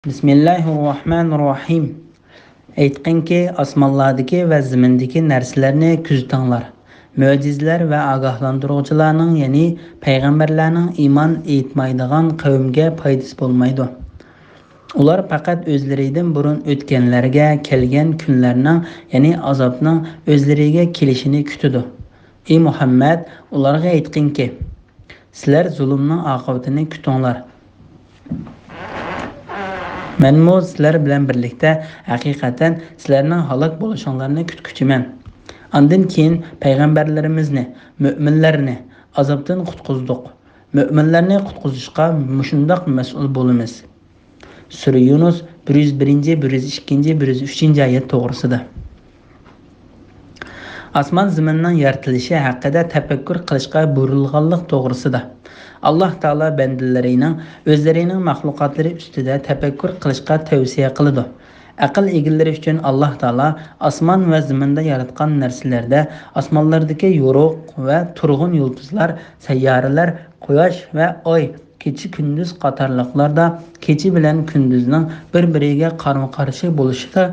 Bismillahirrahmanirrahim. Aytqinki, osmonlardagi va zimindagi narsalarni kuzatinglar. Mo'jizlar va ogohlantiruvchilarning, ya'ni payg'ambarlarning iymon etmaydigan qavmga foydasi bo'lmaydi. Ular faqat o'zlaridan burun o'tganlarga kelgan kunlarning, ya'ni azobning o'zlariga kelishini kutadi. Ey Muhammad, ularga aytqinki, sizlar zulmning oqibatini kutinglar. Menmu sizlar bilan birlikda haqiqatan sizlarning halok bo'lishinglarni kutkuchiman. Ondan keyin payg'ambarlarimizni, mu'minlarni azobdan qutqizdik. Mu'minlarni qutqizishga shundoq mas'ul bo'lamiz. Sura Yunus 101, 102, 103 oyat to'g'risida. Osmon zaminning yaratilishi haqida tafakkur qilishga buyurilganlik to'g'risida. Allah Taala bandalarining o'zlarining mahluqotlari ustida tafakkur qilishga tavsiya qiladi. Aql egalari uchun Allah Taala osmon va zaminda yaratgan narsalarda osmonlardagi yorug' va turg'un yulduzlar, sayyoralar, quyosh va oy, kecha kunduz qatorliqlarda kecha bilan kunduzning bir-biriga qarama-qarshi bo'lishida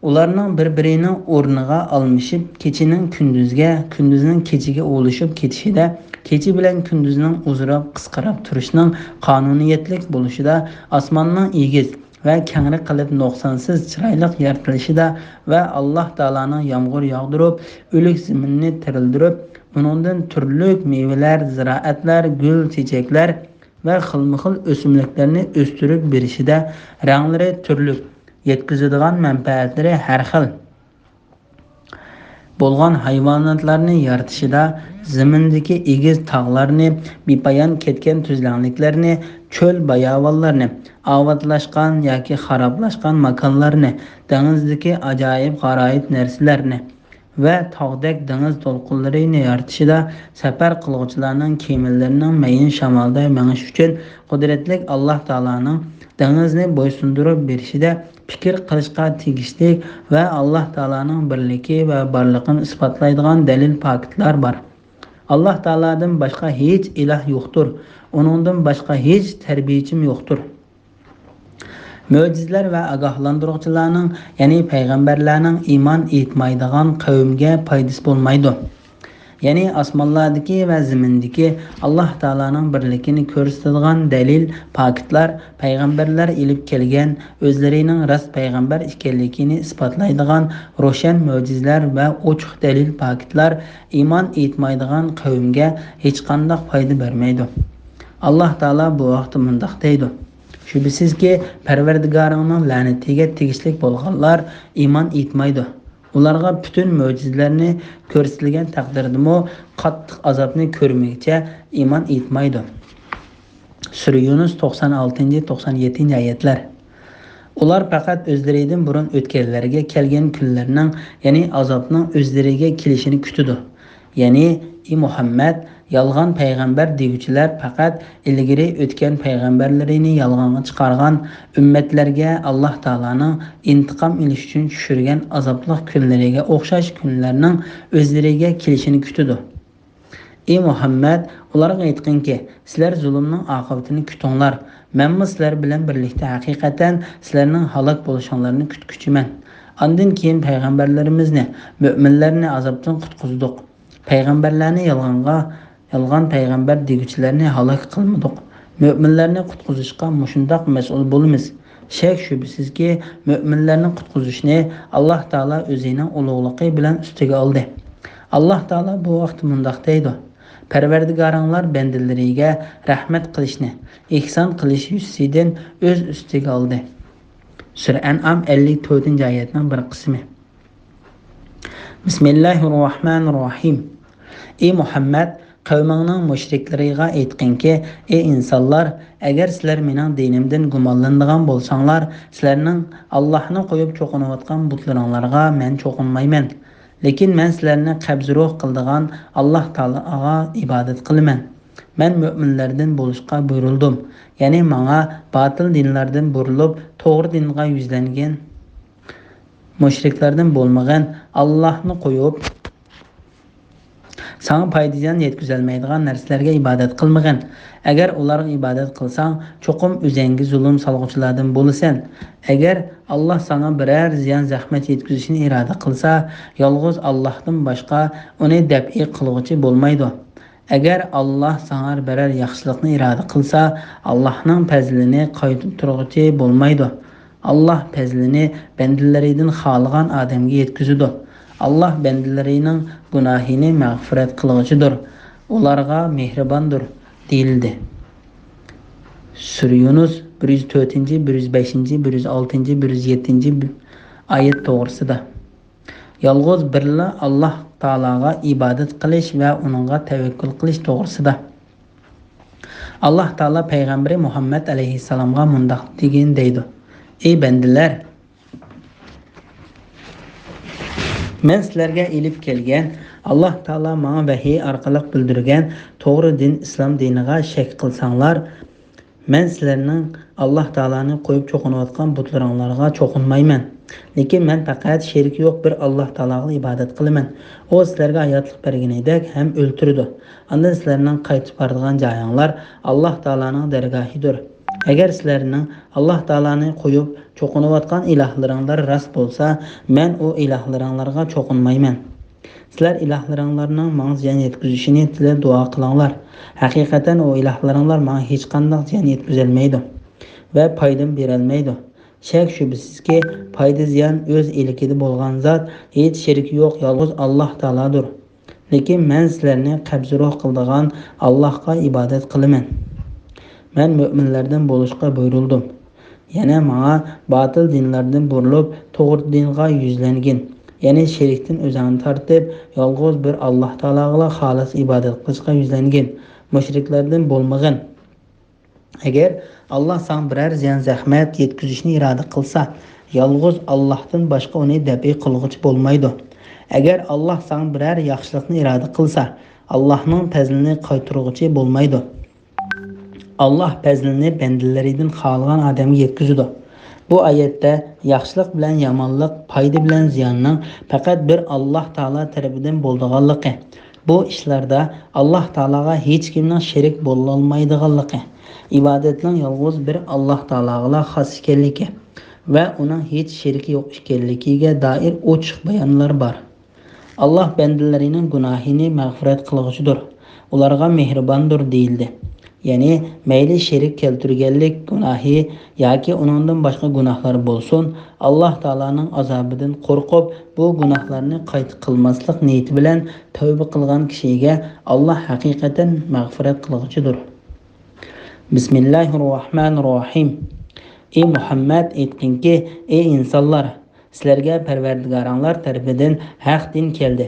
ularning bir-birining o'rniga almashib, kechining kunduzga, kunduzning kechiga o'lishib ketishida, kecha bilan kunduzning o'zaro qisqarib turishining qonuniyatlik bo'lishida, osmonning egiz va kengri qilib nuqsonsiz chiroyli yaratilishida va Alloh taolaning yomg'ir yog'dirib, o'lik zaminni tirildirib, uningdan turli mevalar, ziroatlar, gul, chechaklar va xilma-xil o'simliklarni o'stirib berishida, ranglari turli yetkazadigan manfaatlari har xil bo'lgan hayvonotlarni yaratishida, zamindagi egiz tog'larni, bepoyon ketgan tuzlanliklarni, cho'l bayovonlarni, ovatlashgan yoki xaroblashgan makonlarni, dengizdagi ajoyib g'aroyib narsalarni va tog'dek dengiz to'lqinlarini yaratishida, safar qiluvchilarning kemalarining mayin shamolda menish uchun qudratli Alloh taolaning dengizni bo'ysundirib berishida fikr qilishga tegishli va Alloh taolaning birligi va borlig'ini isbotlaydigan dalil faktlar bor. Alloh taoladan boshqa hech iloh yo'qdir. Uningdan boshqa hech tarbiyachim yo'qdir. Mo'jizlar va ogohlantiruvchilarning, ya'ni payg'ambarlarning iymon etmaydigan qavmga foydasi bo'lmaydi. Ya'ni osmonlardagi va zimindagi Alloh taolaning birligini ko'rsatadigan dalil faktlar, payg'ambarlar ilib kelgan o'zlarining rost payg'ambar ekanligini isbotlaydigan ro'shan mo'jizlar va ochiq dalil faktlar iymon etmaydigan qavmga hech qanday foyda bermaydi. Alloh taolo bu vaqtda mundaq deydi: Shubhisizki, Parvardigoringning la'natiga tegishli bo'lganlar iymon etmaydi. Ularga butun mo'jizalarni ko'rsatilgan taqdirdami qattiq azobni ko'rmagcha iymon etmaydi. Sura Yunus 96-97 oyatlar. Ular faqat o'zlaridan burun o'tganlarga kelgan kunlarning, ya'ni azobning o'zlariga kelishini kutadi. Ya'ni ey Muhammad, yolg'on payg'ambar deguvchilar faqat ilgari o'tgan payg'ambarlarini yolg'onga chiqargan ummatlarga Alloh taolaning intiqom olish uchun tushirgan azobli kunlariga o'xshash kunlarning o'zlariga kelishini kutadi. Ey Muhammad, ularga aytqinki, sizlar zulmning oqibatini kutinglar. Men sizlar bilan birlikda haqiqatan sizlarning halok bo'lishinglarni kutkuchiman. Ondan keyin payg'ambarlarimizni, mu'minlarni azobdan qutqizdik. Payg'ambarlarni yolg'on payg'ambar deguvchilarni halok qilmadik. Mu'minlarni qutqizishga shundoq mas'ul bo'lamiz. Shak shubhisizki, mu'minlarni qutqizishni Alloh taolo o'zining ulug'ligi bilan ustiga oldi. Alloh taolo bu vaqt mundaq deydi: Parvardigoringlar bandalariga rahmat qilishni, ihson qilish yuzidan o'z ustiga oldi. Sura An'am 54-oyatning bir qismi. Bismillahirrahmanirrahim. Ey Muhammad, qavmingning mushriklariga aytqinki, ey insonlar, agar sizlar mening dinimdan gumonlanadigan bo'lsanglar, sizlarning Allohni qo'yib cho'qinayotgan butlaringlarga men cho'qinmayman. Lekin men sizlarni qabzruh qiladigan Alloh taologa ibodat qilaman. Men mu'minlardan bo'lishga buyurildim. Ya'ni menga botil dinlardan burilib, to'g'ri dinga yuzlangan mushriklardan bo'lmagan Allohni qo'yib Sana paydayan yetkazilmaydigan narsalarga ibodat qilmagin. Agar ularga ibodat qilsang, cho'qim o'zingga zulm solg'uvchilardan bo'lasan. Agar Alloh sana biror ziyon zahmat yetkazishni iroda qilsa, yolg'iz Allohdan boshqa uni dab'i qilg'uchi bo'lmaydi. Agar Alloh sana biror yaxshilikni iroda qilsa, Allohning fazlini qaytaruvchi bo'lmaydi. Alloh fazlini bandalaridan xohlagan odamga yetkazadi. Allah bendilerining günahini mağfiret kılıcıdır. Ularga mehribondir deyildi. Sura Yunus 104, 105, 106, 107 ayet to'g'risida. Yolg'iz birla Alloh taolaga ibodat qilish va uningga tavakkul qilish to'g'risida. Alloh taolo payg'ambari Muhammad alayhissalomga mundaq degan deydi: Ey bandalar, men sizlarga ilib kelgan, Alloh taolo menga vahiy orqali bildirgan to'g'ri din islom diniga shak qilsanglar, men sizlarning Alloh taoloni qo'yib cho'qinayotgan butlaringlarga cho'qinmayman. Lekin men faqat sherik yo'q bir Alloh taologa ibodat qilaman. O sizlarga hayotlik berganidek ham o'ltirdi. Anda sizlarning qaytib boradigan joyinglar Alloh taoloning dargohidir. Agar sizlarning Alloh taoloni qo'yib cho'qinayotgan ilohlaringlar rost bo'lsa, men o ilohlaringlarga cho'qinmayman. Sizlar ilohlaringlarning menga ziyon yetkazishini tilab duo qilinglar. Haqiqatan o ilohlaringlar menga hech qanday ziyon yetkazolmaydi va foydam berolmaydi. Shak shubsizki, foyda ziyon o'z elikida bo'lgan zot hech sherik yo'q, yolg'iz Alloh taolodir. Lekin men sizlarni qabzroq qildigan Allohga ibodat qilaman. Men mu'minlardan bo'lishga buyurildim. Yana menga batil dinlardan burilib, to'g'ri dinga yuzlangin. Ya'ni sherikdan o'zingni tortib, yolg'iz bir Alloh taologa xolis ibodat qilishga yuzlangin. Mushriklardan bo'lmag'in. Agar Alloh san biror ziyon zahmat yetkazishni iroda qilsa, yolg'iz Allohdan boshqa uni dabiy qilg'uchi bo'lmaydi. Agar Alloh san biror yaxshilikni iroda qilsa, Allohning fazlini qaytaruvchi bo'lmaydi. Allah fazlini bandalaridan xohlagan odamga yetkazadi. Bu oyatda yaxshilik bilan yomonlik, foyda bilan ziyonning faqat bir Alloh taolo tarafidan bo'lganligi, bu ishlarda Alloh taologa hech kimning sherik bo'la olmaydiganligi, ibodatning yolg'iz bir Alloh taologa xos ekanligi va uning hech sheriki yo'q ekanligiga doir ochiq bayonlar bor. Alloh bandalarining gunohini mag'firat qilg'uchidir. Ularga mehribondir deyildi. Ya'ni mayli sherik keltirganlik gunohi yoki uningdan boshqa gunohlar bo'lsin, Alloh taolaning azobidan qo'rqib, bu gunohlarni qayta qilmaslik niyati bilan tavba qilgan kishiga Alloh haqiqatan mag'firat qilg'uchidir. Bismillahirrohmanirrohim. Ey Muhammad, aytqinki, ey insonlar, sizlarga Parvardigoringlar tarafidan haq din keldi.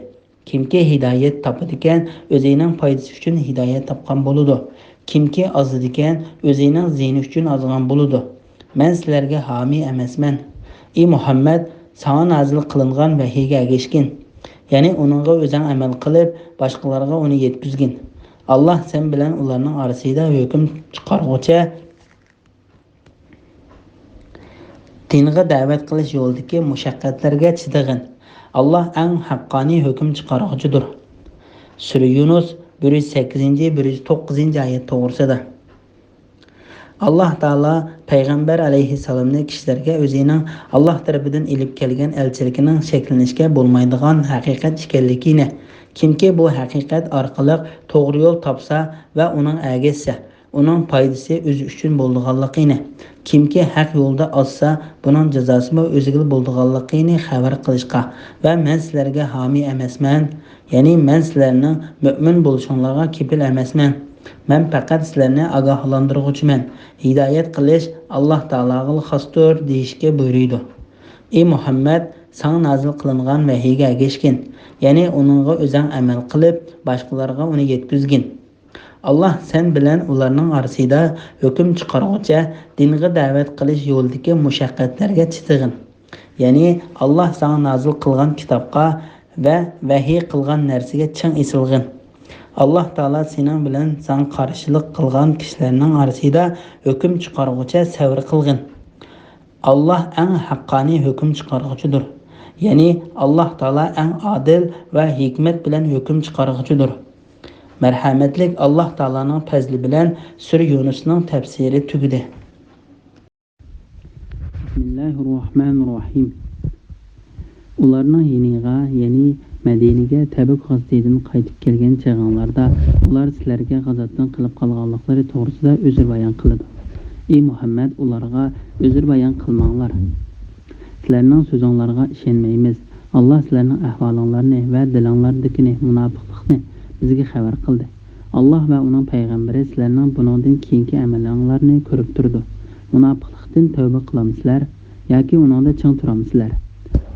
Kimki hidoyat topadigan, o'zining foydasi uchun hidoyat topgan bo'ladi. Kimki ozadigan, o'zining ziyni uchun ozgan bo'ladi. Men sizlarga homiy emasman. Ey Muhammad, sana nazil qilingan vahiyga ergashgin. Ya'ni uningga o'zing amal qilib, boshqalarga uni yetkazgin. Alloh sen bilan ularning orasida hukm chiqarg'uchi, dinga da'vat qilish yo'lidagi mushaqqatlarga chidag'in. Alloh eng haqqoniy hukm chiqarg'uchidir. Sura Yunus 108-109 ayet to'g'risida. Alloh taolo payg'ambar alayhissalomni kishilarga o'zining Alloh tarafidan ilib kelgan elchiligining shaklanishga bo'lmaydigan haqiqat ekanligini, kimki bu haqiqat orqali to'g'ri yo'l topsa va uning ergashsa, uning foydasi o'zi uchun bo'lganligini, kimki haq yo'lda ozsa, buning jazosi o'ziga bo'lganligini xabar qilishga va men sizlarga homiy emasman, ya'ni men sizlarning mu'min bo'lishinglarga kepil emasman. Men faqat sizlarni ogohlantiruvchiman. Hidoyat qilish Alloh taologa xosdir deyishga buyurdi. Ey Muhammad, sana nazil qilingan vahiyga ergashgin, ya'ni uningga o'zing amal qilib, boshqalarga uni yetkazgin. Alloh sen bilan ularning orasida hukm chiqarg'uchi, dinga da'vat qilish yo'lidagi mushaqqatlarga chidag'in. Ya'ni Alloh sana nazil qilgan kitobga va vahiy qilgan narsaga ching esilg'in. Alloh taolo sening bilan san qarshilik qilgan kishilarning orasida hukm chiqarg'uchi savr qilgin. Alloh eng haqqoniy hukm chiqarg'uchidir. Ya'ni Alloh taolo eng adil va hikmat bilan hukm chiqarg'uchidir. Merhametlik Allah Taala'nın fazli bilen Sure Yunus'un tefsiri tügüdü. Bismillahirrahmanirrahim. Ularning yeniga, ya'ni Madinaga Tabuk g'azatidan qaytib kelgan chag'onlarda ular sizlarga g'azotdan qilib qolganliklari to'g'risida o'zir bayon qiladi. Ey Muhammad, ularga o'zir bayon qilmanglar. Sizlarning so'zinglarga ishonmaymiz. Alloh sizlarning ahvolinglarni va dilinglardagi munofiqlikni bizga xabar qildi. Alloh va uning payg'ambari sizlarning buningdan keyingi amalinglarni ko'rib turdi. Munofiqlikdan tavba qilamsizlar yoki uningda ching turamsizlar?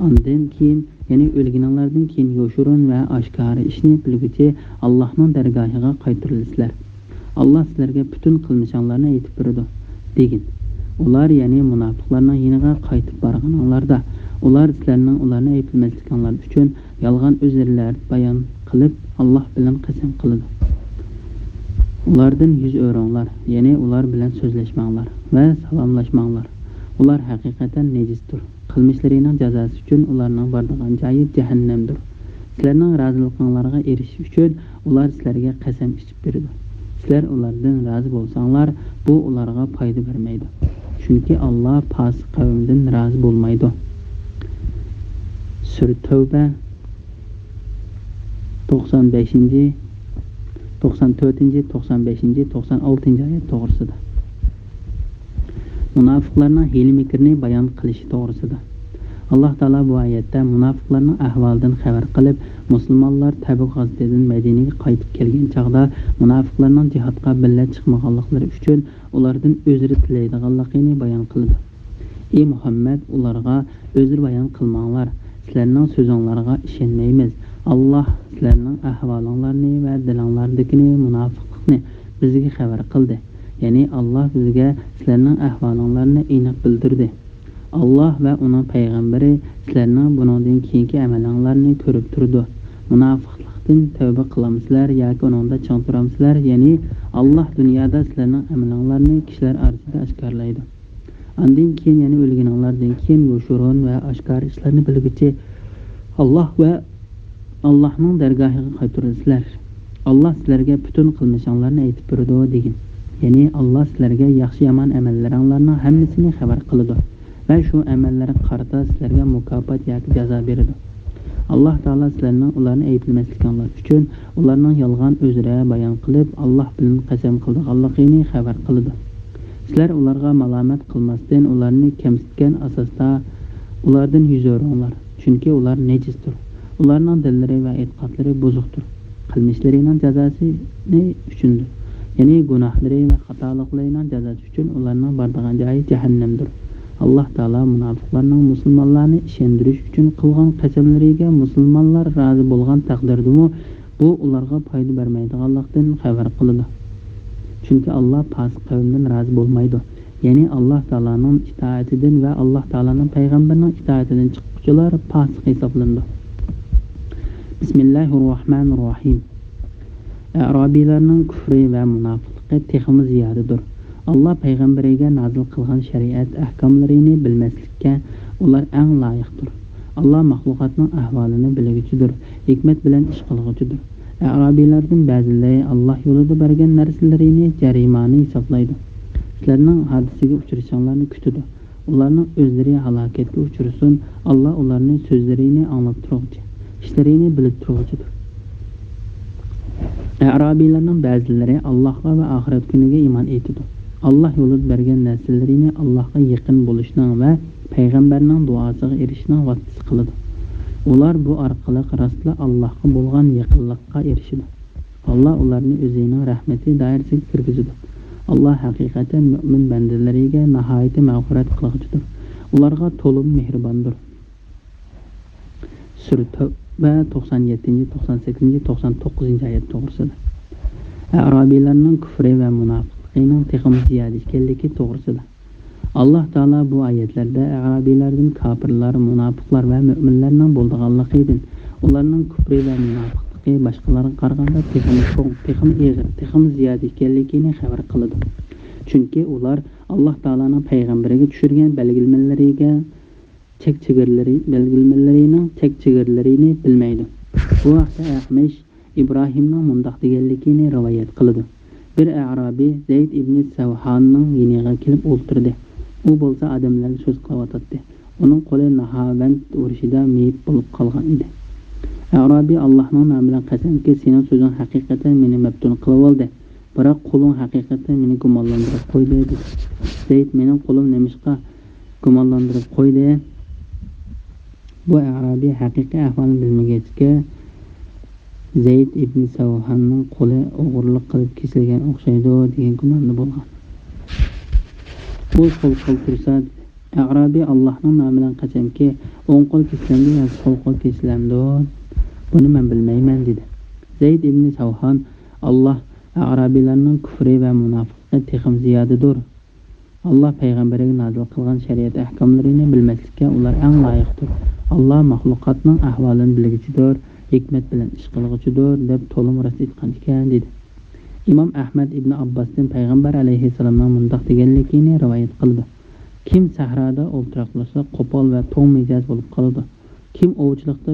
Ondan keyin, ya'ni o'lganlardan keyin yo'shurun va oshkora ishni bilguchi Allohning dargohiga qaytarilasizlar. Alloh sizlarga butun qilmishinglarni aytib berdi degin. Ular, ya'ni munofiqlarning yeniga qaytib borganlarda ular sizlarning ularni ayblamasliklaringiz uchun yolg'on o'zirlar bayon qilib Alloh bilan qasam qiladi. Ulardan yuz o'ringlar, ya'ni ular bilan so'zlashmanglar va salomlashmanglar. Ular haqiqatan nejisdir. Qilmishlarining jazosi uchun ularning boradigan joyi jahannamdir. Sizlarning roziliklaringizga erishish uchun ular sizlarga qasam ichib beradi. Sizlar ulardan rozi bo'lsanglar, bu ularga foyda bermaydi. Chunki Alloh fosiq qavmdan rozi bo'lmaydi. Sura Tavba 95-ci, 94-ci, 95-ci, 96-cı ayet to'g'risida. Munofiqlarning hiyla-mikrni bayon qilishi to'g'risida. Alloh taolo bu oyatda munofiqlarning ahvolidan xabar qilib, musulmonlar Tabuk g'azatidan Madinaga qaytib kelgan chaqda munofiqlarning jihodga birga chiqmaganliklari uchun ulardan o'zri tilaydiganligini bayon qildi. Ey Muhammad, ularga o'zir bayon qilmanglar. Sizlarning so'zinglarga ishonmaymiz. Alloh sizlarning ahvolinglarni va dilinglardagi munofiqlikni bizga xabar qildi. Ya'ni Alloh bizga sizlarning ahvolinglarni aniq bildirdi. Alloh va uning payg'ambari sizlarning buningdan keyingi amalinglarni ko'rib turdi. Munofiqlikdan tavba qilamsizlar yoki uningda chang turamsizlar? Ya'ni Alloh dunyoda sizlarning amalinglarni kishilar orasida oshkorlaydi. Ondan keyin, ya'ni o'lganlardan keyin yo'shurun va oshkor ishlarni bilguchi Alloh va Allohning dargohiga qaytarilasizlar. Alloh sizlarga butun qilmishinglarni aytib berdi degin. Ya'ni Alloh sizlarga yaxshi yomon amallaringlarning hammasini xabar qiladi va shu amallarga qarata sizlarga mukofot yoki jazo beradi. Alloh taolo sizlarning ularni ayblamasliklaringiz uchun ularning yolg'on o'zra bayon qilib, Alloh bilan qasam qilganligini xabar qiladi. Sizlar ularga malomat qilmasdan ularni kamsitgan asosda ulardan yuz o'ringlar, chunki ular nejisdir. Ularning dillari va e'tiqodlari buzuqdir. Qilmishlarining jazosi uchundir. Ya'ni gunohlari va xatoliklarining jazosi uchun ularning boradigan joyi jahannamdir. Alloh taolo munofiqlarning musulmonlarni ishontirish uchun qilgan qasamlariga musulmonlar rozi bo'lgan taqdirdami, bu ularga foyda bermaydiganlikdan xabar qiladi. Chunki Alloh fosiq qavmdan rozi bo'lmaydi. Ya'ni Alloh taolaning itoatidan va Alloh taolaning payg'ambarining itoatidan chiquvchilar fosiq hisoblanadi. Bismillahirrahmanirrahim. Arabiylarning kufri va munofiqligi texmi ziyodadir. Alloh payg'ambariga nozil qilgan shariat ahkomlarini bilmaslikka ular eng loyiqdir. Alloh mahluqotning ahvolini bilguchidir, hikmat bilan ish qilguchidir. Arabiylardan ba'zilari Alloh yo'lida bergan narsalarini jarimani hisoblaydi. Sizlarning hodisaga uchrashinglarni kutadi. Ularning o'zlari halokatga uchrasin, Alloh ularning so'zlarini anglab turuvchi, ishlarini bilib turuvchidir. Arabiylarning ba'zilari Allohga va oxirat kuniga iymon etadi. Alloh yo'lida bergan narsalarini Allohga yaqin bo'lishning va payg'ambarning duosiga erishishning vositasi qiladi. Ular bu orqali rostla Allohga bo'lgan yaqinlikka erishadi. Alloh ularni o'zining rahmati doirasiga kirgizadi. Alloh haqiqatan mu'min bandalariga nihoyat mag'firat qilguchidir. Ularga to'liq mehribondir. Sura Tavba 97, 98, 99 oyat to'g'risida. Arabiylarning kufri va munofiqligining texmi ziyoda ekanligi to'g'risida. Alloh taolo bu oyatlarda arabiylardan kofirlar, munofiqlar va mu'minlarning bo'lganligidan, ularning kufri va munofiqligi boshqalarga qaraganda texmi og'ir, texmi ziyoda ekanligini xabar qiladi. Chunki ular Alloh taolaning payg'ambariga tushirgan belgilamalariga belgilamalarning chek-chegaralarini bilmaydi. Bu haqda Ahmesh İbrahimning mundaq deganligini rivoyat qiladi. Bir A'rabiy Zayd ibn Savhanning yeniga kelib o'ltirdi. U bo'lsa odamlarga so'z qilyotdi. Uning qo'li nahavand urishida meyit bo'lib qolgan edi. A'rabiy Allohning nomi bilan qasamki, sening so'zing haqiqatan meni maftun qilib oldi. Biroq qo'ling haqiqatan meni gumonlantirib qo'ydi dedi. Zayd mening qo'lim nemishqa gumonlantirib qo'ydi? Bu A'rabiy haqiqiy ahvolni bilmagachga Zayd ibn Savhanning qo'li o'g'irlik qilib kesilgan o'xshaydi degan gumonda bo'lgan. Bu qo'l tursa, A'rabiy Allohning nomi bilan qasamki, o'ng qo'l kesiladi yoki so'l qo'l kesiladi. Buni men bilmayman dedi. Zayd ibn Savhan Alloh A'rabiylarning kufri va munofiqligi texim ziyodadir. Alloh payg'ambariga nozil qilgan shariat ahkomlarini bilmaslikka ular eng loyiqdir. Alloh mahluqotning ahvolini bilguchidir, hikmat bilan ish qilguchidir deb to'liq rost aytgan ekan dedi. Imom Ahmad ibn Abbosdan payg'ambar alayhissalomning mundaq deganligini rivoyat qildi. Kim sahroda o'ltiraqlasa qo'pol va to'ng mijoz bo'lib qoladi. Kim ovchilikqa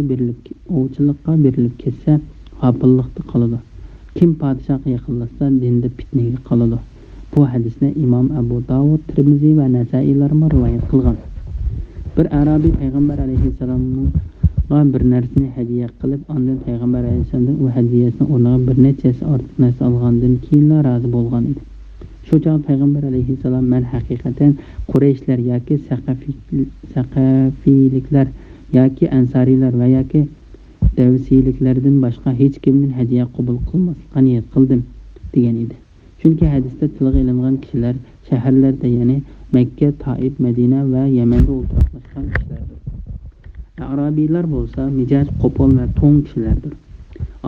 berilib ketsa, g'afillikda qoladi. Kim podshohga yaqinlashsa, dinda fitnaga qoladi. Bu hadisni Imom Abu Dawud, Tirmiziy va Nasailar rivoyat qilgan. Bir Arabiy payg'ambar alayhissalomning bir narsani hadiya qilib, ondan payg'ambar alayhissalom u hadiyasini o'rniga bir nechasi ortiq narsa olgandan keyin rozi bo'lgan edi. Shu chog'da payg'ambar alayhissalom men haqiqatan Qurayshlar yoki Saqafiyliklar yoki Ansariylar va yoki Davsiyliklardan boshqa hech kimning hadiya qabul qilmaslikka niyat qildim degan edi. Chunki hadisda tilga ilingan kishilar shaharlarda, ya'ni Makka, Toif, Madina va Yamanda o'ltirishgan kishilardir. Arabiylar bo'lsa mijoz qo'pol va to'ng kishilardir.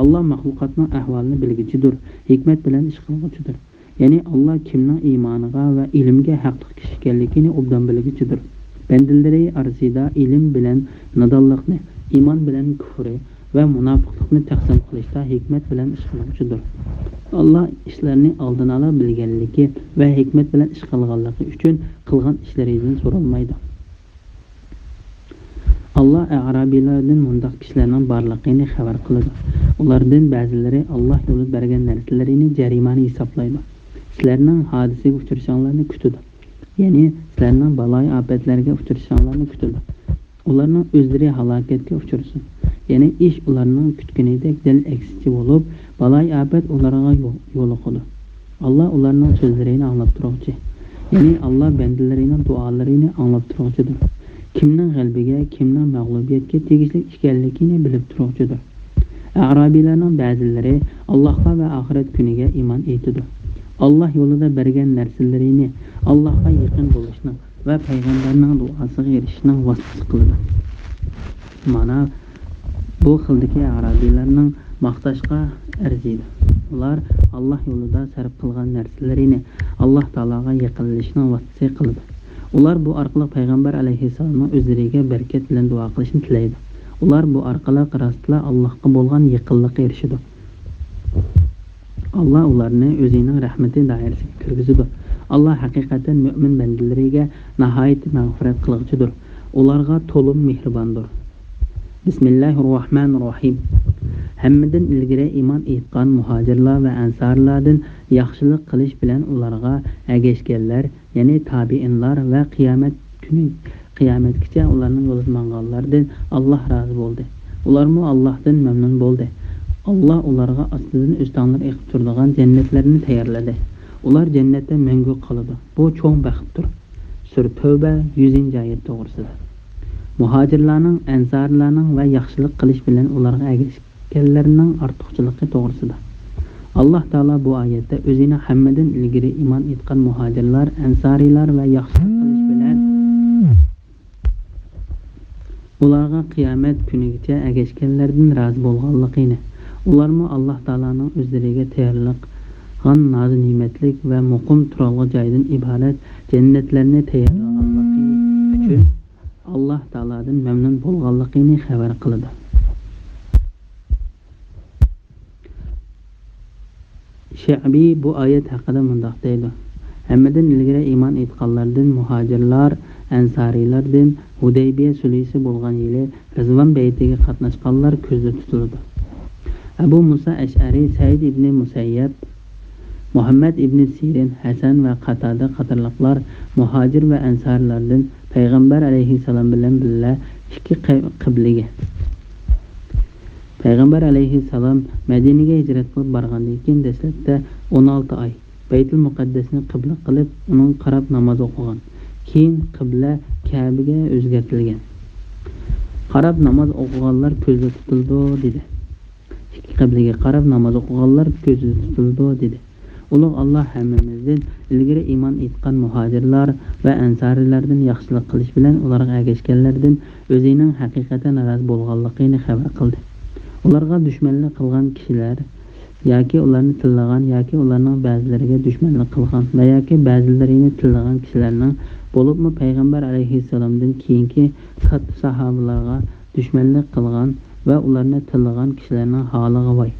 Alloh mahluqotning ahvolini bilguchidir, hikmat bilan ish qilguchidir. Ya'ni Alloh kimning iymoniga va ilmga haqli kishi ekanligini obdan bilguchidir. Bandalari orasida ilm bilan nodonlikni, iymon bilan kufri va munofiqlikni taqsim qilishda hikmat bilan ish qilguchidir. Alloh ishlarni oldin ola bilganligi va hikmat bilan ish qilganligi uchun qilgan ishlaridan so'ralmaydi. Alloh Arabiylardan mundaq kishilarning borligini xabar qiladi. Ulardan ba'zilari Alloh yo'lida bergan narsalarini jarimani hisoblaydi. Sizlarning hodisaga uchrashinglarni kutadi. Ya'ni sizlarning baloy ofatlarga uchrashinglarni kutadi. Ularning o'zlari halokatga uchrasin. Ya'ni ish ularning kutganidek dal aksicha bo'lib, baloy ofat ularga yo'liqadi. Alloh ularning so'zlarini anglab turuvchi. Ya'ni Alloh bandalarining duolarini anglab turuvchidir. Kimning g'albiga, kimning mag'lubiyatga tegishli ekanligini bilib turuvchidir. Arabiylarning ba'zilari Allohga va oxirat kuniga iymon etadi. Alloh yo'lida bergan narsalarini Allohga yaqin bo'lishni va payg'ambarning duosiga erishishni vasita qiladi. Mana bu xildagi Arabiylarning maqtashga arziydi. Ular Alloh yo'lida sarf qilgan narsalarini Alloh taologa yaqinlashishni vasita qiladi. Ular bu orqali payg'ambar alayhissalomning o'zlariga barakat bilan duo qilishni tilaydi. Ular bu orqali rostla Allohga bo'lgan yaqinlikka erishadi. Alloh ularni o'zining rahmati doirasiga kirgizadi. Alloh haqiqatan mu'min bandalariga nihoyat mag'firat qiluvchidir. Ularga to'liq mehribondir. Bismillahirrohmanirrohim. Hammadan ilgari iymon etgan muhojirlar va ansarlardan yaxshilik qilish bilan ularga ergashganlar, ya'ni tabiinlar va qiyomatgacha ularning yo'lida manganlardan Alloh rozi bo'ldi. Ularmi Allohdan mamnun bo'ldi. Alloh ularga ostidan o'stanlar eqib turadigan jannatlarni tayyorladi. Ular jannatda mangu qoladi. Bu cho'ng baxtdir. Sura Tavba 100-oyat to'g'risida. Muhojirlarning, ansarlarning va yaxshilik qilish bilan ularga ergashganlarning ortiqchiligi to'g'risida. Alloh taolo bu oyatda o'zini hammadan ilgari iymon etgan muhojirlar, ansariylar va yaxshilik qilish bilan ularga qiyomat kunigacha ergashganlardan rozi bo'lganligini, ularmi Alloh taoloning o'zlariga tayyorlagan noz-ne'matlik va muqim turadigan joydan iborat jannatlarni tayyorlaganligi uchun Alloh taolodan mamnun bo'lganligini xabar qiladi. Sha'biy bu oyat haqida mundaq deydi: Hammadan ilgari iymon etganlardan muhojirlar, ansariylardan Hudaybiya sulhisi bo'lgan yili Rizvon baytiga qatnashganlar ko'zda tutildi. Abu Musa Ash'ari, Said ibn Musayyab, Muhammad ibn Sirin, Hasan va Qatada qatorliqlar muhojir va ansarlardan payg'ambar alayhissalom bilan birga ikki qiblaga payg'ambar alayhissalom Madinaga hijrat qilib borgandan keyin dastlabda 16 oy Baytul Muqaddasni qibla qilib, uning qarab namoz o'qigan. Keyin qibla Ka'baga o'zgartirilgan. Qarab namoz o'qiganlar ko'zda tutildi dedi. Ikki qiblaga qarab namoz o'qiganlar ko'zda tutildi dedi. Ulug' Alloh hammamizdan ilgari iymon etgan muhojirlar va ansarlardan yaxshilik qilish bilan ularga ergashganlardan o'zining haqiqatan narozi bo'lganligini xabar qildi. Ularga dushmanlik qilgan kishilar yoki ularni tillagan yoki ularning ba'zilariga dushmanlik qilgan va yoki ba'zilarini tillagan kishilarning bo'libmi payg'ambar alayhissalomdan keyingi katta sahobalarga dushmanlik qilgan va ularni tillagan kishilarning holiga voy.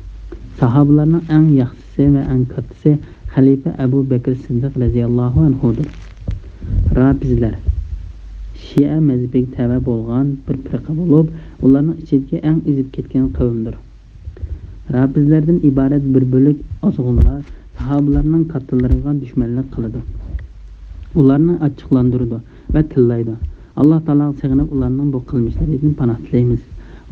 Sahobalarning eng yaxshisi va eng kattasi xalifa Abu Bakr Siddiq radhiyallohu anhudir. Rafizlar Shia mazhabiga tava bo'lgan bir firqa bo'lib, ularning ichidagi eng ezib ketgan qavmdir. Rafizlardan iborat bir bo'lik ozg'unlar sahobalarning kattalariga dushmanlik qiladi. Ularni ochiqlantirdi va tillaydi. Alloh taolo sig'inib ularning bu qilmishlaridan panoh tilaymiz.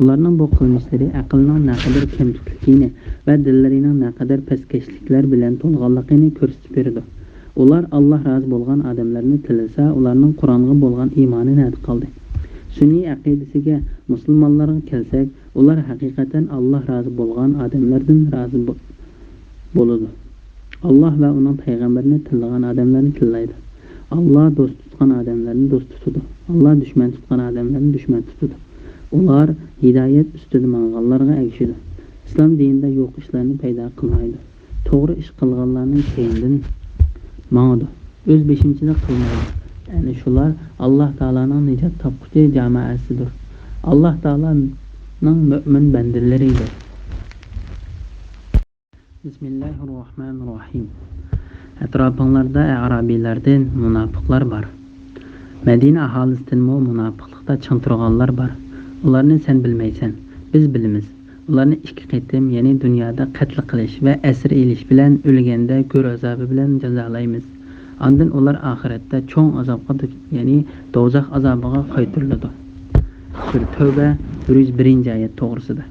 Ularning bu qilmishlari aqlning naqadar kamchilikini va dillarining naqadar pastkashliklar bilan to'lg'anligini ko'rsatib berdi. Ular Alloh rozi bo'lgan odamlarni tilasa, ularning Qur'onga bo'lgan iymoni nat qoldi. Sunniy aqidasiga musulmonlarga kelsak, ular haqiqatan Alloh rozi bo'lgan odamlardan rozi bo'ladi. Alloh va uning payg'ambarini tillagan odamlarni tillaydi. Alloh do'st tutgan odamlarni do'st tutadi. Alloh dushman tutgan odamlarni dushman tutadi. Ular hidoyat ustida manganlarga ergashadi. Islom dinida yo'q ishlarni paydo qilmaydi. To'g'ri ish qilganlarning keyindan mangadi. O'z beshinchilik qilmaydi. Ya'ni shular Alloh taolaning nijot topquchi jamoasidir. Alloh taolaning mu'min bandalaridir. Bismillahirrohmanirrohim. Atrofinglarda Arabiylardan munofiqlar bor. Madina aholisidan munofiqlikda ching turganlar bor. Ularni sen bilmaysan, biz bilamiz. Ularni ikki qatim, ya'ni dunyoda qatl qilish va asir elish bilan o'lganda ko'r azobi bilan jazolaymiz. Ondan ular oxiratda cho'ng azobga, ya'ni do'zax azobiga qaytariladi. Sura Tavba 101-oyat to'g'risida.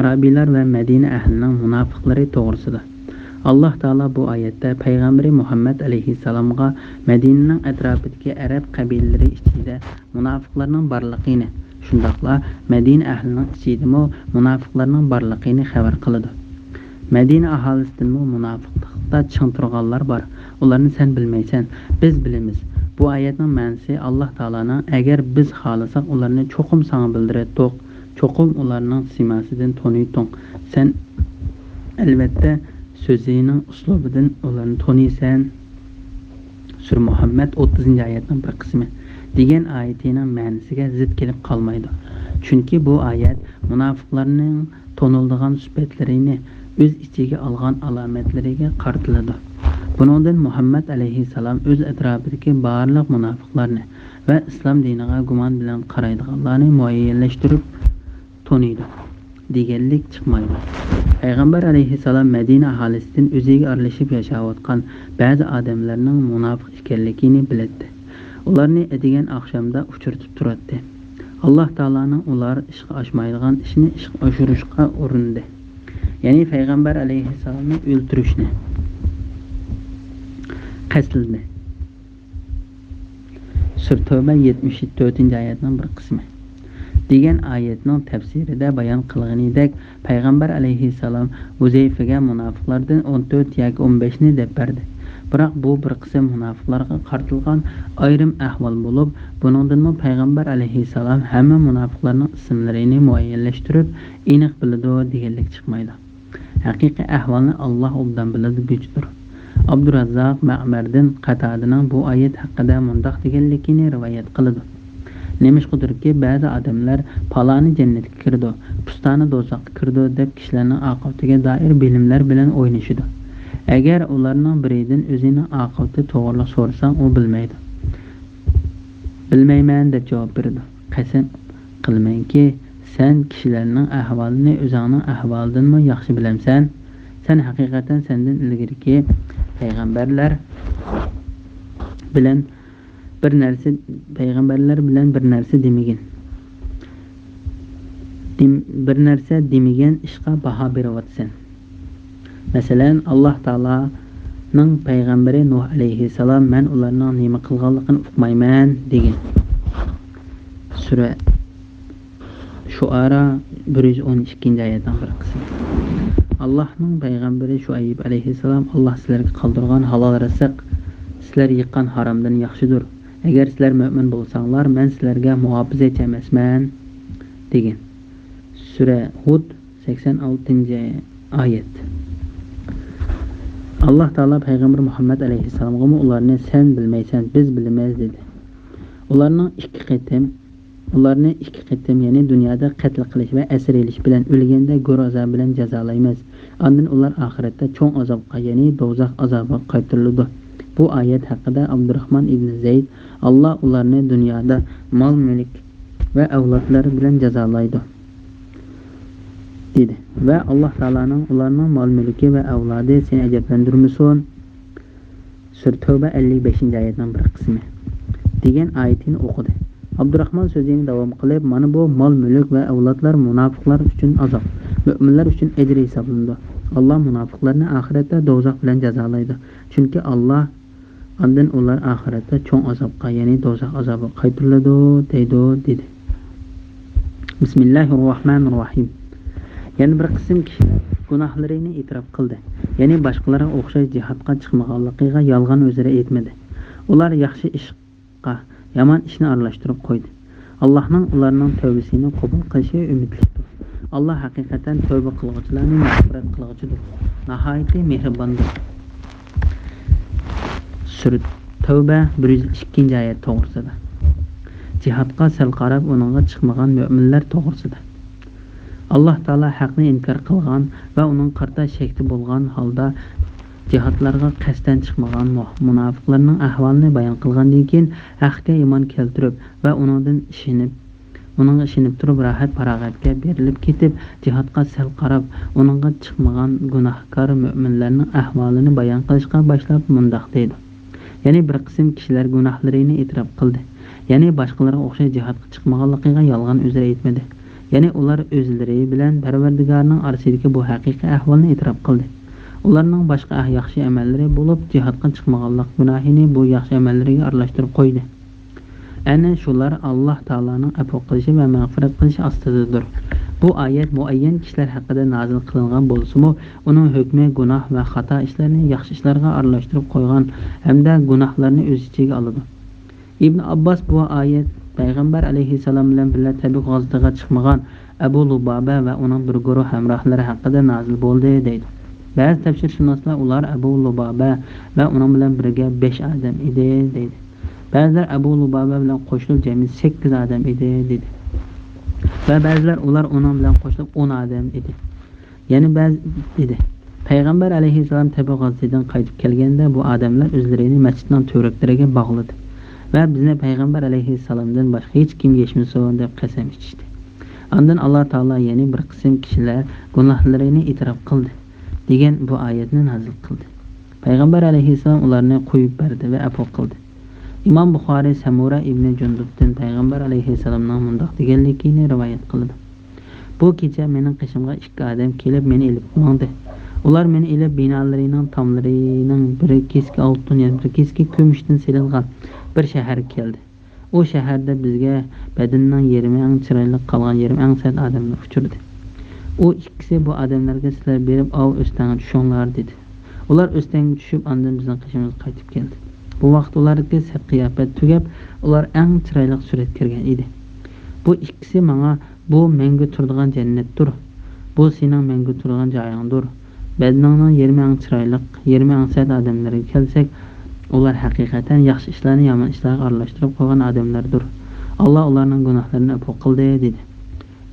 Arabiylar va Madina ahlining munofiqlari to'g'risida. Alloh taolo bu oyatda payg'ambari Muhammad alayhissalomga Madinaning atrofidagi arab qabilalari ichida munofiqlarning borligini, shundaqla Madina ahlining ichida munofiqlarning borligini xabar qiladi. Madina aholisidan munofiqlikda ching turganlar bor. Ularni sen bilmaysan, biz bilamiz. Bu oyatning ma'nosi Alloh taolaning agar biz xohlasak ularni cho'qim sana bildiradiq, cho'qim ularning simasidan taniytung. Sen albatta so'zining uslubidan ularni taniysan. Sura Muhammad 30-oyatning bir qismi degan oyatining ma'nosiga zid kelib qolmaydi. Chunki bu oyat munofiqlarning tonildigan sifatlarini o'z ichiga olgan alomatlariga qartiladi. Buningdan Muhammad alayhissalom o'z atrofidagi barliq munofiqlarni va islom diniga gumon bilan qaraydiganlarni muayyanlashtirib taniydi deganlik chiqmaydi. Payg'ambar alayhissalom Madina aholisidan o'ziga aralashib yashayotgan ba'zi odamlarning munofiq ekanligini biladi. Ularni degan oqshomda uchirtib turadi. Alloh taolaning ular ishga oshmaydigan ishni ishga oshirishga urindi. Ya'ni payg'ambar alayhissalomni o'ldirishni qasdladi. Sura Tavba 74-oyatning bir qismi. Degan oyatning tafsirida bayon qilganidek payg'ambar alayhissalom Uzayfaga munofiqlardan 14 yoki 15 ni deb berdi. Biroq bu bir qism munofiqlarga qartilgan ayrim ahvol bo'lib, buningdan payg'ambar alayhissalom hamma munofiqlarning ismlarini muayyanlashtirib, aniq biladi deganlik chiqmaydi. Haqiqiy ahvolni Alloh obdan biladigidir. Abdurazzaq Ma'mardan Qatadaning bu oyat haqida mundaq deganligini rivoyat qiladi. Nemishqudirki ba'zi odamlar paloni jannatga kirdi, pustani do'zaxga kirdi deb kishilarning oqibatiga doir bilimlar bilan o'ynashidi. Agar ularning biridan o'zining oqibati to'g'riliq so'rasang, u bilmaydi. Bilmayman deb javob berdi. Qasam qilmangki, Sen kishilarning ahvolini o'zingning ahvolidanmi yaxshi bilamsan? Sen haqiqatan sendan ilgariki payg'ambarlar bilan bir narsa demagin. Bir narsa demagan ishga baho beryapsan. Masalan, Alloh taoloning payg'ambari Nuh alayhissalom men ularning nima qilganligini uqmayman degan. Sura Shuara 112-oyatdan bir qism. Allohning payg'ambari Shuayb alayhissalom Alloh sizlarga qoldirgan halol rizq sizlar yiqqan haromdan yaxshidir. Agar sizlar mu'min bo'lsanglar, men sizlarga muhofizachi emasman degan. Sura Hud 86-oyat. Alloh taolo payg'ambar Muhammad alayhissalomga ularni sen bilmaysan, biz bilamiz dedi. Ularni ikki qatim, ya'ni dunyoda qatl qilish va asir elish bilan o'lganda go'r azob bilan jazolaymiz. Ondan ular oxiratda cho'ng azobga, ya'ni do'zax azobiga qaytariladi. Bu oyat haqida Abdurrahmon ibn Zayd Alloh ularni dunyoda mol-mulk va avlodlari bilan jazolaydi dedi. Va Alloh taolaning ularning mol-mulki va avlodi seni ajablantirmasin. Sura Tavba 55-oyatning bir qismi degan oyatini o'qidi. Abdurrahmon so'zini davom qilib, mana bu mol-mulk va avlodlar munofiqlar uchun azob, mu'minlar uchun ajr hisoblanadi. Alloh munofiqlarni oxiratda do'zax bilan jazolaydi. Chunki Alloh ondan ular oxiratda cho'ng azobga, ya'ni do'zax azobiga qaytariladi dedi. Bismillahirrohmanirrohim. Yana bir qism kishilar gunohlarini e'tirof qildi. Ya'ni boshqalarga o'xshash jihodga chiqmaganligiga yolg'on o'zira aytmadi. Ular yaxshi ishga yomon ishni aralashtirib qo'ydi. Allohning ularning tavbasini qabul qilishi umidlidir. Alloh haqiqatan tavba qiluvchilarni mag'firat qiluvchidir. Nihoyatda mehribondir. Sura Tavba 102-oyat to'g'risida. Jihodga sal qarab uningga chiqmagan mu'minlar to'g'risida. Alloh taolo haqni inkor qilgan va uning qarta shakti bo'lgan holda jihodlarga qasdan chiqmagan munofiqlarning ahvolini bayon qilgandan keyin haqqa iymon keltirib va uningga ishinib turib rohat farog'atga berilib ketib jihodga sal qarab uningga chiqmagan gunohkor mu'minlarning ahvolini bayon qilishga boshlab mundoq deydi. Ya'ni bir qism kishilar gunohlarini e'tirof qildi. Ya'ni boshqalarga o'xshash jihodga chiqmaganligiga yolg'on o'zira aytmadi. Ya'ni ular o'zlari bilan Parvardigorning orasidagi bu haqiqiy ahvolni e'tirof qildi. Ularning boshqa yaxshi amallari bo'lib, jihodga chiqmaganlik gunohini bu yaxshi amallariga aralashtirib qo'ydi. Ana shular Alloh taolaning afv qilishi va mag'firat qilishi ostidadir. Bu oyat muayyan kishilar haqida nozil qilingan bo'lsa-mu, uning hukmi gunoh va xato ishlarni yaxshi ishlarga aralashtirib qo'ygan hamda gunohlarni o'z ichiga oladi. Ibn Abbos bu oyat payg'ambar alayhissalom bilan birga Tabuk g'azotida chiqmagan Abu Lubaba va uning bir guruh hamrohlari haqida nozil bo'ldi deydi. Ba'zi tafsirshunoslar ular Abu Lubaba va uning bilan birga 5 odam edi deydi. Ba'zilar Abu Lubaba bilan qo'shilib jami 8 odam edi dedi. Va ba'zilar ular uning bilan qo'shilib 10 odam edi. Ya'ni ba'zi dedi. Payg'ambar alayhissalom Tabuk g'azotidan qaytib kelganda bu odamlar o'zlarini masjidning to'raklariga bog'ladi va bizni payg'ambar alayhissalomdan boshqa hech kim yeshmasin deb qasam ichishdi. Ondan Alloh taolo yana bir qism kishilar gunohlarini e'tirof qildi degan bu oyatni nozil qildi. Payg'ambar alayhissalom ularni qo'yib berdi va afv qildi. Imom Buxoriy Samura ibn Jundubdan payg'ambar alayhissalomning mundoq deganligini rivoyat qildi. Bu kecha mening qishimga 2 odam kelib meni ilib qo'ydi. Ular meni ilib binolarining tomlarining biri keski oltin, biri keski kumushdan silingan bir shahar keldi. O shaharda bizga badinning yerimi eng chiroyli qolgan yerim eng sad odamlar uchirdi. U ikkisi bu odamlarga sizlar berib ov o'stanga tushinglar dedi. Ular o'stanga tushib ondan bizning qishimiz qaytib keldi. Bu vaqt ularga sad qiyofat tugab, ular eng chiroyli surat kirgan edi. Bu ikkisi menga bu menga turadigan jannatdir. Bu sening menga turadigan joyingdir. Badinning yerimi eng chiroyli, yerimi eng sad odamlarga kelsak, ular haqiqatan yaxshi ishlarni yomon ishlarga aralashtirib qo'ygan odamlardir. Alloh ularning gunohlarini afv qildi dedi.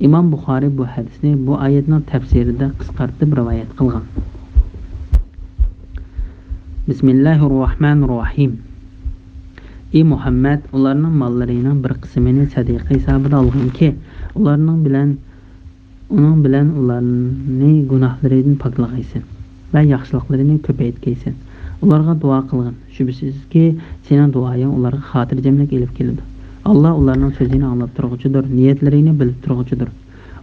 Imom Buxoriy bu hadisni bu oyatning tafsirida qisqartib rivoyat qilgan. Bismillahirrohmanirrohim. Ey Muhammad, ularning mollarining bir qismini sadaqa hisobida olginki, ularning bilan Onun bilan ularni gunohlaridan poklaysan va yaxshiliklarini ko'paytgaysan. Ularga duo qilgin. Shubsizki, sening duoying ularga xotirjamlik elib keladi. Allah ularning so'zini anglab turg'uchidir, niyatlarini bilib turg'uchidir.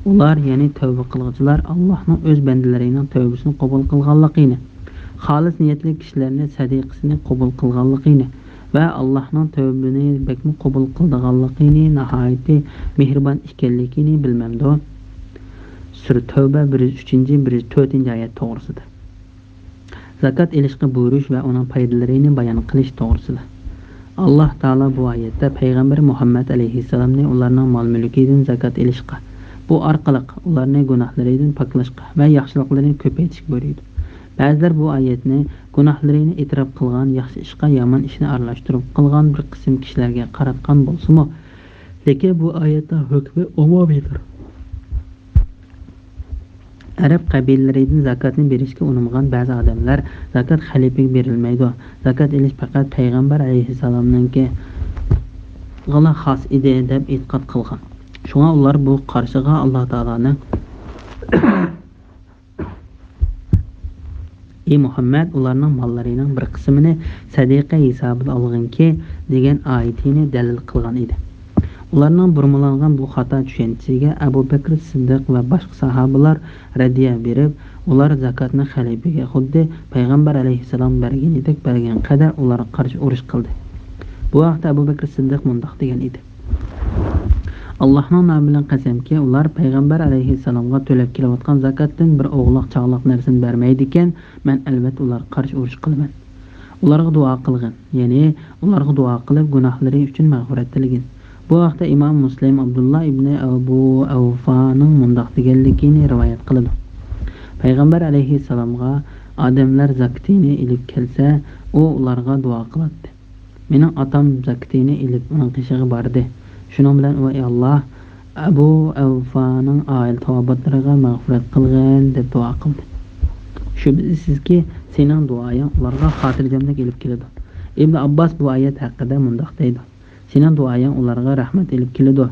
Ular, ya'ni tavba qilguvchilar, Allohning o'z bandalarining tavbasini qabul qilganligini, xolis niyatli kishilarning sadiqasini qabul qilganligini va Allohning tavbini bakmi qabul qilganligini, nihoyatda mehribon ekanligini bilmamdi. Sura Tavba 103-104 oyat to'g'risida. Zakat elishga buyurish va uning foydalarini bayon qilish to'g'risida. Allah Taala bu oyatda payg'ambar Muhammad alayhissalomni ularning mol-mulkidan zakat elishga, bu orqali ularning gunohlaridan poklashga va yaxshiliklarini ko'paytirishga buyurdi. Ba'zilar bu oyatni gunohlarini e'tirof qilgan, yaxshi ishga yomon ishni aralashtirib qilgan bir qism kishilarga qaratgan bo'lsa-mu, lekin bu oyatning hukmi umumiydir. Arab qabilalaridan zakatni berishga uringan ba'zi odamlar zakat xalifaga berilmaydi. Zakat elish faqat payg'ambar alayhissalomningki g'ala xos edi deb e'tiqod qilgan. Shunga ular bu qarshiga Alloh taolaning Ey Muhammad, ularning mollarining bir qismini sadiqa hisobida olginki degan oyatini dalil qilgan edi. Ularning burmalangan bu xato tushunchasiga Abu Bakr Siddiq va boshqa sahobalar radiya berib, ular zakatni xalifaga xuddi payg'ambar alayhissalom berganidek bergan qadar ularga qarshi urush qildi. Bu vaqtda Abu Bakr Siddiq mundoq degan edi: Allohning nomi bilan qasamki, ular payg'ambar alayhissalomga to'lab kelayotgan zakatdan bir o'g'loq chaqloq narsani bermaydi ekan, men albatta ularga qarshi urush qilaman. Ularga duo qilgin, ya'ni ularga duo qilib gunohlari uchun mag'firat tiligin. Bu vaqtda Imom Muslim Abdullah ibn Abu Awfaning mundoq deganligini rivoyat qiladi. Payg'ambar alayhissalomga odamlar zakatini ilib kelsa, u ularga duo qiladi. Mening otam zakatini ilib uning qishig'i bordi. Shuning bilan u ey Alloh, Abu Awfaning oil tavobatlariga mag'firat qilgin deb duo qildi. Shubsizki, sening duoying ularga xotirjamlik elib keladi. Ibn Abbos bu oyat haqida mundoq deydi: Sening duoying ularga rahmat elib keladi.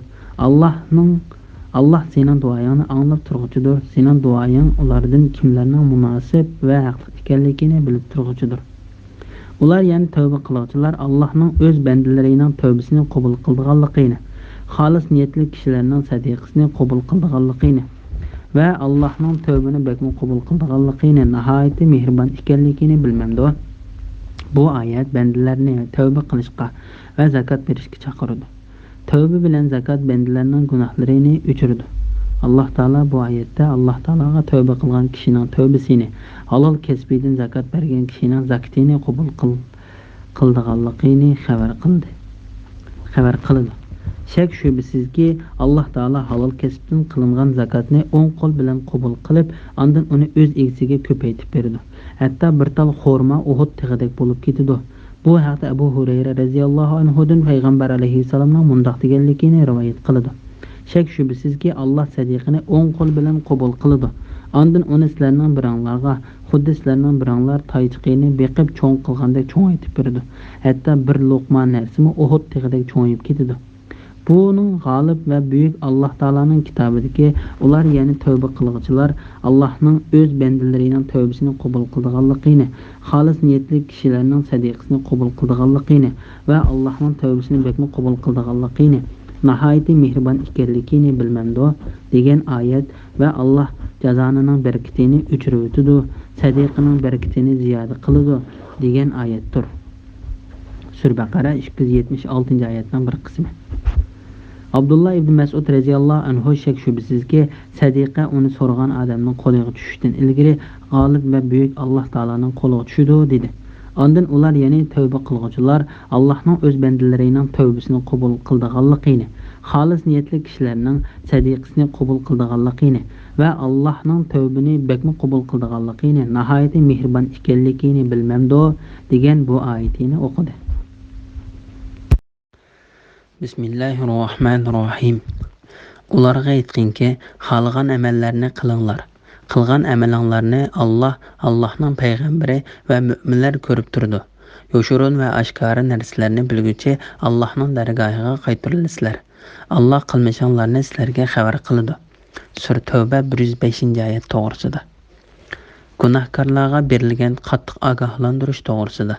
Allah sening duoyingni anglab turg'uchidir. Sening duoying ulardan kimlarning munosib va haqli ekanligini bilib turg'uchidir. Ular, ya'ni tavba qiluvchilar, Allohning o'z bandalarining tavbasini qabul qilganligini, xolis niyatli kishilarning sadiqasini qabul qilganligini va Allohning tavbani bakmi qabul qilganligini, nihoyatda mehribon ekanligini bilmamdi. Bu oyat bandalarni tavba qilishga va zakat berishga chaqiradi. Tavba bilan zakat bandalarning gunohlarini o'chiradi. Alloh taolo bu oyatda Alloh taologa tavba qilgan kishining tavbasini, halol kasbidan zakat bergan kishining zakatini qabul qilganligini xabar qildi. Shak shubsizki, Alloh taolo halol kasbdan qilingan zakatni o'ng qo'l bilan qabul qilib, undan uni o'z egasiga ko'paytib berdi. Hatto bir tal xurmo Uhud tig'idek bo'lib ketdi. Bu haqda Abu Hurayra radhiyallohu anhudan payg'ambar alayhissalomning mundoq deganligini rivoyat qiladi. Shak shubsizki, Alloh sadiqani o'ng qo'l bilan qabul qildi. Ondan uni sizlarning biranglarga, xuddi sizlarning biranglar taychiqini beqib cho'ng qilgandek cho'ngaytib berdi. Hatto bir luqma narsimi Uhud tig'idek cho'ngayib ketdi. Bunun g'olib va buyuk Alloh taolaning kitobidagi ular, ya'ni tavba qiluvchilar, Allohning o'z bandalarining tavbasini qabul qilganligini, xolis niyatli kishilarning sadiqasini qabul qilganligini va Allohning tavbasini bakmi qabul qilganligini, nihoyatda mehribon ekanligini bilmamdi degan oyat va Alloh jazonining barakatini o'chirib o'tadi, sadiqaning barakatini ziyoda qiladi degan oyatdir. Sura Baqara 276-oyatning bir qismi. Abdullah ibn Mas'ud radhiyallohu anhu shak shubsizki, sadiqa uni so'ragan odamning qo'liga tushishdan ilgari g'olib va buyuk Alloh taolaning qo'liga tushdi dedi. Ondan ular, ya'ni tavba qiluvchilar, Allohning o'z bandalarining tavbasini qabul qilganligini, xolis niyatli kishilarning sadiqasini qabul qilganligini va Allohning tavbani bakmi qabul qilganligini, nihoyatda mehribon ekanligini bilmamdi degan bu oyatini o'qidi. Bismillahirrohmanirrohim. Ularga aytqinki, xohlagan amallarni qilinglar. Qilgan amalinglarni Allohning payg'ambari va mu'minlar ko'rib turdi. Yoshurun va oshkora narsalarni bilguchi Allohning dargohiga qaytarilasizlar. Alloh qilmishinglarni sizlarga xabar qiladi. Sura Tövbe 105-oyat to'g'risida. Gunohkorlarga berilgan qattiq ogohlantirish to'g'risida.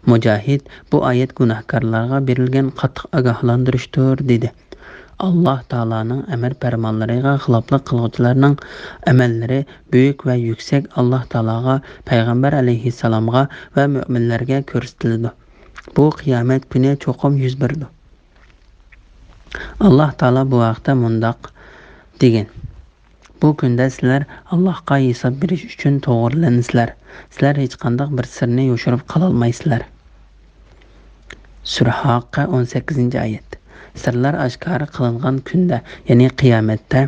Mujahid bu oyat gunohkorlarga berilgan qattiq ogohlantirishdir dedi. Alloh taolaning amr farmonlariga xiloflik qiluvchilarning amallari buyuk va yuksak Alloh taologa, payg'ambar alayhissalomga va mu'minlarga ko'rsatiladi. Bu qiyomat kuni cho'qim yuz berdi. Alloh taolo bu vaqtda mundoq degan: Bu kunda sizlar Allohga hisob berish uchun to'g'rilansizlar. Sizlar hech qanday bir sirni yoshirib qololmaysizlar. Sura Haqqa 18-oyat. Sirlar oshkor qilingan kunda, ya'ni qiyomatda.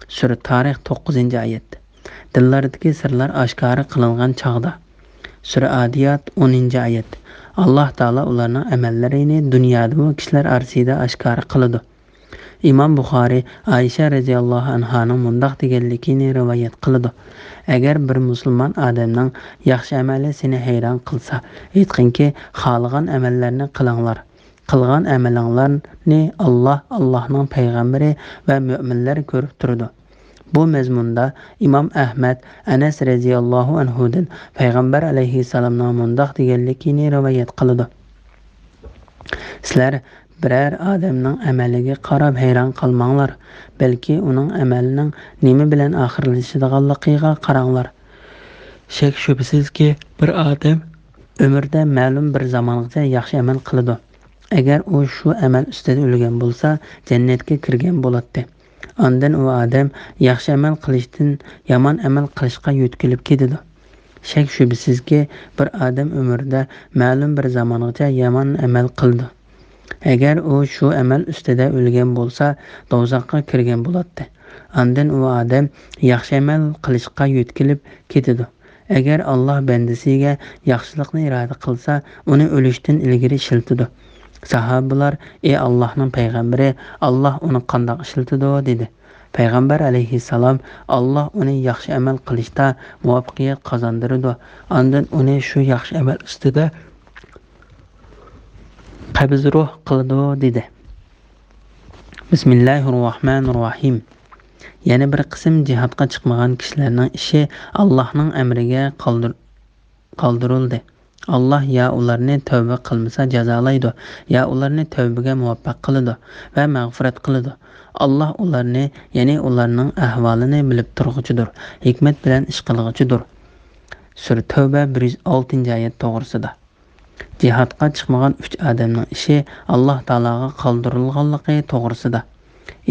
Sura Tarix 9-oyat. Dillardagi sirlar oshkor qilingan chog'da. Sura Adiyat 10-oyat. Alloh taolo ularning amallarini dunyoda va kishilar orasida oshkor qiladi. İmam Buxoriy Aisha radhiyallohu anhaning mundoq deganligini rivoyat qiladi. Agar bir musulmon odamning yaxshi amali seni hayron qilsa, aytqinki, xohlagan amallarni qilinglar. Qilgan amalinglarni Allohning payg'ambari va mu'minlar ko'rib turadi. Bu mazmunda İmam Ahmad Anas radhiyallohu anhudan payg'ambar alayhissalomning mundoq deganligini rivoyat qiladi. Sizlar birər adamның əməliga qarab heyran qalmanglar, balki uning amalining nima bilan oxirlashadiganligiga qaranglar. Shak shubsizki, bir odam umrda ma'lum bir zamongacha yaxshi amal qiladi. Agar u shu amal ustida o'lgan bo'lsa, jannatga kirgan bo'ladi. Ondan u odam yaxshi amal qilishdan yomon amal qilishga yo'tkilib ketadi. Shak shubsizki, bir odam umrda ma'lum bir zamongacha yomon amal qildi. Agar u shu amal ustida o'lgan bo'lsa, do'zaxga kirgan bo'ladi. Ondan u odam yaxshi amal qilishga yo'tkilib ketadi. Agar Alloh bandasiga yaxshilikni iroda qilsa, uni o'lishdan ilgari shiltidi. Sahobalar: "Ey Allohning payg'ambari, Alloh uni qanday shiltidi?" dedi. Payg'ambar alayhissalom: "Alloh uni yaxshi amal qilishda muvaffaqiyat qozondiradi. Ondan uni shu yaxshi amal ustida qabz ruh qiladi" dedi. Bismillahirrohmanirrohim. Yana bir qism jihodga chiqmagan kishilarning ishi Allohning amriga qoldirildi. Alloh ya ularni tavba qilmasa jazolaydi, ya ularni tavbaga muvaffaq qiladi va mag'firat qiladi. Alloh ularni, ya'ni ularning ahvolini bilib turg'uchidir, hikmat bilan ish qilg'uchidir. Sura Tavba 106-oyat to'g'risida. Jihodga chiqmagan 3 odamning ishi Alloh taologa qoldirilganligi to'g'risida.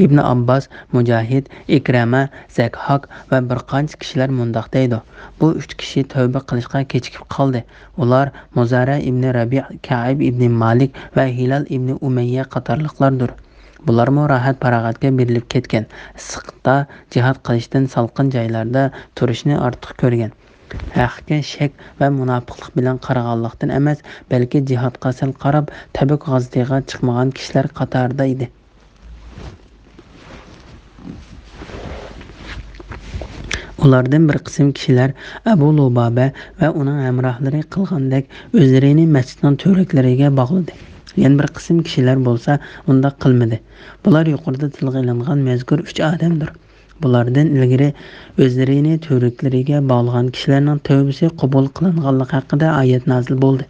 Ibn Abbas, Mujahid, Ikrama, Zakhak va bir qancha kishilar mundoq deydi. Bu 3 kishi tavba qilishga kechikib qoldi. Ular Muzara ibn Rabi', Ka'ib ibn Malik va Hilal ibn Umayya qatorliqlardir. Bular rohat farog'atga berilib ketgan, issiqda jihod qilishdan salqin joylarda turishni ortiq ko'rgan. Haqqa shak va munofiqlik bilan qaraganlikdan emas, balki jihodga sal qarab Tabuk g'azatiga chiqmagan kishilar qatorida edi. Ulardan bir qism kishilar Abu Lubaba va uning hamrohlari qilgandek o'zlarini masjidning to'raklariga bog'ladi. Yana bir qism kishilar bo'lsa, unda qilmadi. Bular yuqorida tilga ilingan mazkur 3 odamdir. Bulardan ilgari o'zlarini to'raklariga bog'lagan kishilarning tavbasi qabul qilinganligi haqida oyat nozil bo'ldi.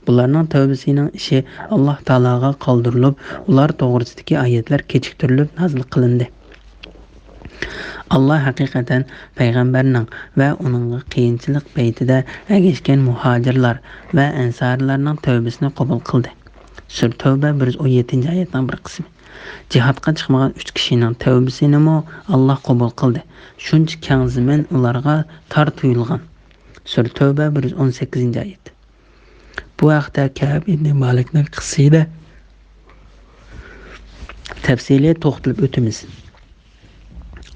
Bularning tavbasining ishi Alloh taologa qoldirilib, ular to'g'risidagi oyatlar kechiktirilib nozil qilindi. Allah haqiqatan payg'ambarning va uning qiyinchilik paytida ergashgan muhojirlar va ansarlarning tavbasini qabul qildi. Sura Tavba 117-oyatning bir qismi. Jihodga chiqmagan 3 kishining tavbasini Alloh qabul qildi. Shuncha keng zamin ularga tor tuyulgan. Sura Tavba 118-oyat. Bu haqda Ka'b ibn Malikning qissasida tafsili to'xtalib o'tamiz.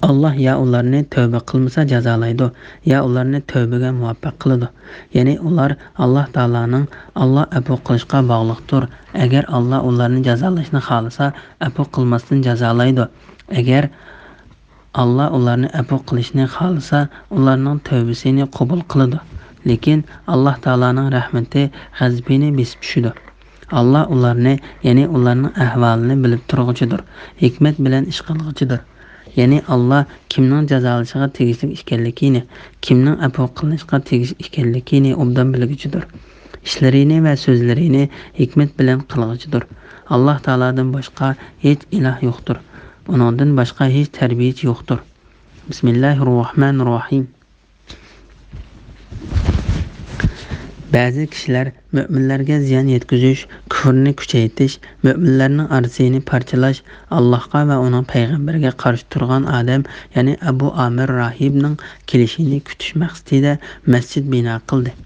Allah ya ularni tövbe qilmasa jazolaydi, ya ularni tövbega muvaffaq qiladi. Ya'ni ular Alloh taolaning Alloh afu qilishga bog'liqdir. Agar Alloh ularni jazolashni xolasa, afu qilmasdan jazolaydi. Agar Alloh ularni afu qilishni xolasa, ularning tövbasini qabul qiladi. Lekin Alloh taolaning rahmati g'azabini besib tushadi. Alloh ularni, ya'ni ularning ahvolini bilib turg'uchidir, hikmat bilan ish qilg'uchidir. Ya'ni Allah kimning jazolashiga tegishli ekanligini, kimning afv qilinishga tegishli ekanligini obdan bilguchidir. İşlarini ve sözlerini hikmet bilen qilg'uchidir. Allah Taoladan boshqa hech iloh yo'qdir. Uningdan boshqa hech tarbiyachi yo'qdir. Bismillahirrohmanirrohim. Ba'zi kishilar mu'minlarga ziyon yetkazish, kufrni kuchaytirish, mu'minlarning arzini parchalash, Allohga va uning payg'ambariga qarshi turgan odam, ya'ni Abu Amir Rahibning kelishini kutish maqsadida masjid bino qildi.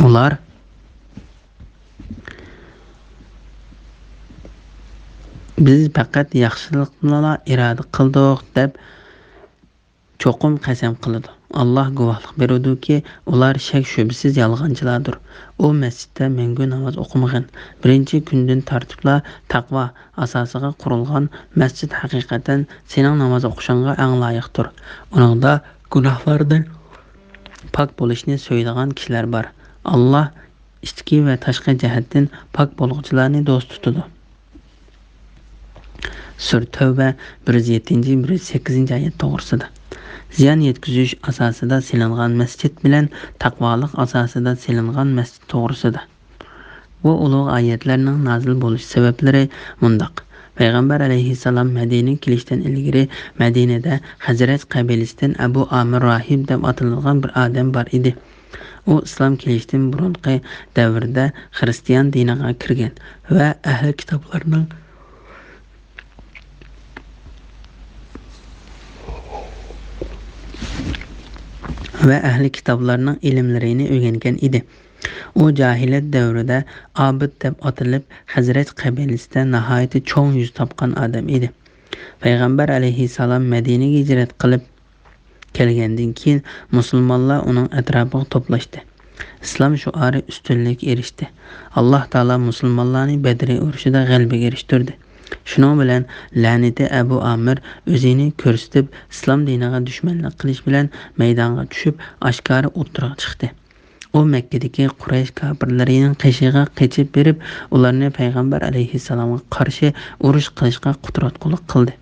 Ular biz faqat yaxshiliklarni iroda qildik deb cho'qim qasam qiladi. Allah guvohlik berudiki, ular shak shubsiz yolg'onchilardir. U masjidda mangu namoz o'qimagan. Birinchi kundan tartiblar taqvo asosiga qurilgan masjid haqiqatan sening namoz o'qishingga eng loyiqdir. Uningda gunohlardan pok bo'lishni so'ylagan kishilar bor. Allah ichki va tashqi jihatdan pok bo'lg'uchilarni do'st tutadi. Sura Tavba 107-108 oyat to'g'risida. Ziyon yetkazish asosida silingan masjid bilan taqvolik asosida silingan masjid to'g'risida. Bu ulug' oyatlarning nozil bo'lish sabablari mundaq. Payg'ambar alayhissalom Madinaga kelishdan ilgari Madinada Hazrat qabilasidan Abu Amir Rahib deb atalgan bir odam bor edi. U islom kelishdan burungi davrda xristian diniga kirgan va ahli kitoblarning ilmlarini o'rgangan edi. U jahiliyat davrida Abid deb atalib, Hazrat qabilasida nihoyat cho'ng yuz topgan odam edi. Payg'ambar alayhissalom Madinaga hijrat qilib kelgandan keyin musulmonlar uning atrofiga to'plashdi. Islom shuari ustunlikka erishdi. Alloh taolo musulmonlarni Badr urushida g'alabaga erishtirdi. Shuning bilan la'nati Abu Amir o'zini ko'rsatib, islom diniga dushmanlik qilish bilan maydonga tushib, oshkora o'tirib chiqdi. U Makkadagi Quraysh kofirlarining qishig'iga qechib berib, ularni payg'ambar alayhissalomga qarshi urush qilishga qudratli qildi.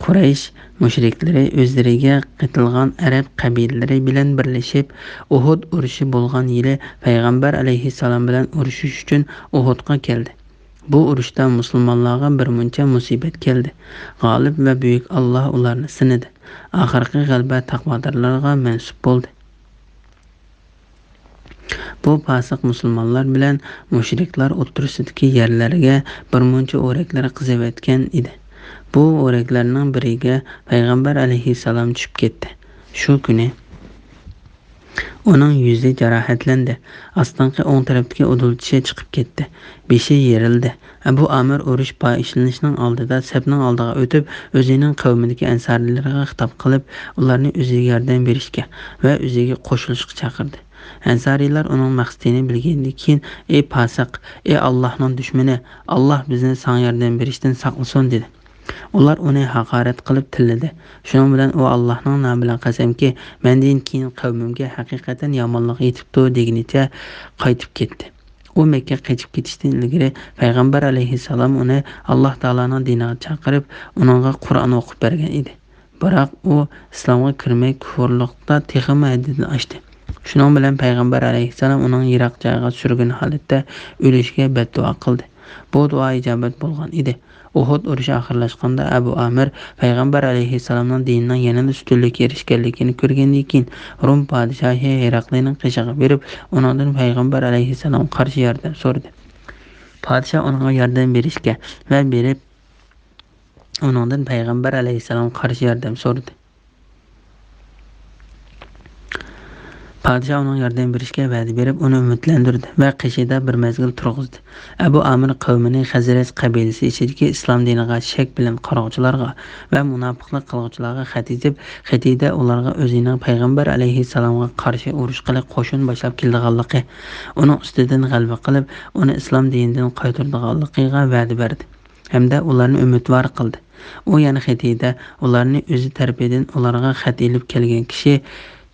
Quraysh mushriklari o'zlariga qitilgan arab qabilalari bilan birlashib, Uhud urushi bo'lgan yili payg'ambar alayhissalom bilan urushish uchun Uhudga keldi. Bu urushda musulmonlarga bir muncha musibat keldi. G'olib va buyuk Alloh ularni sinadi. Oxirgi g'alaba taqvodorlarga mansub bo'ldi. Bu fasiq musulmonlar bilan mushriklar o'tirisidagi yerlarga bir muncha o'raklar qizavetgan edi. Bu o'raklarning biriga payg'ambar alayhissalom tushib ketdi. Shu kuni uning yuzi jarohatlandi. Ostonqi o'ng tarafdagi udulchishi chiqib ketdi. Beshi yerildi. Abu Amir urush ishlanishining oldida safning oldiga o'tib, o'zining qavmidagi ansarlarga xitob qilib, ularni o'ziga yordam berishga va o'ziga qo'shilishga chaqirdi. Ansariylar uning maqsadini bilgandan keyin, "Ey fasiq, ey Allohning dushmani, Alloh bizni san yordam berishdan saqlasin" dedi. Ular uni haqorat qilib tilladi. Shuning bilan u Allohning nomi bilan qasamki, mendan keyin qavmimga haqiqatan yomonlik yetibdi deganicha qaytib ketdi. U Makka qochib ketishdan ilgari payg'ambar alayhissalom uni Alloh taolaning diniga chaqirib, uningga Qur'on o'qib bergan edi. Biroq u islomga kirmay kufrlikda texmi haddini oshdi. Shuning bilan payg'ambar alayhissalom uning yiroq joyga surgun holatda o'lishga beddua qildi. Bu duo ijobat bo'lgan edi. Uhud urushi oxirlashganda Abu Amir payg'ambar alayhissalomning dinining yanada ustunlikka erishganligini ko'rgandan keyin Rum podshohi Heraklining qishig'i berib, undan payg'ambar alayhissalom qarshi yordam so'radi. Podshoh unga yordam berishga va berib, undan payg'ambar alayhissalom qarshi yordam so'radi. Podshoh uning yordam berishga va'da berib, uni umidlantirdi va qishida bir mezgil turg'izdi. Abu Amir qavmining Hazrat qabilasi ichidagi islom diniga shak bilan qarog'chilarga va munofiqlik qiluvchilarga xatida ularga o'zining payg'ambar alayhissalomga qarshi urush qilib qo'shin boshlab kelganligi, uning ustidan g'alaba qilib, uni islom dinidan qaytarganligiga va'da berdi hamda ularni umidvor qildi. U yana xatida ularni o'zi tarafidan ularga xat elib kelgan kishi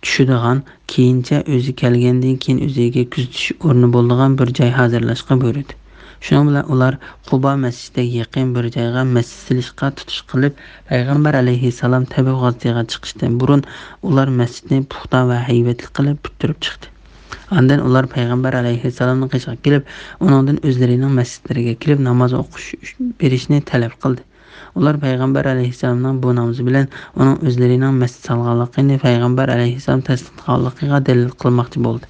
tushadigan, keyincha o'zi kelgandan keyin o'ziga kuzatish o'rni bo'lgan bir joy hozirlashga buyurdi. Şunun bilan ular Quba masjidiga yaqin bir joyga masjid silishga tutish qilib, payg'ambar alayhissalom Tabuk g'azotasiga chiqishdan burun ular masjidni puxta va haybatli qilib bitirib chiqdi. Ondan ular payg'ambar alayhissalomning qishiga kelib, uningdan o'zlarining masjidlariga kirib namoz o'qish berishni talab qildi. Ular payg'ambar alayhissalomning bu namozi bilan uning o'zlarining masjid solganligini payg'ambar alayhissalom tasdiqlaganligiga dalil qilmoqchi bo'ldi.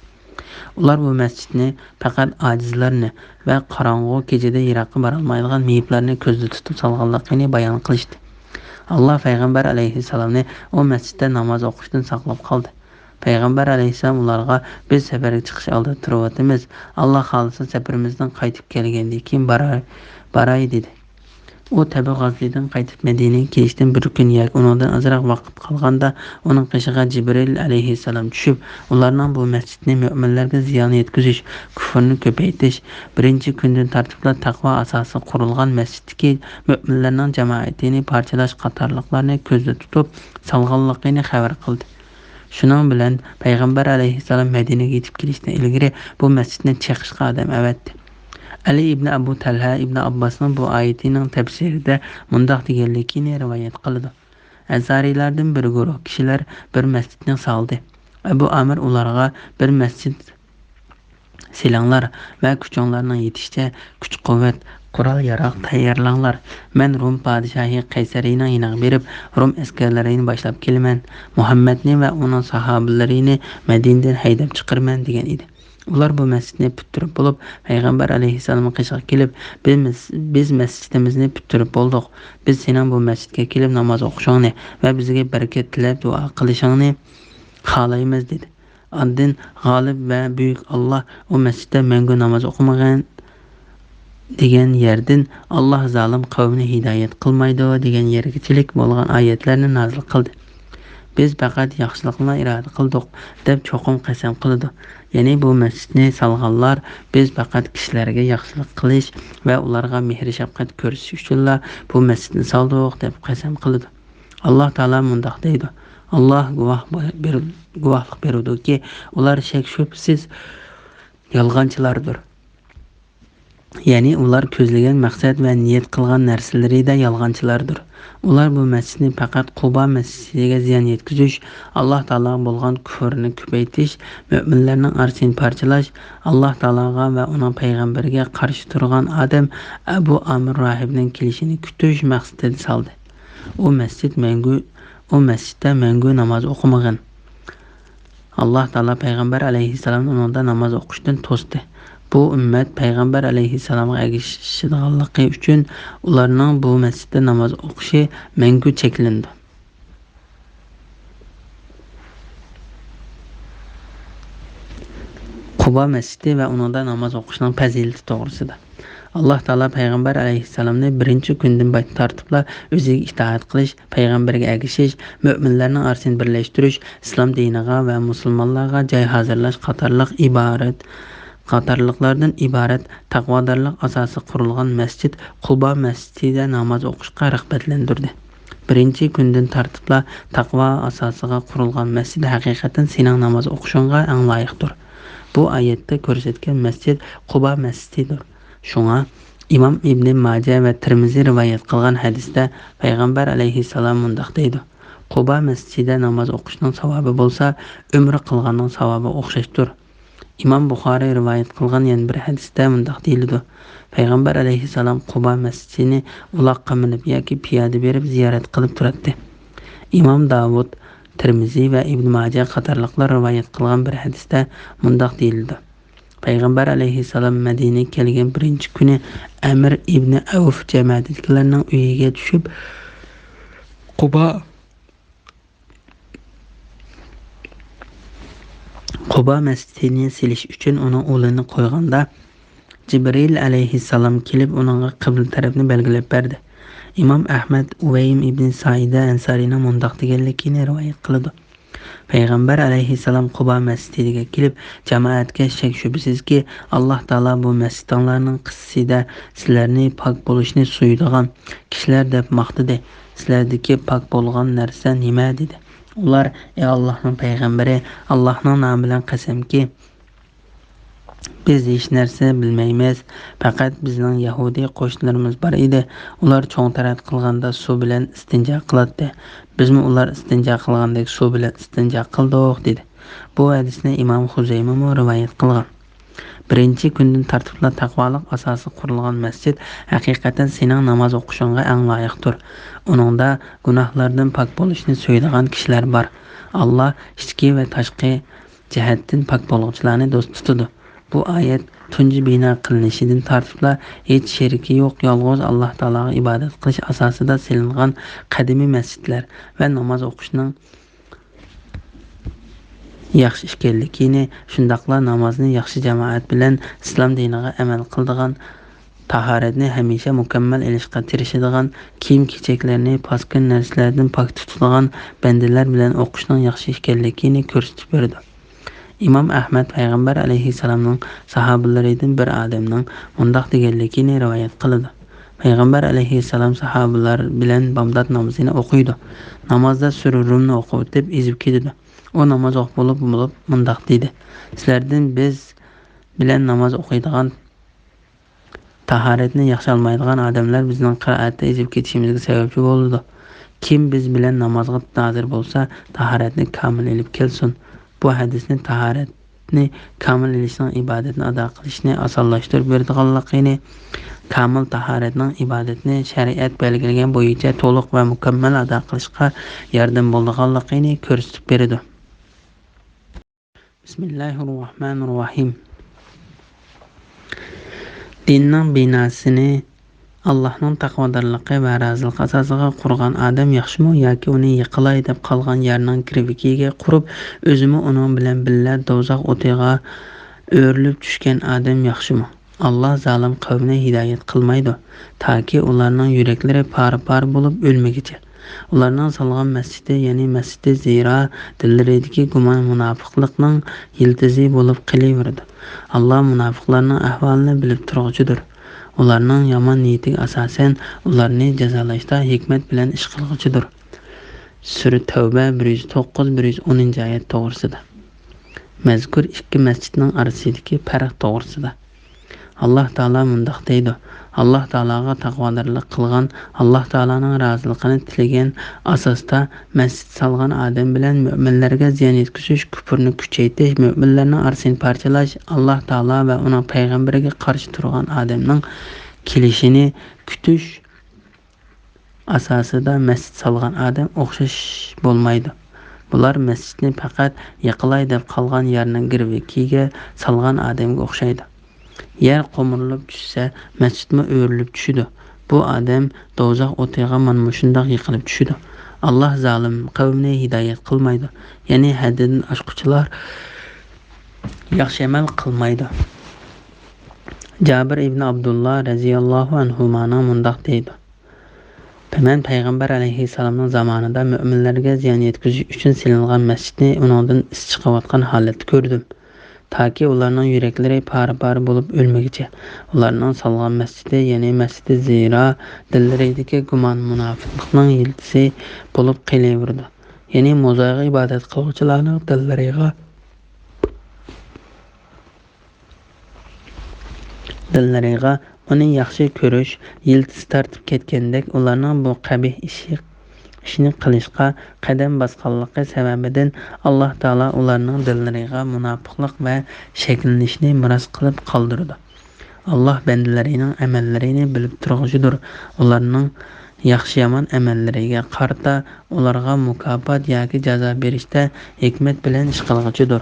Ular bu masjidni faqat ojizlarni va qorong'u kechada yiroqqa bora olmaydigan meyiblarni ko'zda tutib solganligini bayon qilishdi. Alloh payg'ambar alayhissalomni u masjidda namoz o'qishdan saqlab qoldi. Payg'ambar alayhissalom ularga biz safarga chiqish oldida turyapmiz. Alloh xolisa safarimizdan qaytib kelgandan keyin baray dedi. U Tabuk g'azotasidan qaytib Madinaga kelishdan bir kun yoki undan ozroq vaqt qolganda uning qishiga Jibril alayhissalom tushib, ularning bu masjidni mu'minlarga ziyon yetkazish, kufrni ko'paytirish, birinchi kundan tartibla taqvo asosi qurilgan masjiddagi mu'minlarning jamoatini parchalash qatorliqlarni ko'zda tutib salg'anligini xabar qildi. Shuning bilan payg'ambar alayhissalom Madinaga yetib kelishdan ilgari bu masjidni chaqishga odam avatdi. Ali ibn Abu Talha ibn Abbasning bu oyatining tafsirida mundaq deganligini rivoyat qiladi. Azariylardan bir guruh kishilar bir masjidni soldi. Abu Amir ularga bir masjid silanglar va kuchinglarning yetishicha kuch-quvvat, qurol-yarog' tayyorlanglar. Men Rum podshohi Qaysariyning yiniga berib, Rum askarlarini boshlab kelaman. Muhammadni va uning sahobalarini Madinadan haydab chiqarman degan edi. Ular bu masjidni bitirib bo'lib, payg'ambar alayhissalomga qishiga kelib, biz masjidimizni bitirib bo'ldik. Biz sening bu masjidga kelib namoz o'qishingni va bizga barakat tilab duo qilishingni xohlaymiz dedi. Ondan g'olib va buyuk Alloh u masjidda mangu namoz o'qimagan degan yerdan Alloh zolim qavmni hidoyat qilmaydi degan yergachilik bo'lgan oyatlarni nozil qildi. Biz faqat yaxshilikni iroda qildik deb cho'qim qasam qildi. Ya'ni bu masjidni solganlar biz faqat kishilarga yaxshilik qilish va ularga mehr shafqat ko'rsatish uchun bu masjidni soldik deb qasam qildi. Alloh taolo mundaq deydi. Alloh guvohlik berudiki, ular shak shubsiz yolg'onchilardir. Ya'ni ular ko'zlagan maqsad va niyat qilgan narsalarida yolg'onchilardir. Ular bu masjidni faqat Quba masjidiga ziyon yetkazish, Alloh taologa bo'lgan kufrni ko'paytirish, mu'minlarning arsini parchalash, Alloh taologa va uning payg'ambariga qarshi turgan odam Abu Amr rohibning kelishini kutish maqsadida soldi. U masjidda mangu namoz o'qimagan. Alloh taolo payg'ambar alayhissalomni uningda namoz o'qishdan to'sdi. Bu ummat payg'ambar alayhissalomga ergashishganligi uchun ularning bu masjidda namoz o'qishi mangu cheklandi. Quba masjidi va uningda namoz o'qishning fazilati to'g'risida. Alloh taolo payg'ambar alayhissalomni birinchi kundan tartibla o'ziga itoat qilish, payg'ambarga ergashish, mu'minlarning arsini birlashtirish, islom diniga va musulmonlarga joy hozirlash qatorliqlardan iborat taqvodorlik asosi qurilgan masjid Quba masjidida namoz o'qishga rag'batlantirdi. Birinchi kundan tartibla taqvo asosiga qurilgan masjid haqiqatan sening namoz o'qishingga eng loyiqdir. Bu oyatda ko'rsatgan masjid Quba masjididir. Shunga Imom Ibn Majah va Tirmiziy rivoyat qilgan hadisda payg'ambar alayhissalom mundaq deydi. Quba masjidida namoz o'qishning savobi bo'lsa, umr qilganning savobi o'xshashdir. Imom Buxoriy rivoyat qilgan yana bir hadisda mundaq deyiladi. Payg'ambar alayhissalom Quba masjidini uloqqa minib yoki piyoda berib ziyorat qilib turadi. Imom Davud, Tirmiziy va Ibn Majah qatorliqlar rivoyat qilgan bir hadisda mundaq deyiladi. Payg'ambar alayhissalom Madinaga kelgan birinchi kuni Amr ibn Avf jamoatdagilarning uyiga tushib, Quba masjidini silish uchun uning o'lini qo'yganda Jibril alayhissalom kelib uningga qibla tarafni belgilab berdi. Imom Ahmad Uvaym ibn Saida Ansariyning mundaq deganligini rivoyat qiladi. Payg'ambar alayhissalom Quba masjidiga kelib, jamoatga shak shubsizki, Alloh taolo bu masjidlarning qissida sizlarni pok bo'lishni so'yadigan kishilar deb maqtadi. Sizlardagi pok bo'lgan narsa nima dedi? Ular: "Ey Allohning payg'ambari, Allohning nomi bilan qasamki, Biz hech narsa bilmaymiz. Faqat bizning Yahudi qo'shnilarimiz bor edi. Ular cho'ng tarat qilganda suv bilan istinjo qiladi. Bizmi ular istinjo qilgandek suv bilan istinjo qildik dedi. Bu hadisni Imom Huzayma rivoyat qilgan. Birinchi kundan tartibli taqvolik asosi qurilgan masjid haqiqatan sening namoz o'qishingga eng loyiqdir. Uningda gunohlardan pok bo'lishni so'yadigan kishilar bor. Alloh ichki va tashqi jihatdan pok bo'luvchilarni do'st tutadi. Bu oyat tunji bino qilinishidan tartibla hech sheriki yo'q yolg'iz Alloh taologa ibodat qilish asosida silingan qadimiy masjidlar va namoz o'qishning yaxshi ekanligini, shundaqla namozni yaxshi jamoat bilan islom diniga amal qiladigan, tahoratni hamisha mukammal ilishga tirishadigan, kiyim-kechaklarni paskin narsalardan pok tutadigan bandalar bilan o'qishning yaxshi ekanligini ko'rsatib berdi. Imom Ahmad payg'ambar alayhissalomning sahobalaridan bir odamning mundaq deganligini rivoyat qiladi. Payg'ambar alayhissalom sahobalar bilan bomdod namozini o'qiydi. Namozda sura Rumni o'qib ezib ketadi. O namoz o'qib bo'lib mundaq dedi. Sizlardan biz bilan namoz o'qiydigan, tahoratni yaxshi olmaydigan odamlar bizning qiroatda ezib ketishimizga sababchi bo'ldi. Kim biz bilan namozga hozir bo'lsa, tahoratni kamil ilib kelsin. Bu hadisni tahoratni kamil ilishning ibodatni ado qilishni osonlashtirib beradiganligini, kamil tahoratning ibodatni shariat belgilagan bo'yicha to'liq va mukammal ado qilishga yordam bo'ladiganligini ko'rsatib beradi. Bismillahirrohmanirrohim. Dinning binasini Allohning taqvodorligi va raziligi asosiga qurgan odam yaxshimi yoki uni yiqilay deb qolgan yerning kirvikiga qurib, o'zimi uning bilan billa do'zax o'tiga o'rilib tushgan odam yaxshimi? Alloh zolim qavmni hidoyat qilmaydi, toki ularning yuraklari par bo'lib o'lmagicha. Ularning solgan masjidi, ya'ni masjidi zira dillaridagi gumon munofiqlikning yildizi bo'lib qolaverdi. Alloh munofiqlarning ahvolini bilib turuvchidir. Ularning yomon niyatiga asosan ularni jazolashda hikmat bilan ish qiluvchidir. Sura Tavba 109-110 oyat to'g'risida. Mazkur ikki masjidning orasidagi farq to'g'risida. Alloh taolo mundaq deydi: Alloh taologa taqvodorlik qilgan, Alloh taoloning roziligini tilagan asosda masjid solgan odam bilan mu'minlarga ziyon yetkazish, kufrni kuchaytirish, mu'minlarning orasini parchalash, Alloh taolo va uning payg'ambariga qarshi turgan odamning kelishini kutish asosida masjid solgan odam o'xshash bo'lmaydi. Bular masjidni faqat yiqilay deb qolgan yerning girvikiga solgan odamga o'xshaydi. Yer qo'mirilib tushsa, masjidmi o'rilib tushidi. Bu odam do'zax o'tiga mana shundoq yiqilib tushidi. Alloh zolim qavmni hidoyat qilmaydi, ya'ni haddidan oshquchilar yaxshi amal qilmaydi. Jabir ibn Abdullah radhiyallohu anhu mana mundaq deydi: Men payg'ambar alayhissalomning zamonida mu'minlarga ziyon yetkazish uchun silingan masjidni uningdan is chiqayotgan holatda ko'rdim. Toki ularning yuraklari par bo'lib o'lmagicha. Ularning solgan masjidi, ya'ni masjidi zira dillaridagi gumon munofiqlikning yildizi bo'lib qolaverdi. Ya'ni mo'zoga ibodat qiluvchilarning dillariga uni yaxshi ko'rish yildiz tartib ketgandek, ularning bu qabih ishni qilishga qadam bosganligi sababidan Alloh taolo ularning dillariga munofiqlik va shaklanishni meros qilib qoldirdi. Alloh bandalarining amallarini bilib turuvchidir. Ularning yaxshi-yomon amallariga qarata ularga mukofot yoki jazo berishda hikmat bilan ish qiluvchidir.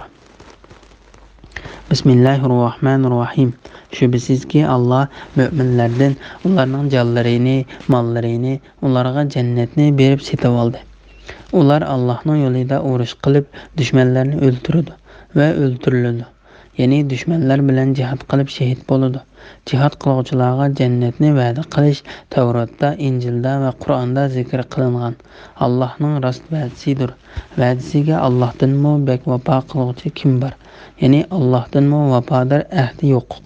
Bismillahirrohmanirrohim. Shubhisizki Alloh mu'minlardan ularning jonlarini, mollarini, ularga jannatni berib setib oldi. Ular Allohning yo'lida urush qilib, dushmanlarni o'ldirdi va o'ldirildi. Ya'ni dushmanlar bilan jihad qilib shahid bo'ladi. Jihad qiluvchilarga jannatni va'da qilish Tavrotda, Injilda va Qur'onda zikr qilingan. Allohning rost va'dasidir. Va'dasiga Allohdanmi bek vafo qiluvchi kim bor? Ya'ni Allohdanmi vafodor ahdi yo'q.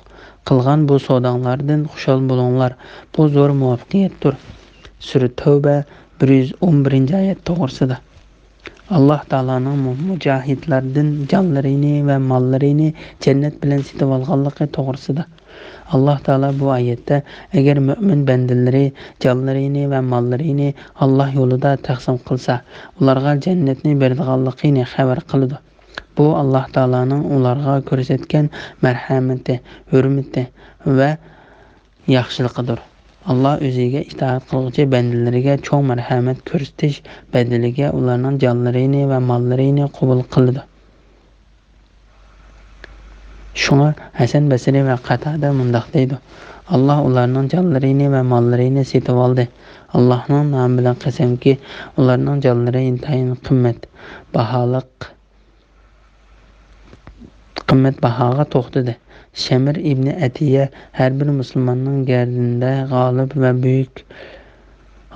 Qilgan bu savdolardan xushal bo'linglar. Bu zo'r muvaffaqiyatdir. Sura Tavba 111 oyat to'g'risida. Alloh taolaning mujohidlardan jonlarini va mollarini jannat bilan setib olganligi to'g'risida. Alloh taolo bu oyatda agar mo'min bandalari jonlarini va mollarini Alloh yo'lida taqsim qilsa, ularga jannatni beradiganligini xabar qiladi. Bu Alloh taolaning ularga ko'rsatgan marhamati, hurmati va yaxshiligidir. Allah o'ziga itoat qiluvchi bandalariga cho'ng marhamat ko'rsatish badaliga ularning jonlarini va mollarini qabul qiladi. Shunga Hasan Basri va Qatada mundaq deydi: Alloh ularning jonlarini va mollarini setib oldi. Allohning nomi bilan qasamki, ularning jonlari intayin qimmatbahoga to'xtadi. Shamir ibn Atiya har bir musulmonning gardinida g'olib va buyuk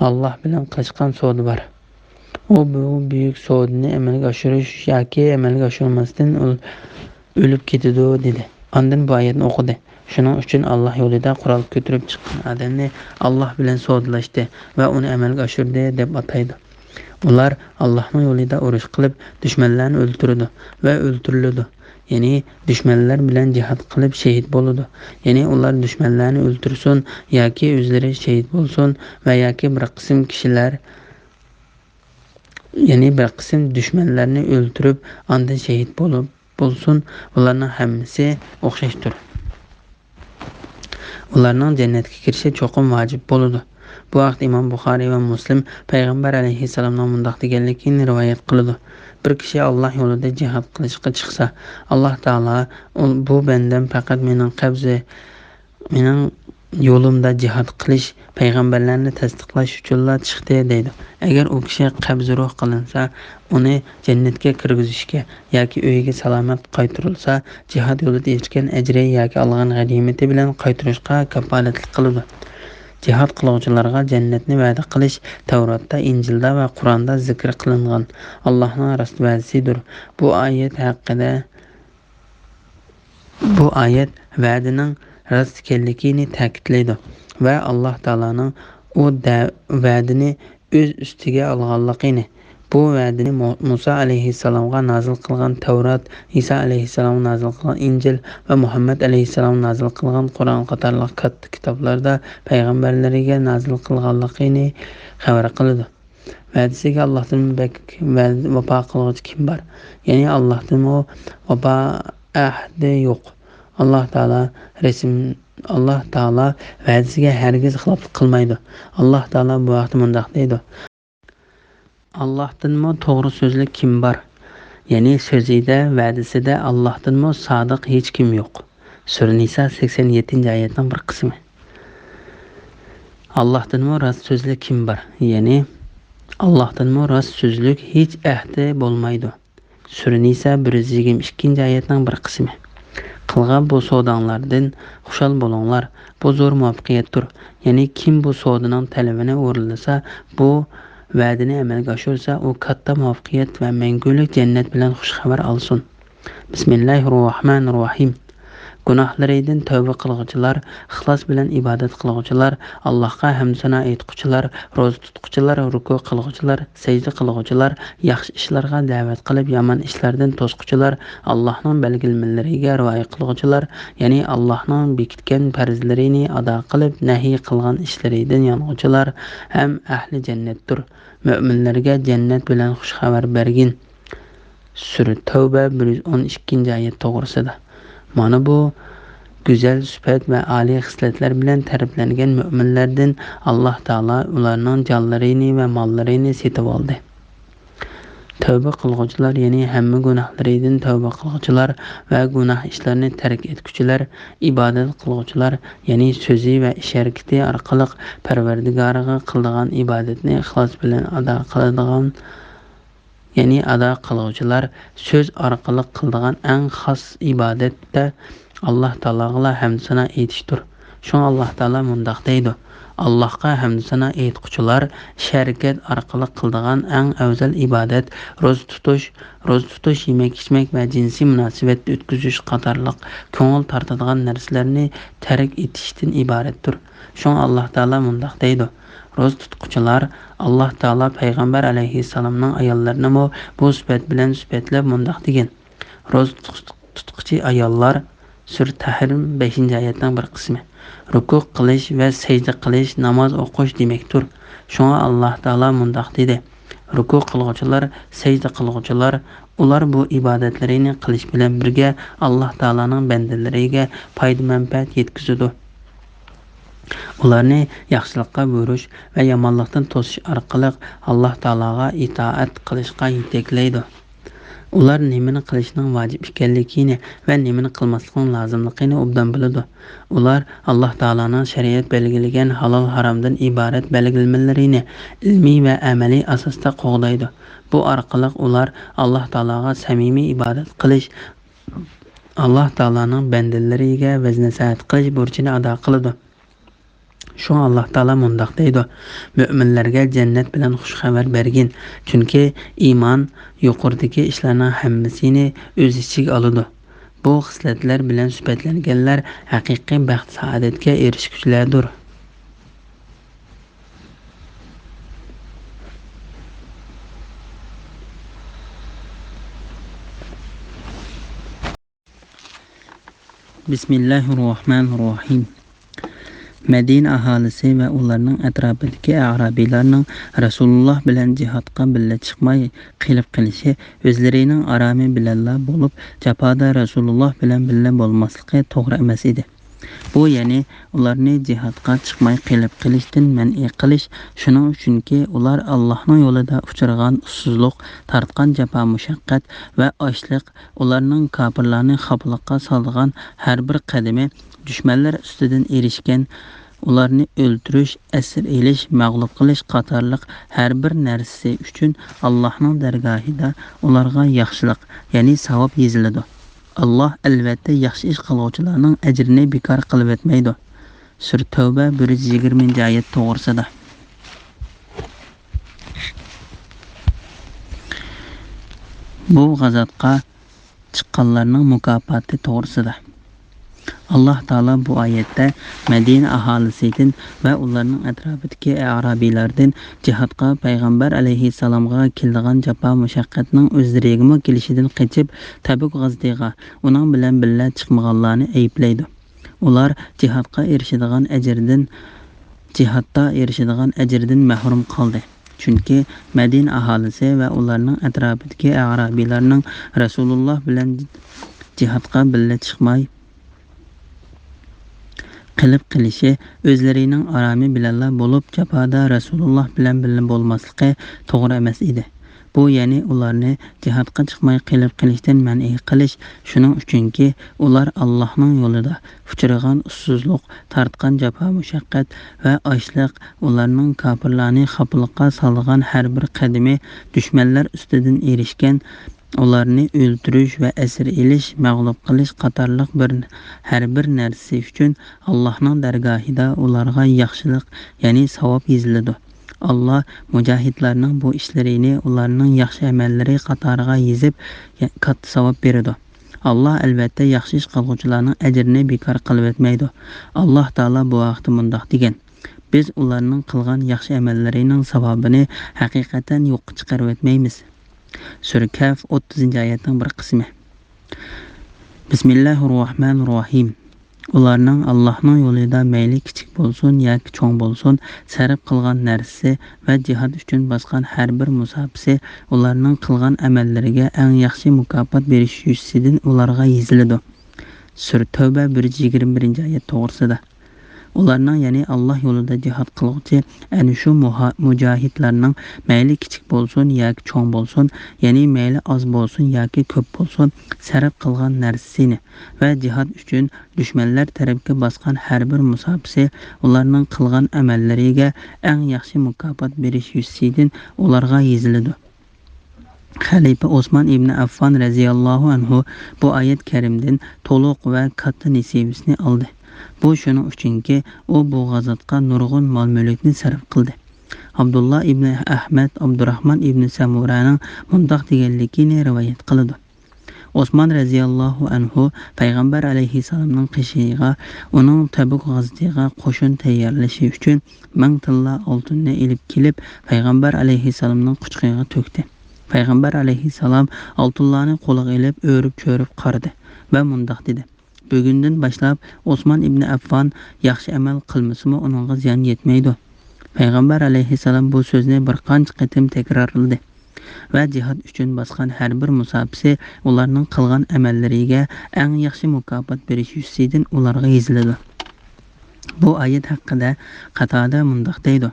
Alloh bilan qilishgan so'di bor. U bu buyuk so'dini amalga oshirish yoki amalga oshirmasdan o'lib ketadi dedi. Ondan bu oyatni o'qidi. Shuning uchun Alloh yo'lida qurol ko'tarib chiqqan odamni Alloh bilan so'dlashdi va uni amalga oshirdi deb ataydi. Ular Allohning yo'lida urush qilib, dushmanlarni o'ldirdi va o'ldirildi. Ya'ni dushmanlar bilan jihad qilib shahid bo'ladi. Ya'ni ular dushmanlarni o'ldirsin yoki o'zlari shahid bo'lsin va yoki bir qism dushmanlarni o'ldirib, ondan shahid bo'lsin, ularning hammasi o'xshashdir. Ularning jannatga kirishi cho'qim vojib bo'ladi. Bu vaqt Imom Buxoriy va Muslim payg'ambar alayhissalomning mundaq deganligini rivoyat qiladi. Bir kishi Alloh yo'lida jihad qilishga chiqsa, Alloh taolo bu bandam faqat mening yo'limda jihad qilish, payg'ambarlarni tasdiqlash uchunla chiqdi deydi. Agar u kishi qabzruh qilinsa, uni jannatga kirgizishga yoki uyiga salomat qaytarilsa, jihad yo'lida erishgan ajri yoki olgan g'animati bilan qaytarishga kafolatlik qiladi. Jihad qiluvchilarga jannatni va'da qilish Tavrotda, Injilda va Qur'onda zikr qilingan Allohning rost va'dasidir. Bu oyat va'dining rost ekanligini ta'kidlaydi va Alloh taolaning u va'dini o'z ustiga olganligini, bu va'dini Musa alayhissalomga nozil qilgan Tavrot, Isa alayhissalomga nozil qilgan Injil va Muhammad alayhissalomga nozil qilgan Qur'on qatorliq katta kitoblarda payg'ambarlarga nozil qilganligini xabar qiladi. Va'dasiga Allohdan vafo qiluvchi kim bor? Ya'ni Allohdan vafo ahdi yo'q. Alloh taolo va'dasiga hargiz xiloflik qilmaydi. Alloh taolo bu vaqtda mundaq deydi: Allohdanmi to'g'ri so'zli kim bor? Ya'ni so'zida, va'dasida Allohdanmi sodiq hech kim yo'q. Sura Nisa 87-oyatning bir qismi. Allohdanmi rost so'zli kim bor? Ya'ni Allohdanmi rost so'zlik hech ahdi bo'lmaydi. Sura Nisa 122-oyatning bir qismi. Qilgan bu savdolardan xushal bo'linglar. Bu zo'r muvaffaqiyatdir. Ya'ni kim bu savdoning talabini o'rinlasa, bu va'dani amalga oshirsa, u katta muvaffaqiyat va mangulik jannat bilan xush xabar olsin. Bismillahirrohmanirrohim. Gunohlaridan tavba qilguvchilar, ixlos bilan ibodat qilguvchilar, Allohga hamd sano aytuvchilar, roza tutuvchilar, ruku qilguvchilar, sajda qilguvchilar, yaxshi ishlarga da'vat qilib, yomon ishlardan to'squvchilar, Allohning belgilamalariga rioya qilguvchilar, ya'ni Allohning bekitgan farzlarini ado qilib, nahiy qilgan ishlaridan yonuvchilar ham ahli jannatdir. Mo'minlarga jannat bilan xush xabar bergin. Sura Tavba 112-oyat to'g'risida. Mana bu go'zal sifat va oliy xislatlar bilan ta'riflangan mo'minlardan Alloh taolo ularning jonlarini va mollarini setib oldi. Tavba qilguvchilar, ya'ni hamma gunohlaridan tavba qilguvchilar va gunoh ishlarni tark etuvchilar, ibodat qilguvchilar, ya'ni so'zi va ish harakati orqali Parvardigoriga qiladigan ibodatni ixlos bilan ado qiladigan, ya'ni ado qiluvchilar, so'z orqali qiladigan eng xos ibodatda Alloh taologa hamd sano aytishdir. Shunga Alloh taolo mundaq deydi: Allohga hamd sana aytquchilar sharkat orqali qildigan eng afzal ibodat ro'za tutish, yemak-ichmak va jinsiy munosabat o'tkazish qatorliq ko'ngil tortadigan narsalarni tark etishdan iboratdir. Shunga Alloh taolo mundaq deydi: Ro'za tutquchilar Alloh taolo payg'ambar alayhissalomning ayollarini bu sifat bilan sifatlab mundaq degan: Ro'za tutquchi ayollar Sur Tahrim 5-oyatning bir qismi. Ruku qilish va sajda qilish namoz o'qish demakdir. Shunga Alloh taolo mundaq dedi: Ruku qilg'uvchilar, sajda qilg'uvchilar ular bu ibodatlarini qilish bilan birga Alloh taolaning bandalariga foyda manfaat yetkazadi. Ularni yaxshilikqa buyurish va yomonlikdan to'sish orqali Alloh taologa itoat qilishga yetaklaydi. Ular nimani qilishning vojib ekanligini va nimani qilmaslikning lozimligini obdan biladi. Ular Alloh taolaning shariat belgilagan halol haromdan iborat belgilamalarini ilmiy va amaliy asosda qo'llaydi. Bu orqali ular Alloh taologa samimiy ibodat qilish, Alloh taolaning bandalariga vaz-nasihat qilish burchini ado qiladi. Shunga Alloh taolo mundaq deydi: Mu'minlarga jannat bilan xush xabar bergin, chunki iymon yuqoridagi ishlarning hammasini o'z ichiga oladi. Bu xislatlar bilan sifatlanganlar haqiqiy baxt saodatga erishguchilardir. Bismillahirrohmanirrohim. Madina aholisi va ularning atrofidagi arabiylarning Rasululloh bilan jihodga birga chiqmay qilib qilishi o'zlarining aromi bilanla bo'lib, jafoda Rasululloh bilan birga bo'lmasligi to'g'ri emas edi. Bu ya'ni ularni jihodga chiqmay qilib qilishdan man'iy qilish, shuning uchunki ular Allohning yo'lida uchragan ussizlik, tortgan jafo mushaqqat va ochlik, ularning kofirlarni xafaliqqa solgan har bir qadami dushmanlar ustidan erishgan, ularni o'ldirish, asir elish, mag'lub qilish qatorliq har bir narsasi uchun Allohning dargohida ularga yaxshilik, ya'ni savob yoziladi. Alloh albatta yaxshi ish qiluvchilarning ajrini bekor qilib o'tmaydi. Sur Tavba 120-oyat to'g'risida. Bu g'azotga chiqqanlarning mukofoti to'g'risida. Alloh taolo bu oyatda Madina aholisidan va ularning atrofidagi arabiylardan jihodga payg'ambar alayhissalomga keladigan jafo mushaqqatning o'zlariga kelishidan qochib Tabuk g'azatiga uning bilan birga chiqmaganlarni ayblaydi. Ular jihodda erishadigan ajrdan mahrum qoldi. Chunki Madina aholisi va ularning atrofidagi arabiylarning Rasululloh bilan jihodga birga chiqmay qilib qilishi o'zlarining aromi bilanla bo'lib, jafoda Rasululloh bilan birga bo'lmasligi to'g'ri emas edi. Bu ya'ni ularni jihodga chiqmay qilib qilishdan man'iy qilish, shuning uchunki ular Allohning yo'lida uchragan ussizlik, tortgan jafo mushaqqat va ochlik, ularning kofirlarni xafaliqqa solgan har bir qadami dushmanlar ustidan erishgan, ularni o'ldirish va asir elish, mag'lub qilish qatorliq har bir narsa uchun Allohning dargohida ularga yaxshilik, ya'ni savob yoziladi. Alloh mujohidlarning bu ishlarini ularning yaxshi amallari qatoriga yozib, katta savob beradi. Alloh albatta yaxshi ish qiluvchilarning ajrini bekor qilib o'tmaydi. Alloh taolo bu vaqtda mundaq degan: Biz ularning qilgan yaxshi amallarining savobini haqiqatan yo'qqa chiqarib o'tmaymiz. Sur Kaf 30-oyatning bir qismi. Bismillahirrohmanirrohim. Ularning Allohning yo'lida mayli kichik bo'lsin yoki cho'ng bo'lsin, sarf qilgan narsasi va jihad uchun bosgan har bir musofasi ularning qilgan amallariga eng yaxshi mukofot berish yuzasidan ularga yoziladi. Sur Tavba 121-oyat to'g'risida. Ularning, ya'ni Alloh yo'lida jihad qiluvchi ana shu mujohidlarning mayli kichik bo'lsin yoki cho'ng bo'lsin, ya'ni mayli oz bo'lsin yoki ko'p bo'lsin, sarf qilgan narsasini va jihad uchun dushmanlar tarafga bosgan har bir musofasi ularning qilgan amallariga eng yaxshi mukofot berish yuzasidan ularga yoziladi. Xalifa Osman ibn Affon radhiyallohu anhu bu oyat karimdan to'liq va katta nasibasini oldi. Bu şunun uchunki, u bu g'azotga nurg'un mol-mulkni sarf qildi. Abdullah ibn Ahmad Abdurrahman ibn Samuraning mundoq deganligini rivoyat qiladi. Osman radhiyallohu anhu payg'ambar alayhissalomning qishig'iga, uning Tabuk g'azatiga qo'shin tayyorlashi uchun 1000 tilla oltinni ilib kelib, payg'ambar alayhissalomning quchog'iga to'kdi. Payg'ambar alayhissalom oltinlarni qo'liga ilib, o'rib-cho'rib qaradi va mundoq dedi: "Bugundan boshlab Osman ibn Affon yaxshi amal qilmasimi, uningga ziyon yetmaydi." Payg'ambar alayhissalom bu so'zni bir qancha qatim takrorladi va jihad uchun bosgan har bir musofisi ularning qilgan amallariga eng yaxshi mukofot berish yuzidan ularga yoziladi. Bu oyat haqida Qatada mundoq deydi: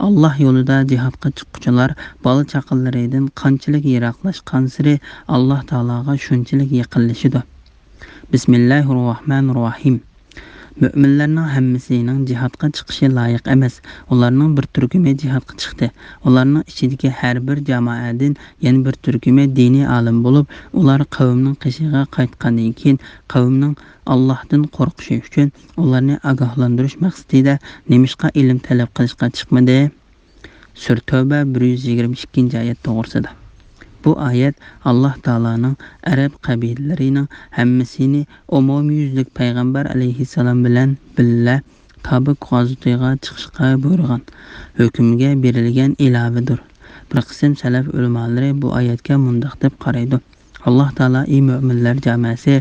Alloh yo'lida jihodga chiquvchilar bola chaqalaridan qanchalik yiroqlashgan sari Alloh taologa shunchalik yaqinlashadi. Bismillahirrohmanirrohim. Müminlarning hammasining jihodga chiqishi loyiq emas. Ularning bir turkumi jihodga chiqdi. Ularning ichidagi har bir jamoadan yana bir turkumi diniy olim bo'lib, ular qavmning qishig'iga qaytgandan keyin qavmning Allohdan qo'rqishi uchun ularni ogohlantirish maqsadida nemishqa ilm talab qilishga chiqmadi. Sur Tavba 122-oyat to'g'risida. Bu oyat Alloh taolaning arab qabilalarining hammasini umumyuzlik payg'ambar alayhissalom bilan billa Tabuk g'azatiga chiqishga buyurgan hukmga berilgan ilovadir. Bir qism salaf ulamolari bu oyatga mundoq deb qaraydi: Alloh taolo ey mu'minlar jamoasi,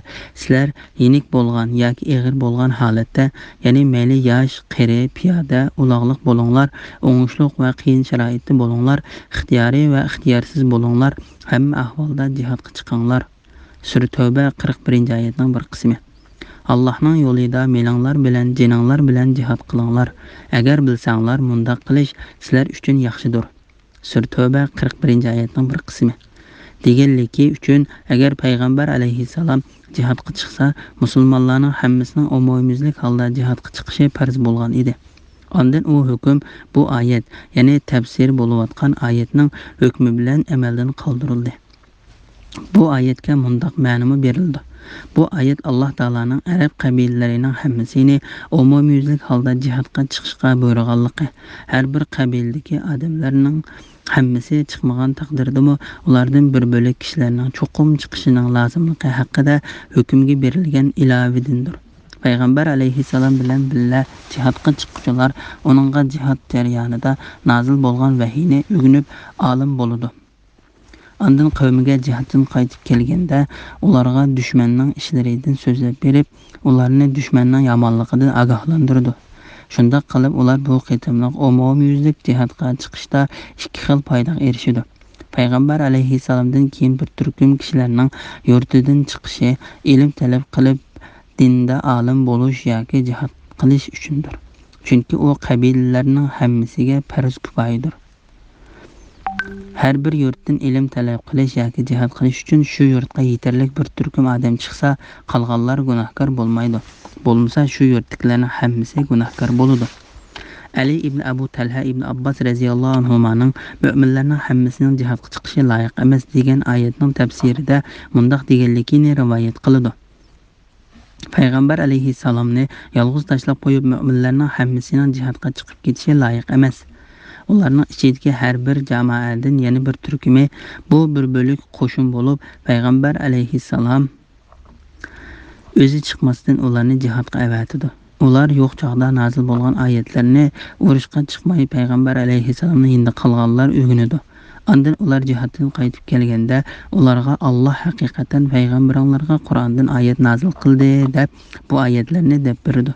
sizlar yenik bo'lgan yoki og'ir bo'lgan holatda, ya'ni mayli yosh, qari, piyoda, uloqliq bo'linglar, o'ngishliq va qiyin sharoitda bo'linglar, ixtiyoriy va ixtiyorsiz bo'linglar, hamma ahvolda jihodga chiqinglar. Sur Tavba 41-oyatning bir qismi. Allohning yo'lida melinglar bilan, jininglar bilan jihod qilinglar. Agar bilsanglar, mundoq qilish sizlar uchun yaxshidir. Sur Tavba 41-oyatning bir qismi. Deganligi uchun agar payg'ambar alayhissalom jihodga chiqsa, musulmonlarning hammasining umumyuzlik holda jihodga chiqishi farz bo'lgan edi. Ondan u hukm bu oyat, ya'ni tafsir bo'layotgan oyatning hukmi bilan amaldan qoldirildi. Bu oyatga mundoq ma'no berildi: bu oyat Alloh taolaning arab qabilalarining hammasini umumyuzlik holda jihodga chiqishga buyurganligi, har bir qabildagi odamlarning hammasi chiqmagan taqdirdami ulardan bir bo'lak kishilarning cho'qim chiqishining lozimligi haqida hukmga berilgan ilovadandir. Payg'ambar alayhissalom bilan billa jihodga chiquvchilar uningga jihod jarayonida nozil bo'lgan vahiyni o'rganib olim bo'ladi. Ondan qavmiga jihoddan qaytib kelganda ularga dushmanning ishlaridan so'zlab berib, ularni dushmanning yomonligidan ogohlantirdi. Shundoq qilib ular bu qitimliq umumyuzlik jihodga chiqishda ikki xil foydaga erishdi. Payg'ambar alayhissalomdan keyin bir turkum kishilarning yurtidan chiqishi ilm talab qilib dinda olim bo'lish yoki jihod qilish uchundir. Chunki u qabilalarning hammasiga farz kifoyadir. Har bir yurtdan ilm talab qilish yoki jihod qilish uchun shu yurtga yetarlik bir turkum odam chiqsa, qolganlar gunohkor bo'lmaydi. Bo'lmasa shu yurtdagilarning hammasi gunohkor bo'ladi. Ali ibn Abu Talha ibn Abbas radhiyallohu anhumaning mu'minlarning hammasining jihodga chiqishi loyiq emas degan oyatning tafsirida mundoq deganligini rivoyat qiladi: Payg'ambar alayhissalomni yolg'iz tashlab qo'yib, mu'minlarning hammasining jihodga chiqib ketishi loyiq emas. Ularning ichidagi har bir jamoadan yana bir turkumi bu bir bo'lik qo'shin bo'lib, payg'ambar alayhissalom o'zi chiqmasdan ularni jihodga avatidi. Ular yo'q chog'da nozil bo'lgan oyatlarni urushga chiqmay payg'ambar alayhissalomning yonida qolganlar o'rganadi. Ondan ular jihoddan qaytib kelganda ularga Alloh haqiqatan payg'ambarlarga Qur'ondan oyat nozil qildi deb bu oyatlarni deb berdi.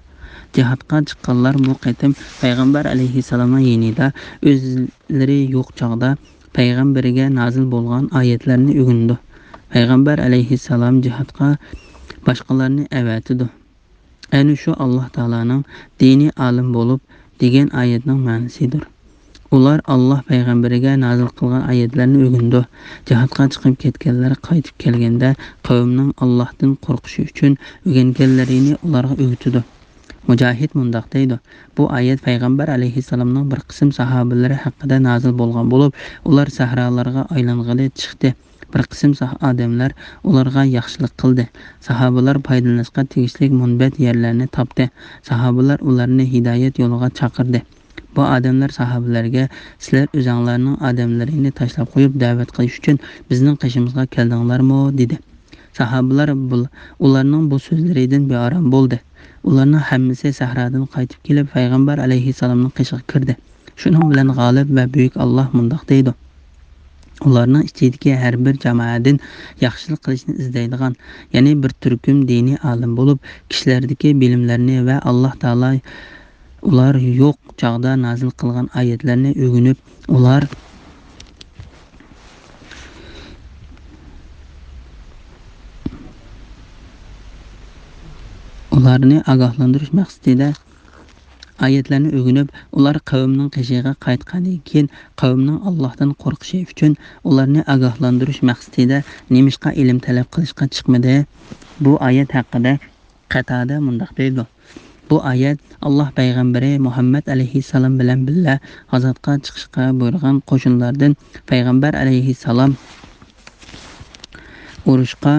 Jihodga chiqqanlar bu qitim payg'ambar alayhissalomning yonida o'zlari yo'q chog'da payg'ambariga nozil bo'lgan oyatlarni o'rgandi. Payg'ambar alayhissalom jihodga boshqalarni avatidi. Ana shu Alloh taolaning diniy olim bo'lib degan oyatning ma'nosidir. Ular Alloh payg'ambariga nozil qilgan oyatlarni o'rgandi. Jihodga chiqib ketganlar qaytib kelganda qavmning Allohdan qo'rqishi uchun o'rganganlarini ularga o'rgatdi. Mujahid mundoq deydi: bu oyat payg'ambar alayhissalomning bir qism sahobalari haqida nozil bo'lgan bo'lib, ular sahrolarga aylang'ili chiqdi. bir qism odamlar ularga yaxshilik qildi. Sahobalar foydalanishga tegishli munbat yerlarni topdi. Sahobalar ularni hidoyat yo'liga chaqirdi. Bu odamlar sahobalarga sizlar o'zinglarning odamlaringni tashlab qo'yib da'vat qilish uchun bizning qishimizga keldinglarmi dedi. Sahobalar ularning bu so'zlaridan beorom bo'ldi. Ularning hammasi sahrodan qaytib kelib payg'ambar alayhissalomning qishiga kirdi. Shuning bilan g'olib va buyuk Alloh mundoq deydi: ularning ichidagi har bir jamoadan yaxshilik qilishni izlaydigan, ya'ni bir turkum diniy olim bo'lib, kishilardagi bilimlarni va Alloh taolo ular yo'q chog'da nozil qilgan oyatlarni o'rganib, ularni ogohlantirish maqsadida oyatlarni o'rganib, ular qavmning qishiga qaytgandan keyin qavmning Allohdan qo'rqishi uchun ularni ogohlantirish maqsadida nemishqa ilm talab qilishga chiqmadi. Bu oyat haqida Qatada mundoq deydi: bu oyat Alloh payg'ambari Muhammad alayhissalom bilan birga g'azotga chiqishga buyurgan qo'shinlardan payg'ambar alayhissalom urushga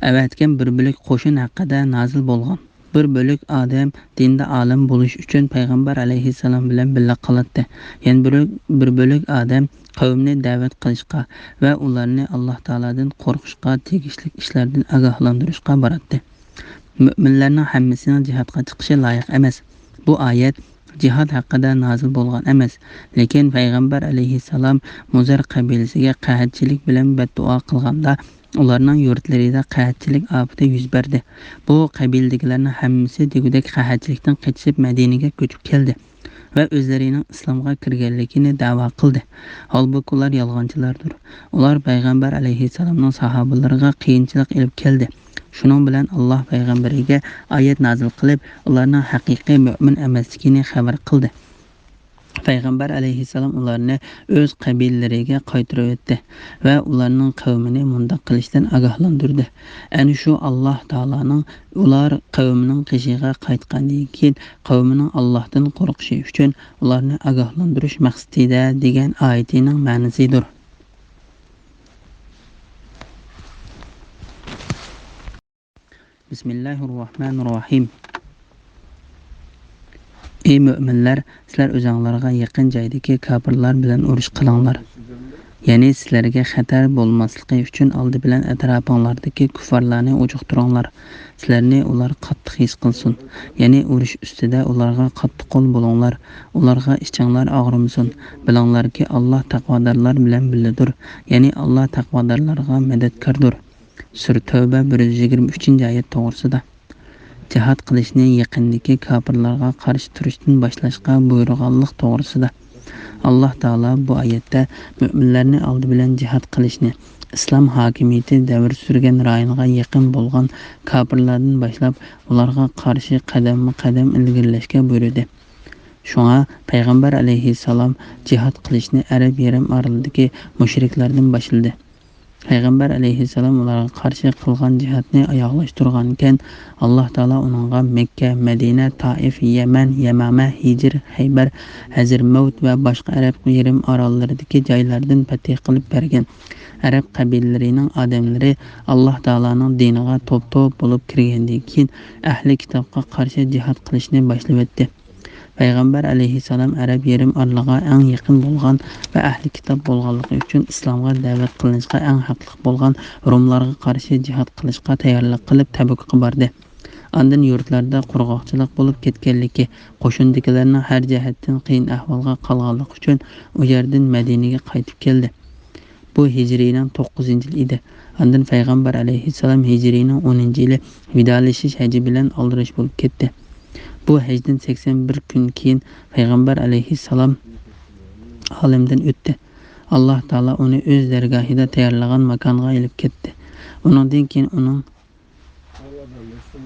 avatgan bir bo'lik qo'shin haqida nozil bo'lgan. Bir bo'lik odam dinda olim bo'lish uchun payg'ambar alayhissalom bilan birga qoladi. Yana bir bo'lik odam qavmni da'vat qilishga va ularni Alloh taoladan qo'rqishga tegishli ishlardan ogohlantirishga boradi. Mo'minlarning hammasining jihodga chiqishi loyiq emas. Bu oyat jihod haqida nozil bo'lgan emas, lekin payg'ambar alayhissalom Muzar qabilasiga qahatchilik bilan badduo qilganda ularning yurtlarida qahatchilik ofati yuz berdi. Bu qabildagilarning hammasi degudek qahatchilikdan qochib Madinaga ko'chib keldi va o'zlarining islomga kirganligini da'vo qildi. Holbuki ular yolg'onchilardir. Ular payg'ambar alayhissalomning sahobalariga qiyinchilik olib keldi. Shuning bilan Alloh payg'ambariga oyat nozil qilib, ularning haqiqiy mu'min emasligini xabar qildi. Payg'ambar alayhissalom ularni o'z qabilalariga qaytarib o'tdi va ularning qavmini mundoq qilishdan ogohlantirdi. Ana shu Alloh taolaning ular qavmining qishiga qaytgandan keyin qavmining Allohdan qo'rqishi uchun ularni ogohlantirish maqsadida degan oyatining ma'nosidir. Bismillahirrohmanirrohim. Ey mu'minlar, sizlar o'zinglarga yaqin joydagi kofirlar bilan urush qilinglar. Ya'ni sizlarga xatar bo'lmasligi uchun oldi bilan atrofinglardagi kuffarlarni ujuqtiringlar. Sizlarni ular qattiq his qilsin. Ya'ni urush ustida ularga qattiq qo'l bo'linglar. Ularga ichinglar og'rimasin. Bilinglarki, Alloh taqvodorlar bilan birgadir. Ya'ni Alloh taqvodorlarga madadkordir. Sura Tavba 123-oyat to'g'risida. Jihad qilishni yaqindagi kofirlarga qarshi turishdan boshlashga buyurganlik to'g'risida. Alloh taolo bu oyatda mu'minlarni oldi bilan jihad qilishni, islom hokimiyati davr surgan rayonga yaqin bo'lgan kofirlardan boshlab ularga qarshi qadam-qadam ilgirlashga buyurdi. Shunga payg'ambar alayhissalom jihad qilishni Arab yarim orolidagi mushriklardan boshladi. Payg'ambar alayhissalom ularga qarshi qilgan jihadni oyoqlashtirgan ekan, Alloh taolo uningga Makka, Madina, Toif, Yaman, Yamama, Hijr, Haybar, Hazirmavt va boshqa Arab yarim orollaridagi joylardan fatih qilib bergan. Arab qabilalarining odamlari Alloh taoloning diniga to'p-to'p bo'lib kirgandan keyin ahli kitobga qarshi jihad qilishni boshladi. Payg'ambar alayhissalom Arab yarim oroliga eng yaqin bo'lgan va ahli kitob bo'lganligi uchun islomga da'vat qilinishga eng haqli bo'lgan Rumlarga qarshi jihad qilishga tayyorlik qilib Tabukka bordi. Ondan yurtlarda qurg'oqchilik bo'lib ketganligi, qo'shindagilarning har jihatdan qiyin ahvolga qolganligi uchun u yerdan Madinaga qaytib keldi. Bu Hijriyning 9-yil edi. Ondan payg'ambar alayhissalom Hijriyning 10-yili vidolashish haji bilan oldirish bo'lib ketdi. Bu hajdan 81 kun keyin payg'ambar alayhissalom olamdan o'tdi. Alloh taolo uni o'z dargohida tayyorlagan makonga olib ketdi. Undan keyin uning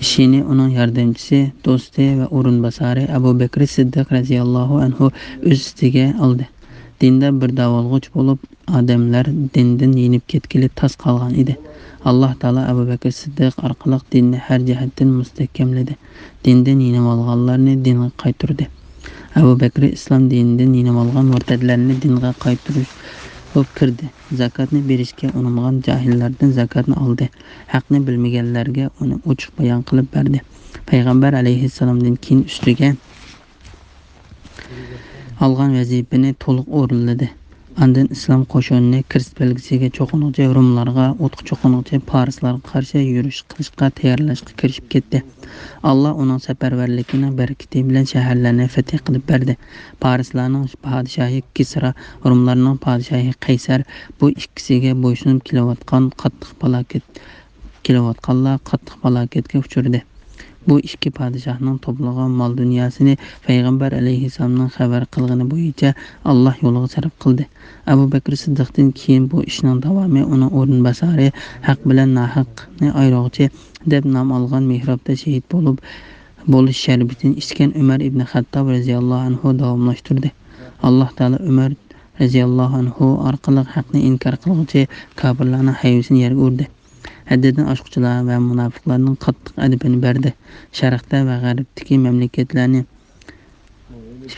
ishini uning yordamchisi, do'sti va o'rinbosari Abu Bakr Siddiq radhiyallohu anhu o'z ustiga oldi. Dinda bir davolg'uch bo'lib, odamlar dindan yenib ketgili tas qolgan edi. Alloh taolo Abu Bakr Siddiq orqali dinni har jihatdan mustahkamladi. Dindan yenib olganlarni dinga qaytardi. Abu Bakr islom dinidan yenib olgan murtadlarni dinga Xo'p kirdi. Zakotni berishga uringan jahillardan zakotni oldi. Haqni bilmaganlarga uni ochiq bayon qilib berdi. Payg'ambar alayhissalomdan keyin ustiga olgan vazifani to'liq o'rinladi. Andın islom qo'shinini kirst belgisiga cho'qinuvchi rumlarga, o'tqa cho'qinuvchi farislarga qarshi yurish qilishga tayyorlashga kirishib ketdi. Alloh uning safarbarligining barakati bilan shaharlarni fath qilib berdi. Farislarning podshohi Kisra, rumlarning podshohi Qaysar bu ikkisiga bo'ysunib kelayotganlar qattiq falokatga uchradi. Bu ikki podshohning to'plagan mol dunyosini payg'ambar alayhissalomning xabar qilgani bo'yicha Alloh yo'liga sarf qildi. Abu Bakr Siddiqdan keyin bu ishning davomi uning o'rinbosari haq bilan nohaqni ayiruvchi deb nom olgan mehrobda shahid bo'lish sharbitini ichgan Umar ibn Xattob radhiyallohu anhu davomlashtirdi. Alloh taolo Umar radhiyallohu anhu orqali haqni inkor qiluvchi kofirlarning hayvasini yerga urdi. Haddidan oshquchilar va munofiqlarning qattiq adabini berdi. Sharqda va g'arbdagi mamlakatlarni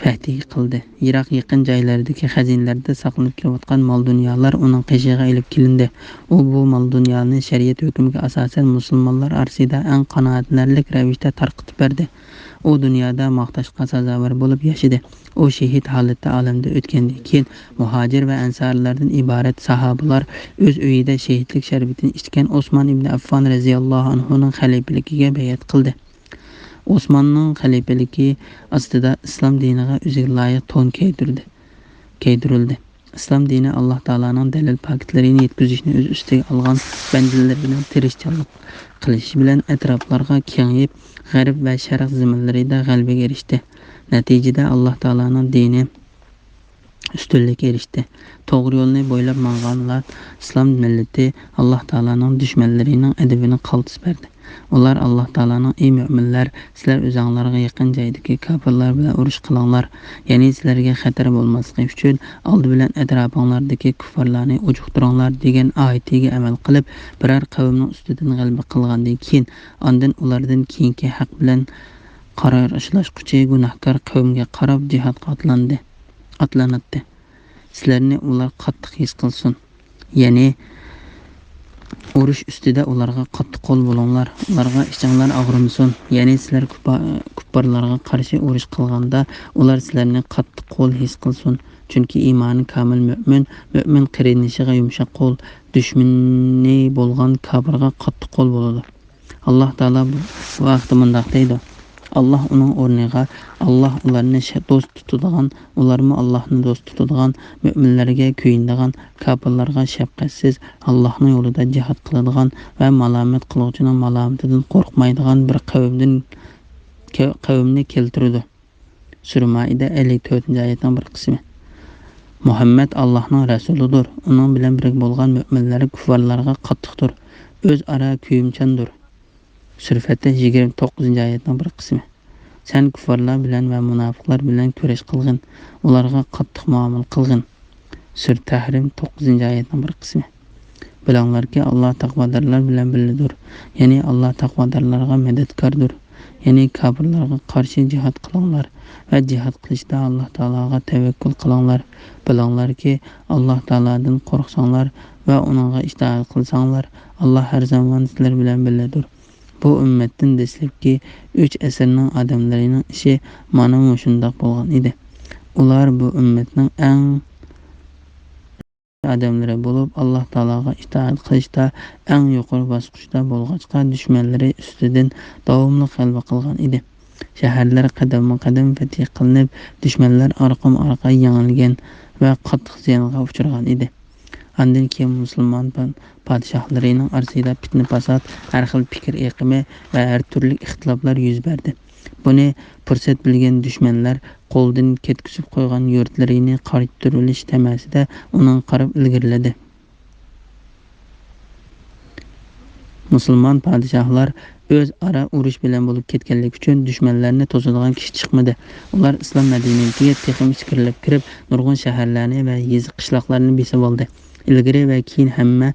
fatih qildi. Iroq yaqin joylaridagi xazinalarda saqlanib kelayotgan mol dunyolar uning qishig'iga ilib kelindi. U bu mol dunyolarni shariat hukmiga asosan musulmonlar orasida eng qanoatlanarli ravishda tarqatib berdi. U dunyoda maqtashga sazovor bo'lib yashadi. U shahid holatda olamda o'tgandan keyin muhojir va ansorlardan iborat sahobalar o'z uyida shahidlik sharbitini ichgan Osmon ibn Affon radhiyallohu anhuning xalifaligiga bay'at qildi. Osmonning xalifaligi ostida islom diniga o'ziga loyiq to'n kiydirildi. Islom dini Alloh taolaning dalil paketlarini yetkazishni o'z ustiga olgan bandalarining tirishchilik qilishi bilan atroflarga kengayib, g'arb va sharq zaminlarida g'alabaga erishdi. Natijada Alloh taolaning dini ustunlikka erishdi. To'g'ri yo'lni bo'ylab manganlar islom millati Alloh taolaning dushmanlarining adabini qaltis berdi. Ular Alloh taolaning ey mu'minlar, sizlar o'zingizlarga yaqin joydagi kofirlar bilan urush qilinglar. Ya'ni sizlarga xatar bo'lmasligi uchun oldi bilan atrofinglardagi kuffarlarni ujuqtiringlar degan oyatiga amal qilib, biror qavmning ustidan g'alaba qilgandan keyin, ondan ulardan keyingi haq bilan qarorlashquchi gunohkor qavmga qarab jihodga otlanadi. Sizlarni ular qattiq his qilsin. Ya'ni urush ustida ularga qattiq qo'l bo'linglar, ularga ichinglar og'rimasin. Ya'ni sizlar kuffarlarga qarshi urush qilganda ular sizlarni qattiq qo'l his qilsin. Chunki iymoni kamil mu'min qarinishiga yumshoq qo'l, dushmani bo'lgan kofirga qattiq qo'l bo'ladi. Alloh taolo bu vaqtda mundaq deydi: Allah uning o'rniga Allah ularni do'st tutadigan, ularni Allohni do'st tutadigan, mu'minlarga kuyinadigan, kofirlarga shafqatsiz, Allohning yo'lida jihad qiladigan va malomat qiluvchining malomatidan qo'rqmaydigan bir qavmni keltirdi. Sura Maida 54-oyatning bir qismi. Muhammad Allohning rasulidir. Uning bilan birga bo'lgan mu'minlar kuffarlarga qattiqdir. O'zaro kuyimchandir. Sura Fatih 29-oyatning bir qismi. Sen kuffarlar bilan va munofiqlar bilan kurash qilgin, ularga qattiq muomala qilgin. Sura Tahrim 9-oyatning bir qismi. Bilinglarki, Alloh taqvodorlar bilan birgadir. Ya'ni Alloh taqvodorlarga madadkordir. Ya'ni kofirlarga qarshi jihad qilinglar va jihad qilishda Alloh taologa tavakkul qilinglar. Bilinglarki, Alloh taolodan qo'rqsanglar va uningga itoat qilsanglar, Alloh har zamon sizlar bilan birgadir. Bu ummatdan dastlabki 3 asrning odamlarining ishi mana shunday bo'lgan edi. Ular bu ummatning eng odamlari bo'lib, Alloh taologa itoat qilishda eng yuqori bosqichda bo'lg'achqa dushmanlari ustidan davomli g'alaba qilgan edi. Shaharlar qadam-qadam fath qilinib, dushmanlar orqama-orqa yengilgan va qattiq ziyonga uchragan edi. Andan keyin musulmon podshohlarining orasida fitna-fasod, har xil fikr oqimi va har turli ixtiloflar yuz berdi. Buni fursat bilgan dushmanlar qo'ldan ketkizib qo'ygan yurtlarini qaytarish tamasida uning qarab ilgariladi. Musulmon podshohlar o'zaro urush bilan bo'lib ketganligi uchun dushmanlarni to'sadigan kishi chiqmadi. Ular islom madaniyatiga texnik fikrlab kirib, nurg'un shaharlarni va yezi qishloqlarni besib oldi. Ilgari va keyin hamma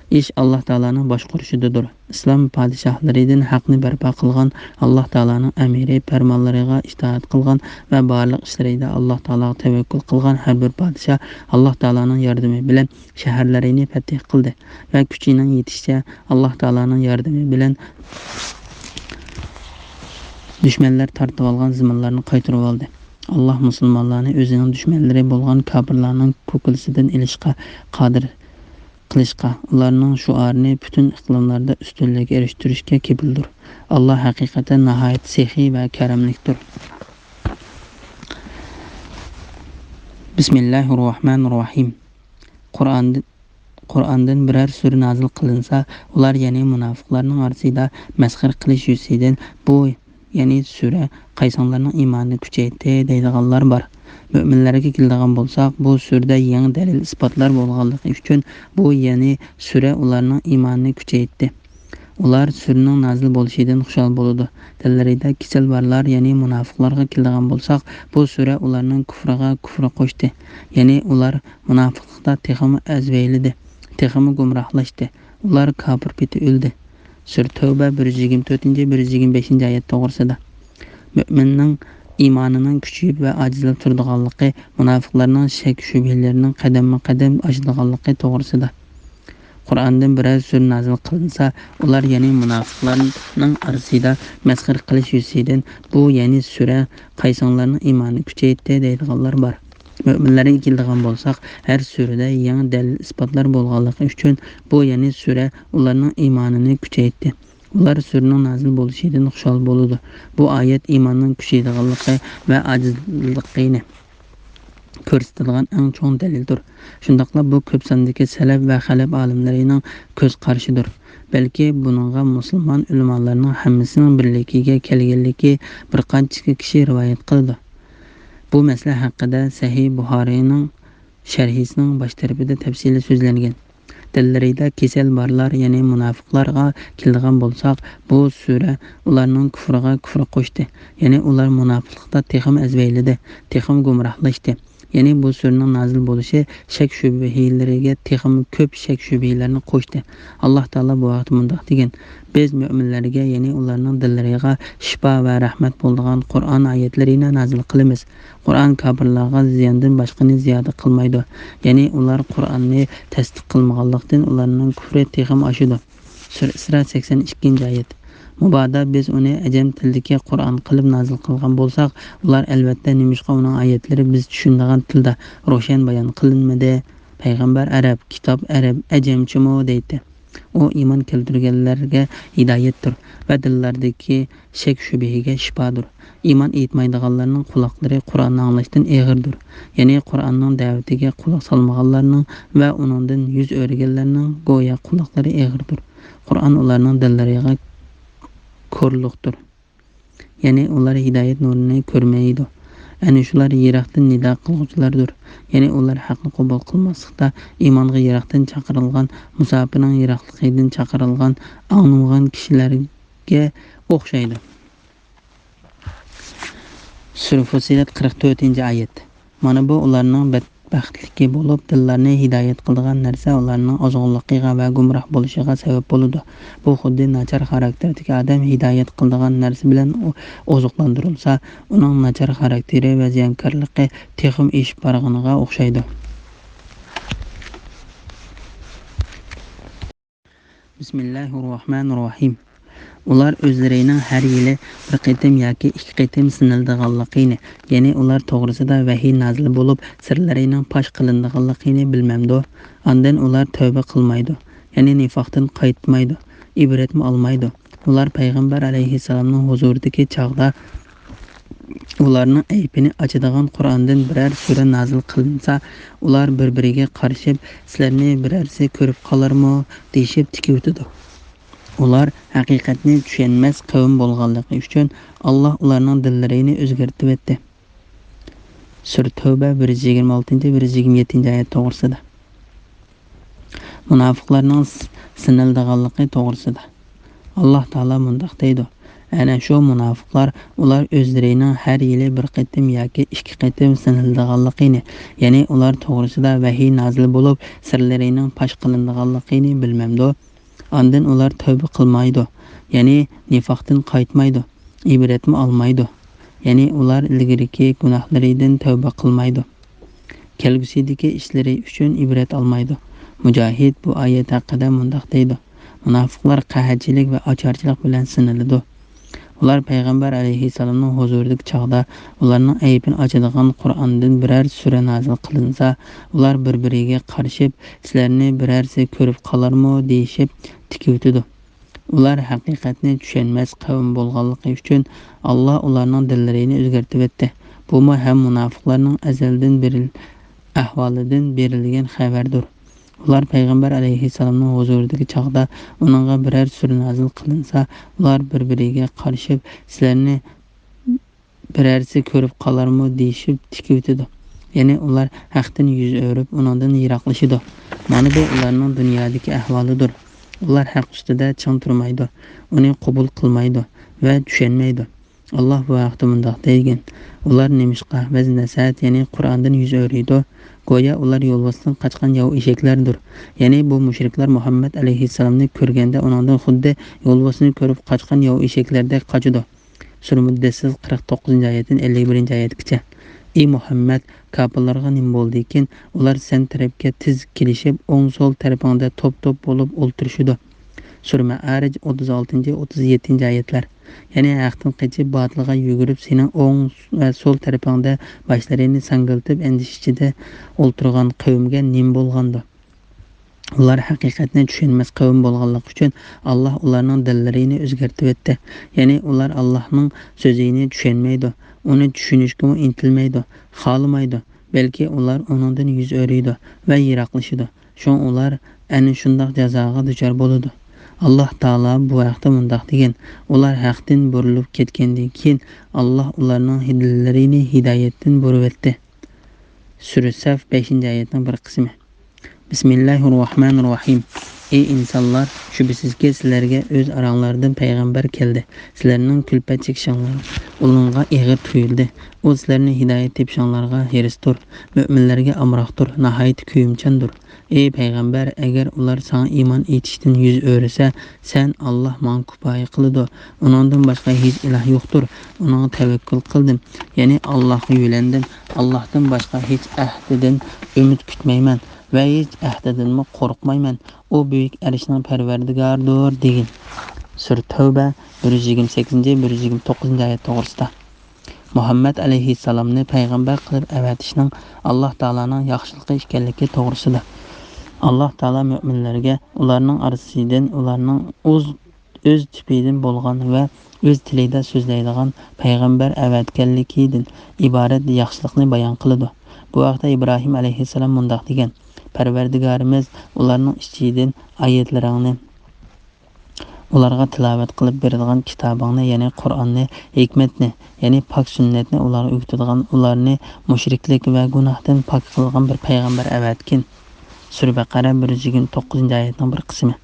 ish Alloh taolaning boshqarishidadir. Islom podshohlaridan haqni barpo qilgan, Alloh taolaning amiri farmonlariga itoat qilgan va barliq ishlarida Alloh taolaga tavakkul qilgan har bir podshoh Alloh taolaning yordami bilan shaharlarini fath qildi va kuchining yetishicha Alloh taolaning yordami bilan dushmanlar tortib olgan zaminlarni qaytarib oldi. Alloh musulmonlarni o'zining dushmanlari bo'lgan kofirlarning ko'kilsidan ilishga qodir qilishga, ularning shuarini butun iqlimlarda ustunlikka erishtirishga kepildir. Alloh haqiqatan nihoyat sehiy va karamlikdir. Bismillahirrohmanirrohim. Qur'ondan biror sura nozil qilinsa, ular ya'ni munofiqlarning orasida masxar qilish yuzidan bu ya'ni sura qaysonlarning iymonini kuchaytirdi deydiganlar bor. Mo'minlarga keladigan bo'lsak, bu surada yangi dalil isbotlar bo'lganligi uchun bu ya'ni sura ularning iymonini kuchaytirdi. Ular suraning nozil bo'lishidan xushal bo'ladi. Dillarida kasal borlar, ya'ni munofiqlarga keladigan bo'lsak, bu sura ularning kufriga kufr qo'shdi. Ya'ni ular munofiqlikda texmi azvaylidi, texmi gumrohlashdi. Ular kofir peti o'ldi. Sura Tavba 124-125 oyat to'g'risida. Mo'minning iymonining kuchayib va ajizlab turadiganligi, munofiqlarning shak shubhalarining qadam-qadam oshadiganligi to'g'risida. Qur'ondan biror sura nozil qilinsa, ular ya'ni munofiqlarning orasida masxar qilish yuzidan bu ya'ni sura qaysonlarning iymonini kuchaytirdi deydiganlar bor. Mo'minlarga keladigan bo'lsak, har surada yangi dalil isbotlar bo'lganligi uchun bu ya'ni sura ularning iymonini kuchaytirdi. Ular suraning nozil bo'lishidan xushal bo'ladi. Bu oyat iymonning kuchaydiganligi va ajizligini ko'rsatadigan eng chong dalildir. Shundaqla bu ko'p sondagi salaf va xalaf olimlarining ko'z qarishidir. Balki buningga musulmon ulamolarning hammasining birligiga kelganligi bir qancha kishi rivoyat qildi. Bu masala haqida Sahih Buxoriyning sharhisining bosh tarafida tafsili so'zlangan. Dillarida kasal borlar, ya'ni munofiqlarga keladigan bo'lsak, bu sura ularning kufriga kufr qo'shdi. Ya'ni ular munofiqlikda texim azvaylidi, texim gumrohlashdi. Ya'ni bu suraning nozil bo'lishi shak shubhalariga texim ko'p shak shubhalarni qo'shdi. Alloh taolo bu vaqt mundaq degan: biz mo'minlarga, ya'ni ularning dillariga shifo va rahmat bo'ladigan Qur'on oyatlarini nozil qilamiz. Qur'on kofirlarga ziyondan boshqani ziyoda qilmaydi. Ya'ni ular Qur'onni tasdiq qilmaganlikdan ularning kufri texim oshidi. Sura Isro 82-oyat. Mubodo biz uni ajam tilidagi Qur'on qilib nozil qilgan bo'lsak, ular albatta nimishqa uning oyatlari biz tushunadigan tilda ro'shan bayon qilinmadi. Payg'ambar arab, kitob arab, ajamchimi deydi. U iymon keltirganlarga hidoyatdir va dillardagi shak shubhaga shifodir. Iymon etmaydiganlarning quloqlari Qur'onni anglashdan eg'irdir. Ya'ni Qur'onning da'vatiga quloq solmaganlarning va uningdan yuz o'rganlarning go'yo quloqlari eg'irdir. Qur'on ularning dillariga ko'rliqdir. Ya'ni ular hidoyat nurini ko'rmaydi. Ana shular yiroqdan nido qiluvchilardir. Ya'ni ular haqni qabul qilmaslikda iymonga yiroqdan chaqirilgan, musofirning yiroqligidan chaqirilgan, anglagan kishilarga o'xshaydi. Sura Fussilat 44-oyat. Mana bu ularning badbaxtligi bo'lib, dillarni hidoyat qiladigan narsa ularning ozg'inligiga va gumroh bo'lishiga sabab bo'ladi. Bu xuddi nachar xarakterdagi odam hidoyat qiladigan narsa bilan oziqlantirilsa, uning nachar xarakteri va ziyonkorligi texim eshib borganiga o'xshaydi. Bismillahirrohmanirrohim. Ular o'zlarining har yili bir qitim yoki ikki qitim sinildiganligini, ya'ni ular to'g'risida vahiy nozil bo'lib, sirlarining fosh qilindiganligini bilmamdi. Ondan ular tavba qilmaydi, ya'ni nifoqdan qaytmaydi, ibratmi olmaydi. Ular payg'ambar alayhissalomning huzuridagi chog'da ularning aybini ochadigan Qur'ondan biror sura nozil qilinsa, ular bir-biriga qarashib, sizlarni birarsi ko'rib qolarmi deyishib tikib o'tadi. Ular haqiqatni tushunmas qavm bo'lganligi uchun Alloh ularning dillarini o'zgartirib etdi. Sura Tavba 126-127-oyat to'g'risida. Munofiqlarning sinildiganligi to'g'risida. Alloh taolo mundaq deydi: Ana shu munofiqlar ular o'zlarining har yili bir qatim yoki ikki qatim sinildiganligini, ya'ni ular to'g'risida vahiy nozil bo'lib, sirlarining pash qilindiganligini bilmamdi. Ondan ular tavba qilmaydi, ya'ni nifoqdan qaytmaydi, ibratni olmaydi. Ya'ni ular ilgariki gunohlaridan tavba qilmaydi. Kelgusidagi ishlari uchun ibrat olmaydi. Mujohid bu oyat haqida mundoq deydi: munofiqlar qahatchilik va ocharchilik bilan siniladi. Ular payg'ambar alayhissalomning huzuridagi chog'da ularning aybini ochadigan Qur'ondan biror sura nozil qilinsa, ular bir-biriga qarshib, sizlarni birarsi ko'rib qolarmi deyishib tikuvdi. Ular haqiqatni tushunmas qavm bo'lganligi uchun Alloh ularning dillarini o'zgartib etdi. Bu ham munofiqlarning azaldan beri ahvolidan berilgan xabardir. Ular payg'ambar alayhissalomning huzuridagi chog'da uningga biror sura nozil qilinsa, ular bir-biriga qarshib, sizlarni birarsi ko'rib qolarmi deyishib tikuvdi. Ya'ni ular haqdan yuz o'rib, uningdan yiroqlashidi. Mana bu ularning dunyodagi ahvolidir. Ular haq ustida chang turmaydi, uni qabul qilmaydi va tushunmaydi. Alloh bu haqda mundoq degan: ular nemishqa vaz nasihat, ya'ni Qur'ondan yuz o'riydi. Go'yo ular yo'lbosdan qochgan yov eshaklardir. Ya'ni bu mushriklar Muhammad alayhissalomni ko'rganda uningdan xuddi yo'lbosni ko'rib qochgan yov eshaklardek qochidi. Sura Muddassir 49-oyatdan 51-oyatgacha. Ey Muhammad, kafirlarga nima bo'ldi ekan? Ular sen tarafga tez kelishib, o'ng so'l tarafingda top-top bo'lib o'ltirishdi. Sura Ma'arij 36-37-oyatlar. Ya'ni haqdan qochib botilga yugurib, sening o'ng va so'l tarafingda boshlarini sangiltib andish ichida o'ltirgan qavmga nima bo'lgandi? Ular haqiqatni tushunmas qavm bo'lganligi uchun Alloh ularning dillarini o'zgartib etdi. Ya'ni ular Allohning so'zini tushunmaydi, uni tushunishga intilmaydi, xohlamaydi, balki ular uningdan yuz o'riydi va yiroqlashidi. Shun ular ana shunday jazoga duchor bo'ladi. Alloh taolo bu vaqtda mundoq degan: ular haqdan burilib ketgandan keyin Alloh ularning dillarini hidoyatdan burib etdi. Sura Saf 5-oyatning bir qismi. Bismillahirrohmanirrohim. Ey insonlar, shubhisizki sizlarga o'z oranglardan payg'ambar keldi. Sizlarning kulpat chekishinglar uningga ig'ir tuyuldi. U sizlarni hidoyat tepishinglarga hirisdir, mo'minlarga amroqdir, nihoyat kuyimchandir. Ey payg'ambar, agar ular sana iymon etishdan yuz o'risa, sen Alloh men kifoya qiladi. Uningdan boshqa hech iloh yo'qdir. Uningga tavakkul qildim, ya'ni Allohga yo'landim. Allohdan boshqa hech ahdidan umid kutmayman va hech ahdidanmi qo'rqmayman. U buyuk arshning parvardigoridir degan. Sura Tavba 128-129-oyat to'g'risida. Muhammad alayhissalomni payg'ambar qilib avatishning Alloh taolaning yaxshiligi ekanligi to'g'risida. Alloh taolo mu'minlarga ularning orasidan ularning o'z tipidan bo'lgan va o'z tilida so'zlaydigan payg'ambar avatganligidan iborat yaxshilikni bayon qiladi. Bu vaqtda Ibrohim alayhissalom mundoq degan: Parvardigorimiz ularning ichidan oyatlaringni, ularga tilovat qilib beradigan kitobingni, ya'ni Qur'onni, hikmatni, ya'ni pok sunnatni ularga o'rgatadigan, ularni mushriklik va gunohdan pok qilgan bir payg'ambar avatkin. Sura Baqara 129-oyatning bir qismi.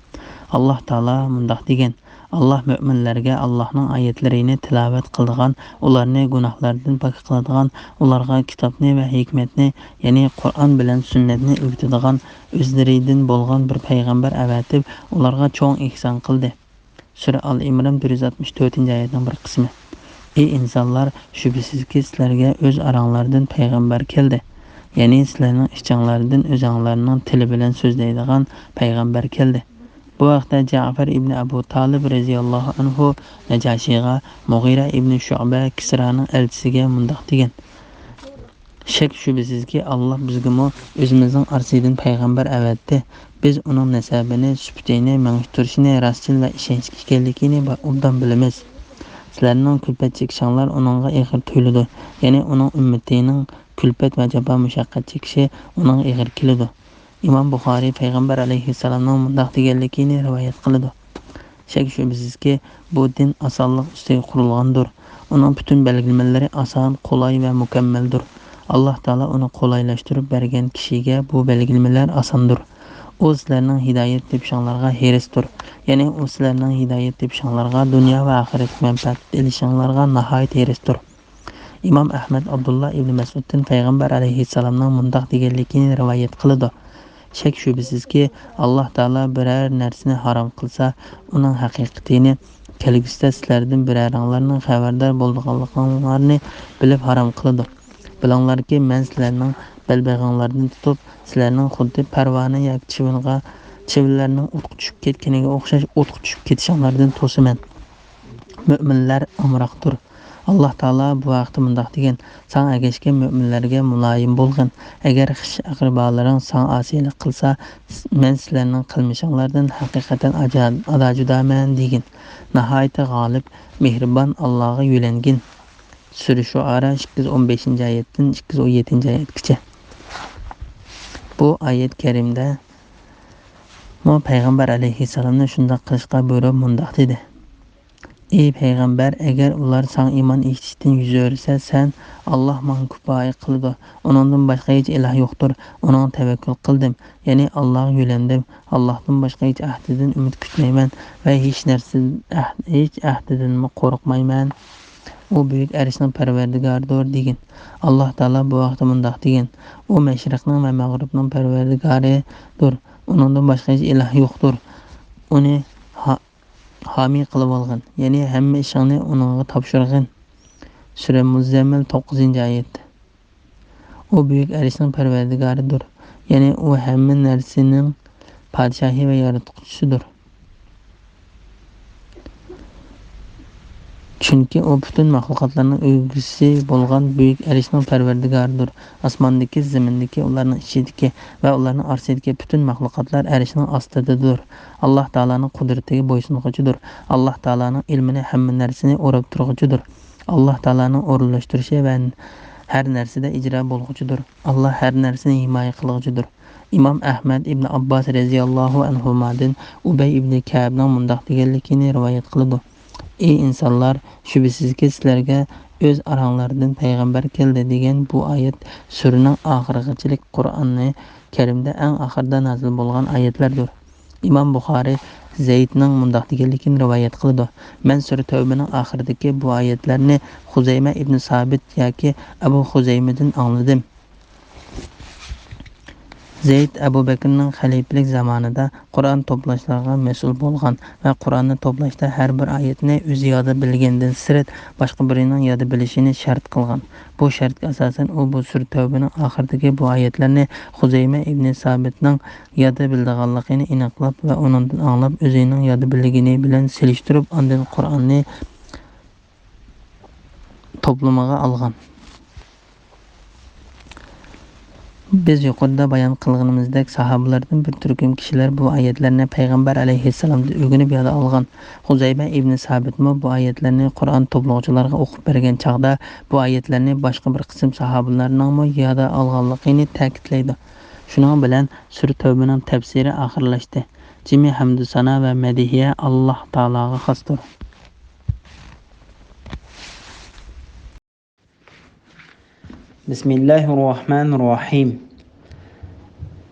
Alloh taolo mundoq degan: Alloh mu'minlarga Allohning oyatlarini tilovat qiladigan, ularni gunohlardan pok qiladigan, ularga kitobni va hikmatni, ya'ni Qur'on bilan sunnatni o'rgatadigan o'zlaridan bo'lgan bir payg'ambar avatib, ularga cho'ng ihson qildi. Sura Al-Imron 164-oyatning bir qismi. Ey insonlar, shubhisizki sizlarga o'z oranglardan payg'ambar keldi. Ya'ni sizlarning ichinglardan o'zinglarning tili bilan so'zlaydigan payg'ambar keldi. Bu vaqtda Ja'far ibn Abu Talib radhiyallohu anhu Najashiyga Mughira ibn Shu'ba Kisraning elchisiga mundoq degan: shak shubhisizki Alloh bizga o'zimizning orasidan payg'ambar avatdi. Biz uning nasabini, suhbatini, mangishtirishini, rostchil va ishonchli ekanligini obdan bilamiz. Sizlarning kulpat chekishinglar uningga ig'ir tuyuladi. Ya'ni uning ummatining kulpat va jafo mushaqqat chekishi uning ig'ir keladi. Imom Buxoriy payg'ambar alayhissalomning mundoq deganligini rivoyat qiladi: shak shubhisizki bu din osonlik ustiga qurilgandir. Uning butun belgilamalari oson, qulay va mukammaldir. Alloh taolo uni qulaylashtirib bergan kishiga bu belgimalar osondir. O sizlarning hidoyat tepishinglarga herisdir. Ya'ni o sizlarning hidoyat tepishinglarga dunyo va oxirat manfaat elishinglarga nihoyat herisdir. İmam Ahmad Abdullah ibn Mas'uddan Payg'ambar alayhissalomning mundaq deganligini rivoyat qiladi. Shak shubsizki Alloh taolo biror narsani harom qilsa, uning haqiqatini kelgusida sizlardan biroringlarning xabardor bo'lganliklarini bilib harom qiladi. Bilinglarki, men sizlarning balbag'inglardan tutib, sizlarning xuddi parvona yoki chivinlarning o'tqa tushib ketganiga o'xshash o'tqa tushib ketishinglardan to'siman. Mo'minlar amroqdir. Alloh taolo bu vaqtda mundaq degan: "Sen agashga mo'minlarga muloyim bo'lgin. Agar xish aqribolaring sen osiylik qilsa, men sizlarning qilmishinglardan haqiqatan ajojudaman" degan. Nihoyat g'olib, mehribon Allohga yo'langin. Sura Shuara 215-oyatdan 217-oyatgacha. Bu oyat karimda Payg'ambar alayhissalomni shunday qilishga buyurib mundaq dedi: Ey payg'ambar, agar ular san iymon etishdan yuz o'rsa, sen Alloh menga kifoya qildi. Uningdan boshqa hech iloh yo'qdir. Uning tavakkul qildim, ya'ni Allohga yo'landim. Allohdan boshqa hech ahdidan umid kutmayman va hech ahdidan qo'rqmayman. U buyuk arshning parvardigoridir degan. Alloh taolo bu vaqtda mundaq degan: U mashriqning va mag'ribning parvardigoridir. Uningdan boshqa hech iloh yo'qdir. Uni homiy qilib olgin, ya'ni hamma ishingni uningga topshirgin. Sura Muzammil 9-oyat. U buyuk arshning parvardigoridir, ya'ni u hamma narsaning podshohi va yaratuvchisidir. Chunki u butun maxluqotlarning o'g'risi bo'lgan buyuk arshning parvardigoridir. Osmondagi, zamindagi, ularning ichidagi va ularning orasidagi butun maxluqotlar arshning ostidadir. Alloh taolaning qudratiga bo'ysunguchidir. Alloh taolaning ilmini hamma narsani o'rab turguchidir. Alloh taolaning o'rinlashtirishi va har narsada ijro bo'lguchidir. Alloh har narsani himoya qilguchidir. Imom Ahmad ibn Abbos radhiyallohu anhudan Ubay ibn Ka'bning mundaq deganligini rivoyat qiladi: Ey insonlar, shubsizki sizlarga o'z oranglardan payg'ambar keldi degan bu oyat suraning oxirigacha Qur'oni Karimda eng oxirida nozil bo'lgan oyatlardir. Imom Buxoriy Zaydning mundaq deganligini rivoyat qiladi: Men sura Tavbaning oxiridagi bu oyatlarni Xuzayma ibn Sabit yoki Abu Xuzaymadan angladim. Zayd Abu Bakrning xalifalik zamonida Qur'on to'plashlarga mas'ul bo'lgan va Qur'onni to'plashda har bir oyatni o'zi yodda bilgandan sirt boshqa birining yodda bilishini shart qilgan. Bu shartga asosan u bu sura Tavbaning oxiridagi bu oyatlarni Xuzayma ibn Sabitning yodda bilganligini aniqlab va undan anglab o'zining yodda bilgani bilan selishtirib, undan Qur'onni to'plamaga olgan. Biz yuqorida bayon qilganimizdek, sahobalardan bir turkum kishilar bu oyatlarni payg'ambar alayhissalomdan o'rganib yod olgan. Xuzayma ibn Sabitmi bu oyatlarni Qur'on to'plovchilarga o'qib bergan chaqda bu oyatlarni boshqa bir qism sahobalarning yod olganligini ta'kidlaydi. Shuning bilan sura Tavbaning tafsiri oxirlashdi. Jami hamdu sana va madihiya Alloh taologa xosdir. Bismillahirrohmanirrohim.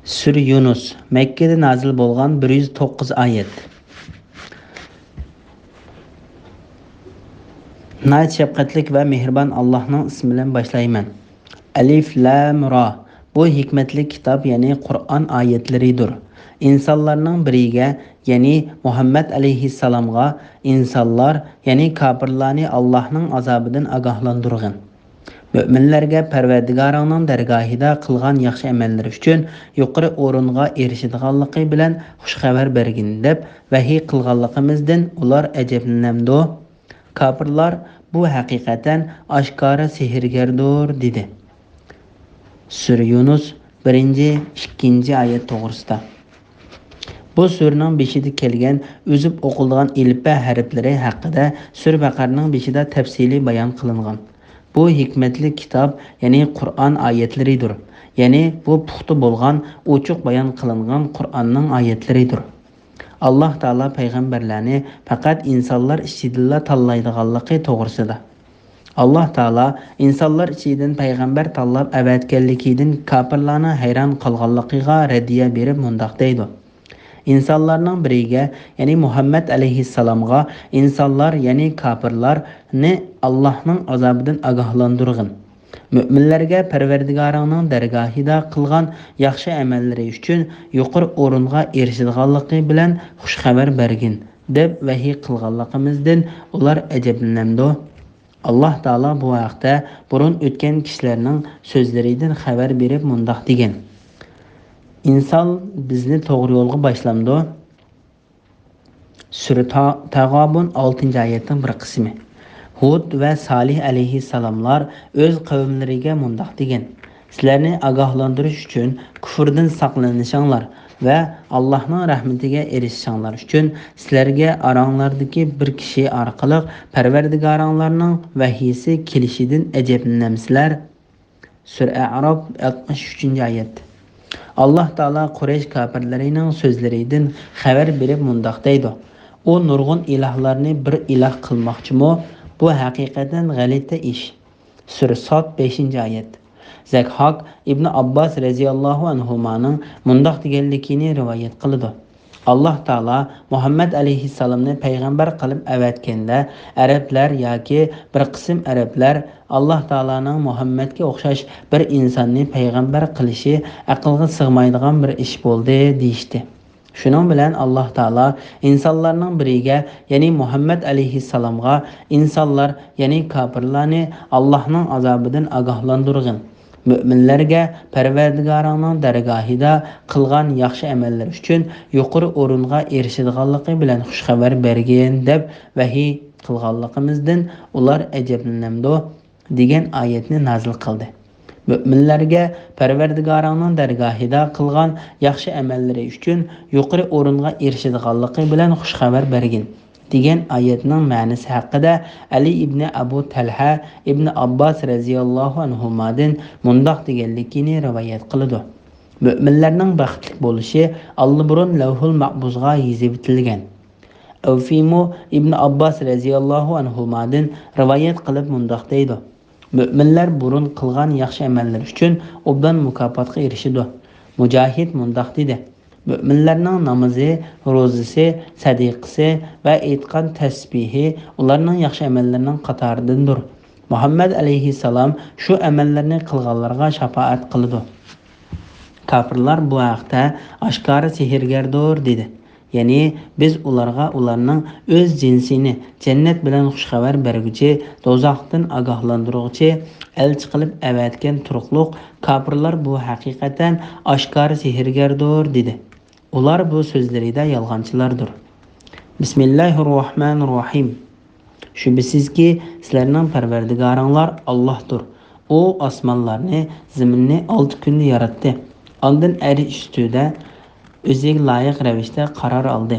Sura Yunus Makkada nazil bo'lgan 109 oyat. Nayt shafqatlik va mehribon Allohning ismi bilan boshlayman. Alif Lam Ra. Bu hikmatli kitob, ya'ni Qur'on oyatlaridir. İnsanlarning biriga, ya'ni Muhammad alayhissalomga insonlar, ya'ni kofirlarni Allohning azobidan ogohlantirgan. Müminlərə Pərverdigarının dərgahida qılğan yaxşı əməllər üçün yuqarı o'ringa erişidiganlığı bilan xush xəbər bergin deb vahiy qılğanlığımızdan ular əcəblənəmdi. Kafirlar bu həqiqətən aşkara sehirgardır dedi. Sura Yunus 1-2 ayet to'g'risida. Bu suraning beshida kelgan o'zib o'qiladigan ilpa harflari haqida Sura Baqaraning beshida tafsili bayon qilingan. Bu hikmetli kitap, ya'ni Qur'on oyatlaridir. Ya'ni bu puxta bo'lgan, ochiq bayon qilingan Qur'onning oyatlaridir. Alloh taolo payg'ambarlarni faqat insonlar ichida tanlaydiganligi to'g'risida. alloh taolo insonlar ichidan payg'ambar tanlab avatganligidan kofirlarni hayron qolganligiga raddiya berib mundoq deydi. İnsanlarning biriga, ya'ni Muhammad alayhissalomga insonlar, ya'ni kofirlarni Allohning azobidan ogohlantirgin. Mo'minlarga Parvardigoringning dargohida qilgan yaxshi amallari uchun yuqori o'ringa erishadiganligi bilan xush xabar bergin deb vahiy qilganligimizdan ular ajablanamdi. Alloh taolo bu haqda burun o'tgan kishilarning so'zlaridan xabar berib mundoq degan: İnsan bizni to'g'ri yo'lga boshlamdi. Sura Tag'obun 6-oyatning bir qismi. Hud va Salih alayhissalomlar o'z qavmlariga mundoq degan: sizlarni ogohlantirish uchun kufrdan saqlanishinglar va Allohning rahmatiga erishishinglar uchun sizlarga oranglardagi bir kishi orqali Parvardigoringlarning vahiysi kelishidan ajablanamsizlar. Sura A'rof 63-oyat. Alloh taolo Quraysh kofirlarining so'zlaridan xabar berib mundoq deydi: u nurg'un ilohlarni bir iloh qilmoqchimi? Bu haqiqatan g'alati ish. Sura Sod 5-oyat. Zakhok ibn Abbos radhiyallohu anhumaning mundoq deganligini rivoyat qiladi. Alloh taolo Muhammad alayhissalomni payg'ambar qilib avatganda arablar yoki bir qism arablar Alloh taoloning Muhammadga o'xshash bir insonni payg'ambar qilishi aqlga sig'maydigan bir ish bo'ldi deyishdi. Shuning bilan Alloh taolo insonlarning biriga, ya'ni Muhammad alayhissalomga insonlar, ya'ni kofirlarni Allohning azobidan ogohlantirgin. Mo'minlarga Parvardigoringning dargohida qilgan yaxshi amallar uchun yuqori o'ringa erishadiganligi bilan xush xabar bergin deb vahiy qilganligimizdan ular ajablanamdi degan oyatni nozil qildi. Mo'minlarga Parvardigoringning dargohida qilgan yaxshi amallari uchun yuqori o'ringa erishadiganligi bilan xush xabar bergin degan oyatning ma'nosi haqida Ali ibn Abu Talha ibn Abbos radhiyallohu anhumadan mundoq deganligini rivoyat qiladi. Mo'minlarning baxtli bo'lishi allburun Lavhul Mahfuzga yozib bitilgan. Avfimu ibn Abbos radhiyallohu anhumadan rivoyat qilib mundoq deydi: mo'minlar burun qilgan yaxshi amallar uchun obdan mukofotga erishadi. Mujohid mundoq dedi: mo'minlarning namozi, ro'zasi, sadiqasi va aytgan tasbihi ularning yaxshi amallarining qatoridandir. Muhammad alayhissalom shu amallarni qilganlarga shafaat qiladi. Kofirlar bu haqda oshkora sehrgardir dedi. Ya'ni biz ularga ularning o'z jinsini jannat bilan xushxabar berguchi, do'zaxdan ogohlantiruvchi elchi qilib avatgan turuqliq kofirlar bu haqiqatan oshkora sehrgardir dedi. Ular bu so'zlarida yolg'onchilardir. Bismillahirrohmanirrohim. Shubhisizki sizlarning Parvardigoringlar Allohdir. U osmonlarni, zaminni 6 kunda yaratdi. Ondan eri ustida o'ziga loyiq ravishda qaror oldi.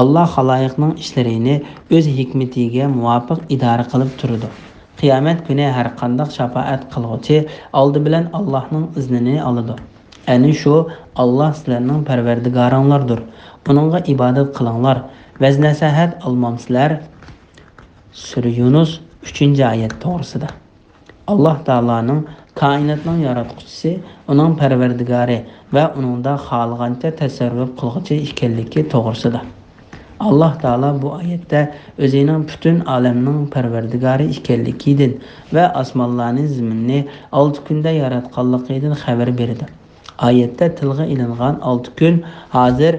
Alloh xaloyiqning ishlarini o'z hikmatiga muvofiq idora qilib turadi. Qiyomat kuni har qanday shafaat qiluvchi oldi bilan Allohning iznini oladi. Ani shu Alloh sizlarning Parvardigoringlardir. Uningga ibodat qilinglar. Vaz nasihat olmamsizlar. Sura Yunus 3-oyat to'g'risida. Alloh taoloning koinotning yaratquchisi, uning Parvardigori va uningda xohlagancha tasarruf qiluvchi ekanligi to'g'risida. Alloh taolo bu oyatda o'zining butun olamning Parvardigori ekanligidan va osmonlarni, zaminni 6 kunda yaratganligidan xabar berdi. Oyatda tilga ilingan 6 kun hozir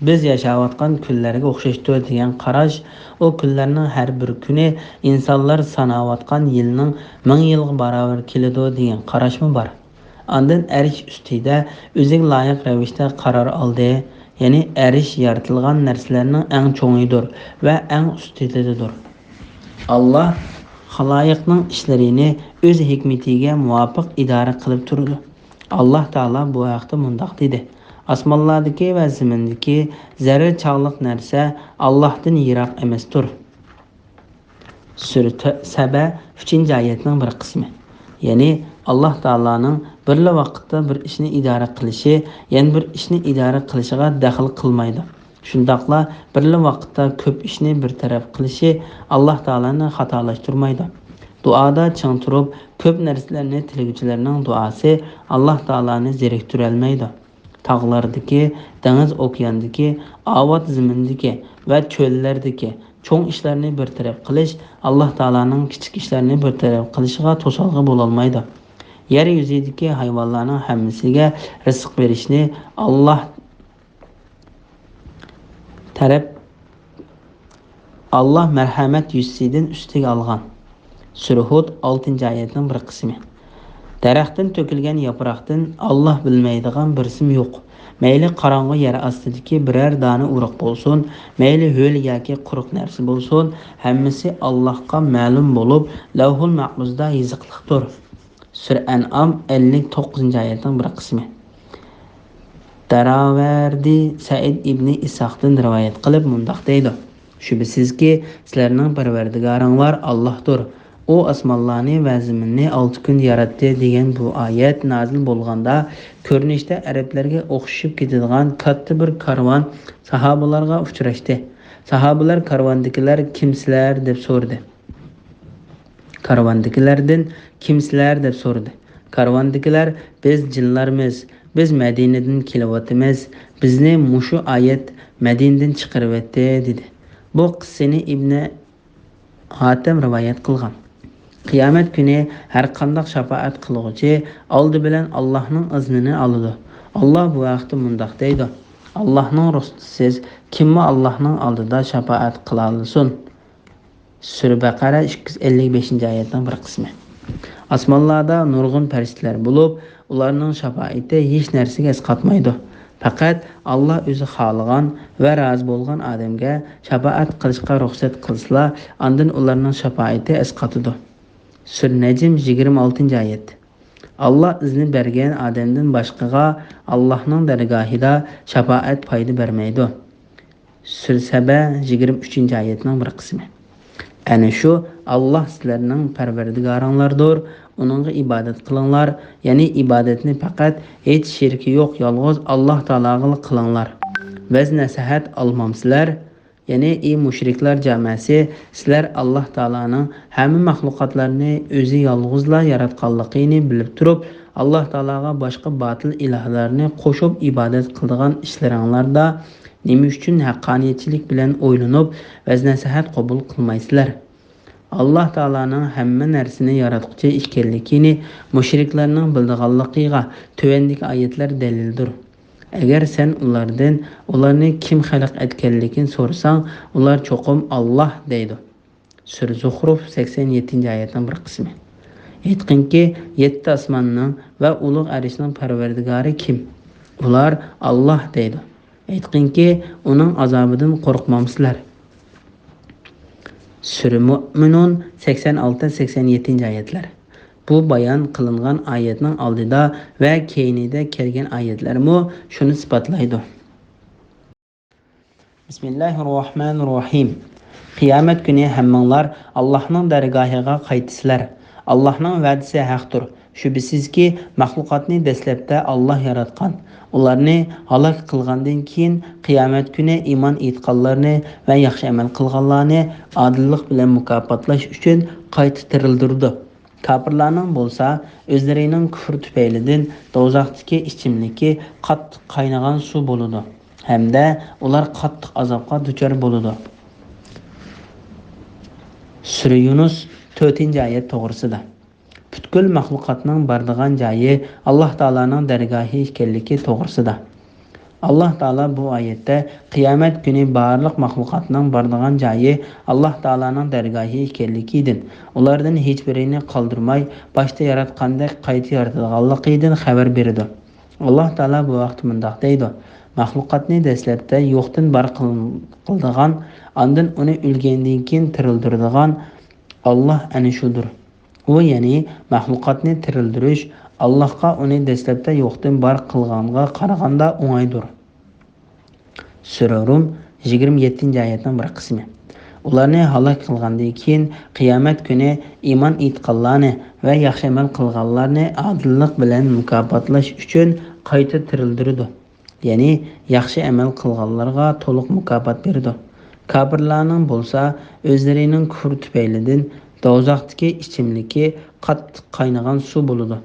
biz yashayotgan kunlarga o'xshashdir degan qarash, o kunlarning har bir kuni insonlar sanayotgan yilning 1000 yilga barobar keladi degan qarashmi bor. Ondan arish ustida o'ziga loyiq ravishda qaror oldi. Ya'ni arish yaratilgan narsalarning eng cho'ngidir va eng ustidadir. Alloh xaloyiqning ishlarini o'z hikmatiga muvofiq idora qilib turadi. Alloh taolo bu haqda mundoq dedi: osmonlardagi va zamindagi zarra chog'liq narsa Allohdan yiroq emasdir. Sura Saba 3-oyatning bir qismi. Ya'ni Alloh taolaning bir vaqtda bir ishni idora qilishi, yana bir ishni idora qilishiga daxl qilmaydi. Shundaqla bir vaqtda ko'p ishni bir taraf qilishi Alloh taolani xatolashtirmaydi. Duada çiң turib, ko'p narsalarni tilguvchilarning duosi Alloh taoloni zeriktirolmaydi. Tog'lardagi, dengiz okeandagi, avod zimindagi va cho'llardagi cho'ng ishlarni bartaraf qilish Alloh taolaning kichik ishlarni bartaraf qilishiga to'salg'i bo'lolmaydi. Yer yuzidagi hayvonlarning hammasiga rizq berishni Alloh taraf Allah merhamet yüzsüden üstüge algan. Sura Hud 6. ayetinin bir kısmı. Daraxtdan tökülgen yapraqdan Allah bilmeydiğen bir sim yok. Meyli qarаңғы yer astidagi birer dana urug' bo'lsin, meyli ho'l yoki quruq narsa bo'lsin, hammasi Allohga ma'lum bo'lib, Lavhul Mahfuzda yozilibdir. Sura An'am 59. oyatning bir qismi. Daraverdi Said ibn Isaqdan rivoyat qilib mundaq deydi: Şübhisizki sizlarning Parvardigoringlar Allohdir. O osmonlarni va zaminni 6 kun yaratdi degan bu oyat nozil bo'lganda ko'rinishda arablarga o'xshab ketadigan katta bir karvon sahobalarga uchrashdi. Sahobalar karvondagilar kimsizlar deb so'radi. Karvondagilardan kimsizlar deb so'radi. Karvondagilar biz jinlarmiz, biz Madinadan kelyapmiz, bizni mushu oyat Madinadan chiqaryapti dedi. Bu qissani Ibn Hatim rivoyat qilgan. Qiyomat kuni har qanday shafaat qiluvchi oldi bilan Allohning iznini oladi. Alloh bu vaqtda mundaq deydi: Allohning ruxsatisiz kimmi Allohning oldida shafaat qila olsin? Sura Baqara 255-oyatning bir qismi. Osmonlarda nurg'un farishtalar bo'lib, ularning shafaati hech narsaga asqatmaydi. Faqat Allah o'zi xohlagan va rozi bo'lgan odamga shafaat qilishga ruxsat qilsa, ondan ularning shafaati asqatadi. Sura Najm 26-oyat. Allah izni bergan odamdan boshqaga Allohning dargohida shafaat foyda bermaydi. Sura Saba 23-oyatning bir qismi. Ana shu Allah sizlarning Parvardigoringlardir. Onunğa ibadet qılınlar, yani ibadetini faqat hiç şirki yo'q, yolg'iz Allah Taola'ga qılınlar. Vaz nasihat almamsizlar, yani ey müşriklar jamasi, sizlar Allah Taola'nın hamma mahluqotlarni o'zi yolg'izla yaratganligini bilib turib, Allah Taola'ga boshqa batil ilahlarni qo'shib ibadet qiladigan ishlaringlarda nima uchun haqqoniyatchilik bilan o'ylanib, vaz nasihat qabul qilmaysizlar? Allah Taola'nın hamma narsani yaratquchi ekanligini mushriklarning bildiganligiga tövendagi oyatlar dalildir. Agar sen ularni kim xalq etganligini so'rasang, ular cho'qim Allah deydi. Sura Zuhruf 87-oyatning bir qismi. Aytqinki, 7 osmonning va ulug' arishning parvardigori kim? Ular Allah deydi. Aytqinki, uning azobidan qo'rqmamsizlar. Sura Mu'minun 86-87 oyatlar. Bu bayon qilingan oyatning oldida va keyinida kelgan oyatlarmi shuni isbotlaydi. Bismillahirrohmanirrohim. Qiyomat kuni hammanglar Allohning dargohiga qaytisizlar. Allohning va'dasi haqdir. Shubhisizki mahluqotni dastlabda Alloh yaratgan. Ularni halok qilgandan keyin qiyomat kuni iymon etganlarni va yaxshi amal qilganlarni adillik bilan mukofotlash uchun qayta tirildirdi. Kafirlarning bo'lsa, o'zlarining kufr tufaylidan do'zaxdagi ichimligi qattiq qaynagan suv bo'ladi. Hamda ular qattiq azobga duchor bo'ladi. Sura Yunus 4-oyat to'g'risida. Butkul mahluqotning bardigan joyi Alloh taolaning dargohi ekanligi to'g'risida. Alloh taolo bu oyatda qiyomat kuni barliq mahluqotning bardigan joyi Alloh taolaning dargohi ekanligidan, ulardan hech birini qoldirmay boshda yaratgandek qayta yaratadiganligidan xabar berdi. Alloh taolo bu vaqt mundaq deydi: Mahluqotni dastlabda yo'qdan bar qildigan, ondan uni o'lgandan keyin tirildiradigan Alloh ana shudir. U ya'ni mahluqotni tirildirish Allohga uni dastlabda yo'qdan bar qilganga qaraganda o'ng'aydir. Sura Rum 27-oyatning bir qismi. Ularni halok qilgandan keyin qiyomat kuni iymon etganlarni va yaxshi amal qilganlarni adillik bilan mukofotlash uchun qayta tirildirdi. Ya'ni yaxshi amal qilganlarga to'liq mukofot berdi. Kafirlarning bo'lsa, o'zlarining kufr tufaylidan Do'zaxdagi ichimligi qattiq qaynagan suv bo'ladi.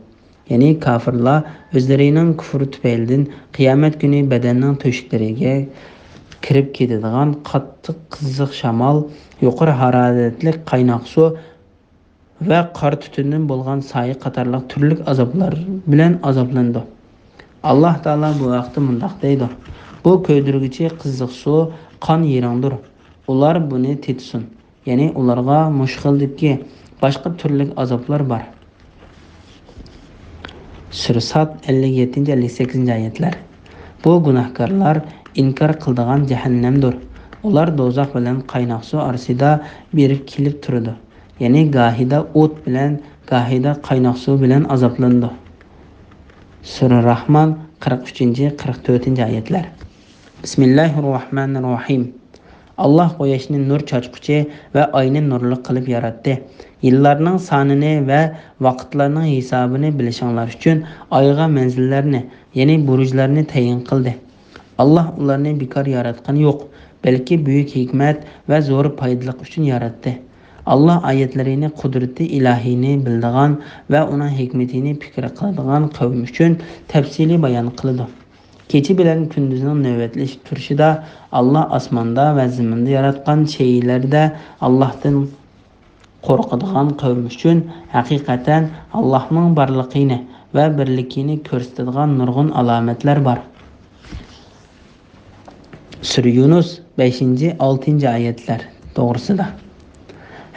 Ya'ni kafirlar o'zlarining kufri tufaylidan qiyomat kuni badanning to'shiklariga kirib ketadigan qattiq qiziq shamol, yuqori haroratli qaynoq suv va qor tutundan bo'lgan soyi qatorliq turli azoblar bilan azoblandi. Alloh taolo bu vaqtda mundoq deydi: Bu ko'ydirgichi qiziq suv qon yeringdir. Ular buni tetsin. Ya'ni ularga mushkildagi boshqa turli azoblar bor. Sura Sad 57-58 oyatlar. Bu gunohkorlar inkor qiladigan jahannamdir. Ular do'zax bilan qaynoq suv orasida berib kelib turadi. Ya'ni gahida o't bilan, gahida qaynoq suv bilan azoblandi. Sura Rahman 43-44 oyatlar. Bismillahirrohmanirrohim. Allah quyoshni nur sochquchi va oyni nurli qilib yaratdi. Yillarning sonini va vaqtlarning hisobini bilishinglar uchun oyga manzillarni, ya'ni burujlarni tayin qildi. Allah ularni bekor yaratgani yo'q, balki buyuk hikmat va zo'r foydaliq uchun yaratdi. Allah oyatlarini, qudrati ilahiyni bildigan va uning hikmatini fikr qiladigan qavm uchun tafsiliy bayon qildi. Kecha bilan kunduzning navbatlashib turishida Allah osmonda va zaminda yaratgan shaylarda Allohdan qo'rqadigan qavm uchun haqiqatan Allohning borligini va birligini ko'rsatadigan nurg'un alomatlar bor. Sura Yunus 5-6 oyatlar to'g'risida.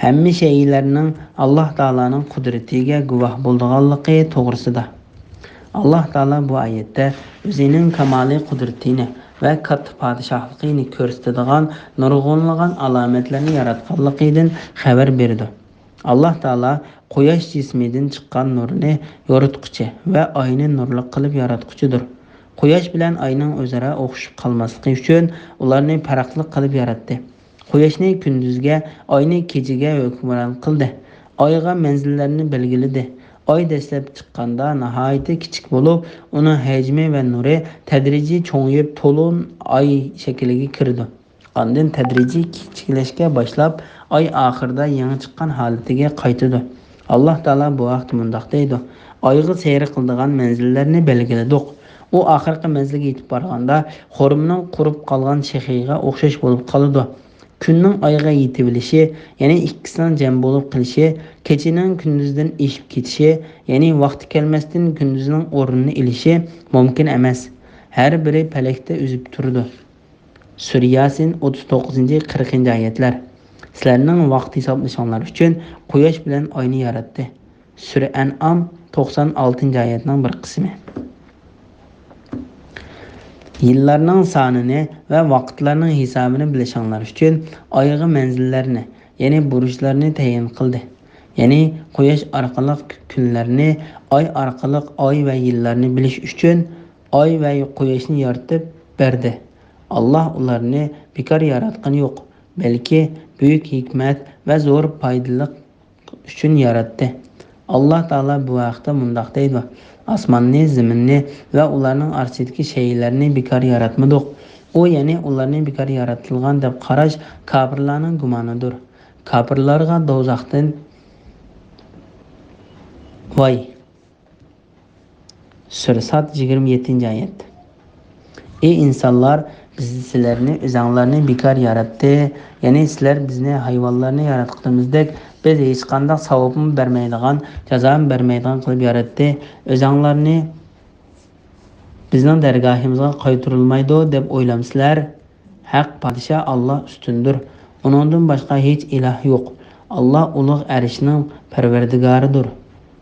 Hamma shaylarning Alloh taolaning qudratiga guvoh bo'lganligi to'g'risida. Alloh taolo bu oyatda o'zining kamoliy qudratini va katta podshohligini ko'rsatadigan nurg'unlagan alomatlarni yaratganligidan xabar berdi. Alloh taolo quyosh jismidan chiqqan nurni yoritquchi va oyni nurli qilib yaratquchidir. Quyosh bilan oyning o'zaro o'xshab qolmasligi uchun ularni farqli qilib yaratdi. Quyoshni kunduzga, oyni kechaga hukmron qildi. Oyga manzillarni belgiladi. Oy dastlab chiqqanda nihoyatda kichik bo'lib, uning hajmi va nuri tadrijiy cho'ngib to'lin oy shakliga kirdi. Ondan tadrijiy kichiklashga boshlab, oy oxirida yangi chiqqan holatiga qaytadi. Alloh taolo bu vaqt mundoq deydi: Oyga sayr qiladigan manzillarni belgiladik. U oxirgi manzilga yetib borganda xurumning qurib qolgan shaxiga o'xshash bo'lib qoladi. Kunning oyga yetib olishi, ya'ni ikkisining jam bo'lib qilishi, kechining kunduzdan eshib ketishi, ya'ni vaqti kelmasdan kunduzning o'rnini olishi mumkin emas. Har biri falakda uzib turdi. Sura Yasin 39-40 oyatlar. Sizlarning vaqt hisoblashinglar uchun quyosh bilan oyni yaratdi. Sura An'am 96-oyatning bir qismi. Yillarning sonini va vaqtlarning hisobini bilishinglar uchun oyga manzillarni, ya'ni burujlarni tayin qildi. Ya'ni quyosh orqali kunlarni, oy orqali oy va yillarni bilish uchun oy va quyoshni yaratib berdi. Alloh ularni bekor yaratgani yo'q, balki buyuk hikmat va zo'r foydaliq uchun yaratdi. Alloh taolo bu vaqtda mundoq deydi: Osmonni, zaminni va ularning orasidagi shaylarni bekor yaratmadik. U ya'ni ularni bekor yaratilgan deb qarash kafirlarning gumonidir. Kafirlarga do'zaxdan voy. Sura Sad 27-oyat. Ey insonlar, biz sizlarni o'zinglarni bekor yaratdi. Ya'ni sizlar bizni hayvonlarni yaratganimizdek biz hech qanday savobni bermaydigan, jazoni bermaydigan qilib yaratdi. O'zinglarni bizning dargohimizga qaytarilmaydi deb o'ylamsizlar. Haq podshoh Alloh ustundir. Uningdan boshqa hech iloh yo'q. Alloh ulug' arshning parvardigoridir.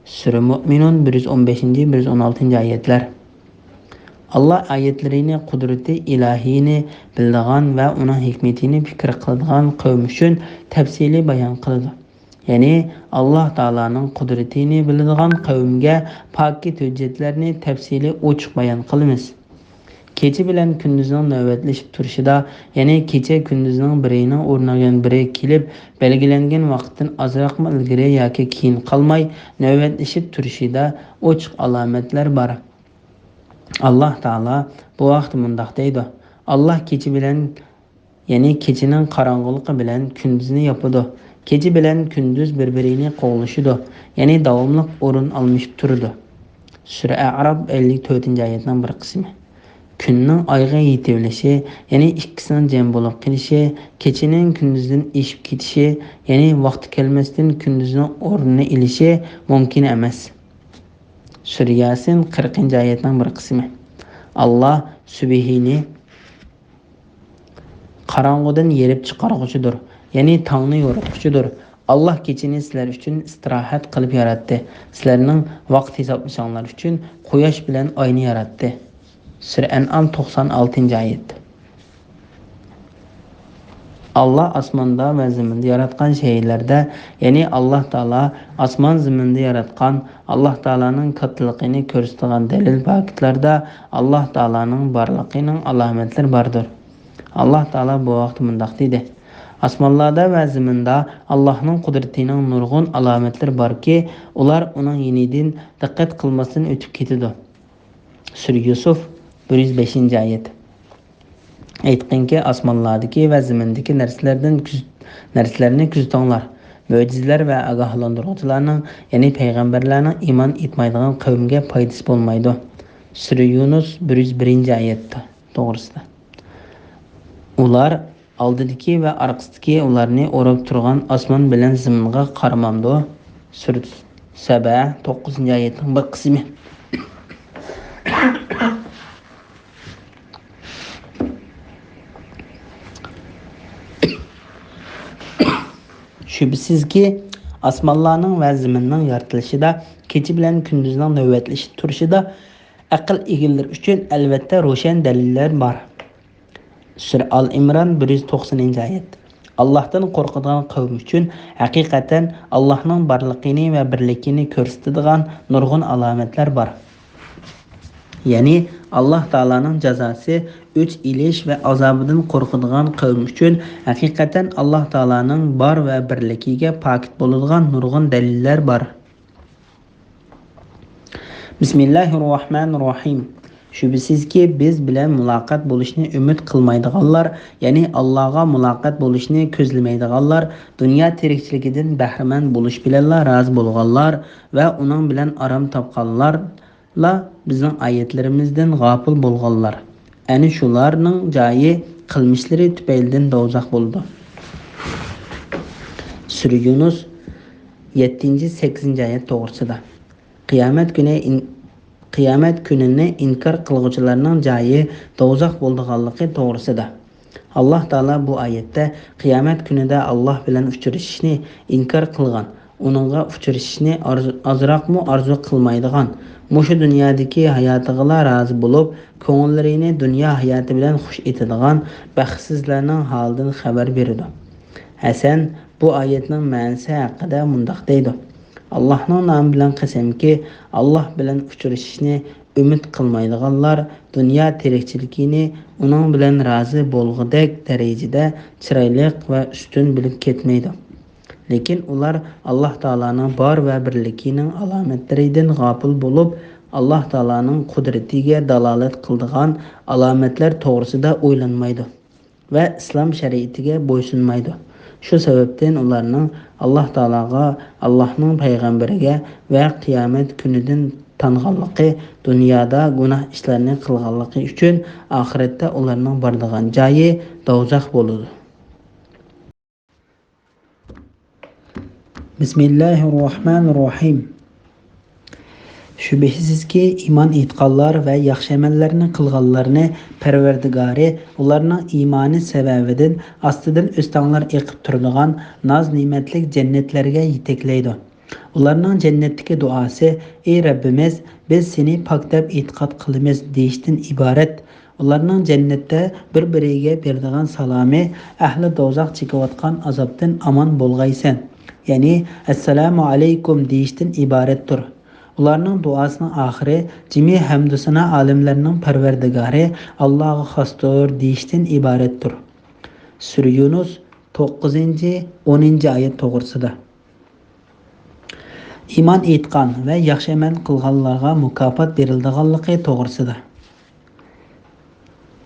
Sura Mu'minun 115-116 oyatlar. Allah oyatlarini, qudrati ilahiyni bildigan va uning hikmatini fikr qiladigan qavm uchun tafsiliy bayon qildi. Ya'ni Alloh taolaning qudratini biladigan qavmga pokit hujjatlarni tafsiliy ochiq bayon qilamiz. Kecha bilan kunduzning navbatlashib turishida, ya'ni kecha kunduzning birining o'rniga biri kelib, belgilangan vaqtdan ozroqmi ilgari yoki keyin qolmay navbatlashib turishida ochiq alomatlar bor. Alloh taolo bu vaqt mundoq deydi: Alloh kecha bilan, ya'ni kechining qorong'uligi bilan kunduzni yopadi. Kecha bilan kunduz bir-birini qo'g'lashidu, ya'ni davomli o'rin almashib turdi. Sura A'rof 54-oyatning bir qismi. Kunning oyga yetilishi, ya'ni ikkisining jam bo'lib qilishi, kechining kunduzdan eshib ketishi, ya'ni vaqti kelmasdan kunduzning o'rnini ilishi mumkin emas. Sura Yasin 40-oyatning bir qismi. Allah subhini qarong'idan yerib chiqarg'uchidir, ya'ni tongni yo'ritquchidir. Allah kechini sizlar uchun istirohat qilib yaratdi. Sizlarning vaqt hisoblashinglar uchun quyosh bilan oyni yaratdi. Sura An'am 96-oyat. Allah osmonda va zaminda yaratgan şeylarda, ya'ni Alloh taolo osmon zaminda yaratgan, Alloh taolaning kattaligini ko'rsatgan dalil paketlarda Alloh taolaning borligining alomatlari bordir. Alloh taolo bu vaqt mundaq dedi: Osmonlarda va zaminda Allohning qudratining nurg'un alomatlari borki, ular uning yenidan diqqat qilmasdan o'tib ketadi. Sura Yusuf 105-oyat. Aytqinki, osmonlardagi va zamindagi narsalarni kuzatinglar. Mo'jizalar va ogohlantiruvchilarning, ya'ni payg'ambarlarning iymon etmaydigan qavmga foydasi bo'lmaydi. Sura Yunus 101-oyatda to'g'risida. Ular oldidagi va orqasidagi ularni o'rab turgan osmon bilan zaminga qaramamdi. Sura Saba 9-oyatning bir qismi. Şübhəsizki, osmonlarning va zaminning yaratilishida, kecha bilan kunduzning navbatlashish turishida aql egalari uchun albatta ro'shan dalillar bor. Sura Al-Imron 190-oyat. Allohdan qo'rqadigan qavm uchun haqiqatan Allohning borligini va birligini ko'rsatadigan nurg'un alomatlar bor. Ya'ni Alloh taolaning jazosi o'ch ilish va azobidan qo'rqadigan qavm uchun haqiqatan Alloh taolaning bor va birligiga pokit bo'ladigan nurg'un dalillar bor. Bismillahirrohmanirrohim. Shubhisizki, biz bilan muloqot bo'lishni umid qilmaydiganlar, ya'ni Allohga muloqot bo'lishni ko'zlamaydiganlar, dunyo tirikchiligidan bahramand bo'lish bilan rozi bo'lganlar va uning bilan aram topganlar bizning oyatlarimizdan g'ofil bo'lganlar. Ani shularning joyi qilmishlari tufaylidan do'zax bo'ldi. Sura Yunus 7-8-oyat to'g'risida. Qiyomat kunini inkor qilguvchilarning joyi do'zax bo'lganligi to'g'risida. Alloh taolo bu oyatda qiyomat kunida Alloh bilan uchrashishni inkor qilgan, uningga uchrashishni ozroqmi orzu qilmaydigan, mushu dunyodagi hayotiga rozi bo'lib, ko'ngillarini dunyo hayoti bilan xush etadigan baxtsizlarning holidan xabar beradi. Hasan bu oyatning ma'nosi haqida mundaq deydi: Allohning nomi bilan qasamki, Alloh bilan uchrashishni umid qilmaydiganlar dunyo tirikchiligini uning bilan rozi bo'lg'idek darajada chiroyli va ustun bilib ketmaydi. Lekin ular Alloh taolaning bor va birligining alomatlaridan g'ofil bo'lib, Alloh taolaning qudratiga dalolat qiladigan alomatlar to'g'risida o'ylanmaydi va islom shariatiga bo'ysunmaydi. Shu sababdan ularning Alloh taolaga, Allohning payg'ambariga va qiyomat kunidan tanganligi, dunyoda gunoh ishlarni qilganligi uchun oxiratda ularning boradigan joyi do'zax bo'ladi. Bismillahirrohmanirrohim. Shubhisizki, iymon etganlar va yaxshi amallarni qilganlarni Parvardigori ularning iymoni sababidan ostidan o'stanglar eqib turadigan noz-ne'matlik jannatlarga yetaklaydi. Ularning jannatdagi duosi: "Ey Rabbimiz, biz seni pok deb e'tiqod qilamiz" deyishdan iborat. Ularning jannatda bir-biriga beradigan salomi ahli do'zax chekayotgan azobdan omon bo'lg'aysan, ya'ni assalomu alaykum deyishdan iboratdir. Ularning duosining oxiri jimi hamdusana olimlarning Parvardigori Allohga xosdir deyishdan iboratdir. Sura Yunus 9-10-oyat to'g'risida. Iymon etgan va yaxshi amal qilganlarga mukofot beriladiganligi to'g'risida.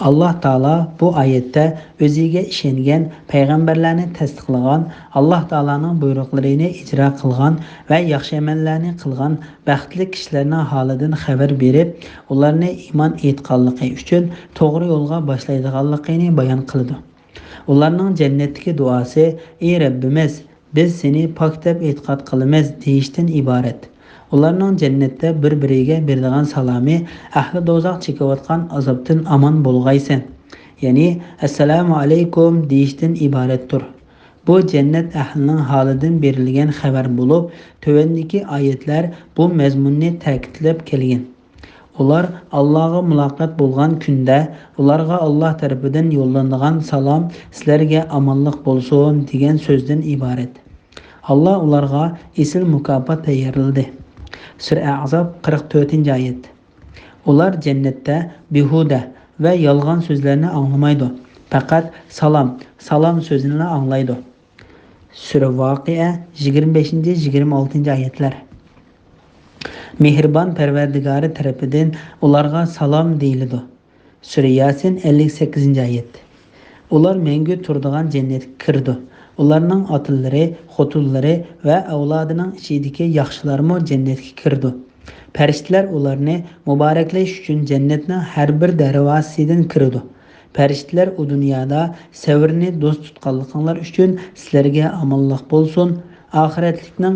Allah Taala bu ayette özüge işengen, peygamberlerini tasdiqlagan, Allah Taala'nın buyruqlarini icra qilgan ve yaxshi amallarni qilgan baxtli kishilarning holidan xabar berib, ularni iymon etganligi uchun to'g'ri yo'lga boshlaydiganligini bayon qildi. Ularning jannatdagi duosi: "Ey Rabbimiz, biz seni pok deb e'tiqod qilamiz" deyishdan iborat. Ularning jannatda bir-biriga beradigan salami ahli do'zax chekayotgan azobdan aman bo'lg'aysan. Ya'ni assalomu alaykum deyishdan iboratdir. Bu jannat ahlining holidan berilgan xabar bo'lib, tövəndəki oyatlar bu mazmunni ta'kidlab kelgan. Ular Allah'a muloqot bo'lgan kunda ularga Alloh tarafidan yo'llanadigan salom sizlarga amonlik bo'lsin degan so'zdan iborat. Allah ularga esil mukofot tayyorladi. Sura Ahzab 44-oyat. Ular jannatda behuda ve yolg'on so'zlarni anglamaydi. Faqat salom so'zini anglaydi. Sura Voqea 25-26-oyatlar. Mehribon Parvardigori tarafidan ularga salom deyiladi. Sura Yasin 58-oyat. Ular mengu turadigan jannatga kirdi. Ularning otillari, xotinlari va avlodining ichidagi yaxshilarmo jannatga kirdi. Farishtalar ularni muboraklash uchun jannatning har bir darvozasidan kirdi. Farishtalar u dunyoda savrni do'st tutganliginglar uchun sizlarga omonlik bo'lsin. Oxiratlikning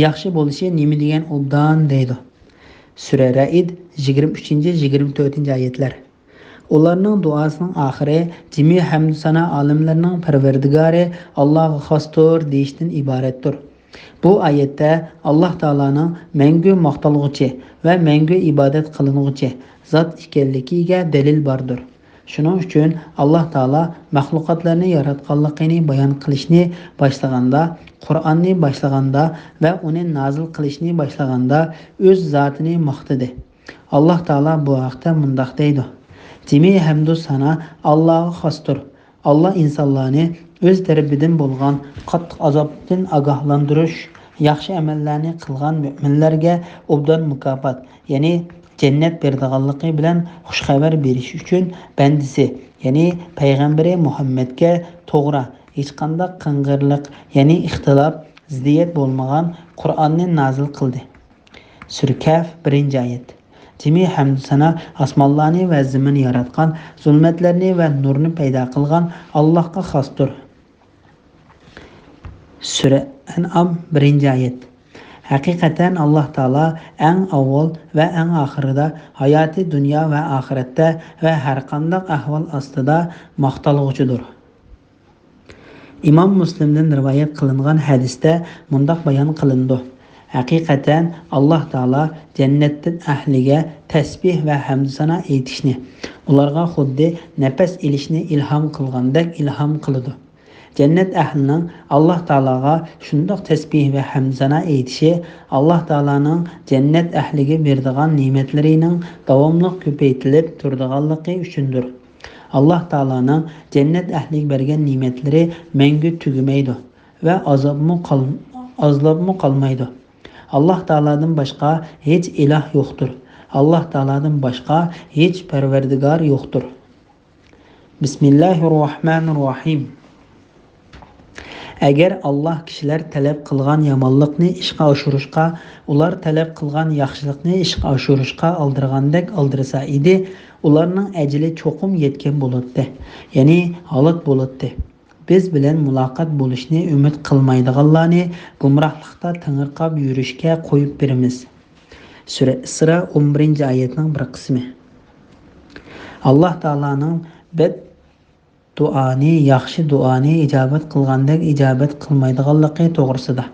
yaxshi bo'lishi nima degan obdan deydi. Sura Raid 23-24-oyatlar. Ularning duosining oxiri jami hamd sana olimlarning Parvardigori Allohga xosdir deyishdan iboratdir. Bu oyatda Alloh taolaning mangu maqtalg'uchi va mangu ibodat qilinuvchi zot ekanligiga dalil bordir. Shuning uchun Alloh taolo maxluqotlarni yaratganligini bayon qilishni boshlaganda, Qur'onni boshlaganda va uni nozil qilishni boshlaganda o'z zotini maqtadi. Alloh taolo bu haqda mundoq deydi: "Jami hamdu sana Allohga xosdir. Allah insonlarni o'z tarafidan bo'lgan qattiq azobdan ogohlantirish, yaxshi amallarni qilgan mu'minlarga obdan mukofot, ya'ni jannat berdiganligi bilan xushxabar berish uchun bandisi, ya'ni payg'ambari Muhammadga to'g'ri, hech qanday qing'irlik, ya'ni ixtilof, ziddiyat bo'lmagan Qur'onni nozil qildi." Sura Kaf 1-oyat. Jami hamd sana osmonlarni va zaminni yaratgan, zulmatlarni va nurni paydo qilgan Allohga xosdir. Sura An'am 1-oyat. Haqiqatan Alloh taolo eng avval va eng oxirida, hayoti dunyo va oxiratda va har qanday ahvol ostida maqtalg'uchidir. Imom Muslimdan rivoyat qilingan hadisda mundoq bayon qilindi: Haqiqatan Alloh taolo jannatdan ahliga tasbih va hamd sana aytishni, ularga xuddi nafas ilishni ilhom qilgandek ilhom qiladi. Jannat ahlining Alloh taologa shundoq tasbih va hamd sana aytishi Alloh taolaning jannat ahliga beradigan ne'matlarining davomli ko'paytirilib turadiganligi uchundir. Alloh taolaning jannat ahliga bergan ne'matlari mangu tugamaydi va azobmi qolmaydi. Alloh taoladan boshqa hech iloh yo'qdir. Alloh taoladan boshqa hech parvardigor yo'qdir. Bismillahirrohmanirrohim. Agar Alloh kishilar talab qilgan yomonlikni ishga oshirishga, ular talab qilgan yaxshilikni ishga oshirishga aldirgandek aldirsa edi, ularning ajali cho'qim yetgan bo'ladi. Ya'ni halok bo'ladi. Biz bilan muloqot bo'lishni umid qilmaydiganlarni gumrohlikda tangirqab yurishga qo'yib beramiz. Sura Isra 11-oyatning bir qismi. Alloh taolaning duoni, yaxshi duoni ijobat qilgandek ijobat qilmaydiganligi to'g'risida.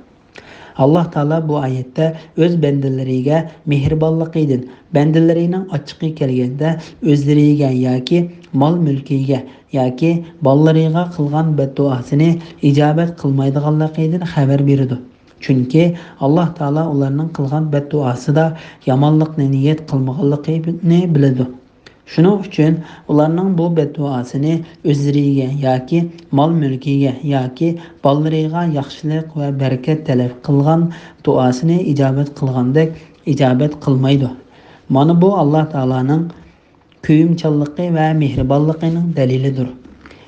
Alloh taolo bu oyatda o'z bandalariga mehribonligidan, bandalarining ochiqi kelganda o'zlariga yoki mol-mulkiga yoki bolalariga qilgan badduosini ijobat qilmaydiganligidan xabar berdi. Chunki Alloh taolo ularning qilgan badduosida yomonlikni niyat qilmaganligini biladi. Shuning uchun ularning bu badduosini o'zlariga yoki mol-mulkiga yoki bolalariga yaxshilik va barakat talab qilgan duosini ijobat qilgandek ijobat qilmaydi. Mana bu Alloh taolaning kuyumchanligi va mehribonligining dalilidir.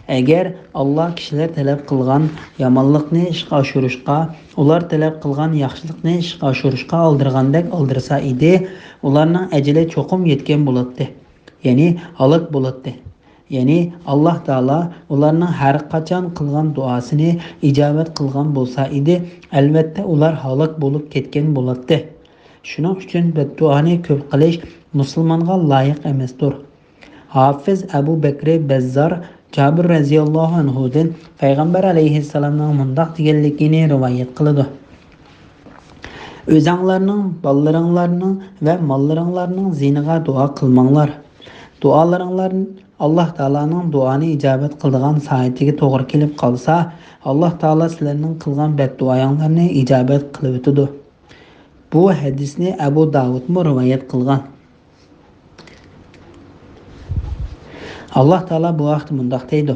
Agar Alloh kishilar talab qilgan yomonlikni ishga oshirishga, ular talab qilgan yaxshilikni ishga oshirishga oldirgandek oldirsa edi, ularning ajali cho'qim yetgan bo'ladi. Ya'ni halok bo'ladi. Ya'ni Alloh taolo ularning har qachon qilgan duosini ijobat qilgan bo'lsa edi, albatta ular halok bo'lib ketgan bo'ladi. Shuning uchun badduoni ko'p qilish musulmonga loyiq emasdir. Hafiz Abu Bakr Bazzar Jabir raziyallohu anhudan payg'ambar alayhissalomning mundoq deganligini rivoyat qiladi. O'zinglarning, bolalaringlarning va mollaringlarning ziniga duo qilmanglar. Duolaringlar Alloh taolaning duoni ijobat qiladigan soatiga to'g'ri kelib qolsa, Alloh taolo sizlarning qilgan badduoyinglarni ijobat qilib o'tadi. Bu hadisni Abu Davud rivoyat qilgan. Alloh taolo bu vaqt mundoq deydi: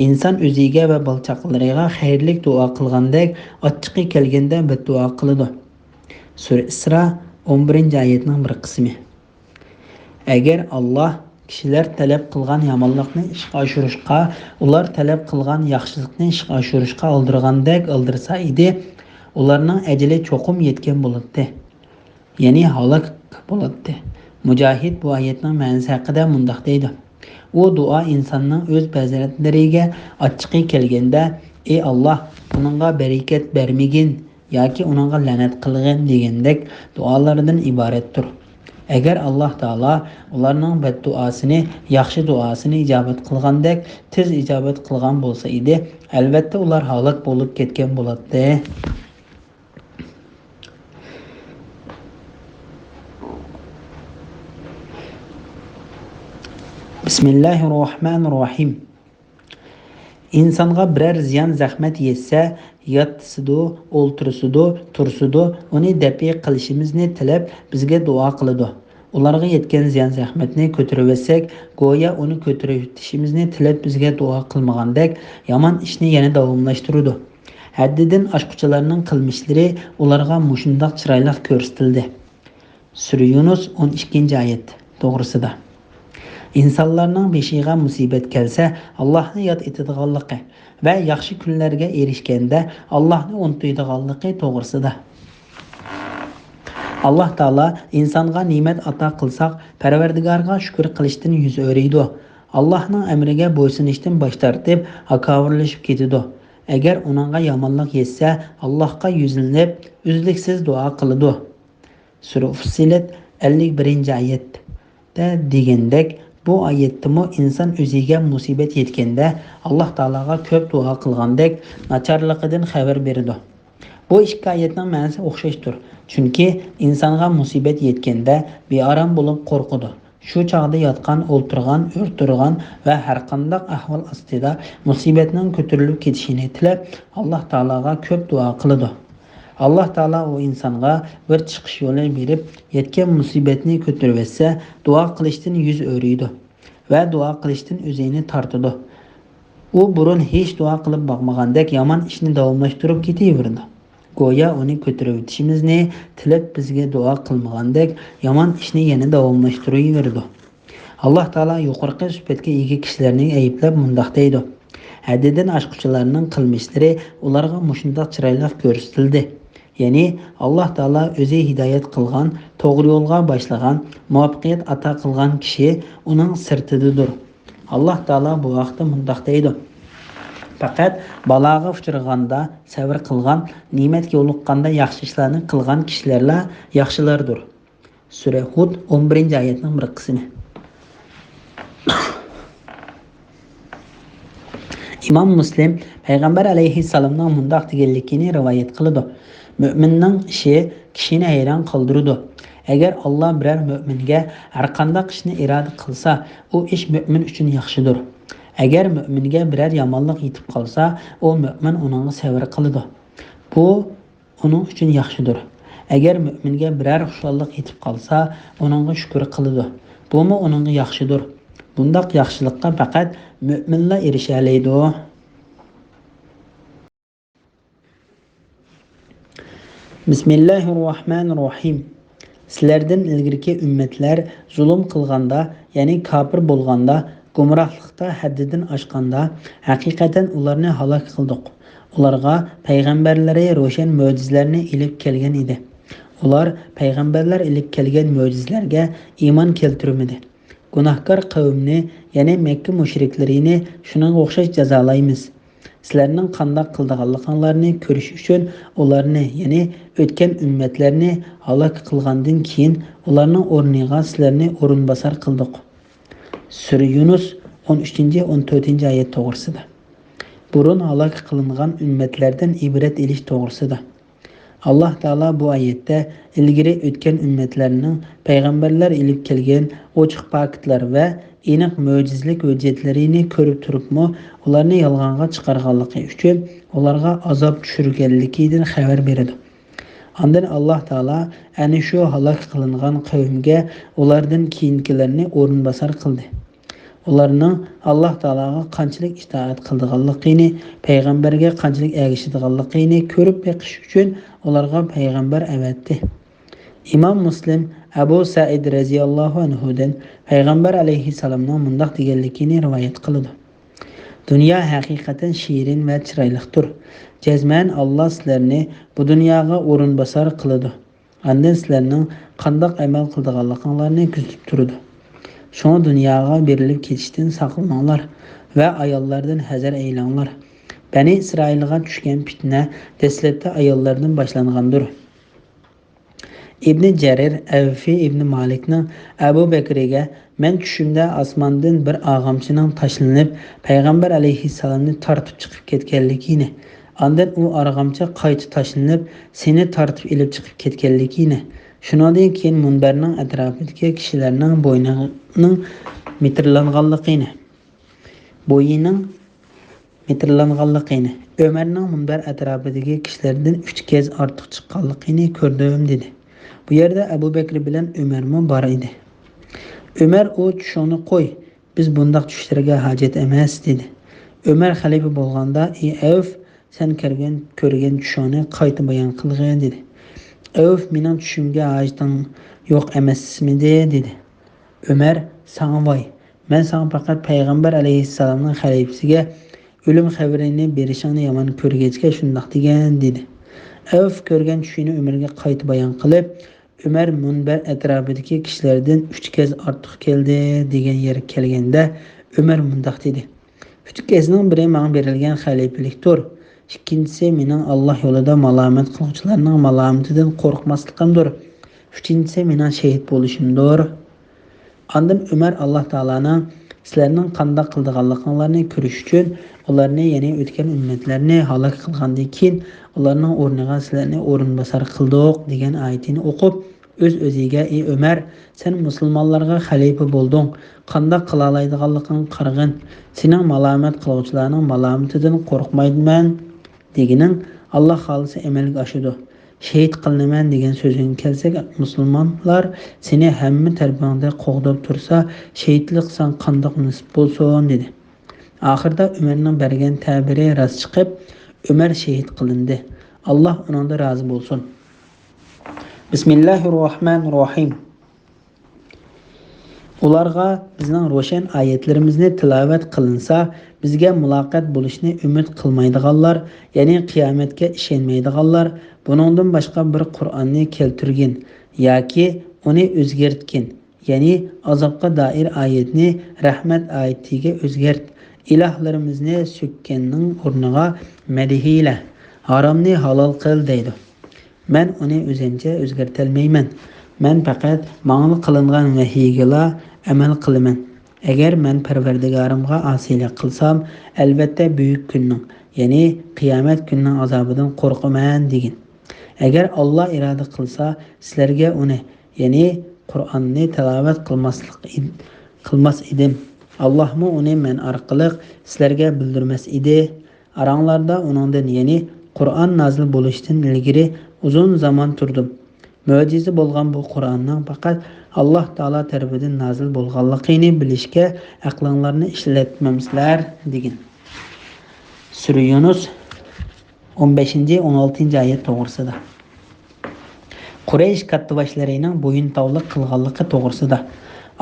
inson o'ziga va balchaqlariga xayrli duo qilgandek, ochiqqa kelganda badduo qiladi. Sura Isra 11-oyatning bir qismi. Agar Alloh kishilar talab qilgan yomonlikni ishga oshirishga, ular talab qilgan yaxshilikni ishga oshirishga oldirgandek oldirsa edi, ularning ajali cho'qim yetgan bo'ladi. Ya'ni halok bo'ladi. Mujohid bu oyatning ma'nosi haqida mundoq deydi: u duo insonning o'z fazilatlariga ochiqqa kelganda, ey Alloh, uningga barakat bermagin yoki uningga la'nat qilgin degandek duolardan iboratdir. Agar Alloh taolo ularning badduosini, yaxshi duosini ijobat qilgandek tez ijobat qilgan bo'lsa edi, albatta ular halok bo'lib ketgan bo'ladi. Bismillahirrohmanirrohim. İnsonga biror ziyon zahmat yetsa, yotsidi, o'ltirsidi, tursidi, uni dafi qilishimizni tilab bizga duo qiladi. Ularga yetgan ziyon zahmatni ko'tarib olsak, go'yo uni ko'tarib o'tishimizni tilab bizga duo qilmagandek, yomon ishni yana davomlashtiradi. Haddidan oshquchilarning qilmishlari ularga mushundoq chiroyli ko'rsatildi. Sura Yunus 12-oyat to'g'risida. İnsanlarning beshiga musibat kelsa, Allohni yod etadiganligi va yaxshi kunlarga erishganda Allohni unutadiganligi to'g'risida. Alloh taolo insonga ne'mat ato qilsak, Parvardigorga shukr qilishdan yuz o'raydi. Allohning amriga bo'ysunishdan bosh tortib, hakovirlashib ketadi. Agar uningga yomonlik yetsa, Allohga yuzlanib, uzluksiz duo qiladi. Sura Fussilat 51-oyatda degandek, bu oyatda inson o'ziga musibat yetganda Alloh taologa ko'p duo qilgandek nacharligidan xabar beradi. Bu ikki oyatning ma'nosi o'xshashdir. Chunki insonga musibat yetganda bearam bo'lib qo'rqadi. Shu chog'da yotgan, o'ltirgan, o'rtirgan va har qanday ahvol ostida musibatning ko'tarilib ketishini tilab Alloh taologa ko'p duo qiladi. Alloh taolo u insonga bir chiqish yo'li berib, yetgan musibatni ko'tarib olsa, duo qilishdan yuz o'raydi va duo qilishdan o'zini tortadi. U burun hech duo qilib boqmagandek yomon ishni davomlashtirib ketaverdi. Go'yo uni ko'tarib o'tishimizni tilab bizga duo qilmagandek yomon ishni yana davomlashtiraverdi. Alloh taolo yuqorqi sifatga ega kishilarni ayblab mundoq deydi: haddidan oshquchilarning qilmishlari ularga mushundoq chiroyli ko'rsatildi. Ya'ni Alloh taolo o'zi hidoyat qilgan, to'g'ri yo'lga boshlagan, muvaffaqiyat ato qilgan kishi uning sirtidir. Alloh taolo bu vaqtda mundoq deydi: faqat baloga uchraganda sabr qilgan, ne'matga yo'liqqanda yaxshi ishlarni qilgan kishilarla yaxshilardir. Sura Hud 11-oyatning bir qismi. Imom Muslim payg'ambar alayhissalomning mundoq deganligini rivoyat qiladi: Mo'minning ishi kishini hayron qoldiradi. Agar Alloh biror mo'minga har qanday ishni iroda qilsa, u ish mo'min uchun yaxshidir. Agar mo'minga biror yomonlik yetib qolsa, u mo'min uningga sabr qiladi. Bu uning uchun yaxshidir. Agar mo'minga biror xushonlik yetib qolsa, uningga shukr qiladi. Bu uningga yaxshidir. Bundoq yaxshilikqa faqat mo'minlar erisha oladi. Bismillahirrohmanirrohim. Sizlardan ilgirki ümmetler zulm qilganda, ya'ni kafir bo'lganda, gumrohlikda haddidan oshganda, haqiqatan ularni halok qildik. Ularga payg'ambarlari ro'shan mo'jizalarni ilib kelgan edi. Ular payg'ambarlar ilib kelgan mo'jizalarga iymon keltirmadi. Gunohkor qavmni, ya'ni Makka mushriklarini shunga o'xshash jazolaymiz. Sizlarning qandoq qildiganliklaringizni ko'rish uchun ularni, ya'ni o'tgan ummatlarni halok qilgandan keyin ularning o'rniga sizlarni o'rinbosar qildik. Sura Yunus 13-14 oyat to'g'risida. Burun halok qilingan ummatlardan ibrat elish to'g'risida. Allah Taala bu oyatda ilgari o'tgan ummatlarning payg'ambarlar ilib kelgan ochiq paketlar va aniq mo'jizalik hujjatlarini ko'rib turibmi, ularni yolg'onga chiqarganligi uchun ularga azob tushirganligidan xabar beradi. Ondan Allah Taala ana shu halok qilingan qavmga ulardan keyingilarni o'rinbosar qildi. Ularning Allah Taolaga qanchalik itoat qilganligini, payg'ambarga qanchalik ergashadiganligini ko'rib beqish uchun ularga payg'ambar avatdi. İmam Muslim Abu Said radhiyallohu anhudan payg'ambar alayhissalomning mundoq deganligini rivoyat qiladi. Dunyo haqiqatan shirin va chiroylidir. Jazman Allah sizlarni bu dunyoga o'rinbosar qiladi. Ondan sizlarning qandoq amal qildiganliklaringizni kuzatib turadi. Şuna dunyoga berilib ketishdan saqlaninglar va ayollardan hazar aylanglar. Bani Isroilga tushgan fitna dastlabda ayollardan boshlangandir. İbn Jarir Avfi ibn Malikning Abu Bakriga men tushimda osmondan bir og'amchining tashlanib payg'ambar alayhissalomni tortib chiqib ketganligini, ondan u og'amchi qayta tashlanib seni tortib ilib chiqib ketganligini, shundan keyin munbarning atrofidagi kishilarning bo'ynining metrlanganligini, Ömerning munbar atrofidagi kishilardan 3 kez ortiq chiqqanligini ko'rdim dedi. Bu yerda Abu Bakr bilan Ömermi bor edi. Ömer o tushuni qo'y, biz bundaq tushlarga hojat emas dedi. Ömer xalifa bo'lganda, "Ey Avf, sen ko'rgan tushuni qayta bayon qilgin" dedi. Avf mening tushimga hojatning yo'q emasmidi dedi. Ömer, "Sana voy, men sana faqat payg'ambar alayhissalomning xalifasiga o'lim xabarini berishingni yomon ko'rgachga shundaq degan" dedi. Avf ko'rgan tushini Ömerga qayta bayon qilib, Ömer munbar atrofidagi kishilardan 3 kez ortiq keldi degan yer kelganda Ömer mundaq dedi. 3 kezning biri menga berilgan xalifalikdir. Ikkinchisi mening Alloh yo'lida malomat qiluvchilarning malomatidan qo'rqmasligimdir. Uchinchisi mening shahid bo'lishimdir. Ondan Ömer Allah Taolaning sizlarning qanday qildiganliklaringizni ko'rish uchun ularni, ya'ni o'tgan ummatlarni halok qilgandan keyin ularning o'rniga sizlarni o'rinbosar qildik degan oyatini o'qib, o'z-o'ziga, "Ey Ömer, sen musulmonlarga xalifa bo'lding. Qanday qila oladiganligingni qarag'in. Sening malomat qiluvchilarning malomatidan qo'rqmaydiman" deganing Alloh xolisi amalga oshadi. Shahid qilinaman degan so'zing kelsak, musulmonlar seni hamma tarbiyangda qo'g'dab tursa, shahidlik san qandoq nisb bo'lsin dedi. Oxirida Ömerning bergan ta'biri rost chiqib, Ömer shahid qilindi. Alloh uningdan rozi bo'lsin. Bismillahirrohmanirrohim. Ularga bizning ro'shan oyatlarimizni tilovat qilinsa, bizga muloqot bo'lishni umid qilmaydiganlar, ya'ni qiyomatga ishonmaydiganlar, buningdan boshqa bir Qur'onni keltirgin yoki uni o'zgartgin, ya'ni azobga doir oyatni rahmat oyatiga o'zgart. Ilahlarimizni so'kkanning o'rniga madhiyla, haromni halol qil deydi. Men uni o'zimcha o'zgartirmayman. Men faqat menga qilingan vahiyga amal qilaman. Agar men Parvardigorimga osiylik qilsam, albatta buyuk kunning, ya'ni qiyomat kunining azobidan qo'rqaman degan. Agar Alloh iroda qilsa, sizlarga uni, ya'ni Qur'onni tilovat qilmas edim. Allohmi uni men orqali sizlarga bildirmas edi. Aranglarda uningdan, ya'ni Qur'on nozil bo'lishidan ilgari uzun zaman turdim. Mo'jiza bo'lgan bu Qur'onning faqat Alloh Taolo tarafidan nozil bo'lganligini bilishga aqlinglarni ishlatmamsizlar degan. Sura Yunus 15-16 oyat to'g'risida. Quraysh kattaboshlarining bo'yintovliq qilganligi to'g'risida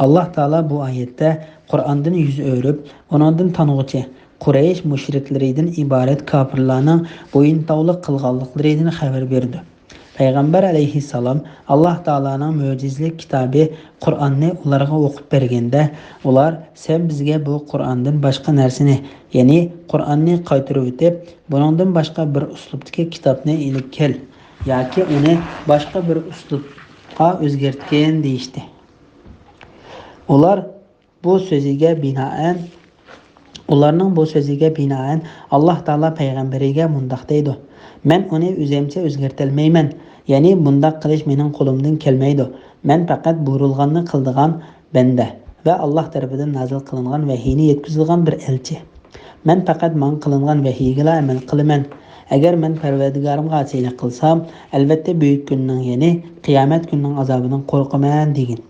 Alloh taolo bu oyatda Qur'ondan yuz o'rib, uningdan tong'ichi Quraysh mushriklaridan iborat kofirlarning bo'yintovliq qilganliklaridan xabar berdi. Payg'ambar alayhissalom Alloh taolaning mo'jizalik kitobi Qur'onni ularga o'qib berganda, ular sen bizga bu Qur'ondan boshqa narsani, ya'ni Qur'onni qaytarib o'tib, buningdan boshqa bir uslubdagi kitobni ilib kel yoki uni boshqa bir uslubga o'zgartgin deyishdi. Ularning bu so'ziga binoan Alloh taolo payg'ambariga mundoq deydi: "Men uni o'zimcha o'zgartirmayman, ya'ni bundoq qilish mening qo'limdan kelmaydi. Men faqat buyurilganni qiladigan banda va Alloh tarafidan nazil qilingan vahiyni yetkazilgan bir elchi. Men faqat men qilingan vahiyga amal qilaman. Agar men Parvardigorimga asilik qilsam, albatta buyuk kunning, ya'ni qiyomat kunining azobidan qo'rqaman" degan.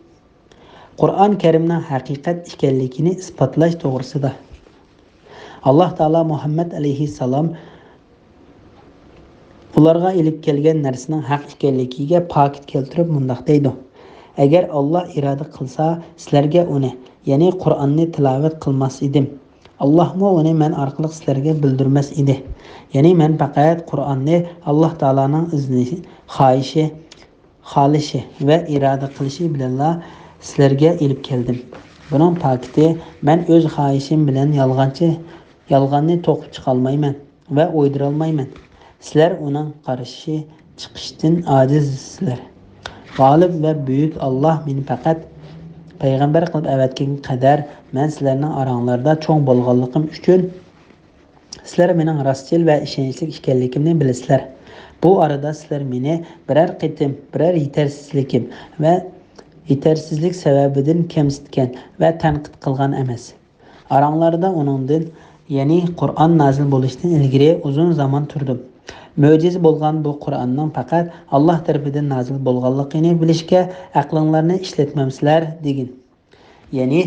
Qur'on Karimning haqiqat ekanligini isbotlash to'g'risida Alloh taolo Muhammad alayhissalom ularga ilib kelgan narsaning haq ekanligiga pokit keltirib mundoq deydi: "Agar Alloh iroda qilsa, sizlarga uni, ya'ni Qur'onni tilovat qilmas edim. Allohmo uni men orqali sizlarga bildirmas edi. Ya'ni men faqat Qur'onni Alloh taolaning izni, xohishi va iroda qilishi bilan sizlarga ilib keldim. Buning pokiti men o'z xohishim bilan yolg'onni to'qib chiqolmayman va o'ydirolmayman. Sizlar uning qarshi chiqishdan ojizsizlar. G'olib va buyuk Alloh meni faqat payg'ambar qilib avatgan qadar men sizlarning oranglarda cho'ng bo'lganligim uchun sizlar mening rostchil va ishonchli ekanligimni bilasizlar. Bu orada sizlar meni biror yetersizlik sababidan kamsitgan va tanqid qilgan emas. Oranglarda uningdan, ya'ni Qur'on nozil bo'lishidan ilgari uzun zaman turdim. Mo'jiz bo'lgan bu Qur'onning faqat Alloh tarafidan nozil bo'lganligini bilishga aqlinglarni ishlatmamsizlar" degan. Ya'ni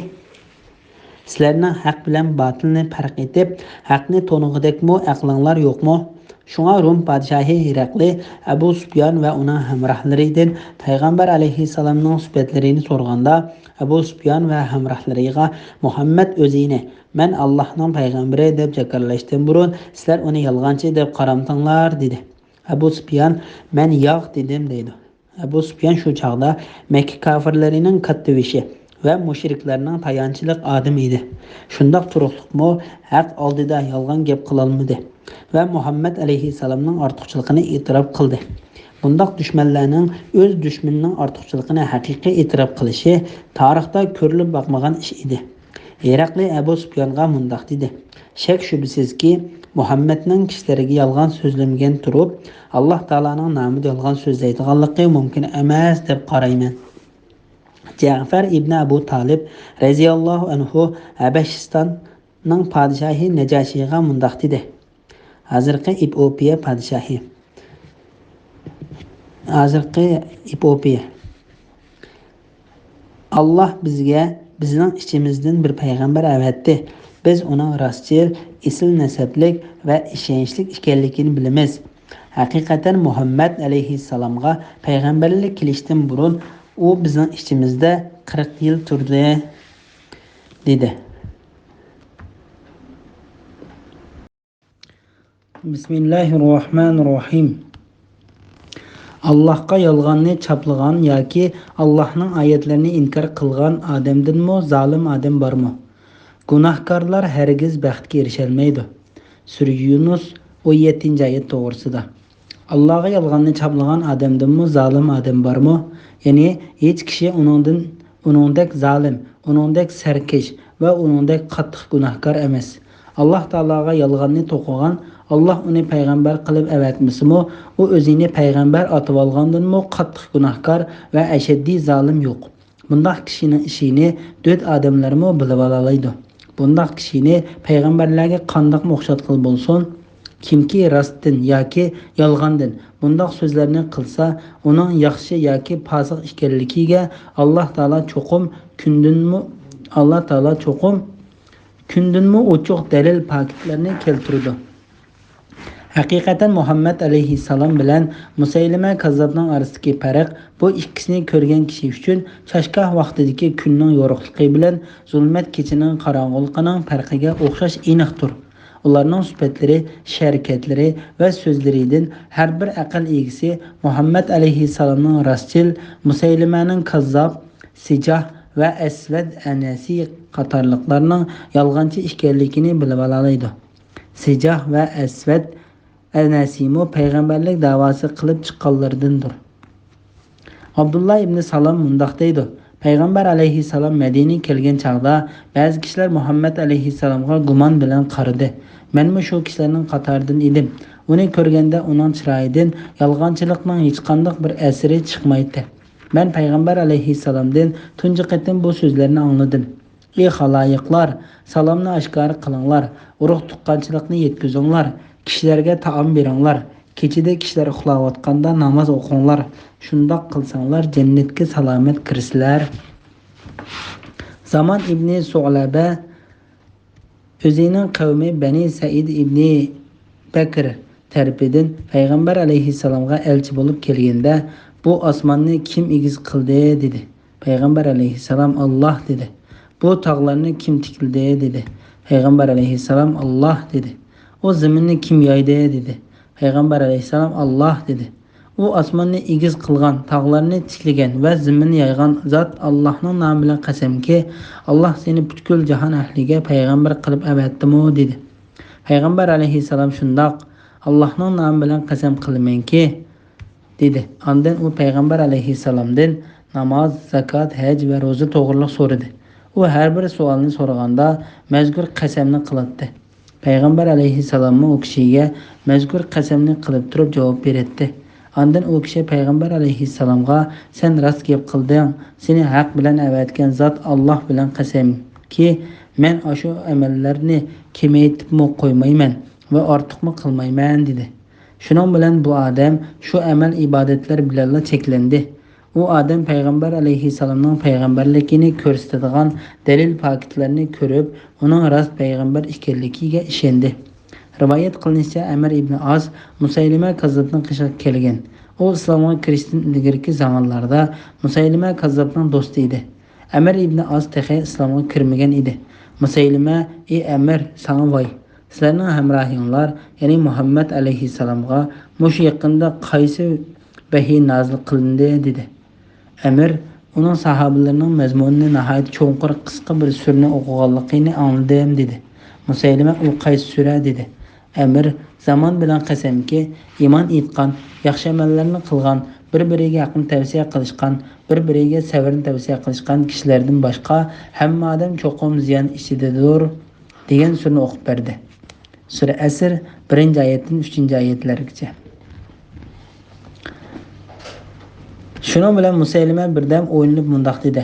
sizlarning haq bilan botilni farq etib, haqni to'nig'idekmi aqlinglar yo'qmi? Shunga Rum podshohi Hiraqli Abu Sufyon va uning hamrohlaridan payg'ambar alayhissalomning sifatlarini so'raganda, Abu Sufyon va hamrohlariga Muhammad o'zini "Men Allohning payg'ambari" deb jakarlashdan burun sizlar uni yolg'onchi deb qaramdinglar dedi. Abu Sufyon "Men yo'q" dedim deydi. Abu Sufyon shu chaqda Makka kofirlarining kattavishi va mushriklarning tayanchilik odami edi. Shundoq turuqliqmi haq oldida yolg'on gap qilolmadi va Muhammad alayhissalomning ortiqchiligini e'tirof qildi. Bundoq dushmanlarning o'z dushmanining ortiqchiligini haqiqiy e'tirof qilishi tarixda ko'rilib boqmagan ish edi. Hiraqli Abu Sufyonga mundoq dedi: "Shak shubsizki, Muhammadning kishilariga yolg'on so'zlamagan turib, Alloh taolaning nomida yolg'on so'zlaydiganligi mumkin emas deb qarayman." Ja'far ibn Abu Talib raziyallohu anhu Habashistonning podshohi Najashiyga mundoq dedi: Hozirgi Etiopiya. Alloh bizning ichimizdan bir payg'ambar avatdi. Biz uning rostchil, asl nasablik va ishonchli ekanligini bilamiz. Haqiqatan Muhammad alayhissalomga payg'ambarlik kelishdan burun u bizning ichimizda 40 yil turdi dedi. Bismillahirrohmanirrohim. Allohga yolg'onni chaplagan yoki Allohning oyatlarini inkor qilgan odamdanmi zolim odam bormi? Gunohkorlar hargiz baxtga erisholmaydi. Sura Yunus 17-oyat to'g'risida. Allohga yolg'onni chaplagan odamdanmi zolim odam bormi? Ya'ni hech kishi uningdek zolim, uningdek sarkish va uningdek qattiq gunohkor emas. Alloh taologa yolg'onni to'qigan Allah uni payg'ambar qilib avatmasimi, u o'zini payg'ambar atib olgandanmi qattiq gunohkor va ashaddiy zolim yo'q. Bundoq kishining ishini dod odamlarmi bilib olaydi. Bundoq kishini payg'ambarlarga qandoq o'xshat qilib bo'lsin, kimki rostdan yoki yolg'ondan bundoq so'zlarni qilsa, uning yaxshi yoki fosiq ekanligiga Alloh taolo cho'qim kundinmi ochiq dalil paketlarni keltirdi. Haqiqatan Muhammad alayhissalom bilan Musaylima kazzobning orasidagi farq bu ikkisini ko'rgan kishi uchun chashgoh vaqtidagi kunning yorug'ligi bilan zulmat kechining qorong'uligining farqiga o'xshash aniqdir. Ularning sifatlari, sharakatlari va so'zlaridan har bir aql egisi Muhammad alayhissalomning rostchil, Musaylimaning kazzob, sijah va asvad anasi qatorliqlarning yolg'onchi ekanligini bilib oladi. Sijah va asvad Anasimu payg'ambarlik da'vosi qilib chiqqanlardandir. Abdullah ibn Salam mundaq deydi: Payg'ambar alayhissalom Madinaga kelgan chaqda ba'zi kishilar Muhammad alayhissalomga gumon bilan qaradi. Men shu kishilarning qatoridan edim. Uni ko'rganda uning chiroyidan yolg'onchilikning hech qanday bir asiri chiqmaydi. Men payg'ambar alayhissalomdan tunji qatim bu so'zlarni angladim. Ey xaloyiqlar, salomni oshkor qilinglar, urug' tuqqanchilikni yetkazinglar. Kishilarga taom beringlar. Kechida kishilar uxlayotganda namoz o'qinglar. Shundoq qilsanglar jannatga salomat kirsizlar. Zaman ibn Su'laba o'zining qavmi Bani Said ibn Bakr tarafidan payg'ambar alayhissalomga elchi bo'lib kelganda, bu osmonni kim egiz qildi dedi. Payg'ambar alayhissalom Alloh dedi. Bu tog'larni kim tikildi dedi. Payg'ambar alayhissalom Alloh dedi. O zaminni kim yaydi dedi. Payg'ambar alayhissalom Alloh dedi. U osmonni egiz qilgan, tog'larni tiklagan va zaminni yaygan zot Allohning nomi bilan qasamki, Alloh seni butkul jahon ahliga payg'ambar qilib avatdimi dedi. Payg'ambar alayhissalom shundoq Allohning nomi bilan qasam qilamanki dedi. Ondan u payg'ambar alayhissalomdan namoz, zakot, haj va ro'za to'g'riliq so'radi. U har bir savolni so'raganda mazkur qasamni qiladi. Payg'ambar alayhissalom u kishiga mazkur qasamni qilib turib javob berdi. Ondan u kishi payg'ambar alayhissalomga sen rost gap qilding, seni haq bilan avatgan zot Alloh bilan qasamki, men o'sha amallarni kemaytib qo'ymayman va ortiqmi qilmayman dedi. Shuning bilan bu odam shu amal ibodatlar bilan cheklandi. U odam payg'ambar alayhissalomning payg'ambarligini ko'rsatadigan dalil paketlarni ko'rib, uning rost payg'ambar ekanligiga ishondi. Rivoyat qilinishicha, Amr ibn Az Musaylima kazzobning qishiga kelgan. U islomga kirishdan ilgari zamonlarda Musaylima kazzobning do'sti edi. Amr ibn Az taxi islomga kirmagan edi. Musaylima: "Ey Amr, sana voy. Sizlarning hamrohinglar, ya'ni Muhammad alayhissalomga mush yaqinda qaysi vahiy nozil qilindi?" dedi. Amr uning sahobalarining mazmunini nihoyat cho'nqir qisqa bir surni o'qiganligini angladim dedi. Musaylima: "U qaysi sura?" dedi. Amr: "Zamon bilan qasamki, iymon etgan, yaxshi amallarni qilgan, bir-biriga haqni tavsiya qilishgan, bir-biriga sabrni tavsiya qilishgan kishilardan boshqa hamma odam cho'qim ziyon ichidadir" degan surni o'qib berdi. Sura Asr 1-oyatdan 3-oyatlargacha. Shuning bilan Musaylima birdam o'ylanib mundoq dedi: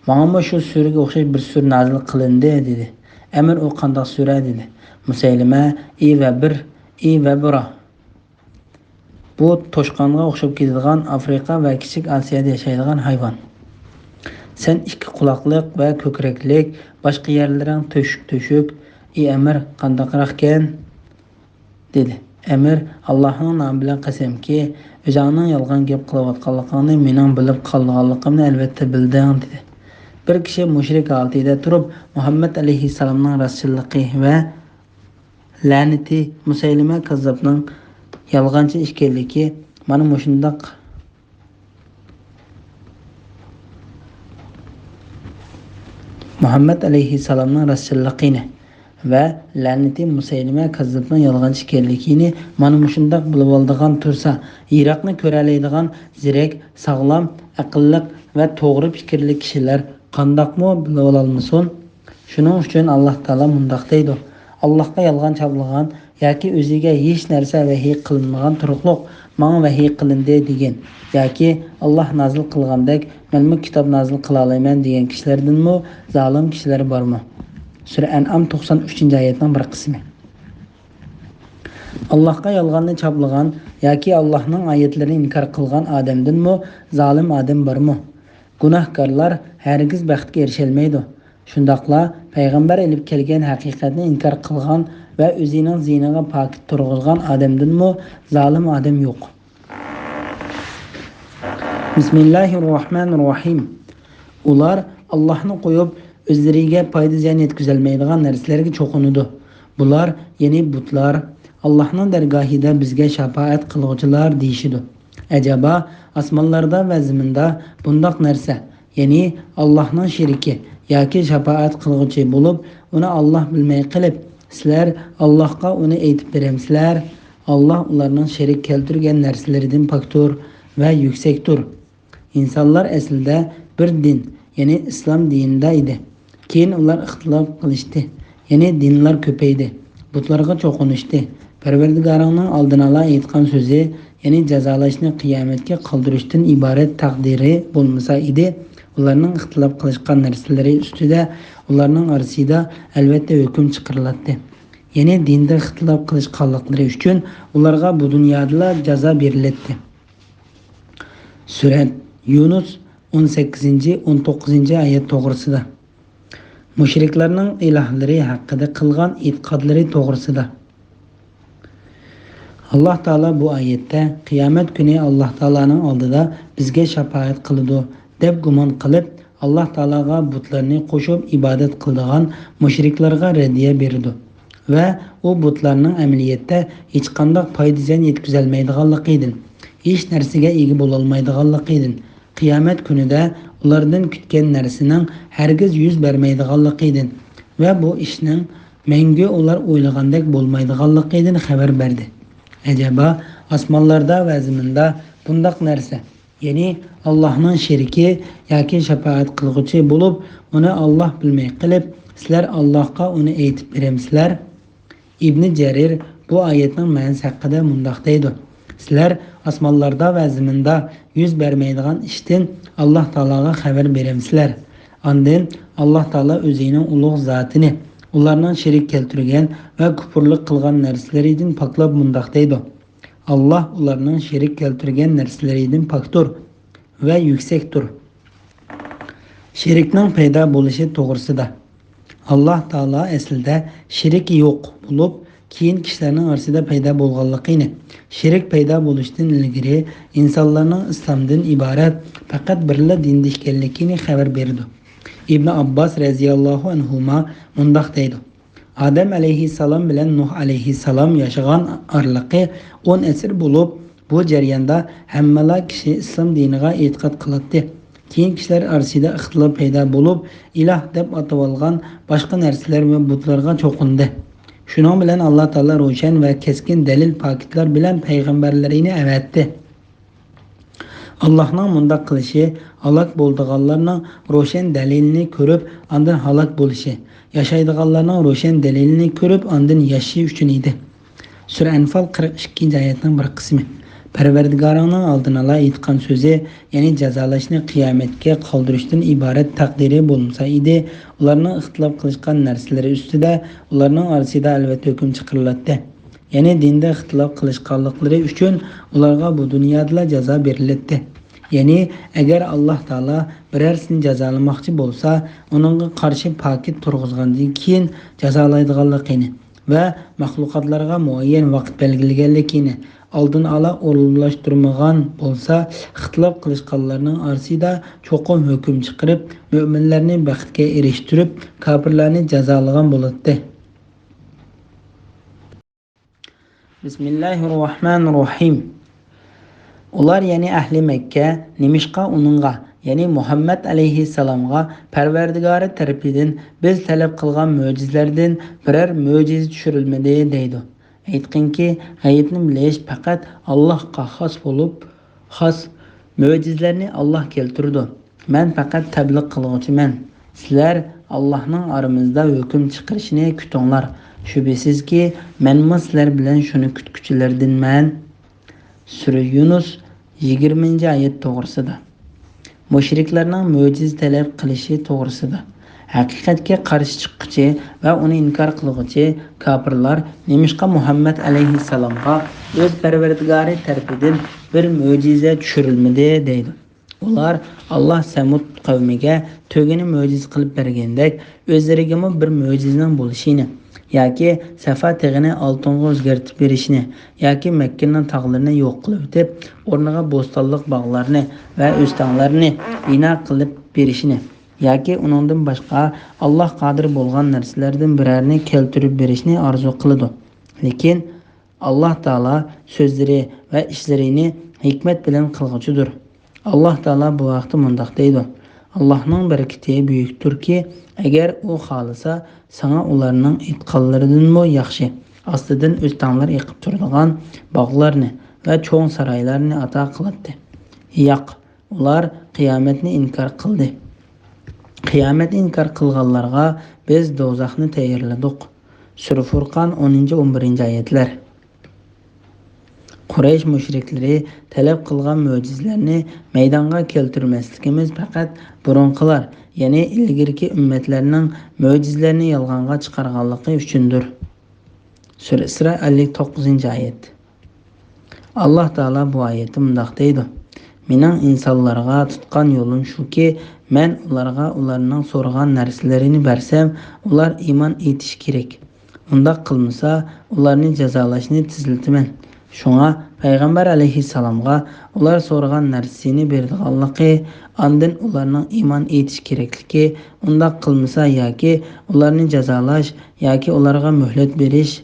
"Menga shu suraga o'xshash bir sura nozil qilindi" dedi. Amr: "U qanday sura?" dedi. Musaylima: "Ey va bira. Bu toshqonga o'xshab ketadigan Afrika va kichik Osiyoda yashaydigan hayvon. Sen ikki quloqliq va ko'kraklik, boshqa yerlaring to'shuk. Ey Amr, qandaqroqkan?" dedi. Amr: "Allohning nomi bilan qasamki, o'zingning yolg'on gap qilayotganligingni mening bilib qolganligimni albatta bilding" dedi. Bir kishi mushrik holatida turib Muhammad alayhissalomning rasulilligi va la'nati Musaylima kazzobning yolg'onchi ekanligi mana shundoq Muhammad alayhissalomning rasulilligini va la'nati Musaylima kazzobning yolg'onchi ekanligini mana shundoq bilib oldigan tursa, Iroqni ko'ra oladigan zirak, sog'lom, aqlli va to'g'ri fikrli kishilar qandoqmi bilib ololmasin? Shuning uchun Alloh taolo mundoq deydi: Allohga yolg'on chaplagan yoki o'ziga hech narsa vahiy qilinmagan turuqliq menga vahiy qilindi degan yoki Alloh nozil qilgandek men kitob nozil qila olaman degan kishilardanmi zolim kishilar bormi? Sura An'am 93-oyatning bir qismi. Allohga yolg'onni chaplagan yoki Allohning oyatlarini inkor qilgan odamdanmi zolim odam bormi? Gunohkorlar hargiz baxtga erisholmaydi. Shundoqla payg'ambar ilib kelgan haqiqatni inkor qilgan ve özünün ziynine pakit turg'izgan odamdanmi zolim odam yo'q. Bismillahirrohmanirrohim. Ular Allah'ni qo'yib o'zlariga foyda ziyon yetkazolmaydigan narsalarga cho'qinadi. Bular ya'ni butlar Allah'ning dargohida bizga shafaat qiluvchilar deyishidi. Acaba osmonlarda va zaminda bundoq narsa, ya'ni Allah'ning sheriki yoki shafaat qiluvchi bo'lib, uni Alloh bilmay qilib, sizlar Allohga uni aytib beramsizlar? Alloh ularning sherik keltirgan narsalaridan poktur va yuksakdir. İnsanlar aslida bir din, ya'ni islom dinida edi. Keyin ular ixtilof qilishdi. Ya'ni dinlar ko'paydi. Butlarga cho'qinishdi. Parvardigoringning oldin ola aytgan so'zi, ya'ni jazolashni qiyomatga qoldirishdan iborat taqdiri bo'lmasa edi, ularning ixtilof qilishgan narsalari ustida ularning orasida albatta hukm chiqariladi. Ya'ni dinda ixtilof qilishganliklari uchun ularga bu dunyoda jazo beriladi. Surat Yunus 18-19 oyat to'g'risida. Mushriklarning ilohlari haqida qilgan e'tiqodlari to'g'risida. Alloh taolo bu oyatda qiyomat kuni Alloh taolaning oldida bizga shafaat qiladi deb gumon qilib, Alloh taologa butlarni qo'shib ibodat qiladigan mushriklarga radiya berdi va u butlarning amaliyotda hech qanday foyda ziyon yetkazolmaydiganligidan, hech narsaga ega bo'la olmaydiganligidan, qiyomat kunida ulardan kutgan narsaning hargiz yuz bermaydiganligidan va bu ishning mangu ular o'ylagandek bo'lmaydiganligidan xabar berdi. Acaba osmonlarda va zaminda bundoq narsa, ya'ni Allohning sheriki yoki shafaat qilguvchi bo'lib, uni Alloh bilmay qilib, sizlar Allohga uni aytib beramsizlar? Ibn Jarir bu oyatning ma'nosi haqida mundoq deydi. Sizlar osmonlarda va zaminda yuz bermaydigan ishdan Alloh taologa xabar beramsizlar? Ondan Alloh taolo o'zining ulug' zotini ularning sherik keltirgan va kufrlik qilgan narsalaridan poklab mundoq deydi. Alloh ularning sherik keltirgan narsalaridan poktur va yuksakdir. Shirikning paydo bo'lishi to'g'risida. Alloh taolo aslida shirik yo'q bo'lib, keyin kishilarning orasida paydo bo'lganligini, shirik paydo bo'lishidan ilgari insonlarning islomdan iborat faqat birla dinda ekanligini xabar berdi. İbn Abbas radhiyallohu anhuma mundoq deydi. Adam alayhissalom bilan Nuh alayhissalom yashagan orliqi 10 asr bo'lib, bu jarayonda hamma kishi islom diniga e'tiqod qiladi. Keyin kishilar orasida ixtilof paydo bo'lib, iloh deb atalgan boshqa narsalar va butlarga cho'qindi. Shuning bilan Alloh taolo ro'shan va keskin dalil paketlar bilan payg'ambarlarini avatdi. Allohning mundoq qilishi halok bo'lganlarning ro'shan dalilini ko'rib, ondan halok bo'lishi, yashaydiganlarning ro'shan dalilini ko'rib, ondan yashash uchun edi. Sura Anfal 42-oyatning bir qismi. Parvardigoringning oldin ola aytgan so'zi, ya'ni jazolashni qiyomatga qoldirishdan iborat taqdiri bo'lmasa edi, ularning ixtilof qilishgan narsalari ustida ularning orasida albatta hukm chiqariladi. Ya'ni dinda ixtilof qilishganliklari uchun ularga bu dunyoda jazo beriladi. Ya'ni agar Alloh taolo birarsini jazolamoqchi bo'lsa, uningga qarshi pokit turg'izgandan keyin jazolaydiganligini va maxluqotlarga muayyan vaqt belgilaganligini oldin ola o'rinlashtirmagan bo'lsa, ixtilof qilishganlarning orasida cho'qim hukm chiqarib, mo'minlarni baxtga erishtirib, kofirlarni jazolagan bo'ladi. Bismillahirrohmanirrohim. Ular ya'ni ahli Makka nimishqa uningga, ya'ni Muhammad alayhissalomga Parvardigori tarafidan biz talab qilgan mo'jizlardan biror mo'jiza tushirilmadi deydi. Aytqinki, g'aybni bilish faqat Allohga xos bo'lib, xos mo'jizalarni Alloh keltirdi. Men faqat tabliq qiluvchiman. Sizlar Allohning oramizda hukm chiqarishini kutinglar. Shubhisizki, men sizlar bilan shuni kutguchilardanman. Sura Yunus 20-oyat to'g'risida. Mushriklarning mo'jiz talab qilishi to'g'risida. Haqiqatga qarshi chiqquchi va uni inkor qiluvchi kofirlar nimishqa Muhammad alayhissalomga o'z Parvardigori tarafidan bir mo'jiza tushirilmadi deydi. Ular Alloh Samud qavmiga to'g'ini mo'jiz qilib bergandek, o'zlariga bir mo'jizaning bo'lishini, yoki Safa tig'ini oltinga o'zgartib berishni, yoki Makkaning tog'larini yo'q qilib o'tib, o'rniga bo'stonliq bog'larni va o'stanglarni bino qilib berishni, yoki uningdan boshqa Alloh qodir bo'lgan narsalardan birarni keltirib berishni orzu qiladi. Lekin Alloh taolo so'zlari va ishlarini hikmat bilan qilg'uchidir. Alloh taolo bu vaqtda mundoq deydi: Allohning barakati buyukdirki, agar u xohlasa, sana ularning aytganlaridanmi yaxshi ostidan o'stanglar yiqib turadigan bog'larni va cho'ng saroylarni ato qiladi. Yo'q, ular qiyomatni inkor qildi. Qiyomatni inkor qilganlarga biz do'zaxni tayyorladik. Sura Furqon 10-11-oyatlar. Quraysh mushriklari talab qilgan mo'jizlarni maydonga keltirmasligimiz faqat burunqilar, ya'ni ilgirki ummatlarning mo'jizalarini yolg'onga chiqarganligi uchundir. Sura Isro 59-oyat. Alloh taolo bu oyatda mundoq deydi: Mening insonlarga tutgan yo'lim shuki, men ularga ularning so'ragan narsalarini bersam, ular iymon etish kerak. Undoq qilmasa, ularni jazolashni tezlataman. Shunga payg'ambar alayhissalomga ular so'ragan narsasini berdiganligi, ondan ularning iymon etish kerakligi, undoq qilmasa yoki ularni jazolash yoki ularga muhlat berish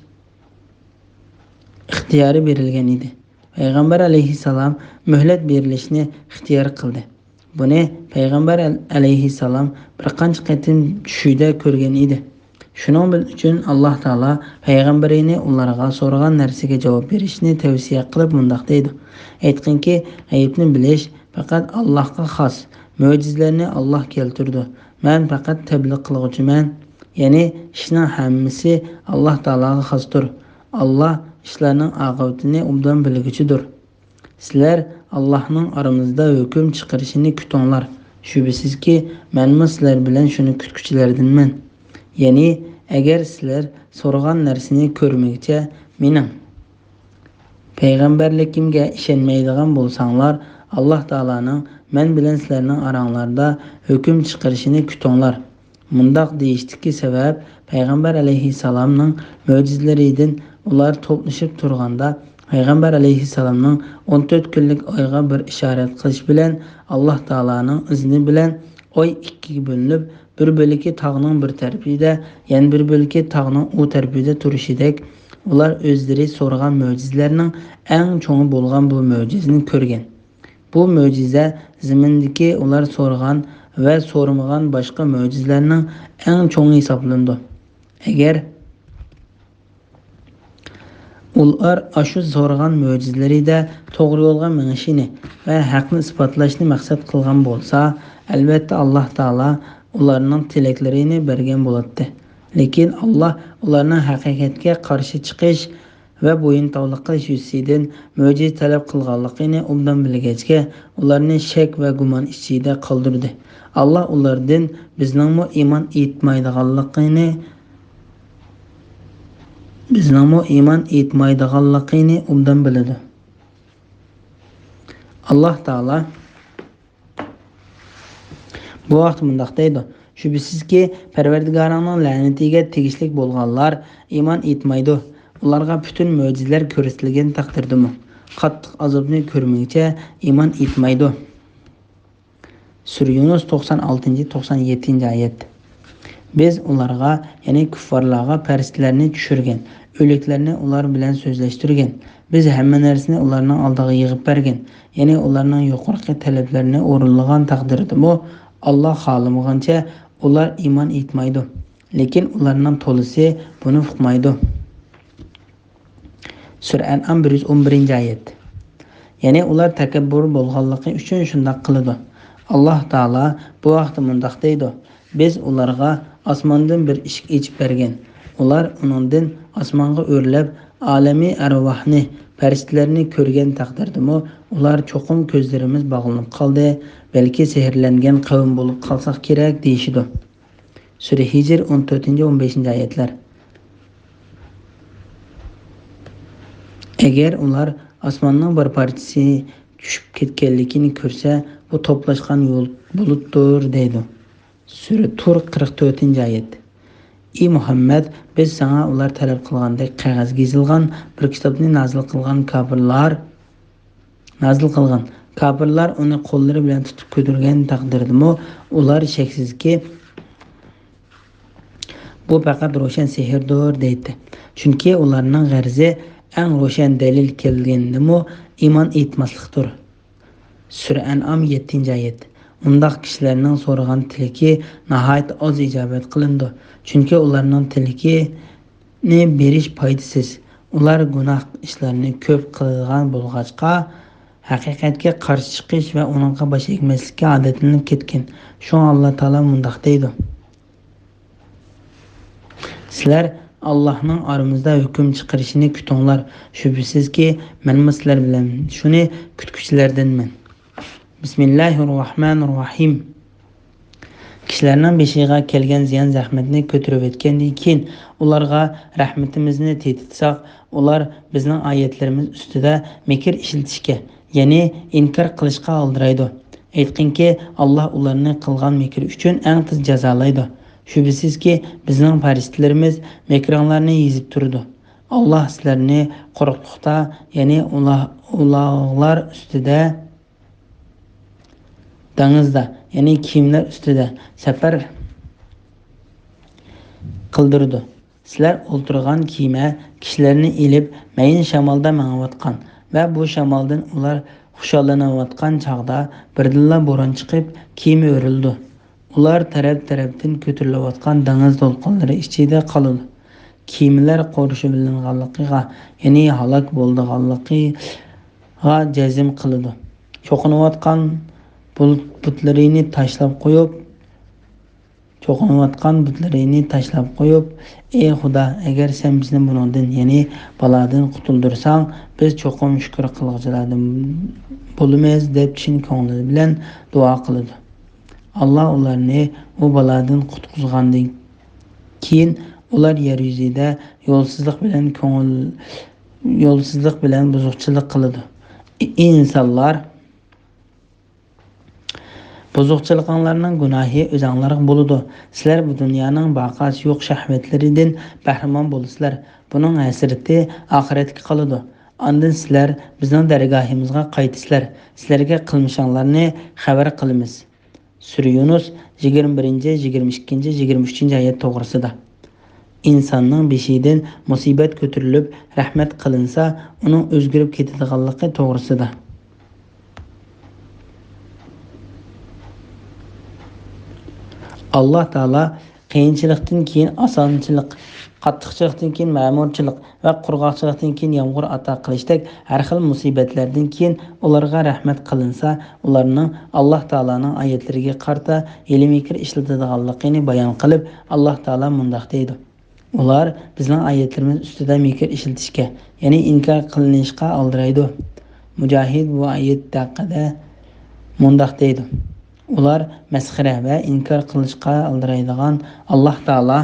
ixtiyori berilgan edi. Payg'ambar alayhissalom muhlat berilishni ixtiyor qildi. Buni payg'ambar alayhissalom bir qancha qatim tushida ko'rgan edi. Shuning uchun Alloh taolo payg'ambarini ularga so'ragan narsaga javob berishni tavsiya qilib mundoq deydi: Aytqinki, g'aybni bilish faqat Allohga xos. Mo'jizalarni Alloh keltirdi. Men faqat tabliğ qiluvchiman. Ya'ni ishning hammasi Alloh taologa xosdir. Alloh ishlarning oqibatini obdan bilguchidir. Sizlar Allohning oramizda hukm chiqarishini kutinglar. Shubhasizki, men sizlar bilan shuni kutguchilardanman. Ya'ni agar sizlar so'ragan narsani ko'rmoqcha mening payg'ambarligimga ishonmaydigan bo'lsanglar, Alloh taolaning men bilan sizlarning oranglarda hukm chiqarishini kutinglar. Mundoq deyishdiki sabab payg'ambar alayhissalomning mo'jizalaridan ular to'plashib turganda payg'ambar alayhissalomning 14 kunlik oyga bir ishorat qilish bilan Alloh taolaning izni bilan oy ikkiga bo'linib, bir bo'liki tog'ning bir tarafida, yana bir bo'liki tog'ning u tarafida turishidek, ular o'zlari so'ragan mo'jizalarning eng cho'ngi bo'lgan bu mo'jizani ko'rgan. Bu mo'jiza zamindagi ular so'ragan va so'ramagan boshqa mo'jizalarning eng cho'ngi hisoblandi. Agar ular ashu so'ragan mo'jizalarida to'g'ri yo'lga minishini va haqni isbotlashni maqsad qilgan bo'lsa, albatta Alloh taolo ularning tilaklarini bergan bo'ladi. Lekin Alloh ularning haqiqatga qarshi chiqish va bo'yintovlik qilish yuzidan mo'jiza talab qilganligini obdan bilgachga, ularni shak va gumon ichida qoldirdi. Alloh ulardan bizningmi iymon etmaydiganligini obdan biladi. Alloh taolo bu vaqt mundoq deydi: Shubhasizki, Parvardigoringning la'natiga tegishli bo'lganlar iymon etmaydi. Ularga butun mo'jizalar ko'rsatilgan taqdirdami, qattiq azobni ko'rmagcha iymon etmaydi. Sura Yunus 96-97-oyat. Biz ularga, ya'ni kuffarlarga farishtalarni tushirgan, o'liklarni ular bilan so'zlashtirgan. Biz hamma narsani ularning oldiga yig'ib bergan, ya'ni ularning yuqorqi talablarini o'rinlagan taqdirdami, Alloh xohlamagancha ular iymon etmaydi. Lekin ularning to'lisi buni uqmaydi. Sura An'am 111-oyat. Ya'ni ular takabbur bo'lganligi uchun shunday qiladi. Alloh taolo bu vaqtda mundoq deydi: Biz ularga osmondan bir eshik ochib bergan. Ular uningdan osmonga o'rlab olamiy arvohni, farishtalarni ko'rgan taqdirdami, ular cho'qim ko'zlarimiz bog'lanib qoldi, balki sehrlangan qavm bo'lib qolsak kerak deyishdi. Sura Hijr 14-15-oyatlar. Agar ular osmonning bir parchasi tushib ketganligini ko'rsa, bu to'plashgan yo'l bulutdir deydi. Sura Tur 44-oyat. Ey Muhammed, biz sana ular talep kılgandek qog'ozga yozilgan bir kitobni nazil qilgan. Kafirlar uni qo'llari bilan tutib ko'targan taqdirdami, ular shaksizki bu faqat ro'shan sehrdir deydi. Chunki ularning g'arzi eng ro'shan dalil kelgandimi iymon etmaslikdir. Sura An'am 7-oyat. Undaq kishilarning so'ragan tilaki nihoyat oz ijobat qilindi. Chunki ularning tilakini berish foydasiz. Ular gunoh ishlarni ko'p qilgan bo'lg'achqa haqiqatga qarshi chiqish va uningga bosh egmaslikka odatlanib ketgan. Shunga Alloh taolo mundaq deydi: Sizlar Allohning oramizda hukm chiqarishini kutinglar. Shubhisizki, men sizlar bilan shuni kutuvchilardanman. Bismillahirrohmanirrohim. Kishilarning beshiga kelgan ziyon zahmatni ko'tarib o'tgandan keyin ularga rahmatimizni tetiksak, ular bizning oyatlarimiz ustida mekr ishlatishga, ya'ni inkor qilishga aldiraydi. Aytqinki, Alloh ularni qilgan mekr uchun eng tez jazolaydi. Shubhisizki, bizning farishtalarimiz mekrlarni yezib turdi. Alloh sizlarni qo'rqoqda, ya'ni uloqlar ustida, dengizda, ya'ni kiyimlar ustida safar qildirdi. Sizlar o'ltirgan kiyima kishilarni ilib mayin shamolda mangayotgan va bu shamoldan ular xushallanayotgan chog'da birdilla bo'ron chiqib kiyimi o'rildi. Ular taraf-tarafdan ko'tarilayotgan dengiz to'lqinlari ichida qoldi. Kiyimlar qo'rishibilganligiga, ya'ni halok bo'lganligiga jazm qildi. Cho'qinayotgan butlarini tashlab qo'yib, ey Xudo, agar sen bizni bundan, ya'ni balodan qutuldirsang, biz cho'qim shukr qiluvchilardan bo'lamiz deb chin ko'ngli bilan duo qildi. Alloh ularni u balodan qutqizgandan keyin ular yer yuzida yo'lsizlik bilan buzuqchilik qildi. İnsanlar buzuqchiliklarning gunohi o'zinglarga bo'ladi. Sizlar bu dunyoning baqasi yo'q shahvatlaridan bahramon bo'lasizlar. Buning hasrati oxiratga qoladi. Ondan sizlar bizning dargohimizga qaytisizlar. Sizlarga qilmishinglarni xabar qilamiz. Sura Yunus 21, 22, 23-oyat to'g'risida. İnsanning beshidan musibat ko'tarilib, rahmat qilinsa, uning o'zgarib ketadiganligi to'g'risida. Alloh taolo qiyinchilikdan keyin osonchilik, qattiqchilikdan keyin ma'murchilik va qurg'oqchilikdan keyin yomg'ir ato qilishdek har xil musibatlardan keyin ularga rahmat qilinsa, ularning Alloh taolaning oyatlariga qarta ilm-fikr ishlatadiganligini bayon qilib, Alloh taolo mundaq deydi: Ular bizning oyatlarimiz ustida mekr ishlatishga, ya'ni inkor qilinishga aldiraydi. Mujohid bu oyat haqida mundaq deydi: Ular masxara va inkor qilishga aldiraydigan. Alloh taolo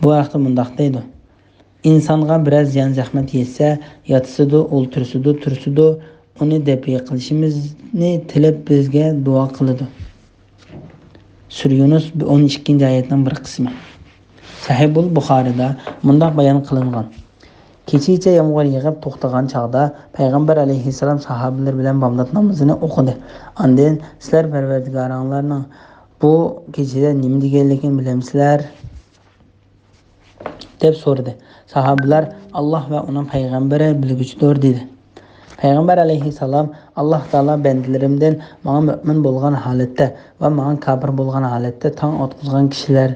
bu haqda mundaq deydi: Insonga biroz ziyon zahmat yetsa, yotsidi, o'ltirsidi, tursidi, uni dafiy qilishimizni tilab bizga duo qiladi. Sura Yunus 12-oyatning bir qismi. Sahih Buxoriyda mundaq bayon qilingan: Kechicha yomg'ir yig'ib to'xtagan chog'da Payg'ambar alayhissalom sahobalar bilan bomdod namozini o'qidi. Ondan sizlar Parvardigoringlarning bu kechada nima deganligini bilamsizlar deb so'radi. Sahobalar Alloh va uning payg'ambari bilguchidir dedi. Payg'ambar alayhissalom: Alloh taolo bandalarimdan menga mu'min bo'lgan holatda va menga kofir bo'lgan holatda tong otqizgan kishilar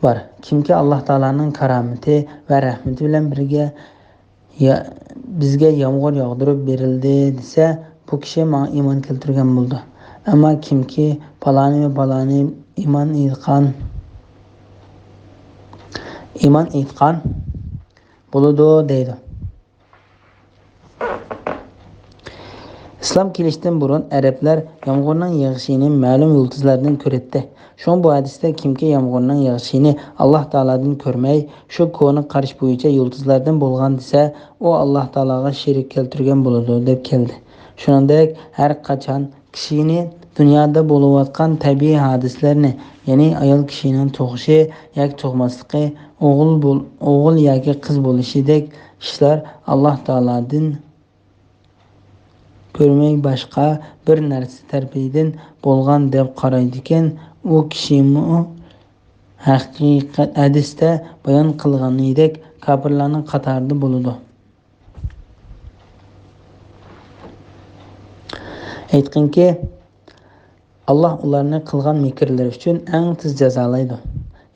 var. Kimki Alloh taolaning karomati va rahmati bilan birga bizga yomg'ir yog'dirib berildi desa, bu kishi menga iymon keltirgan bo'ldi. Ammo kimki paloni va paloni iymon etgan bo'ladi deydi. İslam kelishdan burun Arablar yomg'irning yog'ishini ma'lum yulduzlardan ko'radi. Shun bu hadisda kimki yomg'irning yog'ishini Alloh taoladan ko'rmay, shu ko'ni qarish bo'yicha yulduzlardan bo'lgan desa, u Alloh taolaga sherik keltirgan bo'ladi deb keldi. Shuningdek, har qachon kishini dunyoda bo'layotgan tabiiy hadislarni, ya'ni ayol kishining tug'ishi yoki tug'masligi, o'g'il yoki qiz bo'lishidek ishlar Alloh taolodan ko'rmay boshqa bir narsa tarafidan bo'lgan deb qaraydi ekan, u kishimi haqiqat hadisda bayon qilganidek kofirlarning qatorida bo'ladi. Aytqinki, Allah ularni qilgan mekrlari uchun eng tez jazolaydi.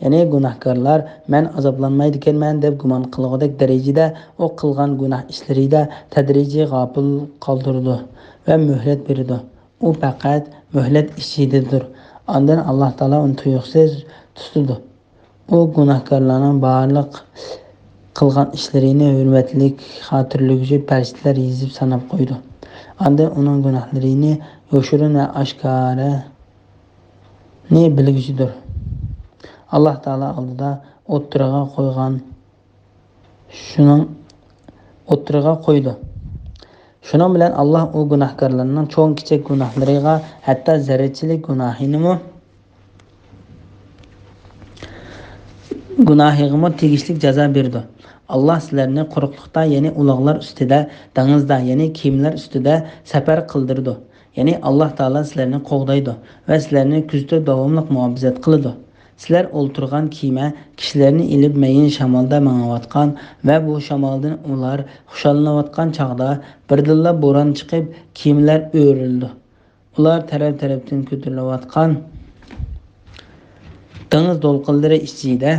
Ya'ni gunohkorlar men azoblanmaydi ekanman deb gumon qilgudek darajada u qilgan gunoh ishlarida tadrijiy g'ofil qoldirdi va muhlat berdi. U faqat muhlat ishidadir. Ondan Alloh taolo uni tuyuqsiz tutdi. U gunohkorlarning barliq qilgan ishlarini hurmatli xotirlovchi farishtalar yozib sanab qo'ydi. Ondan uning gunohlarini yoshirin va oshkora ne bilguchidir. Alloh taolo oldida o'ttirg'a qo'ydi. Shuning bilan Alloh u gunohkorlarning cho'ng kichik gunohlariga, hatto zarrachilik gunohiga tegishli jazo berdi. Allah sizlarni quruqlikda, ya'ni uloqlar ustida, dengizda, ya'ni kiyimlar ustida safar qildirdi. Ya'ni Alloh taolo sizlarni qo'g'daydi va sizlarni kuzda davomli muhofazat qiladi. Sizlar o'ltirgan kema kishilarni ilib mayin shamolda mangayotgan va bu shamoldan ular xushallanayotgan chaqda birdilla bo'ron chiqib, kiyimlar o'rildi. Ular taraf-tarafdan ko'tarilayotgan dengiz to'lqinlari ichida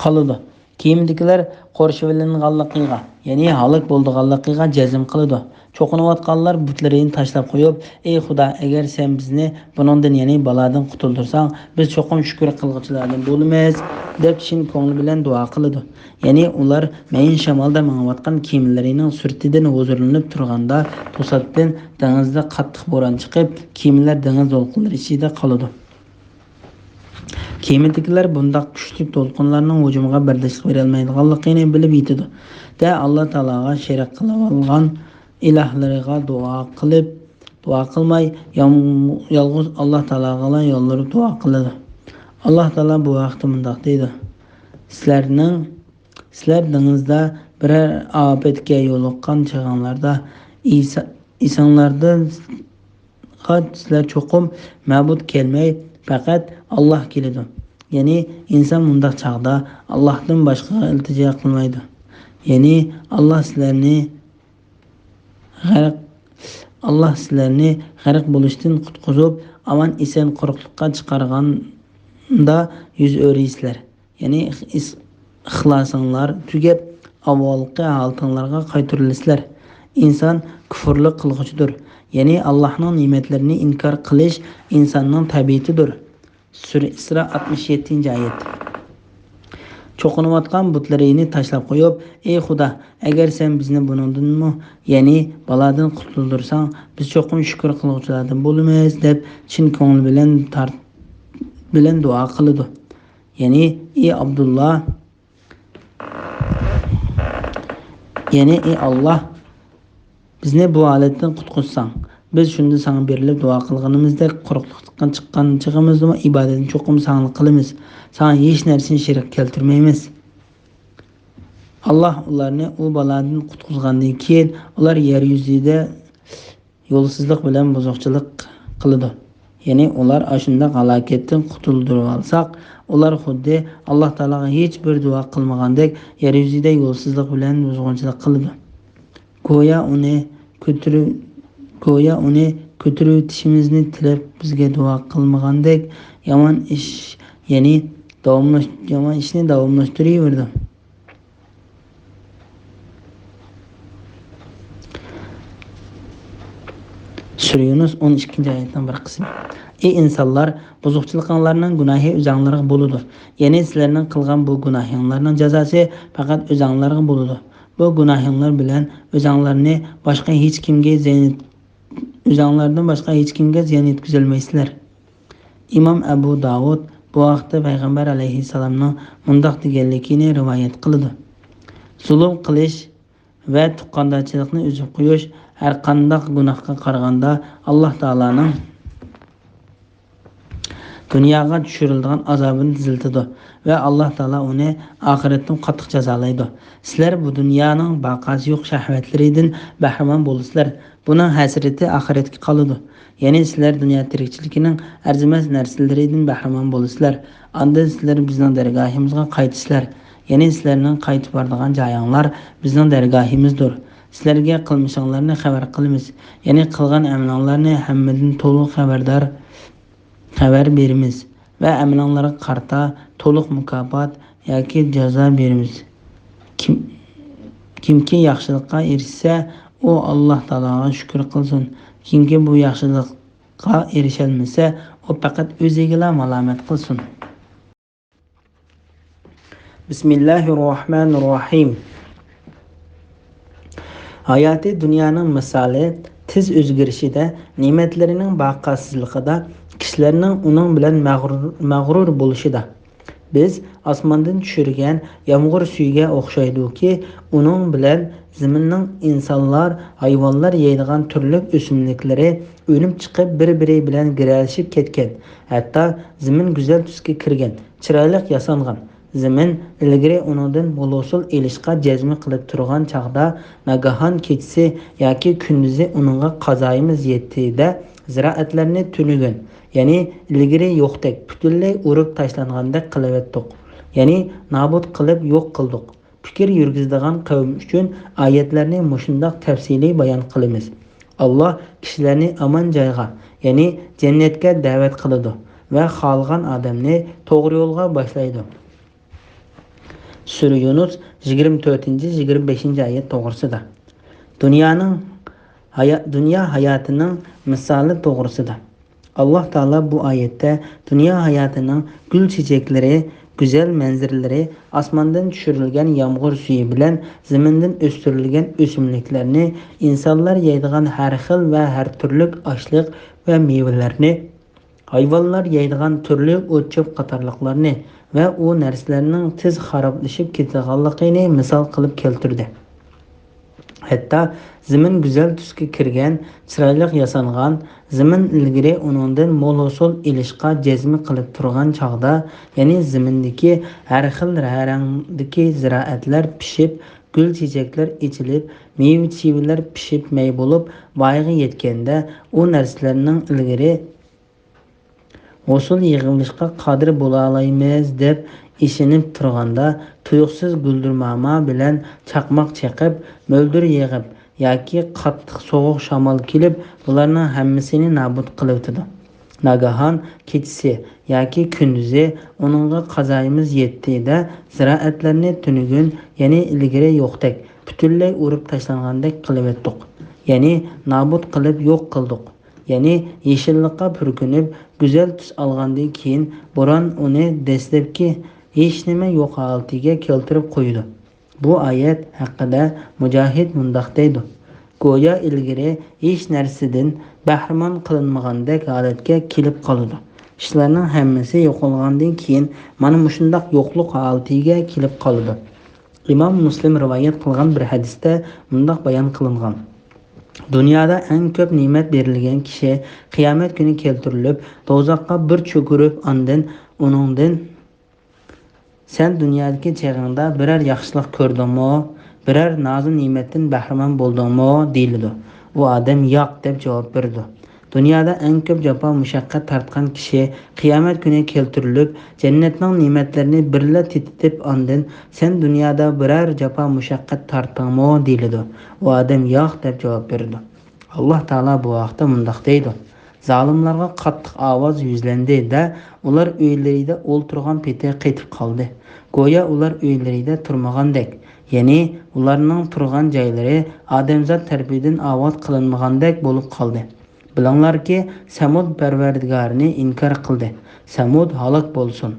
qoladi. Kiyimdagilar qo'rshivilinganligiga, ya'ni halok bo'lganligiga jazm qiladi. Cho'qinayotganlar butlarini tashlab qo'yib, "Ey Xudo, agar sen bizni buningdan, ya'ni baladan qutuldirsang, biz cho'qim shukr qilguvchilardan bo'lamiz" deb chin ko'ngli bilan duo qiladi. Ya'ni ular mayin shamolda mangayotgan kiyimlarining surtidan huzurlanib turganda, to'satdan dengizda qattiq bo'ron chiqib, kiyimlar dengiz to'lqinlari ichida qoladi. Kemadagilar bundoq kuchli to'lqinlarning hujumiga bardoshlik bera olmaydiganligini bilib yetadi. Da Alloh taologa shirik qilib olgan ilohlariga duo qilmay, yolg'iz Alloh taologa yo'llarib duo qiladi. Alloh taolo bu vaqtda bundoq deydi: Sizlar dengizda biror ofatga yo'liqqan chog'inglarda insonlarda sizlar cho'qim ma'bud kelmay, faqat Alloh keladi. Ya'ni inson bundoq chaqda Allohdan boshqa iltijo qilmaydi. Ya'ni Alloh sizlarni g'arq bo'lishdan qutqizib, aman eson quruqlikqa chiqarganda yuz o'raysizlar. Ya'ni ixlosinglar tugab, avvalgi holatinglarga qaytarilisizlar. Inson kufrlik qilg'uchidir. Ya'ni Allohning ne'matlarini inkor qilish insonning tabiatidir. Sura Isra 67-oyat. Cho'qinayotgan butlarini tashlab qo'yib, "Ey Xudo, agar sen bizni buningdanmi, ya'ni baladan qutuldirsang, biz cho'qim shukr qiluvchilardan bo'lamiz" deb chin ko'ngil bilan duo qiladi. Ya'ni ey Alloh, bizni bu holatdan qutqizsang, biz shunda sana berilib duo qilganimizdek quruqlikdan chiqqan chig'imizda ibodatni cho'qim sana qilamiz. Sana hech narsani shirik keltirmaymiz. Alloh ularni u baladan qutqizgandan keyin ular yer yuzida yo'lsizlik bilan buzuqchilik qiladi. Ya'ni ular ashunda halokatdan qutuldirib olsak, ular xuddi Alloh taologa hech bir duo qilmagandek yer yuzida yo'lsizlik bilan buzuqchilik qiladi. Go'yo uni ko'tarishimizni tilab bizga duo qilmagandek yomon ishni davomlashtiraverdi. Sura Yunus 12-oyatning bir qismi. Ey insonlar, buzuqchiliklarning gunohi o'zinglarga bo'ladi. Ya'ni sizlarning qilgan bu gunohinglarning jazosi faqat o'zinglarga bo'ladi. Bu gunohinglar bilan o'zinglardan boshqa hech kimga ziyon yetkazolmaysizlar. Imom Abu Davud bu vaqtda payg'ambar alayhissalomning mundoq deganligini rivoyat qildi: Zulm qilish va tuqqandochilikni uzib qo'yish har qanday gunohga qaraganda Alloh taolaning dunyoga tushirilgan azobini teziltadi va Alloh taolo uni oxiratda qattiq jazolaydi. Sizlar bu dunyoning baqasi yo'q shahvatlaridan bahramon bo'lasizlar. Buning hasrati oxiratga qoladi. Ya'ni sizlar dunyo tirikchiligining arzimas narsalaridan bahramon bo'lasizlar. Anda sizlar bizning dargohimizga qaytisizlar. Ya'ni sizlarning qaytib boradigan joyinglar bizning dargohimizdir. Sizlarga qilmishinglarni xabar qilamiz. Ya'ni qilgan amalinglarni hammadan to'liq xabar beramiz va amalinglarga qarta to'liq mukofot yoki jazo beramiz. Kimki yaxshilikqa erishsa, u Alloh taologa shukr qilsin. Kimki bu yaxshilikqa erisholmasa, u faqat o'ziga malomat qilsin. Bismillahirrohmanirrohim. Hayoti dunyoning misoli tez o'zgarishida, ne'matlarining baqasizligida, kishilarning uning bilan mag'rur bo'lishida. Biz osmondan tushirgan yomg'ir suyiga o'xshaydiki, uning bilan zaminning insonlar, hayvonlar yeydigan turli o'simliklari o'nib chiqib bir-biri bilan giralashib ketgan. Hatto zamin go'zal tusga kirgan, chiroyli yasangan. Zamin ilgari uningdan bo'losul elishqa jazmi qilib turgan chaqda nagahon kechsi yoki kunduzi uningga qazoyimiz yetdi-da ziroatlarni tunugan. Ya'ni ilgari yo'qdek butunlay urib tashlangandek qilib ya'ni nobud qilib yo'q qildik. Fikr yurgizadigan qavm uchun oyatlarni mushundoq tafsiliy bayon qilamiz. Alloh kishilarni omon joyga, ya'ni jannatga da'vat qiladi va xohlagan odamni to'g'ri yo'lga boshlaydi. Sura Yunus 24-25 oyat to'g'risida. Dunyo hayotining misoli to'g'risida. Alloh taolo bu oyatda dunyo hayotining gul chechaklari, go'zal manzaralari, osmondan tushirilgan yomg'ir suyi bilan zamindan o'stirilgan o'simliklarni, insonlar yeydigan har xil va har turli oshliq va mevalarni, hayvonlar yeydigan turli o't-cho'p qatorliqlarni va u narsalarning tez xaroblashib ketganligini misol qilib keltirdi. Hatto zamin go'zal tusga kirgan, chiroyli yasangan, zamin ilgari uningdan mo'l-hosil ilishqa jazmi qilib turgan chog'da, ya'ni zamindagi har xil rangdagi ziroatlar pishib, gul chechaklar ichilib, meva-chevalar pishib may bo'lib, voyaga yetganda, u narsalarning ilgari hosil yig'ilishga qodir bo'la olamiz deb ishinib turganda, tuyuqsiz guldirmama bilan chaqmoq chaqib, mo'ldir yig'ib yoki qattiq sovuq shamol kelib, bularning hammasini nobud qilib o'tadi. Nagahon kechsi yoki kunduzi uningga qazoyimiz yetdi-da ziroatlarni tunugun, ya'ni ilgari yo'qdek butunlay urib tashlangandek qilib o'tdik. Ya'ni nobud qilib yo'q qildik. Ya'ni yeshillikqa purkinib, go'zal tus olgandan keyin bo'ron uni dastlabki hech nima yo'q holatiga keltirib qo'ydi. Bu oyat haqida Mujohid mundoq deydi: go'yo ilgari hech narsadan bahramon qilinmagandek holatga kelib qoladi. Ishlarning hammasi yo'qolgandan keyin mana shundoq yo'qlik holatiga kelib qoladi. Imom Muslim rivoyat qilgan bir hadisda mundoq bayon qilingan: dunyoda eng ko'p ne'mat berilgan kishi qiyomat kuni keltirilib, do'zaxga bir cho'kirib, uningdan sen dunyodagi cheg'ingda biror yaxshilik ko'rdingmi, biror nozi ne'matdan bahramon bo'ldingmi deyiladi. U odam yo'q deb javob berdi. Dunyoda eng ko'p jafo mushaqqat tortgan kishi qiyomat kuni keltirilib, jannatning ne'matlarini birla tetib ondan sen dunyoda biror jafo mushaqqat tortdingmi deyiladi. U odam yo'q deb javob berdi. Alloh taolo bu vaqtda mundoq deydi: zolimlarga qattiq ovoz yuzlandi-da, ular uylarida o'ltirgan peti qaytib qoldi. Go'yo ular uylarida turmagandek, ya'ni ularning turgan joylari odamzod tarafidan ovoz qilinmagandek bo'lib qoldi. Bilinglarki, Samud Parvardigorini inkor qildi. Samud halok bo'lsin.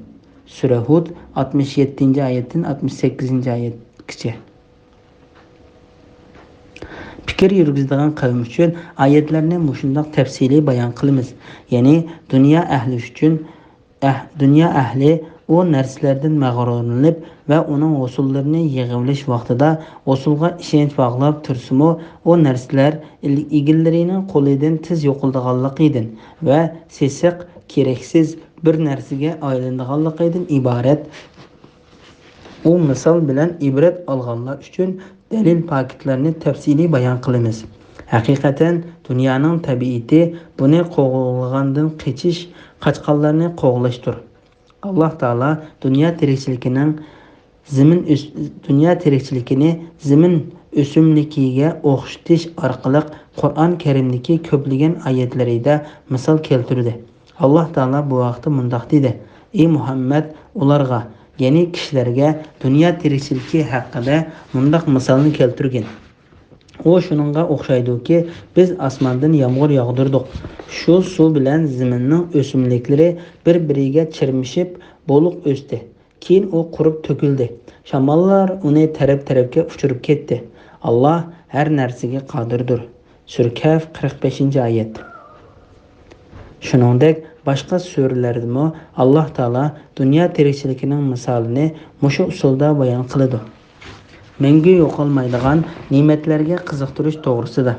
Sura Hud 67-oyatdan 68-oyatgacha. Fikr yurgizadigan qavm uchun oyatlarni mushundoq tafsiliy bayon qilamiz. Ya'ni dunyo ahli u narsalardan mag'rurlanib va uning usullarini yig'ilish vaqtida usulga ishonch bog'lab tursimi, u narsalar egillarining qo'lidan tez yo'qolganligidan va sesiq keraksiz bir narsaga aylanganligidan iborat. U misol bilan ibrat olganlar uchun dalil paketlarni tafsiliy bayon qilamiz. Haqiqatan dunyoning tabiati buni qo'g'lagandan qochqanlarni qo'g'lashdir. Alloh taolo dunyo tirikchiligini zimin o'simligiga o'xshatish orqali Qur'on Karimdagi ko'plagan oyatlarida misol keltirdi. Alloh taolo bu vaqtda mundoq dedi: "Ey Muhammad, ularga, ya'ni kishilarga dunyo tirikchiligi haqida mundoq misolni keltirgin. U shuningga o'xshaydiki, biz osmondan yomg'ir yog'dirdik. Shu suv bilan zaminning o'simliklari bir-biriga chirmishib, bo'liq o'sdi. Keyin u qurib to'kildi. Shamollar uni taraf-tarafga uchirib ketdi. Alloh har narsaga qodirdir." Sura Kahf 45-oyat. Shuningdek, boshqa suralardami Alloh taolo dunyo tirikchiligining misolini mushu usulda bayon qiladi. Mengu yo'qolmaydigan ne'matlarga qiziqtirish to'g'risida.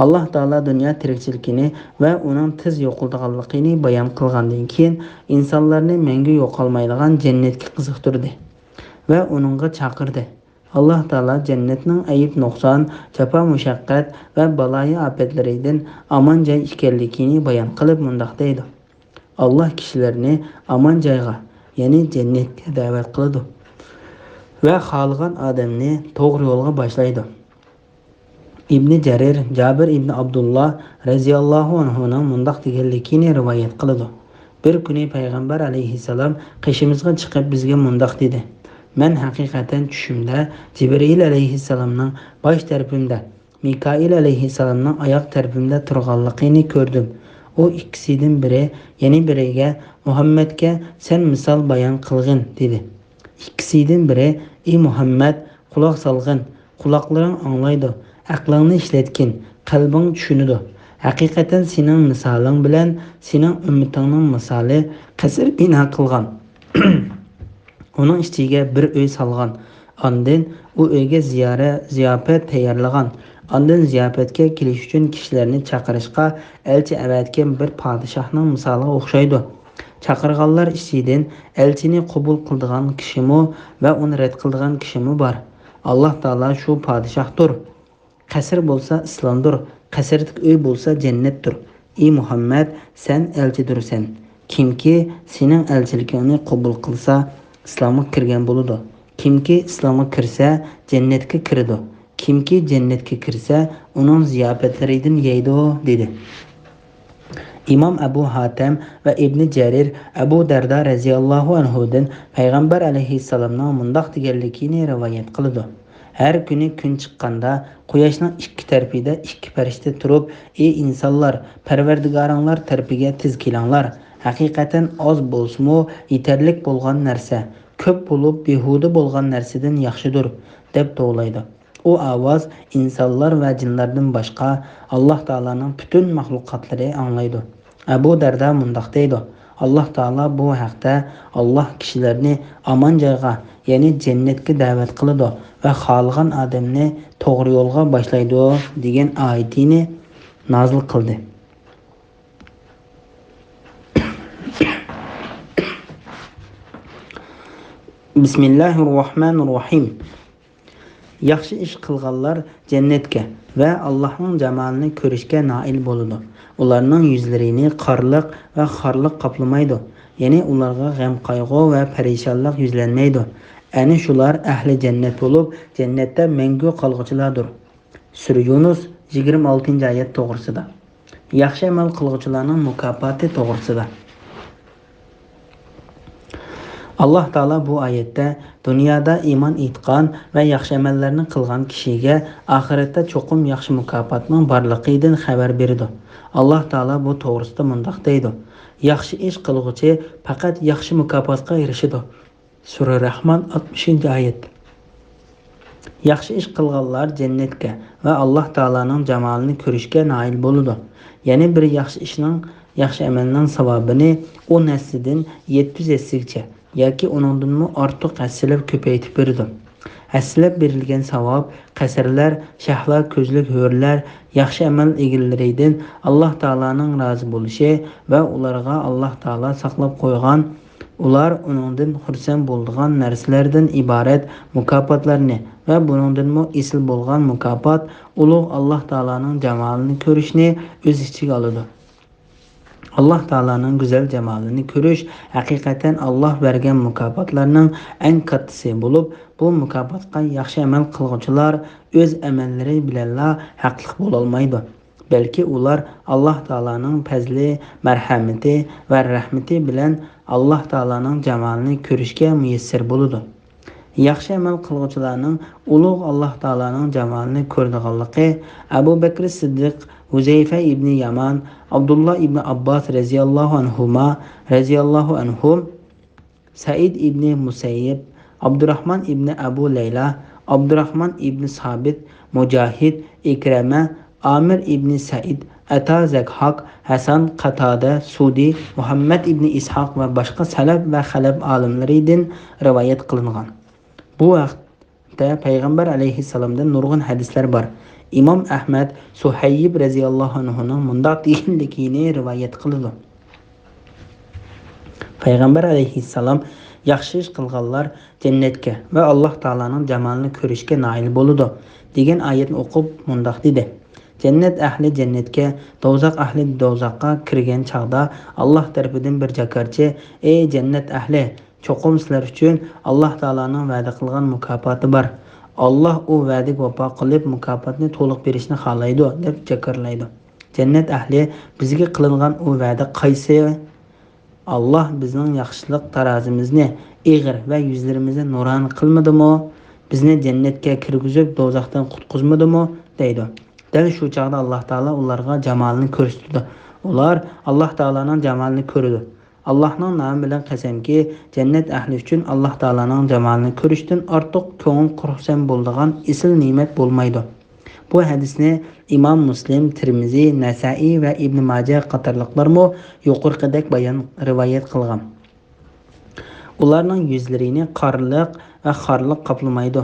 Alloh taolo dunyo tirikchiligini va uning tez yo'qolganligini bayon qilgandan keyin insonlarni mengu yo'qolmaydigan jannatga qiziqtirdi va uningga chaqirdi. Alloh taolo jannatning ayib nuqson, jafo mushaqqat va baloyi ofatlaridan omon joy ekanligini bayon qilib mundoq deydi: Alloh kishilarni omon joyga, ya'ni jannatga da'vat qiladi va xohlagan odamni to'g'ri yo'lga boshlaydi. Ibn Jarir Jabir ibn Abdullah radhiyallohu anhuning mundoq deganligini rivoyat qiladi. Bir kuni payg'ambar alayhissalom qishimizga chiqib bizga mundoq dedi: "Men haqiqatan tushimda Jibril alayhissalomning bosh tarafimda, Mikoil alayhissalomning oyoq tarafimda turganligini ko'rdim. U ikkisidan biri, ya'ni biriga Muhammadga sen misol bayon qilgin" dedi. Ikkisidan biri: "Ey Muhammad, quloq solgin, quloqlaring anglaydi, aqlingni ishlatgin, qalbing tushunadi. Haqiqatan sening misoling bilan sening ummatingning misoli qasr bino qilgan. Uning ichiga bir uy solgan. Ondan u uyga ziyofat tayyorlagan. Ondan ziyofatga kelish uchun kishilarni chaqirishga elchi avatgan bir podshohning misoliga o'xshaydi. Chaqirganlar ichidan elchini qabul qiladigan kishimi va uni rad qiladigan kishimi bor. Alloh taolo shu podshohdir. Qasr bo'lsa islomdir, qasrlik uy bo'lsa jannatdir. Ey Muhammad, sen elchidirsan. Kimki sening elchiligingni qabul qilsa, islomga kirgan bo'ladi. Kimki islomga kirsa, jannatga kiradi. Kimki jannatga kirsa, uning ziyofatlaridan yeydi" dedi. İmam Abu Hatem va Ibn Jarir Abu Darda radhiyallohu anhudan payg'ambar alayhissalomning mundoq deganligini rivoyat qiladi: "Har kuni kun chiqqanda quyoshning ikki tarafida ikki farishta turib, ey insonlar, Parvardigoringlar tarafiga tez kelinglar. Haqiqatan oz bo'lsa-mu yetarlik bo'lgan narsa ko'p bo'lib behuda bo'lgan narsadan yaxshidir" deb to'g'laydi. U ovoz insonlar va jinlardan boshqa Alloh taolaning butun maxluqotlari anglaydi. Abu Darda mundoq deydi: Alloh taolo bu haqda Alloh kishilarni omon joyga, ya'ni jannatga da'vat qiladi va xohlagan odamni to'g'ri yo'lga boshlaydi degan oyatini nozil qildi. Bismillahirrohmanirrohim. Yaxshi ish qilganlar jannatga va Allohning jamolini ko'rishga noil bo'ladi. Ularning yuzlarini qorliq va xorliq qoplamaydi. Ya'ni ularga g'am, qayg'u va parishonlik yuzlanmaydi. Ana shular ahli jannat bo'lib, jannatda mangu qolg'uchilardir. Sura Yunus 26-oyat to'g'risida. Yaxshi amal qiluvchilarning mukofoti to'g'risida. Alloh taolo bu oyatda dunyoda iymon etgan va yaxshi amallarni qilgan kishiga oxiratda cho'qim yaxshi mukofotning borligidan xabar berdi. Alloh taolo bu to'g'risida mundoq deydi: "Yaxshi ish qiluvchi faqat yaxshi mukofotga erishadi." Sura Rahmon 60-oyat. Yaxshi ish qilganlar jannatga va Alloh taolaning jamolini ko'rishga noil bo'ladi. Ya'ni bir yaxshi amalning savobini 10 neslidan 700 nesligacha yoki uningdanmi ortiq hassilab ko'paytib berdi. Hassilab berilgan savob, qasrlar, shahlar, ko'zlik hurlar, yaxshi amal egillaridan Alloh taolaning rozi bo'lishi va ularga Alloh taolo saqlab qo'ygan, ular uningdan xursand bo'ladigan narsalardan iborat mukofotlarni va buningdanmi esil bo'lgan mukofot ulug' Alloh taolaning jamolini ko'rishni o'z ichiga oladi. Alloh taolaning go'zal jamolini ko'rish haqiqatan Alloh bergan mukofotlarning eng kattasi bo'lib, bu mukofotga yaxshi amal qiluvchilar o'z amallari bilanla haqliq bo'la olmaydi. Balki ular Alloh taolaning fazli, marhamati va rahmati bilan Alloh taolaning jamolini ko'rishga muyassar bo'ladi. Yaxshi amal qiluvchilarning ulug' Alloh taolaning jamolini ko'radiganligi Abu Bakr Siddiq, Huzayfa ibn Yaman, Abdullah ibn Abbas radhiyallohu anhum, Said ibn Musayyib, Abdurrahman ibn Abu Layla, Abdurrahman ibn Sabit, Mujahid, Ikrama, Amir ibn Said, Ata Zakhak, Hasan Qatada, Sudi, Muhammad ibn Ishaq va boshqa salaf va xalaf olimlaridan rivoyat qilingan. Bu vaqtda payg'ambar alayhissalomdan nurg'un hadislar bor. Imom Ahmad Suhayb radhiyallohu anhuning mundoq deganligini rivoyat qildi. Payg'ambar alayhissalom yaxshi ish qilganlar jannatga va Alloh taolaning jamolini ko'rishga noil bo'ladi degan oyatni o'qib mundoq dedi. Jannat ahli jannatga, do'zax ahli do'zaxga kirgan chaqda Alloh tarafidan bir jakarchi: "Ey jannat ahli, cho'qim sizlar uchun Alloh taolaning va'da qilgan mukofoti bor. Alloh u va'daga vafo qilib mukofotni to'liq berishni xohlaydi" deb jakarlaydi. Jannat ahli: "Bizga qilingan u va'da qaysi? Alloh bizning yaxshilik tarozimizni ig'ir va yuzlarimizni nuron qilmadimi? Bizni jannatga kirgizib do'zaxdan qutqizmadimi?" deydi. Dal shu chaqda Alloh taolo ularga jamolini ko'rsatdi. Ular Alloh taolaning jamolini ko'rdi. Allohning nomi bilan qasamki, jannat ahli uchun Alloh taolaning jamolini ko'rishdan ortiq ko'ngil xursand bo'ladigan asl ne'mat bo'lmaydi. Bu hadisni Imom Muslim, Tirmizi, Nasa'i va Ibn Majah qatorliqlarmo yuqorqidek rivoyat qilgan. Ularning yuzlarini qorliq va xorliq qoplamaydi.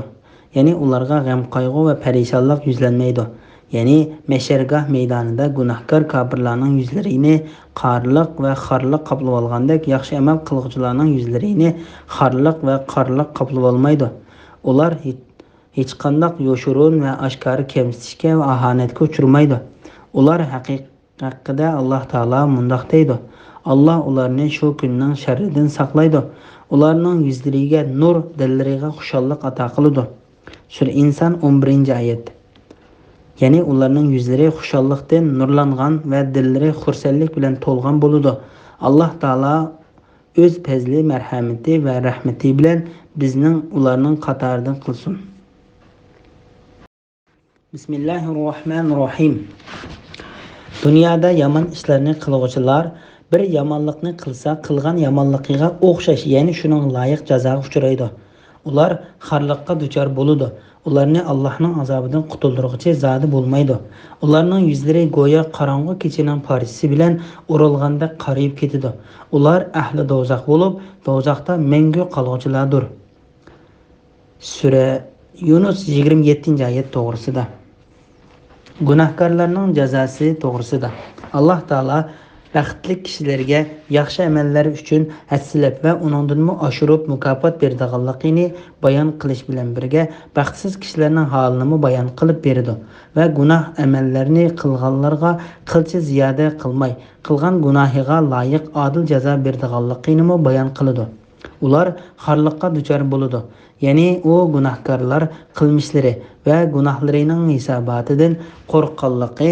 Ya'ni ularga g'am, qayg'u va parishonlik yuzlanmaydi. Ya'ni mashargoh maydonida gunohkor kofirlarning yuzlarini qorliq va xorliq qoplab olgandek, yaxshi amal qiluvchilarning yuzlarini xorliq va qorliq qoplab olmaydi. Ular hech qanday yoshurun va oshkora kamsitishga va ahonatga uchramaydi. Ular haqiqatda Alloh taolo mundoq deydi: Alloh ularni shu kunning sharridan saqlaydi. Ularning yuzlariga nur, dillariga xushallik ato qiladi. Sura Inson 11-oyat. Ya'ni ularning yuzlari xushallikdan nurlangan va dillari xursandlik bilan to'lgan bo'ladi. Alloh taolo o'z fazli, marhamati va rahmati bilan bizning ularning qatoridan qilsin. Bismillahirrohmanirrohim. Dunyoda yomon ishlarni qiluvchilar bir yomonlikni qilsa, qilgan yomonligiga o'xshash, ya'ni shuning loyiq jazoga uchraydi. Ular xorliqqa duchor bo'ladi. Ularni Allohning azobidan qutuldiruvchi zoti bo'lmaydi. Ularning yuzlari go'yo qorong'u kechaning parchasi bilan o'ralganda qariyib ketadi. Ular ahli do'zax bo'lib, do'zaxda mangu qoluvchilardir. Sura Yunus 27-oyat to'g'risida. Gunohkorlarning jazosi to'g'risida. Alloh taolo baxtli kishilarga yaxshi amallari uchun hassilab va uningdanmi oshirib mukofot beradiganligini bayon qilish bilan birga baxtsiz kishilarning holini bayon qilib berdi va gunoh amallarini qilganlarga qilcha ziyoda qilmay, qilgan gunohiga loyiq adil jazo beradiganligini bayon qildi. Ular xorliqqa duchor bo'ladi. Ya'ni u gunohkorlar qilmishlari va gunohlarining hisobotidan qo'rqqanligi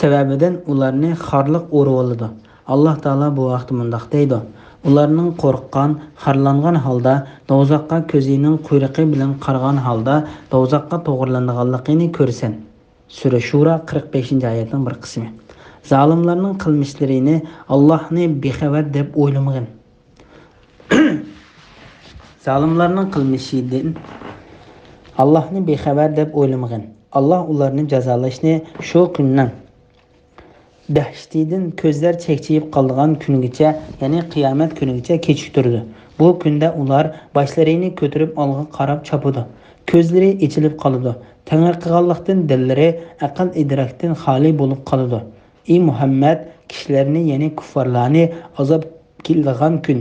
sababidan ularni xorliq o'rib oladi. Alloh taolo bu vaqtda mundoq deydi: Ularning qo'rqqan, xorlangan holda do'zaxqa ko'zining quyruqi bilan qargan holda do'zaxqa to'g'rilanganligini ko'rsan. Sura Shura 45-oyatning bir qismi. Zolimlarning qilmishlarini Allohni bexabar deb o'ylamagin. Zolimlarning qilmishidan Allohni bexabar deb o'ylamagin. Alloh ularni jazolashni shu kundan dahshatidan ko'zlar chekchiyib qolgan kungacha, ya'ni qiyomat kunigacha kechiktirdi. Bu kunda ular boshlarini ko'tarib olg'a qarab chopadi. Ko'zlari ichilib qoladi. Tang'irqaganlikdan dillari aql idrokdan xoli bo'lib qoladi. Ey Muhammad, kishilarni, ya'ni kuffarlarni azob keladigan kun,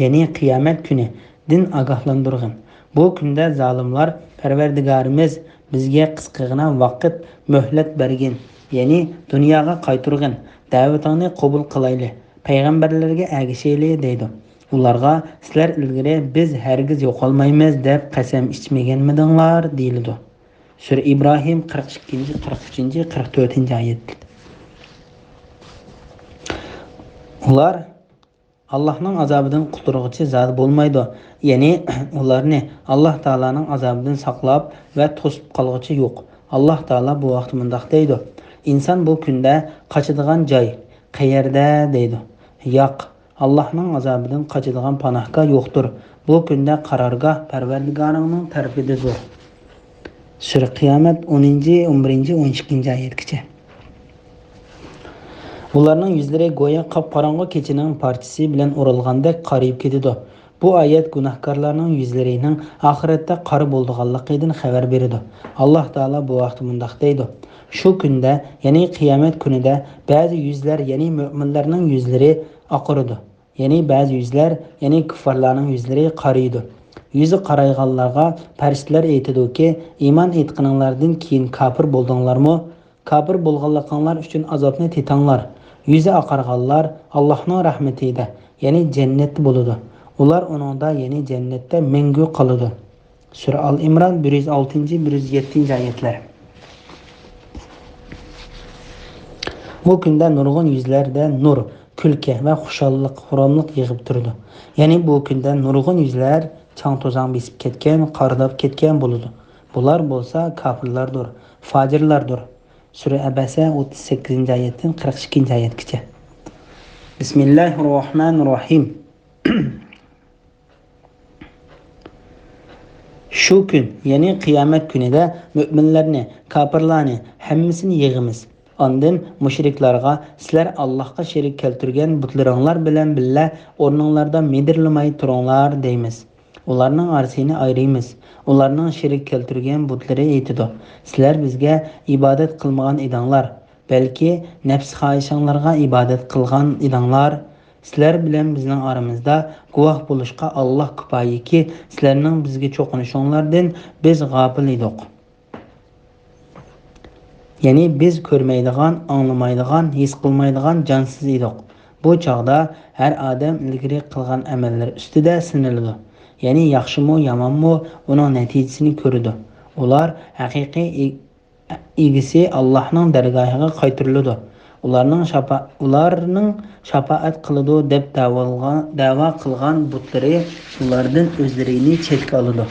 ya'ni qiyomat kuni din ogohlantirgin. Bu kunda zolimlar Parvardigorimiz bizga qisqagina vaqt muhlat bergin, ya'ni dunyoga qaytirgin, da'vatingni qabul qilayli, payg'ambarlarga ergashayli deydi. Ularga sizlar ilgari biz hargiz yo'qolmaymiz deb qasam ichmaganmidinglar deyildi. Sura İbrahim 42, 43, 44 oyat. Ular Allah'ın azabından qutulğuchi zat bo'lmaydi. Ya'ni ularni Alloh taolaning azobidan saqlab va to'sib qolg'uchi yo'q. Alloh taolo bu vaqt mundaq deydi: "İnson bu kunda qochadigan joy qayerda?" deydi. "Yo'q, Allohning azobidan qochadigan panohgoh yo'qdir. Bu kunda qarorgoh Parvardigoringning tarafidadir." Sura Qiyomat 10, 11, 12 oyatgacha. Ularning yuzlari go'yo qop-qorong'u kechining parchasi bilan o'ralgandek qariyib ketadi. Bu oyat gunohkorlarning yuzlarining oxiratda qora bo'lganligidan xabar beradi. Alloh taolo bu vaqt mundaq deydi: "Shu kunda, ya'ni qiyomat kunida ba'zi yuzlar, ya'ni mu'minlarning yuzlari oqaradi. Ya'ni ba'zi yuzlar, ya'ni kuffarlarning yuzlari qariydi. Yüzü qarayganlarga farishtalar aytadiki, iymon etganinglardan keyin kafir bo'ldinglarmi? Kafir bo'lganliginglar uchun azobni tetanglar. Yüzü oqarganlar Allohning rahmatida, ya'ni jannatda bo'ladi. Ular uningda, ya'ni jannatda mangu qoladi." Sura Al-Imron 106, 107 oyatlar. Bu kunda nurg'un yuzlarda nur, kulki va xushallik, xuromlik yig'ib turdi. Ya'ni bu kunda nurg'un yuzlar chang to'zon besib ketgan, qarilab ketgan bo'ladi. Bular bo'lsa kafirlardir, fojirlardir. Sura Abasa 38 oyatdan 42 oyatgacha. Bismillahirrohmanirrohim. Shu kun, ya'ni qiyomat kunida mu'minlarni, kafirlarni hammasini yig'imiz. Ondan mushriklarga sizlar Allohga sherik keltirgan butlaringlar bilan billa o'rninglarda medirlamay turinglar deymiz. Ularning arsini ayraymiz. Ularning sherik keltirgan butlari aytidi: "Sizlar bizga ibodat qilmagan edinglar, balki nafs xohishinglarga ibodat qilgan edinglar. Sizlar bilan bizning aramizda guvoh bo'lishga Alloh kifoyiki, sizlarning bizga cho'qinishinglardan biz g'ofil edik." Ya'ni biz ko'rmaydigan, anglamaydigan, his qilmaydigan jonsiz edik. Bu chog'da har odam ilgari qilgan amallar ustida siniladi. Ya'ni yaxshimi, yomonmi, uning natijasini ko'radi. Ular haqiqiy egisi Allohning dargohiga qaytariladi. Ularning shafaat qiladi deb da'vo qilgan butlari ulardan o'zlarini chetga oladi.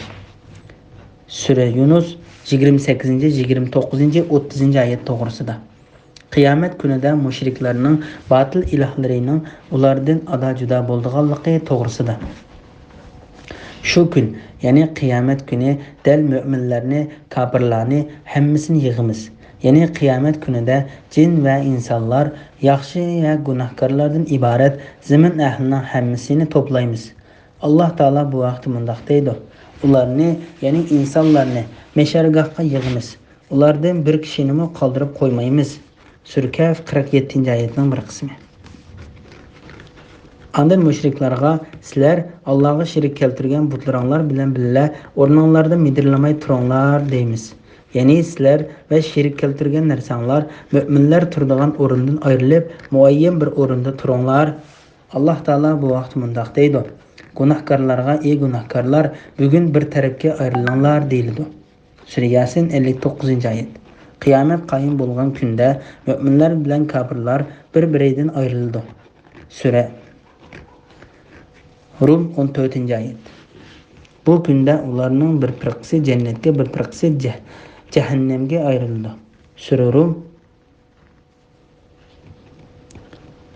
Sura Yunus 28, 29, 30 oyat to'g'risida. Qiyomat kunida mushriklarning batil ilohlarining ulardan juda bo'lganligi to'g'risida. Shu kun, ya'ni qiyomat kuni dal mu'minlarni, kafirlarni hammasini yig'imiz. Ya'ni qiyomat kunida jin va insonlar, yaxshi va gunohkorlardan iborat zamin ahlining hammasini to'playmiz. Alloh taolo bu vaqt mundaq deydi: "Ularni, ya'ni insonlarni meshargohga yig'imiz. Ulardan bir kishini qoldirib qo'ymaymiz." Sura Kaf 47 oyatning bir qismi. Ondan mushriklarga sizlar Allohga sherik keltirgan butlaringlar bilan billa o'rninglarda medirlamay turinglar deymiz. Ya'ni sizlar va sherik keltirgan narsanglar mu'minlar turadigan o'rindan ayrilib, muayyan bir o'rinda turinglar. Alloh taolo bu vaqt mundaq deydi: "Gunohkorlarga, ey gunohkorlar, bugun bir tarafga ayrilinglar" deyildi. Sura Yasin 59 oyat. Qiyomat qoyim bo'lgan kunda mu'minlar bilan kafirlar bir-biridan ayrildi. Sura Rum 14 oyat. Bu kunda ularning bir firqasi jannatga, bir firqasi jahannamga ayrildi. Sura Rum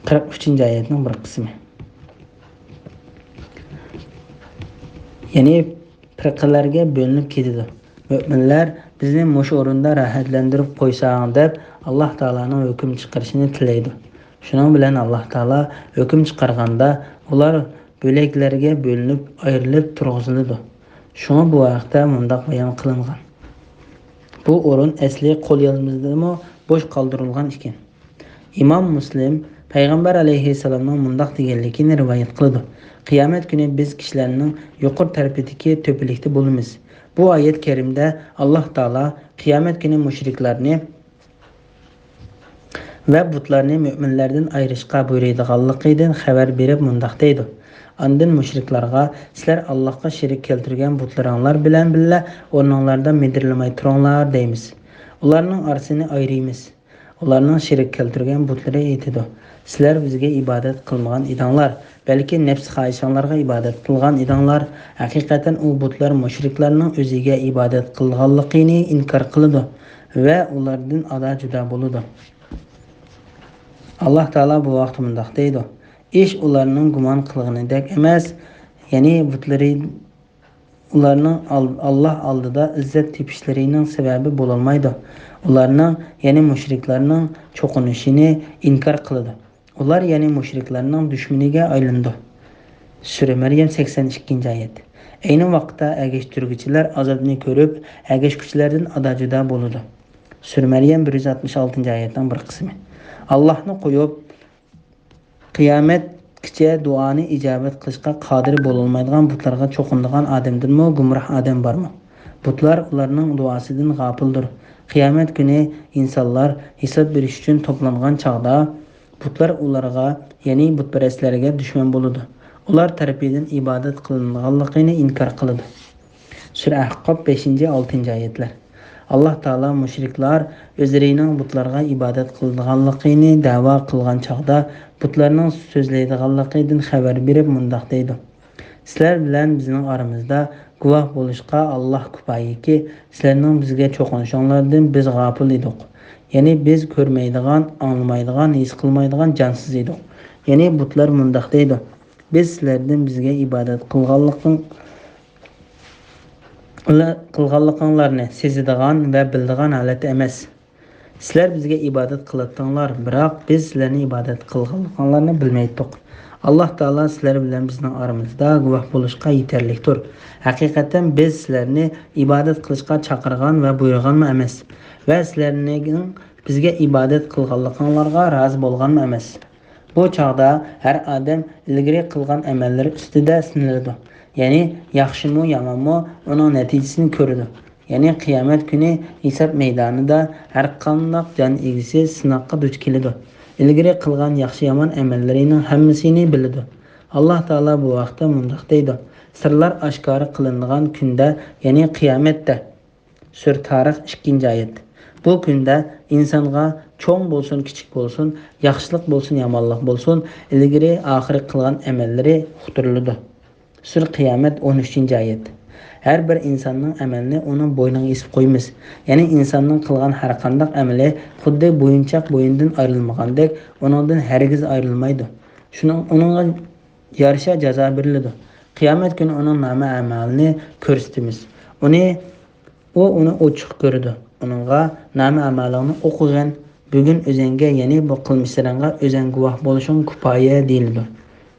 43 oyatning bir qismi. Ya'ni firqalarga bo'linib ketdi. Mu'minlar bizni mush o'rinda rahatlantirib qo'ysang deb Allah Taala'nın hüküm çıkarışını tileydi. Şunun bilen Allah Taala hüküm çıkarganda ular böleklerge bölünüp ayrılıp turg'izildi. Şuna bu vaqtda mundaq bayon qilingan. Bu o'rin asli qo'lyozmadimi bo'sh qoldirilgan ekan. İmam Müslim Peygamber aleyhisselamның mundaq deganligini rivoyat qildi. Qiyomat kuni biz kishilarning yuqori tarafidagi to'pilikda bo'lamiz. Bu oyat karimda Alloh taolo qiyomat kuni mushriklarni va butlarni mo'minlardan ayirishga buyuradiganligidan xabar berib mundaq deydi. Andın müşriklarga sizlar Allohga sherik keltirgan butlaringlar bilan billa o'rninglardan medirlamay turinglar deymiz. Ularning orasini ayiramiz. Ularning sherik keltirgan butlari aytadi. Sizlar bizga ibodat qilmagan edinglar, balki nafs xohishinglarga ibodat qilgan edinglar. Haqiqatan u butlar mushriklarning o'ziga ibodat qilganligini inkor qiladi va ulardan ada juda bo'ladi. Allah Taala bu vaqt mundaq deydi. İş ularning gumon qilganidek emas, ya'ni butlari ularning Allah oldida izzat tepishlarining sababi bo'lolmaydi. Ularning, ya'ni mushriklarning cho'qinishini inkor qiladi. Ular ya'ni mushriklarning dushmaniga aylandi. Sura Maryam 82-oyat. Ayni vaqtda agashtiruvchilar azobni ko'rib, agashuvchilardan adajuda bo'ladi. Sura Maryam 166-oyatning bir qismi. Allohni qo'yib qiyomatgacha duoni ijobat qilishga qodir bo'lolmaydigan butlarga cho'qinadigan odamdanmi gumroh odam bormi? Butlar ularning duosidan g'ofildir. Qiyomat kuni insonlar hisob berish uchun to'plangan chog'da butlar ularga, ya'ni butparastlarga dushman bo'ladi. Ular tarafidan ibodat qilinganligini inkor qiladi. Sura Ahqof 5-6-oyatlar. Allah Taala mushriklar o'zlarining butlarga ibodat qilganligini da'vo qilgan chog'da butlarning so'zlaydiganligidan xabar berib mundaq deydi. Sizlar bilan bizning oramizda guvoh bo'lishga Alloh kifoyaki, sizlarning bizga cho'qinishinglardan biz g'ofil edik. Ya'ni biz ko'rmaydigan, anglamaydigan, his qilmaydigan jonsiz edik. Ya'ni butlar mundaq deydi. Biz sizlardan bizga ibodat qilganliklarini sezadigan va biladigan holat emas. Sizlar bizga ibodat qilatdinglar, biroq biz sizlarni ibodat qilganliklarini bilmaydik. Alloh taolo sizlar bilan bizning oramizda guvoh bo'lishga yetarlikdir. Haqiqatan biz sizlarni ibodat qilishga chaqirgan va buyurganmi emas va sizlarning bizga ibodat qilganliklaringizga rozi bo'lganmi emas. Bu chog'da har odam ilgari qilgan amallari ustida sinaladi. Ya'ni yaxshimi yomonmi uning natijasini ko'radi. Ya'ni qiyomat kuni hisob maydonida har qanday jon egisi sinoqqa duch keladi. Ilgari qilgan yaxshi yomon amallarining hammasini biladi. Alloh taolo bu vaqtda mundaq deydi. Sirlar oshkora qilinadigan kunda, ya'ni qiyomatda. Sur Tarix 2-oyat. Bu kunda insonga cho'ng bo'lsin, kichik bo'lsin, yaxshilik bo'lsin, yomonlik bo'lsin, ilgari oxiri qilgan amallari uqtiriladi. Sur Qiyomat 13-oyat. Her bir insonning amalini onun bo'yniga esib qo'yamiz. Ya'ni insonning qilgan har qanday amali xuddi bo'yinchoq bo'yindan ayrilmagandek, uningdan hargiz ayrilmaydi. Uningga yarasha jazo beriladi. Qiyomat kuni uning nomi amalini ko'rsatamiz. Uni ochiq ko'rdi. Uningga nomi amalini o'qigan, bugun o'zingga, ya'ni bu qilmishlaringga o'zing guvoh bo'lishing kifoya deyiladi.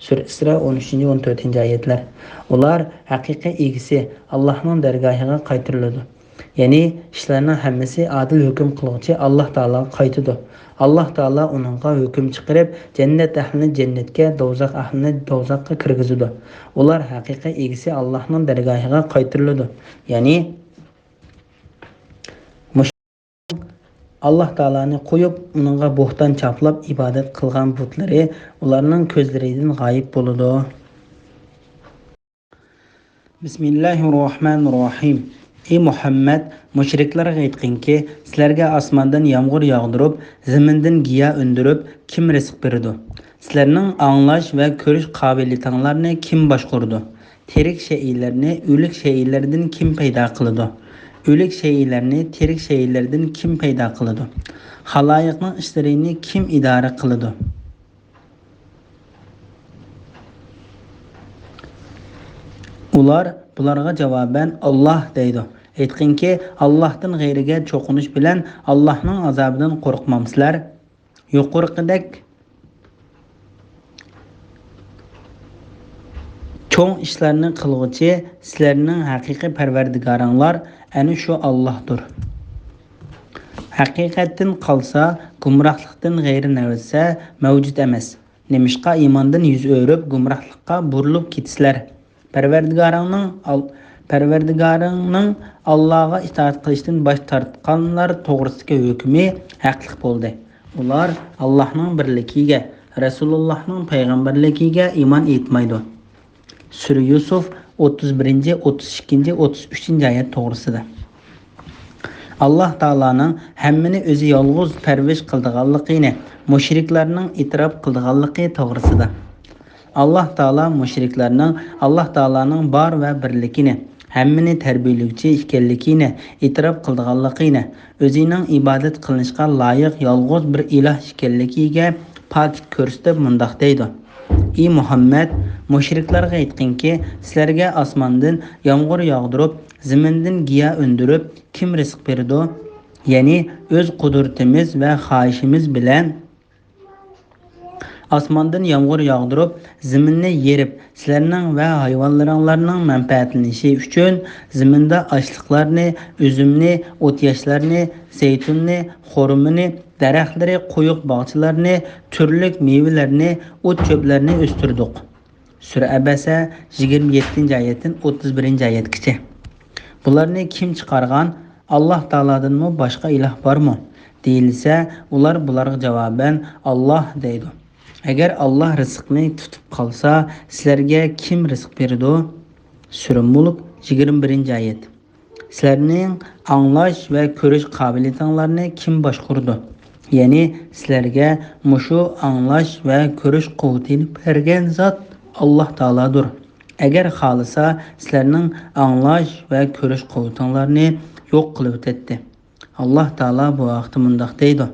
Sura Isra 13-14-oyatlar. Ular haqiqiy egisi Allohning dargohiga qaytariladi. Ya'ni ishlarning hammasi adil hukm qiluvchi Alloh taologa qaytadi. Alloh taolo uningga hukm chiqarib, jannat ahlini jannatga, do'zax ahlini do'zaxga kirgizadi. Ular haqiqiy egisi Allohning dargohiga qaytariladi. Ya'ni Allah Taala'ni qo'yib, uningga bo'xton chaplab ibodat qilgan butlari ularning ko'zlaridan g'oyib bo'ladi. Bismillahirrohmanirrohim. Ey Muhammad, mushriklarga aytqinki, sizlarga osmondan yomg'ir yog'dirib, zamindan giya undirib, kim rizq berdi? Sizlarning anglash va ko'rish qobiliyatinglarni kim boshqurdi? Tirik shaylarni o'lik shaylardan kim paydo qildi? O'lik shaylarni tirik shaylardan kim paydo qildi? Xaloyiqning ishlarini kim idora qildi? Ular bularga javoban Alloh deydi. Aytqinki, Allohdan g'ayriga cho'qinish bilan Allohning azobidan qo'rqmamsizlar? Yuqorqidek cho'ng ishlarni qilg'uchi sizlarning haqiqiy parvardigoringlar ana shu Allohdir. Haqiqatdan qolsa, gumrohlikdan g'ayri narsa mavjud emas. Nemishqa iymondan yuz o'rib, gumrohlikqa burilib ketisizlar. Parvardigoringning Allohga itoat qilishdan bosh tortganlar to'g'risidagi hukmi haqliq bo'ldi. Ular Allohning birligiga, Rasulullohning payg'ambarligiga iymon etmaydi. Sura Yusuf 31, 32, 33 oyat to'g'risida. Allah Taala'nın hammini o'zi yolg'iz parvish qildiganligini mushriklarning e'tirof qildiganligi to'g'risida. Allah Taala mushriklarning Allah Taala'ning bor va birligini, hammini tarbiylovchi ekanligini e'tirof qildiganligini, o'zining ibodat qilinishga loyiq yolg'iz bir iloh ekanligiga pok ko'rsatib mundoq deydi. Ey Muhammad, mushriklarga aytqinki, sizlarga osmondan yomg'ir yog'dirib, zamindan giya undirib, kim rizq berdi? Ya'ni o'z qudratimiz va xohishimiz bilan osmondan yomg'ir yog'dirib, zaminni yerib, sizlarning va hayvonlaringlarning manfaatlanishi uchun zaminda ochliqlarni, uzumni, o'tyashlarni, zaytunni, xurumini, daraxtlari, qo'yiq bog'chalarni, turli mevalarni, o't cho'plarni o'stirdik. Sura Abasa 27-oyatdan 31-oyatgacha. Bularni kim chiqargan? Alloh taolodanmi boshqa iloh bormi? Deyilsa, ular bularga javoban Alloh deydi. Agar Alloh rizqni tutib qolsa, sizlarga kim rizq berdi? Sura Mulk 21-oyat. Sizlarning anglash va ko'rish qobiliyatinglarni kim boshqurdi? Ya'ni sizlarga mushu anglash va ko'rish quvvatini bergan zot Alloh taolodir. Agar xohlasa, sizlarning anglash va ko'rish quvvatinglarni yo'q qilib o'tadi. Alloh taolo bu vaqtda mundoq deydi: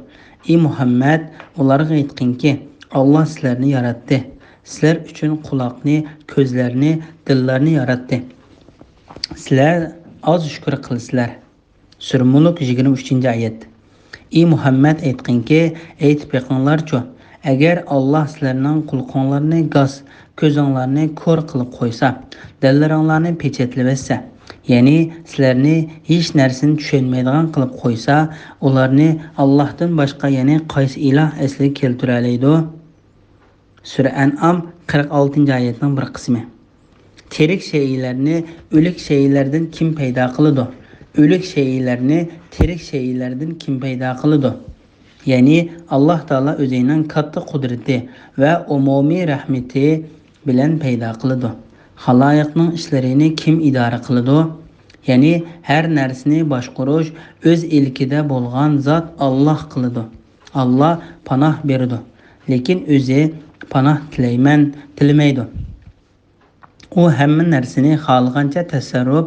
"Ey Muhammad, ularga aytqinki, Alloh sizlarni yaratdi. Sizlar uchun quloqni, ko'zlarni, dillarni yaratdi. Sizlar oz shukr qilsizlar." Sura Mulk 23-oyat. Ey Muhammad, aytqinki, aytib beqinglarchi, agar Alloh sizlarning quloqlaringizni gaz, ko'zinglarni ko'r qilib qo'ysa, dillaringlarni pechatlab etsa, ya'ni sizlarni hech narsani tushunmaydigan qilib qo'ysa, ularni Allohdan boshqa yana qaysi iloh asliga keltira oladi? Sura An'am 46-oyatning bir qismi. Tirik shaylarni o'lik shaylardan kim paydo qiladi? O'lik shaylarni tirik shaylardan kim paydo qiladi? Ya'ni Alloh taolo o'zining katta qudrati va umumiy rahmati bilan paydo qiladi. Xaloyiqning ishlarini kim idora qiladi? Ya'ni har narsani boshqarish o'z ilkida bo'lgan zot Alloh qiladi. Alloh panoh beradi, lekin o'zi panoh tilamaydi. U hamma narsani xohlagancha tasarruf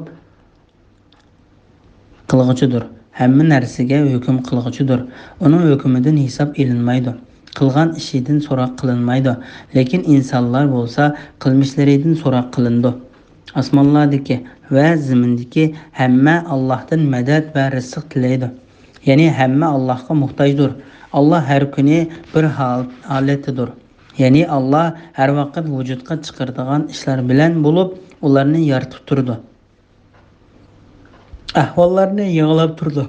qilg'uchidir. Hamma narsaga hukm qilg'uchidir. Uning hukmidan hisob elinmaydi. Qilgan ishidan so'roq qilinmaydi. Lekin insonlar bo'lsa qilmishlaridan so'roq qilindi. Osmonlardagi va zamindagi hamma Allohdan madad va rizq tilaydi. Ya'ni hamma Allohga muhtojdir. Alloh har kuni bir holatidir. Ya'ni Alloh har vaqt vujudga chiqaradigan ishlar bilan bo'lib, ularni yaratib turdi. Ahvollarni yig'lab turdi.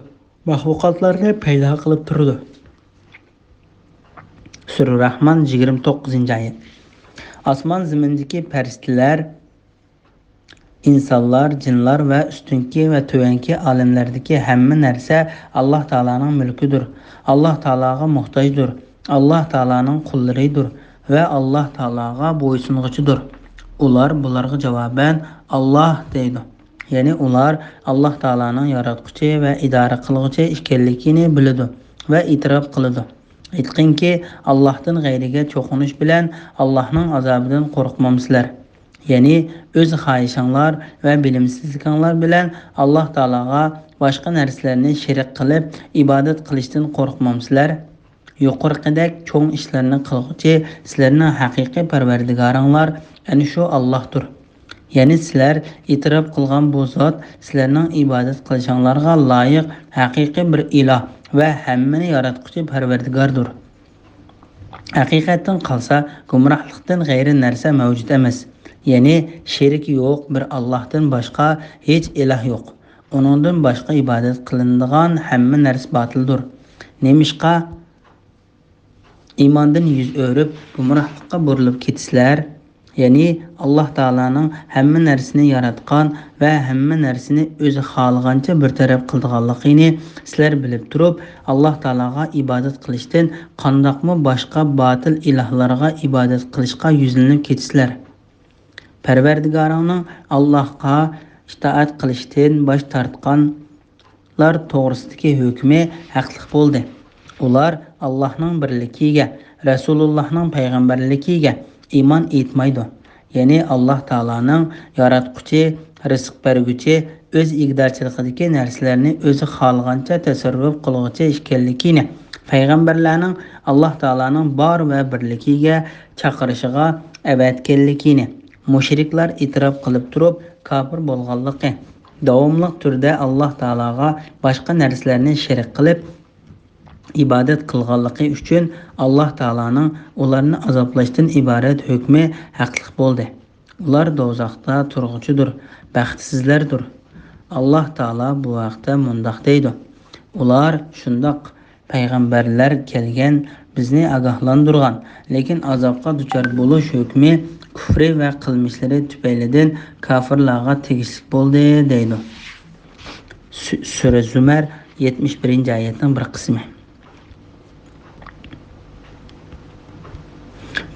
Mahluqotlarni paydo qilib turdi. Sura Rahman 29-oyat. Osmon zamindagi farishtalar, insonlar, jinlar va ustunki va tuvanki olamlardagi hamma narsa Alloh taolaning mulkidir. Alloh taolaga muhtojdir. Alloh taolaning qullaridir va Alloh taolaga bo'ysung'ichidir. Ular bularga javoban Alloh deydi. Ya'ni ular Alloh taolaning yaratquchi va idora qilg'uchi ekanligini biladi va e'tirof qiladi. Aytqinki, Allohdan g'ayriga cho'qinish bilan Allohning azobidan qo'rqmamsizlar. Ya'ni o'z xohishinglar va bilimsizliklar bilan Alloh taolaga boshqa narsalarni shirik qilib ibodat qilishdan qo'rqmamsizlar. Yuqorqidek cho'ng ishlarni qilg'uchi sizlarning haqiqiy parvardigoringlar ana shu Allohdir. Yani sizlar e'tirof qilgan bu zot sizlarning ibodat qilishinglarga loyiq haqiqiy bir iloh va hammani yaratquchi parvardigordir. Haqiqatdan qalsa gumrohlikdan g'ayri narsa mavjud emas. Ya'ni sherik yo'q, bir Allohdan boshqa hech iloh yo'q. Uningdan boshqa ibodat qilinadigan hamma narsa botildir. Nemishqa iymondan yuz o'rib gumrohlikqa burilib ketisizlar? Ya'ni Alloh taolaning hamma narsani yaratgan va hamma narsani o'zi xohlagancha bir taraf qilganligini sizlar bilib turib, Alloh taolaga ibodat qilishdan qandoqmi boshqa botil ilohlarga ibodat qilishga yuzlanib ketisizlar. Parvardigoringning Allohga itoat qilishdan bosh tortganlar to'g'risidagi hukmi haqliq bo'ldi. Ular Allohning birligiga, Rasulullohning payg'ambarligiga iymon etmaydi. Ya'ni Alloh taolaning yaratquchi, rizq berguchi, o'z igdorchiligidagi narsalarni o'zi xohlagancha tasarruf qiluvchi ekanligini, payg'ambarlarning Alloh taolaning bor va birligiga chaqirishiga avatganligini mushriklar e'tirof qilib turib, kofir bo'lganligi, davomli turda Alloh taolaga boshqa narsalarni shirik qilib ibodat qilganligi uchun Alloh taolaning ularni azoblashdan iborat hukmi haqliq bo'ldi. Ular do'zaxda turg'uchidir, baxtsizlardir. Alloh taolo bu vaqtda mundoq deydi: ular shundoq payg'ambarlar kelgan bizni ogohlantirgan, lekin azobga duchor bo'lish hukmi kufri va qilmishlari tufaylidan kofirlarga tegishli bo'ldi deydi. Sura Zumar 71-oyatning bir qismi.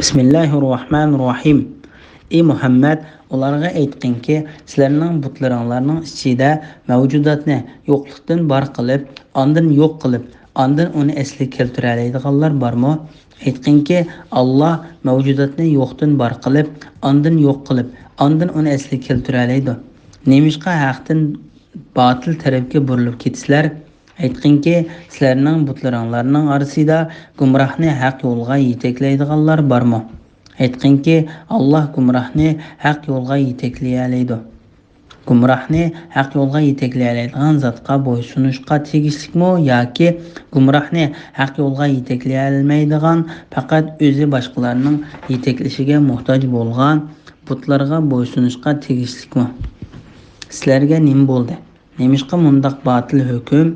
Bismillahirrohmanirrohim. Ey Muhammad, ularga aytqinki, sizlarning butlaringlarning ichida mavjudotni yo'qlikdan bor qilib, ondan yo'q qilib, ondan uni asli keltira oladiganlar bormi? Aytqinki, Alloh mavjudotni yo'qdan bor qilib, ondan yo'q qilib, ondan uni asli keltira oladi. Nemishqa haqdan botil tarafga burilib ketisizlar? Aytqinki, sizlarning butlaringlarning orasida gumrohni haq yo'lga yetaklaydiganlar bormi? Aytqinki, Alloh gumrohni haq yo'lga yetaklay oladi. Gumrohni haq yo'lga yetaklay oladigan zotga bo'ysunishga tegishlikmi yoki gumrohni haq yo'lga yetaklay olmaydigan, faqat o'zi boshqalarning yetaklashiga muhtoj bo'lgan butlarga bo'ysunishga tegishlikmi? Sizlarga nima bo'ldi? Nemishqa mundaq botil hukm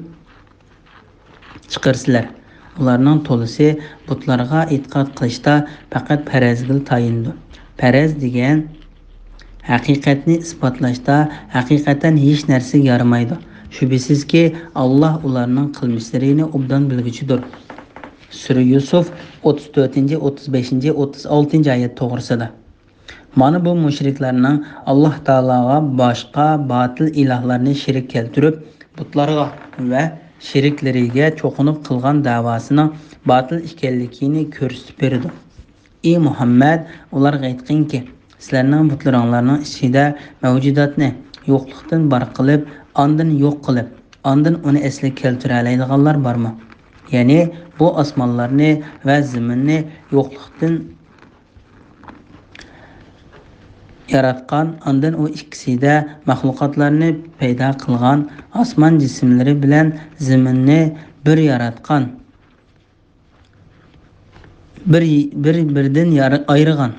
chiqarsizlar? Ularning to'lisi butlarga e'tiqod qilishda faqat farazga tayindir. Faraz degan haqiqatni isbotlashda haqiqatan hech narsa yaramaydi. Shubhisizki Alloh ularning qilmishlarini obdan bilguchidir. Sura Yusuf 34, 35, 36 oyat to'g'risida. Mana bu mushriklarning Alloh taologa boshqa botil ilohlarni shirik keltirib, butlarga va sheriklariga cho'qinib qilgan da'vosining botil ekanligini ko'rsatib berdi. Ey Muhammad, ularga aytqinki, sizlarning butlaringlarning ichida mavjudotni yo'qlikdan bor qilib, ondan yo'q qilib, ondan uni asli keltira oladiganlar bormi? Ya'ni bu osmonlarni va zaminni yo'qlikdan yaratgan, ondan u ikkisida maxluqotlarni paydo qilgan, osmon jismlari bilan zaminni bir yaratgan, bir-biridan ayirgan.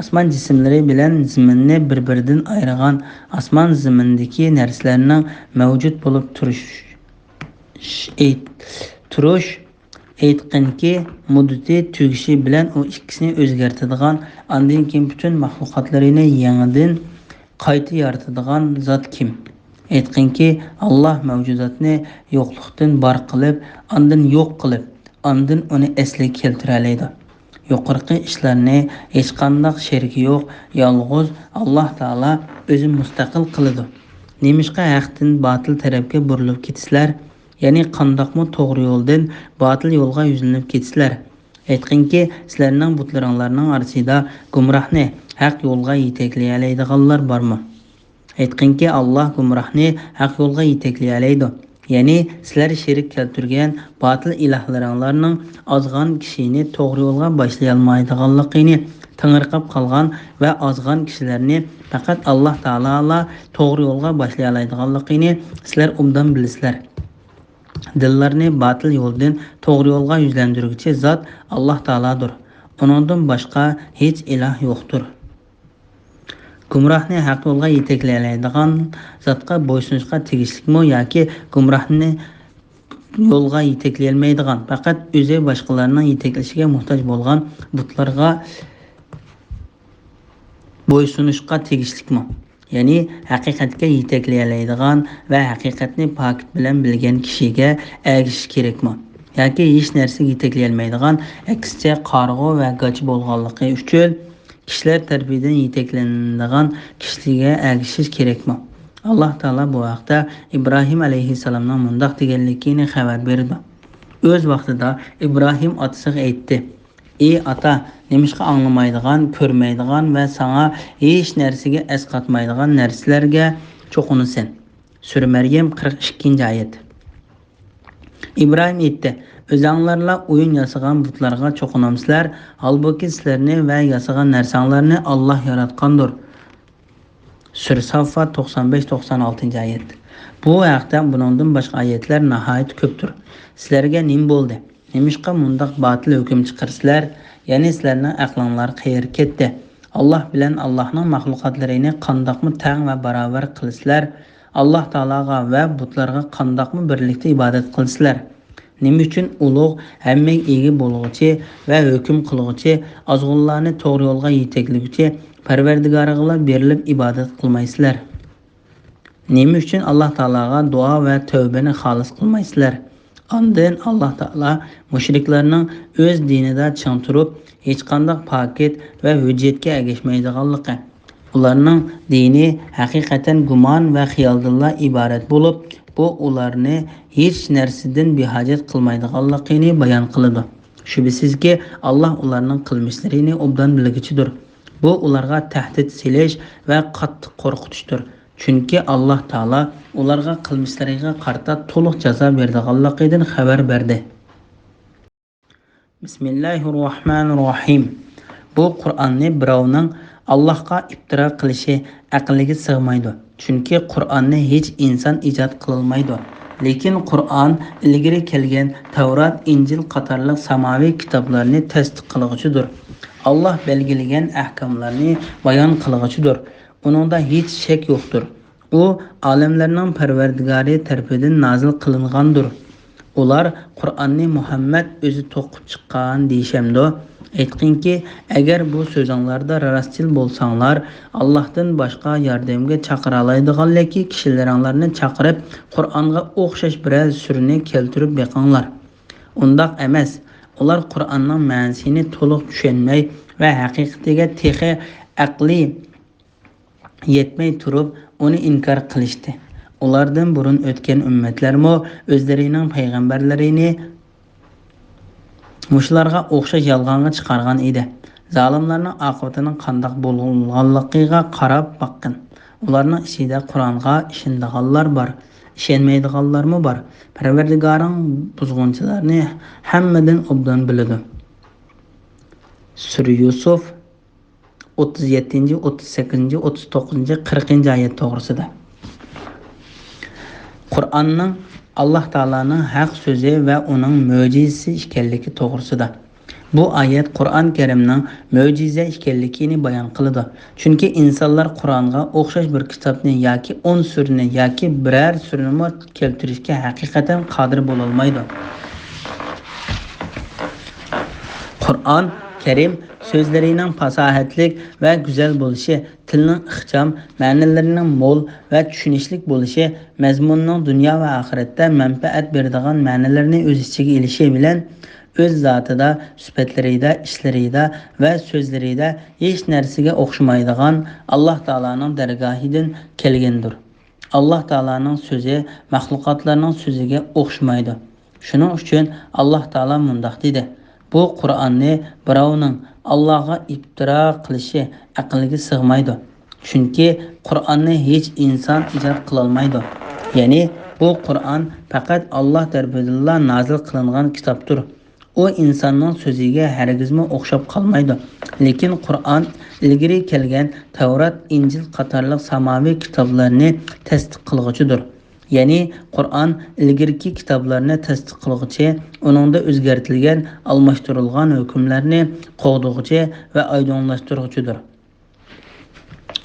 Osmon jismlari bilan zaminni bir-biridan ayirgan, osmon zamindagi narsalarning mavjud bo'lib turish aytqinki, muddati tugishi bilan u ikkisini o'zgartiradigan, undan keyin butun maxluqotlarini yangidan qayta yaratadigan zot kim? Aytqinki, Alloh mavjudotni yo'qlikdan bor qilib, undan yo'q qilib, undan uni asli keltira oladi. Yuqorqi ishlarni hech qanday sherigi yo'q, yolg'iz Alloh taolo o'zi mustaqil qiladi. Nemishqa haqdan botil tarafga burilib ketisizlar? Ya'ni qandoqmi to'g'ri yo'ldan botil yo'lga yuzlanib ketisizlar? Aytqinki, sizlarning butlaringlarning orasida gumrohni haq yo'lga yetaklay oladiganlar bormi? Aytqinki, Alloh gumrohni haq yo'lga yetaklay oladi. Ya'ni sizlar sherik keltirgan botil ilohlaringlarning ozg'an kishini to'g'ri yo'lga boshlay olmaydiganligini Tыңırqab qalğan və azğan kişilərni faqat Allah Taala to'g'ri yo'lga boshlay oladiganligini sizlar obdan bilasizlar. Dillarni batil yo'ldan to'g'ri yo'lga yuzlantiruvchi zot Alloh taolodir. Uningdan boshqa hech iloh yo'qdir. Gumrohni haq yo'lga yetaklaydigan zotga bo'ysunishga tegishlikmi yoki gumrohni yo'lga yetaklay olmaydigan, faqat o'zi boshqalarning yetaklashiga muhtoj bo'lgan butlarga bo'ysunishga tegishlikmi? Ya'ni haqiqatga yetaklay oladigan va haqiqatni pokit bilan bilgan kishiga ergashish kerakmi? Yoki hech narsaga yetaklay olmaydigan, aksicha qarg'u va g'ach bo'lganligi uchun kishilar tarafidan yetaklanadigan kishiga ergashish kerakmi? Alloh taolo bu vaqtda Ibrohim alayhissalomning mundaq deganligini xabar berdi. O'z vaqtida Ibrohim otasiga aytdi: "Ey ota, nemishqa anglamaydigan, ko'rmaydigan va sana hech narsaga asqatmaydigan narsalarga cho'qinasan?" Sura Maryam 42-oyat. Ibrohim aytdi: "O'zinglarla o'yin yasagan butlarga cho'qinamsizlar, holbuki sizlarni va yasagan narsalarni Alloh yaratgandir." Sura Saffat 95-96-oyat. Bu haqda buningdan boshqa oyatlar nihoyat ko'pdir. Sizlarga nima bo'ldi? Nemishqa mundaq batil hukm chiqarsizlar? Ya'ni sizlarning aqlinglar qayerga ketdi? Alloh bilan Allohning mahluqotlarini qandoqmi teng va barobar qilsizlar? Alloh taologa va butlarga qandoqmi birlikda ibodat qilsizlar? Nima uchun ulug', hammaga ega bo'lg'uchi va hukm qilg'uchi, ozg'unlarni to'g'ri yo'lga yetaklovchi Parvardigoriga berilib ibodat qilmaysizlar? Nima uchun Alloh taologa duo va tavbani xolis qilmaysizlar? Ondan Alloh taolo mushriklarning o'z dinida ching turib, hech qanday pokit va hujjatga ergashmaydiganligi, ularning dini haqiqatan gumon va xiyoldan iborat bo'lib, bu ularni hech narsadan behojat qilmaydiganligini bayon qiladi. Shubhisizki, Alloh ularning qilmishlarini obdan bilguchidir. Bu ularga tahdid selish va qattiq qo'rqitishdir. Chunki Alloh taolo ularga qilmishlariga qarata to'liq jazo beradiganligidan xabar berdi. Bismillahirrohmanirrohim. Bu Qur'onni birovning Allohga iftiro qilishi aqliga sig'maydi. Chunki Qur'onni hech inson ijod qilolmaydi. Lekin Qur'on ilgari kelgan Tavrat, Injil qatorliq samoviy kitoblarni tasdiq qiluvchidir. Alloh belgilagan ahkomlarni bayon qiluvchidir. Uningda hech shak yo'qdir. U olamlarning Parvardigori tarafidan nozil qilingandir. Ular Qur'onni Muhammad o'zi to'qib chiqqan deyishamdi. Aytqinki, agar bu so'zinglarda rostchil bo'lsanglar, Allohdan boshqa yordamga chaqira oladiganlarki kishilaringlarni chaqirib, Qur'onga o'xshash biror surni keltirib beqinglar. Undaq emas. Ular Qur'onning ma'nosini to'liq tushunmay va haqiqatiga texi aqli yetmay turib uni inkor qilishdi. Ulardan burun o'tgan ummatlarmo o'zlarining payg'ambarlarini mushlarga o'xshash yolg'onga chiqargan edi. Zolimlarning oqibatining qandoq bo'lganligiga qarab boqqin. Ularning ichida Qur'onga ishonadiganlar bor, ishonmaydiganlarmi bor. Parvardigoring buzg'unchilarni hammadan obdan biladi. Sura Yusuf 37, 38, 39, 40-oyat to'g'risida. Qur'onning Alloh taolaning haq so'zi va uning mo'jizasi ekanligi to'g'risida. Bu oyat Qur'on Karimning mo'jiza ekanligini bayon qiladi. Chunki insonlar Qur'onga o'xshash bir kitobni yoki 10 surni yoki biror surni keltirishga haqiqatan qodir bo'la olmaydi. Qur'on Karim so'zlarining fasohatlik va go'zal bo'lishi, tilning ixcham, ma'nolarining mo'l va tushunishlik bo'lishi, mazmunning dunyo va oxiratda manfaat beradigan ma'nolarni o'z ichiga olishi bilan o'z zotida, sifatlarida, ishlarida va so'zlarida hech narsaga o'xshamaydigan Alloh taolaning dargohidan kelgandir. Alloh taolaning so'zi maxluqotlarning so'ziga o'xshamaydi. Shuning uchun Alloh taolo mundaq dedi: Bu Qur'onni birovning Allohga iftiro qilishi aqlga sig'maydi. Chunki Qur'onni hech inson ijod qila olmaydi. Ya'ni bu Qur'on faqat Alloh tarafidan nozil qilingan kitobdir. O insonning so'ziga hargizmi o'xshab qolmaydi. Lekin Qur'on ilgari kelgan Tavrat, Injil qatorliq samoviy kitoblarni tasdiq qilg'uchidir. Ya'ni Qur'on ilgirki kitoblarni tasdiq qilg'uchi, uningda o'zgartirilgan, almashtirilgan hukmlarni qo'g'dug'uchi va oydinlashtiruvchidir.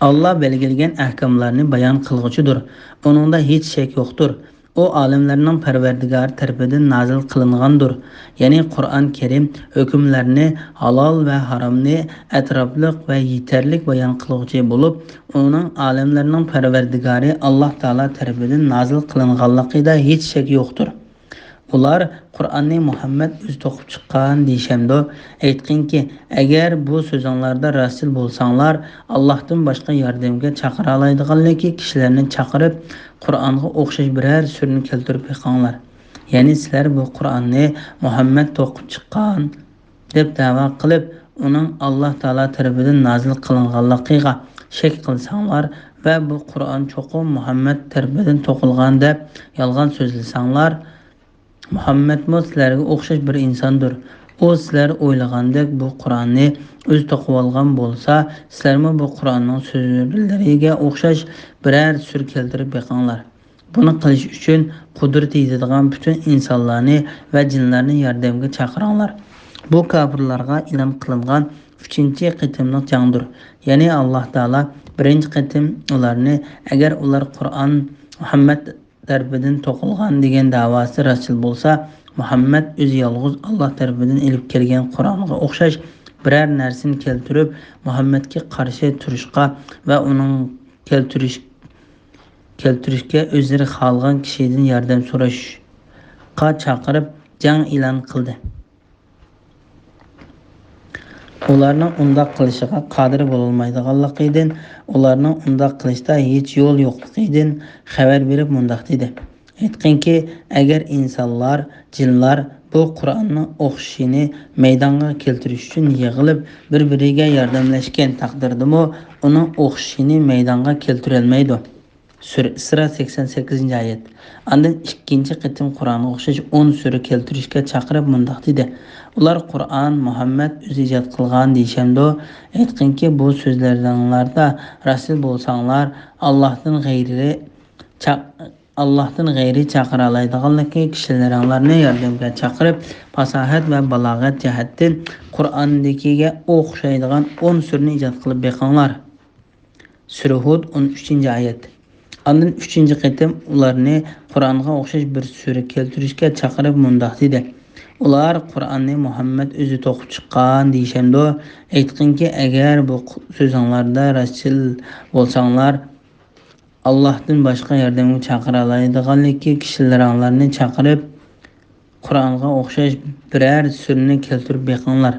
Allah belgilgan ahkamlarni bayon qilg'uchidir. Uningda hech shak yo'qdir. O alimlarning Parvardigori tarafidan nazil qilingandir. Ya'ni Qur'on Karim hukmlarni halol va haromni atrofliq va yetarlik bayon qiluvchi bo'lib, uning alimlarning Parvardigori Alloh taolo tarafidan nazil qilinganligida hech shak yo'qdir. Ular Qur'onni Muhammad o'zi to'qib chiqqan deyishamdi. Aytqinki, agar bu so'zinglarda rasul bo'lsanglar, Allohdan boshqa yordamga chaqira oladiganligi kishilarni chaqirib, Qur'onga o'xshash biror surni keltirib beqinglar. Ya'ni sizlar bu Qur'onni Muhammad to'qib chiqqan deb da'vo qilib, uning Alloh taolo tarafidan nazil qilinganligiga shak qilsanglar va bu Qur'on cho'qim Muhammad tarafidan to'qilgan deb yolg'on so'zlasanglar, Muhammad sizlarga o'xshash bir insondir. O sizlar o'ylagandek bu Qur'onni o'z to'qib olgan bo'lsa, sizlarmi bu Qur'onning so'zlariga o'xshash biror sur keltirib beqinglar. Buni qilish uchun qudrat yetadigan butun insonlarni va jinlarni yordamga chaqiringlar. Bu kofirlarga e'lon qilingan 3-qitimliq jangdir. Ya'ni Alloh taolo birinchi qitim ularni agar ular Qur'on Muhammad tarafidan to'qilgan degan da'vosi rasul bo'lsa, Muhammad o'zi yolg'iz Alloh tarafidan elib kelgan Qur'onga o'xshash biror narsani keltirib, Muhammadga qarshi turishga va uning keltirishga o'zlari xohlagan kishidan yordam so'rashga chaqirib jang e'lon qildi. Ularning undaq qilishiga qodir bo'lolmaydiganligidan, ularning undaq qilishda hech yo'l yo'qligidan xabar berib mundaq dedi. Aytqinki, agar insonlar, jinlar bu Qur'onning o'xshishini maydonga keltirish uchun yig'ilib bir-biriga yordamlashgan taqdirdami, uning o'xshishini maydonga keltira olmaydi. Sura Isra 88-oyat. Andan ikkinchi qitim Qur'onga o'xshash 10 sura keltirishga chaqirib mundaq dedi. Ular Qur'on Muhammad o'zi ijod qilgan deyishamdi. Aytqinki, bu so'zlaringlarda rasul bo'lsanglar, Allohdan g'ayri chaqira oladiganligi kishilaringlarni yordamga chaqirib, fasohat va balog'at jihatdan Qur'ondagiga o'xshaydigan 10 surni ijod qilib beqinglar. Sura Hud 13-oyat. Andan 3-qitim ularni Qur'onga o'xshash bir sura keltirishga chaqirib mundaq dedi. Ular Qur'onni Muhammad o'zi to'qib chiqqan deyishamdi. Aytqinki, agar bu so'zinglarda rasul bo'lsanglar, Allohdan boshqa yordamga chaqira oladiganligi kishilaringlarni chaqirib, Qur'onga o'xshash biror surni keltirib beqinglar.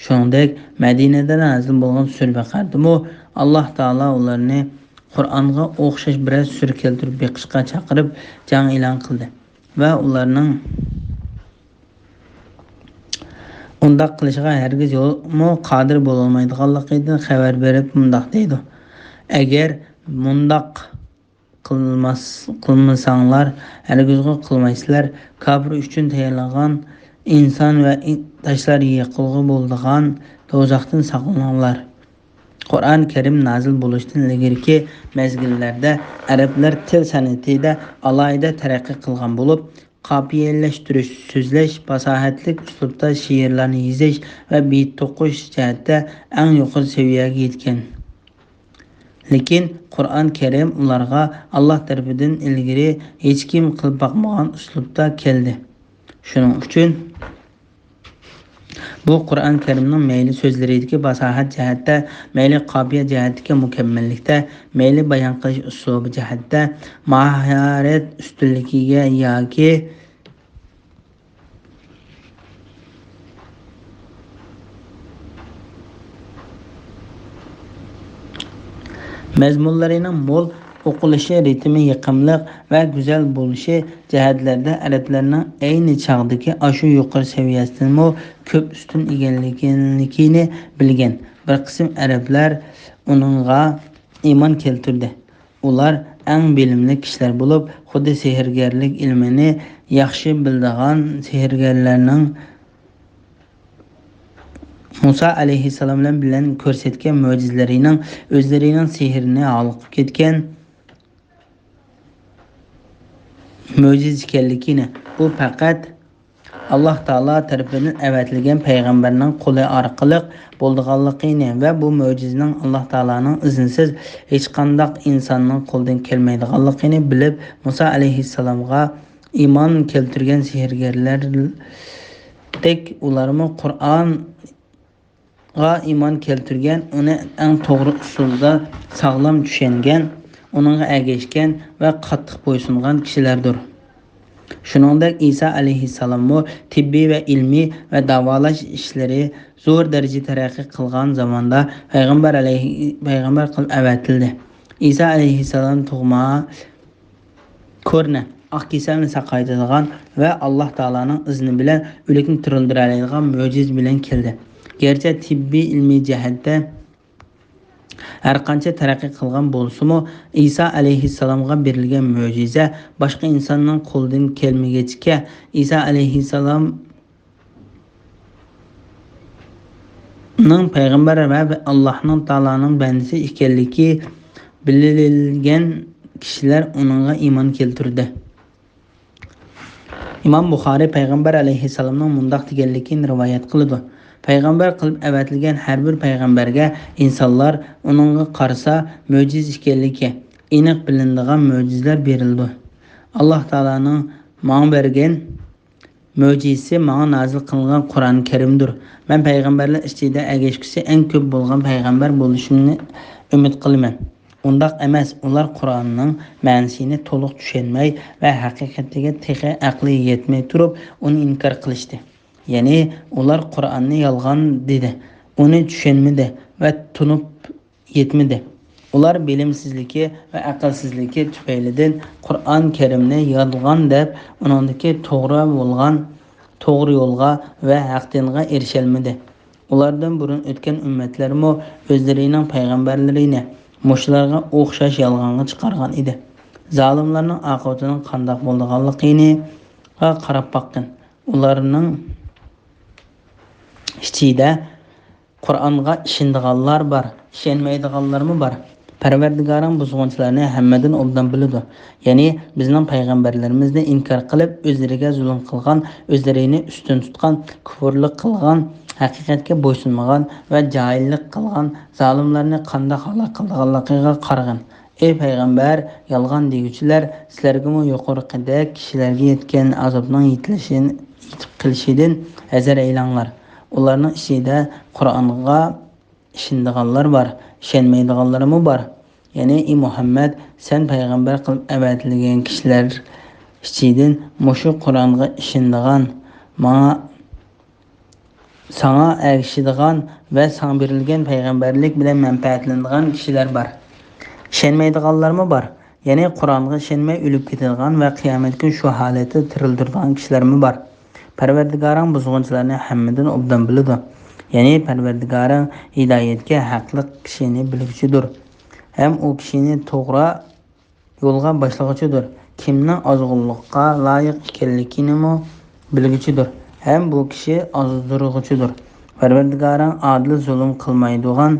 Shuningdek, Madinada nazil bo'lgan sur Baqardimi, Alloh taolo ularni Qur'onga o'xshash biror sur keltirib beqishga chaqirib jang e'lon qildi va ularning undaq qilishiga hargiz yo'lmi qodir bo'lolmaydiganligidan xabar berib mundaq deydi. Agar mundaq qilmasanglar, hargizga qilmaysizlar, kofir uchun tayyorlangan inson va toshlar yiqilg'i bo'ladigan do'zaxdan saqlaninglar. Qur'on Karim nazil bo'lishidan ilgariki mezgillarda arablar til san'atida alohida taraqqiy qilgan bo'lib, qopiyalash, so'zlash, fasohatli uslubda she'rlarni yozish va bit to'qish jihatda eng yuqori seviyaga yetgan. Lekin Qur'on Karim ularga Alloh tarafidan ilgari hech kim qilib boqmagan uslubda keldi. Shuning uchun bu Qur'on Karimning mayli so'zlaridagi fasohat jihatda, mayli qofiya jihatdagi mukammallikda, mayli bayon qilish uslubi jihatda mahorat ustunligiga yoki mazmunlarining mo'l o'qilishi, ritmi yiqimliq va go'zal bo'lishi jihatlarda arablarning ayni chog'dagi ashu yuqori saviyasidan ko'p ustun ekanligini bilgan bir qism arablar uningga iymon keltirdi. Ular eng bilimli kishilar bo'lib, xuddi sehrgarlik ilmini yaxshi biladigan sehrgarlarning Musa alayhissalom bilan ko'rsatgan mo'jizalarining o'zlarining sehrini olib ketgan mo'jiz ekanligini, bu faqat Alloh taolo tarafidan avatilgan payg'ambarning qo'li orqali bo'lganligini va bu mo'jizaning Alloh taoloning iznisiz hech qanday insonning qo'lidan kelmaydiganligini bilib, Musa alayhissalomga iymon keltirgan sehrgarlardek ularmi Qur'onga iymon keltirgan, uni eng to'g'ri usulda sog'lom tushungan, uningga ergashgan va qattiq bo'ysungan kishilardir. Shuningdek, Isa alayhissalommu tibbiy va ilmiy va davolash ishlari zo'r darajada taraqqiy qilgan zamonda payg'ambar qilib avatildi. Isa alayhissalom tug'ma, ko'rna, oq kasalni saqlaydigan va Alloh taoloning izni bilan o'likni tiriltira oladigan mo'jiz bilan keldi. Gerçi tibbiy ilmiy jihatda har qancha taraqqiy qilgan bo'lsa-mu, Isa alayhissalomga berilgan mo'jiza boshqa insonning qo'lidan kelmagachga, Isa alayhissalomning payg'ambar va Allohning taoloning bandasi ekanligi bililgan kishilar uningga iymon keltirdi. Imom Buxoriy payg'ambar alayhissalomning mundaq deganligini rivoyat qiladi. Payg'ambar qilib avatilgan har bir payg'ambarga insonlar uningga qarasa mo'jiz ekanligi aniq bilinadigan mo'jizlar berildi. Alloh taoloning menga bergan mo'jizasi menga nozil qilingan Qur'oni Karimdir. Men payg'ambarlar ichida ergashgisi eng ko'p bo'lgan payg'ambar bo'lishimni umid qilaman. Undaq emas, ular Qur'onning ma'nosini to'liq tushunmay va haqiqatiga texi aqli yetmay turib uni inkor qilishdi. Ya'ni ular Qur'onni yolg'on dedi, uni tushunmadi va tunib yetmadi. Ular bilimsizligi va aqlsizligi tufaylidan Qur'on Karimni yolg'on deb, uningdagi to'g'ri yo'lga va haqdinga erisholmadi. Ulardan burun o'tgan ummatlarmi o'zlarining payg'ambarlarini mushlarga o'xshash yolg'onga chiqargan edi. Zolimlarning oqibatining qanday bo'lganligini qarab boqqin. Ularning ichida Qur'onga ishonadiganlar bor, ishonmaydiganlarmi bor. Parvardigoring buzg'unchilarni hammadan obdan biladi. Ya'ni bizning payg'ambarlarimizni inkor qilib, o'zlariga zulm qilgan, o'zlarini ustun tutgan, kufrlik qilgan, haqiqatga bo'ysunmagan va jahillik qilgan zolimlarni qanday halok qilganligiga qarag'in. Ey payg'ambar, yolg'on deguvchilar, sizlarga yuqoridagi kishilarga yetgan azobning yetib qilishidan hazar aylanglar. Ularning ichida Qur'onga ishonadiganlar bor, ishonmaydiganlarmi bor. Ya'ni ey Muhammad, sen payg'ambar qilib avatilgan kishilar ichidan mushu Qur'onga ishonadigan, sana erishadigan va sana berilgan payg'ambarlik bilan manfaatlanadigan kishilar bor. Ishonmaydiganlarmi bor. Ya'ni Qur'onga ishonmay o'lib ketadigan va qiyomat kuni shu holatda tiriltiradigan kishilarmi bor. Parvardigoring buzg'unchilarni hammadan obdan biladi. Ya'ni Parvardigoring hidoyatga haqli kishini biluvchidir. Ham u kishini to'g'ri yo'lga boshlag'uchidir. Kimning ozg'unlikqa loyiq ekanligini bilguchidir. Ham bu kishi ozdirg'uchidir. Parvardigoring adil zulm qilmaydigan,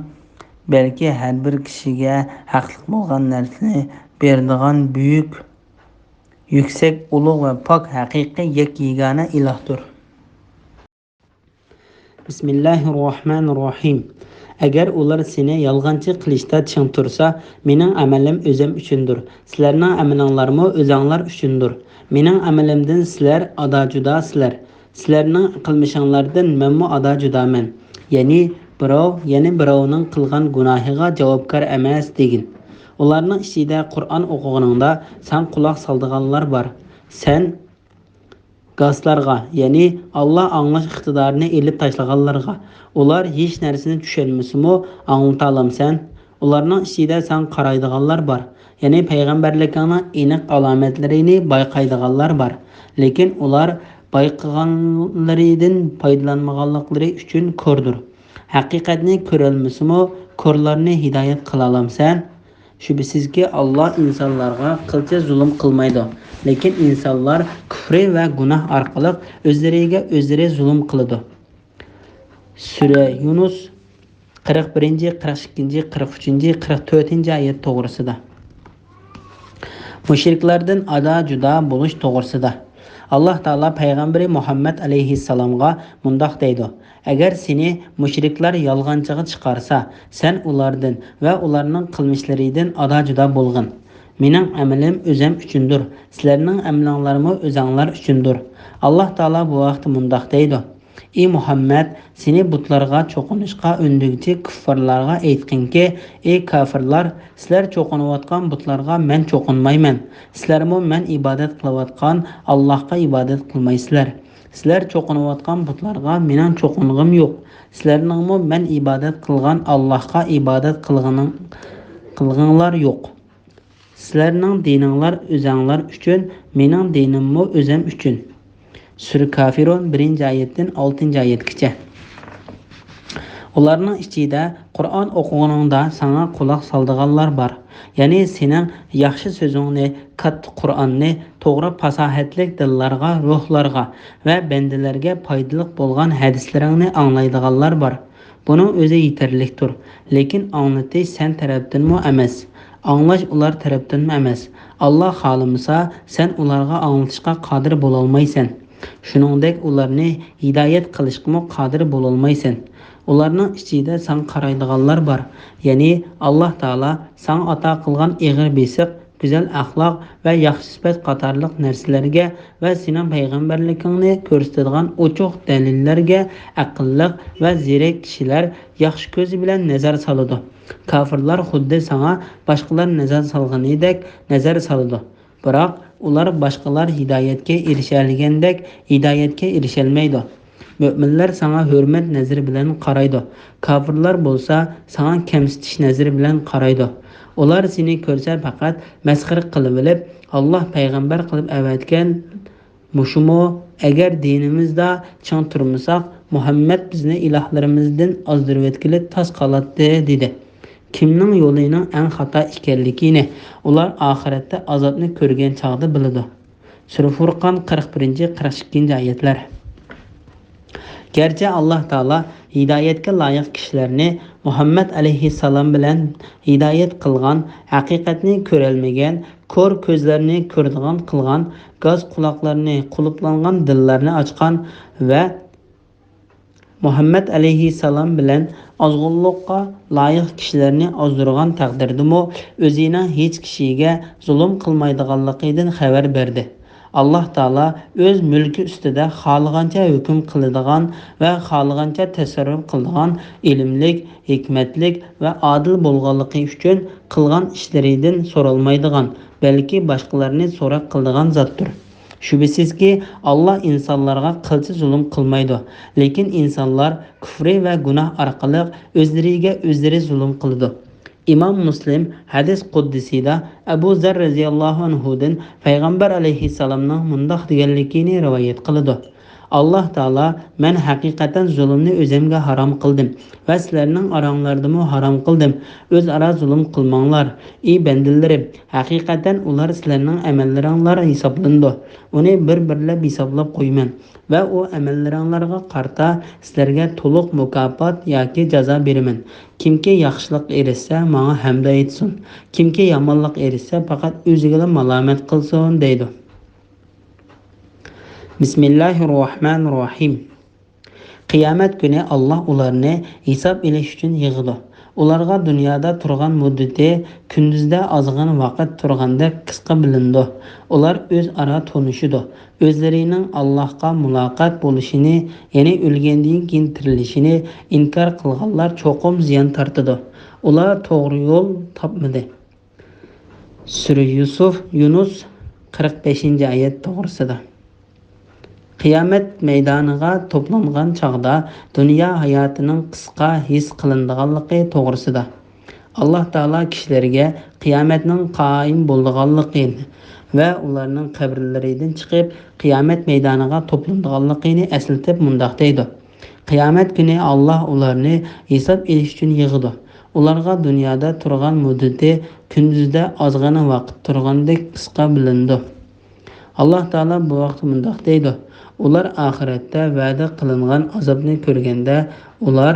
balki har bir kishiga haqli bo'lgan narsani beradigan buyuk, yuksak, ulug' va pok haqiqiy yagona ilohdir. Bismillahirrohmanirrohim. Agar ular seni yolg'onchi qilishda ching tursa, mening amalim o'zim uchundir. Sizlarning amalinglarmi o'zinglar uchundir. Mening amalimdan sizlar ado judosizlar. Sizlarning qilmishinglardan menmi ado judoman. Ya'ni birovning qilgan gunohiga javobgar emas degin. Ularning ichida Qur'on o'qiganingda sen quloq soldiganlar bor. Sen gaslarga, ya'ni Allah anglash iqtidorini elib tashlaganlarga, ular hech narsani tushunmasimi anglata olamsan. Ularning ichida sen qaraydiganlar bor. Ya'ni payg'ambarlikning aniq alomatlarini bayqaydiganlar bor. Lekin ular bayqaganlaridan foydalanmaganliklari uchun ko'rdir. Haqiqatni ko'rolmasimi, ko'rlarni hidoyat qila olamsan. Shubhisizki Allah insonlarga qilcha zulm qilmaydi. Lekin insonlar kufri va gunoh orqali o'zlariga o'zlari zulm qiladi. Sura Yunus 41, 42, 43, 44 ayet to'g'risida. Mushriklardan ada juda bo'lish to'g'risida. Alloh taolo payg'ambari Muhammad alayhissalomga mundoq deydi: Agar seni mushriklar yolg'onchiga chiqarsa, sen ulardan va ularning qilmishlaridan ada juda bo'lg'in. Mening amalim o'zim uchundir, sizlarning amalinglarmi o'zinglar uchundir. Alloh taolo bu vaqtda mundoq deydi: Ey Muhammad, seni butlarga cho'qinishga undugchi kuffarlarga aytqinki: Ey kafirlar, sizlar cho'qinayotgan butlarga men cho'qinmayman. Sizlarmi men ibodat qilayotgan Allohga ibodat qilmaysizlar. Sizlar cho'qinayotgan butlarga mening cho'qingim yo'q. Sizlarningmi men ibodat qilgan Allohga ibodat qilg'inglar yo'q. Sizlarning dininglar o'zinglar uchun, mening dinimmi o'zim uchun. Sura Kafirun 1-oyatdan 6-oyatgacha. Ularning ichida Qur'on o'qiganingda sana quloq soldiganlar bor. Ya'ni sening yaxshi so'zingni, katta Qur'onni to'g'ri fasohatlik dillarga, ruhlarga va bandalarga foydali bo'lgan hadislaringni anglaydiganlar bor. Buning o'zi yetarlikdir. Lekin anglatish sen tarafdanmi emas. Anglash ular tarafdanmi emas. Alloh xohlamasa sen ularga anglatishga qodir bo'la olmaysan. Shuningdek ularni hidoyat qilishga qodir bo'la olmaysan. Ularning ichida sen qaraydiganlar bor. Ya'ni Alloh taolo sen ato qilgan ig'ir besiq, go'zal axloq va yaxshi sifat qatorliq narsalarga va sening payg'ambarligingni ko'rsatadigan ochiq dalillarga aqlli va ziyrak kishilar yaxshi ko'z bilan nazar soladi. Kafirlar xuddi sana boshqalar nazar solganidek nazar soladi. Biroq ular boshqalar hidoyatga erishilgandek hidoyatga erisholmaydi. Müminler sana hürmet nazari bilan qaraydi. Kafirlar bo'lsa sana kamsitish nazari bilan qaraydi. Ular seni ko'rsa faqat masxara qilib bilib, Alloh payg'ambar qilib avatgan mushumo agar dinimizda chang turmasak, Muhammad bizni ilohlarimizdan ozdirayotgili tas qolatdi dedi. Kimning yo'lining eng xato ekanligini ular oxiratda azobni ko'rgan chog'da biladi. Sura Furqon 41-42-oyatlar. Gerçi Allah Teala hidayetke layık kişilerini Muhammed aleyhisselam bilen hidayet kılgan, hakikatini körelmegen, kör közlerini kördigan kılgan, gaz kulaklarını kuluplangan dillerini açkan ve Muhammed aleyhisselam bilen azgınlıkka layık kişilerini azdırgan takdirdimi özüne hiç kişiye zulüm kılmaydıganlıqıdan haber verdi. Allah Taala öz mülkü üstüde xalığanca hüküm kılıdığan ve xalığanca tasarruf kılдыган ilimlik, hikmetlik ve adil bolğanlığı üçün kılgan işlerinden sorulmaydıgan, belki başkalarını sorak kıldığan zattır. Şübhesiz ki Allah insanlarga qilchi zulüm kılmaydı. Lekin insanlar küfri ve günah arkalık özleriga özleri zulüm kıldı. İmam Müslim hadis kuddisida Abu Zar radhiyallohu anhudan Peygamber aleyhisselamның mundaq deganligini rivoyat qiladi. Allah Taala men haqiqatan zulmni o'zimga harom qildim va sizlarning oranglardami harom qildim. O'zaro zulm qilmanglar. Ey bandilarim, haqiqatan ular sizlarning amallaringlar hisoblandi. Uni bir-birlab hisoblab qo'yman va u amallaringlarga qarta sizlarga to'liq mukofot yoki jazo beraman. Kimki yaxshilik erishsa, menga hamd aytsin. Kimki yomonlik erishsa, faqat o'ziga malomat qilsin deydi. Bismillahirrahmanirrahim. Qiyomat kuni Alloh ularni hisob elish uchun yig'di. Ularga dunyoda turgan muddati kunduzda ozg'in vaqt turganda qisqa bilindi. Ular o'zaro tanishidi. O'zlarining Allohga muloqot bo'lishini, ya'ni o'lgandan keyin tirilishini inkor qilganlar cho'qim ziyon tortadi. Ular to'g'ri yo'l topmadi. Sura Yunus 45-oyat to'g'risida. Qiyomat maydoniga to'plangan chog'da dunyo hayotining qisqa his qilinadiganligi to'g'risida. Alloh taolo kishilarga qiyomatning qoyim bo'lganligini va ularning qabrlaridan chiqib qiyomat maydoniga to'planadiganligini eslatib mundoq deydi. Qiyomat kuni Alloh ularni hisob elish uchun yig'di. Ularga dunyoda turgan muddati kunduzda ozg'ina vaqt turgandek qisqa bilindi. Allah Taala bu vaqt mundaq deydi. Ular oxiratda va'da qilingan azobni ko'rganda, ular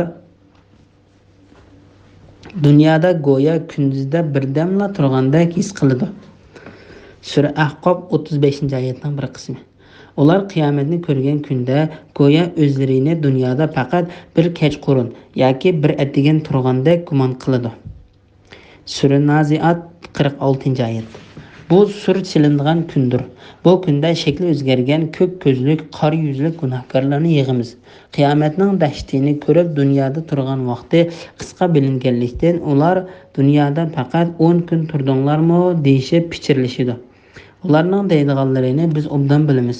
dunyoda go'yo kunduzda birdamla turgandek his qiladi. Sura Ahqob 35-oyatning bir qismi. Ular qiyomatni ko'rgan kunda go'yo o'zlarini dunyoda faqat bir kechqurun yoki bir atdigan turgandek gumon qiladi. Sura Naziat 46-oyat. Bu sur chilingan kundir. Bu kunda shakli o'zgargan ko'k ko'zlik, qora yuzlik gunohkorlarni yig'imiz. Qiyomatning dahshatini ko'rib dunyoda turgan vaqti qisqa bilinganlikdan ular dunyoda faqat 10 kun turdinglarmi deyishib pichirlashidi. Ularning deydiganlarini biz obdan bilamiz.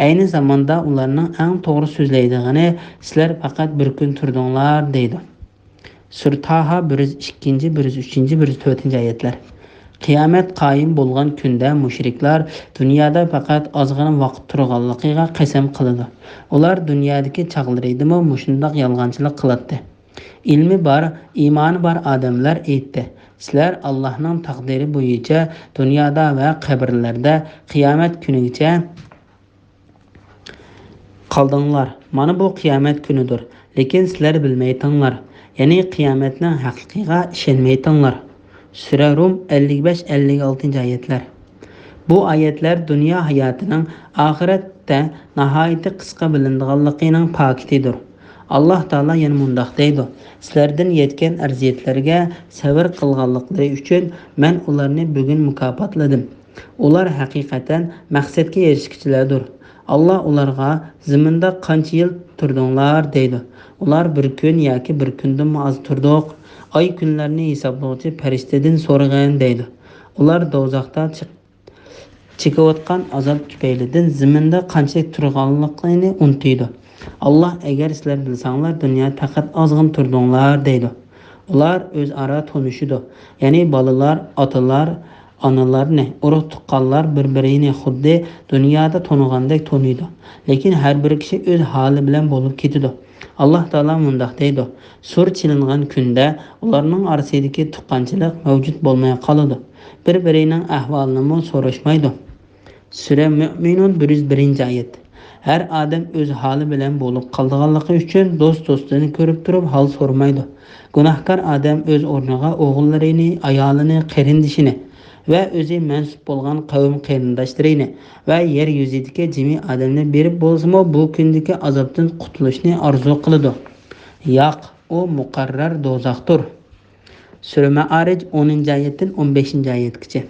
Ayni zamonda ularning eng to'g'ri so'zlaydigani sizlar faqat bir kun turdinglar deydi. Sura Taha 102, 103, 104-oyatlar. Qiyomat qoyim bo'lgan kunda mushriklar dunyoda faqat ozgina vaqt turganligiga qasam qiladi. Ular dunyodagi chaqlaridimi mushundoq yolg'onchilik qiladi. Ilmi bor, iymoni bor odamlar aytdi. Sizlar Allohning taqdiri bo'yicha dunyoda va qabrlarda qiyomat kunigacha qoldinglar. Mana bu qiyomat kunidir. Lekin sizlar bilmaytinglar. Ya'ni qiyomatning haqiqiga ishonmaytinglar. Sura Rum 55-56-oyatlar. Bu oyatlar dunyo hayotining oxiratda nihoyatda qisqa bilinadiganligining pakitidir. Allah Taala yana mundaq deydi. Sizlardan yetgan arziyatlarga sabr qilganliklari uchun men ularni bugun mukofotladim. Ular haqiqatan maqsadga erishkichilardir. Allah ularga zaminda qancha yil turdinglar deydi. Ular bir kun yoki bir kundan oz turdik. Ay kunlarni hisoblovchi farishtadan so'ragan deydi. Ular do'zaxda chekayotgan azob tufaylidan zaminda qancha turganligini unutdi. Allah agar sizlar bilsanglar dunyoda faqat ozg'in turdinglar deydi. Ular o'zaro tanishidi. Ya'ni bolalar, otalar, onalarni, urug' tuqqanlar bir-birini xuddi dunyoda tanigandek taniydi. Lekin har bir kishi o'z holi bilan bo'lib ketadi. Allah Taala mundaq deydi. Sur chilingan kunda ularning orasidagi tuqqanchilik mavjud bo'lmay qoladi. Bir-birining ahvolini so'rashmaydi. Sura Mu'minun 101-oyat. Her adam o'z holi bilan bo'lib qolganligi uchun do'st-do'stini ko'rib turib hol so'ramaydi. Gunohkor odam o'z o'rniga o'g'illarini, ayolini, qarindishini va o'zi mansub bo'lgan qavm qarindoshlarini va yer yuzidagi jami odamni berib bo'lsa-mu bu kundagi azobdan qutulishni orzu qiladi. Yo'q, u muqarrar do'zaxdir. Sura Ma'arij 10-oyatdan 15-oyatgacha.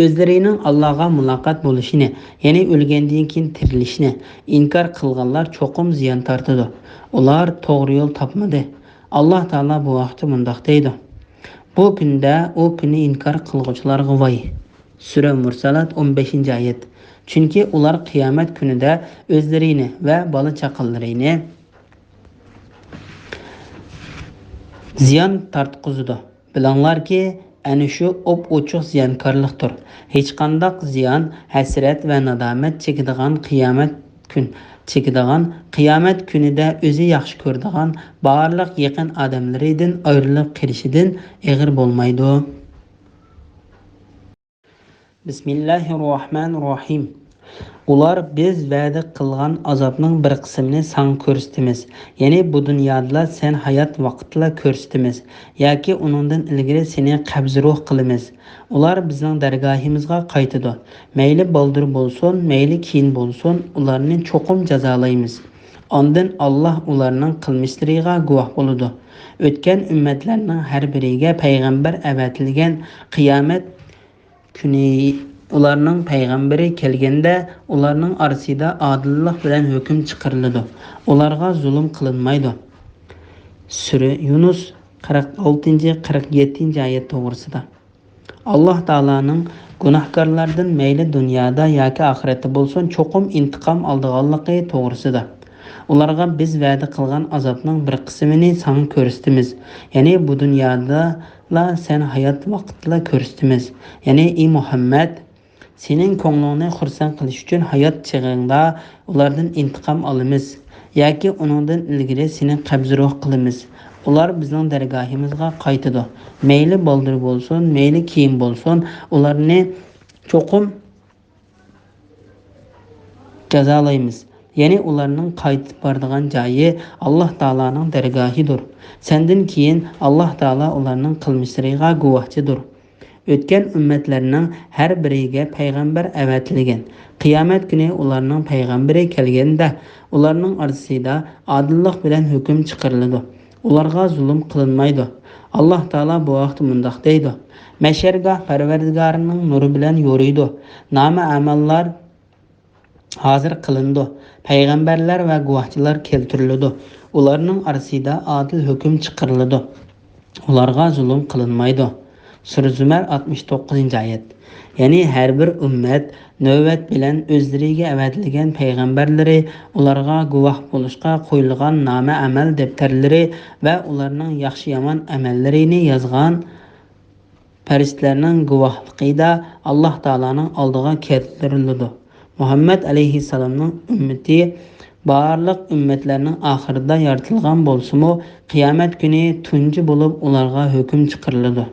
O'zlarining Allohga muloqot bo'lishini, ya'ni o'lgandan keyin tirilishni inkor qilganlar cho'qim ziyon tortadi. Ular to'g'ri yo'l topmadi. Alloh taolo bu vaqtda mundaq deydi. Bu kunda u kuni inkor qilguvchilarga voy. Sura Mursalat 15-oyat. Chunki ular qiyomat kunida o'zlarini va bola chaqalarini ziyon tortqizadi. Bilinglarki, ana shu ochiq ziyankorlikdir. Hech qanday ziyon, hasrat va nadomat chekadigan qiyomat kunida o'zi yaxshi ko'radigan barliq yaqin odamlaridan ayrilib qilishidan ig'ir bo'lmaydi. Bismillahirrohmanirrohim. Ular biz va'da qilgan azobning bir qismini sen ko'rsatamiz. Ya'ni bu dunyoda sen hayot vaqtida ko'rsatamiz yoki uningdan ilgari seni qabz ruh qilamiz. Ular bizning dargohimizga qaytadi. Mayli baldir bo'lsin, mayli keyin bo'lsin, ularni cho'qim jazolaymiz. Ondan Alloh ularning qilmishlariga guvoh bo'ladi. O'tgan ummatlarning har biriga payg'ambar avatilgan qiyomat kuni ularning payg'ambari kelganda ularning orasida odillik bilan hukm chiqariladi. Ularga zulm qilinmaydi. Sura Yunus 46-47-oyat to'g'risida. Alloh taolaning gunohkorlardan mayli dunyoda yoki oxiratda bo'lsin cho'qim intiqom oldiganligi to'g'risida. Ularga biz va'da qilgan azobning bir qismini sen ko'rsatamiz. Ya'ni bu dunyoda sen hayot vaqtida ko'rsatamiz. Ya'ni ey Muhammad, sening ko'nglingni xursand qilish uchun hayot chig'ingda ulardan intiqom olamiz yoki uningdan ilgari seni qabzroq qilamiz. Ular bizning dargohimizga qaytadi. Mayli baldir bo'lsin, mayli keyin bo'lsin, ularni cho'qim jazolaymiz. Ya'ni ularning qaytib boradigan joyi Alloh taolaning dargohidir. Sendan keyin Alloh taolo ularning qilmishlariga guvohchidir. O'tgan ummatlarning har biriga payg'ambar avatilgan. Qiyomat kuni ularning payg'ambari kelganda, ularning orasida adillik bilan hukm chiqariladi. Ularga zulm qilinmaydi. Alloh taolo bu vaqt mundoq deydi: Mashargoh Parvardigorining nuri bilan yo'riydi. Nomi amallar hozir qilindi. Payg'ambarlar va guvohchilar keltiriladi. Ularning orasida adil hukm chiqariladi. Ularga zulm qilinmaydi. Sura Zumar 69-oyat. Ya'ni har bir ummat navbat bilan o'zlariga avatilgan payg'ambarlari, ularga guvoh bo'lishga qo'yilgan nomi amal daftarlari va ularning yaxshi yomon amallarini yozgan farishtalarning guvohligida Alloh taolaning oldiga keltiriladi. Muhammad alayhissalomning ummati barliq ummatlarning oxirida yaratilgan bo'lsa-mu, qiyomat kuni tunji bo'lib ularga hukm chiqariladi.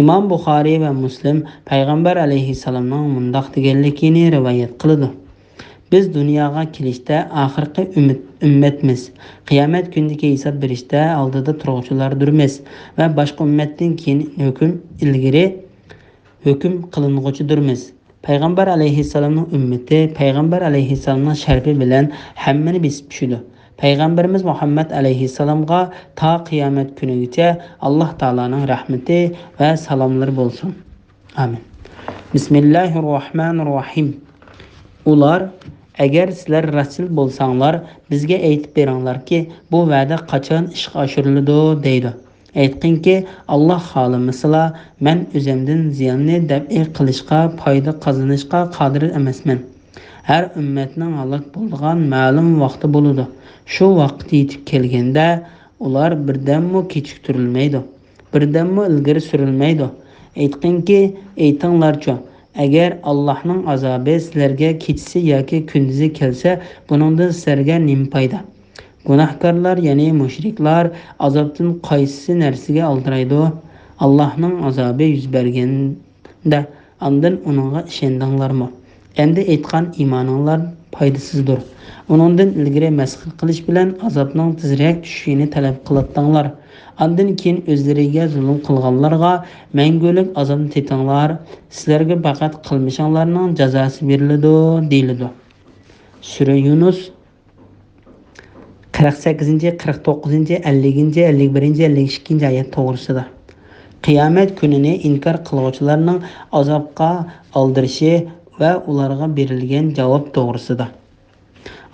İmam Buxoriy va Muslim payg'ambar alayhissalomning mundoq deganligini rivoyat qiladi. Biz dunyoga kelishda oxirgi ummatmiz. Qiyomat kunidagi hisob berishda oldida turuvchilardirmiz va boshqa ummatdan keyin ilgari hukm qilinguchidirmiz. Payg'ambar alayhissalomning ummati payg'ambar alayhissalomning sharfi bilan hammani besib tushdi. Payg'ambarimiz Muhammad alayhissalomga ta qiyomat kunigacha Alloh taolaning rahmati va salomlari bo'lsin. Amin. Bismillahirrohmanirrohim. Ular: agar sizlar rasul bo'lsanglar, bizga aytib beringlarki, bu va'da qachon ishga oshiriladi deydi. Aytqinki, Alloh xohlamasa, men o'zimdan ziyonni dab'i qilishga, foyda qozonishga qodir emasman. Har ummatning halok bo'lgan ma'lum vaqti bo'ladi. Shu vaqt yetib kelganda ular birdammo kechiktirilmaydi, birdammo ilgari surilmaydi. Aytqinki, aytinglarchi, agar Allohning azobi sizlarga kechasi yoki kunduzi kelsa, buningdan sizlarga nima foyda? Gunohkorlar, ya'ni mushriklar azobdan qaysi narsaga aldiraydi? Allohning azobi yuz berganda ondan uningga ishondinglarmi? Endi aytgan iymoninglar foydasizdir. Uningdan ilgari masxir qilish bilan azobning tezroq tushishini talab qilatdinglar. Ondan keyin o'zlariga zulm qilganlarga mangulik azobni tetinglar. Sizlarga faqat qilmishinglarning jazosi beriladi, deyiladi. Sura Yunus 48, 49, 50, 51, 52 oyat to'g'risida. Qiyomat kunini inkor qiluvchilarning azobga oldirishi va ularga berilgan javob to'g'risida.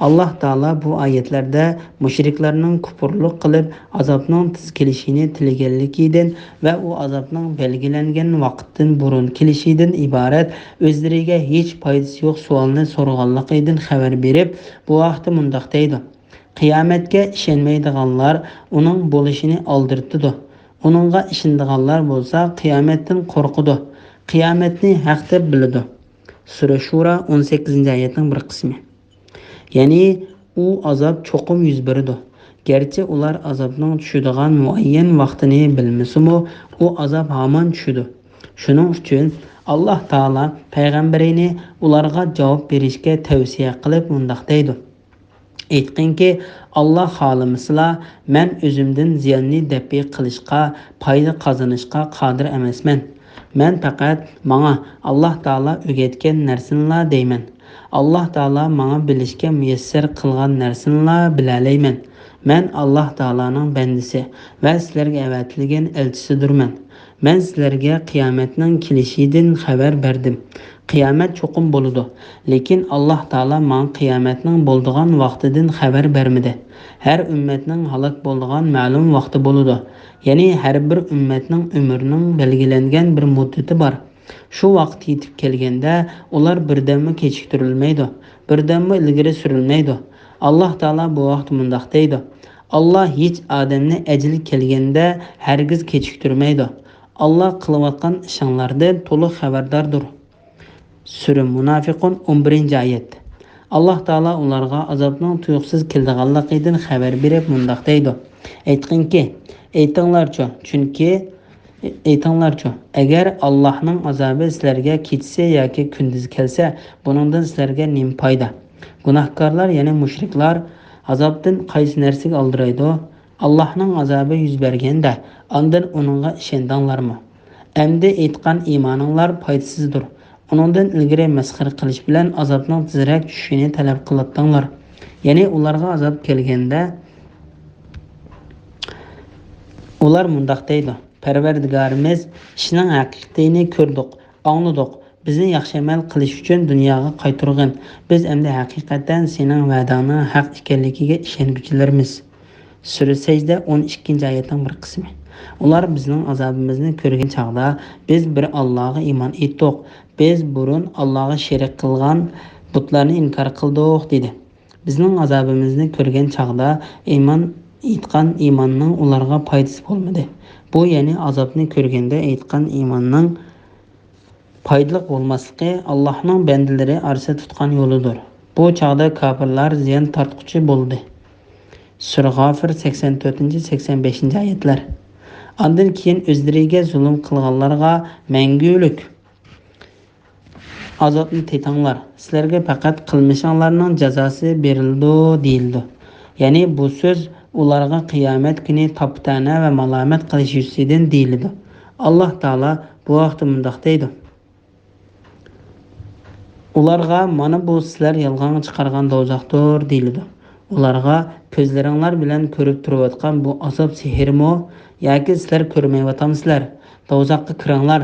Alloh taolo bu oyatlarda mushriklarning kufrlik qilib azobning tez kelishini tilaganligidan va u azobning belgilangan vaqtdan burun kelishidan iborat o'zlariga hech foydasi yo'q savolni so'raganligidan xabar berib, bu vaqtda mundoq deydi: qiyomatga ishonmaydiganlar uning bo'lishini oldirtdi. Uningga ishonadiganlar bo'lsa qiyomatdan qo'rqidi, qiyomatni haq deb biladi. Sura Shura 18-oyatning bir qismi. Ya'ni u azob cho'qim yuz berdi. Gerçi ular azobning tushadigan muayyan vaqtini bilmasa-mu, u azob hamon tushdi. Shuning uchun Alloh taolo payg'ambarini ularga javob berishga tavsiya qilib mundoq deydi: aytqinki, Alloh xohlamasa, men o'zimdan ziyonni dab'i qilishga, foyda qozonishga qodir emasman. Men faqat menga Alloh taolo o'rgatgan narsani deyman. Alloh taolo menga bilishga muyassar qilgan narsani bilalayman. Men Alloh taoloning bandasi va sizlarga avatilgan elchisidirman. Men sizlarga qiyomatning kelishidan xabar berdim. Qiyomat cho'qim bo'ladi, lekin Alloh taolo menga qiyomatning bo'ladigan vaqtidan xabar bermadi. Har ummatning halok bo'ladigan ma'lum vaqti bo'ladi. Ya'ni har bir ummatning umrining belgilangan bir muddati bor. Shu vaqt yetib kelganda ular birdammi kechiktirilmaydi, birdammi ilgari surilmaydi. Alloh taolo bu vaqt mundoq deydi: Alloh hech odamni ajali kelganda hargiz kechiktirmaydi. Alloh qilayotgan ishlardan to'liq xabardordir. Sura Munafiqun 11-oyat. Alloh taolo ularga azobning tuyuqsiz keldiganligidan xabar berib mundoq deydi: aytqinki, aytinglarchi, agar Allohning azobi sizlarga kechsa yoki kunduz kelsa, buningdan sizlarga nima foyda? Gunohkorlar, ya'ni mushriklar azobdan qaysi narsaga oldiraydi? Allohning azobi yuz berganda, ondan uningga ishondinglarmi? Endi aytgan iymoninglar foydasizdir. Uningdan ilgari masxara qilish bilan azobning tezroq tushishini talab qilatdinglar. Ya'ni ularga azob kelganda ular mundaq deydi: Parvardigorimiz, ishning haqiqatini ko'rdik, angladik. Bizni yaxshi amal qilish uchun dunyoga qaytargin. Biz endi haqiqatan sening va'dangning haq ekanligiga ishonguchilarmiz. Sura Sajda 12-oyatning bir qismi. Ular bizning azobimizni ko'rgan chaqda biz bir Allohga iymon etdik. Biz burun Allohga sherik qilgan butlarni inkor qildik dedi. Bizning azobimizni ko'rgan chaqda iymon etgan iymonning ularga foydasi bo'lmadi. Bu ya'ni azobni ko'rganda aytgan iymonning foydali bo'lmasligi Allohning bandalari orasida tutgan yo'lidir. Bu chaqda kofirlar ziyon tortquchi bo'ldi. Sura G'ofir 84-85-oyatlar. Ondan keyin o'zlariga zulm qilganlarga mangulik azobni tetinglar. Sizlarga faqat qilmishinglarning jazosi berildi deyildi. Ya'ni bu so'z ularga qiyomat kuni toptana va malomat qilish yuzidan deyildi. Alloh taolo bu vaqtda mundoq deydi: Ularga mana bu sizlar yolg'on chiqargan do'zaxdir deyildi. Ularga ko'zlaringlar bilan ko'rib turayotgan bu azob sehrmi yoki sizlar ko'rmayotgansizlar? Do'zaxga kiringlar.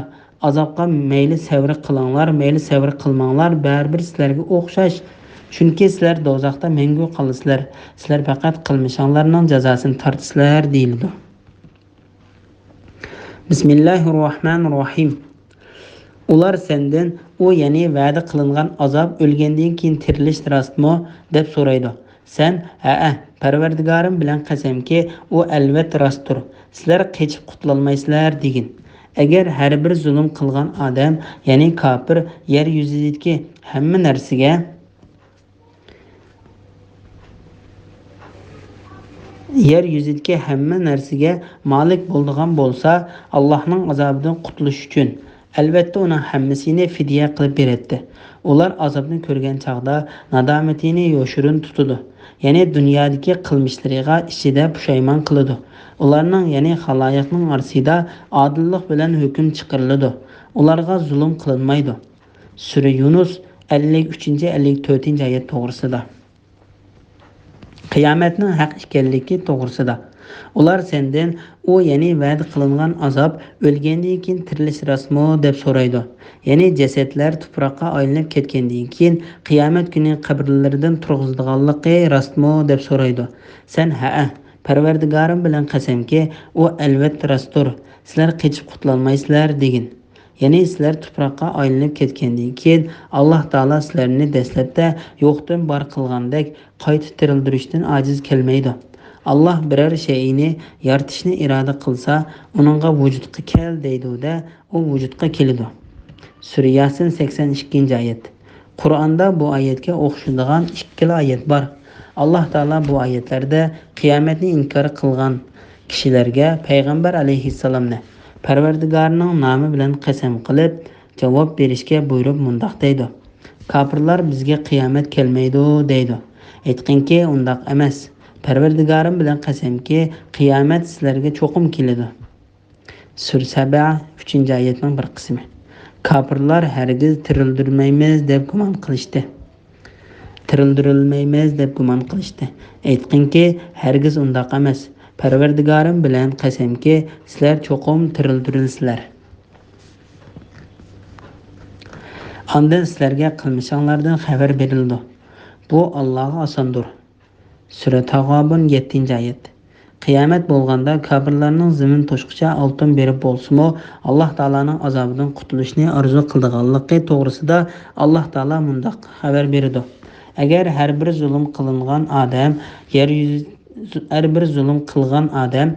Azobga mayli sabr qilinglar, mayli sabr qilmanglar, baribir sizlarga o'xshash. Chunki sizlar do'zaxda mangu qolasizlar. Sizlar faqat qilmishinglarning jazosini tortisizlar deyildi. Bismillahirrohmanirrohim. Ular sendan u ya'ni va'da qilingan azob o'lgandan keyin tirilish rostmi deb so'raydi. Sen, ha, Parvardigorim bilan qasamki, u albatta rostdir. Sizlar qechib qutulolmaysizlar degin. Agar har bir zulm qilgan odam, ya'ni kofir, yer yuzidagi hamma narsaga malik bo'ladigan bo'lsa, Allohning azobidan qutulish uchun albatta uning hammasini fidya qilib beradi. Ular azobni ko'rgan chaqda nadomatini yoshirin tutadi. Ya'ni dunyodagi qilmishlariga ichida pushaymon qiladi. Ularning, ya'ni xaloyiqning orasida odillik bilan hukm chiqariladi. Ularga zulm qilinmaydi. Sura Yunus 53-54-oyat to'g'risida. Qiyomatning haq ekanligi to'g'risida. Ular sendan u ya'ni va'da qilingan azob o'lgandan keyin tirilish rostmi deb so'raydi. Ya'ni jasadlar tuproqqa aylanib ketgandan keyin qiyomat kuni qabrlaridan turg'izilganligi rostmi deb so'raydi. Sen, ha, Parvardigorim bilan qasamki, u albatta rostdir. Sizlar qechib qutulolmaysizlar degin. Ya'ni sizlar tuproqqa aylanib ketgandan keyin Alloh taolo sizlarni dastlabda yo'qdan bor qilgandek qayta tirildirishdan ojiz kelmaydi. Allah biror shayni yaratishni iroda qilsa, uningga vujudga kel deydi-da, u vujudga keladi. Sura Yasin 82-oyat. Qur'onda bu oyatga o'xshaydigan ikkala oyat bor. Alloh taolo bu oyatlarda qiyomatni inkor qilgan kishilarga payg'ambar alayhissalomni Parvardigorning nomi bilan qasam qilib javob berishga buyurib mundoq deydi: Kofirlar bizga qiyomat kelmaydi deydi. Aytqinki, undoq emas. Parvardigorim bilan qasamki, qiyomat sizlarga cho'qim keladi. Sura Saba 3-oyatning bir qismi. Kofirlar hargiz tirildirmaymiz deb gumon qilishdi. Aytqinki, hargiz undoq emas. Parvardigorim bilan qasamki, sizlar cho'qim tirildirilsizlar. Ondan sizlarga qilmishinglardan xabar berildi. Bu Allohga osondir. Sura Tag'obun 7-oyat. Qiyomat bo'lganda kofirlarning zimin to'shqicha oltin berib bo'lsa-mu, Alloh taolaning azobidan qutulishni orzu qilganligi to'g'risida Alloh taolo mundoq xabar berdi. Agar har bir zulm qilgan odam,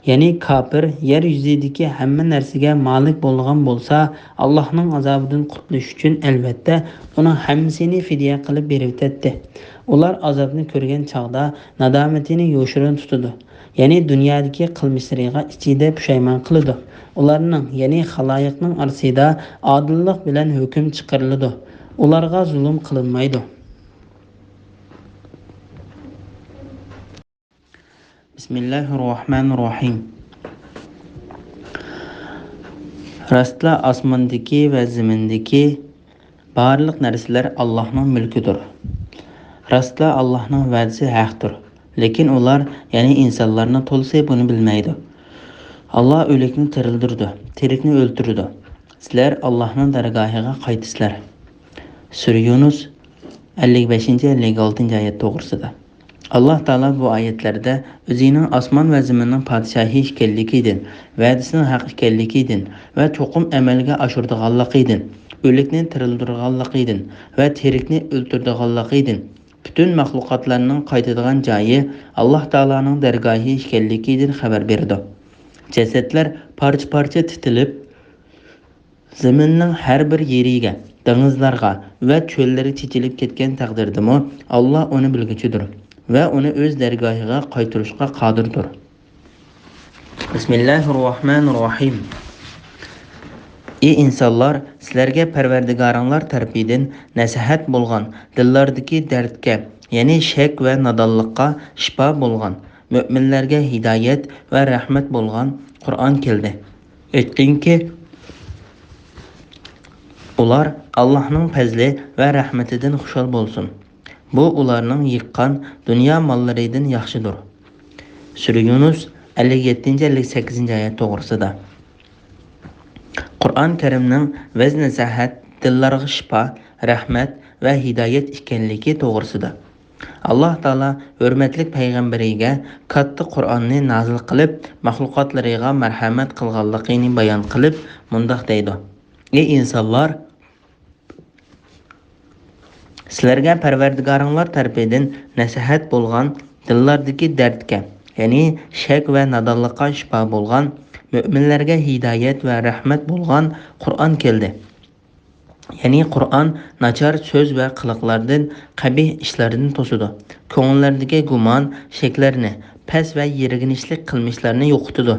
ya'ni kofir, yer yuzidagi hamma narsaga malik bo'lgan bo'lsa, Allohning azobidan qutulish uchun albatta uning hammasini fidya qilib beribdi. Ular azobni ko'rgan chaqda nadomatini yoshirin tutadi. Ya'ni dunyodagi qilmishlariga ichida pushaymon qiladi. Ularning, ya'ni xaloyiqning orasida odillik bilan hukm chiqariladi. Ularga zulm qilinmaydi. Bismillahirrohmanirrohim. Rastla osmondagi va zimindagi barliq narsalar Allohning mulkidir. Rastla Allohning va'dasi haqdir. Lekin ular, ya'ni insonlarni to'lsa buni bilmaydi. Allah o'likni tirildirdi, tirikni o'ltirdi. Sizlar Allohning dargohiga qaytisizlar. Sura Yunus 55-56 oyat to'g'risida. Allah Taala bu oyatlarda o'zining osmon va zaminning podshohi ekanligidan, va'dasining haq ekanligidan va cho'qim amalga oshirdiganligidan, o'likni tirildirganligidan va tirikni o'ltirdiganligidan, butun maxluqotlarning qaytadigan joyi Allah Taolaning dargohi ekanligidan xabar berdi. Jasadlar parcha-parcha titilib, zaminning har bir yeriga, dengizlarga va cho'llarga chechilib ketgan taqdirdami, Allah uni bilguchidir va uni o'z dargohiga qaytarishga qodirdir. Bismillahirrohmanirrohim. Ey insonlar, sizlarga Parvardigoringlar tarafidan nasihat bo'lgan, dillardagi dardga, ya'ni shak va nodonlikqa shifo bo'lgan, mu'minlarga hidoyat va rahmat bo'lgan Qur'on keldi. Aytdingki, ular Allohning fazli va rahmatidan xushal bo'lsin. Bu ularning yiqqan dunyo mollaridan yaxshidir. Sura Yunus 57-58 oyat to'g'risida. Qur'on Karimning vaz-nasihat, dillarga shifo, rahmat va hidoyat ekanligi to'g'risida. Allah Taala hurmatli payg'ambariga katta Qur'onni nozil qilib, maxluqotlariga marhamat qilganligini bayon qilib, mundaq deydi: Ey insonlar, sizlarga Parvardigoringlar tarafidan nasihat bo'lgan, dillardagi dardga, ya'ni shak va nodonlikqa shifo bo'lgan, mu'minlarga hidoyat va rahmat bo'lgan Qur'on keldi. Ya'ni Qur'on nachar so'z va qiliqlardan, qabih ishlardan to'sidi. Ko'ngillardagi gumon, shaklarni, past va yirg'inishlik qilmishlarni yo'qotadi.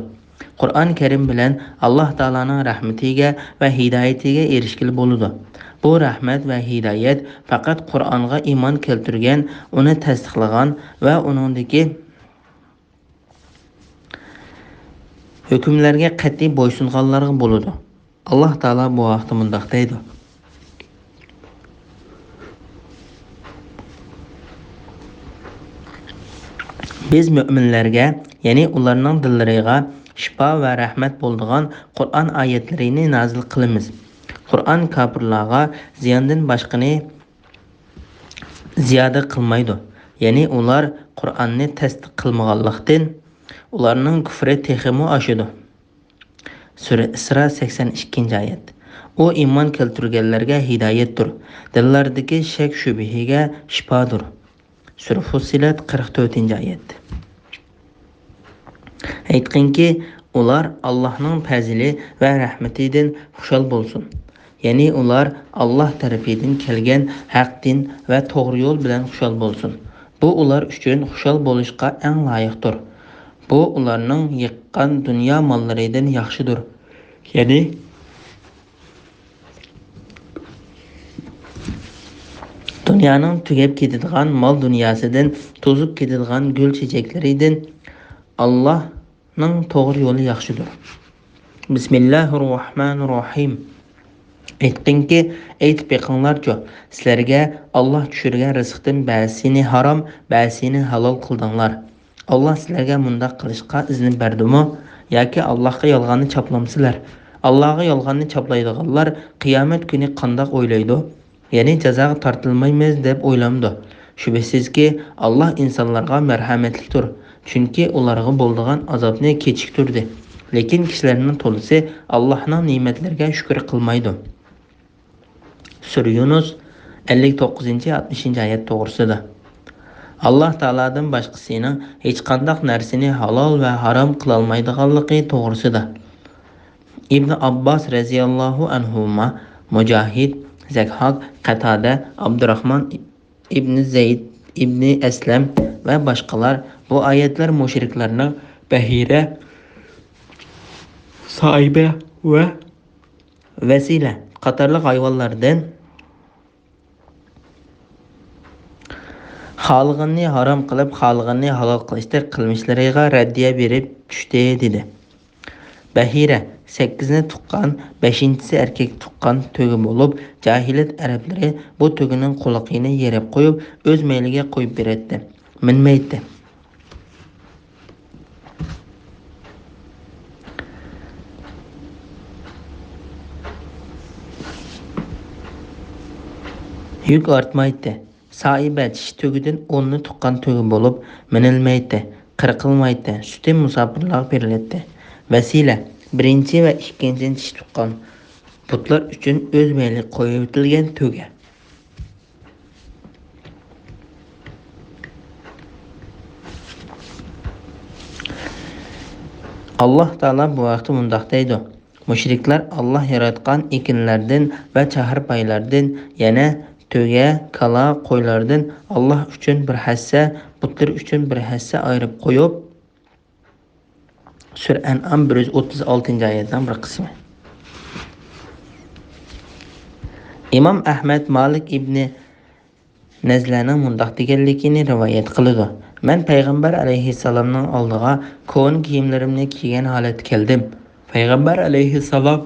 Qur'on Karim bilan Alloh taolaning rahmatiga va hidoyatiga erishgil bo'ladi. Bu rahmat va hidoyat faqat Qur'onga iymon keltirgan, uni tasdiqlagan va uningdagi hukmlarga qat'iy bo'ysunganlarga bo'ladi. Alloh taolo bu vaqtda mundaq deydi: Biz mu'minlarga, ya'ni ularning dillariga shifo va rahmat bo'ladigan Qur'on oyatlarini nozil qilamiz. Qur'on kofirlarga ziyondan boshqani ziyoda qilmaydi. Ya'ni ular Qur'onni tasdiq qilmaganlikdan ularning kufri texmi oshadi. Sura Isro 82-oyat. U iymon keltirganlarga hidoyatdir. Dillardagi shak shubhiga shifodir. Sura Fussilat 44-oyat. Aytqinki, ular Allohning fazli va rahmatidan xushal bo'lsin. Ya'ni ular Alloh tarafidan kelgan haq din va to'g'ri yo'l bilan xushal bo'lsin. Bu ular uchun xushal bo'lishga eng loyiqdir. Bu ularning yiqqan dunyo mollaridan yaxshidir. Ya'ni dunyoning tugab ketadigan mol dunyosidan, to'zib ketadigan gul chechaklaridan Allohning to'g'ri yo'li yaxshidir. Bismillahirrohmanirrohim. Aytqinki, aytib beqinglarcha, sizlarga Alloh tushirgan rizqdan ba'zisini harom, ba'zisini halol qildinglar. Alloh sizlarga mundaq qilishga izn berdimi yoki Allohga yolg'onni chaplamsizlar? Allohga yolg'onni chaplaydiganlar qiyomat kuni qandoq o'ylaydi? Ya'ni jazoga tortilmaymiz deb o'ylamdi. Shubhasizki, Alloh insonlarga marhamatlidir, chunki ularga bo'ladigan azobni kechiktirdi. Lekin kishilarning to'lisi Allohning ne'matlariga shukr qilmaydi. Sura Yunus 59-60 oyat to'g'risida. Alloh taoladan boshqasining hech qanday narsani halol va harom qila olmaydiganligi to'g'risida. Ibn Abbos radhiyallohu anhuma, Mujohid, Zakhaq, Qatada, Abdurrahmon ibn Zayd ibn Aslam va boshqalar bu oyatlar mushriklarning bahira, soiba va vasila qatorli hayvonlardan Xalığını haram qılıb, xalığını halal qilishdir qilmishlariga raddiya berib tushdi dedi. Bahira 8ni tuqqan, 5-si erkek tuqqan tögü bo'lib, jahiliyat arablari bu tögünün quloqini yerib qo'yib, o'z mayliga qo'yib beradi. Minmaydi. Yük artmaydı. Sahibe tish tögüdün 10ni tuqqan tögü bo'lib, minilmaydi, qirqilmaydi. Süti musafirlarga beriladi. Vasila 1-chi va 2-chi tish tuqqan putlar uchun o'z mayli qo'yib o'tilgan tögü. Allah Taala bu vaqtda mundaq deydi. Müşriklar Allah yaratgan ekinlardan va chahar paylardan, yana töge, kala, qo'ylardan Allah uchun bir hassa, butlar uchun bir hassa ayırıp qo'yib, Sura An'am 136-oyatdan bir qismi. İmam Ahmad Malik ibn Nazlaning mundaq deganligini rivoyat qiladi. Men payg'ambar alayhissalomning oldiga ko'n kiyimlarimni kiygan holatda keldim. Payg'ambar alayhissalom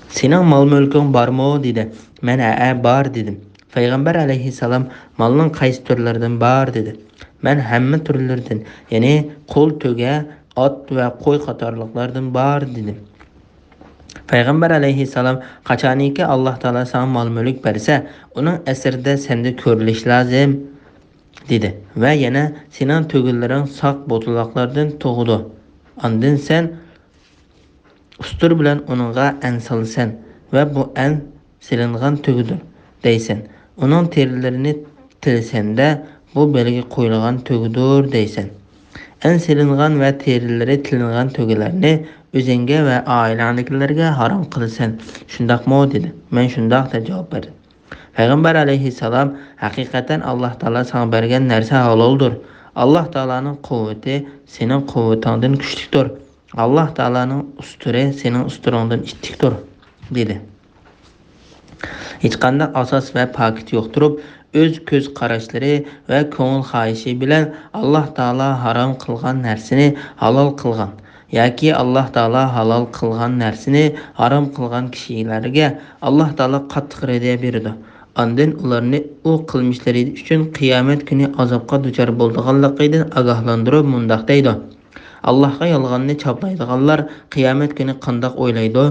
"Sening mol-mulking bormi?" dedi. Men "Bor" dedim. Payg'ambar alayhissalom "Malning qaysi turlaridan bor?" dedi. Men hamma turlaridan, ya'ni qo'l, to'ga, ot va qo'y qatorliqlardan bor dedim. Payg'ambar alayhissalom qachoniki Alloh taolo sana mol-mulk bersa, uning asrida senda ko'rilish lozim dedi. Va yana sening to'gillaring saq bo'tloqlardan tug'di. Ondan sen ustur bilan uningga an solsan va bu an silingan to'gidir deysan. Uning terilarini tilsanda bu belgi qo'yilgan to'gidir deysan. An silingan va terilari tilingan to'gilarni o'zingga va oilandagilarga harom qilsan. Shundaqmi dedi. Men shundaq deb javob berdim. Payg'ambar alayhissalom haqiqatan Alloh taolo sana bergan narsa haloldir. Alloh taolaning quvvati sening quvvatingdan kuchlidir. Alloh taolaning usturi sening usturangdan ittikdir dedi. Hech qanday asos va paket yo'q turib, o'z ko'z qarashlari va ko'ngil xohishi bilan Alloh taolo harom qilgan narsani halol qilgan yoki Alloh taolo halol qilgan narsani harom qilgan kishilarga Alloh taolo qattiq raddiya berdi. Ondan ularni u qilmishlari uchun qiyomat kuni azobga duchor bo'lganligidan ogohlantirib mundaq deydi. Allohga yolg'onni choplaydiganlar qiyomat kuni qandoq o'ylaydi?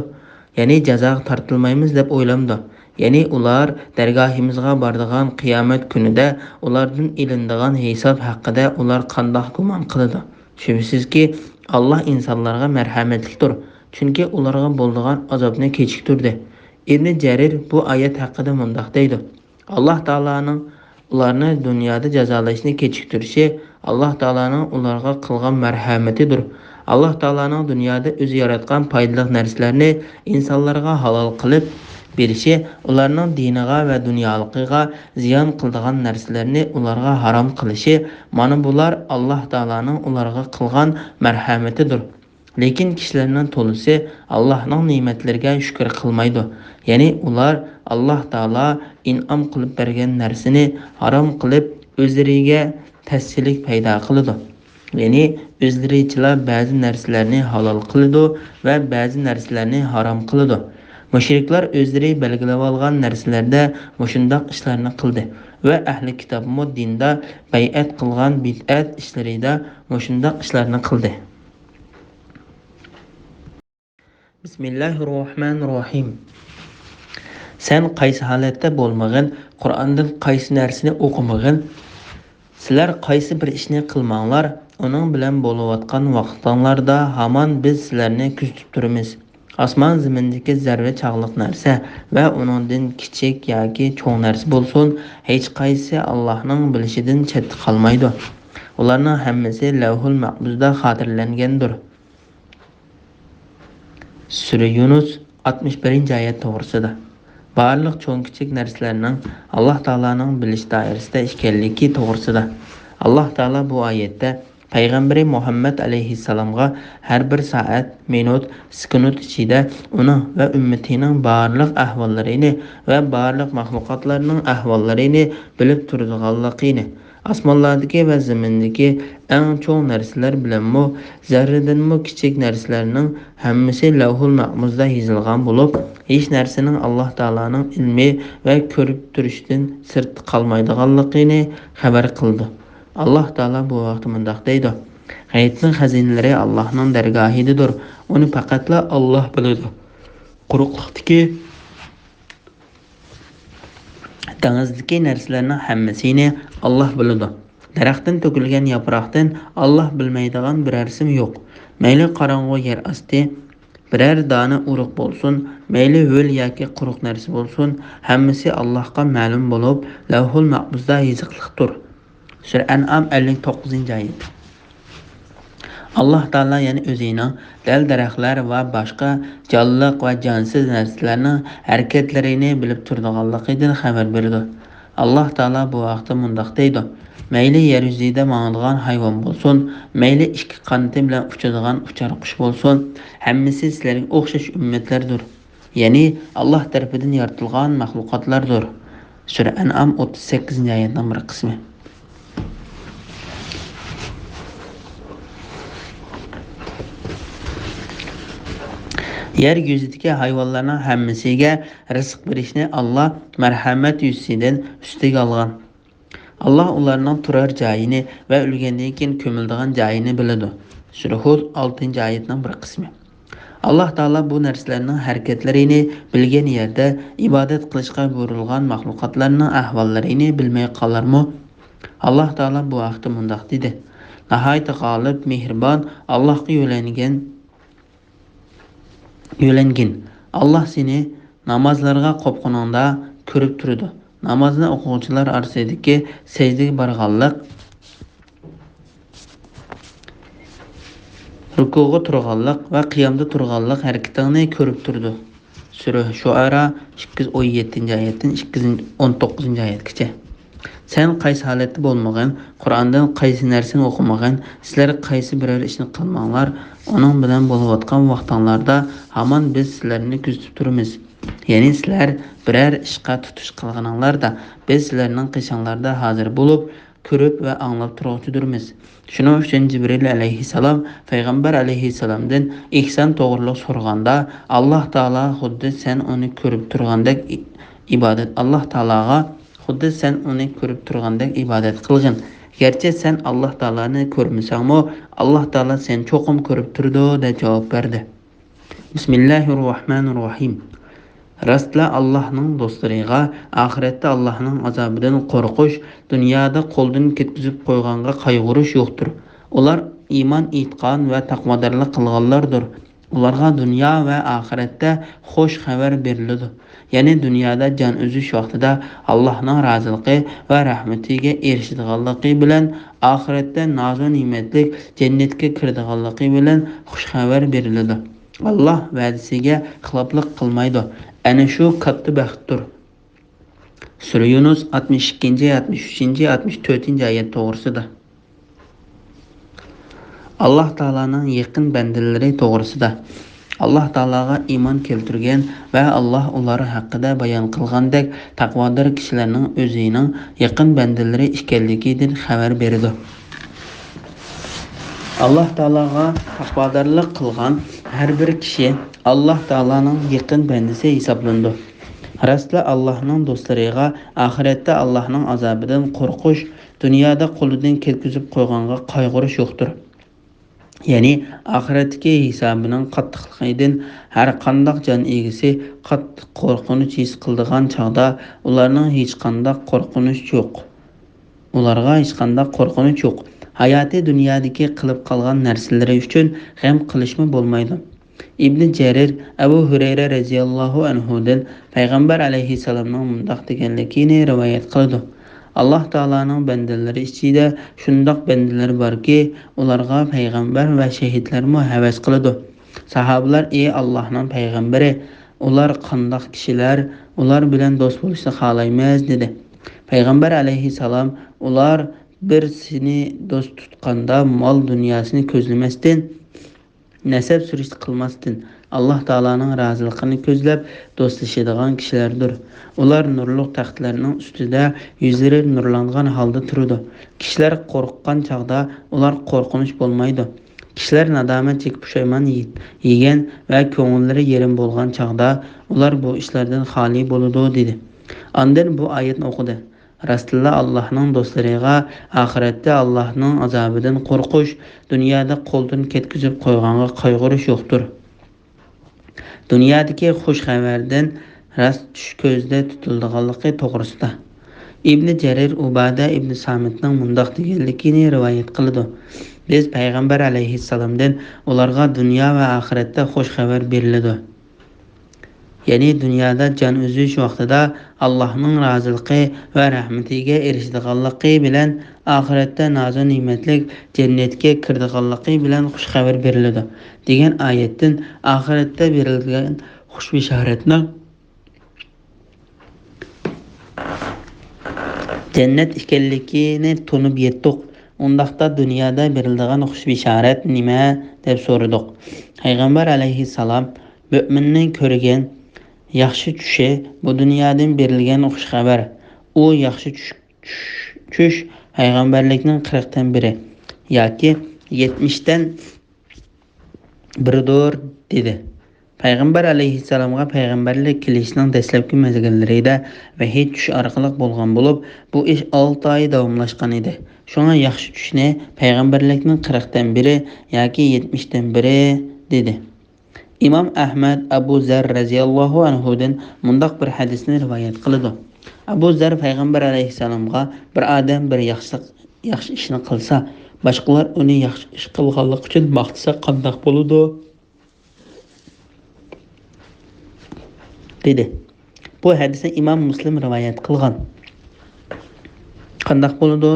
Ya'ni jazoga tortilmaymiz deb o'ylamdi. Ya'ni ular dargohimizga boradigan qiyomat kunida ulardan ilinadigan hisob haqida ular qandoq gumon qiladi? Shubhasizki Allah insonlarga marhamatlidir, chunki ularga bo'ladigan azobni kechiktirdi. Ibn Jarir bu oyat haqida mundaq deydi. Alloh taolaning ularni dunyoda jazolashni kechiktirishi Alloh taolaning ularga qilgan marhamatidir. Alloh taolaning dunyoda o'zi yaratgan foydali narsalarni insonlarga halol qilib berishi, ularning diniga va dunyoligiga ziyon qiladigan narsalarni ularga harom qilishi, mana bular Alloh taolaning ularga qilgan marhamatidir. Lekin kishilarning to'lisi Allohning ne'matlariga shukr qilmaydi. Ya'ni ular Alloh taolo in'om qilib bergan narsani harom qilib o'zlariga tasirlik paydo qiladi. Ya'ni o'zlaricha ba'zi narsalarni halol qiladi va ba'zi narsalarni harom qiladi. Mushriklar o'zlari belgilab olgan narsalarda mushundoq ishlarni qildi va ahli kitobmo dinda bay'at qilgan bid'at ishlarida mushundoq ishlarni qildi. Bismillahirrohmanirrohim. Sen qaysi holatda bo'lmagan, Qur'ondan qaysi narsani o'qimagan, sizlar qaysi bir ishni qilmanglar, uning bilan bo'layotgan vaqtlarda hamon biz sizlarni kuzatib turamiz. Osmon zimindagi zarra chaqliq narsa va uningdan kichik yoki cho'ng narsa bo'lsin, hech qaysi Allohning bilishidan chetda qolmaydi. Ularning hammasi Lavhul Mahfuzda xotirlangandir. Sura Yunus 61-oyat to'g'risida. Barliq cho'ng kichik narsalarning Alloh taolaning bilish doirasida ekanligi to'g'risida. Alloh taolo bu oyatda Payg'ambari Muhammad alayhissalomga har bir soat, minut, sekund ichida uning va ummatining barliq ahvollarini va barliq maxluqotlarning ahvollarini bilib turganligini, osmonlardagi va zamindagi eng cho'ng narsalar bilanmi, zarradanmi kichik narsalarning hammasi lavhul mahfuzda yozilgan bo'lib, hech narsaning Alloh taolaning ilmi va ko'rib turishdan sirt qolmaydiganligini xabar qildi. Alloh taolo bu vaqtda mundaq deydi: G'aybning xazinalari Allohning dargohidadir. Uni faqatla Alloh biladi. Quruqlikdagi dengizdagi narsalarning hammasini Alloh biladi. Daraxtdan to'kilgan yaproqdan Alloh bilmaydigan biror sim yo'q. Mayli qorong'u yer osti biror dona urug' bo'lsin, mayli ho'l yoki quruq narsa bo'lsin, hammasi Allohga ma'lum bo'lib, lavhul mahfuzda yoziqliqdir. Sura An'am 59-oyat. Alloh taolo yana o'zining dal daraxtlar va boshqa jonliq va jonsiz narsalarning harakatlarini bilib turganligidan xabar berdi. Alloh taolo bu vaqtda mundaq deydi: Mayli yer yuzida mangadigan hayvon bo'lsin, mayli ikki qanoti bilan uchadigan uchar qush bo'lsin, hammasi sizlarga o'xshash ummatlardir. Ya'ni Alloh tarafidan yaratilgan maxluqotlardir. Sura An'am 38-oyatning bir qismi. Yer yuzidagi hayvonlarning hammasiga rizq berishni Alloh marhamat yuzidan ustiga olgan. Alloh ularning turar joyini va o'lgandan keyin ko'miladigan joyini biladi. Sura Hud 6-oyatning bir qismi. Alloh taolo bu narsalarning harakatlarini bilgan yerda ibodat qilishga buyurilgan maxluqotlarning ahvollarini bilmay qolarmi? Alloh taolo bu vaqtda mundaq dedi: Nihoyat g'olib, mehribon, Allohga yo'langin. Alloh seni namozlarga qopqoningda ko'rib turadi. Namozni o'quvchilar orasidagi sajdaga borganlik, rukuga turganlik va qiyomda turganlik harakatingni ko'rib turdi. Sura Shuara 217-oyatdan 219-oyatgacha. Sen qaysi holatda bo'lmagan, Qur'ondan qaysi narsani o'qimagan, sizlar qaysi biror ishni qilmanglar, uning bilan bo'layotgan vaqtinglarda hamon biz sizlarni kuzatib turamiz. Ya'ni sizlar biror ishga tutish qilganinglarda biz sizlarning qishinglarda hozir bo'lib, ko'rib va anglab turuvchidirmiz. Shuning uchun Jibril alayhissalom payg'ambar alayhissalomdan ihson to'g'riliq so'raganda Alloh taolo xuddi sen uni ko'rib turgandek ibodat qilgin. Gerçi sen Allah Teala'nı ko'rmasangmi, Alloh taolo sen cho'qim ko'rib turdi deb javob berdi. Bismillahirrohmanirrohim. Rastla Allohning do'stlariga oxiratda Allohning azobidan qo'rqish, dunyoda qo'ldan ketkizib qo'yganga qayg'urish yo'qdir. Ular iymon etgan va taqvodorlik qilganlardir. Ularga dunyo va oxiratda xush xabar beriladi. Ya'ni dunyoda jon uzish vaqtida Allohning roziligi va rahmatiga erishadiganligi bilan, oxiratda noz-u ne'matlik jannatga kiradiganligi bilan xush xabar beriladi. Alloh va'dasiga xiloflik qilmaydi. Ana shu katta baxtdir. Sura Yunus 62, 63, 64-oyat to'g'risida. Alloh taolaning yaqin bandalari to'g'risida. Alloh taologa iymon keltirgan va Alloh ular haqida bayon qilgandek taqvodor kishilarning o'zining yaqin bandalari ekanligidan xabar berdi. Alloh taologa taqvodorlik qilgan har bir kishi Alloh taolaning yaqin bandasi hisoblandi. Rastla Allohning do'stlariga oxiratda Allohning azobidan qo'rqish, dunyoda qo'lidan ketkizib qo'yganga qayg'urish yo'qdir. Ya'ni oxiratdagi hisobining qattiqligidan har qanday jon egisi qattiq qo'rqinch his qildigan chog'da ularga hech qanday qo'rqinch yo'q. Hayoti dunyodagi qilib qolgan narsalari uchun g'am qilishmi bo'lmaydi. Ibn Jarir Abu Hurayra radhiyallohu anhudan payg'ambar alayhissalomning mundaq deganligini rivoyat qildi. Alloh taolaning bandalari ichida shundoq bandalar borki, ularga payg'ambar va shahidlarni havas qiladi. Sahobalar: "Ey Allohning payg'ambari, ular qandoq kishilar? Ular bilan do'st bo'lishni xohlaymiz" dedi. Payg'ambar alayhissalom: "Ular bir seni dost tutqanda mol dunyosini ko'zlamasdan, nasab surish qilmasdan Alloh taolaning roziligini ko'zlab do'stlashadigan kishilardir. Ular nurliq taxtlarning ustida yuzlari nurlangan holda turadi. Kishilar qo'rqqan chaqda ular qo'rqinish bo'lmaydi. Kishilar nadomat chekib pushaymon yegan va ko'ngillari yerim bo'lgan chaqda ular bu ishlardan xoli bo'ladi dedi. Ondan bu oyatni o'qidi. Rasululloh Allohning do'stlariga oxiratda Allohning azobidan qo'rqish, dunyoda qo'ldan ketkizib qo'yganga qayg'urish yo'qdir. Dunyodagi xush xabardan rast tush ko'zda tutilganligi to'g'risida Ibn Jarir Ubada ibn Samitning mundoq deganligini rivoyat qildi. Biz payg'ambar alayhissalomdan ularga dunyo va oxiratda xush xabar beriladi. Ya'ni dunyoda jon uzish vaqtida Allohning roziligi va rahmatiga erishadiganligi bilan oxiratda nozik ne'matlik jannatga kiradiganligi bilan xush xabar beriladi degan oyatdan oxiratda berilgan xush bishoratni jannat ekanligini tunib yetdik. Undaqda dunyoda beriladigan xush bishorat nima deb so'radik. Payg'ambar alayhissalom mo'minning ko'rgan yaxshi tushi bu dunyodan berilgan xush xabar. U yaxshi tush payg'ambarlikning 40 dan biri yoki 70 dan biridir dedi. Payg'ambar alayhissalomga payg'ambarlik kelishining dastlabki mezgillarida vahiy tush orqali bo'lgan bo'lib, bu ish 6 oy davomlashgan edi. Shunga yaxshi tushni payg'ambarlikning 40 dan biri yoki 70 dan biri dedi. İmam Ahmad Abu Zar raziyallohu anhudan mundoq bir hadisni rivoyat qildi. Abu Zar payg'ambar alayhissalomga bir odam bir yaxshi ishni qilsa, boshqalar uni yaxshi ish qilganlik uchun maqtasa qanday bo'ladi? dedi. Bu hadisni Imam Muslim rivoyat qilgan. Qanday bo'ladi?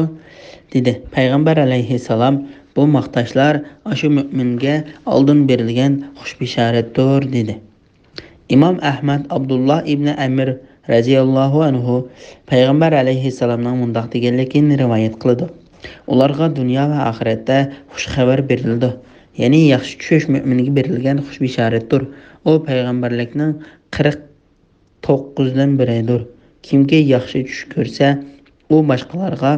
dedi. Payg'ambar alayhissalom bu maqtashlar ashu mo'minga oldin berilgan xush bishoratdir dedi. Imom Ahmad Abdullah ibn Amir raziyallohu anhu payg'ambar alayhissalomning mundoq deganligini rivoyat qildi. Ularga dunyo va oxiratda xush xabar berildi. Ya'ni yaxshi tush mo'minga berilgan xush bishoratdir. U payg'ambarlikning 49 dan biridir. Kimga yaxshi tush ko'rsa, u boshqalarga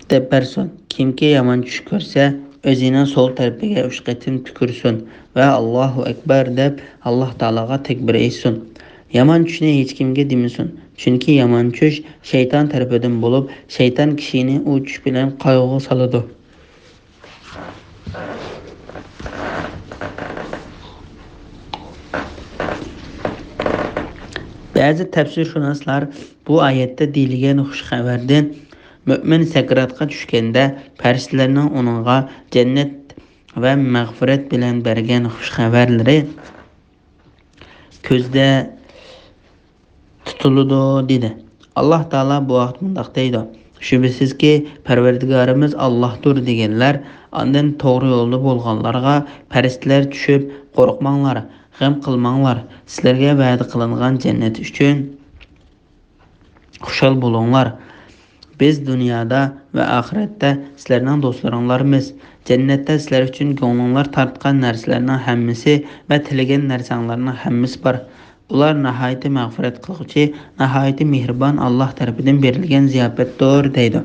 deb bersin. Kimga yomon tush ko'rsa, o'zining so'l tarafiga 3 qatim tukursin va Allohu akbar deb Alloh taologa takbir aytsin. Yomon tushni hech kimga demasin. Chunki yomon tush shayton tarafidan bo'lib, shayton kishini u tush bilan qayg'uga soladi. Ba'zi tafsirshunoslar bu oyatda deyilgan xush xabardan mo'min sakratga tushganda farishtalarning uningga jannat va mag'firat bilan bergan xush xabarlari ko'zda tutiladi dedi. Alloh taolo bu vaqt mundoq deydi. Shubhisizki Parvardigorimiz Allohdir deganlar, ondan to'g'ri yo'lda bo'lganlarga farishtalar tushib, qo'rqmanglar, g'am qilmanglar. Sizlarga va'da qilingan jannat uchun xushal bo'linglar. Biz dunyoda va oxiratda sizlarning do'stlaringlarmiz. Jannatda sizlar uchun ko'ngillar tortgan narsalarning hammasi va tilagan narsalarning hammasi bor. Ular nihoyatda mag'firat qiluvchi, nihoyatda mehribon Alloh tarafidan berilgan ziyofatdir deydi.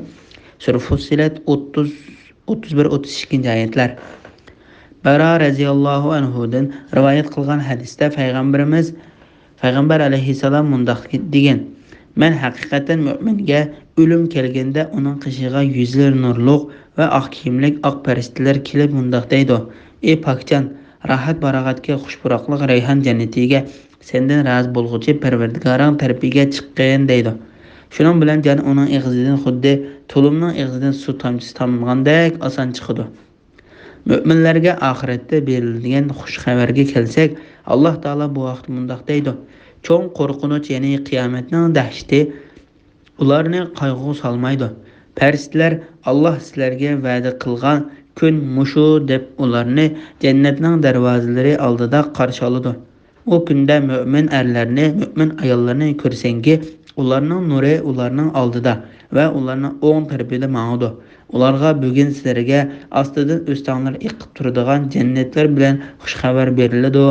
Sura Fussilat 31-32 oyatlar. Bara raziyallohu anhudan rivoyat qilgan hadisda payg'ambar alayhissalom mundoq degan: "Men haqiqatan mo'minga o'lim kelganda uning qishig'iga yuzlar nurliq va oq kiyimlik oq farishtalar kelib mundoq deydi: Ey pokjon, rohat baroqatga xushpuroqlik rayhon jannatiga sendan rozi bo'lg'uchi Parvardigoring tarafiga chiqqin deydi. Shuning bilan jon uning ig'zidan xuddi tulumning ig'zidan suv tomchisi tomgandek oson chiqadi." Mo'minlarga oxiratda berilgan xush xabarga kelsak, Alloh taolo bu vaqt mundoq deydi: "Cho'ng qo'rqinch, ya'ni qiyomatning dahshati ularni qayg'uga solmaydi. Farishtalar Alloh sizlarga va'da qilgan kun mushu deb ularni jannatning darvozalari oldida qarshi oladi. U kunda mo'min erlarni, mo'min ayollarni ko'rsangi, Ularning nuri ularning oldida va ularning o'ng tarafida ma'nodu. Ularga bugun sizlarga ostidan o'stanglar iqib turadigan jannatlar bilan xush xabar beriladi.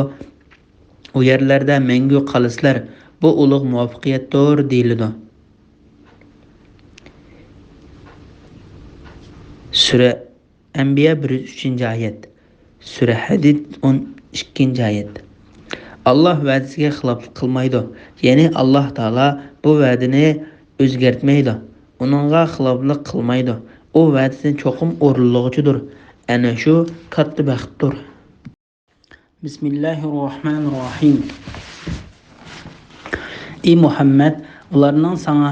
U yerlarda mangu qolasizlar. Bu ulug' muvaffaqiyatdir deyiladi. Sura Anbiya 103-oyat. Sura Hadid 12-oyat. Allah va'dasiga xiloflik qilmaydi. Ya'ni Alloh taolo bu va'dani o'zgartmaydi. Uningga xiloflik qilmaydi. U va'dasini cho'qim o'rinlovchidir. Ana shu katta baxtdir. Bismillahirrohmanirrohim. Ey Muhammad, ularning sana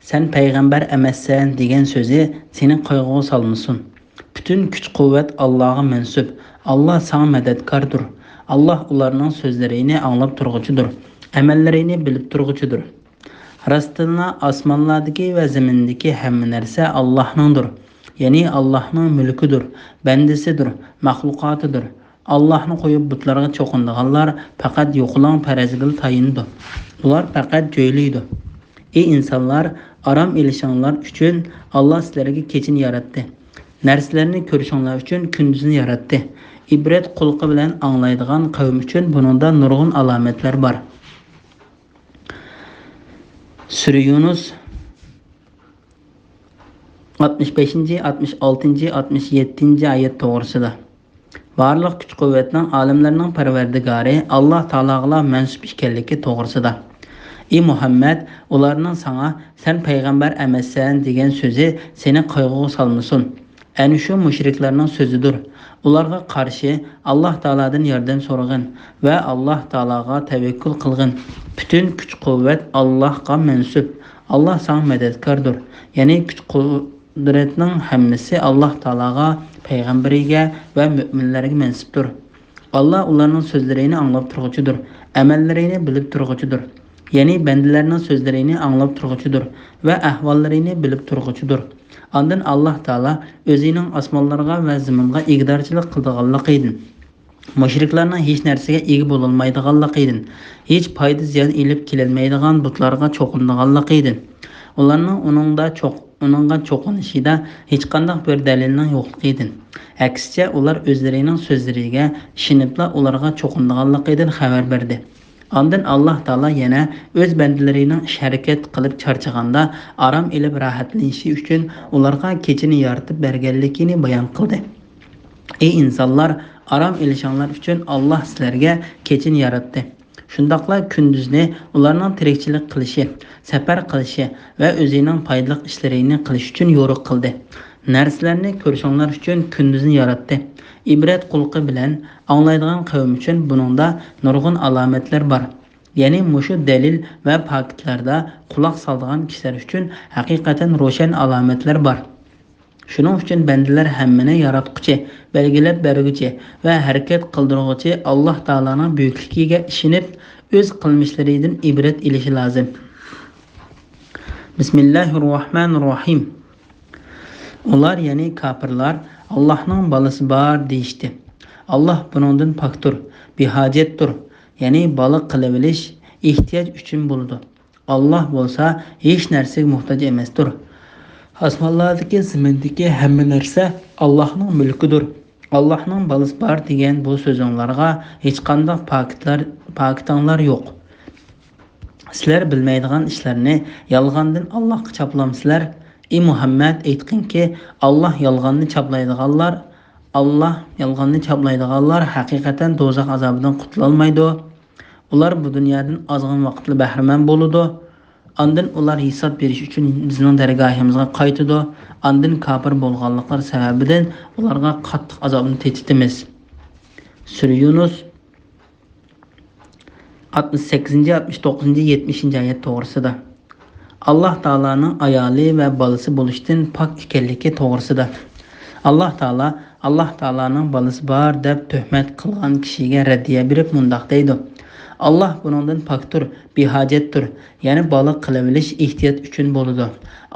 sen payg'ambar emassan degan so'zi seni qayg'uga solmasin. Bütün kuch-quvvat Allohga mansub. Allah sana madadkordir. Allah ularning so'zlarini anglab turg'uchidir. Amallarini bilib turg'uchidir. Rastına osmonlardagi va zamindagi hamma narsa Allohningdir. Ya'ni Allohning mulkidir, bandasidir, maxluqotidir. Allohni qo'yib butlarga cho'qindiganlar faqat yo'qlang parazgil tayindi. Ular faqat jo'ylaydi. Ey insonlar, aram elishinglar uchun Alloh sizlarga kechini yaratdi. Narsalarni ko'rishinglar uchun kunduzni yaratdi. İbret qulqi bilan anglaydigan qavm uchun buningda nurg'un alomatlar bor. Sura Yunus 65, 66, 67 oyat to'g'risida. Barliq kuch-quvvatning olimlarning parvardigori Alloh taologa mansub ekanligi to'g'risida. Ey Muhammad, ularning sana sen payg'ambar emassan degan so'zi seni qayg'uga solmasin. Ana shu mushriklarning so'zidir. Ularga qarshi Alloh taoladan yordam so'rag'in va Alloh taologa tavakkul qilgin. Bütün kuch-quvvat Allohga mansub. Alloh sana madadkordir. Ya'ni kuch-qudratning hammasi Alloh taologa, payg'ambariga va mu'minlarga mansubdir. Alloh ularning so'zlarini anglab turg'uchidir, amallarini bilib turg'uchidir. Ya'ni bandalarning so'zlarini anglab turg'uchidir va ahvollarini bilib turg'uchidir. Ondan Alloh taolo o'zining osmonlarga va zaminga igdorchilik qildiganligidan, mushriklarning hech narsaga ega bo'lolmaydiganligidan, hech foyda ziyon elib kelolmaydigan butlarga cho'qindiganligidan, ularning uningga cho'qinishida hech qanday bir dalilning yo'qligidan, aksicha ular o'zlarining so'zlariga ishonibla ularga cho'qindiganligidan xabar berdi. Ondan Alloh taolo yana o'z bandalarining harakat qilib charchaganda aram elib rohatlanishi uchun ularga kechini yaratib berganligini bayon qildi. Ey insonlar, aram elishinglar uchun Alloh sizlarga kechini yaratdi. Shundaqla kunduzni ularning tirikchilik qilishi, safar qilishi va o'zining foydali ishlarini qilish uchun yo'riq qildi. Narsalarni ko'rishinglar uchun kunduzni yaratdi. İbret qulqi bilan anglaydigan qavm uchun buningda nurg'un alomatlar bor. Ya'ni mushu dalil va faktlarda quloq soladigan kishilar uchun haqiqatan ro'shan alomatlar bor. Shuning uchun bandalar hammani yaratquchi, belgilab berguchi va harakat qildiruvchi Alloh taolaning buyukligiga ishonib, o'z qilmishlaridan ibrat olishi lozim. Bismillahirrohmanirrohim. Ular ya'ni kafirlar Allohning balasi bor deyishdi. Alloh buningdan pokdir, behojatdir. Ya'ni bola qilib olish ehtiyoj uchun bo'ldi. Alloh bo'lsa hech narsaga muhtoj emasdir. Osmonlardagi, zamindagi hamma narsa Allohning mulkidir. Allohning balasi bor degan bu so'zinglarga hech qanday faktlar yo'q. Sizlar bilmaydigan ishlarni yolg'ondan Allohga chaplamsizlar. Ey Muhammad, aytqinki, Allah yolg'onni chaplaydiganlar haqiqatan do'zax azobidan qutula olmaydi. Ular bu dunyodan ozg'in vaqtli bahramand bo'ladi. Ondan ular hisob berish uchun bizning dargohimizga qaytadi. Ondan kafir bo'lganliklar sababidan ularga qattiq azobni tetitimiz. Sura Yunus 68, 69, 70 oyat to'g'risida. Alloh taolaning ayoli va bolasi bo'lishdan pok ekanligi to'g'risida. Alloh taolaning bolasi bor deb tuhmat qilgan kishiga raddiya berib mundoq deydi. Alloh buningdan pokdir, behojatdir. Ya'ni bola qilib olish ehtiyot uchun bo'ladi.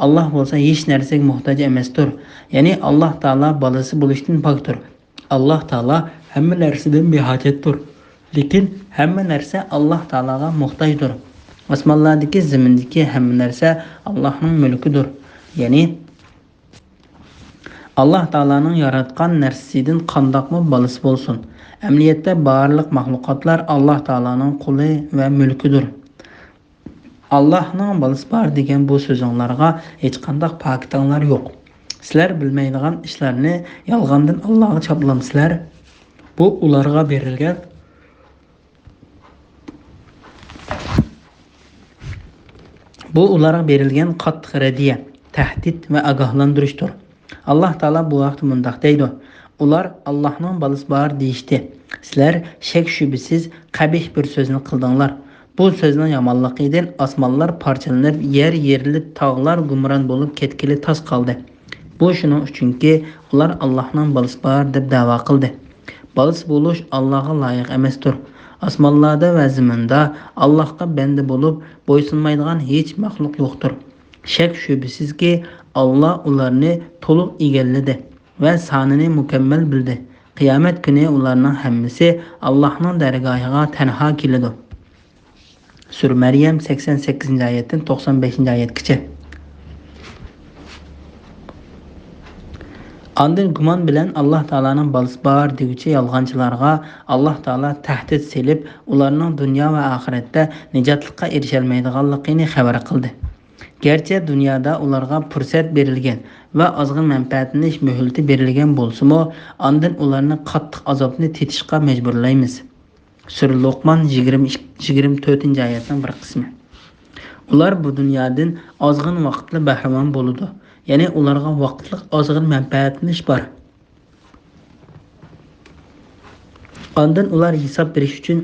Alloh bo'lsa hech narsaga muhtoj emasdir. Ya'ni Alloh taolo bolasi bo'lishdan pokdir. Alloh taolo hamma narsadan behojatdir. Lekin hamma narsa Alloh taologa muhtojdir. Osmonlardagi, zimindagi hamma narsa Allohning mulkidir. Ya'ni Allah Taalaning yaratgan narsasidan qandoqmi balisi bo'lsin. Amaliyotda barliq mahluqotlar Allah Taalaning quli va mulkidir. Allahning balisi bor degan bu so'zinglarga hech qanday pakitinglar yo'q. Sizlar bilmaydigan ishlarni yolg'ondan Allohga chaplamsizlar. Bu ularga berilgan qattiq radiya, tahdid va ogohlantirishdir. Allah Taala bu vaqt mundaq deydi: Ular Allohning balasi bor deyishdi. Sizlar shak shubisiz qabih bir so'zni qildinglar. Bu so'zning yomonligidan osmonlar parchalanib, yer yerilib, tog'lar gumron bo'lib ketgili tas qoldi. Bu shuning uchunki ular Allohning balasi bor deb da'vo qildi. Balis bo'lish Allohga loyiq emasdir. Osmonlarda va zaminda Allohga banda bo'lib bo'ysunmaydigan hech maxluq yo'qdir. Shak shubisizki Allah ularni to'liq egalladi va sonini mukammal bildi. Qiyomat kuni ularning hammasi Allohning dargohiga tanho keladi. Sur Maryam 88-oyatdan 95-oyatgacha. Andın guman bilen Allah Taala'nın balisi bor deguchi yolg'onchilarga Allah Taala tahdid selib, ularning dunyo va oxiratda nijotlikqa erisholmaydiganligini xabar qildi. Gerçi dunyoda ularga fursat berilgan va ozg'in manfaatlanish muhlati berilgan bo'lsa-mu, andin ularni qattiq azobni tetishga majburlaymiz. Sur Luqman 24-oyatning bir qismi. Ular bu dunyodan ozg'in vaqtli bahramon bo'ladi. Ya'ni ularga vaqtlik ozg'in manfaatlanish bor. Ondan ular hisob berish uchun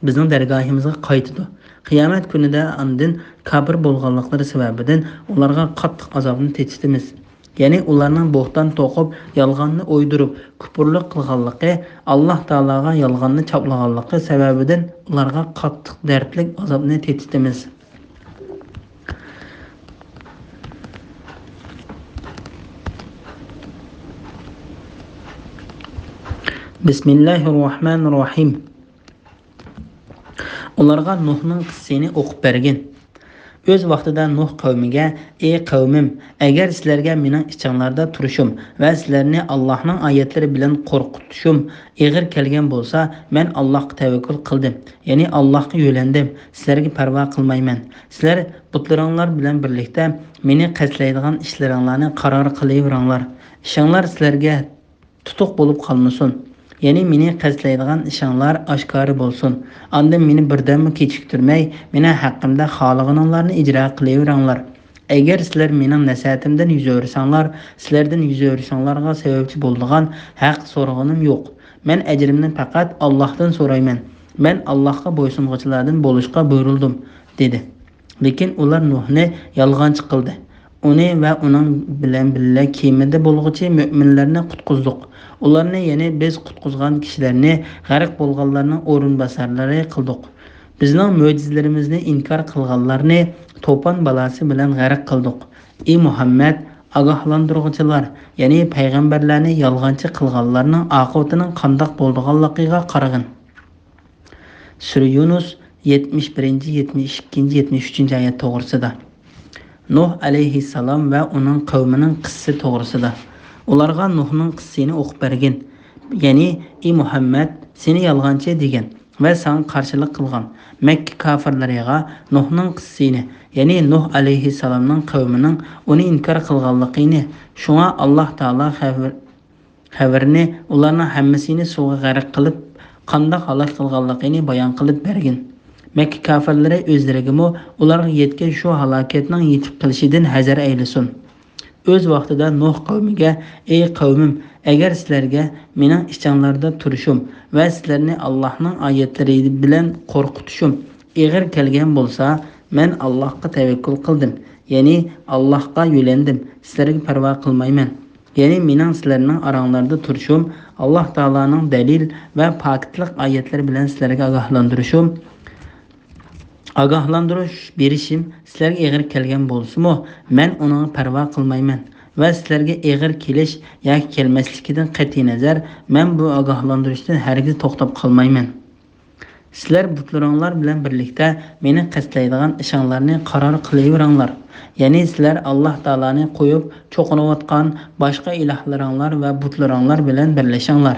bizning dargohimizga qaytadi. Qiyomat kunida andin kafir bo'lganliklari sababidan ularga qattiq azobni tetishimiz. Ya'ni ularning bo'xton to'qib, yolg'onni o'ydirib, kufrlik qilganligi, Alloh taolaga yolg'onni chaplaganligi sababidan ularga qattiq dardlik azobni tetishimiz. Bismillahirrahmanirrahim. Ularga Nuhning qissasini o'qib bergin. O'z vaqtida Nuh qavmiga: "Ey qavmim, agar sizlarga mening ichinglarda turishim va sizlarni Allohning oyatlari bilan qo'rqitishim ig'ir kelgan bo'lsa, men Allohga tavakkul qildim. Ya'ni Allohga yo'landim. Sizlarga parvo qilmayman. Sizlar butlaringlar bilan birlikda meni qasdlaydigan ishlaringlarni qaror qilaveringlar. Ishinglar sizlarga tutuq bo'lib qolmasin. Ya'ni meni qasdlaydigan ishinglar oshkora bo'lsin. Ondan meni birdammi kechiktirmay, meni haqqimda xohlaganinglarni ijro qilaveringlar. Agar sizlar mening nasihatimdan yuz o'rsanglar, sizlardan yuz o'rsanglarga sababchi bo'ladigan haq so'rag'anim yo'q. Men ajrimni faqat Allohdan so'rayman. Men Allohga bo'ysunguchilardan bo'lishga buyurildim", dedi. Lekin ular Nuhni yolg'onchi qildi. Uni va uning bilan birga kemada bo'lg'uchi mu'minlarni qutqizdik. Ularni ya'ni biz qutqizgan kishilarni g'arq bo'lganlarning o'rinbosarlari qildik. Bizning mo'jizalarimizni inkor qilganlarni to'pon balasi bilan g'arq qildik. Ey Muhammad, ogohlantiruvchilar, ya'ni payg'ambarlarni yolg'onchi qilganlarning oqibatining qandoq bo'lganligiga qaragin. Sur Yunus 71, 72, 73-oyat to'g'risida. Nuh alayhissalom va uning qavmining qissasi to'g'risida. Ularga Nuhning qissasini o'qib bergin. Ya'ni ey Muhammad, seni yolg'onchi degan va sen qarshilik qilgan Makka kafirlariga Nuhning qissasini, ya'ni Nuh alayhissalomning qavmining uni inkor qilganligini, shunga Alloh taolo xabarini ularning hammasini suvga g'arq qilib, qanday halok qilganligini bayon qilib bergin. Makka kafirlari o'zlariga ularga yetgan shu halokatning yetib kelishidan hazar aylasin. O'z vaqtida Nuh qavmiga: "Ey qavmim, agar sizlarga mening ichinglarda turishim va sizlarni Allohning oyatlari bilan qo'rqitishim ig'ir kelgan bo'lsa, men Allohga tavakkul qildim. Ya'ni Allohga yo'landim. Sizlarga parvo qilmayman. Ya'ni mening sizlarning oranglarda turishim, Alloh taolaning dalil va pokitlik oyatlari bilan sizlarga ogohlantirish berishim sizlarga ig'ir kelgan bo'lsa-mu, men uni parvo qilmayman va sizlarga ig'ir kelish yoki kelmasligidan qat'iy nazar men bu ogohlantirishdan hargiz to'xtab qolmayman." Sizlar butlaringlar bilan birlikda meni qasdlaydigan ishinglarni qaror qilaveringlar. Ya'ni sizlar Alloh taoloni qo'yib cho'qinayotgan boshqa ilohlaringlar va butlaringlar bilan birlashinglar.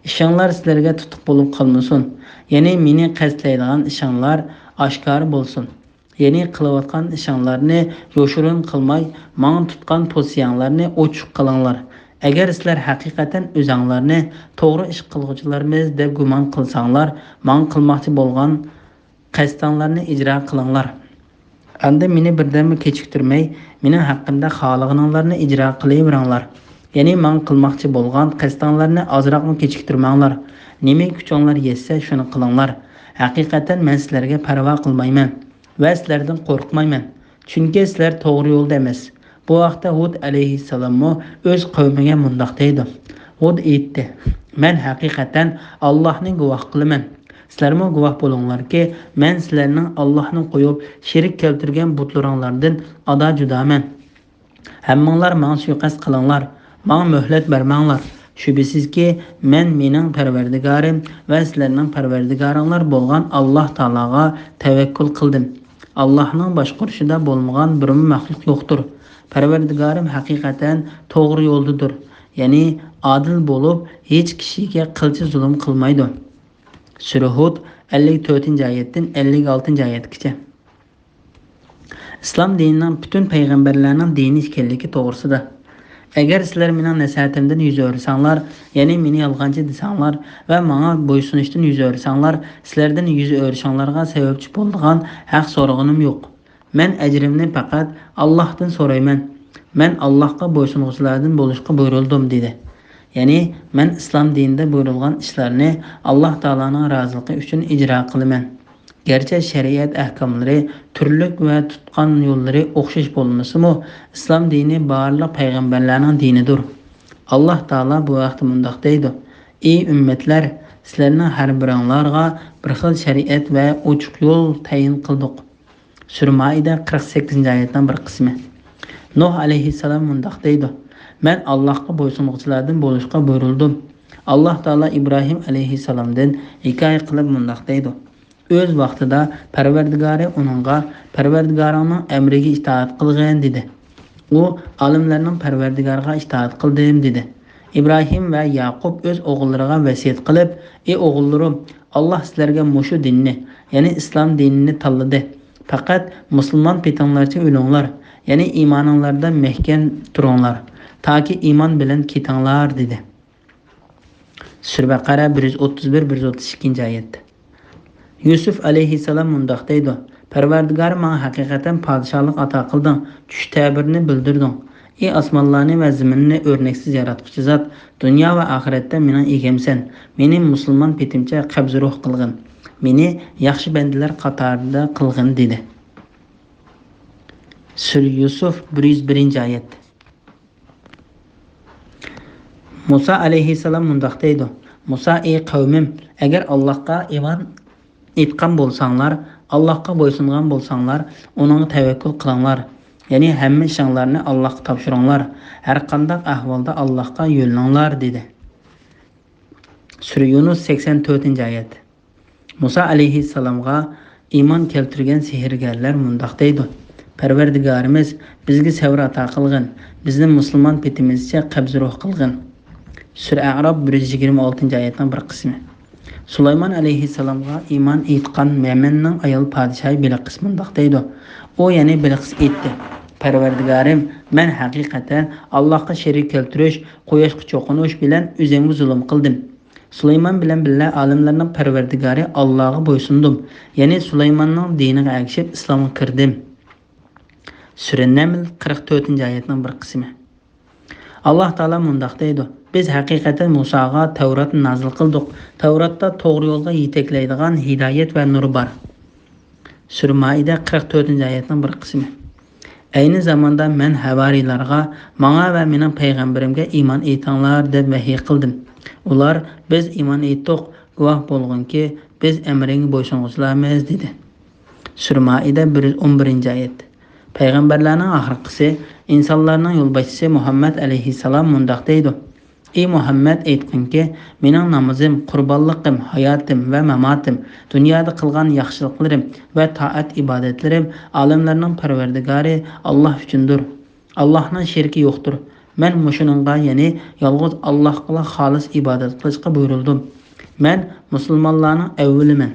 Ishinglar sizlarga tutuq bo'lib qolmasin. Ya'ni meni qasdlaydigan ishinglar oshkor bo'lsin. Ya'ni qilayotgan ishinglarni yoshirin qilmay, menga tutgan to'siyanglarni ochiq qilinglar. Agar sizlar haqiqatan o'zinglarni to'g'ri ish qilguvchilarmiz deb gumon qilsanglar, men qilmoqchi bo'lgan qasdinglarni ijro qilinglar. Endi meni birdamni kechiktirmay, mening haqqimda xohlaganinglarni ijro qilaveringlar. Ya'ni men qilmoqchi bo'lgan qasdinglarni ozroqmi kechiktirmanglar. Nima kuchinglar yetsa shuni qilinglar. Haqiqatan men sizlarga parvo qilmayman va sizlardan qo'rqmayman. Chunki sizlar to'g'ri yo'lda emas. Bu vaqtda Hud alayhissalom o'z qavmiga mundaq deydi. Hud aytdi: "Men haqiqatan Allohning guvoh qilaman. Sizlarmi guvoh bo'linglarki, men sizlarning Allohni qo'yib shirik keltirgan butlaringlardan ado judaman. Hammanglar menga suiqasd qilinglar, menga muhlat bermanglar. Shubhisizki, men mening Parvardigorim va sizlarning Parvardigoringlar bo'lgan Alloh taologa tavakkul qildim. Allohning boshqarishida bo'lmagan bir maxluq yo'qdir. Parvardigorim haqiqatan to'g'ri yo'ldadir. Ya'ni adil bo'lib, hech kishiga qilchi zulm qilmaydi." Sura Hud 54-oyatdan 56-oyatgacha. Islom dinining butun payg'ambarlarning dini ekanligi to'g'risida. Agar sizlar mening nasihatimdan yuz o'rsanglar, ya'ni meni yolg'onchi desanglar va menga bo'ysunishdan yuz o'rsanglar, sizlardan yuz o'rishinglarga sababchi bo'ladigan haq so'rag'anim yo'q. Men ajrimni faqat Allohdan so'rayman. Men Allohga bo'ysunuvchilardan bo'lishga buyurildim dedi. Ya'ni men islom dinida buyurilgan ishlarni Alloh taolaning roziligi uchun ijro qilaman. Gerçi shariat ahkomlari turlik va tutgan yo'llari o'xshash bo'lmasa-mu, islom dini barliq payg'ambarlarning dinidir. Alloh taolo bu vaqtda mundaq deydi: "Ey ummatlar, sizlarning har biringlarga bir xil shariat va ochiq yo'l tayin qildik." Sura Maida 48-oyatdan bir qismi. Nuh alayhissalom mundaq deydi: "Men Allohga bo'ysunuvchilardan bo'lishga buyurildim." Alloh taolo Ibrohim alayhissalomdan hikoya qilib mundaq deydi: "O'z vaqtida Parvardigori uningga Parvardigoringning amriga itoat qilgan" dedi. U olimlarning Parvardigoriga itoat qildim dedi. Ibrohim va Yaqub o'z o'g'illariga vasiyat qilib: "Ey o'g'illarim, Alloh sizlarga mushu dinni, ya'ni islom dinini tanladi. Faqat musulmon petinglarcha o'linglar, ya'ni iymoninglarda mahkam turinglar, toki iymon bilan ketinglar" dedi. Sura Baqara 131-132-oyat. Yusuf alayhissalom mundaq deydi: "Parvardigor menga haqiqatan podshohlik ato qilding, tush ta'birini bildirding. Ey osmonlarni va zaminni o'rnaksiz yaratuvchi zot, dunyo va oxiratda mening egamsan. Meni musulmon petimcha qabzruh qilgin. Meni yaxshi bandalar qatorida qilgin" dedi. Sura Yusuf 101-oyat. Musa alayhissalom mundaq deydi: "Musa, ey qavmim, agar Allohga iymon etgan bo'lsanglar, Allohga bo'ysungan bo'lsanglar, uningga tavakkul qilinglar. Ya'ni hamma ishinglarni Allohga topshiringlar. Har qanday ahvolda Allohga yo'lininglar" dedi. Sura Yunus 84-oyat. Musa alayhissalomga iymon keltirgan sehrgarlar mundaq deydi: "Parvardigorimiz bizga sabr ato qilgin, bizni musulmon petimizcha qabzruh qilgin." Sura A'rof 126-oyatdan bir qismi. Sulaymon alayhissalomga iymon etgan Yamanning ayol podshohi Bilqis mundaq deydi. U ya'ni Bilqis aytdi: "Parvardigorim, men haqiqatan Allohga sherik keltirish, qo'yishga cho'qinish bilan o'zimga zulm qildim. Sulaymon bilan birga olimlarning Parvardigori Allohga bo'ysundim. Ya'ni Sulaymonning diniga ergashib islomga kirdim." Sura Naml 44-oyatning bir qismi. Alloh taolo mundaq deydi: "Biz haqiqatan Musoga Tavrotni nozil qildik. Tavrotda to'g'ri yo'lga yetaklaydigan hidoyat va nur bor." Sura Maida 44-oyatning bir qismi. Ayni zamonda men havariylarga, menga va mening payg'ambarimga iymon etinglar deb vahiy qildim. Ular: "Biz iymon etdik, guvoh bo'lgunki, biz amringga bo'ysunuvchilarmiz" dedi. Sura Maida 111-oyat. Payg'ambarlarning oxirgisi, insonlarning yo'lboshchisi Muhammad alayhissalom mundaq deydi: Ey Muhammed aytqinki, mening namozim, qurbonliqim, hayotim va mamatim, dunyoda qilgan yaxshiliklarim va toat ibodatlarim olamlarning parvardigori Alloh uchundir. Allohning sheriki yo'qdir. Men mushuninga, ya'ni yolg'iz Allohga xolis ibodat qilishga buyurildim. Men musulmonlarning avvaliman.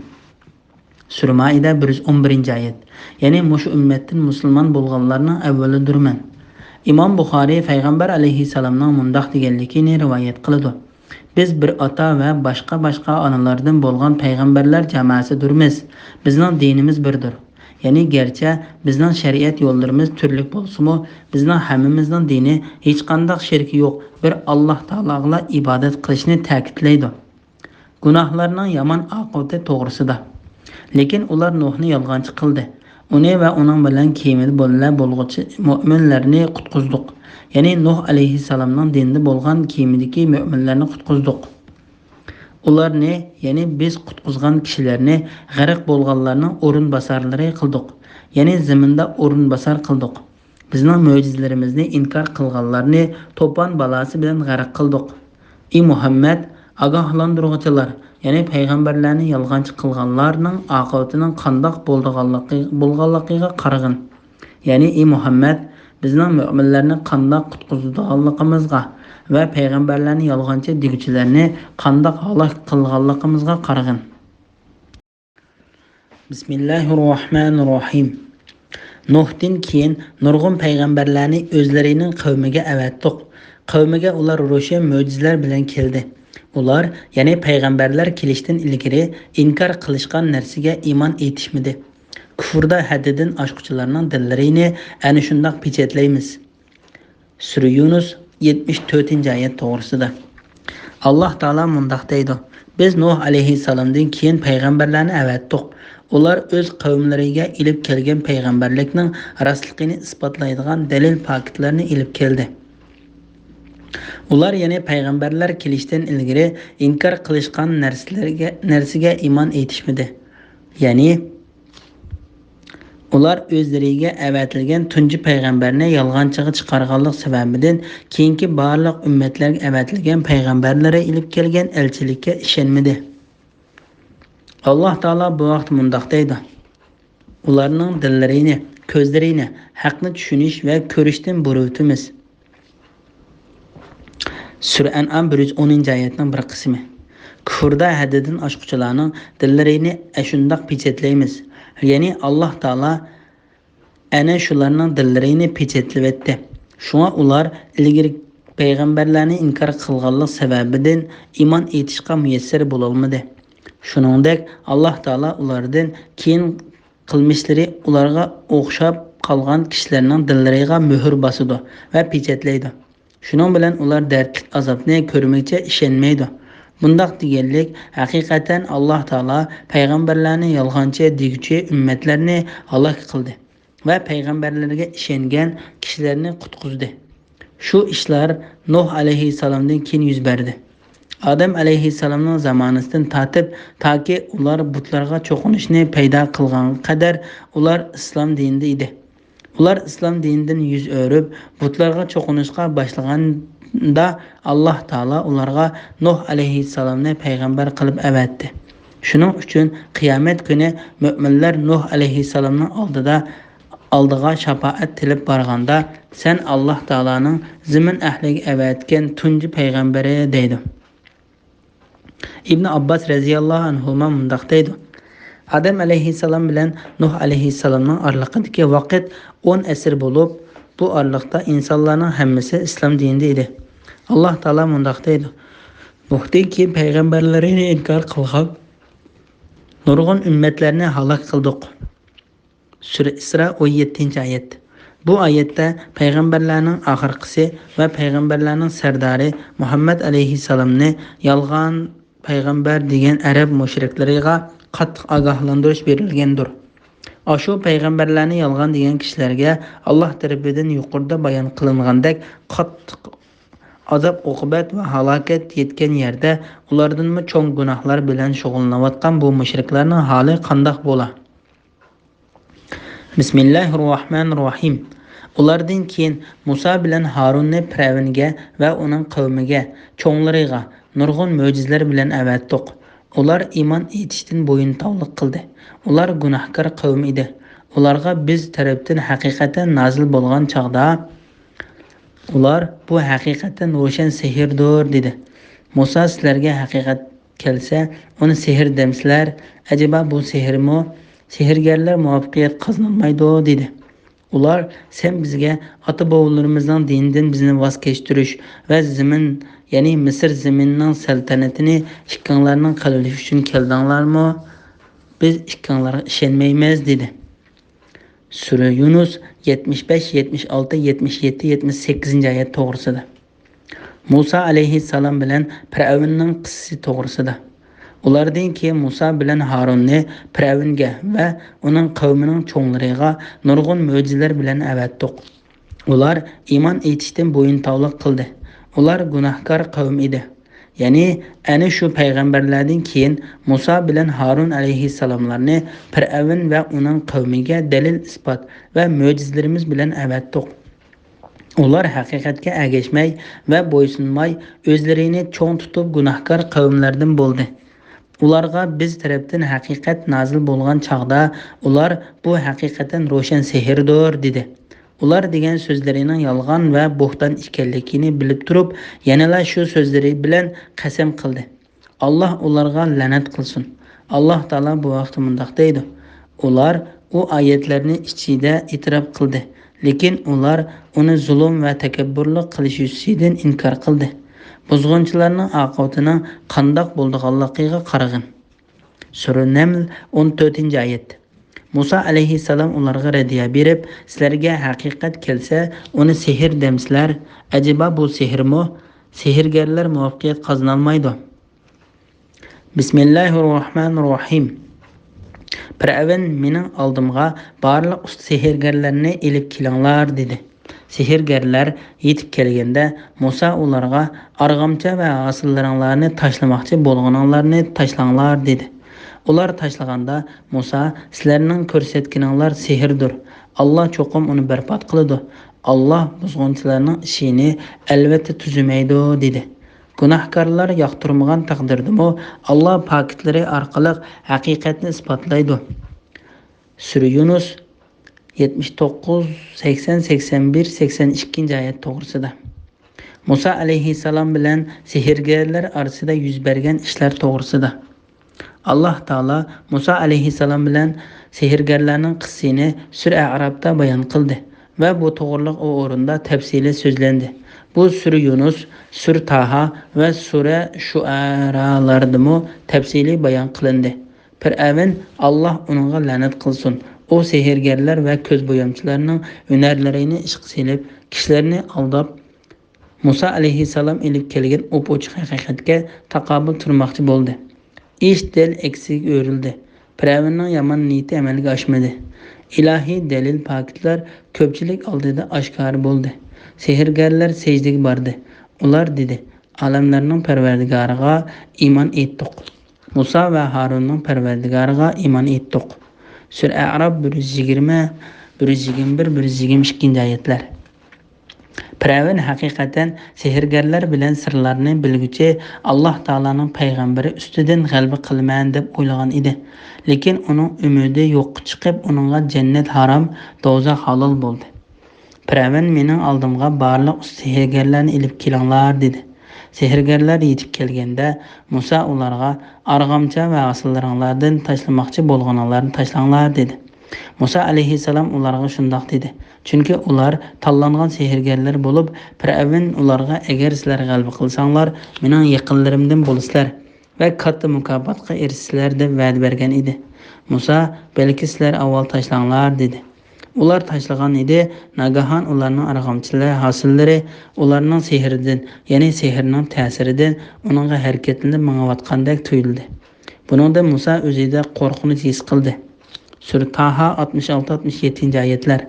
Sura Maida 111-oyat. Ya'ni mushu ummatdan musulmon bo'lganlarning avvalidirman. İmam Buxoriy Payg'ambar alayhissalomning mundoq deganligini rivoyat qiladi. Biz bir ota va boshqa onalardan bo'lgan payg'ambarlar jamoasidirmiz. Bizning dinimiz birdir. Ya'ni garchi bizning shariat yo'llarimiz turli bo'lsa-mu, bizning hammamizning dini hech qanday shirki yo'q, bir Alloh taologa ibodat qilishni ta'kidlaydi. Gunohlarning yomon oqibati to'g'risida. Lekin ular Nuhni yolg'onchi qildi. Uni va uning bilan kemida bo'lg'uchi mu'minlarni qutqizdik. Ya'ni Nuh alayhissalomning dinida bo'lgan kemidagi mu'minlarni qutqizdik. Ularni, ya'ni biz qutqizgan kishilarni g'arq bo'lganlarning o'rinbosarlari qildik. Ya'ni zaminda o'rinbosar qildik. Bizning mo'jizalarimizni inkor qilganlarni to'pon balasi bilan g'arq qildik. Ey Muhammad, ogohlantiruvchilar, ya'ni payg'ambarlarni yolg'onchi qilganlarning oqibatining qandoq bo'lganligiga qarag'in. Ya'ni ey Muhammad, bizning mu'minlarni qandoq qutqizganligimizga va payg'ambarlarni yolg'onchi deguvchilarni qandoq halok qilganligimizga qarag'in. Bismillahirrohmanirrohim. Nuhdan keyin nurg'un payg'ambarlarni o'zlarining qavmiga avatdiq. Qavmiga ular ro'shan mo'jizalar bilan keldi. Ular, ya'ni payg'ambarlar kelishdan ilgari inkor qilishgan narsaga iymon etishmadi. Kufrda haddidan oshquchilarning dillarini ana shundoq pechatlaymiz. Sura Yunus 74-oyat to'g'risida. Alloh taolo mundoq deydi: Biz Nuh alayhissalomdan keyin payg'ambarlarni avatdiq. Ular o'z qavmlariga ilib kelgan payg'ambarlikning rostligini isbotlaydigan dalil paketlarni ilib keldi. Ular yana payg'ambarlar kelishdan ilgari inkor qilishgan narsaga iymon etishmadi. Ya'ni ular o'zlariga avatilgan tunji payg'ambarni yolg'onchiga chiqarganlik sababidan keyingi barliq ummatlarga avatilgan payg'ambarlari ilib kelgan elchilikka ishonmadi. Alloh taolo bu vaqt mundoq deydi: Ularning dillarini, ko'zlarini haqni tushunish va ko'rishdan buruvtimiz. Sura An'am 110-oyatning bir qismi. Kufrda haddidan oshquchilarning dillarini ashundoq pechatlaymiz. Ya'ni Alloh taolo ana shularning dillarini pechatlayapti. Shunga ular ilgari payg'ambarlarni inkor qilganlik sababidan iymon etishga muyassar bo'la olmadi. Shuningdek, Alloh taolo ulardan keyin qilmishlari ularga o'xshab qolgan kishilarning dillariga muhr bosadi va pechatlaydi. Shuning bilan ular dardli azobni ko'rmoqcha ishonmaydi. Bundoq deganlik haqiqatan Alloh taolo payg'ambarlarni yolg'onchi deguvchi ummatlarni halok qildi va payg'ambarlarga ishongan kishilarni qutqizdi. Shu ishlar Nuh alayhissalomdan keyin yuz berdi. Adam alayhissalomning zamonasidan tortib toki ular butlarga cho'qinishni paydo qilgan qadar ular islom dinida edi. Ular islom dinidan yuz o'rib butlarga cho'qinishga boshlaganda Alloh taolo ularga Nuh alayhissalomni payg'ambar qilib avatdi. Shuning uchun qiyomat kuni mu'minlar Nuh alayhissalomning oldiga shafaat tilib borganda sen Alloh taoloning zamin ahliga avatgan tunji payg'ambari deydi. Ibn Abbas radhiyallohu anhu mundoq deydi: Adam alayhissalom bilan Nuh alayhissalomning oraliqidagi vaqt 10 asr bo'lib, bu oraliqda insonlarning hammasi islom dinida edi. Alloh taolo mundoq deydi: Nuhdan keyin payg'ambarlarni inkor qilgan nurg'un ummatlarni halok qildik. Sura Isra 17-oyat. Bu oyatda payg'ambarlarning oxirgisi va payg'ambarlarning sardori Muhammad alayhissalomni yolg'on payg'ambar degan arab mushriklariga qattiq ogohlantirish berilgandir. Ashu payg'ambarlarni yolg'on degan kishilarga Alloh tarafidan yuqorida bayon qilingandek qattiq azob oqibat va halokat yetgan yerda ulardan cho'ng gunohlar bilan shug'ullanayotgan bu mushriklarning holi qandoq bo'la? Bismillahirrohmanirrohim. Ulardan keyin Musa bilan Harunni Firavunga va uning qavmiga, cho'nglariga nurg'un mo'jizalar bilan avatdiq. Ular iymon etishdan bo'yintovlik qildi. Ular gunohkor qavm edi. Ularga biz tarafdan haqiqatan nozil bo'lgan chaqda ular bu haqiqatan ro'shan sehrdir dedi. Musa sizlarga haqiqat kelsa, uni sehr demsizlar. Acaba bu sehrmi? Sehrgarlar muvaffaqiyat qozonmaydi dedi. Ular sen bizga ota-bobolarimizning dinidan bizni voz kechtirish va zamin, ya'ni Misr zaminining saltanatini ikkanglarning qilish uchun keldinglarmi? Biz ikkanglarga ishonmaymiz dedi. Sura Yunus 75, 76, 77, 78 oyat to'g'risida. Musa alayhissalom bilan Firavunning qissasi to'g'risida. Ulardan keyin Musa bilan Harunni Firavunga va uning qavmining cho'nglariga nurg'un mo'jizalar bilan avatdiq. Ular iymon etishdan bo'yintovlik qildi. Ular gunohkor qavm edi. Ya'ni ana shu payg'ambarlardan keyin Musa bilan Harun alayhissalomlarni Firavun va uning qavmiga dalil isbot va mo'jizalarimiz bilan avatdiq. Ular haqiqatga agashmay va bo'ysunmay o'zlarini cho'ng tutib gunohkor qavmlardan bo'ldi. Ularga biz tarafdan haqiqat nozil bo'lgan chaqda ular bu haqiqatan ro'shan sehrdir dedi. Ular degan so'zlarining yolg'on va bo'xton ekanligini bilib turib, yanala shu so'zlari bilan qasam qildi. Alloh ularga la'nat qilsin. Alloh taolo bu vaqtda mundoq deydi. Ular u oyatlarni ichida e'tirof qildi, lekin ular uni zulm va takabburlik qilish yuzidan inkor qildi. Buzg'unchilarning oqibatining qandoq bo'lganligiga qarag'in. Sura Naml 14-oyat. Musa alayhissalom ularga radiya berib, sizlarga haqiqat kelsa, uni sehr demsizlar. Acaba bu sehrmi? Sehrgarlar muvaffaqiyat qozonolmaydi. Bismillahirrohmanirrohim. Firavun mening oldimga barliq usta sehrgarlarni elib kelinglar dedi. Sehrgarlar yetib kelganda Musa ularga arg'amcha va asllaringlarni tashlamoqchi bo'lganinglarni tashlanglar dedi. Ular tashlaganda Musa sizlarning ko'rsatganinglar sehrdir. Alloh cho'qim uni barbod qiladi. Alloh buzg'unchilarning ishini albatta tuzimaydi dedi. Gunohkorlar yoqtirmagan taqdirdami Alloh pakitlari orqali haqiqatni isbotlaydi. Sura Yunus 79, 80, 81, 82 oyat to'g'risida. Musa alayhissalom bilan sehrgarlar orasida yuz bergan ishlar to'g'risida. Alloh taolo Musa alayhissalom bilan sehrgarlarning qissasini Sura A'rofda bayon qildi va bu to'g'riliq o o'rinda tafsili so'zlandi. Bu Sura Yunus, Sura Taha va Sura Shu'aralardami tafsili bayon qilindi. Firavun Alloh uningga la'nat qilsin. O sehrgarlar va ko'z bo'yamchilarning hunarlarini ishga solib, kishilarni aldab Musa alayhissalom ilib kelgan o'pochiq haqiqatga taqobil turmoqchi bo'ldi. Ish del eksiga o'rildi. Firavunning yomon niyati amalga oshmadi. Ilohiy dalil pakitlar ko'pchilik oldida oshkor bo'ldi. Sehrgarlar sajdaga bordi. Ular dedi: "Alamlarning Parvardigoriga iymon etdik." Musa va Harunning Parvardigoriga iymon etdik. Sura A'rof 120, 121, 122 oyatlar. Firavun haqiqatan sehrgarlar bilan sirlarni bilguchi Alloh taolaning payg'ambari ustidan g'alaba qilman deb o'ylagan edi. Lekin uning umidi yo'qqa chiqib, uningga jannat harom, do'zax halol bo'ldi. Firavun mening oldimga barliq sehrgarlarni ilib kelinglar dedi. Sehrgarlar yetib kelganda Musa ularga arg'amcha va aslaringlardan tashlamoqchi bo'lganlarni tashlanglar dedi. Musa alayhissalom ularga shundoq dedi. Chunki ular tanlangan sehrgarlar bo'lib, Firavun ularga agar sizlar g'alaba qilsanglar, mening yaqinlarimdan bo'lasizlar va katta mukofotga erishsizlar deb va'da bergan edi. Musa, balki sizlar avval tashlanglar dedi. Ular tashlagan edi. Nagahan ularning arg'amchilar hosillari ularning sehridan, ya'ni sehrning ta'siridan uningga harakatlanib mangayotgandek tuyuldi. Buningda Musa o'zida qo'rqinch his qildi. Sura Taha 66-67 oyatlar.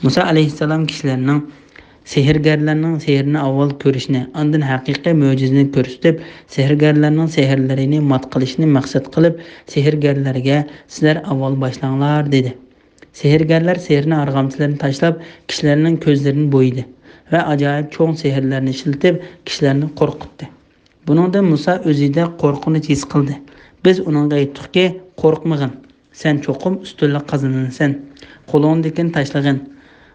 Musa alayhissalom kishilarning sehrgarlarning sehrni avval ko'rishni, undan haqiqiy mo'jizani ko'rsatib, sehrgarlarning sehrlarini mat qilishni maqsad qilib, sehrgarlarga sizlar avval boshlanglar dedi. Sehrgarlar sehrni arg'amchilarni tashlab, kishilarning ko'zlarini bo'ydi va ajoyib cho'ng sehrlarni ishlatib, kishilarni qo'rqitdi. Buningda Musa o'zida qo'rqinch his qildi. Biz uningga aytdikki, qo'rqmag'in. Sen cho'qim ustunlik qozonarsan. Qo'lingdekini tashlag'in.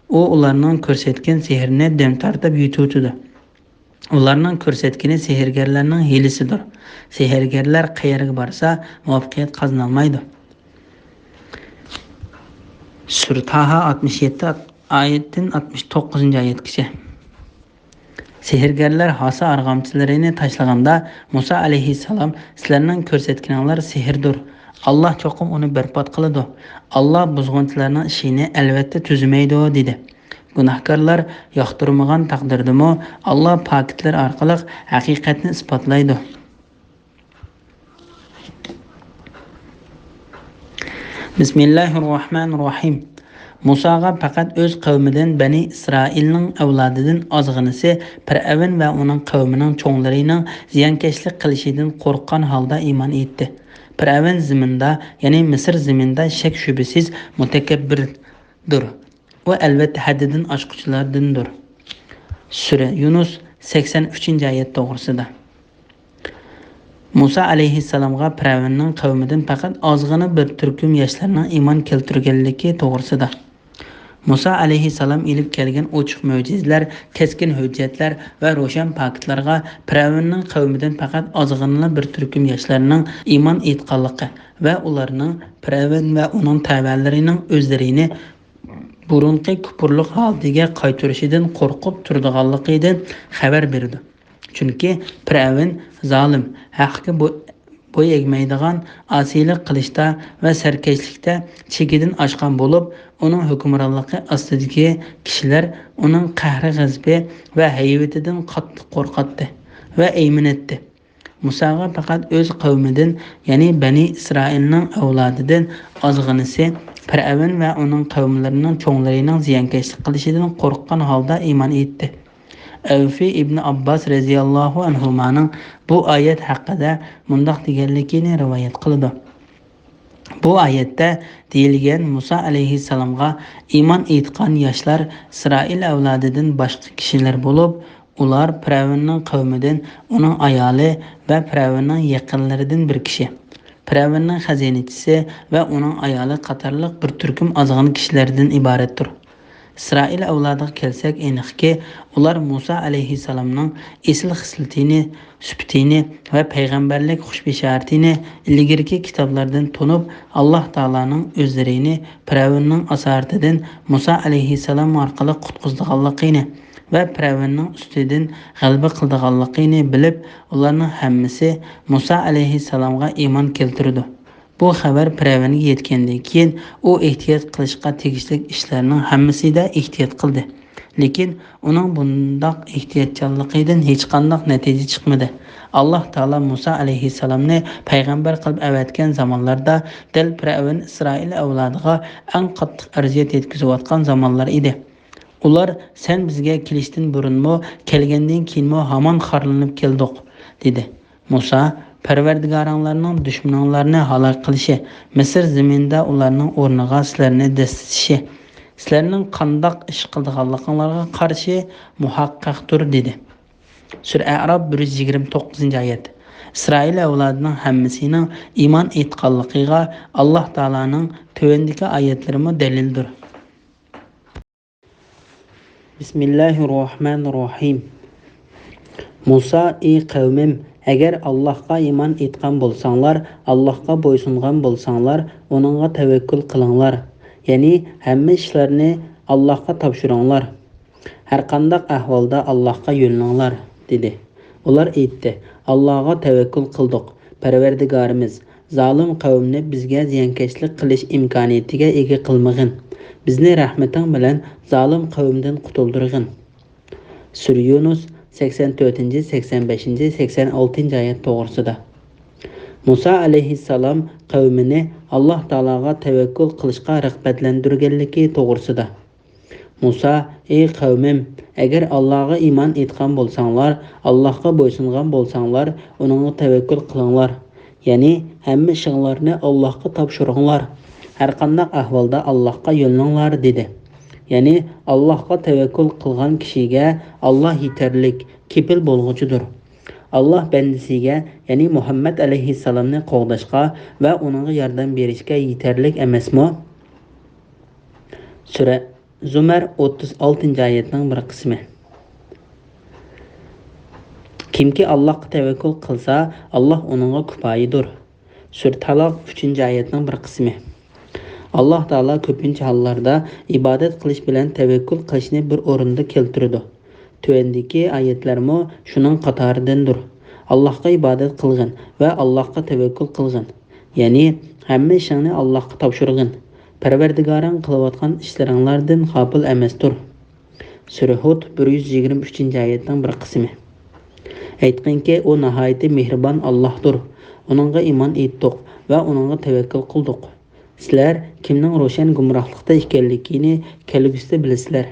U ularning ko'rsatgan sehrni dem tartib yutuvdi. Ularning ko'rsatkani sehrgarlarning hilisidir. Sehrgarlar qayerga borsa, muvaffaqiyat qozona olmaydi. Sura Taha 67 oyatdan 69-oyatgacha. Sehrgarlar hasa arg'amchilarini tashlaganda Musa alayhissalom sizlarning ko'rsatganinglar sehrdir. Allah cho'qim uni barbod qiladi. Allah buzg'unchilarning ishini albatta tuzimaydi dedi. Gunohkorlar yoqtirmagan taqdirdami Allah paketlar orqali haqiqatni isbotlaydi. Bismillahirrohmanirrohim. Musaga faqat o'z qavmidan Bani Isroilning avlodidan ozg'inisi Fir'avn va uning qavmining cho'nglarining ziyonkashlik qilishidan qo'rqqan holda iymon etdi. Fir'avn zaminda, ya'ni Misr zaminida shak shubhasiz mutakabbirdir. O albatta haddidan oshquchilardandir. Sura Yunus 83-oyat to'g'risida. Musa alayhissalomga Fir'avnning qavmidan faqat ozg'ina bir turkum yoshlarning iymon keltirganligi to'g'risida. Musa alayhissalom ilib kelgan ochiq mo'jizlar, keskin hujjatlar va ro'shan faktlarga Fir'avnning qavmidan faqat ozg'ina bir turkum yoshlarning iymon etganligi va ularning Fir'avn va uning tabi'alarining o'zlarini burunqi kupurlik holatiga qaytarishidan qo'rqib turadiganligidan xabar berdi. Chunki Fir'avn zolim, haqqa bo'y egmaydigan, asiylik qilishda va sarkashlikda chekidan oshgan bo'lib, uning hukmronligi ostidagi kishilar uning qahri g'azbi va haybatidan qattiq qo'rqatdi va aymin etdi. Musaga faqat o'z qavmidan, ya'ni Bani Isroilning avlodidan ozg'inisi Fir'avn va uning qavmlarining cho'nglarining ziyonkashlik qilishidan qo'rqqan holda iymon etdi. Avfi ibn Abbas radhiyallohu anhumaning bu oyat haqida mundaq deganligini rivoyat qildi. Bu oyatda deyilgan Musa alayhissalomga iymon etgan yoshlar Isroil avlodidan boshqa kishilar bo'lib, ular Fir'avnning qavmidan, uning ayoli va Fir'avnning yaqinlaridan bir kishi. Fir'avnning xazinachisi va uning ayoli qatorliq bir turkum ozg'in kishilardan iboratdir. İsrail avlodiga kelsak, aniqki, ular Musa alayhissalomning asl xislatini, sifatini va payg'ambarlik xushbisharatini ilgirki kitoblardan tunib, Alloh taolaning o'zlarini Fir'avnning asaratidan Musa alayhissalom orqali qutqizganligini va Fir'avnning ustidan g'alaba qilganligini bilib, ularning hammasi Musa alayhissalomga iymon keltirdi. Bu xabar Fir'avnga yetgandan keyin u ehtiyot qilishga tegishli ishlarning hammasida ehtiyot qildi. Lekin uning bundoq ehtiyotchanligidan hech qanday natija chiqmadi. Alloh taolo Musa alayhissalomni payg'ambar qilib avatgan zamonlarda dal Fir'avn Isroil avlodiga eng qattiq arziyat yetkazayotgan zamonlar edi. Ular sen bizga kelishdan burunmi, kelgandan keyinmi hamon xorlanib keldik, dedi. Musa Parvardigoringlarning dushmanlarini halok qilishi, Misr zaminida ularning o'rniga sizlarni dastatishi, sizlarning qandoq ish qilganliginglarga qarshi muhaqqaqdir, dedi. Sura A'rof 129-oyat. Isroil avlodining hammasining iymon etganligiga Alloh taolaning tövendagi oyatlarimi dalildir. Bismillahirrohmanirrohim. Musa, ey qavmim, agar Allohga iymon etgan bo'lsanglar, Allohga bo'ysungan bo'lsanglar, uningga tavakkul qilinglar. Ya'ni hamma ishlarni Allohga topshiringlar. Har qanday ahvolda Allohga yo'lininglar, dedi. Ular aytdi: Allohga tavakkul qildik. Parvardigorimiz, zolim qavmni bizga ziyonkashlik qilish imkoniyatiga ega qilmag'in. Bizni rahmating bilan zolim qavmdan qutuldirg'in. Sura Yunus 84, 85, 86-oyat to'g'risida. Musa alayhissalom qavmini Alloh taologa tavakkul qilishga rag'batlantirganligi to'g'risida. Musa, ey qavmim, agar Allohga iymon etgan bo'lsanglar, Allohga bo'ysungan bo'lsanglar, uningga tavakkul qilinglar. Ya'ni hamma ishinglarni Allohga topshiringlar. Her qandaq ahvalda Allahqa yo'llaninglar dedi. Yani Allahqa tevekkül qilgan kishiga Allah yeterlik, kepil bo'lg'uchidir. Allah bendisiga, yani Muhammed aleyhisselamni qo'g'dashga va uningga yordam berishga yeterlik emasmi? Sura Zumar 36-oyatning bir qismi. Kimki Allahqa tevekkül qilsa, Allah uningga kifoyadir. Sura Talaq 3-oyatning bir qismi. Allah Taala ko'pincha hollarda ibodat qilish bilan tevekkül qilishni bir o'rinda keltirdi. Tövendeki ayetlermo şunun qatoridandir. Allahqa ibodat qilgin va Allohga tevekkül qilgin. Ya'ni hamma ishingni Allohga topshirgin. Parvardigoring qilayotgan ishlaringlardan g'ofil emasdir. Sura Hud 123-oyatning bir qismi. Aytqinki, u nihoyatda mehribon Allohdir. Uningga iymon etdik va uningga tevekkül qildik. Sizlar kimning ro'shan gumrohlikda ekanligini kelgusida bilasizlar.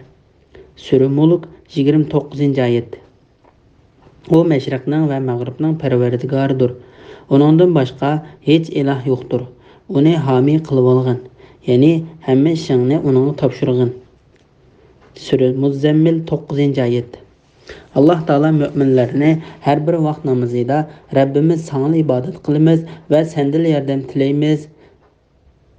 Sura Mulk 29-oyat. O mashriqning va mag'ribning parvardigoridir. Uningdan boshqa hech iloh yo'qdir. Uni homiy qilib olgin, ya'ni hamma ishingni uningga topshirgin. Sura Muzammil 9-oyat. Allah Taala müminlarni har bir vaqt namozida Rabbimiz sana ibodat qilamiz va sendan yordam tilaymiz.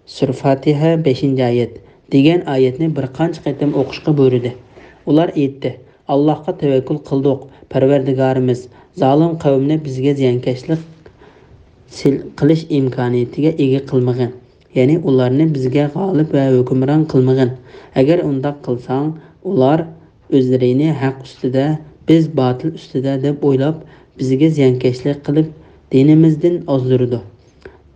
Sura Fatiha 5-oyat degan oyatni bir qancha qatam o'qishga buyurdi. Ular aytdi: Allohga tevekkül qildik, Parvardigorimiz zolim qavmni bizga ziyonkashlik qilish imkoniyatiga ega qilmag'in. Ya'ni ularni bizga g'olib va hukmron qilmag'in. Agar undaq qilsang, ular o'zlarini haq ustida, biz botil ustida deb o'ylab, bizga ziyonkashlik qilib dinimizdan ozdirdi.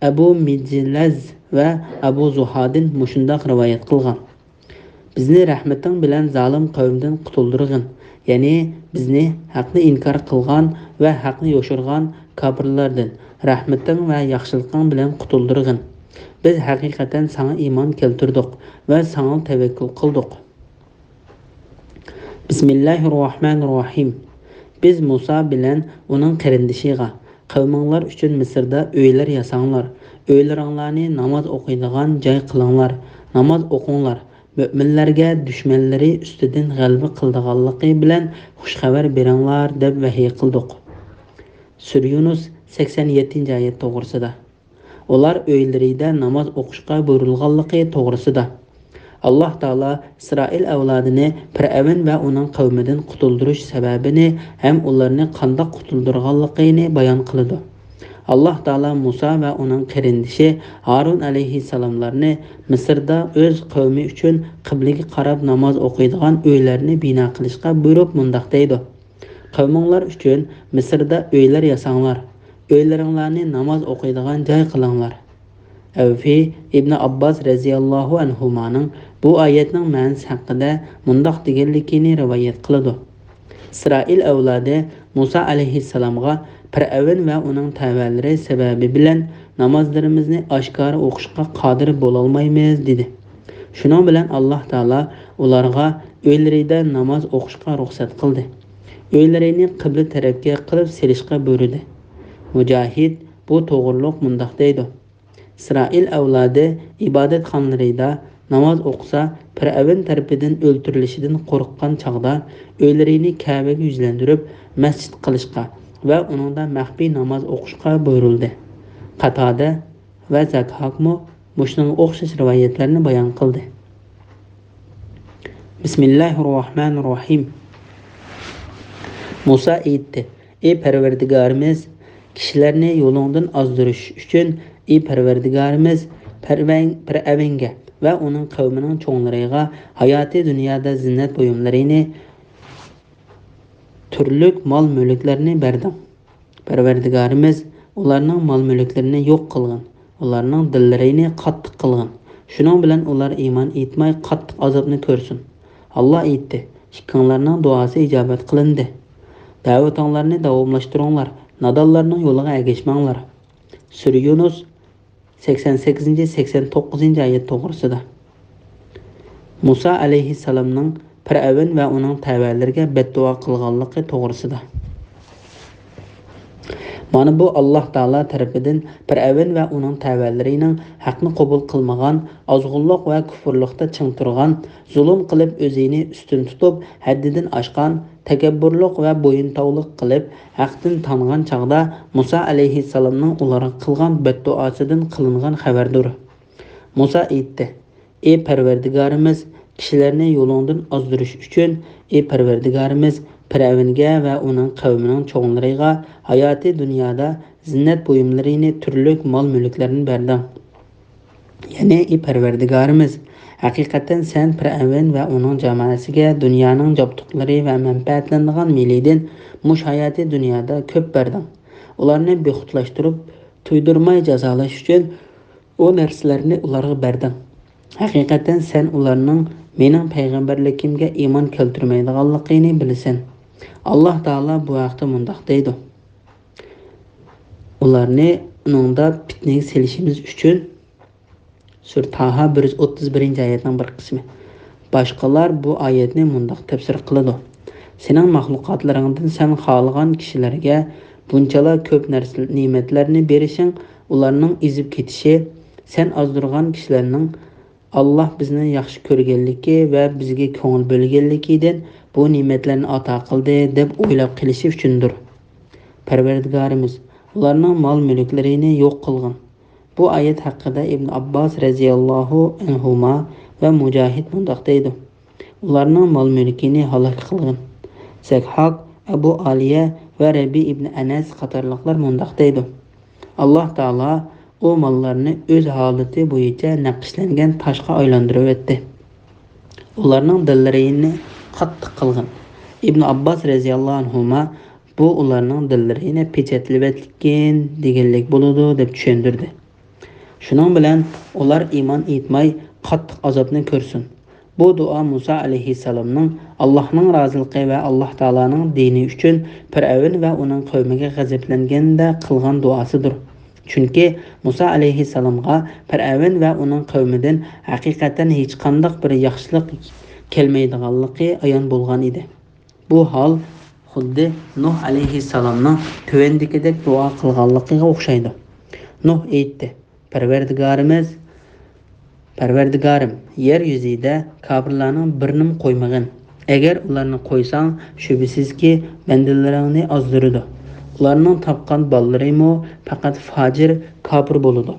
Abu Mijlaz va Abu Zuhadin mushundaq rivoyat qilgan. Bizni rahmating bilan zolim qavmdan qutuldirgin. Ya'ni bizni haqni inkor qilgan va haqni yo'shirgan kofirlardan rahmating va yaxshiliging bilan qutuldirgin. Biz haqiqatan sana iymon keltirdik va sana tevekkül qildik. Bismillahirrohmanirrohim. Biz Musa bilan uning qarindishiga qavminglar uchun Misrda uylar yasanglar. Uylaringlarni namoz o'qiydigan joy qilinglar. Namoz o'qinglar. Müminlarga dushmanlari ustidan g'alaba qildiganligi bilan xush xabar beringlar deb vahiy qildik. Sura Yunus 87-oyat to'g'risida. Ular uylarida namoz o'qishga buyurilganligi to'g'risida. Allah Taala İsrail avlodini Fir'avn va uning qavmidan qutuldirish sababini ham ularni qanday qutuldirganligini bayon qildi. Allah Taala Musa va uning qarindishi Harun alayhissalomlarni Misrda o'z qavmi uchun qiblaga qarab namoz o'qiydigan uylarni bino qilishga buyurib mundaq deydi: Qavminglar uchun Misrda uylar yasanglar. Uylaringlarni namoz o'qiydigan joy qilinglar. Avfi ibn Abbas radhiyallohu anhumaning bu oyatning ma'nosi haqida mundaq deganligini rivoyat qiladi. İsrail avlodi Musa alayhissalomga Fir'avn va uning tavalari sababi bilan namozlarimizni oshkora o'qishga qodir bo'la olmaymiz dedi. Shuning bilan Alloh taolo ularga uylarida namoz o'qishga ruxsat qildi. Uylarini qibla tarafga qilib selishga buyurdi. Mujohid bu to'g'riliq mundaq deydi: İsrail avlodi ibodatxonalarida namoz o'qisa, Fir'avn tarafidan o'ltirilishidan qo'rqqan chaqda uylarini Ka'baga yuzlantirib masjid qilishga va uningda maxfiy namoz o'qishga buyurildi. Qatada va Zakhakmo mushunga o'xshash rivoyatlarni bayon qildi. Bismillahirrohmanirrohim. Musa aytdi: Ey Parvardigorimiz, kishilarni yo'lingdan ozdirish uchun ey Parvardigorimiz Fir'avnga va uning qavmining cho'nglariga hayoti dunyoda zinnat buyumlarini, turli mol-mulklarni berdim. Parvardigorimiz ularning mol-mulklarini yo'q qilgin, ularning dillarini qattiq qilgin. Shuning bilan ular iymon etmay qattiq azobni ko'rsin. Allah aytdi: Ikkinglarning duosi ijobat qilindi. Da'vatinglarni davomlashtiringlar, nadonlarning yo'liga ergashmanglar. Sura Yunus 88-89-oyat to'g'risida. Musa alayhissalomning Fir'avn va uning tavalariga beddua qilganligi to'g'risida. Mana bu Alloh taolo tarafidan Fir'avn va uning tavallarining haqni qabul qilmagan, ozg'unliq va kufrlikda ching turgan, zulm qilib o'zini ustun tutib, haddidan oshgan, takabburlik va bo'yintovlik qilib, haqdan tangan chaqda Musa alayhissalomning ularga qilgan badduosidan qilingan xabardir. Musa aytdi: "Ey Parvardigorimiz, kishilarni yo'lingdan ozdirish uchun, ey Parvardigorimiz, Fir'avnga va uning qavmining cho'nglariga hayoti dunyoda zinnat buyumlarini, turli mol-mulklarni berding. Ya'ni ey Parvardigorimiz, haqiqatan sen Fir'avn va uning jamoasiga dunyoning jobtuqlari va manfaatlanadigan milidan mush hayoti dunyoda ko'p berding. Ularni bexutlashtirib, to'ydirmay jazolash uchun o narsalarni ularga berding. Haqiqatan sen ularning mening payg'ambarligimga iymon keltirmaydiganligini bilasan." Alloh taolo bu haqda mundaq deydi: "Ularni uningda fitnaga selishimiz uchun" Sur Taha 131-oyatning bir qismi. Boshqalar bu oyatni mundaq tafsir qiladi: "Sening mahluqotlaringdan sen xohlagan kishilarga bunchalar ko'p narsa ne'matlarni berishing, ularning ezib ketishi, sen ozdirgan kishilarning Alloh bizni yaxshi ko'rganligi va bizga ko'ngil bo'lganligidan bu ne'matlarni ato qildi deb o'ylab qilishi uchundir. Parvardigorimiz ularning mol-mulklarini yo'q qilgin." Bu oyat haqida Ibn Abbos radhiyallohu anhuma va Mujohid mundaq deydi: "Ularning mol-mulkini halok qilgin." Zakhok, Abu Aliya va Rabi ibn Anas qatorliqlar mundaq deydi: "Alloh taolo o mollarni o'z holati bo'yicha naqshlangan toshga aylantirib o'tdi. Ularning dillarini qattiq qilgin." Ibn Abbos radhiyallohu anhuma bu ularning dillarini pechatlab o'tgan deganlik bo'ladi deb tushundirdi. Shuning bilan ular iymon etmay qattiq azobni ko'rsin. Bu duo Musa alayhissalomning Allohning roziligi va Alloh taoloning dini uchun Fir'avn va uning qavmiga g'azablanganda qilgan duosidir. Chunki Musa alayhissalomga Fir'avn va uning qavmidan haqiqatan hech qanday bir yaxshilik kelmaydiganligi ayon bo'lgan edi. Bu hol xuddi Nuh alayhissalomning tuvandikidek duo qilganligiga o'xshaydi. Nuh aytdi: Parvardigorim, yer yuzida kofirlarning birnim qo'ymagin. Agar ularni qo'ysang, shubhisizki bandalaringni ozdiradi. Ularning topgan bollarimi faqat fojir, kofir bo'ladi.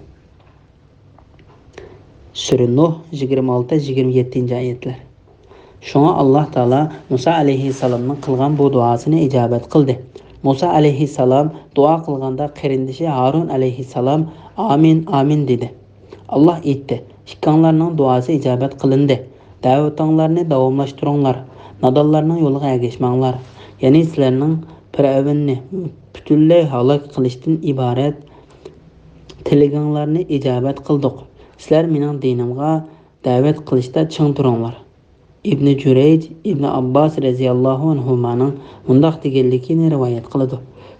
Sura Nuh 26-27-oyatlar. Shunga Alloh taolo Musa alayhissalomning qilgan bu duosini ijobat qildi. Musa alayhissalom duo qilganda qarindishi Harun alayhissalom amin amin dedi. Alloh aytdi: "Ikkanglarning duosi ijobat qilindi. Da'vatinglarni davomlashtiringlar. Nodonlarning yo'liga ergashmanglar. Ya'ni sizlarning Fir'avnni butunlay halok qilishdan iborat tilaginglarni ijobat qildik. Sizlar mening dinimga da'vat qilishda ching turinglar." Ibn Jurayj Ibn Abbos radhiyallohu anhumaning mundaq deganligini rivoyat qiladi: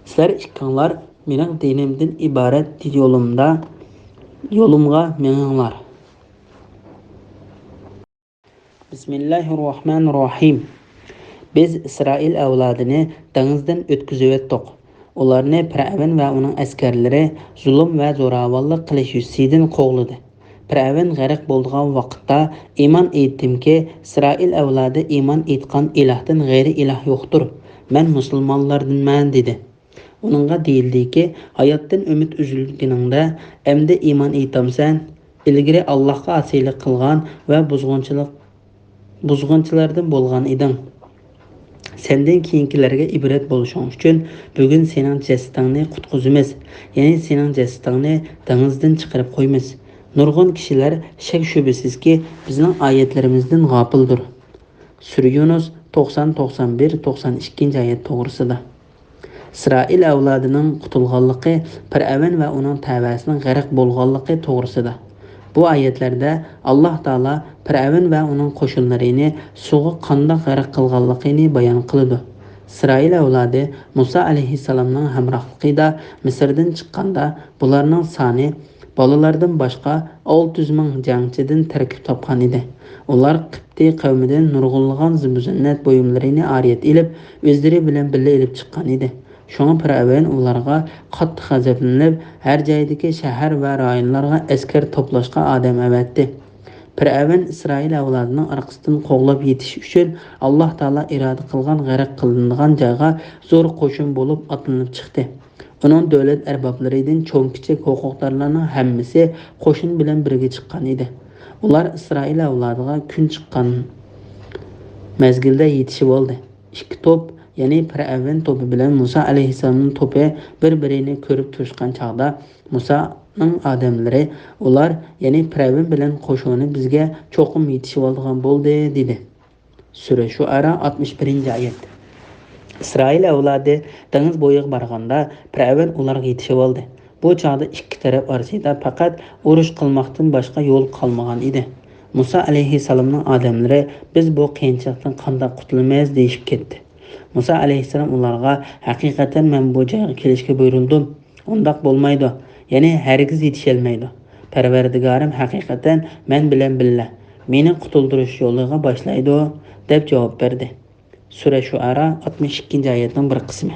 "Sizlar ikkanglar mening dinimdan iborat yo'limga meninglar." Bismillahirrohmanirrohim. Biz Isroil avlodini dengizdan o'tkazib o'tdik. Ularni Fir'avn va uning askarlari zulm va zo'ravonlik qilish yuzidan qo'g'ladi. Fir'avn g'arq bo'lgan vaqtda iymon etdimki, Isroil avlodi iymon etgan ilohdan g'ayri iloh yo'qdir. Men musulmonlardanman dedi. Uningga deyildiki, hayotdan umid uzilganingda endi iymon etamsan, ilgari Allohga osiylik qilgan va buzg'unchilardan bo'lgan eding. Sendan keyingilarga ibrat bo'lishing uchun bugun sening jasadingni qutqizamiz, ya'ni sening jasadingni dengizdan chiqarib qo'yamiz. Nurg'un kishilar shak shubhisizki bizning oyatlarimizdan g'ofildir. Sura Yunus 90-91-92-oyat to'g'risida. Isroil avlodining qutulganligi Fir'avn va uning tavasining g'arq bo'lganligi to'g'risida. Bu oyatlarda Alloh taolo Fir'avn va uning qo'shinlarini suvga qanday g'arq qilganligini bayon qiladi. Isroil avlodi Musa alayhissalomning hamrohligida Misrdan chiqqanda bularning soni bolalardan boshqa 600 ming jangchidan tarkib topgan edi. Ular Qibti qavmidan nurg'unlagan zinnat buyumlarini ariyat ilib, o'zlari bilan birga ilib chiqqan edi. Şoňa Firavun ularga qattiq gazaplanıp, her joydagi shahar va rayonlarga askar to'plashga odam avatdi. Firavun İsrail avlodining orqasidan qo'g'lab yetish uchun Alloh taolo iroda qilgan g'arq qilinadigan joyga zo'r qo'shin bo'lib otlanib chiqdi. Uning davlat arboblaridan cho'ng-kichik huquqdorlarning hammasi qo'shin bilan birga chiqqan edi. Ular İsrail avlodiga kun chiqqan mezgilda yetishib oldi. Ikki to'p, ya'ni Firavun to'pi bilan Musa alayhissalomning to'pi bir-birini ko'rib turishgan chog'da Musaning odamlari ular, ya'ni Firavun bilan qo'shini bizga cho'qim yetishib olgan bo'ldi dedi. Sura Shuara 61-oyat. İsrail avlodi dengiz bo'yiga borganda Firavun ularga yetishib oldi. Bu chog'da ikki taraf orasida faqat urush qilmoqdan boshqa yo'l qolmagan edi. Musa alayhissalomning odamlari biz bu qiyinchilikdan qanday qutulamiz deyishib ketdi. Musa alayhissalom ularga haqiqatan men bu joyga kelishga buyurildim. Undaq bo'lmaydi. Ya'ni hargiz yetisholmaydi. Parvardigorim haqiqatan men bilan billa meni qutuldirish yo'liga boshlaydi deb javob berdi. Sura Shuara 62-oyatning bir qismi.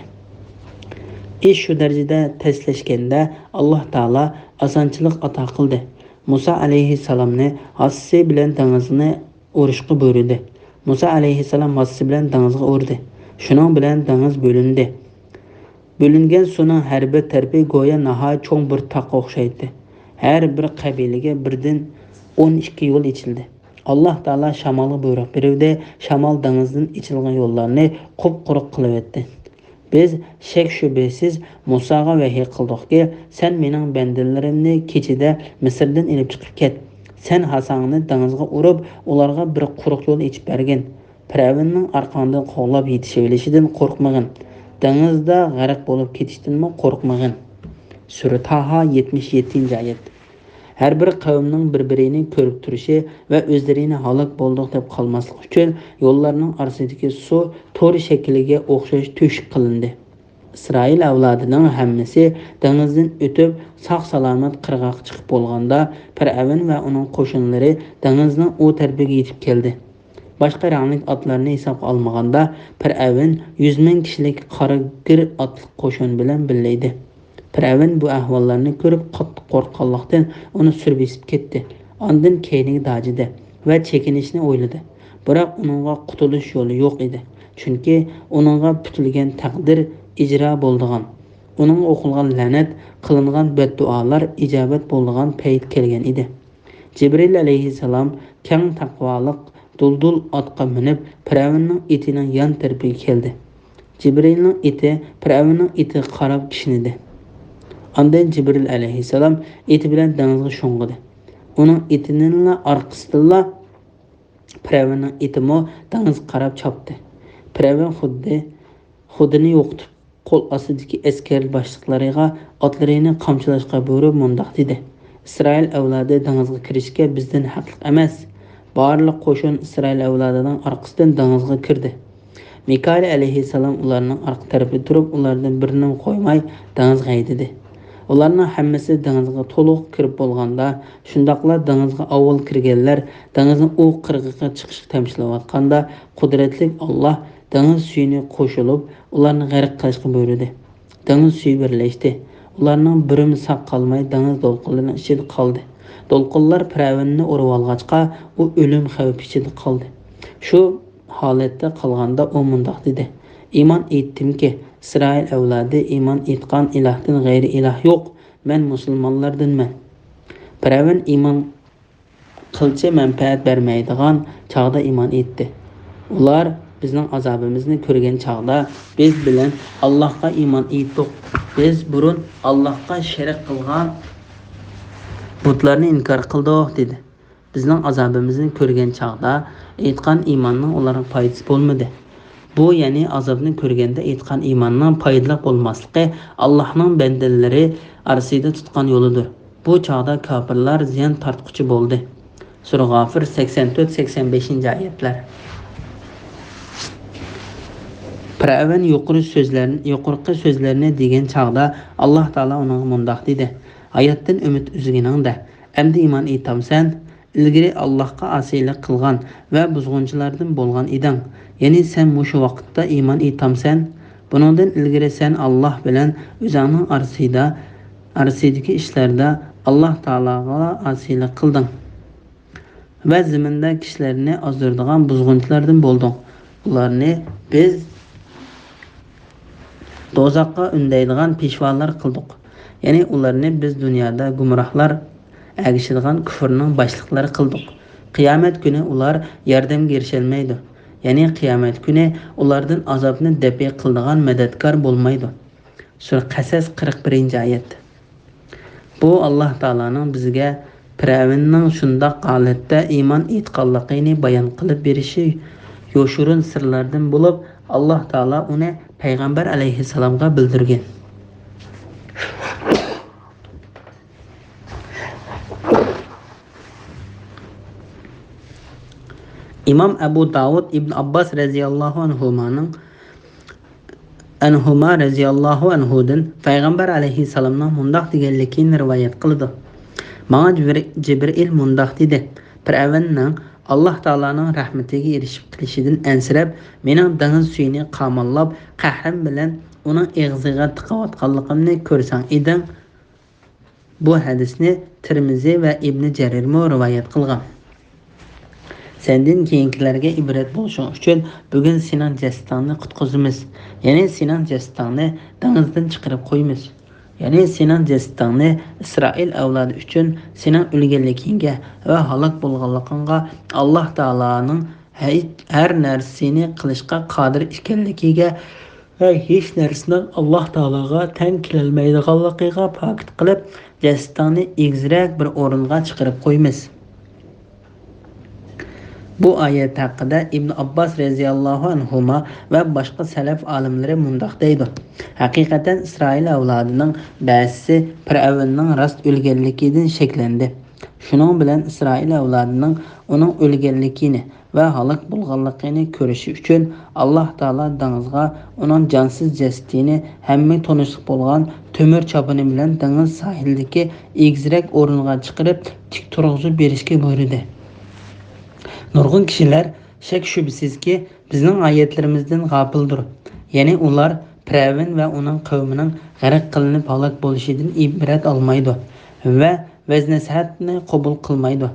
Ish shu darajada teslashganda Alloh taolo osonchilik ato qildi. Musa alayhissalomni Hassi bilan dengizni urishga buyurdi. Musa alayhissalom Hassi bilan dengizga urdi. Shuning bilan dengiz bo'lindi. Bo'lingan suvning har bir tarafi go'yo nihoyat cho'ng bir taqqa o'xshaydi. Har bir qabilaga birdan 12 yo'l ichildi. Alloh taolo shamolga buyruq berdi. Shamol dengizdan ichilgan yo'llarni qup-quruq qilib etdi. Biz shak shubhasiz Musaga vahiy qildikki, sen mening bandalarimni kechida Misrdan elib chiqib ket. Sen Hasangni dengizga urib, ularga bir quruq yo'l ichib bergin. Firavunning orqangdan qo'g'lab yetishivelishidan qo'rqmagin. Dengizda g'arq bo'lib ketishdanmi qo'rqmagin. Sura Taha 77-oyat. Her bir qavmning bir-birini ko'rib turishi va o'zlarini halok bo'ldik deb qolmaslik uchun yo'llarning orasidagi suv to'ri shakliga o'xshash to'shib qilindi. İsrail avlodining hammasi dengizdan o'tib sog'-salomat qirg'oqqa chiqib bo'lganda Firavun va uning qo'shinlari dengizning u tarafiga yetib keldi. Boshqa rangli otlarni hisobga olmaganda Firavun 100 ming kishilik qora gir otliq qo'shin bilan birlaydi. Firavun bu ahvollarni ko'rib qattiq qo'rqqanlikdan uni surib esib ketdi. Ondan keyingi dajida va chekinishni o'yladi. Biroq uningga qutulish yo'li yo'q edi. Chunki uningga putilgan taqdir ijro bo'ldigan. Uning o'qilgan la'nat qilingan badduolar ijobat bo'ldigan payt kelgan edi. Jibril alayhissalom keng taqvoliq duldul otqa minib Firavunning itining yon tarafiga keldi. Jibrilning iti Firavunning iti qarab kishnidi. Ondan Jibril alayhissalom iti bilan dengizga sho'ng'idi. Uning itining orqasidan Firavunning itimo dengiz qarab chopdi. Firavun xudini yo'qitib qo'l ostidagi askar boshliqlariga otlarini qamchilashga buyurib mundaq dedi. İsrail avlodi dengizga kirishga bizdan haqliq emas. Barliq qo'shin İsrail avlodining orqasidan dengizga kirdi. Mikail alayhissalom ularning orqa tarafida turib, ulardan birini qo'ymay dengizga haydadi. Ularning hammasi dengizga to'liq kirib bo'lganda, shundaqla dengizga avval kirganlar dengizning u qirg'iga chiqishga tamshlayotganda qudratli Alloh dengiz suyini qo'shilib, ularni g'arq qilishga buyurdi. Dengiz suyi birlashdi. Ularning birimi saq qolmay dengiz to'lqinlarining ichida qoldi. To'lqinlar Firavunni urib olgachqa, u o'lim xavfi ichida qoldi. Shu holatda qolganda u mundaq dedi: "Iymon etdimki, İsrail avlodi iymon etgan ilohdan g'ayri iloh yo'q. Men musulmonlardanman." Firavun iymon qilchi manfaat bermaydigan chog'da iymon etdi. Ular bizning azobimizni ko'rgan chog'da biz bilan Allohga iymon etdik. Biz burun Allohga sherik qilgan butlarni inkor qildik dedi. Bizning azobimizni ko'rgan chog'da aytgan iymonning ularga foydasi bo'lmadi. Bu ya'ni azobni ko'rganda aytgan iymonning foydali bo'lmasligi Allohning bandalari orasida tutgan yo'lidir. Bu chog'da kofirlar ziyon tortquchi bo'ldi. Sura G'ofir 84-85-oyatlar. Firavun yuqorqi so'zlarni degan chog'da Alloh taolo unga mundaq dedi: "Hayotdan umid uzginingda, endi iymon etamsan? Ilgari Allohga osiylik qilgan va buzg'unchilardan bo'lgan eding. Ya'ni sen mushu vaqtda iymon etamsan? Buningdan ilgari sen Alloh bilan o'zingning orasidagi ishlarda Alloh taologa osiylik qilding va zaminda kishilarni ozdiradigan buzg'unchilardan bo'lding. Ularni biz do'zaxga undaydigan peshvolar qildik. Ya'ni ularni biz dunyoda gumrohlar agishadigan kufrning boshliqlari qildik. Qiyomat kuni ular yordamga erisholmaydi. Ya'ni qiyomat kuni ulardan azobni dafi qiladigan madadkor bo'lmaydi. Sura Qasas 41-oyat. Bu Alloh taolaning bizga Firavnning shundoq holatda iymon etganligini bayon qilib berishi yoshurun sirlardan bo'lib, Alloh taolo uni payg'ambar alayhissalomga bildirgan. İmam Abu Davud İbn Abbas radhiyallohu anhudan payg'ambar alayhissalomning mundoq deganligini rivoyat qildi. Menga Jibril mundoq dedi: Firavnning Alloh taolaning rahmatiga erishib qilishidan ansirab, mening dengiz suyini qamallab, qahrim bilan uning eg'ziga tiqayotganligimni ko'rsang eding. Bu hadisni Tirmiziy va Ibn Jarir rivoyat qilgan. Senden keyingilarga ibrat bo'lishi uchun bugun sening jasadingni qutqizamiz. Ya'ni sening jasadingni dengizdan chiqarib qo'yamiz. Ya'ni sening jasadingni Isroil avlodi uchun sening o'lganligingga va halok bo'lganligingga Alloh taolaning har narsani qilishga qodir ekanligiga va hech narsaning Alloh taologa teng kelolmaydiganligiga pokit qilib, jasadingni egizrak bir o'ringa chiqarib qo'yamiz. Bu oyat haqida İbn Abbas radhiyallohu anhuma va boshqa salaf olimlari mundoq deydi. Haqiqatan Isroil avlodining ba'zisi Firavnning rost o'lganligidan shaklandi. Shuning bilan Isroil avlodining uning o'lganligini va halok bo'lganligini ko'rishi uchun Alloh taolo dengizga uning jonsiz jasadini hamma tanishib bo'lgan temir chopini bilan dengiz sohilidagi egizrak o'ringa chiqarib tik turg'izib berishga buyurdi. Nurg'un kishilar shak shubsizki bizning oyatlarimizdan g'ofildir. Ya'ni ular Firavn va uning qavmining g'arq qilinib halok bo'lishidan ibrat olmaydi va vaz-nasihatni qabul qilmaydi.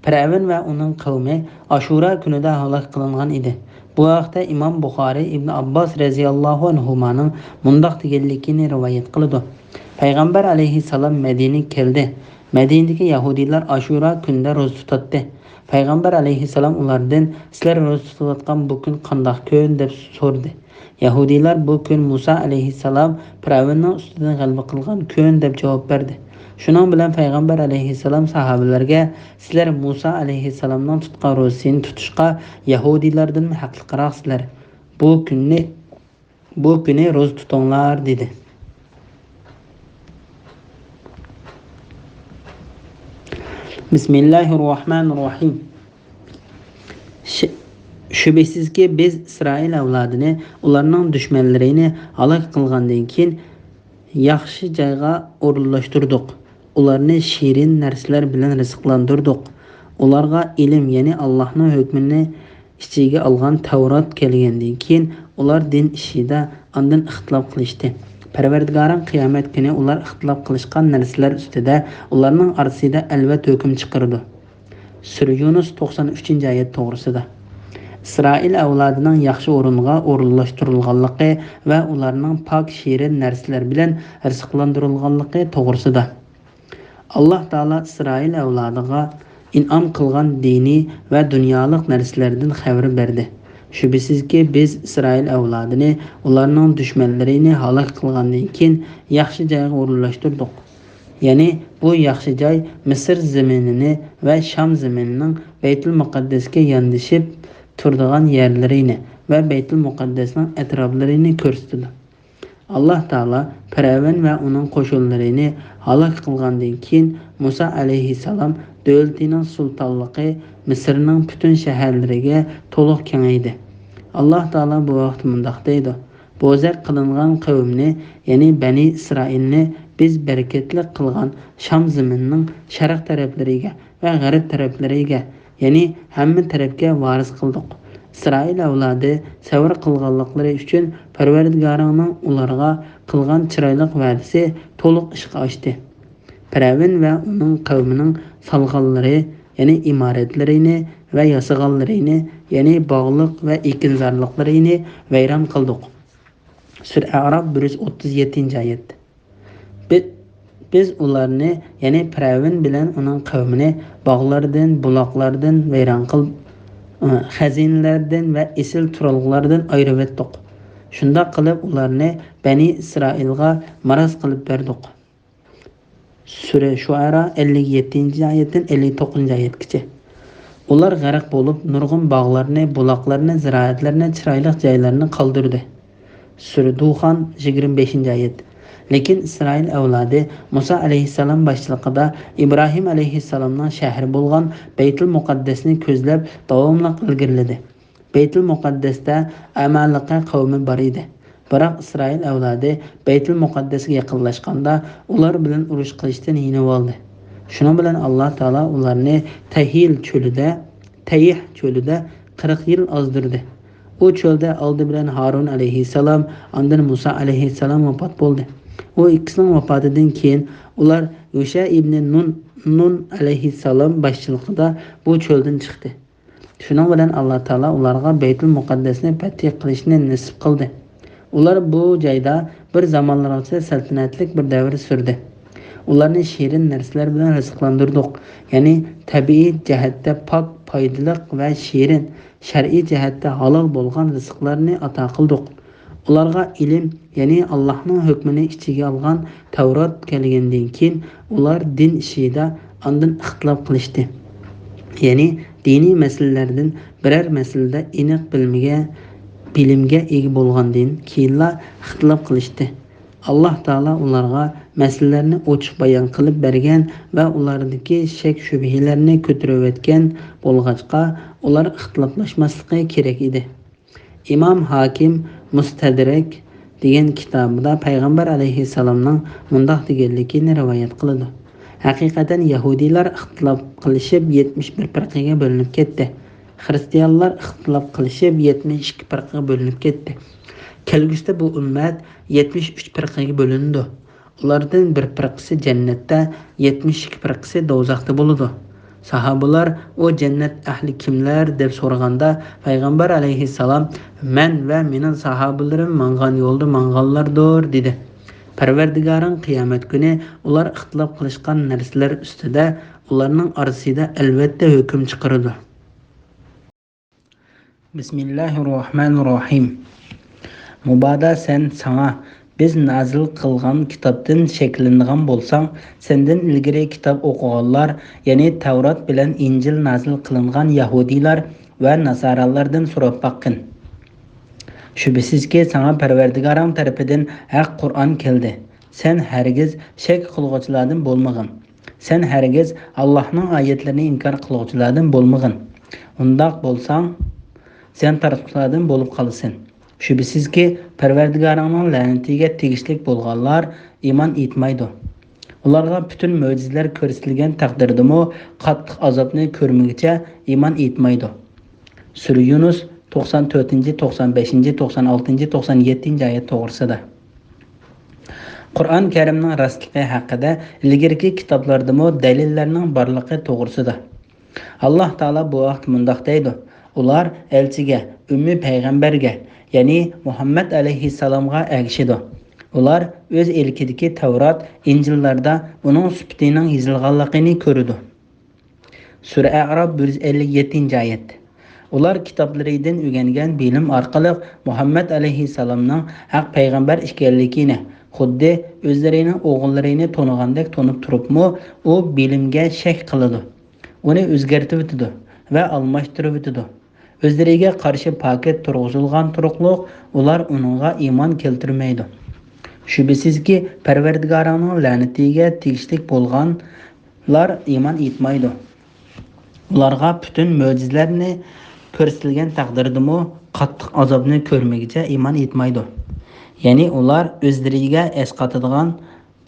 Firavn va uning qavmi Ashura kunida halok qilingan edi. Bu vaqtda Imom Buxoriy Ibn Abbas radhiyallohu anhumaning mundoq deganligini rivoyat qildi. Payg'ambar alayhissalom Madinaga keldi. Madinadagi yahudiylar Ashura kunida ro'za tutdi. Payg'ambar alayhissalom ulardan sizlar ro'za tutayotgan bu kun qanday kun deb so'radi. Yahudiylar bu kun Musa alayhissalom Firavnning ustidan g'alaba qilgan kun deb javob berdi. Shuning bilan payg'ambar alayhissalom sahobalarga sizlar Musa alayhissalomning tutgan ro'zasini tutishga yahudiylardan haqliqroqsizlar. Bu kuni ro'za tutinglar dedi. Bismillahirrohmanirrohim. Shubhasizki biz Isroil avlodini ularning dushmanlarini halok qilgandan keyin yaxshi joyga o'rinlashtirdik. Ularni shirin narsalar bilan rizqlantirdik. Ularga ilm, ya'ni Allohning hukmini ichiga olgan Tavrat kelgandan keyin ular din ishida ondan ixtilof qilishdi. Parvardigorim qiyomat kuni ular ixtilof qilishgan narsalar ustida ularning orasida albat hukm chiqardi. Sura Yunus 93-oyat to'g'risida. Isroil avlodining yaxshi o'ringa o'rinlashtirilganligi va ularning pok shirin narsalar bilan rizqlantirilganligi to'g'risida. Alloh taolo Isroil avlodiga in'om qilgan diniy va dunyolik narsalardan xabar berdi. Shubhasizki biz Isroil avlodini ularning dushmanlarini halok qilgandan keyin yaxshi joyga o'rinlashtirdik. Ya'ni bu yaxshi joy Misr zaminini va Sham zaminining Baytul Muqaddasga yondashib turadigan yerlarini va Baytul Muqaddasning atroflarini ko'rsatdi. Alloh taolo Firavn va uning qo'shinlarini halok qilgandan keyin Musa alayhissalom davlatining sultonligi Misrning butun shaharlariga to'liq kengaydi. Alloh taolo bu vaqt mundoq deydi: Bo'zak qilingan qavmni, ya'ni Bani Isroilni biz barakatli qilgan Sham zaminining sharq taraflariga va g'arb taraflariga, ya'ni hamma tarafga varis qildik. İsroil avlodi sabr qilganliklari uchun Parvardigoringning ularga qilgan chiroyli va'dasi to'liq ishga oshdi. Firavn va uning qavmining solg'anlari, ya'ni imoratlarini va yasag'anlarini, ya'ni bog'liq va ekinzorliklarini vayron qildik. Sura A'rof 137-oyat. Biz ularni, ya'ni Firavn bilan uning qavmini bog'lardan, buloqlardan vayron qilib, xazinalardan va esil turalg'lardan ayirib etdik. Shunda qilib ularni Bani Isroilga maraz qilib berdik. Sura Shuara 57-oyatdan 59-oyatgacha. Ular g'arq bo'lib, nurg'un bog'larni, buloqlarni, ziroatlarni, chiroyli joylarni qoldirdi. Sura Duxon 25-oyat. Lekin İsroil avlodi Musa alayhissalom boshchiligida Ibrohim alayhissalomning shahri bo'lgan Baytul Muqaddasni ko'zlab davomli ilgirladi. Baytul Muqaddasda Amalika qavmi bor edi. Biroq İsroil avlodi Baytul Muqaddasga yaqinlashganda ular bilan urush qilishdan yinib oldi. Shuning bilan Alloh taolo ularni Tayih cho'lida 40 yil ozdirdi. U cho'lda oldi bilan Harun alayhissalom, ondan Musa alayhissalom vafot bo'ldi. O ikkisining vafotidan keyin ular Yusha ibn Nun alayhissalom boshchiligida bu cho'ldan chiqdi. Shuning bilan Alloh taolo ularga Baytul Muqaddasni fath qilishni nasib qildi. Ular bu joyda bir zamonlargacha saltanatli bir davr surdi. Ularni shirin narsalar bilan rizqlantirdik. Ya'ni tabiiy jihatda pok, foydali va shirin, shar'iy jihatda halol bo'lgan rizqlarni ato qildik. Ularga ilm, ya'ni Allohning hukmini ichiga olgan Tavrat kelgandan keyin ular din ishida ondan ixtilof qilishdi. Ya'ni diniy masalalardan biror masalada aniq bilimga ega bo'lgandan keyinla ixtilof qilishdi. Alloh taolo ularga masalalarni ochiq bayon qilib bergan va ulardagi shak shubhalarni ko'tarib o'tgan bo'lg'achqa ular ixtiloflashmasligi kerak edi. İmam Hakim Mustadrak degan kitobida payg'ambar alayhissalomning mundaq deganligini rivoyat qiladi. Haqiqatan yahudiylar ixtilof qilishib 71 firqaga bo'linib ketdi. Xristianlar ixtilof qilishib 72 firqaga bo'linib ketdi. Kelgusida bu ummat 73 firqaga bo'lindi. Ulardan bir firqasi jannatda, 72 firqasi do'zaxda bo'ladi. Sahabalar o jannat ahli kimlar deb so'raganda payg'ambar alayhissalom men va mening sahobalarim mangan yo'lda manganlardir dedi. Parvardigoring qiyomat kuni ular ixtilof qilishgan narsalar ustida ularning orasida albatta hukm chiqaradi. Bismillahirrohmanirrohim. Mubada sen sana biz nazil qilgan kitobdan shaklangan bo'lsang, sendan ilgari kitob o'qiganlar, ya'ni Tavrat bilan Injil nazil qilingan yahudiylar va nasoralardan so'rab baqin. Shubhisizki sana Parvardigoring tarafidan haq Qur'on keldi. Sen hargiz shak qilg'uvchilardan bo'lmag'in. Sen hargiz Allohning oyatlarini inkor qilg'uvchilardan bo'lmag'in. Undaq bo'lsang, sen taraflardan bo'lib qolasan. Shubhisizki Parvardigoringning la'natiga tegishli bo'lganlar iymon etmaydi. Ularga butun mo'jizalar ko'rsatilgan taqdirdami qattiq azobni ko'rmaguncha iymon etmaydi. Sura Yunus 94, 95, 96, 97 oyat to'g'risida. Qur'on Karimning rastligi haqida ilgirki kitoblardami dalillarning borligi to'g'risida. Alloh taolo bu vaqt mundaq deydi: ular elchiga, ummi payg'ambarga, ya'ni Muhammad alayhissalomga ergishidi. Ular o'z elkidagi Tavrat, Injillarda uning sifatining yozilganligini ko'rdi. Sura A'rof 157-oyat. Ular kitoblaridan o'rgangan bilim orqali Muhammad alayhissalomning haq payg'ambar ekanligini, xuddi o'zlarining o'g'illarini to'nigandek to'nib turibmi, u bilimga shak qiladi. Uni o'zgartirib o'tadi va almashtirib o'tadi. O'zlariga qarshi paket turg'izilgan turuqliq ular uningga iymon keltirmaydi. Shubhisizki Parvardigoringning la'natiga tegishli bo'lganlar iymon etmaydi. Ularga butun mo'jizalarni ko'rsatilgan taqdirdami qattiq azobni ko'rmaguncha iymon etmaydi. Ya'ni ular o'zlariga esqatadigan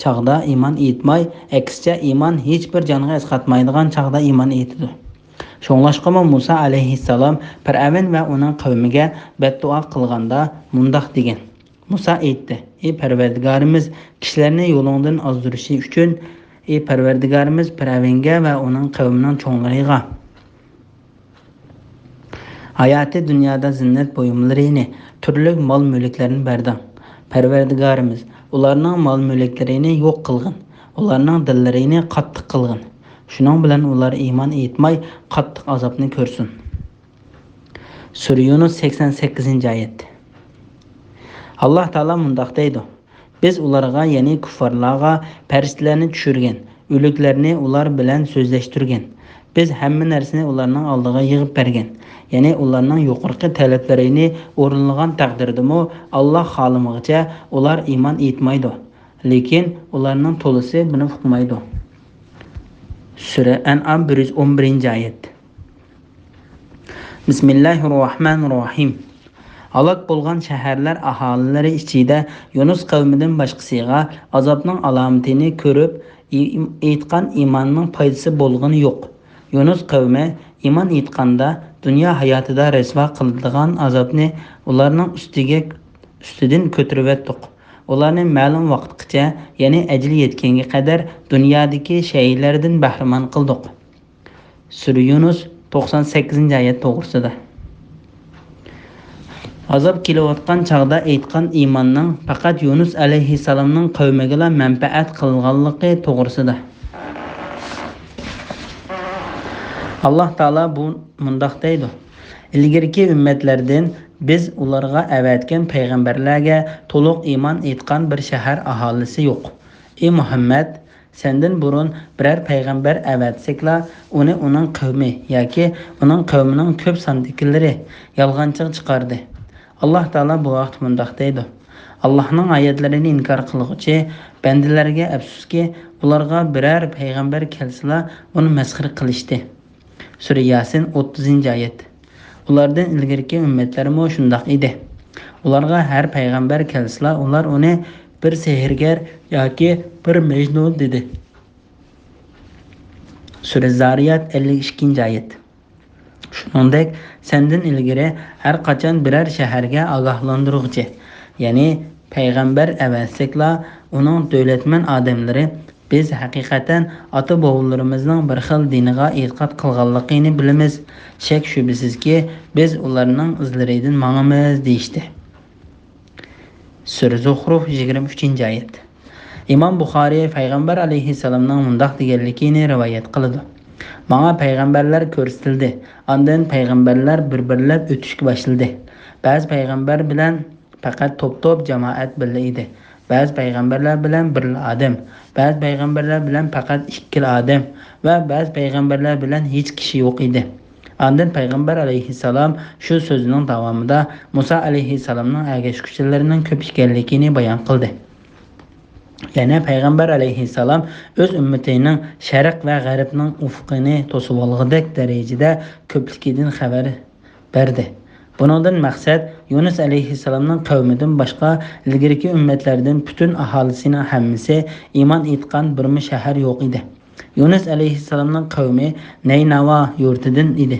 chaqda iymon etmay, aksicha iymon hech bir jonga esqatmaydigan chaqda iymon etadi. Şoңlашqama Musa alayhissalom Fir'avn va uning qavmiga beddua qilganda mundaq degan. Musa aytdi: "Ey Parvardigorimiz, kishilarni yo'lingdan ozdirishi uchun, ey Parvardigorimiz Fir'avnga va uning qavmining cho'nglariga hayoti dunyoda zinnat buyumlarini, turli mol-mulklarni berding. Parvardigorimiz, ularning mol-mulklarini yo'q qilgin. Ularning dillarini qattiq qilgin. Shuning bilan ular iymon etmay qattiq azobni ko'rsin." Sura Yunus 88-oyat. Allah Taala mundaq deydi: "Biz ularga, ya'ni kuffarlarga farishtalarni tushirgan, o'liklarni ular bilan so'zlashtirgan. Biz hamma narsani ularning oldiga yig'ib bergan. Ya'ni ularning yuqorqi talablarini o'rinlagan taqdirdami, Alloh xohlamaguncha ular iymon etmaydi. Lekin ularning to'lisi buni uqmaydi." Sura An'am 111-oyat. Bismillahirrohmanirrohim. Halok bo'lgan shaharlar aholilari ichida Yunus qavmidan boshqasiga azobning alomatini ko'rib, aytgan iymonning foydasi bo'lgani yo'q. Yunus qavmi iymon etganda dunyo hayotida rasvo qiladigan azobni ularning ustidan ko'tarib ularni ma'lum vaqtgacha, ya'ni ajli yetganga qadar dunyodagi shaylardan bahramand qildik. Sura Yunus 98-oyat to'g'risida. Azob kelayotgan chaqda aytgan iymonning faqat Yunus alayhissalomning qavmiga manfaat qilganligi to'g'risida. Allah Taala bu mundaq deydi: "Ilgirki ummatlardan biz ularga avatgan payg'ambarlarga to'liq iymon etgan bir shahar aholisi yo'q. Ey Muhammad, sendan burun biror payg'ambar avatsikla, uning qavmi yoki uning qavmining ko'p sondikilari yolg'onchilik chiqardi." Allah Taala bu vaqt mundaq deydi: "Allohning oyatlarini inkor qiluvchi bandalarga afsuski, ularga biror payg'ambar kelsa, uni masxir qilishdi." Sura Yasin 30-oyat. Ulardan ilgirki ummatlarimo shundoq edi. Ularga har payg'ambar kelsa, ular uni bir sehrgar yoki bir majnun dedi. Sura Zariyat 52-oyat. Shuningdek, sendan ilgari har qachon biror shaharga ogohlantiruvchi, ya'ni payg'ambar avaslikla uning davlatman odamlari biz haqiqatan ota-bobolarimizning bir xil diniga e'tiqod qilganligini bilamiz. Shak shubhisizki, biz ularning izlaridan mangamiz deyishdi. Sura Zuhruf 23-oyat. Imom Buxoriy payg'ambar alayhissalomning mundaq deganligini rivoyat qiladi: "Menga payg'ambarlar ko'rsatildi. Ondan payg'ambarlar bir-birlab o'tishga boshladi. Ba'zi payg'ambar bilan faqat to'p-to'p jamoat birga edi. Ba'zi payg'ambarlar bilan bir odam, ba'zi payg'ambarlar bilan faqat 2 odam va ba'zi payg'ambarlar bilan hech kishi yo'q edi." Ondan payg'ambar alayhissalom shu so'zining davomida Musa alayhissalomning ergashuvchilarining ko'p ekanligini bayon qildi. Yana payg'ambar alayhissalom o'z ummatining sharq va g'arbning ufqini to'sib olg'idek darajada ko'pligidan xabar berdi. Bundan maqsad Yunus alayhissalomning qavmidan boshqa ilgirki ummatlardan butun aholisining hammasi iymon etgan birmi shahar yo'q edi. Yunus alayhissalomning qavmi Naynava yurtidan edi.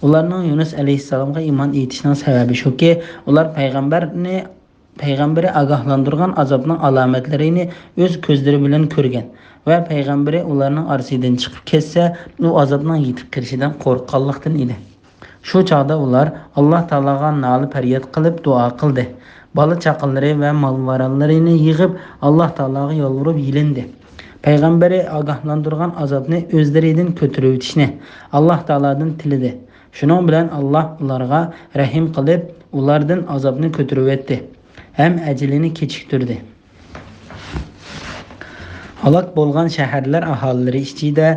Ularning Yunus alayhissalomga iymon etishining sababi shuki, ular payg'ambari ogohlantirgan azobning alomatlarini o'z ko'zlari bilan ko'rgan va payg'ambari ularning orasidan chiqib ketsa, u azobning yetib kelishidan qo'rqqanlikdan edi. Shu chaqda ular Alloh taologa noli faryod qilib duo qildi. Bola chaqalari va mol-varalarini yig'ib Alloh taologa yolvorib yilindi. Payg'ambari ogohlantirgan azobni o'zlaridan ko'tarib o'tishni Alloh taolodan tiladi. Shuning bilan Alloh ularga rahim qilib, ulardan azobni ko'tarib o'tdi. Hem ajalini kechiktirdi. Halok bo'lgan shaharlar aholilari ichida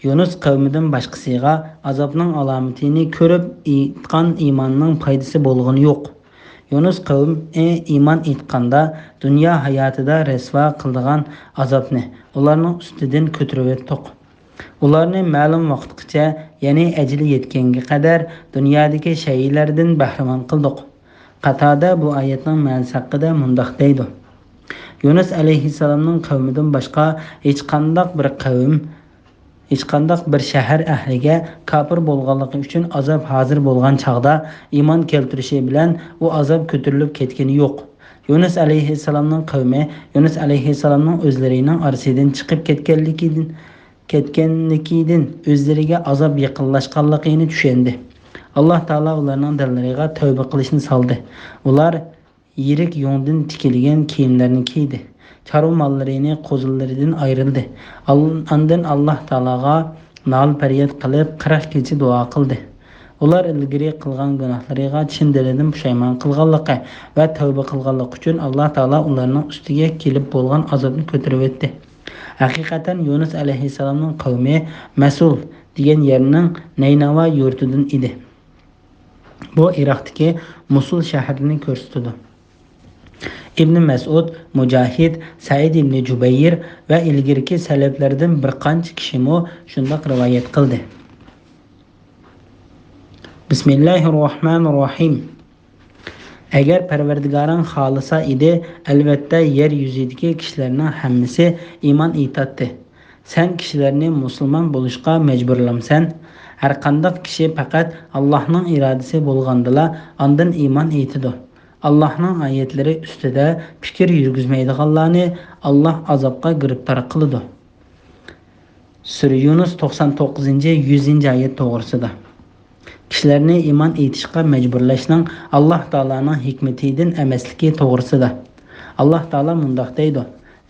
Yunus qavmidan boshqasiga azobning alomatini ko'rib, etgan iymonning foydasi bo'lgani yo'q. Yunus qavmi iymon etganda dunyo hayotida rasvo qiladigan azobni ularning ustidan ko'tarib o'tdik. Ularni ma'lum vaqtgacha, ya'ni ajali yetganga qadar dunyodagi shaylardan bahramand qildik. Qatada bu oyatning ma'nosi haqida mundaq deydi: Yunus alayhissalomning qavmidan boshqa hech qanday bir qavm hech qandaq bir shahar ahliga kofir bo'lganligi uchun azob hozir bo'lgan chog'da iymon keltirishi bilan u azob ko'tarilib ketgani yo'q. Yunus alayhissalomning qavmi Yunus alayhissalomning o'zlarining orasidan chiqib ketganligidan o'zlariga azob yaqinlashganligini tushundi. Alloh taolo ularning dillariga tavba qilishni soldi. Ular yirik yongdan tikilgan kiyimlarni kiydi. Çarı mallarını qo'zillaridan ayrildi. Ondan Alloh taologa nol faryod qilib 40 kecha duo qildi. Ular ilgari qilgan gunohlariga chin dilidan pushaymon qilganligi va tavba qilganligi uchun Alloh taolo ularning ustiga kelib bo'lgan azobni ko'tarib o'tdi. Haqiqatan Yunus alayhissalomning qavmi Masul degan yerning Naynava yurtidan edi. Bu Iroqdagi Musul shahrini ko'rsatdi. İbn Mas'ud, Mujahid, Said ibn Jubayr va ilgirki salaflardan bir qancha kishimi shunday rivoyat qildi. Bismillahirrohmanirrohim. Agar Parvardigoring xohlasa edi, albatta yer yuzidagi kishilarning hammasi iymon etadi. Sen kishilarni musulmon bo'lishga majburlamsan. Har qanday kishi faqat Allohning irodasi bo'lgandala ondan iymon etadi. Allah'ın ayetleri üstüde fikir yürgüzmeydiganlarni Allah azapga giriptar qiladi. Sura Yunus 99-100 ayet to'g'risida. Kishilarni iymon etishga majburlashning Alloh taolaning hikmatidan emasligi to'g'risida. Alloh taolo mundaq deydi: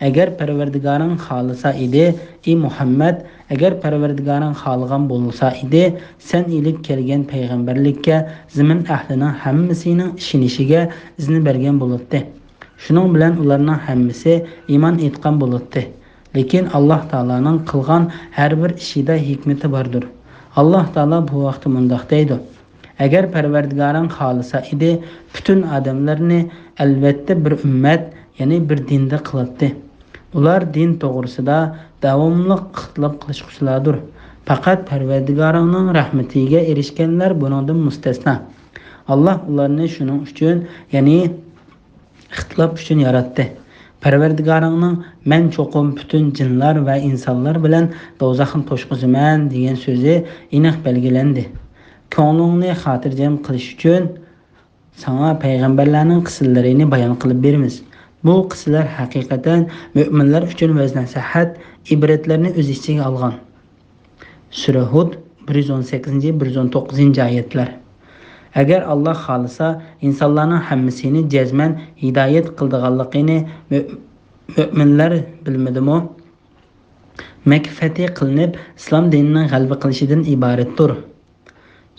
Agar Parvardigoring xohlasa edi, ey Muhammad, agar Parvardigoring xohlagan bo'lsa edi, sen ilib kelgan payg'ambarlikka zamin ahlining hammasining ishonishiga izni bergan bo'ladi. Shuning bilan ularning hammasi iymon etgan bo'ladi. Lekin Alloh taolaning qilgan har bir ishida hikmati bordir. Alloh taolo bu vaqtda mundaq deydi: Agar Parvardigoring xohlasa edi, butun odamlarni albatta bir ummat, ya'ni bir dinda qiladi. Ular din to'g'risida davomli ixtilof qilishquchilardir. Faqat Parvardigoringning rahmatiga erishganlar bundan mustasno. Alloh ularni shuning uchun, ya'ni ixtilof uchun yaratdi. Parvardigoringning men cho'qim butun jinlar va insonlar bilan do'zaxni to'shqizaman degan so'zi aniq belgilandi. Ko'nglingni xotirjam qilish uchun sana payg'ambarlarning qisallarini bayon qilib beramiz. Bu qisalar haqiqatan mu'minlar uchun vaz nasihat, ibratlarni o'z ichiga olgan. Sura Hud 118-119 oyatlar. Agar Alloh xohlasa, insonlarning hammasini jazman hidoyat qildiganligini mu'minlar bilmadimi? Makfati qilinib, islom dinining g'alaba qilishidan iboratdir.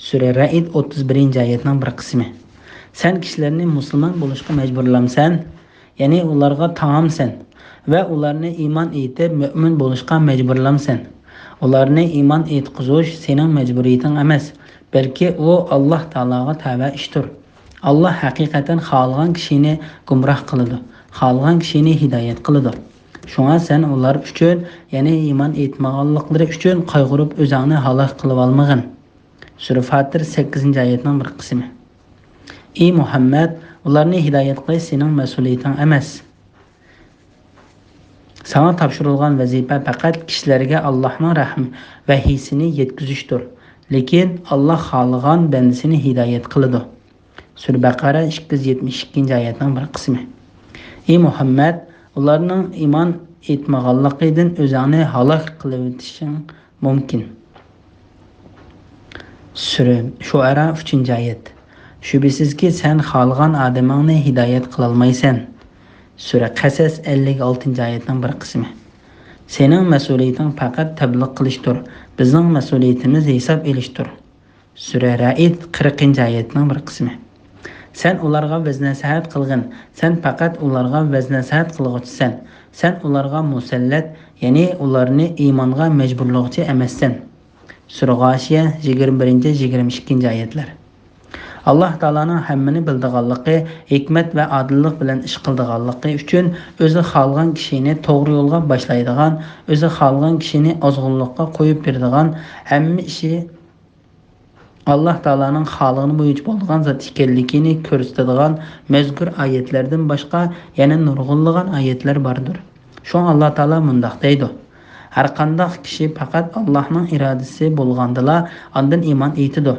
Sura Ra'd 31-oyatning bir qismi. Sen kishilarni musulmon bo'lishga majburlamsan, ya'ni ularga taomsan va ularni iymon etib mu'min bo'lishga majburlamsan. Ularni iymon etqizish sening majburiyating emas, balki u Alloh taologa tava ishdir. Alloh haqiqatan xohlagan kishini gumroh qiladi, xohlagan kishini hidoyat qiladi. Shunga sen ular uchun, ya'ni iymon etmaganliklari uchun qayg'urib o'zingni halok qilib olmag'in. Sura Fatir 8-oyatning bir qismi. Ey Muhammad, ularni hidoyat qilish sening mas'uliyating emas. Sana topshirilgan vazifa faqat kishilarga Allohning rahmi va hisini yetkazishdir. Lekin Alloh xohlagan bandasini hidoyat qiladi. Sura Baqara 272-oyatning bir qismi. Ey Muhammad, ularning iymon etmaganligidan o'zingni halok qilib o'tishing mumkin. Sura Shuara 3-oyat. Shubhisizki sen xohlagan odamingni hidoyat qila olmaysan. Sura Qasas 56-oyatning bir qismi. Sening mas'uliyating faqat tabliq qilishdir. Bizning mas'uliyatimiz hisob elishdir. Sura Ra'd 40-oyatning bir qismi. Sen ularga vaz-nasihat qilgin. Sen faqat ularga vaz-nasihat qilg'uchisan. Sen ularga musallat, ya'ni ularni iymonga majburlovchi emassan. Sura G'oshiya 21-22-oyatlar. Alloh taolaning hammani bildiganligi, hikmat va odillik bilan ish qildiganligi uchun o'zi xohlagan kishini to'g'ri yo'lga boshlaydigan, o'zi xohlagan kishini ozg'inlikqa qo'yib beradigan, hamma ishi Alloh taolaning xoligini bo'yicha bo'lgan zot ekanligini ko'rsatadigan mazkur oyatlardan boshqa yana nurg'unlagan oyatlar bordir. Shu Alloh taolo mundaq deydi: Har qandaq kishi faqat Allohning irodasi bo'lgandala ondan iymon etadi.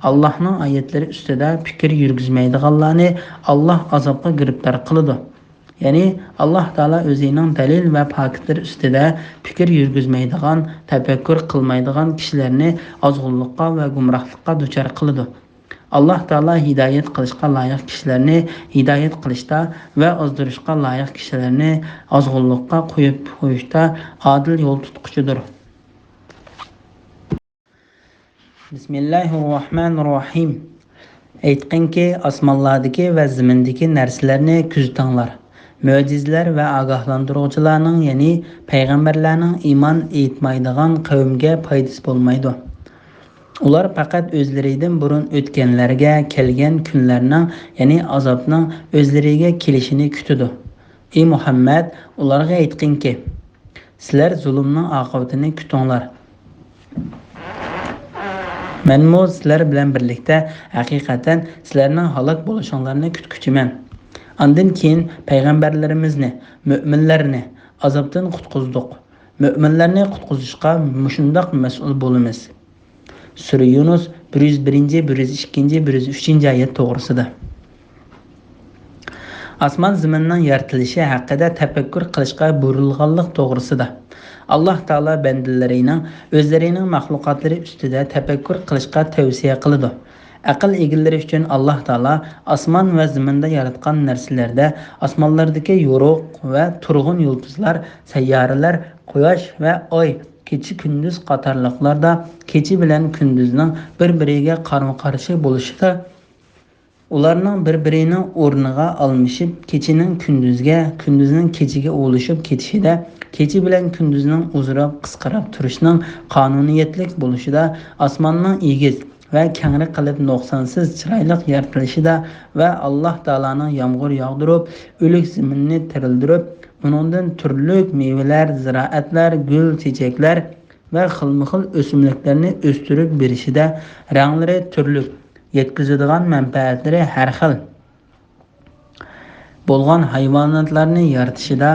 Allohning oyatlari ustida fikr yurgizmaydiganlarni Alloh azobga giriftor qiladi. Ya'ni Alloh taolo o'zining dalil va faktlar ustida fikr yurgizmaydigan, tafakkur qilmaydigan kishilarni ozg'unlikqa va gumrohlikqa duchor qiladi. Alloh taolo hidoyat qilishga loyiq kishilarni hidoyat qilishda va ozdirishga loyiq kishilarni ozg'unlikqa qo'yib qo'yishda adil yo'l tutquchidir. Bismillahirrohmanirrohim. Aytqinki, osmonlardagi va zimindagi narsalarni kuzatinglar. Mo'jizalar va ogohlantiruvchilarning, ya'ni payg'ambarlarning iymon etmaydigan qavmga foydasi bo'lmaydi. Ular faqat o'zlaridan burun o'tganlarga kelgan kunlarning, ya'ni azobning o'zlariga kelishini kutadi. Ey Muhammad, ularga aytqinki, sizlar zulmning oqibatini kutinglar. Menmo sizlar bilan birlikda haqiqatan sizlarning halok bo'lishinglarni kutguchiman. Ondan keyin payg'ambarlarimizni, mu'minlarni azobdan qutqizdik. Mu'minlarni qutqizishga mushundoq mas'ul bo'lamiz. Sura Yunus 101, 102, 103 oyat to'g'risida. Osmon zaminning yaratilishi haqida tafakkur qilishga buyurilganlik to'g'risida. Alloh taolo bandalarining o'zlarining mahluqotlari ustida tafakkur qilishga tavsiya qiladi. Aql egalari uchun Alloh taolo osmon va zaminda yaratgan narsalarda osmonlardagi yorug' va turg'un yulduzlar, sayyoralar, quyosh va oy, kechi kunduz qatorliqlarda kechi bilan kunduzning bir-biriga qarama-qarshi bo'lishida, ularning bir-birining o'rniga almashib, kechining kunduzga, kunduzning kechiga o'lishib ketishida, kechi bilan kunduzning uzrab qisqarib turishining qonuniyatlik bo'lishida, osmonning egiz va kangri qilib nuqsonsiz chiroyli yaratilishida va Alloh taolaning yomg'ir yog'dirib, o'lik zaminni tirildirib, uningdan turli mevalar, ziroatlar, gul, chechaklar va xilma-xil o'simliklarni o'stirib berishida, ranglari turli, yetkazadigan manfaatlari har xil bo'lgan hayvonotlarni yaratishida,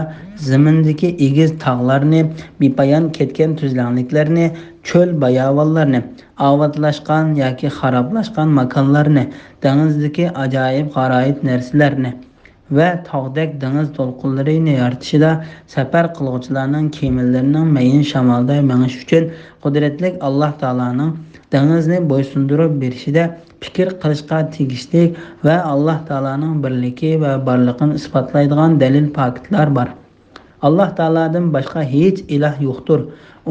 zamindagi egiz tog'larni, bepoyon ketgan tuzlanliklarni, cho'l bayovonlarni, ovatlashgan yoki xaroblashgan makonlarni, dengizdagi ajoyib g'aroyib narsalarni va tog'dek dengiz to'lqinlarini yaratishida, safar qiluvchilarning kemalarining mayin shamolda menish uchun qudratli Alloh taolaning dengizni bo'ysundirib berishida fikr qilishga tegishli va Alloh taolaning birligi va borlig'ini isbotlaydigan dalil faktlar bor. Alloh taoladan boshqa hech iloh yo'qdir.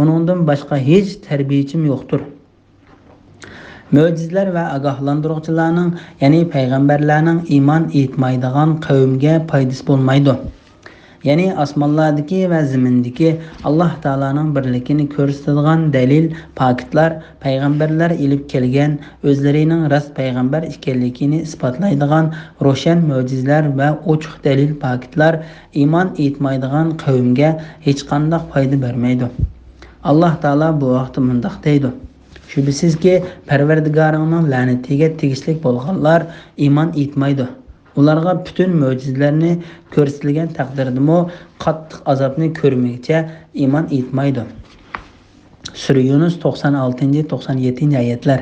Uningdan boshqa hech tarbiyachim yo'qdir. Mo'jizalar va ogohlantiruvchilarning, ya'ni payg'ambarlarning iymon etmaydigan qavmga foydasi bo'lmaydi. Ya'ni osmonlardagi va zimindagi Alloh taolaning birligini ko'rsatadigan dalil faktlar, payg'ambarlar ilib kelgan o'zlarining rost payg'ambar ekanligini isbotlaydigan ro'shan mo'jizalar va ochiq dalil faktlar iymon etmaydigan qavmga hech qanday foyda bermaydi. Alloh taolo bu vaqtda mundoq deydi: Shubhisizki, Parvardigoringning la'natiga tegishli bo'lganlar iymon etmaydi. Ularga butun mo'jizalarni ko'rsatilgan taqdirdami qattiq azobni ko'rmagcha iymon etmaydi. Sura Yunus 96-97 oyatlar.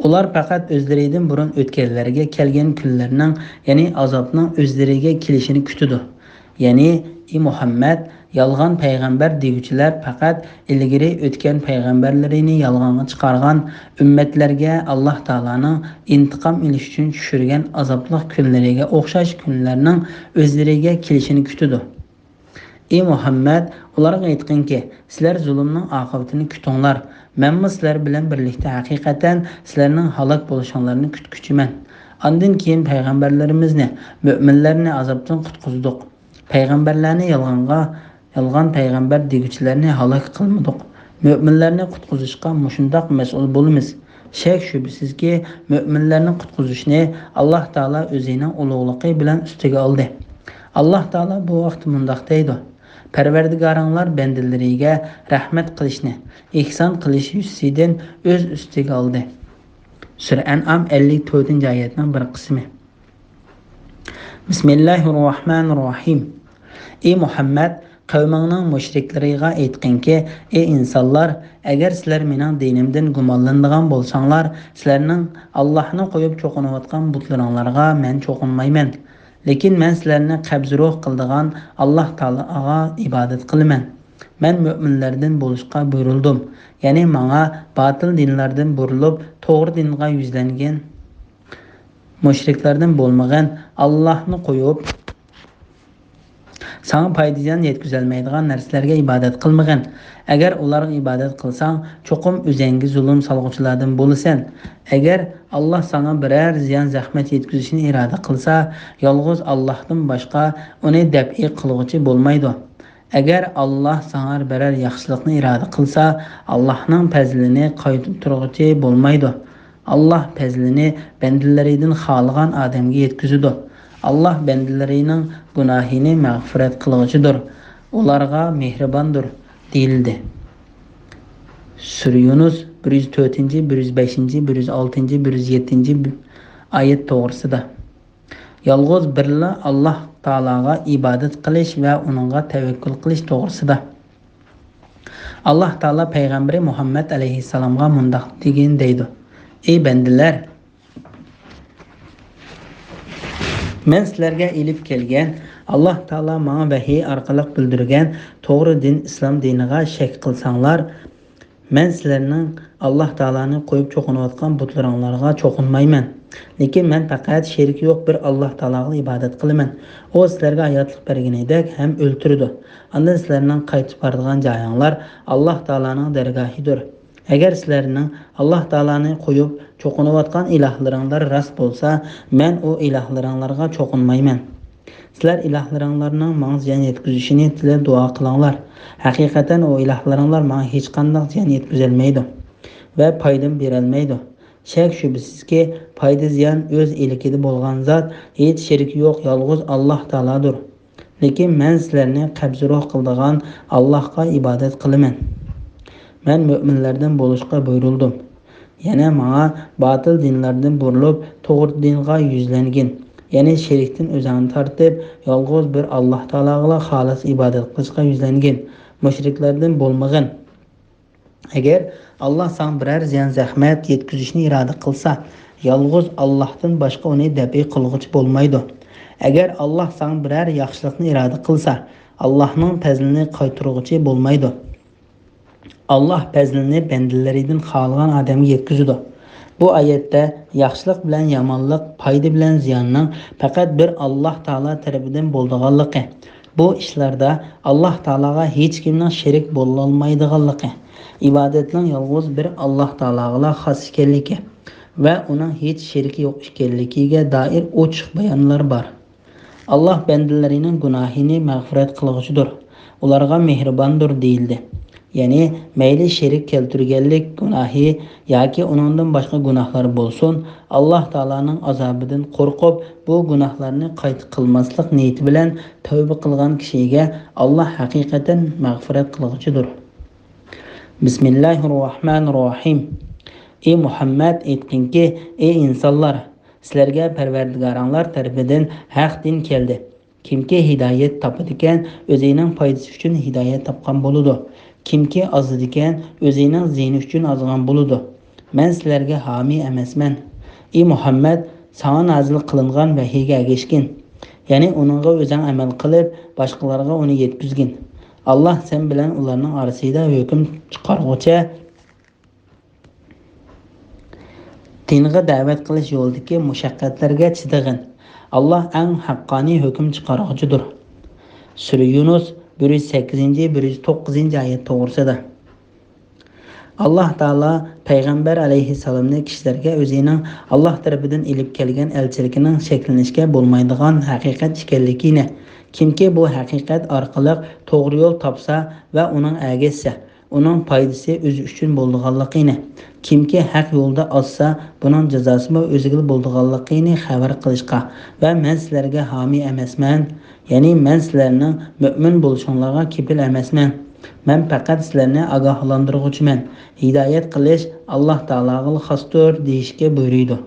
Ular faqat o'zlaridan burun o'tganlarga kelgan kunlarning, ya'ni azobning o'zlariga kelishini kutadi. Ya'ni ey Muhammad, yolg'on payg'ambar deguvchilar faqat ilgari o'tgan payg'ambarlarini yolg'onga chiqargan ummatlarga Alloh taolaning intiqom olish uchun tushirgan azobli kunlariga o'xshash kunlarning o'zlariga kelishini kutadi. Ey Muhammad, ularga aytqinki, sizlar zulmning oqibatini kutinglar. Men sizlar bilan birlikda haqiqatan sizlarning halok bo'lishinglarni kutguchiman. Ondan keyin payg'ambarlarimizni, mu'minlarni azobdan qutqizdik. Payg'ambarlarni yolg'on payg'ambar deguvchilarni halok qilmadik. Mu'minlarni qutqizishga mushundoq mas'ul bo'lamiz. Shak shubhisizki, mu'minlarni qutqizishni Alloh taolo o'zining ulug'ligi bilan ustiga oldi. Alloh taolo bu vaqt mundoq deydi: Parvardigoringlar bandalariga rahmat qilishni, ihson qilish yuzidan o'z ustiga oldi. Sura An'am 54-oyatning bir qismi. Bismillahirrohmanirrohim. Ey Muhammad, qavmingning mushriklariga aytqinki, ey insonlar, agar sizlar mening dinimdan gumonlanadigan bo'lsanglar, sizlarning Allohni qo'yib cho'qinayotgan butlaringlarga men cho'qinmayman. Lekin men sizlarni qabzruh qildigan Alloh taologa ibodat qilaman. Men mu'minlardan bo'lishga buyurildim. Ya'ni menga batil dinlardan burilib, to'g'ri dinga yuzlangan mushriklardan bo'lmagan Allohni qo'yib sana foyda yetkazolmaydigan narsalarga ibodat qilmagan. Agar ularga ibodat qilsang, cho'qim o'zingga zulm solg'uvchilardan bo'lasan. Agar Alloh sana biror ziyon zahmat yetkazishni iroda qilsa, yolg'iz Allohdan boshqa uni dab'i qilg'uchi bo'lmaydi. Agar Alloh sana biror yaxshilikni iroda qilsa, Allohning fazlini qaytaruvchi bo'lmaydi. Alloh fazlini bandalaridan xohlagan odamga yetkazadi. Allah bendilerining günahini mağfiret qilg'uchidir. Ularga mehribondir deyildi. Sura Yunus 104, 105, 106, 107 oyat to'g'risida. Yolg'iz birla Alloh taologa ibodat qilish va uningga tavakkul qilish to'g'risida. Alloh taolo payg'ambari Muhammad alayhissalomga mundaq degan deydi: Ey bandalar, men sizlarga ilib kelgan, Alloh taolo menga vahiy orqali bildirgan to'g'ri din islom diniga shak qilsanglar, men sizlarning Alloh taoloni qo'yib cho'qinayotgan butlaringlarga cho'qinmayman. Lekin men faqat sherik yo'q bir Alloh taologa ibodat qilaman. O sizlarga hayotlik berganidek ham o'ltirdi. Unda sizlarning qaytib boradigan joyinglar Alloh taoloning dargohidir. Agar sizlarning Alloh taoloni qo'yib cho'qinayotgan ilohlaringlar rost bo'lsa, men o ilohlaringlarga cho'qinmayman. Sizlar ilohlaringlarning menga ziyon yetkazishini tilab duo qilinglar. Haqiqatan o ilohlaringlar menga hech qanday ziyon yetkazolmaydi va foydam berolmaydi. Shak shubsizki, foyda ziyon o'z elikida bo'lgan zot, hech sherik yo'q, yolg'iz Alloh taolodir. Lekin men sizlarni qabzruh qildigan Allohga ibodat qilaman. Men mu'minlardan bo'lishga buyurildim. Yana menga batil dinlardan burilib, to'g'ri dinga yuzlangan, ya'ni sherikdan o'zini tortib, yolg'iz bir Alloh taologa xolis ibodat qilishga yuzlangan mushriklardan bo'lmagan. Agar Alloh sana biror ziyon zahmat yetkazishni iroda qilsa, yolg'iz Allohdan boshqa uni dab'i qilg'uchi bo'lmaydi. Agar Alloh sana biror yaxshilikni iroda qilsa, Allohning fazlini qaytaruvchi bo'lmaydi. Allah fazlini bandalaridan xohlagan odamga yetkazadi. Bu oyatda yaxshilik bilan yomonlik, foyda bilan ziyonning faqat bir Alloh taolo tarafidan bo'lganligi, bu ishlarda Alloh taologa hech kimning sherik bo'la olmaydiganligi, ibodatning yolg'iz bir Alloh taologa xos ekanligi va uning hech sheriki yo'q ekanligiga doir ochiq bayonlar bor. Alloh bandalarining gunohini mag'firat qilg'uchidir. Ularga mehribondir deyildi. Ya'ni mayli sherik keltirganlik gunohi yoki uningdan boshqa gunohlar bo'lsin, Alloh taolaning azobidan qo'rqib, bu gunohlarni qayta qilmaslik niyati bilan tavba qilgan kishiga Alloh haqiqatan mag'firat qilg'uchidir. Bismillahirrohmanirrohim. Ey Muhammad, aytqinki, ey insonlar, sizlarga Parvardigoringlar tarafidan haq din keldi. Kimki hidoyat topadigan, o'zining foydasi uchun hidoyat topgan bo'ladi. Kimki ozadigan, o'zining ziyni uchun ozgan bo'ladi. Men sizlarga homiy emasman. Ey Muhammad, sana nazil qilingan vahiyga ergashgin. Ya'ni uningga o'zing amal qilib, boshqalarga uni yetkazgin. Alloh sen bilan ularning orasida hukm chiqarg'uchi, dinga da'vat qilish yo'lidagi mushaqqatlarga chidag'in. Alloh eng haqqoniy hukm chiqarg'uchidir. Sura Yunus 108-109 oyat to'g'risida. Alloh taolo payg'ambar alayhissalomni kishilarga o'zining Alloh tarafidan ilib kelgan elchiligining shaklanishga bo'lmaydigan haqiqat ekanligini, kimki bu haqiqat orqali to'g'ri yo'l topsa va uning ergashsa, uning foydasi o'zi uchun bo'lganligini, kimki haq yo'lda ozsa, buning jazosi o'ziga bo'lganligini xabar qilishga va men sizlarga homiy emasman, ya'ni men sizlarning mu'min bo'lishinglarga kepil emasman. Men faqat sizlarni ogohlantiruvchiman. Hidoyat qilish Alloh taologa xosdir deyishga buyurdi.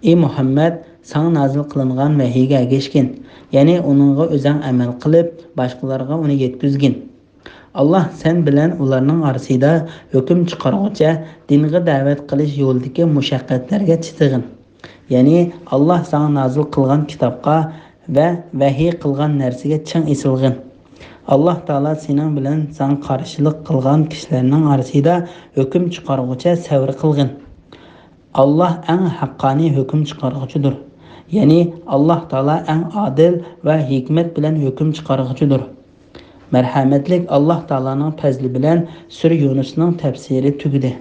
Ey Muhammad, sana nazil qilingan vahiyga ergashgin, ya'ni uningga o'zing amal qilib, boshqalarga uni yetkazgin. Allah sen bilan ularning orasida hukm chiqarg'ucha dinga da'vat qilish yo'lidagi mushaqqatlarga chitig'in. Ya'ni Allah sana nazil qilgan kitobga va vahiy qilgan narsaga ching esilg'in. Allah Taala sening bilan san qarshilik qilgan kishilarning orasida hukm chiqarg'ucha sabr qilgin. Allah eng haqqoniy hukm chiqarg'uchidir. Ya'ni Allah Taala eng adil va hikmat bilan hukm chiqarg'uchidir. Merhametlik Allah Taala'nın fazli bilen Sure Yunus'un tefsiri tügüdü.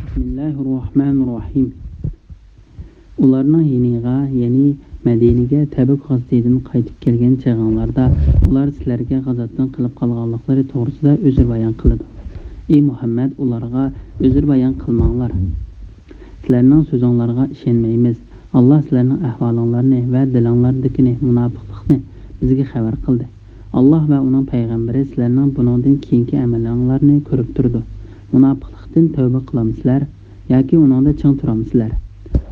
Bismillahirrahmanirrahim. Ularning yeniga, ya'ni Madinaga Tabuk g'azatidan qaytib kelgan chag'onlarda ular sizlarga g'azotdan qilib qolganliklari to'g'risida o'zir bayon qildi. Ey Muhammad, ularga o'zir bayon qilmanglar. Sizlarning so'zinglarga ishonmaymiz. Allah sizlarning ahvolinglarni va dilinglardagi munofiqlikni bizga xabar qildi. Allah va uning payg'ambari sizlarning buningdan keyingi amalinglarni ko'rib turdi. Munofiqlikdan tavba qilamsizlar yoki uningda ching turamsizlar?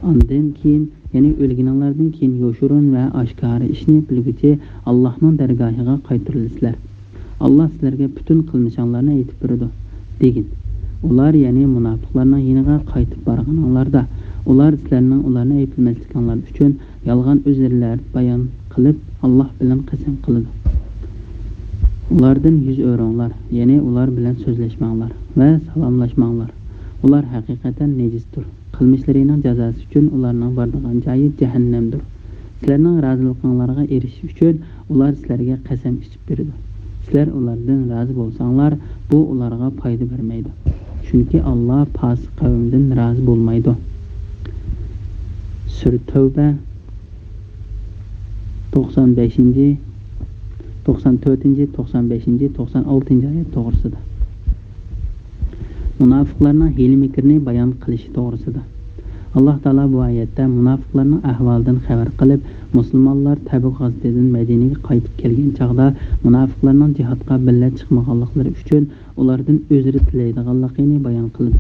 Ondan keyin, ya'ni o'lganlardan keyin yo'shurun va oshkora ishni bilguchi Allohning dargohiga qaytarilasizlar. Allah sizlarga butun qilmishinglarni aytib berdi degin. Ular, ya'ni munofiqlarning yeniga qaytib borganlarda ular sizlarning ularni aytmasliklarinlar uchun yolg'on o'zirlar bayon qilib Allah bilan qasam qildi. Ulardan yüz o'ringlar, ya'ni ular bilan so'zlashmanglar va salomlashmanglar. Ular haqiqatan nejisdir. Qilmishlarining jazosi uchun ularning boradigan joyi jahannamdir. Sizlarning roziligingizga erishish uchun ular sizlarga qasam ichib berdi. Sizlar ulardan rozi bo'lsanglar, bu ularga foyda bermaydi. Chunki Allah fosiq qavmdan rozi bo'lmaydi. Sura Tavba 95-ci, 94-ci, 95-ci, 96-cı ayet to'g'risida. Munofiqlarning hiyla-mikrini bayon qilishi to'g'risida. Allah Taala bu oyatda munofiqlarning ahvolidan xabar qilib, musulmonlar Tabuk g'azatidan Madinaga qaytib kelgan chaqda munofiqlarning jihodga birga chiqmaganliklari uchun ulardan o'zri tilaydiganligini bayon qildi.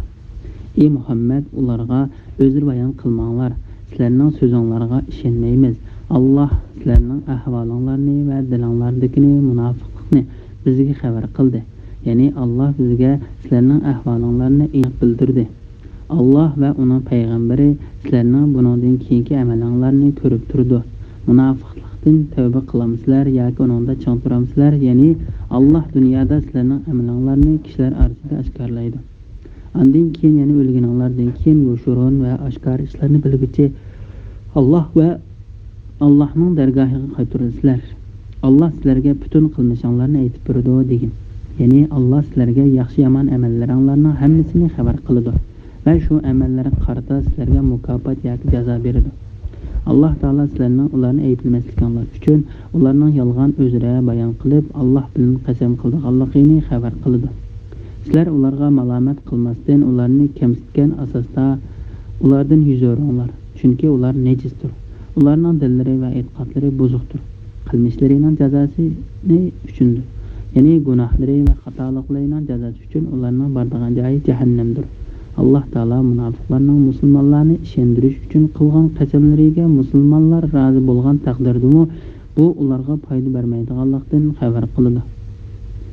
Ey Muhammad, ularga o'zir bayon qilmanglar. Sizlarning so'zinglarga ishonmaymiz. Allah sizlarning ahvolinglarni va dilinglardagi munofiqlikni bizga xabar qildi. Ya'ni Allah bizga sizlarning ahvolinglarni bildirdi. Allah va uning payg'ambari sizlarning buningdan keyingi amalinglarni ko'rib turdi. Munofiqlikdan tavba qilamsizlar yoki uningda chang turamsizlar? Ya'ni Allah dunyoda sizlarning amalinglarni kishilar orasida oshkorlaydi. Undan keyin, ya'ni o'lganlardan keyin yo'shurun va oshkor ishlarni bilguchi Allah va Allah'ның dargohiga qaytarilsizlar. Allah sizlarga butun qilmishinglarni aytib berdi degin. Ya'ni Allah sizlarga yaxshi yomon amallaringlarning hammasini xabar qiladi va shu amallarga qarata sizlarga mukofot yoki jazo beradi. Allah Taala sizlarning ularni ayblamasliklaringiz uchun ularning yolg'on o'zira bayon qilib, Allah bilan qasam qilganligini xabar qiladi. Sizlar ularga malomat qilmasdan ularni kamsitgan asosda ulardan yuz o'ringlar, chunki ular nejisdir. Ularning dillari va e'tiqodlari buzuqdir. Qilmishlarining jazosi uchundir. Ya'ni gunohlari va xatoliklarining jazosi uchun ularning boradigan joyi jahannamdir. Allah Taala munofiqlarning musulmonlarni ishontirish uchun qilgan qasamlariga musulmonlar rozi bo'lgan taqdirdami, bu ularga foyda bermaydiganlikdan xabar qiladi.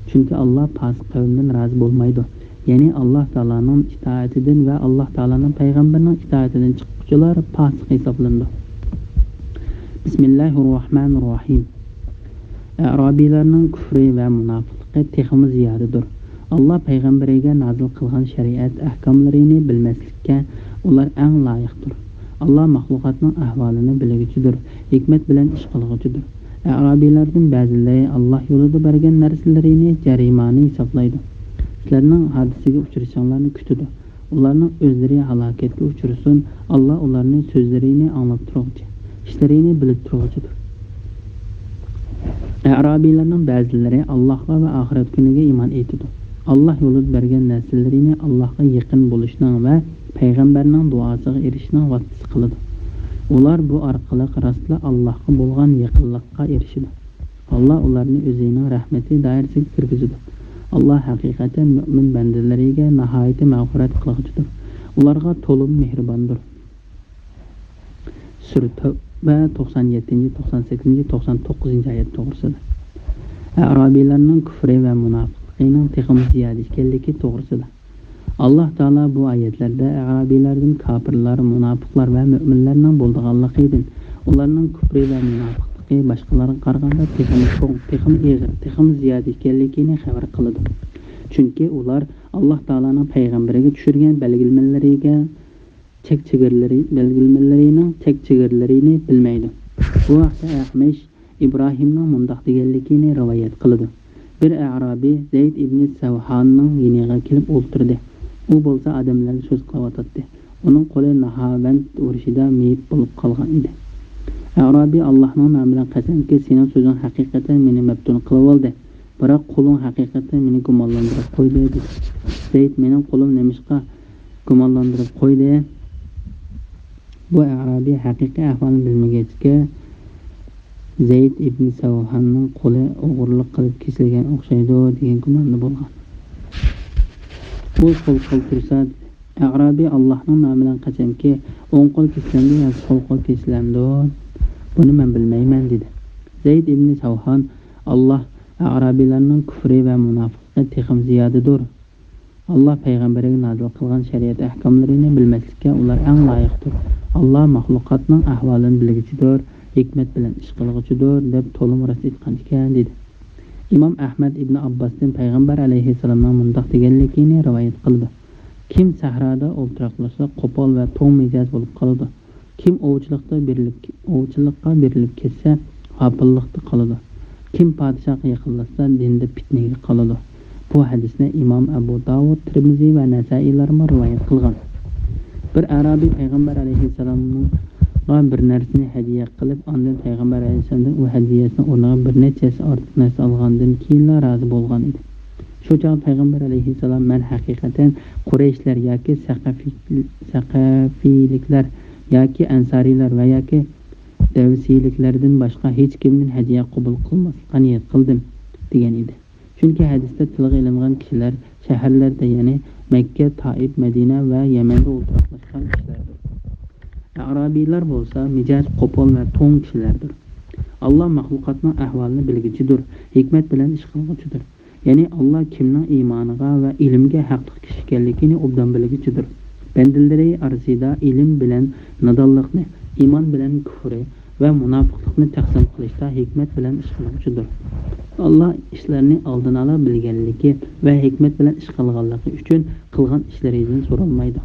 Chunki Allah fosiq qavmdan rozi bo'lmaydi. Ya'ni Allah Taolaning itoatidan va Allah Taolaning payg'ambarining itoatidan chiquvchilar fosiq hisoblanadi. Bismillahirrahmanirrahim. Arabiylarning kufri va munofiqligi texmi ziyodadir. Allah payg'ambariga nazil qilgan shariat ahkomlarini bilmaslikka ular eng loyiqdir. Allah mahluqotning ahvolini bilguchidir, hikmat bilan ish qilguchidir. Arabiylardan ba'zilari Allah yo'lida bergan narsalarini jarimani hisoblaydi. Sizlarning hodisaga uchrashinglarni kutadi. Ularning o'zlari halokatga uchrasin, Allah ularning so'zlarini anglab turuvchi, ishlarini bilib turuvchidir. Arabiylarning ba'zilari Allohga va oxirat kuniga iymon etadi. Allah yo'lida bergan narsalarini Allohga yaqin bo'lishning va payg'ambarning duosiga erishishning vositasi qiladi. Ular bu orqali rostla Allohga bo'lgan yaqinlikka erishadi. Allah ularni o'zining rahmati doirasiga kirgizadi. Allah haqiqatan mu'min bandalariga nihoyat mag'firat qilguchidir. ularga to'liq mehribondir. Sura Tavba 97, 98, 99 oyat to'g'risida. Arabiylarning kufri va munofiqligining texim ziyoda ekanligi to'g'risida. Alloh taolo bu oyatlarda arabiylardan kofirlar, munofiqlar va mu'minlarning bo'lganligidan, ularning kufri va munofiqligi boshqalarga qaraganda texim cho'ng, texim og'ir, texim ziyoda ekanligini xabar qiladi. Chunki ular Alloh taolaning payg'ambariga tushirgan belgilmalarining chek-chegirlarini bilmaydi. Bu vaqtda Ahmesh İbrahimning mundoq deganligini rivoyat qiladi. Bir Arabiy Zayd ibn Savhanning yoniga kelib o'ltirdi. U bo'lsa odamlarga so'z qilyotdi. Uning qo'li nahavand urishida meyit bo'lib qolgan edi. Arabiy Allohning nomi bilan qasamki, sening so'zing haqiqatan meni maftun qilib oldi. Biroq qo'ling haqiqatan meni gumonlantirib qo'ydi dedi. Zayd mening qo'lim nemishqa gumonlantirib qo'ydi? Bu Arabiy haqiqiy ahvolni bilmagachga Zayd ibn Savhanning qo'li o'g'irlik qilib kesilgan o'xshaydi degan gumonda bo'lgan. Bu qo'l tursa, Arabiy Allohning nomi bilan qasamki, o'ng qo'l kesiladi yoki so'l qo'l kesiladi. Buni men bilmayman dedi. Zayd ibn Savhan Alloh Arabiylarning kufri va munofiqligi texim ziyodadir. Alloh payg'ambariga nozil qilgan shariat ahkomlarini bilmaslikka ular eng loyiqdir. Alloh mahluqotning ahvolini bilguchidir, hikmat bilan ish qilguchidir deb to'liq rost aytgan ekan dedi. Imom Ahmad ibn Abbosdan payg'ambar alayhissalomning mundoq deganligini rivoyat qildi. Kim sahroda o'ltiraqlasa qo'pol va to'ng mijoz bo'lib qoladi. Kim ovchilikqa berilib ketsa, g'afillikda qoladi. Kim podshohga yaqinlashsa, dinda fitnaga qoladi. Bu hadisni Imom Abu Dawud, Tirmiziy va Nasailar rivoyat qilgan. Bir Arabiy payg'ambar alayhissalomning bir narsani hadiya qilib, ondan payg'ambar alayhissalom u hadiyasini o'rniga bir nechasi ortiq narsa olgandan keyin rozi bo'lgan edi. Shu chog'da payg'ambar alayhissalom men haqiqatan Qurayshlar yoki Saqafiyliklar yoki Ansariylar va yoki Davsiyliklardan boshqa hech kimning hadiya qabul qilmaslikka niyat qildim degan edi. Chunki hadisda tilga ilingan kishilar shaharlarda, ya'ni Makka, Toif, Madina va Yamanda o'ltirishgan kishilardir. Arabiylar bo'lsa mijoz qo'pol va to'ng kishilardir. Alloh mahluqotning ahvolini bilguchidir, hikmat bilan ish qilguchidir. Ya'ni Alloh kimning iymoniga va ilmga haqli kishi ekanligini obdan bilguchidir. Bandalari orasida ilm bilan nodonlikni, iymon bilan kufri va munofiqlikni taqsim qilishda hikmat bilan ish qilguchidir. Alloh ishlarni oldin ola bilganligi va hikmat bilan ish qilganligi uchun qilgan ishlaridan so'ralmaydi.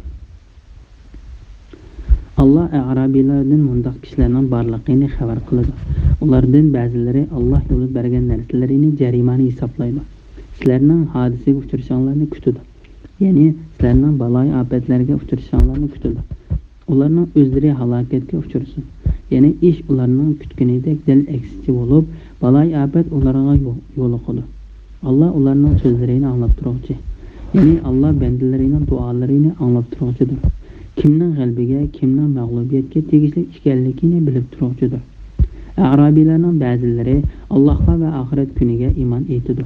Alloh Arabiylardan mundoq kishilarning borligini xabar qiladi. Ulardan ba'zilari Alloh yo'lida bergan narsalarini jarimani hisoblaydi. Sizlarning hodisaga uchrashinglarni kutadi. Ya'ni sizlarning baloy ofatlarga uchrashinglarni kutadi. Ularning o'zlari halokatga uchrasin. Ya'ni ish ularning kutganidek dal aksicha bo'lib, baloy ofat ularga yo'liqadi. Alloh ularning so'zlarini anglab turuvchi. Ya'ni Alloh bandalarining duolarini anglab turuvchidir. Kimning g'albiga, kimning mag'lubiyatga tegishli ekanligini bilib turuvchidir. Arabiylarning ba'zilari Allohga va oxirat kuniga iymon etadi.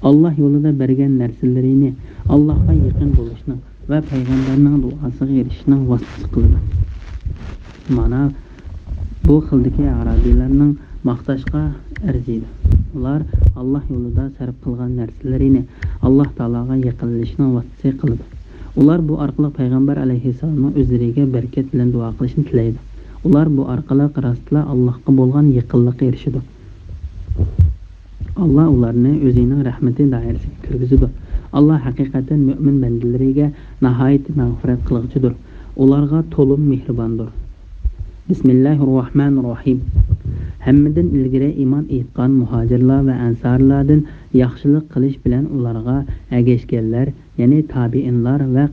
Alloh yo'lida bergan narsalarini Allohga yaqin bo'lishni va payg'ambarning duosiga erishishni vasita qiladi. Mana bu xildagi arabiylarning maqtashga arziydi. Ular Alloh yo'lida sarf qilgan narsalarini Alloh taologa yaqinlashishni vasita qiladi. Ular bu orqali payg'ambar alayhissalomning o'zlariga barakat bilan duo qilishni tilaydi. Ular bu orqali rostla Allohga bo'lgan yaqinlikka erishadi. Alloh ularni o'zining rahmati doirasiga kirgizadi. Alloh haqiqatan mu'min bandalariga nihoyat mag'firat qilguchidir. Ularga to'liq mehribondir. Bismillahirrohmanirrohim. Hammadan ilgari iymon etgan muhojirlar va ansarlardan yaxshilik qilish bilan ularga ergashganlar, ya'ni tabiinlar va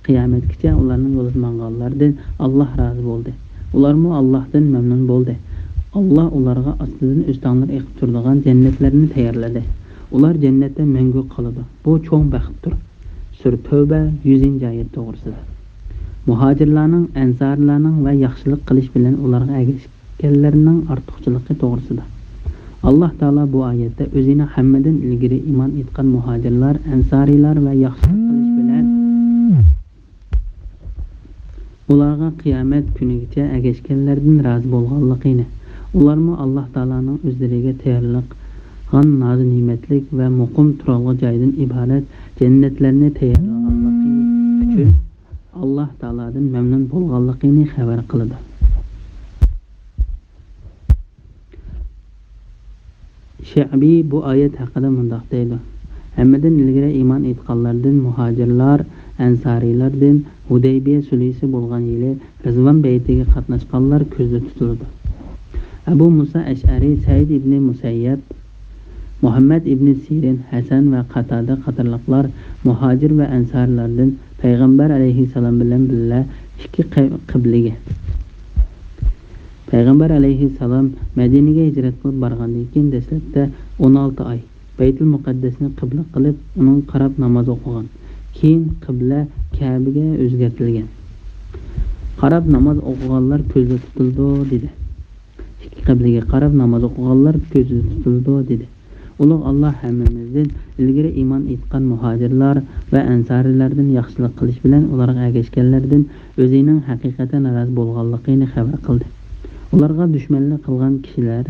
qiyomatgacha ularning yo'lida manganlardan Alloh rozi bo'ldi. Ularmo Allohdan mamnun bo'ldi. Alloh ularga ostidan o'stanlar eqib turadigan jannatlarni tayyorladi. Ular jannatda mangu qoladi. Bu cho'ng baxtdir. Sura Tavba 100-oyat to'g'risida. Muhojirlarning, ansarlarning va yaxshilik qilish bilan ularga ergashganlarning ortiqchiligi to'g'risida. Alloh taolo bu oyatda o'zini hammadan ilgari iymon etgan muhojirlar, ansariylar va yaxshilik qilish bilan Ularga qiyomat kunigacha ergashganlardan rozi bo'lganligini, ularmi Alloh taolaning o'zlariga tayyorlagan noz ne'matlik va muqim turadigan joydan iborat jannatlarni tayyorlaganligi uchun Alloh taoladan mamnun bo'lganligini xabar qiladi. Şa'bi bu ayet haqida mundoq deydi: Hammadan ilgari iymon etganlardan muhojirlar, ansariylardan Hudaybiya sulhisi bo'lgan yili Rizvon baytiga qatnashganlar ko'zda tutildi. Abu Musa Ash'ari, Said ibn Musayyab, Muhammad ibn Sirin, Hasan va Qatada qatorliqlar muhojir va ansarlardan Payg'ambar alayhissalom bilan birga ikki qiblaga Payg'ambar alayhissalom Madinaga hijrat qilib borgandan keyin dastlabda 16 oy Baytul Muqaddasni qibla qilib, uning qarab namoz o'qigan. Keyin qibla Ka'baga o'zgartirilgan. Qarab namoz o'qiganlar ko'zda tutildi dedi. Ikki qiblaga qarab namoz o'qiganlar ko'zda tutildi dedi. Ulug' Alloh hammamizdan ilgari iymon etgan muhojirlar va ansariylardan yaxshilik qilish bilan ularga ergashganlardan o'zining haqiqatan rozi bo'lganligini xabar qildi. Ularga dushmanlik qilgan kishilar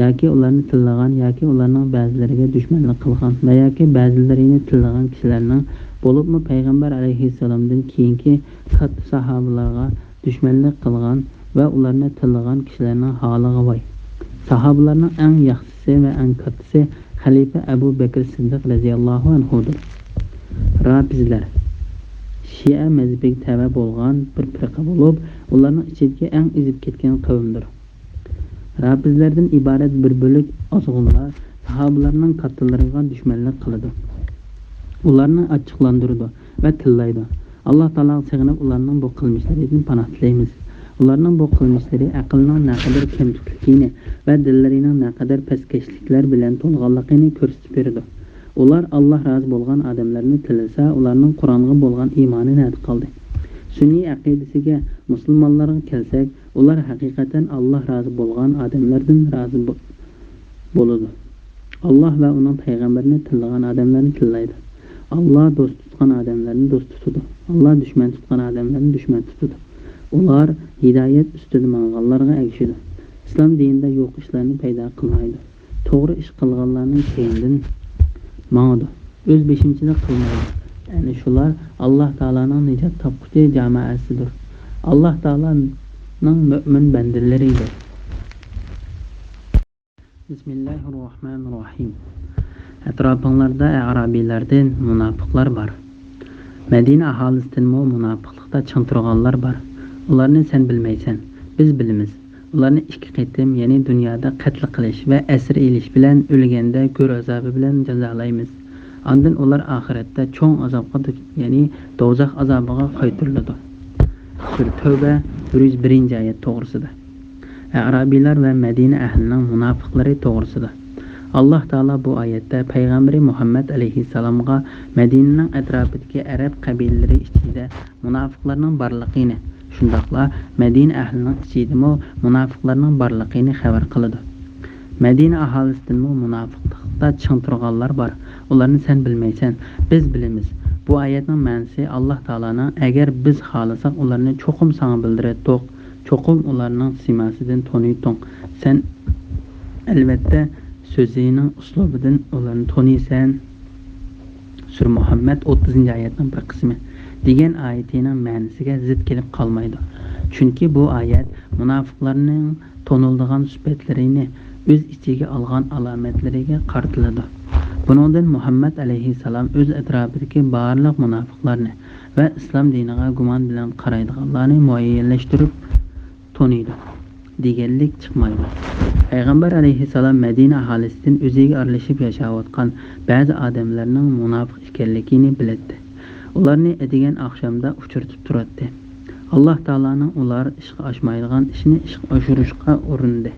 yoki ularni tillagan yoki ularning ba'zilariga dushmanlik qilgan va yoki ba'zilarini tillagan kishilarning bo'libmi Payg'ambar alayhissalomdan keyingi katta sahobalarga dushmanlik qilgan va ularni tillagan kishilarning holiga voy. Sahobalarning eng yaxshisi va eng kattasi xalifa Abu Bakr Siddiq radhiyallohu anhudir. Rafizlar Shia mazhabiga tava bo'lgan bir firqa bo'lib, ularning ichidagi eng ezib ketgan qavmdir. Rafizlardan iborat bir bo'lik ozg'unlar sahobalarning kattalariga dushmanlik qiladi. Ularni ochiqlantiradi va tillaydi. Alloh taolo sig'inib ularning bu qilmishlaridan panoh tilaymiz. Ularning bu qilmishlari aqlning naqadar kamchilikini va dillarining naqadar pastkashliklar bilan to'lganligini ko'rsatib berdi. Ular Alloh rozi bo'lgan odamlarni tilasa, ularning Qur'onga bo'lgan iymoni nat qildi. Sunniy aqidasiga musulmonlarga kelsak, ular haqiqatan Alloh rozi bo'lgan odamlardan rozi bo'ladi. Alloh va uning payg'ambarini tillagan odamlarni tillaydi. Alloh do'st tutgan odamlarni do'st tutadi. Alloh dushman tutgan odamlarni dushman tutadi. Ular hidoyat ustida manganlarga ergashadi. Islom dinida yo'q ishlarni paydo qilmaydi. To'g'ri ish qilganlarning keyindan ma'noda o'z beshinchilik qilmaydi. Ya'ni shular Alloh taolaning nijot topquchi jamoasidir. Alloh taolaning mu'min bandalaridir. Bismillahirrohmanirrohim. Atrofinglarda Arabiylardan munofiqlar bor. Madina aholisidan munofiqlikda ching turganlar bor. Ularni sen bilmaysan, biz bilamiz. Ularni ikki qitim, ya'ni dunyoda qatl qilish va asir elish bilan o'lganda ko'r azobi bilan jazolaymiz. Ondan ular oxiratda cho'ng azobga, ya'ni do'zax azobiga qaytariladi. Sura Tavba 101-oyat to'g'risida. Arabiylar va Madina ahlining munofiqlari to'g'risida. Alloh taolo bu oyatda payg'ambar Muhammad alayhissalomga Madinaning atrofidagi arab qabilalari ichida munofiqlarning borligini, shundaqla Madina ahlining ichida munofiqlarning borligini xabar qiladi. Madina aholisidan munofiqlikda ching turganlar bor. Ularni sen bilmaysan, biz bilamiz. Bu oyatning ma'nosi Alloh taolaning agar biz xohlasak ularni cho'qim sana bildiradiq, cho'qim ularning simasidan taniytung. Sen albatta so'zining uslubidan ularni taniysan. Sura Muhammad 30-oyatning bir qismi degan oyatining ma'nosiga zid kelib qolmaydi. Chunki bu oyat munofiqlarning tonildigan sifatlarini o'z ichiga olgan alomatlariga qartiladi. Buningdan Muhammad alayhissalom o'z atrofidagi barliq munofiqlarni va islom diniga gumon bilan qaraydiganlarni muayyanlashtirib taniydi deganlik chiqmaydi. Payg'ambar alayhissalom Madina aholisidan o'ziga aralashib yashayotgan ba'zi odamlarning munofiq ekanligini biladi. Ularni degan oqshomda uchirtib turadi. Alloh taolaning ular ishga oshmaydigan ishni ishga oshirishga urindi.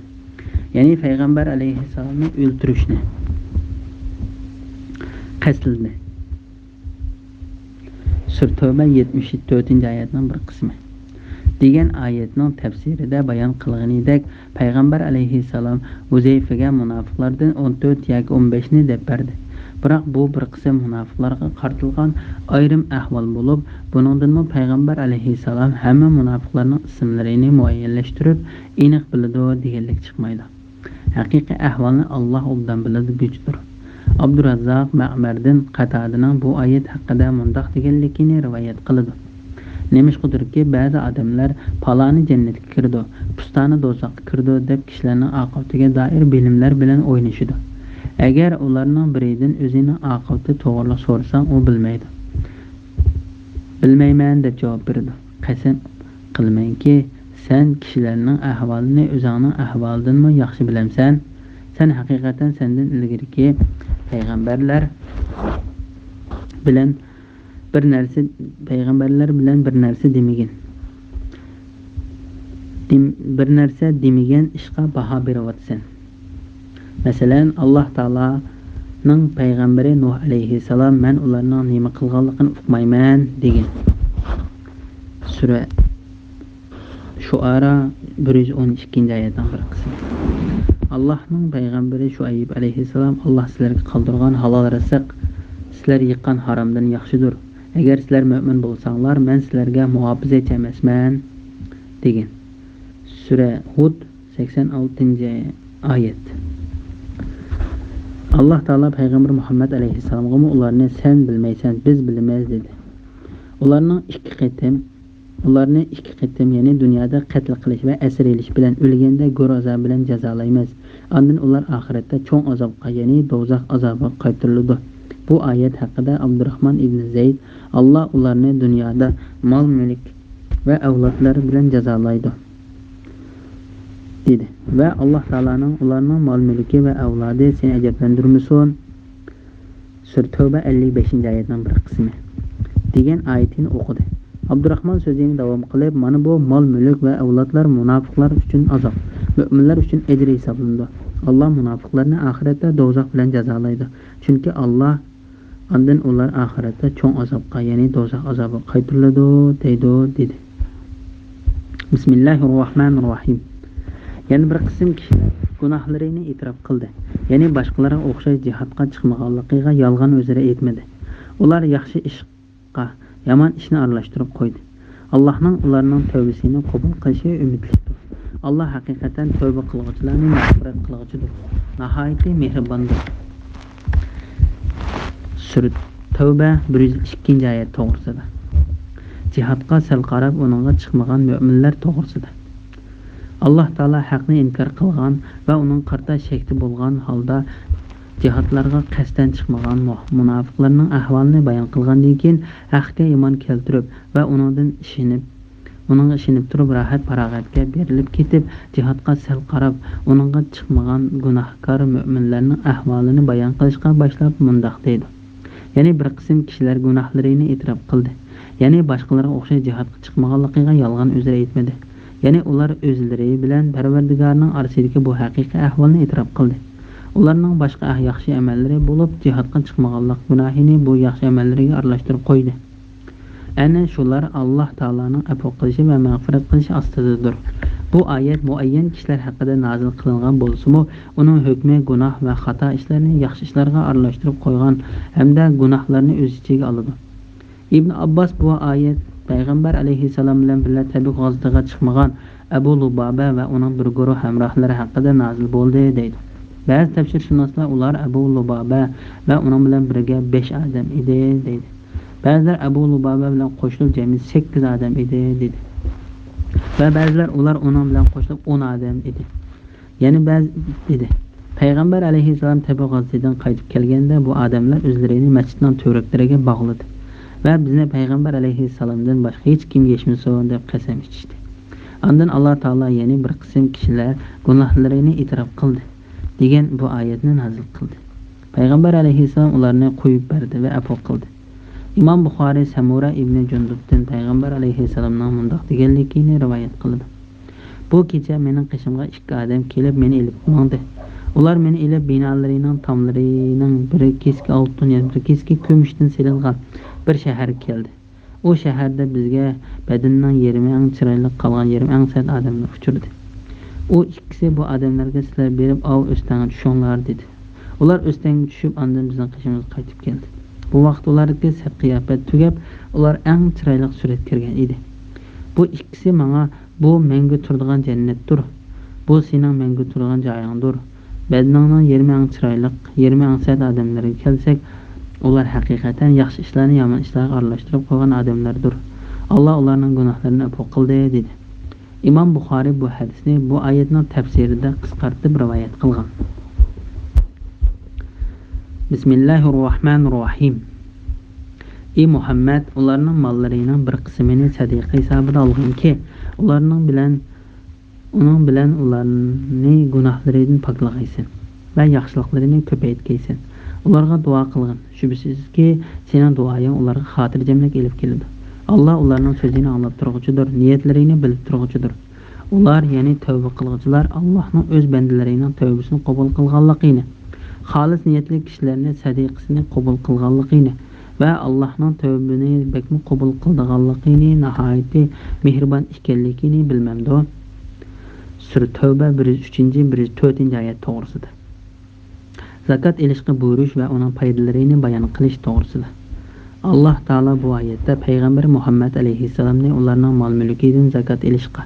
Ya'ni payg'ambar alayhissalomni o'ldirishni qasdladi. Sura Tavba 74-oyatning bir qismi. Degan oyatning tafsirida bayon qilganidek, payg'ambar alayhissalom Huzayfaga munofiqlardan 14 yoki 15 ni deb berdi. Biroq bu bir qism munofiqlarga qartilgan ayrim ahvol bo'lib, buningdanmi payg'ambar alayhissalom hamma munofiqlarning ismlarini muayyanlashtirib, aniq biladi deganlik chiqmaydi. Haqiqiy ahvolni Alloh obdan biladi gücdür. Abdurazzoq Ma'mardan Qatadaning bu oyat haqida mundoq deganligini rivoyat qiladi. Nemishqadirki, ba'zi odamlar paloni jannatga kirdi, pustani do'zaxga kirdi deb kishilarning oqibatiga doir bilimlar bilan o'ynashadi. Agar ularning biridan o'zining oqibati to'g'riliq so'rasang, u bilmaydi. Bilmayman deb javob berdi. Qasam qilmanki, sen kishilarning ahvolini o'zingning ahvolidanmi yaxshi bilamsan? Sen haqiqatan sendan ilgiriki payg'ambarlar bilan bir narsa demagan. Bir narsa demagan ishqa baho beryapsan. Masalan, Alloh taolaning payg'ambari Nuh alayhissalom men ularning nima qilganligini uqmayman degan. Sura Shuara 112-oyatdan bir qism. Allohning payg'ambari Shuayb alayhissalom Alloh sizlarga qoldirgan halol rizq sizlar yiqqan haromdan yaxshidir. Agar sizlar mu'min bo'lsanglar, men sizlarga muhofizachi emasman degan. Sura Hud 86-oyat. Alloh taolo payg'ambar Muhammad alayhissalomga ularni sen bilmaysan, biz bilamiz dedi. Ularni ikki qitim, ya'ni dunyoda qatl qilish va asir elish bilan o'lganda go'r azob bilan jazolaymiz. Ondan ular oxiratda cho'ng azobga, ya'ni do'zax azobiga qaytariladi. Bu oyat haqida Abdurrahmon ibn Zayd Alloh ularni dunyoda mol-mulk va avlodlar bilan jazolaydi dedi. Va Alloh taolaning ularning mol-mulki va avlodi seni ajablantirmasin. Sura Tavba 55-oyatning bir qismi degan oyatni o'qidi. Abdurrahmon so'zini davom qilib, mana bu mol-mulk va avlodlar munofiqlar uchun azob, mu'minlar uchun ajr hisoblanadi. Alloh munofiqlarni oxiratda do'zax bilan jazolaydi. Chunki Alloh ondan ular oxiratda cho'ng azobga, ya'ni do'zax azobiga qaytariladi dedi. Bismillahirrohmanirrohim. Yana bir qism kishilar gunohlarini e'tirof qildi. Ya'ni boshqalarga o'xshash jihodga chiqmaganligiga yolg'on o'zira aytmadi. Ular yaxshi ishga yomon ishni aralashtirib qo'ydi. Allohning ularning tavbasini qabul qilishi umidlidir. Alloh haqiqatan tavba qiluvchilarni mag'firat qiluvchidir. Nihoyatda mehribondir. Sura Tavba 102-oyat to'g'risida. Jihodga sal qarab uningga chiqmagan mu'minlar to'g'risida. Alloh taolo haqni inkor qilgan va uning qarta shakti bo'lgan holda jihodlarga qasdan chiqmagan munofiqlarning ahvolini bayon qilgandan keyin haqqa iymon keltirib va uningga ishinib turib rohat farog'atga berilib ketib jihodga sal qarab uningga chiqmagan gunohkor mu'minlarning ahvolini bayon qilishga boshlab mundoq deydi. Ya'ni bir qism kishilar gunohlarini e'tirof qildi. Ya'ni boshqalarga o'xshash jihodga chiqmaganligiga yolg'on o'zira aytmadi. Ya'ni ular o'zlari bilan Parvardigorning orasidagi bu haqiqiy ahvolni e'tirof qildi. Ularning boshqa yaxshi amallari bo'lib, jihodga chiqmaganlik gunohini bu yaxshi amallariga aralashtirib qo'ydi. Ana shular Alloh taolaning afv qilishi va mag'firat qilishi ostidadir. Bu oyat muayyan kishilar haqida nozil qilingan bo'lsa-mu, uning hukmi gunoh va xato ishlarni yaxshi ishlarga aralashtirib qo'ygan hamda gunohlarni o'z ichiga oladi. Ibn Abbos bu oyat payg'ambar alayhissalom bilan birga Tabuk g'azotida chiqmagan Abu Lubaba va uning bir guruh hamrohlari haqida nozil bo'ldi deydi. Ba'zi tafsirshunoslar ular Abu Lubaba va uning bilan birga 5 odam edi deydi. Ba'zilar Abu Lubaba bilan qo'shilib jami 8 odam edi dedi. Va ba'zilar ular uning bilan qo'shilib 10 odam edi. Ya'ni ba'zi dedi. Payg'ambar alayhissalom Tabuk g'azotidan qaytib kelganda bu odamlar o'zlarini masjidning to'raklariga bog'ladi va bizni payg'ambar alayhissalomdan boshqa hech kim yashmasin deb qasam ichishdi. Ondan Alloh taolo yana bir qism kishilar gunohlarini e'tirof qildi degan bu oyatni nozil qildi. Payg'ambar alayhissalom ularni qo'yib berdi va afv qildi. Imom Buxoriy Samura ibn Jundubdan payg'ambar alayhissalomning mundoq deganligini rivoyat qildi. Bu kecha mening qishimga 2 odam kelib meni ilib qo'ydi. Ular meni ilib binolarining tomlarining biri keski oltin, biri keski kumushdan silingan bir shaharga keldi. O shaharda bizga badinning yerimi eng chiroyli qolgan yerim eng sad odamlar uchirdi. U ikkisi bu odamlarga sizlar berib ov o'stanga tushinglar dedi. Ular o'stanga tushib, andan bizning qishimiz qaytib keldi. Bu vaqt ularga qiyofat tugab, ular eng chiroyli surat ko'rgan edi. Bu ikkisi menga bu menga turadigan jannatdir. Bu sening menga turadigan joyingdir. Badningning 20 eng chiroyli, 20 eng sad odamlarga kelsak, ular haqiqatan yaxshi ishlarni yomon ishlarga aralashtirib qo'ygan odamlardir. Alloh ularning gunohlarini afv qildi dedi. İmam Buxoriy bu hadisni bu oyatning tafsirida qisqartib rivoyat qilgan. Bismillahirrohmanirrohim. Ey Muhammad, ularning mollarining bir qismini sadaqa hisobida olginki, uning bilan ularning gunohlaridan poklag'aysan va yaxshiliklarini ko'paytgaysan. Ularga duo qilgin. Shubsizki, sening duoying ularga xotirjamlik elib keladi. Allah ularning so'zini anglab turg'uchidir, niyatlarini bilib turg'uchidir. Ular, ya'ni tavba qilguvchilar, Allohning o'z bandalarining tavbasini qabul qilganligini, xolis niyatli kishilarning sadaqasini qabul qilganligini va Allohning tavbini bakmi qabul qilganligini, nihoyatda mehribon ekanligini bilmamdi. Sura Tavba 103-104 oyat to'g'risida. Zakat elishga buyurish va uning foydalarini bayon qilish to'g'risida. Allah Taala bu oyatda payg'ambar Muhammad alayhissalomni ularning mol-mulkidan zakat elishga,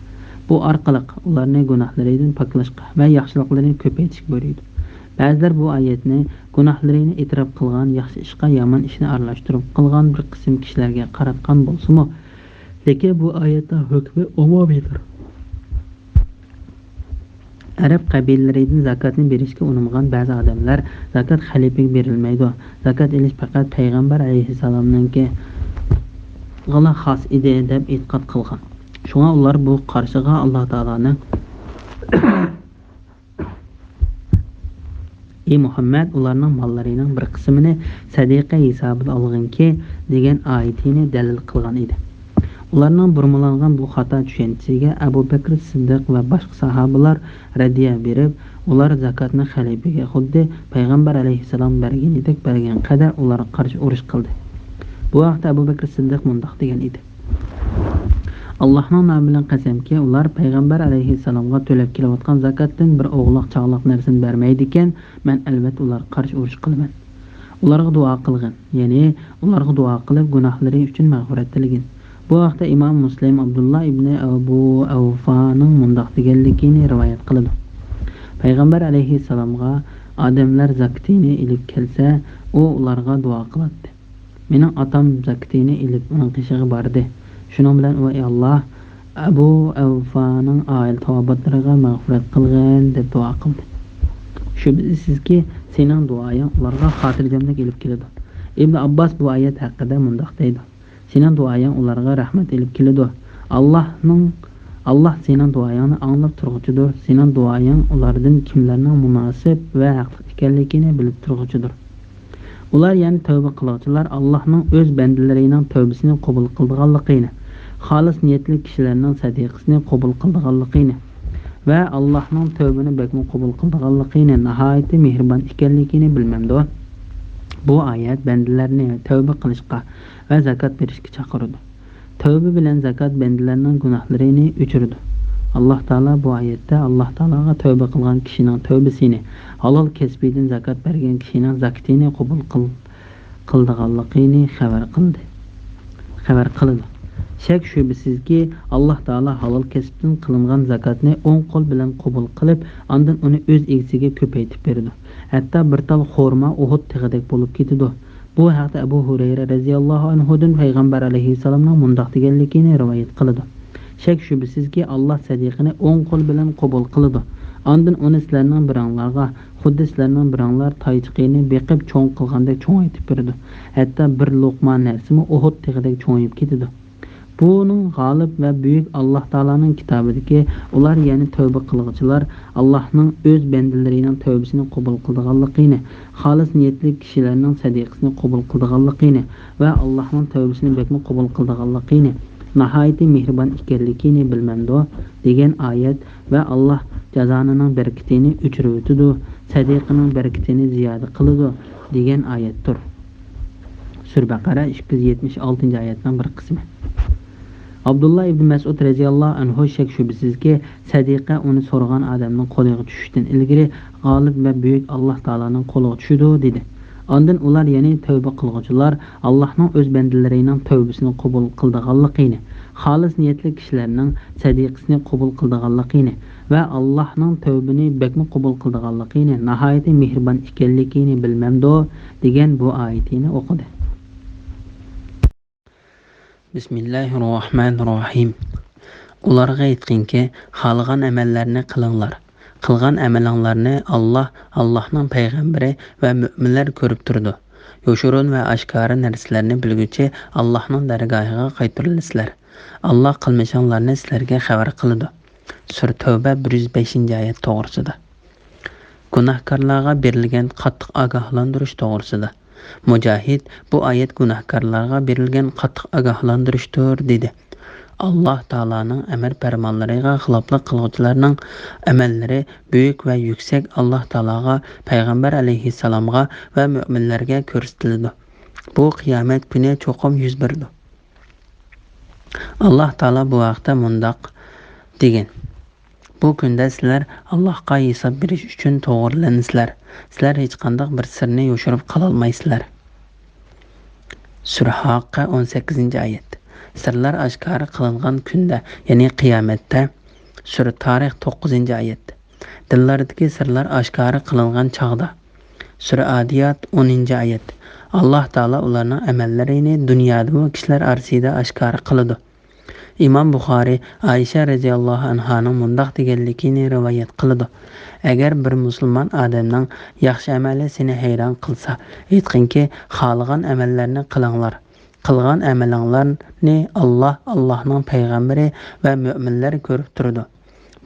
bu orqali ularning gunohlaridan poklashga va yaxshiliklarini ko'paytirishga buyurdi. Ba'zilar bu oyatni gunohlarini e'tirof qilgan, yaxshi ishga yomon ishni aralashtirib qilgan bir qism kishilarga qaratgan bo'lsa-mu, lekin bu oyatning hukmi umumiydir. Arab qabilalaridan zakatni berishga uringan ba'zi odamlar zakat xalifaga berilmaydi. Zakat elish faqat payg'ambar alayhissalomningki g'ala xos edi deb e'tiqod qilgan. Shunga ular bu qarshiga Alloh taolaning Ey Muhammad, ularning mollarining bir qismini sadaqa hisobida olginki degan oyatini dalil qilgan edi. Ularning burmalangan bu xato tushunchasiga Abu Bakr Siddiq va boshqa sahobalar radiya berib, ular zakatni xalifaga xuddi payg'ambar alayhissalom berganidek bergan qadar ularga qarshi urush qildi. Bu vaqtda Abu Bakr Siddiq mundoq degan edi: Allohning nomi bilan qasamki, ular payg'ambar alayhissalomga to'lab kelayotgan zakatdan bir o'g'loq chaqaloq narsani bermaydi ekan, men albatta ularga qarshi urush qilaman. Ularga duo qilgin, ya'ni ularga duo qilib gunohlari uchun mag'firat tiligin. Bu vaqtda Imom Muslim Abdullah ibn Abu Awfaning mundoq deganligini rivoyat qiladi. Payg'ambar alayhissalomga odamlar zakatini ilib kelsa, u ularga duo qiladi. Mening otam zakatini ilib uning qishig'i bordi. Shuning bilan u ey Alloh, Abu Awfaning oil tavobatlariga mag'firat qilgin deb duo qildi. Shubsizki, sening duoying ularga xotirjamlik elib keladi. Ibn Abbos bu oyat haqida mundoq deydi: Sening duoying ularga rahmat elib keladi. Allah sening duoyingni anglab turg'uchidir. Sening duoying ulardan kimlarning munosib va haqli ekanligini bilib turg'uchidir. Ular, ya'ni tavba qiluvchilar, Allohning o'z bandalarining tavbasini qabul qilganligini, xolis niyatli kishilarning sadaqasini qabul qilganligini va Allohning tavbani bakmi qabul qilganligini, nihoyatda mehribon ekanligini bilmamdi. Bu oyat bandalarni tavba qilishga va zakat berishga chaqirdi. Tavba bilan zakat bandalarning gunohlarini o'chirdi. Alloh taolo bu oyatda Alloh taologa tavba qilgan kishining tavbasini, halol kasbidan zakat bergan kishining zakatini qabul qilganligini xabar qildi. Shak shubsizki, Alloh taolo halol kasbdan qilingan zakatni o'ng qo'l bilan qabul qilib, undan uni o'z egasiga ko'paytib berdi. Hatto bir tal xurmo Uhud tig'idek bo'lib ketdi. Bu haqda Abu Hurayra radhiyallohu anhudan payg'ambar alayhissalomning mundoq deganligini rivoyat qiladi. Shak shubsizki, Alloh sadiqani o'ng qo'l bilan qabul qiladi. Ondan uni sizlarning biranglarga, xuddi sizlarning biranglar toychiqini beqib cho'ng qilgandek cho'ngaytib berdi. Hatto bir luqma narsimi Uhud tig'idek cho'ngib ketdi. Bunun g'olib va buyuk Alloh taolaning kitobidagi ular, ya'ni tavba qiluvchilar, Allohning o'z bandalarining tavbasini qabul qilganligini, xolis niyatli kishilarning sadaqasini qabul qilganligini va Allohning tavbasini bakmi qabul qilganligini, nihoyatda mehribon ekanligini bilmamdi degan oyat va Alloh jazonining barakatini o'chirib o'tadi, sadaqaning barakatini ziyoda qiladi degan oyatdir. Sura Baqara 276-oyatning bir qismi. Abdullah ibn Mas'ud radhiyallohu anhu shak shubsizki sadiqa uni so'ragan odamning qo'liga tushishdan ilgari g'olib va buyuk Alloh taolaning qo'liga tushidi dedi. Ondan ular ya'ni tavba qilguvchilar Allohning o'z bandalarining tavbasini qabul qildiganligini, xolis niyatli kishilarning sadiqasini qabul qildiganligini va Allohning tavbini bakmi qabul qildiganligini, nihoyatda mehribon ekanligini bilmamdo degan bu oyatini o'qidi. Bismillahirrohmanirrohim. Ularga aytqinki, xohlagan amallarni qilinglar. Qilgan amalinglarni Allohning payg'ambari va mu'minlar ko'rib turdi. Yoshurun va oshkora narsalarni bilguchi Allohning dargohiga qaytarilasizlar. Alloh qilmishinglarni sizlarga xabar qiladi. Sura Tavba 105-oyat to'g'risida. Gunohkorlarga berilgan qattiq ogohlantirish to'g'risida. Mujahid bu oyat gunohkorlarga berilgan qattiq ogohlantirishdir dedi. Alloh taolaning amr farmonlariga xiloflik qiluvchilarning amallari buyuk va yuksak Alloh taologa, payg'ambar alayhissalomga va mu'minlarga ko'rsatiladi. Bu qiyomat kuni cho'qim yuz berdi. Alloh taolo bu vaqtda mundoq degan: Bu kunda sizlar Allohga hisob berish uchun to'g'rilansizlar. Sizlar hech qanday bir sirni yoshirib qala olmaysizlar. Sura Haqqa 18-oyat. Sirlar oshkora qilingan kunda, ya'ni qiyomatda. Sura Tarix 9-oyat. Dillardagi sirlar oshkora qilingan chog'da. Sura Adiyat 10-oyat. Alloh taolo ularning amallarini dunyoda va kishilar orasida oshkora qiladi. İmam Buxoriy Aisha radhiyallohu anhaning mundoq deganligini rivoyat qiladi. Agar bir musulmon odamning yaxshi amali seni hayron qilsa, aytqinki, xohlagan amallarni qilinglar. Qilgan amalinglarni Allohning payg'ambari va mu'minlar ko'rib turadi.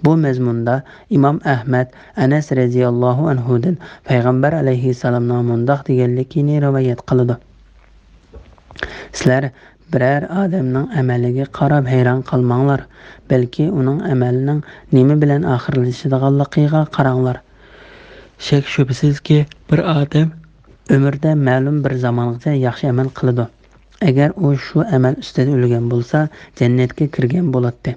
Bu mazmunda Imom Ahmad Anas radhiyallohu anhudan payg'ambar alayhissalomning mundoq deganligini rivoyat qiladi. Sizlar birər adamның əməliga qarab hayron qalmanglar, balki uning amalining nima bilan oxirlashadiganligiga qaranglar. Shak shubsizki, bir odam umrda ma'lum bir zamongacha yaxshi amal qiladi. Agar u shu amal ustida o'lgan bo'lsa, jannatga kirgan bo'ladi.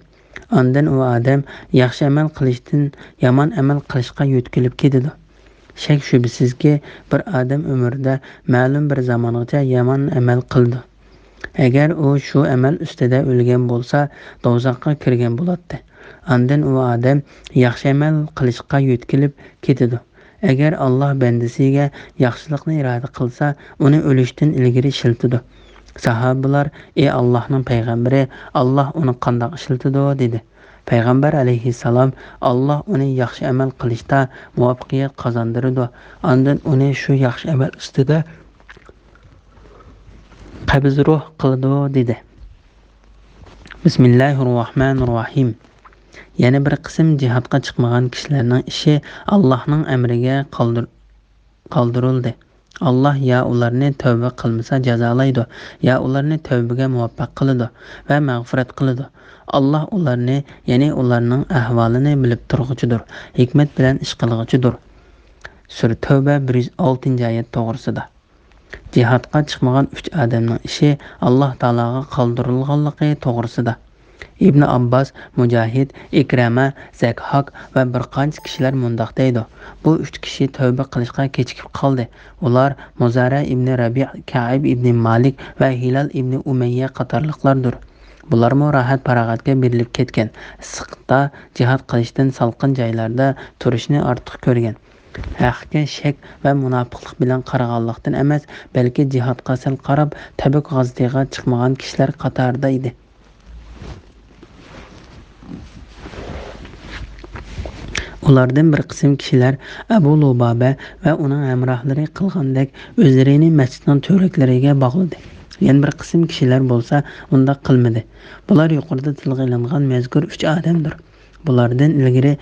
Ondan u odam yaxshi amal qilishdan yomon amal qilishga yo'tkilib ketadi. Shak shubsizki, bir odam umrda ma'lum bir zamongacha yomon amal qildi. Agar u shu amal ustida o'lgan bo'lsa, do'zaxga kirgan bo'ladi. Ondan u odam yaxshi amal qilishga yo'tkilib ketadi. Agar Alloh bandasiga yaxshilikni iroda qilsa, uni o'lishdan ilgari shiltidi. Sahobalar: "Ey Allohning payg'ambari, Alloh uni qanday shiltidi?" dedi. Payg'ambar alayhissalom: "Alloh uni yaxshi amal qilishda muvaffaqiyat qozondiradi. Ondan uni shu yaxshi amal ustida qabz ruh qiladi" dedi. Bismillahirrohmanirrohim. Yana bir qism jihodga chiqmagan kishilarning ishi Allohning amriga qoldirildi. Alloh ya ularni tavba qilmasa jazolaydi, ya ularni tavbaga muvaffaq qiladi va mag'firat qiladi. Alloh ularni, ya'ni ularning ahvolini bilib turg'uchidir, hikmat bilan ish qilg'uchidir. Sura Tavba 106-oyat to'g'risida. Jihodga chiqmagan 3 odamning ishi Alloh taologa qoldirilganligi to'g'risida. Ibn Abbos, Mujahid, Ikrama, Zakhok va bir qancha kishilar mundoq deydi. Bu 3 kishi tavba qilishga kechikib qoldi. Ular Muzara ibn Rabi', Ka'ib ibn Malik va Hilal ibn Umayya qatorliqlardir. Bular rahat farog'atga berilib ketgan, issiqda jihod qilishdan salqin joylarda turishni ortiq ko'rgan. Haqqa shak va munofiqlik bilan qaraganlikdan emas, balki jihodga sal qarab Tabuk g'azatiga chiqmagan kishilar qatorida edi. Ulardan bir qism kishilar Abu Lubaba va uning hamrohlari qilgandek o'zlarini masjidning to'raklariga bog'ladi. Yana bir qism kishilar bo'lsa, unda qilmadi. Bular yuqorida tilga olingan mazkur 3 odamdir. Bulardan ilgari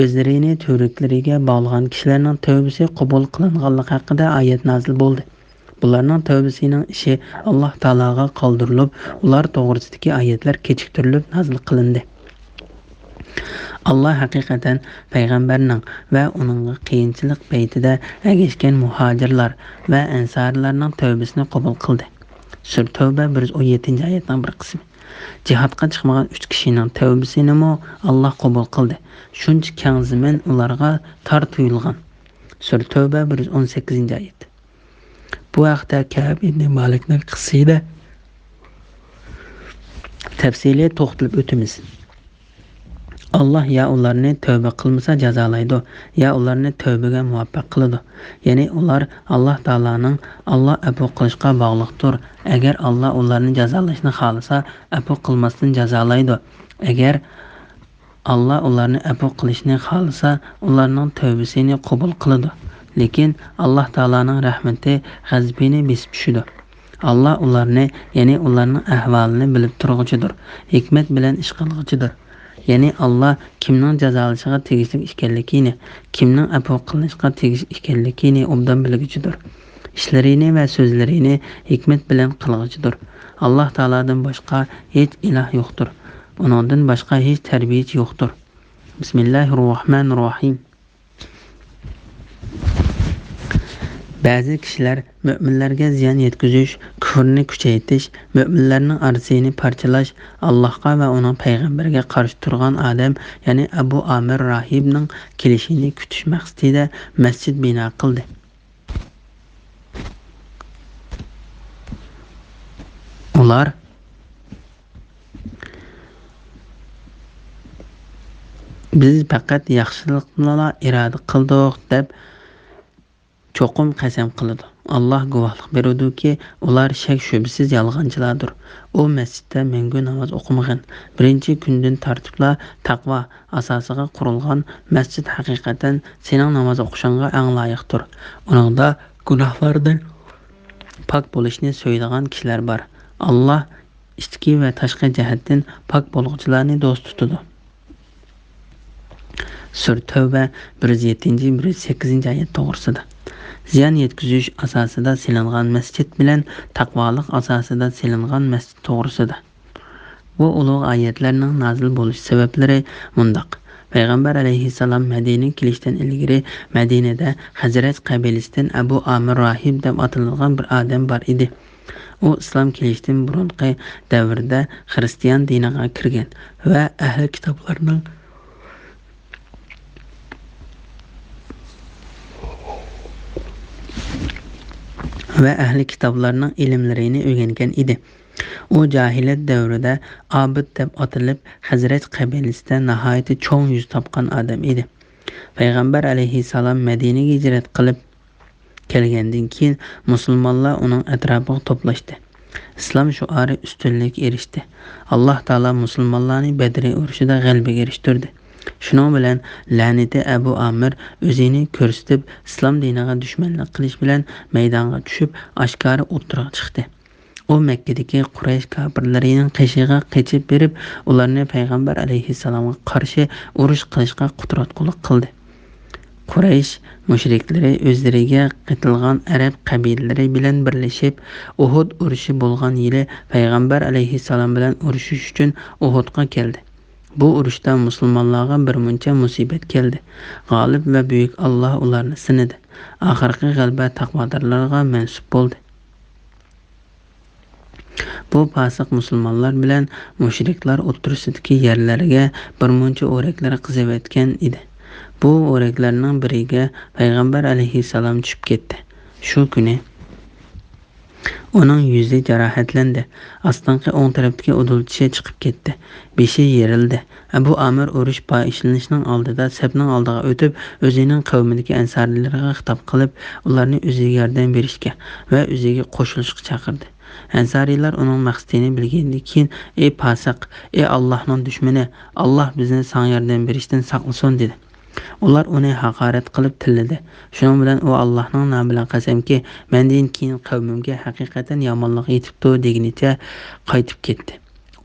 o'zlarini to'raklariga bog'lagan kishilarning tavbasi qabul qilinganligi haqida oyat nozil bo'ldi. Bularning tavbasining ishi Alloh taologa qoldirilib, ular to'g'risidagi oyatlar kechiktirilib nozil qilindi. Allah haqiqatan payg'ambarning va uning qiyinchilik paytida ergashgan muhojirlar va ansarlarning tavbasini qabul qildi. Sura Tavba 117-oyatning bir qismi. Jihadga chiqmagan 3 kishining tavbasini Alloh qabul qildi. Shuncha keng zamin ularga tor tuyulgan. Sura Tavba 118-oyat. Bu haqda Ka'b ibn Malikning qissasida tafsili to'xtalib o'tamiz. Allah ya ularni tövbe qilmasa jazolaydi, ya ularni tövbega muvaffaq qiladi. Ya'ni ular Alloh taolaning Alloh afu qilishga bog'liqdir. Agar Alloh ularni jazolashni xolasa, afu qilmasdan jazolaydi. Agar Alloh ularni afu qilishni xolasa, ularning tövbesini qabul qiladi. Lekin Alloh taolaning rahmati g'azabini besib tushadi. Allah ularni, ya'ni ularning ahvolini bilib turg'uchidir. Hikmat bilan ish qilg'uchidir. Ya'ni Allah kimning jazolashiga tegishli ekanligini, kimning afu qilinishga tegishli ekanligini obdan bilguchidir. Ishlarini va so'zlarini hikmat bilan qilg'uchidir. Alloh taoladan boshqa hech iloh yo'qdir. Uningdan boshqa hech tarbiyachi yo'qdir. Bismillahirrohmanirrohim. Ba'zi kishilar mu'minlarga ziyon yetkazish, kufrni kuchaytirish, mu'minlarning arzini parchalash, Allohga va uning payg'ambariga qarshi turgan odam, ya'ni Abu Amir Rahibning kelishini kutish maqsadida masjid bino qildi. Ular biz faqat yaxshiliklarni iroda qildik deb cho'qim qasam qiladi. Allah guvohlik berudiki, ular shak shubsiz yolg'onchilardir. U masjidda mangu namoz o'qimagan. Birinchi kundan tartibla taqvo asosiga qurilgan masjid haqiqatan sening namoz o'qishingga eng loyiqdir. Uningda gunohlardan pok bo'lishni so'ylagan kishilar bor. Allah ichki va tashqi jihatdan pok bo'lg'uchilarni do'st tutadi. Sura Tavba 107-108-oyat to'g'risida. Ziyon yetkazish asosida silingan masjid bilan taqvolik asosida silingan masjid to'g'risida. Bu ulug' oyatlarning nozil bo'lish sabablari mundaq. Payg'ambar alayhissalom Madinaga kelishdan ilgari Madinada Hazrat qabilasidan Abu Amir Rahib deb atalgan bir odam bor edi. U islom kelishdan burungi davrda xristian diniga kirgan va ahli kitoblarning ilmlarini o'rgangan edi. U jahiliyat davrida abid deb atalib, Hazrat qabilasida nihoyat cho'ng yuz topgan odam edi. Payg'ambar alayhissalom Madinaga hijrat qilib kelgandan keyin musulmonlar uning atrofiga to'plashdi. Islom shuari ustunlikka erishdi. Alloh taolo musulmonlarni Badr urushida g'alabaga erishtirdi. Shuning bilan la'nati Abu Amir o'zini ko'rsatib, islom diniga dushmanlik qilish bilan maydonga tushib, oshkora o'tirib chiqdi. U Makkadagi Quraysh kofirlarining qishig'iga qechib berib, ularni payg'ambar alayhissalomga qarshi urush qilishga qudratlilik qildi. Quraysh mushriklari o'zlariga qitilgan arab qabilalari bilan birlashib, Uhud urushi bo'lgan yili payg'ambar alayhissalom bilan urushish uchun Uhudga keldi. Bu urushda musulmonlarga bir muncha musibat keldi. G'olib va buyuk Alloh ularni sinadi. Oxirgi g'alaba taqvodorlarga mansub bo'ldi. Bu fasiq musulmonlar bilan mushriklar o'tirisidagi yerlarga bir muncha o'raklar qizavetgan edi. Bu o'raklarning biriga payg'ambar alayhissalom tushib ketdi. Shu kuni uning yuzi jarohatlandi. Astonqi o'ng tarafdagi udulchishi chiqib ketdi. Beshi yerildi. Abu Amir urush boshlanishning oldida safning oldiga o'tib, o'zining qavmidagi ansarlarga xitob qilib, ularni o'ziga yordam berishga va o'ziga qo'shilishga chaqirdi. Ansariylar uning maqsadini bilgandan keyin, "Ey fasiq, ey Allohning dushmani, Alloh bizni sana yordam berishdan saqlasin" dedi. Ular uni haqorat qilib tilladi. Shuning bilan u Allohning nomi bilan qasamki, mendan keyin qavmimga haqiqatan yomonlik yetibdi degunicha qaytib ketdi.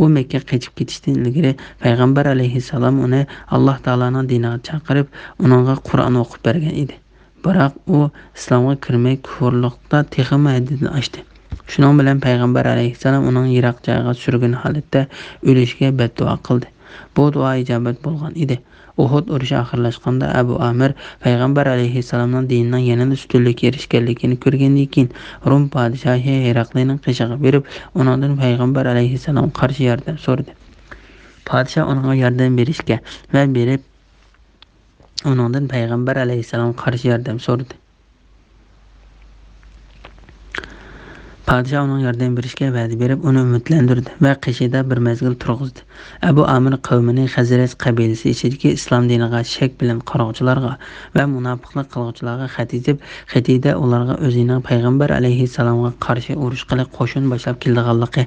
U Makka qochib ketishdan ilgari payg'ambar alayhissalom uni Alloh taolaning diniga chaqirib, uningga Qur'on o'qib bergan edi. Biroq u islomga kirmay kufrlikda texmi haddini oshdi. Shuning bilan payg'ambar alayhissalom uning yiroq joyga surgun holatda o'lishga beddua qildi. Bu duo ijobat bo'lgan edi. Uhud urushi oxirlashganda Abu Amir payg'ambar alayhissalomning dinining yanada ustunlikka erishganligini ko'rgandan keyin Rum podshohi Heraklining qishig'i berib, undan payg'ambar alayhissalom qarshi yordam so'radi. Podshoh unga yordam berishga va berib undan payg'ambar alayhissalom qarshi yordam so'radi. Podshoh uning yordam berishga va'da berib, uni umidlantirdi va qishida bir mezgil turg'izdi. Abu Amir qavmining Xazraj qabilasi ichidagi islom diniga shak bilan qaroqchilarga va munofiqlik qiluvchilarga xat yozib, xatida ularga o'zining payg'ambar alayhissalomga qarshi urush qilib qo'shin boshlab kelganligi,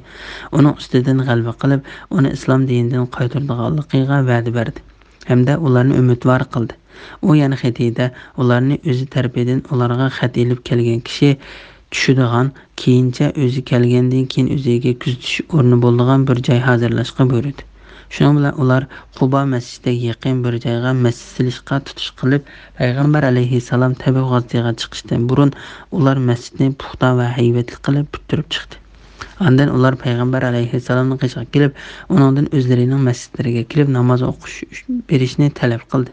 uning ustidan g'alaba qilib, uni islom dinidan qaytarganligiga va'da berdi hamda ularni umidvor qildi. U yana xatida ularni o'zi tarafidan ularga xat elib kelgan kishi tushadigan, keyincha o'zi kelgandan keyin o'ziga kuzatish o'rni bo'ladigan bir joy hozirlashga buyurdi. Shuning bilan ular Quba masjidiga yaqin bir joyga masjid silishga tutish qilib, payg'ambar alayhissalom Tabuk g'azatiga chiqishdan burun ular masjidni puxta va haybatli qilib bitirib chiqdi. Ondan ular payg'ambar alayhissalomning qishiga kelib, uningdan o'zlarining masjidlariga kirib namoz o'qish berishni talab qildi.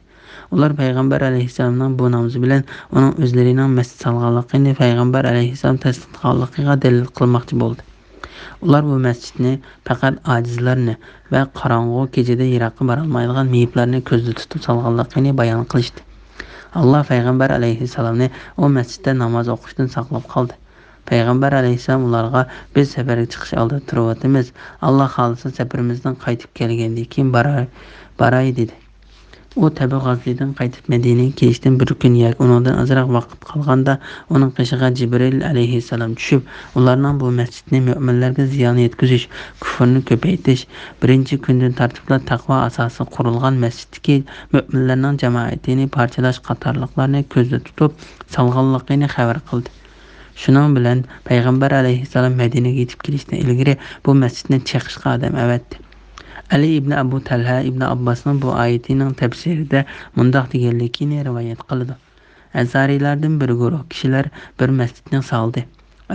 Ular payg'ambar alayhissalomning bu namozi bilan uning o'zlarining masjid salganligini payg'ambar alayhissalom tasdiqlaganligiga dalil qilmoqchi bo'ldi. Ular bu masjidni faqat ojizlarni va qorong'u kechada yiroqqa bora olmaydigan meyiblarni ko'zda tutib salganligini bayon qilishdi. Alloh payg'ambar alayhissalomni u masjidda namoz o'qishdan saqlab qoldi. Payg'ambar alayhissalom ularga biz safarga chiqish oldida turyapmiz. Alloh xolisa safarimizdan qaytib kelgandan keyin baray dedi. U Tabuk g'azatidan qaytib Madinaga kelishdan bir kun yoki undan ozroq vaqt qolganda uning qishig'iga Jibril alayhissalom tushib, ularning bu masjidni mu'minlarga ziyon yetkazish, kufrni ko'paytirish, birinchi kundan tartiblar taqvo asosi qurilgan masjiddagi mu'minlarning jamoatini parchalash qatorliqlarni ko'zda tutib salganligini xabar qildi. Shuning bilan payg'ambar alayhissalom Madinaga yetib kelishdan ilgari bu masjidni chaqishga odam avatdi. Ali ibn Abu Talha ibn Abbasning bu oyatining tafsirida mundaq deganligini rivoyat qildi. Ansariylardan bir guruh kishilar bir masjidni soldi.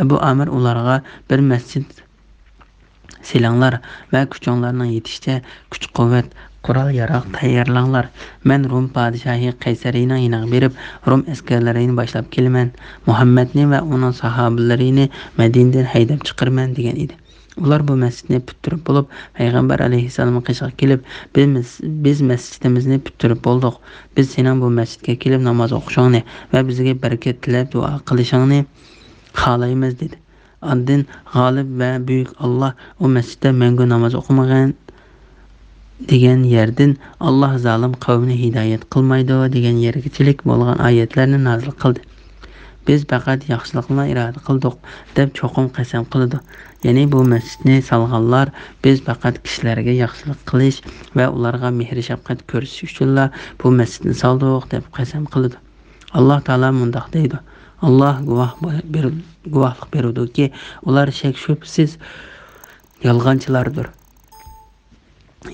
Abu Amir ularga bir masjid silanglar va kuchinglarning yetishicha kuch-quvvat, qurol-yarog' tayyorlanglar. Men Rum podshohi Qaysariyning yiniga berib, Rum askarlarini boshlab kelaman. Muhammadni va uning sahobalarini Madinadan haydab chiqarman degan edi. Ular bu masjidni bitirib bo'lib, payg'ambar alayhissalomga qishiga kelib, biz masjidimizni bitirib bo'ldik. Biz sening bu masjidga kelib namoz o'qishingni va bizga barakat tilab duo qilishingni xohlaymiz dedi. Ondan g'olib va buyuk Alloh u masjidda mangu namoz o'qimagan degan yerdan Alloh zolim qavmni hidoyat qilmaydi degan yergachilik bo'lgan oyatlarni nozil qildi. Biz faqat yaxshilikni iroda qildik deb cho'qim qasam qildi. Ya'ni bu masjidni solganlar biz faqat kishilarga yaxshilik qilish va ularga mehr shafqat ko'rsatish uchun bu masjidni soldik deb qasam qildi. Alloh taolo mundaq deydi: Alloh guvohlik berudiki, ular shak shubsiz yolg'onchilardir.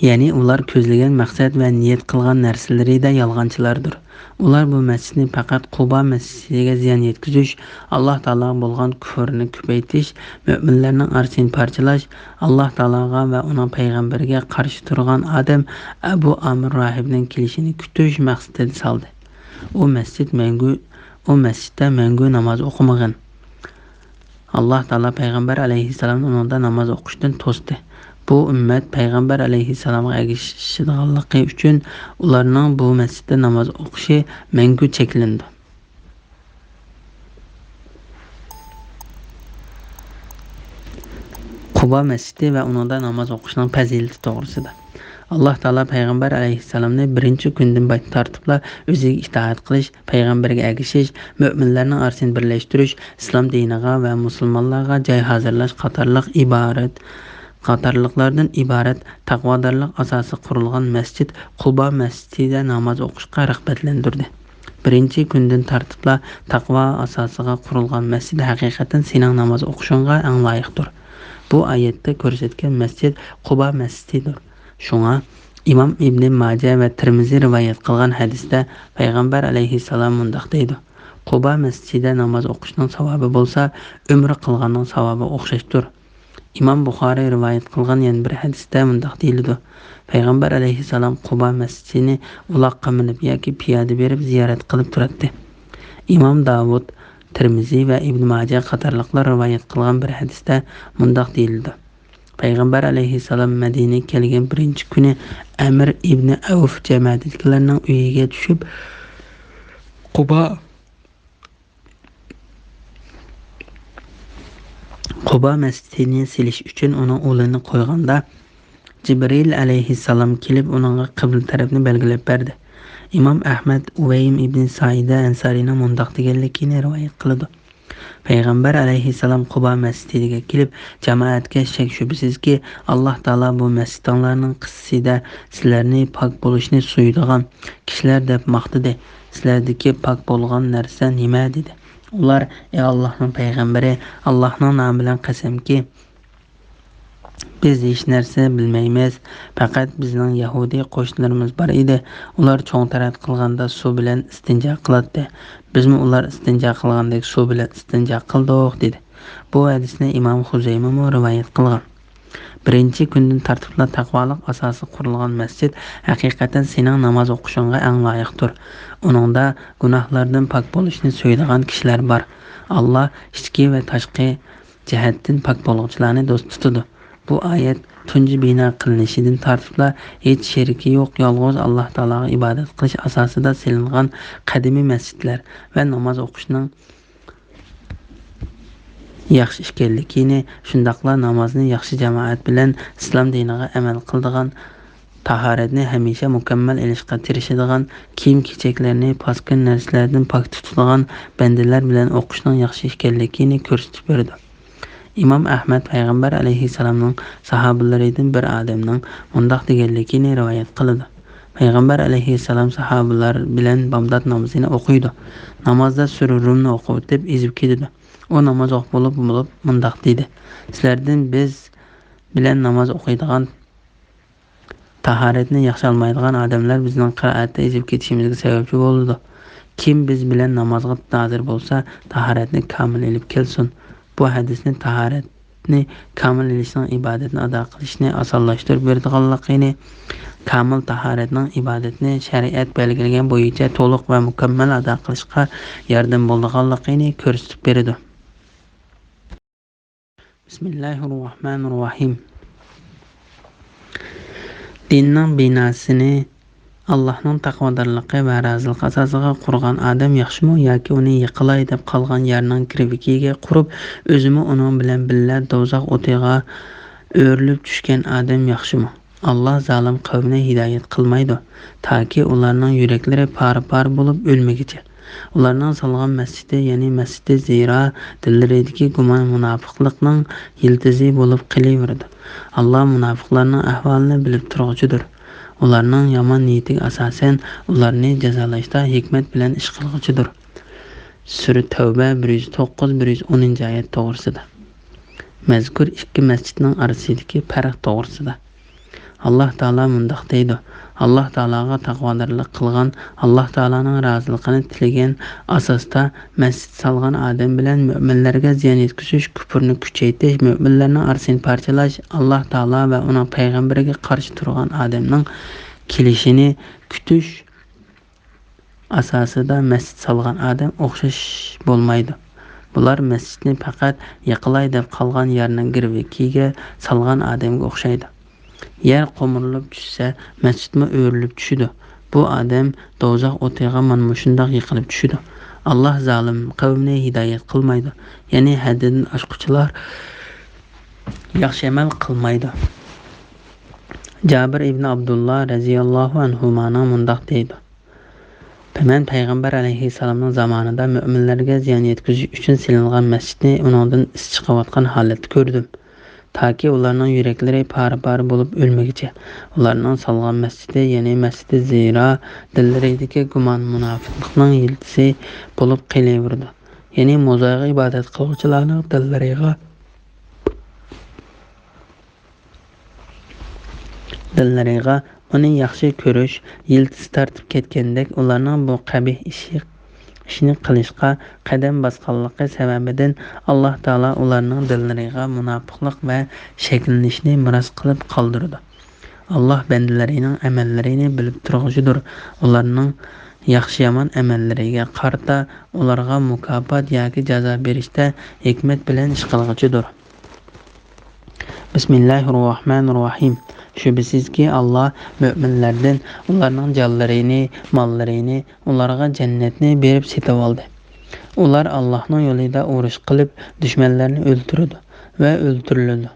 Ya'ni ular ko'zlagan maqsad va niyat qilgan narsalarida yolg'onchilardir. Ular bu masjidni faqat Quba masjidiga ziyon yetkazish, Alloh taologa bo'lgan kufrni ko'paytirish, mu'minlarning orasini parchalash, Alloh taologa va uning payg'ambariga qarshi turgan odam Abu Amr rohibning kelishini kutish maqsadida soldi. U masjidda mangu namoz o'qimagan. Alloh taolo payg'ambar alayhissalomni uningda namoz o'qishdan to'sdi. Bu ummat payg'ambar alayhissalomga ergashishganligi uchun ularning bu masjidda namoz o'qishi mangu cheklandi. Quba masjidi va uningda namoz o'qishning fazilati to'g'risida. Alloh taolo payg'ambar alayhissalomni birinchi kundan tortiblar o'ziga itoat qilish, payg'ambarga ergashish, mu'minlarning orasini birlashtirish, islom diniga va musulmonlarga joy hozirlash qatorliqlardan iborat taqvodorlik asosi qurilgan masjid Quba masjidida namoz o'qishga rag'batlantirdi. Birinchi kundan tartiblar taqvo asosiga qurilgan masjid haqiqatan sening namoz o'qishingga eng loyiqdir. Bu oyatda ko'rsatgan masjid Quba masjididir. Shunga Imom Ibn Majah va Tirmiziy rivoyat qilgan hadisda payg'ambar alayhissalom mundaq deydi: Quba masjidida namoz o'qishning savobi bo'lsa, umra qilganning savobi o'xshashdir. İmam Buxoriy rivoyat qilgan yana bir hadisda mundaq deyiladi. Payg'ambar alayhissalom Quba masjidini uloqqa minib yoki piyoda berib ziyorat qilib turadi. İmam Davud, Tirmiziy va Ibn Majah qatorliqlar rivoyat qilgan bir hadisda mundaq deyiladi. Payg'ambar alayhissalom Madinaga kelgan birinchi kuni Amir ibn Avf jamoatidagilarning uyiga tushib, Quba masjidini silish uchun uning o'lini qo'yganda Jibril alayhissalom kelib uningga qibla tarafni belgilab berdi. İmam Ahmad Uvaym ibn Saida Ansariyning mundaq deganligini rivoyat qiladi. Payg'ambar alayhissalom Quba masjidiga kelib, jamoatga shak shubsizki Alloh taolo bu masjidlarning qissasida sizlarni pok bo'lishni so'yadigan kishilar deb maqtadi. Sizlardagi pok bo'lgan narsa nima dedi? Ular: "Ey Allohning payg'ambari, Allohning nomi bilan qasamki, biz hech narsa bilmaymiz. Faqat bizning Yahudiy qo'shnilarimiz bor edi. Ular cho'ng tarat qilganda suv bilan istinjo qiladi. Bizmi ular istinjo qilgandek suv bilan istinjo qildik" dedi. Bu hadisni Imom Huzayma rivoyat qilgan. Birinchi kundan tartibli taqvolik asosi qurilgan masjid haqiqatan sening namoz o'qishingga eng loyiqdir. Uningda gunohlardan pok bo'lishni so'yadigan kishilar bor. Alloh ichki va tashqi jihatdan pok bo'luvchilarni do'st tutadi. Bu oyat tunji bino qilinishidan tartibla hech sheriki yo'q, yolg'iz Alloh taologa ibodat qilish asosida silingan qadimiy masjidlar va namoz o'qishning yaxshi ekanligini, shundaqla namozni yaxshi jamoat bilan islom diniga amal qiladigan, tahoratni hamisha mukammal ilishga tirishadigan, kiyim-kechaklarni paskin narsalardan pok tutadigan bandalar bilan o'qishning yaxshi ekanligini ko'rsatib berdi. İmam Ahmad Payg'ambar alayhissalomning sahobalaridan bir odamning mundaq deganligini rivoyat qiladi. Payg'ambar alayhissalom sahobalar bilan bomdod namozini o'qiydi. Namozda sururumni o'qib deb ezib ketdi. O namoz o'qib bo'lib mundaq dedi: "Sizlardan biz bilan namoz o'qiydigan, tahoratni yaxshi olmaydigan odamlar bizning qiroatda ezib ketishimizga sababchi bo'ldi. Kim biz bilan namozga hozir bo'lsa, tahoratni kamil olib kelsin." Bu hadisni tahoratni kamil ilishning ibodatni ado qilishni osonlashtirib beradiganligini, kamil tahoratning ibodatni shariat belgilagan bo'yicha to'liq va mukammal ado qilishga yordam bo'ladiganligini ko'rsatib beradi. Bismillahirrohmanirrohim. Dinning binasini Allohning taqvodorligi va raziligi asosiga qurgan odam yaxshimi yoki uni yiqilay deb qolgan yerning kirvikiga qurib, o'zimi uning bilan birga do'zax o'tiga o'rilib tushgan odam yaxshimi? Alloh zolim qavmni hidoyat qilmaydi, toki ularning yuraklari par bo'lib o'lmagicha. Ularning solgan masjidi, ya'ni masjidi zira dillaridagi gumon munofiqlikning yildizi bo'lib qolaveradi. Alloh munofiqlarning ahvolini bilib turuvchidir. Ularning yomon niyatiga asosan ularni jazolashda hikmat bilan ish qiluvchidir. Sura Tavba 109-110 oyat to'g'risida. Mazkur ikki masjidning orasidagi farq to'g'risida. Alloh taolo mundaq deydi: Alloh taologa taqvodorlik qilgan, Alloh taoloning roziligini tilagan asosda masjid solgan odam bilan mu'minlarga ziyon yetkazish, kufrni kuchaytirish, mu'minlarning orasini parchalash, Alloh taolo va uning payg'ambariga qarshi turgan odamning kelishini kutish asosida masjid solgan odam o'xshash bo'lmaydi. Bular masjidni faqat yiqilay deb qolgan yerning girvikiga solgan odamga o'xshaydi. Yer qo'mirilib tushsa, masjidmi o'rilib tushidi. Bu odam do'zax o'tiga mana shunday yiqilib tushidi. Alloh zolim qavmni hidoyat qilmaydi, ya'ni haddidan oshquchilar yaxshi amal qilmaydi. Jabir ibn Abdullah radhiyallohu anhu mana mundaq deydi: "Men payg'ambar alayhissalomning zamonida mu'minlarga ziyon yetkazish uchun silingan masjidni uningdan is chiqayotgan holatda ko'rdim. Toki ularning yuraklari par bo'lib o'lmagicha. Ularning solgan masjidi, ya'ni masjidi zira dillaridagi gumon munofiqlikning yildizi bo'lib qolaverdi. Ya'ni mo'zoga ibodat qiluvchilarning dillariga uni yaxshi ko'rish yildizi tartib ketgandek, ularning bu qabih ishi ishni qilishga qadam bosganligi sababidan Alloh taolo ularning dillariga munofiqlik va shaklanishni meros qilib qoldirdi. Alloh bandalarining amallarini bilib turg'uchidir. Ularning yaxshi yomon amallariga qarata ularga mukofot yoki jazo berishda hikmat bilan ish qilguchidir. Bismillahirrohmanirrohim. Shubhisizki Allah müminlerden ularning jonlarini, mollarini, ularga jannatni berib setib oldi. Ular Allohning yo'lida urush qilib, dushmanlarni o'ldirdi va o'ldirildi.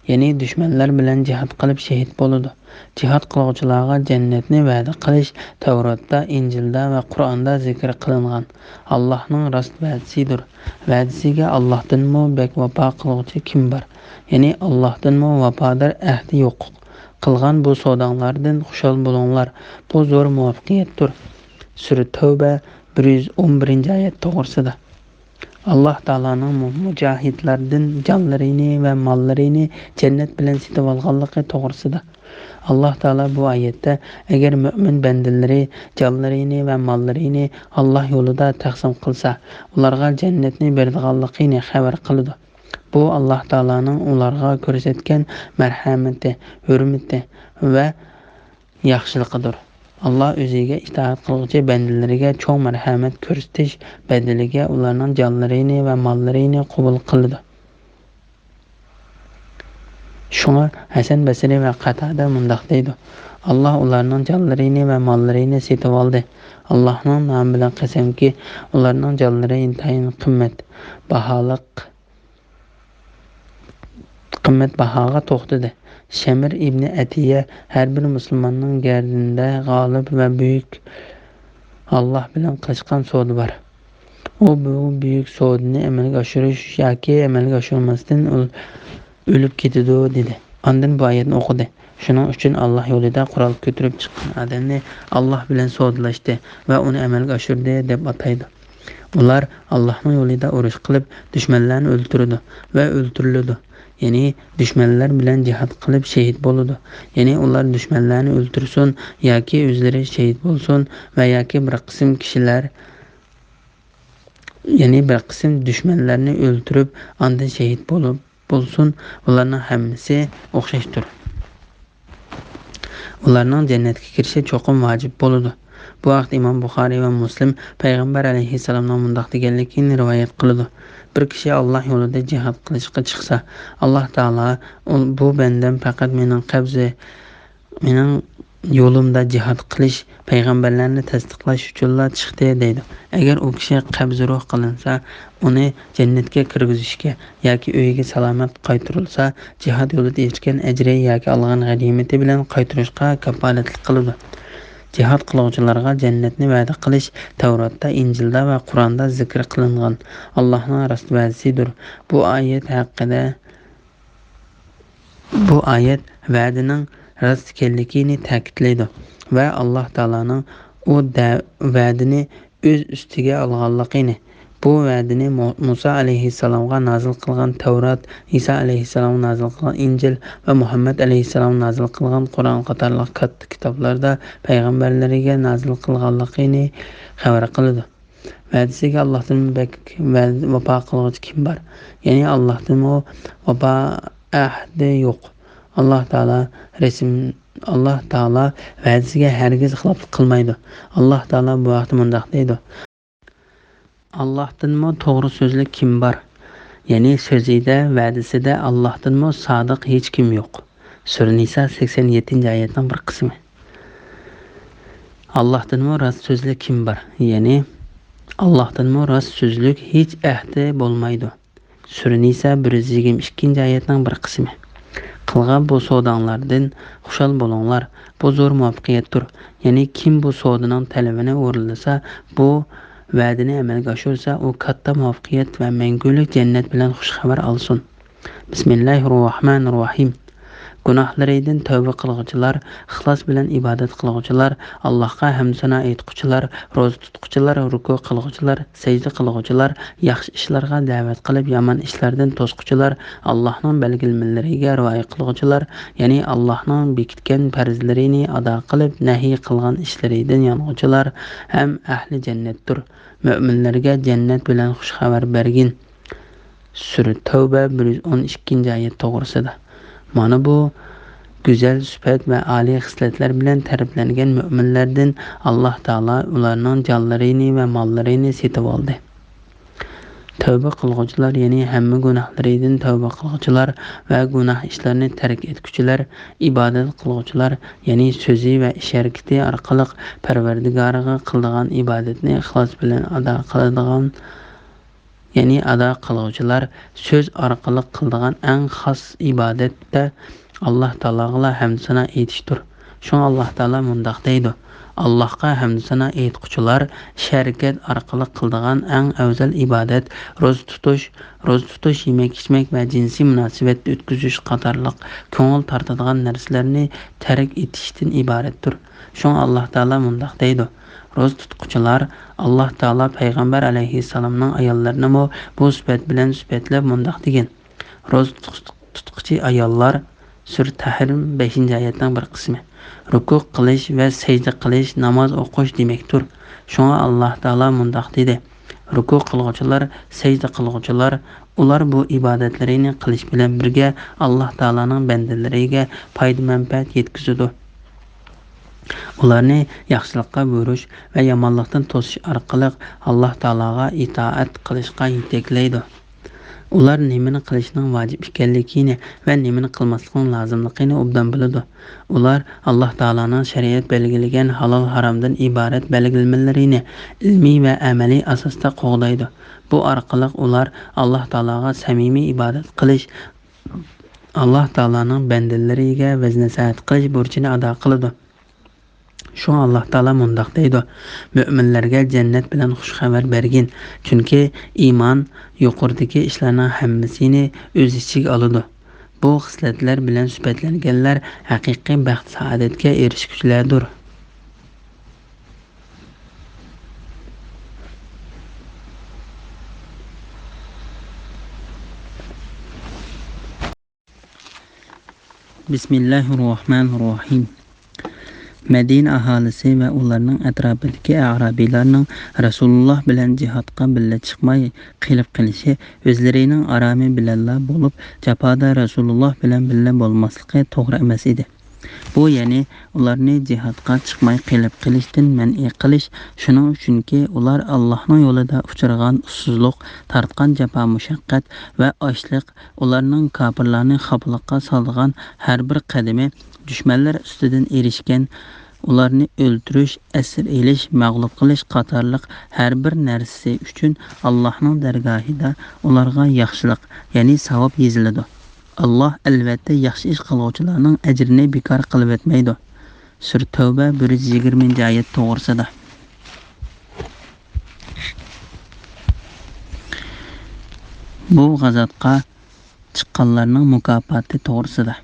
Ya'ni dushmanlar bilan jihad qilib shahid bo'ldi. Jihad qiluvchilarga jannatni va'da qilish Tavrotda, Injilda va Qur'onda zikr qilingan. Allohning rost va'dasidir. Va'dasiga Allohdanmi bek vafo qiluvchi kim bor? Ya'ni Allohdanmi vafodor ahdi yo'q. Qilgan bu savdolardan xushal bo'linglar. Bu zo'r muvaffaqiyatdir. Sura Tavba 111-oyat to'g'risida. Alloh taolaning mujohidlardan jonlarini va mollarini jannat bilan setib olganligi to'g'risida. Alloh taolo bu oyatda agar mu'min bandalari jonlarini va mollarini Alloh yo'lida taqsim qilsa, ularga jannatni beradiganligini xabar qildi. Bu Alloh taolaning ularga ko'rsatgan marhamati, hurmati va yaxshiligidir. Allah o'ziga itoat qiluvchi bandalariga cho'ng marhamat ko'rsatish badaliga ularning jonlarini va mollarini qabul qildi. Shunga Hasan Basri va Qatada mundaq deydi: Alloh ularning jonlarini va mollarini setib oldi. Allohning nomi bilan qasamki, ularning jonlari intayin qimmatbahoga to'xtadi. Shamir ibn Atiya har bir musulmonning gardinida g'olib va buyuk Alloh bilan qilishgan savdo bor. U bu buyuk savdoni amalga oshirish yoki amalga oshirmasdan o'lib ketadi dedi. Ondan bu oyatni o'qidi. Shuning uchun Alloh yo'lida qurol ko'tarib chiqqan odamni Alloh bilan savdolashdi va uni amalga oshirdi deb ataydi. Ular Allohning yo'lida urush qilib, dushmanlarni o'ldirdi va o'ldirildi. Ya'ni dushmanlar bilan jihad qilib shahid bo'ldi. Ya'ni ular dushmanlarni o'ldirsin yoki o'zlari shahid bo'lsin va yoki bir qism kishilar bir qism dushmanlarni o'ldirib, ondan shahid bo'lsin, ularning hammasi o'xshashdir. Ularning jannatga kirishi cho'qim vojib bo'ladi. Bu vaqt Imom Buxoriy va Muslim payg'ambar alayhissalomning mundaq deganligini rivoyat qiladi. Bir kishi Alloh yo'lida jihad qilishga chiqsa, Alloh taolo bu bandam faqat mening yo'limda jihad qilish, payg'ambarlarni tasdiqlash uchun chiqdi deydi. Agar u kishi qabzruh qilinsa, uni jannatga kirgizishga yoki uyiga salomat qaytarilsa, jihad yo'lida erishgan ajri yoki olgan g'animati bilan qaytarishga kafolatlik qiladi. Jihad qiluvchilarga jannatni va'da qilish Tavrotda, Injilda va Qur'onda zikr qilingan. Allohning rost va'dasidir. Bu oyat va'dining rost ekanligini ta'kidlaydi va Alloh taolaning u va'dini o'z ustiga olganligini, bu va'dini Musa alayhissalomga nozil qilgan Tavrot, Isa alayhissalomga nozil qilgan Injil va Muhammad alayhissalomga nozil qilgan Qur'on qatorliq katta kitoblarda payg'ambarlarga nozil qilganligini xabar qiladi. Va'dasiga Allohdan vafo qiluvchi kim bor? Ya'ni Allohdan vafo ahdi yo'q. Alloh taolo va'dasiga hargiz xiloflik qilmaydi. Alloh taolo bu vaqtda mundaq deydi: Allohdanmi to'g'ri so'zli kim bor? Ya'ni so'zida, va'dasida Allohdanmi sodiq hech kim yo'q. Sura Nisa 87-oyatning bir qismi. Allohdanmi rost so'zli kim bor? Ya'ni Allohdanmi rost so'zlik hech ahdi bo'lmaydi. Sura Nisa 122-oyatning bir qismi. Qilgan bu savdolardan xushal bo'linglar. Bu zo'r muvaffaqiyatdir. Ya'ni kim bu savdoning talabini o'rinlasa, bu va'dani amalga oshirsa, u katta muvaffaqiyat va mangulik jannat bilan xush xabar olsin. Bismillahirrohmanirrohim. Gunohlaridan tövbe qilguvchilar, ixlos bilan ibodat qilguvchilar, Allohga hamd sano aytuvchilar, roza tutuvchilar, ruku qilguvchilar, sajda qilguvchilar, yaxshi ishlarga da'vat qilib yomon ishlardan to'squchilar, Allohning belgilamlariga rioya qilguvchilar, ya'ni Allohning bekitgan farzlarini ado qilib nahiy qilgan ishlaridan yonuvchilar ham ahli jannatdir. Mo'minlarga jannat bilan xush xabar bergin. Sura Tavba 112-oyat to'g'risida. Mana bu güzel sifat ve âli xislatlar bilan ta'riflangan mo'minlardan Alloh taolo ularning jonlarini va mollarini setib oldi. Tövbe qilguvchilar, ya'ni hamma gunohlaridan tövbe qilguvchilar va gunoh ishlarni tark etguvchilar, ibodat qilguvchilar, ya'ni so'zi va ish harakati orqali Parvardigoriga qiladigan ibodatni ixlos bilan ado qiladigan, ya'ni ado qilguvchilar, so'z orqali qiladigan eng xos ibodatda Alloh taologa hamd sano aytishdir. Shunga Alloh taolo mundaq deydi: Allohga hamd sano aytquchilar sharikat orqali qiladigan eng afzal ibodat roza tutish, yemak-ichmak va jinsiy munosabat o'tkazish qatorliq ko'ngil tortadigan narsalarni tark etishdan iboratdir. Shunga Alloh taolo mundaq deydi: roza tutquchilar, Alloh taolo payg'ambar alayhissalomning ayollarini bu sifat bilan sifatlab mundaq degan: roza tutquchi ayollar, Sura Tahrim 5-oyatning bir qismi. Ruku qilish va sajda qilish namoz o'qish demakdir. Shunga Alloh taolo mundaq dedi: ruku qilguvchilar, sajda qilguvchilar, ular bu ibodatlarini qilish bilan birga Alloh taoloning bandalariga foyda manfaat yetkazadi. Ularni yaxshilikqa buyurish va yomonlikdan to'sish orqali Alloh taologa itoat qilishga yetaklaydi. Ular nimani qilishning vojib ekanligini va nimani qilmaslikning lozimligini obdan biladi. Ular Alloh taoloning shariat belgilagan halol haromdan iborat belgilamalarini ilmiy va amaliy asosda qo'llaydi. Bu orqali ular Alloh taologa samimiy ibodat qilish, Alloh taoloning bandalariga vaz-nasihat qilish burchini ado qiladi. Şu Allah taala mundaq deydi: Müminlərə cənnət bilan xush xəbər bergin. Çünki iman yuqoridagi ishlarning hammasini o'z ichiga oladi. Bu xislatlar bilan sifatlanganlar haqiqiy baxt saodatga erishguchilardir. Bismillahirrohmanirrohim. Medine ahalisi ve ularning atrofidagi arabiylarning Rasululloh bilan jihodga birga chiqmay qilib qilishi o'zlarining arami bilanla bo'lib, jafoda Rasululloh bilan birga bo'lmasligi to'g'ri emas edi. Bu ya'ni ularni jihodga chiqmay qilib qilishdan man'i qilish, shuning uchunki ular Allohning yo'lida uchragan ussizlik, tortgan jafo mushaqqat va ochlik, ularning kofirlarni xafaliqqa solgan har bir qadami dushmanlar ustidan erishgan, ularni o'ldirish, asir elish, mag'lub qilish qatorliq har bir narsasi uchun Allohning dargohida ularga yaxshilik, ya'ni savob yoziladi. Alloh albatta yaxshi ish qiluvchilarning ajrini bekor qilib o'tmaydi. Sura Tavba 120-oyat to'g'risida. Bu g'azotga chiqqanlarning mukofoti to'g'risida.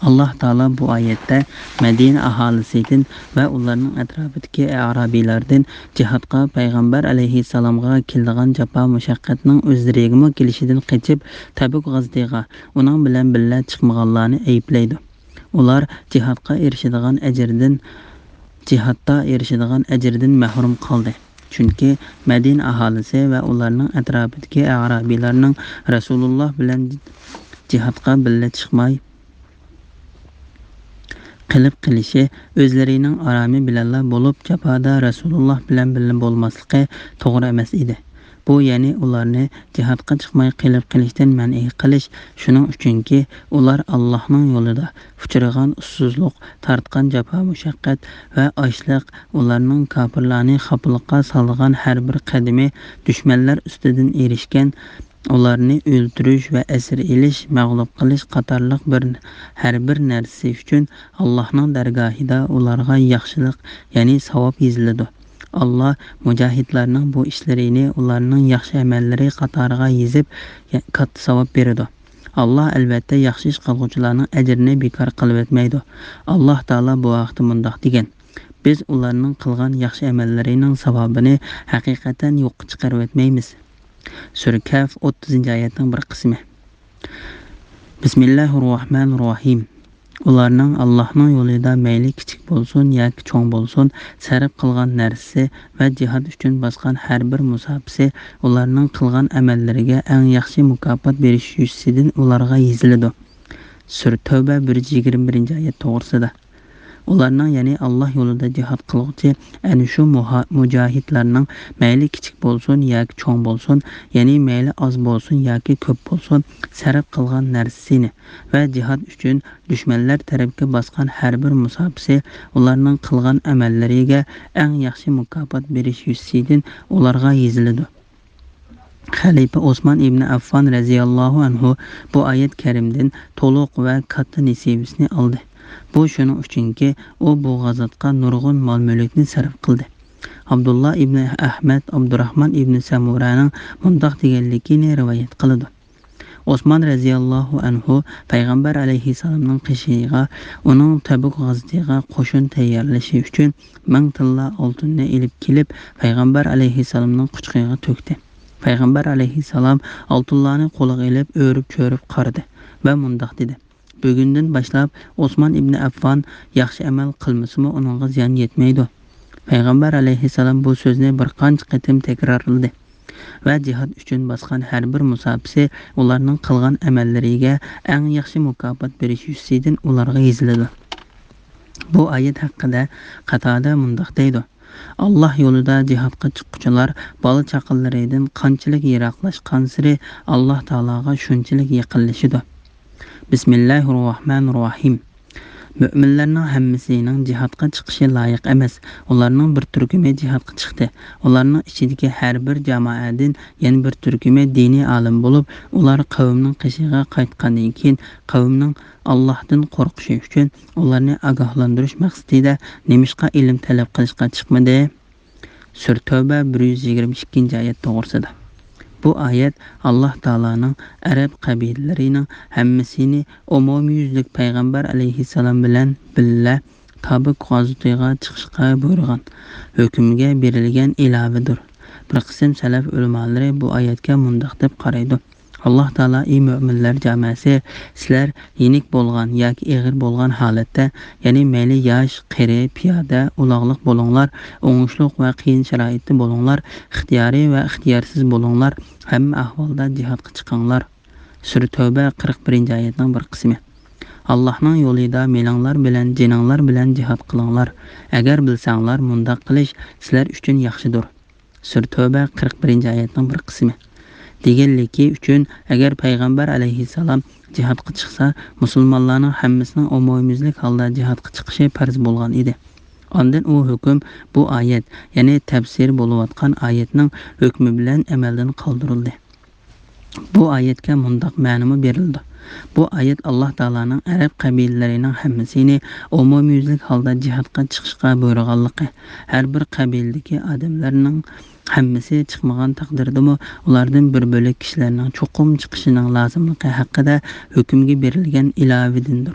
Alloh taolo bu oyatda Madina aholisidan va ularning atrofidagi arabiylardan jihodga payg'ambar alayhissalomga keladigan jafo mushaqqatning o'zlariga kelishidan qochib Tabuk g'azatiga uning bilan birga chiqmaganlarni ayblaydi. Ular jihodda erishadigan ajrdan mahrum qoldi. Chunki Madina aholisi va ularning atrofidagi arabiylarning Rasululloh bilan jihodga birga chiqmay qilib qilishi o'zlarining arami bilanla bo'lib, jafoda Rasululloh bilan birga bo'lmasligi to'g'ri emas edi. Bu ya'ni ularni jihodga chiqmay qilib qilishdan man'i qilish, shuning uchunki ular Allohning yo'lida uchragan ussizlik, tortgan jafo mushaqqat va ochlik, ularning kofirlarni xafaliqqa solgan har bir qadami dushmanlar ustidan erishgan, ularni o'ldirish va asir elish, mag'lub qilish qatorliq har bir narsasi uchun Allohning dargohida ularga yaxshilik, ya'ni savob yoziladi. Alloh mujohidlarning bu ishlarini ularning yaxshi amallari qatoriga yozib, katta savob beradi. Allah albatta yaxshi ish qilguvchilarning ajrini bekor qilib etmaydi. Alloh taolo bu vaqtda mundaq degan: biz ularning qilgan yaxshi amallarining savobini haqiqatan yo'qqa chiqarib etmaymiz. Sura Kaf 30-oyatning bir qismi. Bismillahirrohmanirrohim. Ularning Allohning yo'lida mayli kichik bo'lsin yoki cho'ng bo'lsin sarf qilgan narsasi va jihad uchun bosgan har bir musofasi ularning qilgan amallariga eng yaxshi mukofot berish yuzasidan ularga yoziladi. Sura Tavba 121-oyat to'g'risida. Ularning ya'ni Alloh yo'lida jihad qiluvchi ana shu mujohidlarning mayli kichik bo'lsin yoki cho'ng bo'lsin, ya'ni mayli oz bo'lsin yoki ko'p bo'lsin sarf qilgan narsasini va jihad uchun dushmanlar tarafga bosgan har bir musofasi ularning qilgan amallariga eng yaxshi mukofot berish yuzasidan ularga yoziladi. Xalifa Osman ibn Affon radhiyallohu anhu bu oyat karimdan to'liq va katta nasibasini oldi. Bu shuning uchunki u bu g'azotga nurg'un mol-mulkni sarf qildi. Abdullah ibn Ahmad Abdurrahman ibn Samuraning mundoq deganligini rivoyat qiladi. Osman radhiyallohu anhu payg'ambar alayhissalomning qishig'iga, uning Tabuk g'azotiga qo'shin tayyorlashi uchun 1000 tilla oltinni olib kelib, payg'ambar alayhissalomning quchog'iga to'kdi. Payg'ambar alayhissalom oltinlarni qo'liga olib, o'rib-cho'rib qaradi va mundoq dedi: bugundan boshlab Osman ibn Affon yaxshi amal qilmasimi uningga ziyon yetmaydi. Payg'ambar alayhissalom bu so'zni bir qancha qatim takrorladi va jihad uchun bosgan har bir musofasi ularning qilgan amallariga eng yaxshi mukofot berish yuzasidan ularga yoziladi. Bu oyat haqida Qatada mundoq deydi: Alloh yo'lida jihadga chiquvchilar bola chaqalaridan qanchalik yiroqlashgan sari Alloh taologa shunchalik yaqinlashadi. Bismillahirrohmanirrohim. Müminlarning hammasining jihadga chiqishi loyiq emas. Ularning bir turkumi jihadga chiqdi. Ularning ichidagi har bir jamoadan yana bir turkumi diniy olim bo'lib, ular qavmning qishig'iga qaytgandan keyin qavmning Allohdan qo'rqishi uchun ularni ogohlantirish maqsadida nemishqa ilm talab qilishga chiqmadi. Sura Tavba 122-oyat to'g'risida. Bu oyat Alloh taolaning arab qabilalarining hammasini umumyuzlik payg'ambar alayhissalom bilan billa Tabuk g'azotiga chiqishga buyurgan hukmga berilgan ilovadir. Bir qism salaf ulamolari bu oyatga mundoq deb qaraydi: Alloh taolo ey mu'minlar jamoasi, sizlar yenik bo'lgan yoki og'ir bo'lgan holatda, ya'ni mayli yosh, qari, piyoda, uloqliq bo'linglar, o'ngishliq va qiyin sharoitda bo'linglar, ixtiyoriy va ixtiyorsiz bo'linglar, hamma ahvolda jihodga chiqinglar. Sura Tavba 41-oyatning bir qismi. Allohning yo'lida melanglar bilan, jinanglar bilan jihod qilinglar. Agar bilsanglar, mundoq qilish sizlar uchun yaxshidir. Sura Tavba 41-oyatning bir qismi. Deganligi uchun agar payg'ambar alayhissalom jihodga chiqsa, musulmonlarning hammasining umumyuzlik holda jihodga chiqishi farz bo'lgan edi. Ondan u hukm bu oyat, ya'ni tafsir bo'layotgan oyatning hukmi bilan amaldan qoldirildi. Bu oyatga mundoq ma'no berildi: bu oyat Alloh taolaning arab qabilalarining hammasini umumyuzlik holda jihodga chiqishga buyurganligi, har bir qabildagi odamlarning hammasi chiqmagan taqdirdami ulardan bir bo'lik kishilarning cho'qim chiqishining lozimligi haqida hukmga berilgan ilovadandir.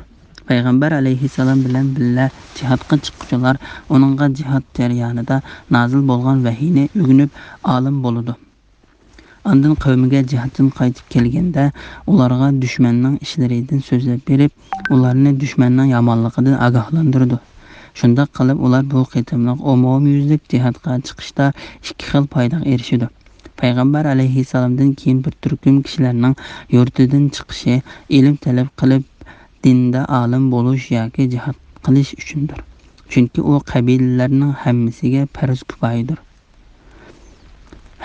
Payg'ambar alayhissalom bilan billa jihodga chiquvchilar uningga jihod jarayonida nozil bo'lgan vahiyni o'rganib olim bo'ladi. Ondan qavmiga jihoddan qaytib kelganda ularga dushmanning ishlaridan so'zlab berib, ularni dushmanning yomonligidan ogohlantirdi. Shunda qilib ular bu qitimliq umumyuzlik jihodga chiqishda ikki xil foydaga erishdi. Payg'ambar alayhissalomdan keyin bir turkum kishilarning yurtidan chiqishi ilm talab qilib dinda olim bo'lish yoki jihod qilish uchundir. Chunki u qabilalarning hammasiga farz kifoyadir.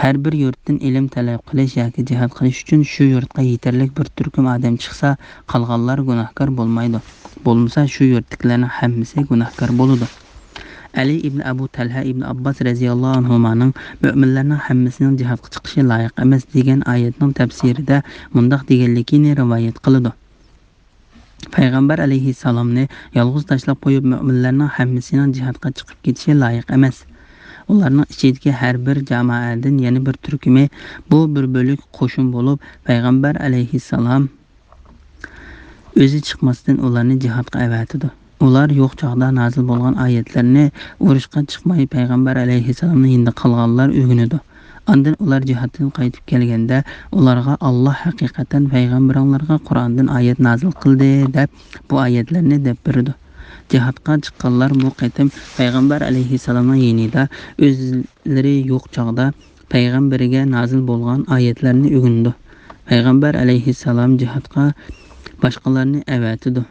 Har bir yurtdan ilm talab qilish yoki jihod qilish uchun shu yurtga yetarlik bir turkum odam chiqsa, qolganlar gunohkor bo'lmaydi. Bo'lmasa shu yurtliklarning hammasi gunohkor bo'ladi. Ali ibn Abu Talha ibn Abbas radhiyallohu anhumaning mu'minlarning hammasining jihodga chiqishi loyiq emas degan oyatning tafsirida mundoq deganligini rivoyat qiladi: payg'ambar alayhissalomni yolg'iz tashlab qo'yib mu'minlarning hammasining jihodga chiqib ketishi loyiq emas. Ularning ichidagi har bir jamoadan yana bir turkumi bu bir bo'lik qo'shin bo'lib, payg'ambar alayhissalom o'zi chiqmasdan ularni jihodga avatidi. Ular yo'q chog'da nozil bo'lgan oyatlarni urushga chiqmay payg'ambar alayhissalomning yonida qolganlar o'rganadi. Ondan ular jihoddan qaytib kelganda ularga Alloh haqiqatan payg'ambarlarga Qur'ondan oyat nozil qildi deb bu oyatlarni deb berdi. Jihodga chiqqanlar bu qatim payg'ambar alayhissalomning yonida o'zlari yo'q chog'da payg'ambariga nozil bo'lgan oyatlarni o'rgandi. Payg'ambar alayhissalom jihodga boshqalarni avatidi.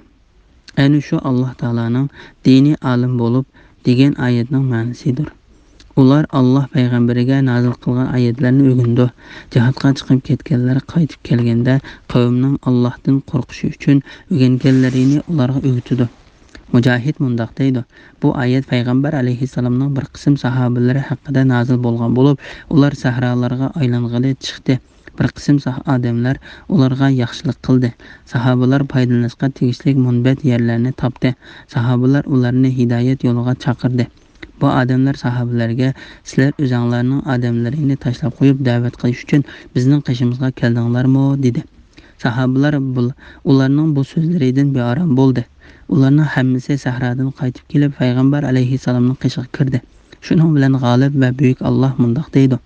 Ayni shu Alloh taolaning diniy olim bo'lib degan oyatning ma'nosidir. Ular Alloh payg'ambariga nozil qilgan oyatlarni o'rgandi. Jihodga chiqib ketganlar qaytib kelganda qavmning Allohdan qo'rqishi uchun o'rganganlarini ularga o'rgatdi. Mujahid mundoq deydi: bu oyat payg'ambar alayhissalomning bir qism sahobalari haqida nozil bo'lgan bo'lib, ular sahrolarga aylang'ili chiqdi. Bir qism odamlar ularga yaxshilik qildi. Sahobalar foydalanishga tegishli munbat yerlarni topdi. Sahobalar ularni hidoyat yo'liga chaqirdi. Bu odamlar sahobalarga: sizlar o'zinglarning odamlaringni tashlab qo'yib da'vat qilish uchun bizning qishimizga keldinglarmi dedi. Sahobalar ularning bu so'zlaridan beorom bo'ldi. Ularning hammasi sahrodan qaytib kelib payg'ambar alayhissalomning qishiga kirdi. Shuning bilan g'olib va buyuk Alloh mundoq deydi: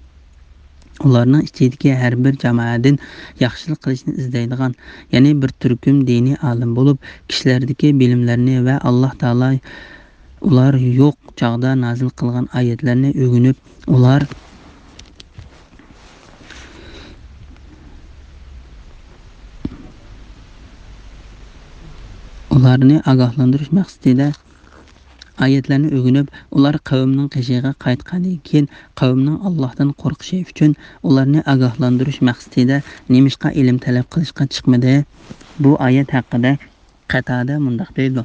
ularning ichidagi har bir jamoadan yaxshilik qilishni izlaydigan, ya'ni bir turkum diniy olim bo'lib, kishilardagi bilimlarni va Alloh taolo ular yo'q chog'da nozil qilgan oyatlarni o'rganib, ularni ogohlantirish maqsadida oyatlarni o'rganib, ular qavmning qishiga qaytgandan keyin qavmning Allohdan qo'rqishi uchun ularni ogohlantirish maqsadida nemishqa ilm talab qilishga chiqmadi. Bu oyat haqida Qatada mundoq deydi: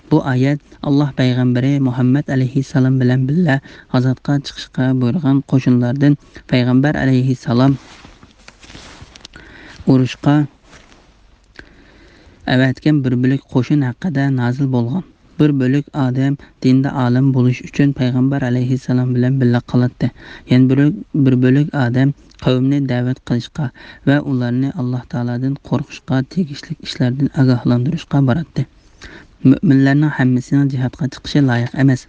bu oyat Alloh payg'ambari Muhammad alayhissalom bilan birga g'azotga chiqishga buyurgan qo'shinlardan payg'ambar alayhissalom urushga avatgan bir bo'lik qo'shin haqida nozil bo'lgan. Bir bo'lik odam dinda olim bo'lish uchun payg'ambar alayhissalom bilan birga qoladi. Yana bir bo'lik odam qavmni da'vat qilishga va ularni Alloh taoladan qo'rqishga tegishli ishlardan ogohlantirishga boradi. Mu'minlarning hammasining jihodga chiqishi loyiq emas.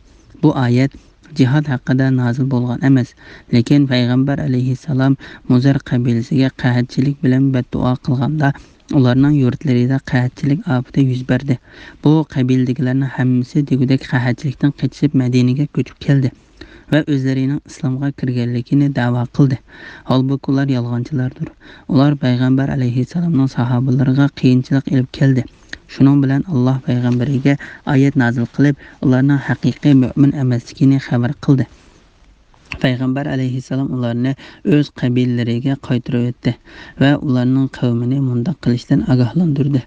Bu oyat jihod haqida nozil bo'lgan emas, lekin payg'ambar alayhissalom Muzar qabilasiga qahatchilik bilan beddua qilganda ularning yurtlarida qahatchilik ofati yuz berdi. Bu qabildagilarning hammasi degudek qahatchilikdan qochib Madinaga ko'chib keldi va o'zlarining islomga kirganligini da'vo qildi. Holbuki ular yolg'onchilardir. Ular payg'ambar alayhissalomning sahobalariga qiyinchilik olib keldi. Shuning bilan Alloh payg'ambariga oyat nozil qilib, ularning haqiqiy mu'min emasligini xabar qildi. Payg'ambar alayhissalom ularni o'z qabilalariga qaytarib o'tdi va ularning qavmini mundoq qilishdan ogohlantirdi.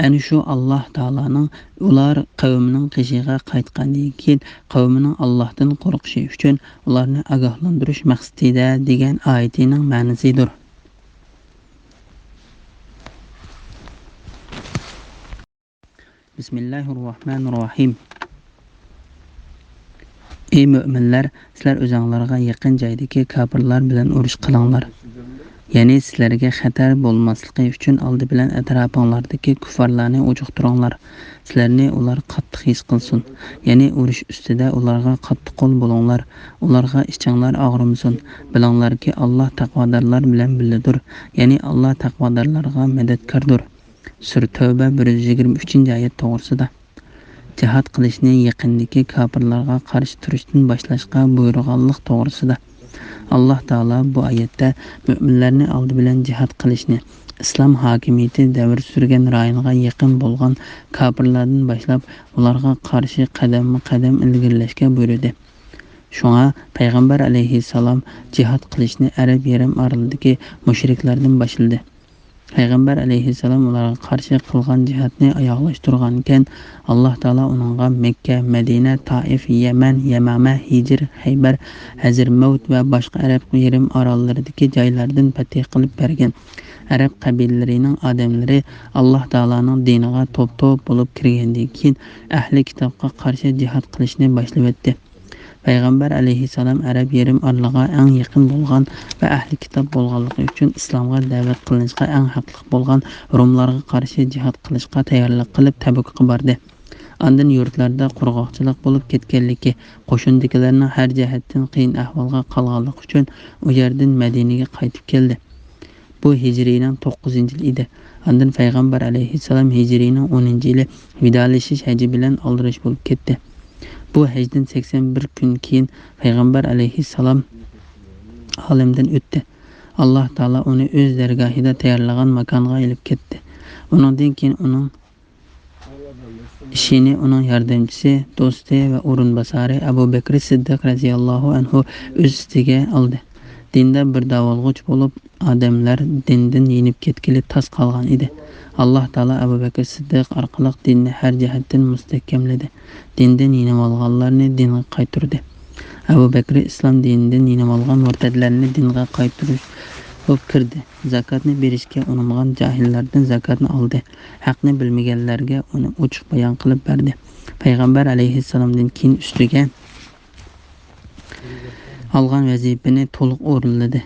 Ana shu Alloh taolaning ular qavmining qishiga qaytgandan keyin qavmining Allohdan qo'rqishi uchun ularni ogohlantirish maqsadida degan oyatining ma'nosidir. Bismillahirrohmanirrohim. Ey mu'minlar, sizlar o'zinglarga yaqin joydagi kofirlar bilan urush qilinglar. Ya'ni sizlarga xatar bo'lmasligi uchun oldi bilan atrofinglardagi kuffarlarni ujuqtiringlar. Sizlarni ular qattiq his qilsin. Ya'ni urush ustida ularga qattiq qo'l bo'linglar. Ularga ichinglar og'rimasin. Bilinglarki, Alloh taqvodorlar bilan birgadir. Ya'ni Alloh taqvodorlarga madadkordir. Sura Tavba 123-oyat to'g'risida. Jihad qilishni yaqindagi kofirlarga qarshi turishdan boshlashga buyurganlik to'g'risida. Alloh taolo bu oyatda mu'minlarni oldi bilan jihad qilishni, islom hokimiyati davr surgan rayonga yaqin bo'lgan kofirlardan boshlab ularga qarshi qadam-qadam ilgirlashga buyurdi. Shunga payg'ambar alayhissalom jihad qilishni Arab yarim orolidagi mushriklardan boshladi. Payg'ambar alayhissalom ularga qarshi qilgan jihadni oyoqlashtirgan ekan, Alloh taolo uningga Makka, Madina, Toif, Yaman, Yamama, Hijr, Haybar, Hazirmavt va boshqa Arab yarim orollaridagi joylardan fatih qilib bergan. Arab qabilalarining odamlari Alloh taoloning diniga to'p-to'p bo'lib kirgandan keyin ahli kitobga qarshi jihad qilishni boshlab o'tdi. Payg'ambar alayhissalom Arab yerim arlig'a eng yaqin bo'lgan va ahli kitob bo'lganligi uchun islomga da'vat qilinishga eng haqli bo'lgan Rumlarga qarshi jihad qilishga tayyorlik qilib Tabukka bordi. Andın yurtlarda qurg'oqchilik bo'lib ketganligi, qo'shindagilarning har jihatdan qiyin ahvolga qolganligi uchun u yerdan Madinaga qaytib keldi. Bu hijriyning 9-yil edi. Andın payg'ambar alayhissalom hijriyning 10-yili vidolashish haji bilan oldirish bo'lib ketdi. Bu hajdan 81 kun keyin payg'ambar alayhissalom olamdan o'tdi. Alloh taolo uni o'z dargohida tayyorlagan makonga olib ketdi. Undan keyin uning ishini uning yordamchisi, do'sti va o'rinbosari Abu Bakr Siddiq radhiyallohu anhu o'z ustiga oldi. Dinda bir davolg'uch bo'lib, odamlar dindan yenib ketgili tas qolgan edi. Alloh taolo Abu Bakr Siddiq orqali dinni har jihatdan mustahkamladi. Dindan yenib olganlarni dinga qaytardi. Abu Bakr islom dinidan yenib olgan murtadlarni dinga qaytarish kirdi. Zakotni berishga unamagan jahillardan zakotni oldi. Haqni bilmaganlarga uni ochiq bayon qilib berdi. Payg'ambar alayhissalomdan keyin ustiga olgan vazifani to'liq o'rinladi.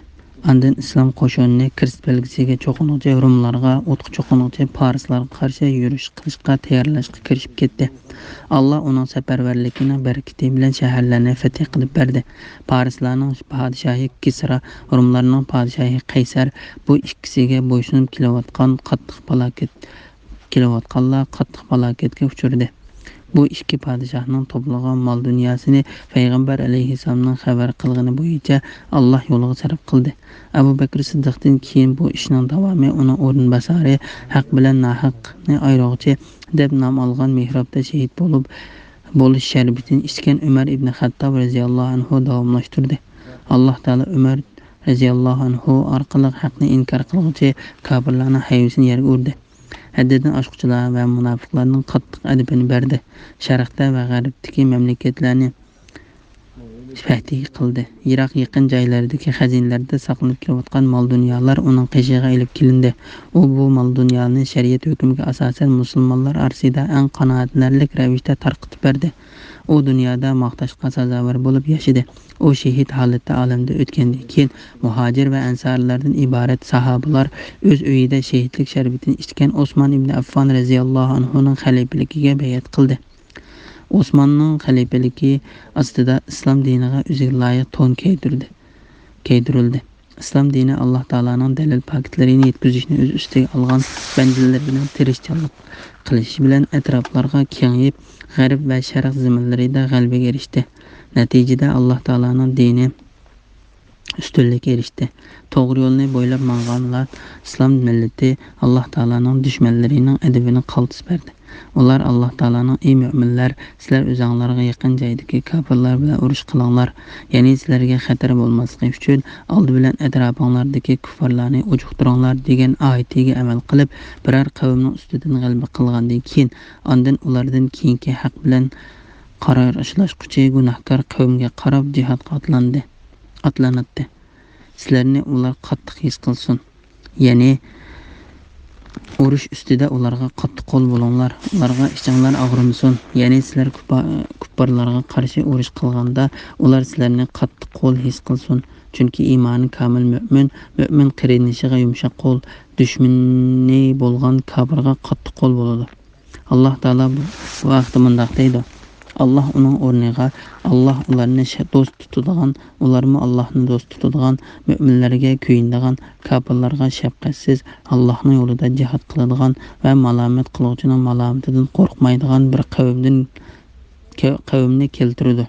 Andın islom qo'shinini kirst belgisiga cho'qinuvchi Rumlarga, o'tqa cho'qinuvchi Farislarga qarshi yurish qilishga tayyorlashga kirishib ketdi. Alloh uning safarbarligini barakati bilan shaharlarni fath qilib berdi. Farislarning podshohi Kisra, Rumlarning podshohi Qaysar bu ikkisiga bo'ysunib kelayotganlar qattiq falokatga uchradi. Bu ikki podshohning to'plagan mol dunyosini payg'ambar alayhissalomning xabar qilgani bo'yicha Alloh yo'liga sarf qildi. Abu Bakr Siddiqdan keyin bu ishning davomi uning o'rinbosari haq bilan nohaqni ayiruvchi deb nom olgan mehrobda shahid bo'lish sharbitini ichgan Umar ibn Xattob radhiyallohu anhu davomlashtirdi. Alloh taolo Umar radhiyallohu anhu orqali haqni inkor qiluvchi kofirlarning hayvasini yerga urdi. Haddidan oshquchilar va munofiqlarning qattiq adabini berdi. Sharqda va g'arbdagi mamlakatlarni fath qildi. Iroq yaqin joylaridagi xazinalarda saqlanib kelayotgan mol dunyolar uning qishig'iga ilib kelindi. U bu mol dunyoni shariat hukmiga asosan musulmonlar orasida eng qanoatlanarli ravishda tarqatib berdi. U dunyoda maqtashga sazovor bo'lib yashadi. U shahid holatda olamdan o'tgandan keyin muhojir va ansorlardan iborat sahobalar o'z uyida shahidlik sharbitini ichgan Osmon ibn Affon radhiyallohu anhuning xalifaligiga bay'at qildi. Osmonning xalifaligi ostida islom diniga o'ziga loyiq to'n kiydirildi. Islom dini Alloh taolaning dalil paketlarini yetkazishni o'z ustiga olgan bandalar bilan tirishchilik qilish bilan atroflarga kengayib, g'arb va sharq zaminlarida g'alabaga erishdi. Natijada Alloh taolaning dini ustunlikka erishdi. To'g'ri yo'lni bo'ylab manganlar islom millati Alloh taolaning dushmanlarining adabini qaltis berdi. Ular Alloh taolaning ey mu'minlar, sizlar o'zingizlarga yaqin joydagi kofirlar bilan urush qilinglar, ya'ni sizlarga xatar bo'lmasligi uchun oldi bilan atrofinglardagi kuffarlarni ujuqtiringlar degan oyatiga amal qilib, biror qavmning ustidan g'alaba qilgandan keyin, ondan ulardan keyingi haq bilan qaror ishlashquchi gunohkor qavmga qarab jihodga otlanadi. Sizlarni ular qattiq his qilsin. Ya'ni urush ustida ularga qattiq qo'l bo'linglar, ularga ichinglar og'rimasin. Ya'ni sizlar kuffarlarga qarshi urush qilganda ular sizlarni qattiq qo'l his qilsin. Chunki iymoni kamil mu'min qarinishiga yumshoq qo'l, dushmani bo'lgan kofirga qattiq qo'l bo'ladi. Alloh taolo bu vaqtda mundaq deydi: Allah uning o'rniga Alloh ularni do'st tutadigan, ularni Allohni do'st tutadigan, mu'minlarga kuyinadigan, kofirlarga shafqatsiz, Allohning yo'lida jihad qiladigan va malomat qiluvchining malomatidan qo'rqmaydigan bir qavmni keltirdi.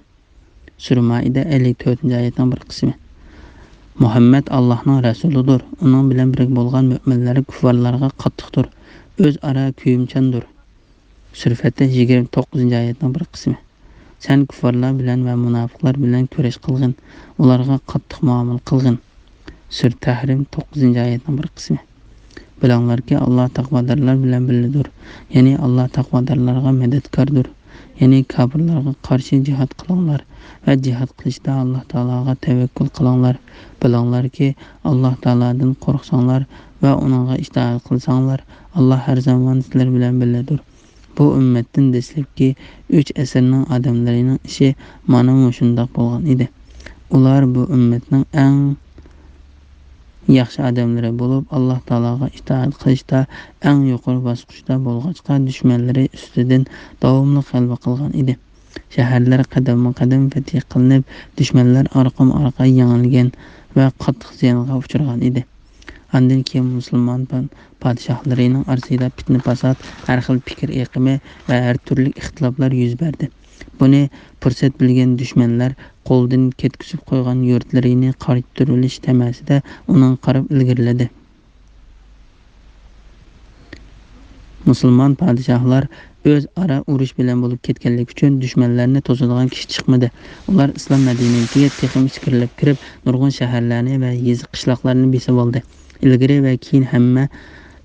Sura Maida 54-oyatning bir qismi. Muhammad Allohning rasulidir. Uning bilan birga bo'lgan mu'minlar kuffarlarga qattiqdir. O'zaro kuyimchandir. Sura Fatih 29-oyatning bir qismi. Sen kuffarlar bilan va munofiqlar bilan kurash qilgin, ularga qattiq muomala qilgin. Sura Tahrim 9-oyatning bir qismi. Bilinglarki, Alloh taqvodorlar bilan birgadir. Ya'ni Alloh taqvodorlarga madadkordir. Ya'ni kofirlarga qarshi jihad qilinglar va jihad qilishda Alloh taologa tavakkul qilinglar. Bilinglarki, Alloh taolodan qo'rqsanglar va uningga itoat qilsanglar, Alloh har zamon sizlar bilan birgadir. Bu ümmettin dastlabki 3 asrning odamlarining ishi mana shundoq bo'lgan edi. Ular bu ummatning eng yaxshi odamlari bo'lib, Alloh taologa itoat qilishda eng yuqori bosqichda bo'lg'achqa dushmanlari ustidan davomli g'alaba qilgan edi. Shaharlar qadam-qadam fath qilinib, dushmanlar orqama-orqa yengilgan va qattiq ziyonga uchragan edi. Andan keyin musulmon podshohlarining orasida fitna-fasod, har xil fikr eqimi va har turli ixtiloflar yuz berdi. Buni fursat bilgan dushmanlar qo'ldan ketkizib qo'ygan yurtlarini qaytarish tamasida uning qarab ilgariladi. Musulmon podshohlar o'zaro urush bilan bo'lib ketganligi uchun dushmanlarni to'sadigan kishi chiqmadi. Ular islom madaniyatiga texnik fikrlab kirib, nurg'un shaharlarni va yezi qishloqlarni besib oldi. Ilgari va keyin hamma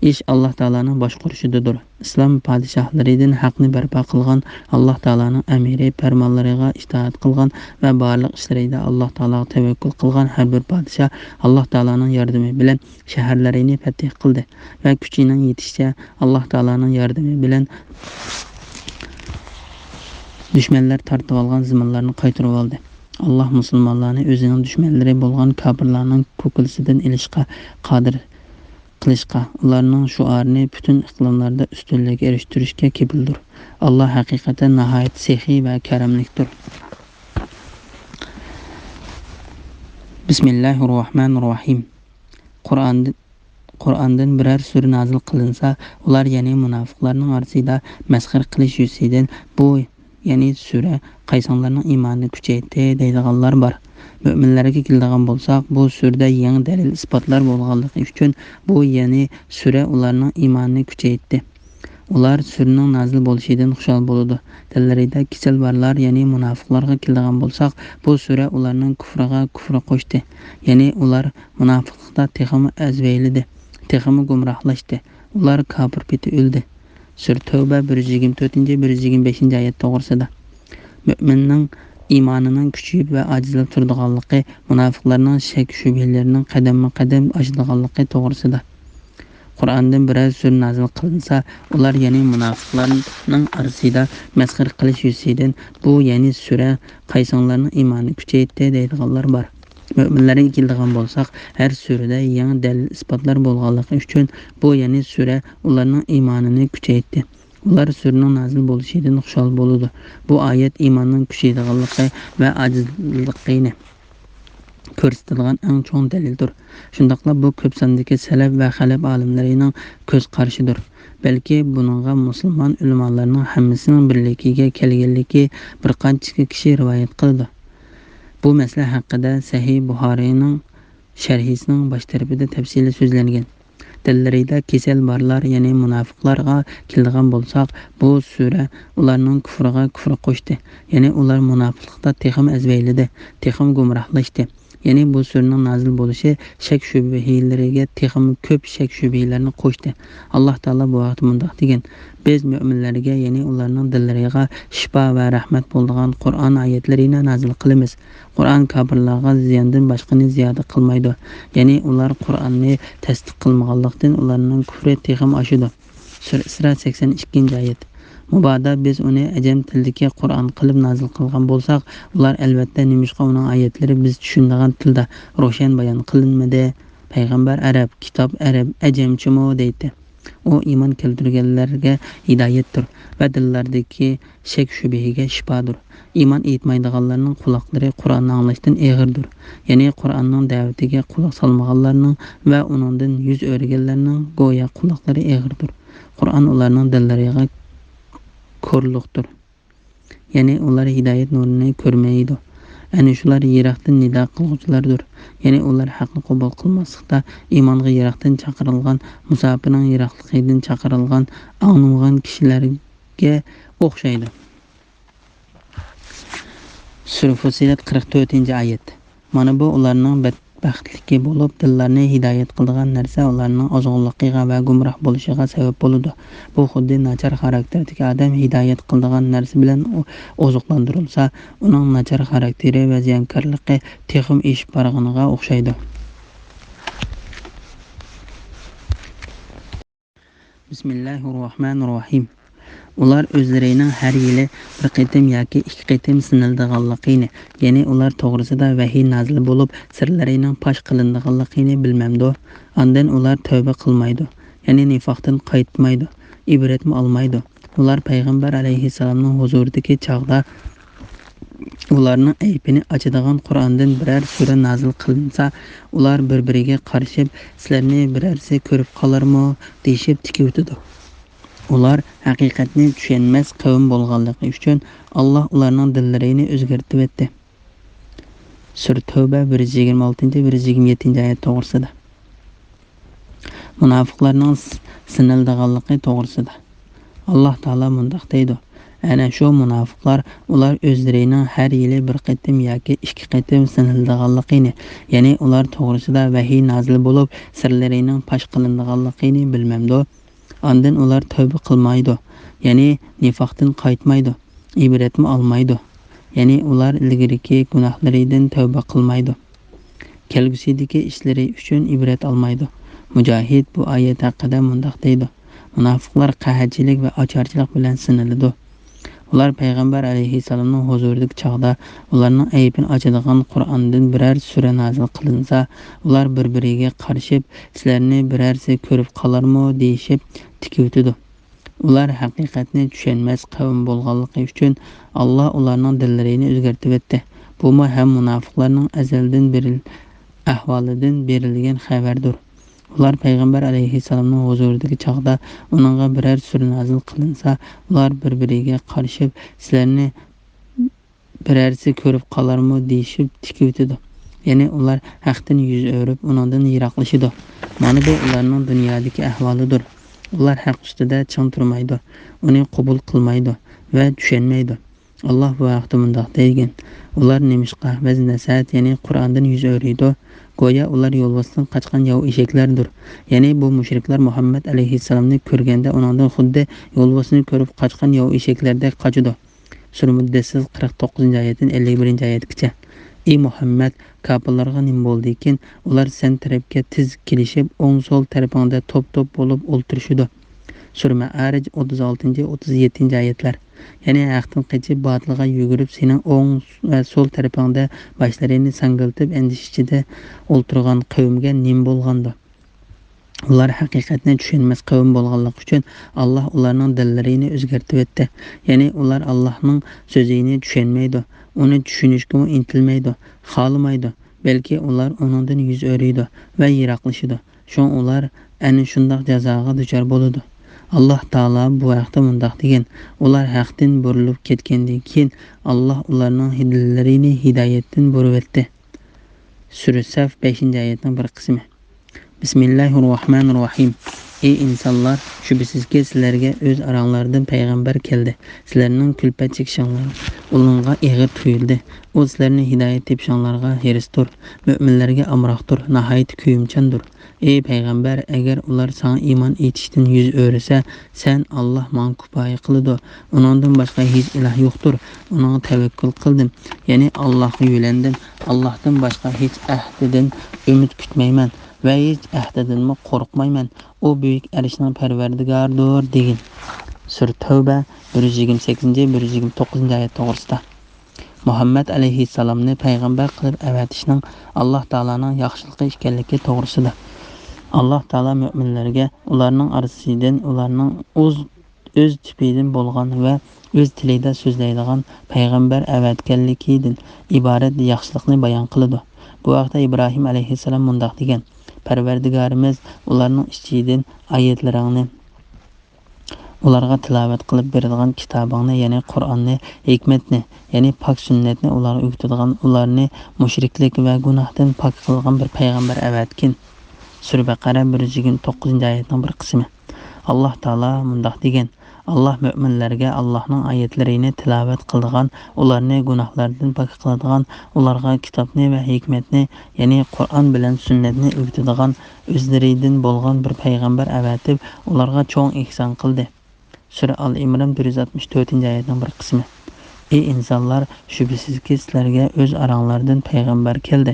ish Alloh taolaning boshqarishidadir. Islom podshohlaridan haqni barpo qilgan, Alloh taolaning amri farmonlariga itoat qilgan va barliq ishlarida Alloh taolaga tavakkul qilgan har bir podshoh Alloh taolaning yordami bilan shaharlarini fath qildi va kuchining yetishicha Alloh taolaning yordami bilan dushmanlar tortib olgan zaminlarni qaytarib oldi. Alloh musulmonlarni o'zining dushmanlari bo'lgan kofirlarning ko'kilsidan ilishga qodir qilishga, ularning shuarini butun iqlimlarda ustunlikka erishtirishga kepildir. Alloh haqiqatan nihoyat sehiy va karamlikdir. Bismillahirrohmanirrohim. Qur'ondan biror sura nozil qilinsa, ular ya'ni munofiqlarning orasida masxar qilish yuzidan bu ya'ni sura qaysonlarning iymonini kuchaytirdi deydiganlar bor. Müminlarga keladigan bo'lsak, bu surada yangi dalil isbotlar bo'lganligi uchun bu ya'ni sura ularning iymonini kuchaytirdi. Ular suraning nozil bo'lishidan xushal bo'ladi. Dillarida kasal borlar, ya'ni munofiqlarga keladigan bo'lsak, bu sura ularning kufriga kufr qo'shdi. Ya'ni ular munofiqlikda texmi azvaylidi, texmi gumrohlashdi. Ular kofir peti o'ldi. Sura Tavba 124-125 oyat to'g'risida. Mu'minning iymonining kuchayib va ajizlab turadiganligi, munofiqlarning shak shubhalarining qadam-qadam oshadiganligi to'g'risida. Qur'ondan biror sura nozil qilinsa, ular ya'ni munofiqlarning orasida masxar qilish yuzidan bu ya'ni sura qaysonlarning iymoni kuchaytirdi deydiganlar bor. Mu'minlarga keladigan bo'lsak, har surada yangi dalil isbotlar bo'lganligi uchun bu ya'ni sura ularning iymonini kuchaytirdi. Ular suraning nozil bo'lishidan xushal bo'ladi. Bu oyat iymonning kuchaydiganligi va ajizligini ko'rsatadigan eng chong dalildir. Shundaqla bu ko'p sondagi salaf va xalaf olimlarining ko'z qarashidir. Balki buningga musulmon ulamolarning hammasining birligiga kelganligi bir qancha kishi rivoyat qildi. Bu masala haqida Sahih Buxoriyning sharhisining bosh tarafida tafsili so'zlangan. Dillarida kasal borlar, ya'ni munofiqlarga keladigan bo'lsak, bu sura ularning kufriga kufr qo'shdi. Ya'ni ular munofiqlikda texim azvaylidi, texim gumrohlashdi. Ya'ni bu suraning nozil bo'lishi shak shubhalariga texim ko'p shak shubhalarni qo'shdi. Alloh taolo bu vaqt mundoq degan: biz mu'minlarga, ya'ni ularning dillariga shifo va rahmat bo'ladigan Qur'on oyatlarini nozil qilamiz. Qur'on kofirlarga ziyondan boshqani ziyoda qilmaydi. Ya'ni ular Qur'onni tasdiq qilmaganlikdan ularning kufri texim oshidi. Sura Isro 82-oyat. Mubodo biz uni ajam tilidagi Qur'on qilib nozil qilgan bo'lsak, ular albatta nimishqa uning oyatlari biz tushunadigan tilda ro'shan bayon qilinmadi. Payg'ambar arab, kitob arab, ajamchimi deydi. U iymon keltirganlarga hidoyatdir va dillardagi shak shubhaga shifodir. Iymon etmaydiganlarning quloqlari Qur'onni anglashdan eg'irdir. Ya'ni Qur'onning da'vatiga quloq solmaganlarning va uningdan yuz o'rganlarning go'yo quloqlari eg'irdir. Qur'on ularning dillariga ko'rliqdir. Ya'ni ular hidoyat nurini ko'rmaydi. Ana shular yiroqdan nido qiluvchilardir. Ya'ni ular haqni qabul qilmaslikda iymonga yiroqdan chaqirilgan, musofirning yiroqligidan chaqirilgan, anglagan kishilarga o'xshaydi. Sura Fussilat 44-oyat. Mana bu ularning badbaxtligi bo'lib, dillarni hidoyat qiladigan narsa ularning ozg'inligiga va gumroh bo'lishiga sabab bo'ladi. Bu xuddi nachar xarakterdagi odam hidoyat qiladigan narsa bilan oziqlantirilsa, uning nachar xarakteri va ziyonkorligi texim eshib borganiga o'xshaydi. Bismillahirrohmanirrohim. Ular özlerining har yili bir qitim yoki ikki qitim sinildiganligini, ya'ni ular to'g'risida vahiy nazil bo'lib, sirlarining pash qilindiganligini bilmamdi. Ondan ular tavba qilmaydi, ya'ni nifoqdan qaytmaydi, ibratmi olmaydi. Ular payg'ambar alayhissalomning huzuridagi chaqda ularning aybini ochadigan Qur'ondan biror sura nazil qilinsa, ular bir-biriga qarshib, sizlarni birarsi ko'rib qolarmi deyishib tikib o'tadi. Ular haqiqatni tushunmas qavm bo'lganligi uchun Alloh ularning dillarini o'zgartirib etdi. Sura Tavba 126-127 oyat to'g'risida. Munofiqlarning sinildiganligi to'g'risida. Alloh taolo mundaq deydi: ana shu munofiqlar ular o'zlarining har yili bir qitim yoki ikki qitim sinildiganligini, ya'ni ular to'g'risida vahiy nazil bo'lib, sirlarining pash qilindiganligini bilmamdi. Ondan ular tavba qilmaydi, ya'ni nifoqdan qaytmaydi, ibratmi olmaydi. Ya'ni ular ilgariki gunohlaridan tavba qilmaydi. Kelgusidagi ishlari uchun ibrat olmaydi. Mujohid bu oyat haqida mundaq deydi: munofiqlar qahatchilik va ocharchilik bilan siniladi. Ular payg'ambar alayhissalomning huzuridagi chaqda ularning aybini ochadigan Qur'ondan biror sura nazil qilinsa, ular bir-biriga qarshib, sizlarni birarsi ko'rib qolarmi deyishib tikib o'tadi. Ular haqiqatni tushunmas qavm bo'lganligi uchun Alloh ularning dillarini o'zgartirib etdi. Bu ham munofiqlarning azaldan beri ahvolidan berilgan xabardir. Ular payg'ambar alayhissalomning huzuridagi chaqda uningga biror sura nazil qilinsa, ular bir-biriga qarshib, sizlarni birarsi ko'rib qolarmi deyishib tikib o'tadi. Ya'ni ular haqdan yuz o'rib, uningdan yiroqlashadi. Mana bu ularning dunyodagi ahvolidir. Ular haq ustida chang turmaydi, uni qabul qilmaydi va tushunmaydi. Alloh bu haqda mundaq degan: ular nemishqa vaz nasihat, ya'ni Qur'ondan yuz o'riydi. Go'yo ular yo'lbosdan qochgan yov eshaklardir. Ya'ni bu mushriklar Muhammad alayhissalomni ko'rganda uningdan xuddi yo'lbosni ko'rib qochgan yov eshaklardek qochadi. Sura Muddessir 49-oyatdan 51-oyatgacha. Ey Muhammad, kafirlarga nima bo'ldi ekan? Ular sen tarafga tiz kelishib, o'ng so'l tarafingda top-top bo'lib o'ltirishadi. Sura Ma'arij 36-37-oyatlar. Ya'ni haqdan qochib botilga yugurib, sening o'ng va so'l tarafingda boshlarini sangiltib andishida o'ltirgan qavmga nima bo'lgandi? Ular haqiqatni tushunmas qavm bo'lganligi uchun Alloh ularning dillarini o'zgartirib etdi. Ya'ni ular Allohning so'zini tushunmaydi, uni tushunishga intilmaydi, xohlamaydi, balki ular uningdan yuz o'riydi va yiroqlashadi. Shu ular ana shunday jazoga duchor bo'ladi. Alloh taolo bu haqda mundaq degan: ular haqdan burilib ketgandan keyin Alloh ularning dillarini hidoyatdan burib etdi. Sura Saf 5-oyatning bir qismi. Bismillahirrohmanirrohim. Ey insonlar, shubhisizki sizlarga o'z oranglardan payg'ambar keldi. Sizlarning kulpat chekishinglar uningga ig'ir tuyuldi. U sizlarni hidoyat tepishinglarga herisdir, mo'minlarga amroqdir, nihoyat kuyimchandir. Ey payg'ambar, agar ular sana iymon etishdan yuz o'risa, sen Alloh men kifoya qiladi. Uningdan boshqa hech iloh yo'qdir. Uningga tavakkul qildim, ya'ni Allohga yo'landim. Allohdan boshqa hech ahdidan umid kutmayman va hech ahdidanmi qo'rqmayman. U buyuk arshning parvardigoridir degan. Sura Tavba 128-129-oyat to'g'risida. Muhammad alayhissalomni payg'ambar qilib avatishning Alloh taolaning yaxshiligi ekanligi to'g'risida. Alloh taolo mu'minlarga ularning orasidan ularning o'z tipidan bo'lgan va o'z tilida so'zlaydigan payg'ambar avatganligidan iborat yaxshilikni bayon qiladi. Bu vaqtda Ibrohim alayhissalom mundaq degan: Parvardigorimiz ularning ichidan oyatlaringni, ularga tilovat qilib beradigan kitobingni, ya'ni Qur'onni, hikmatni, ya'ni pok sunnatni ularga o'rgatadigan, ularni mushriklik va gunohdan pok qilgan bir payg'ambar avatgin. Sura Baqara 129-oyatning bir qismi. Alloh taolo mundaq degan: Alloh mu'minlarga Allohning oyatlarini tilovat qiladigan, ularni gunohlardan pok qiladigan, ularga kitobni va hikmatni, ya'ni Qur'on bilan sunnatni o'rgatadigan o'zlaridan bo'lgan bir payg'ambar avatib, ularga cho'ng ihson qildi. Sura Al-Imron 164-oyatning bir qismi. Ey insonlar, shubhisizki sizlarga o'z oranglardan payg'ambar keldi.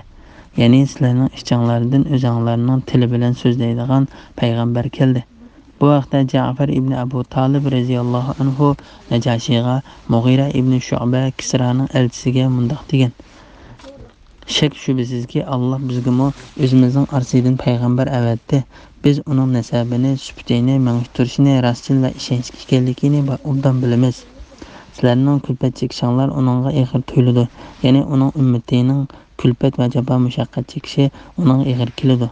Ya'ni sizlarning ichinglardan o'zinglarning tili bilan so'zlaydigan payg'ambar keldi. Bu vaqtda Ja'far ibn Abu Talib radhiyallohu anhu Najashiyga Mughira ibn Shu'ba Kisraning elchisiga mundaq degan: Shak shubasizki Allah bizgimi o'zimizning orasidan payg'ambar avatdi. Biz uning nasabini, suhbatini, mangishtirishini, rostchil va ishonchli ekanligini obdan bilamiz. Sizlarning kulpat chekishinglar uningga ig'ir tuyuladi. Ya'ni uning ummatining kulpat va jafo mushaqqat chekishi uningga ig'ir keladi.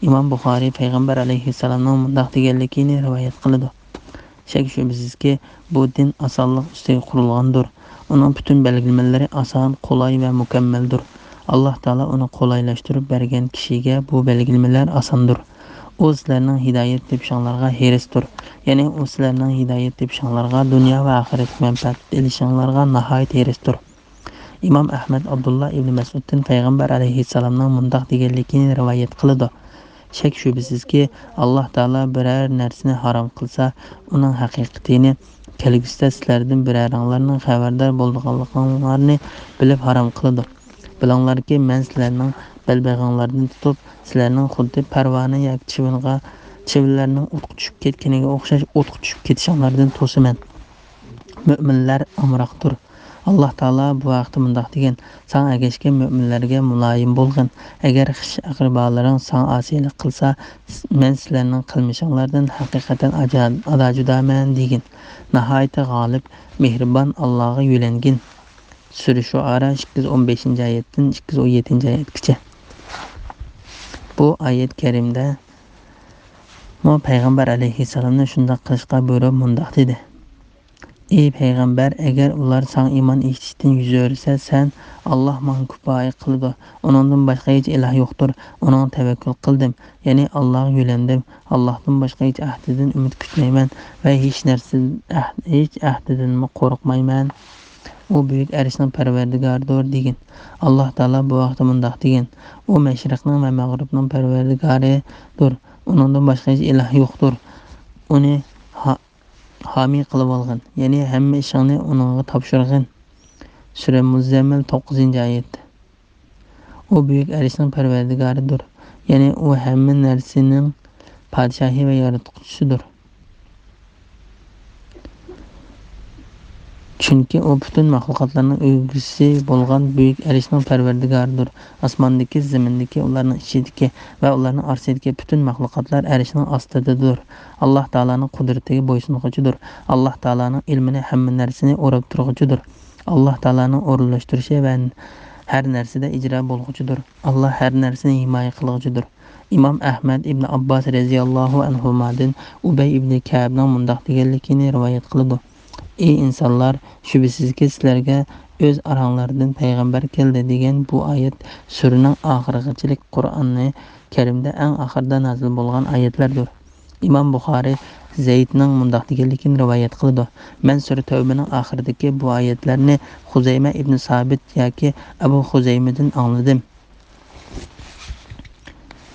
Imom Buxoriy payg'ambar alayhissalomning mundaq deganligini rivoyat qiladi: Shak shubasizki bu din osonlik ustiga qurilgandir. Uning butun belgilamalari oson, qulay va mukammaldir. Allah Taala uni qulaylashtirib bergan kishiga bu belgilamalar osondir. U sizlarning hidoyat tepishinglarga herisdir. Ya'ni u sizlarning hidoyat tepishinglarga dunyo va oxirat manfaat elishinglarga nihoyat herisdir. Imom Ahmad Abdullah ibn Mas'uddan payg'ambar alayhissalomning mundaq deganligini rivoyat qiladi: Shak shubasizki Allah Taala biror narsani harom qilsa, uning haqiqatini kelgusida sizlardan biroringlarning xabardor bo'lganliklarini bilib harom qiladi. Bilinglarki, men sizlarning belbag'inglardan tutib, sizlarning xuddi parvona yoki chivinlarning o'tga tushib ketganiga o'xshash o'tga tushib ketishinglardan to'saman. Mo'minlar amroqdir. Allah Taala bu vaqtda mundaq degan: Sen agashga mo'minlarga muloyim bo'lgin. Agar aqrabolaring sen osiylik qilsa, men sizlarning qilmishinglardan haqiqatan ajojudaman degin. Nihoyat g'olib, mehribon Allohga yo'langin. Sura Shuara 215-oyatdan 217-oyatgacha. Bu oyat karimda payg'ambar alayhissalomni shunday qilishga buyurib mundaq dedi: Ey payg'ambar, agar ular san iymon etishdan yuz o'rsa, sen Alloh menga kifoya qildi. Uningdan boshqa hech iloh yo'qdir. Uning tavakkul qildim, ya'ni Allohga yo'landim. Allohdan boshqa hech ahdidan umid kutmayman va hech ahdidan qo'rqmayman. U buyuk arshning parvardigoridir degan. Alloh Taolo bu vaqtda mundaq degan: U mashriqning va mag'ribning parvardigoridir. Uningdan boshqa hech iloh yo'qdir. Uni homiy qilib olgin, ya'ni hamma ishingni uningga topshirgin. Sura Muzammil 9-oyat. U buyuk arshning parvardigoridir, ya'ni u hamma narsaning podshohi va yaratuvchisidir. Chunki u butun maxluqotlarning o'g'risi bo'lgan buyuk arshning parvardigoridir. Osmondagi, zamindagi, ularning ichidagi va ularning orasidagi butun maxluqotlar arshning ostidadir. Alloh taolaning qudratiga bo'ysunguchidir. Alloh taolaning ilmini hamma narsani o'rab turguchidir. Alloh taolaning o'rinlashtirishi va har narsada ijro bo'lguchidir. Alloh har narsani himoya qilguchidir. Imom Ahmad ibn Abbos radhiyallohu anhudan Ubay ibn Ka'bning mundaq deganligini rivoyat qiladi: Ey insonlar, shubhisizki sizlarga o'z oranglardan payg'ambar keldi degan bu oyat suraning oxirigacha Qur'oni Karimda eng oxirida nozil bo'lgan oyatlardir. Imom Buxoriy Zaydning mundaq deganligini rivoyat qiladi: Men sura Tavbaning oxiridagi bu oyatlarni Xuzayma ibn Sabit yoki Abu Xuzaymadan angladim.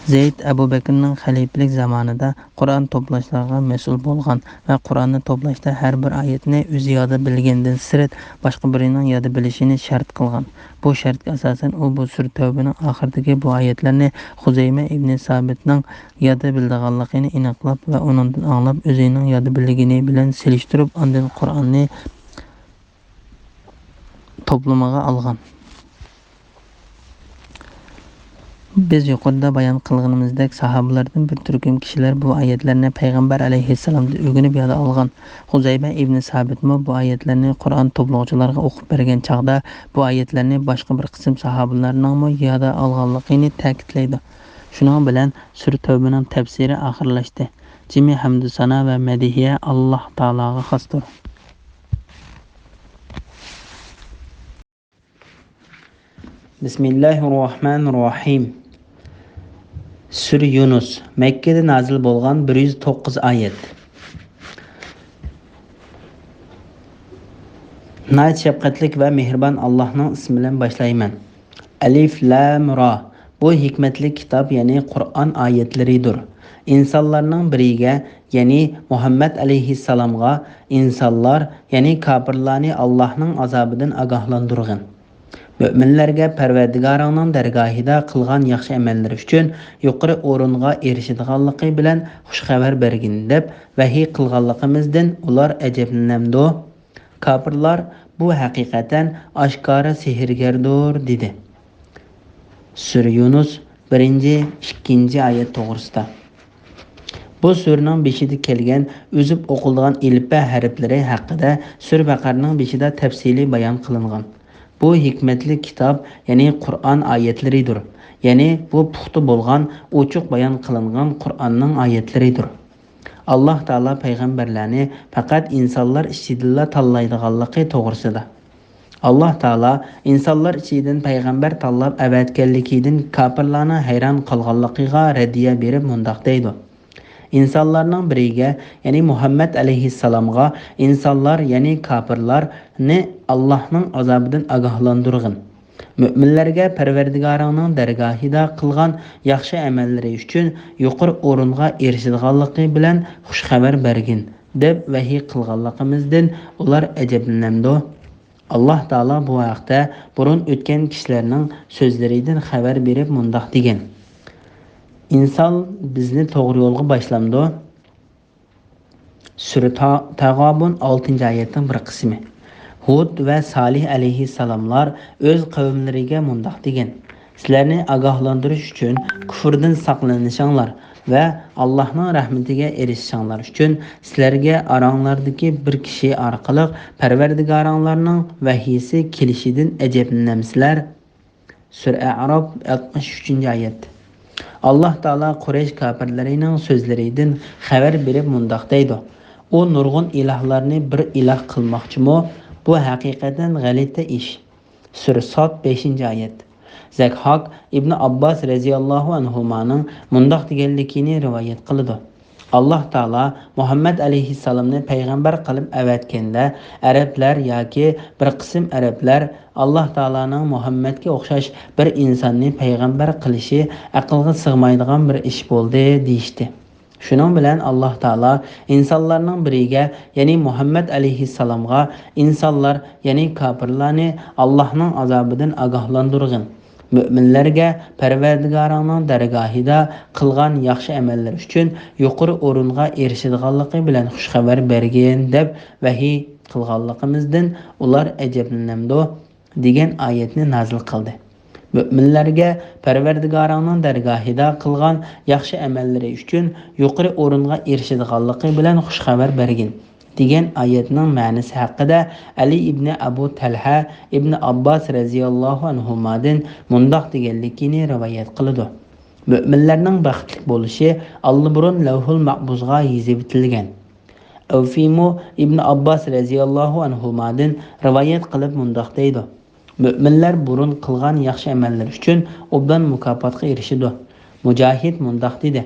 Zayd Abu Bakrning xalifalik zamonida Qur'on to'plashlarga mas'ul bo'lgan va Qur'onni to'plashda har bir oyatni o'zi yodda bilgandan sirt boshqa birining yodda bilishini shart qilgan. Bu shartga asosan u bu sura Tavbaning oxiridagi bu oyatlarni Xuzayma ibn Sabitning yodda bilganligini aniqlab va undan anglab o'zining yodda bilgani bilan selishtirib, undan Qur'onni to'plamaga olgan. Biz yuqorida bayon qilganimizdek, sahobalardan bir turkum kishilar bu oyatlarni payg'ambar alayhissalomdan o'rganib yodda olgan. Xuzayma ibn Sabitmi bu oyatlarni Qur'on to'plovchilarga o'qib bergan chaqda bu oyatlarni boshqa bir qism sahobalarning yodda olganligini ta'kidlaydi. Shuning bilan sura Tavbaning tafsiri oxirlashdi. Jami hamdu sana va madihiya Alloh taologa xosdir. Bismillahirrohmanirrohim. Sura Yunus Makkada nozil bo'lgan 109 oyat. Nayt shafqatlik va mehribon Allohning ismi bilan boshlayman. Alif Lam Ra. Bu hikmatli kitob, ya'ni Qur'on oyatlaridir. İnsanlarning biriga, ya'ni Muhammad alayhissalomga insonlar, ya'ni kofirlarni Allohning azobidan ogohlantirgan. Möminlərə Pərverdigarının dərgahida qılğan yaxşı əməlləri üçün yuqarı orunğa erişidiganlığı bilən xuş xəbər bergin deb vəhiy qılğanlığımızdan ular əcəblənəmdi. Kafirlar bu həqiqətən aşkara sehirgerdir dedi. Sura Yunus 1-2 ayet toğrusida. Bu surənin beşida kelgan özüb oqulduğan ilpə hərfləri haqqında Sura Baqarənin beşida təfsili bayan qılınğan. Bu hikmetli kitap, yani Kur'an ayetleridir. Yani bu puxta bolğan, uçuq bayan qılınğan Kur'an'ın ayetleridir. Allah Taala peyğəmbərlərini faqat insanlar içidilla tanlaydiganlığı toğrusida. Allah Taala insanlar içidən peyğəmbər tanlab əvətkənligidən kafirlarni hayran qalğanlığıga rəddiyə berib mundaq deydi. İnsanlardan biriga, yani Muhammed aleyhisselamga insanlar, yani kafirlar ne Allah'ın azabından agahlandırgın. Müminlerge Perverdigarının dergahida qılğan yaxşı əməlləri üçün yuqur orunğa erişidiganlığı bilen xuş xəbər bergin deb vəhiy qılğanlığımızdan ular əcəblənəmdi. Allah Taala bu haqda burun ötken kişilərinin sözlərindən xəbər berib mundaq degen. İnsan bizni doğru yolga başlamdı. Sura Tağabun 6. ayetin bir kısmı. Hud ve Salih aleyhisselamlar öz kavimleriga mundaq degen. Sizlerni agahlandırış üçün küfürden saklanışanlar ve Allah'ın rahmetiga erişişanlar üçün sizlerge aranglardaki bir kişi arqalıq Perverdigarlarının vahiysi kelişidin əcəblənəmsizlər. Sura A'raf 63. ayet. Allah Taala Qureyş kafirlərinin sözlərindən xəbər verib mundaq deydi. O nurgun ilahlarını bir ilah qılmaqçımı? Bu həqiqətən qələtə iş. Sura Sad 5. ayet. Zəkhak İbn Abbas radiyallahu anhumanın mundaq deganligini rivayet qılıdı. Allah Taala Muhammed aleyhisselamni peygamber qilib əvətkəndə ərəblər yoki bir qism ərəblər Allah Taala'nın Muhammed'ga o'xshash bir insonni peygamber qilishi aqlga sig'maydigan bir ish bo'ldi deyishdi. Şunun bilen Allah Taala insanlarning biriga, yani Muhammed aleyhisselamga insanlar, yani kafirlarni Allah'ın azabidan agahlandırgın. Müminlərə Pərverdigarının dərgahida qılğan yaxşı əməllər üçün yuqarı orunğa erişidiganlığı bilən xuş xəbər bergin deb vəhiy qılğanlığımızdan ular əcəblənəmdi degan ayetni nazil qildi. Müminlərə Pərverdigarının dərgahida qılğan yaxşı əməlləri üçün yuqarı orunğa erişidiganlığı bilən xuş xəbər bergin degan ayetning ma'nosi haqida Ali ibn Abu Talha ibn Abbas radiyallahu anhumadan mundaq deganligini rivoyat qiladi. Müminlərning baxtli bo'lishi allburun Lavhul Mahbuzga yozib bitilgan. Avfimu ibn Abbas radiyallahu anhumadan rivoyat qilib mundaq deydi. Müminlər burun qilgan yaxshi amallar uchun obdan mukofotga erishadi. Mujahid mundaq dedi.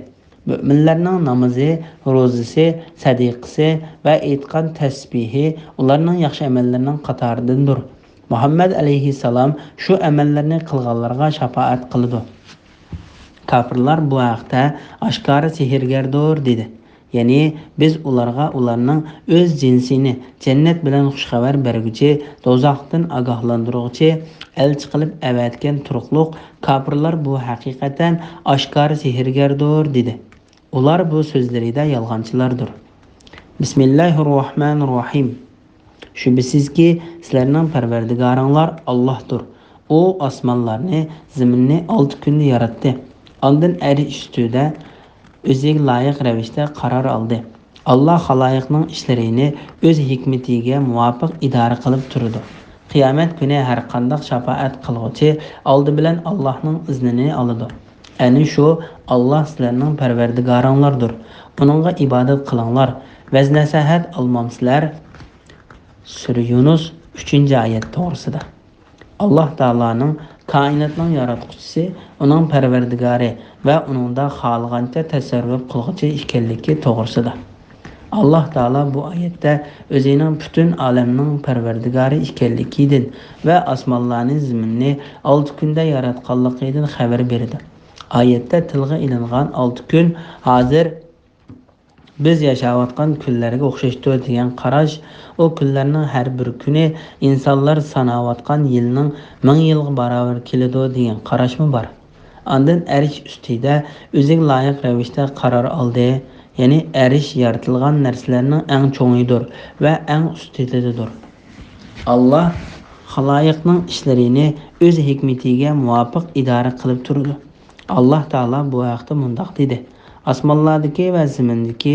Müminlərinin namazı, rozisi, sadiqisi və etqan təsbihi onların yaxşı əməllərinin qatarıdındır. Muhammed aleyhisselam şu əməllərini qılğanlarga şəfaət qılıdı. Kafirlar bu haqda aşkarı sehirgerdir dedi. Yani biz onlarning öz cinsini cennet bilen xush xəbər berguchi, dozaqdan agahlandırıcı, elçi qilib əvətken turuqluq kafirlar bu haqiqatan aşkarı sehirgerdir dedi. Ular bu sözlərində yalğancılardır. Bismillahirrahmanirrahim. Şübhəsiz ki, sizlərinin Pərverdigarınlar Allah'dır. O asmanlarını, zəminni 6 gündə yarattı. Ondan əri üstüdə özüge layiq rəvişdə qarar aldı. Allah xalayiqning işlərini öz hikmetiga muvafiq idare qilib turdi. Qiyomat kuni har qanday şafaat qilguvchi oldi bilan Allah'ның iznini oladi. Әні şu Allah sizlərinin Pərverdigarınlardır. Onunla ibadet qılınlar. Vəz nəsihət almamsızlar. Sura Yunus 3. ayet doğrusida. Allah Taala'nın kainatның yaratquchisi, onun Pərverdigarı və onunda xalığanca təsərrüf qılğıcı ikənligi toğrusida. Allah Taala bu ayette özünün bütün aleminin Pərverdigarı ikənligidən və asmanlarını zəminni 6 gündə yaratqanlığından xəbər berdi. Ayette tilg'i ilingan 6 gün hazır biz yashayotgan kunlarga o'xshashdir degan qarash, o kunlarning har bir kuni insonlar sanayotgan yilning 1000 yilga barobar keladi degan qarashmi bor. Ondan arish ustida o'ziga loyiq ravishda qaror oldi. Ya'ni arish yaratilgan narsalarning eng cho'ngidir va eng ustididir. Allah xaloyiqning ishlarini o'z hikmatiga muvofiq idora qilib turdi. Alloh taolo bu haqda mundoq dedi: Osmonlardagi va zamindagi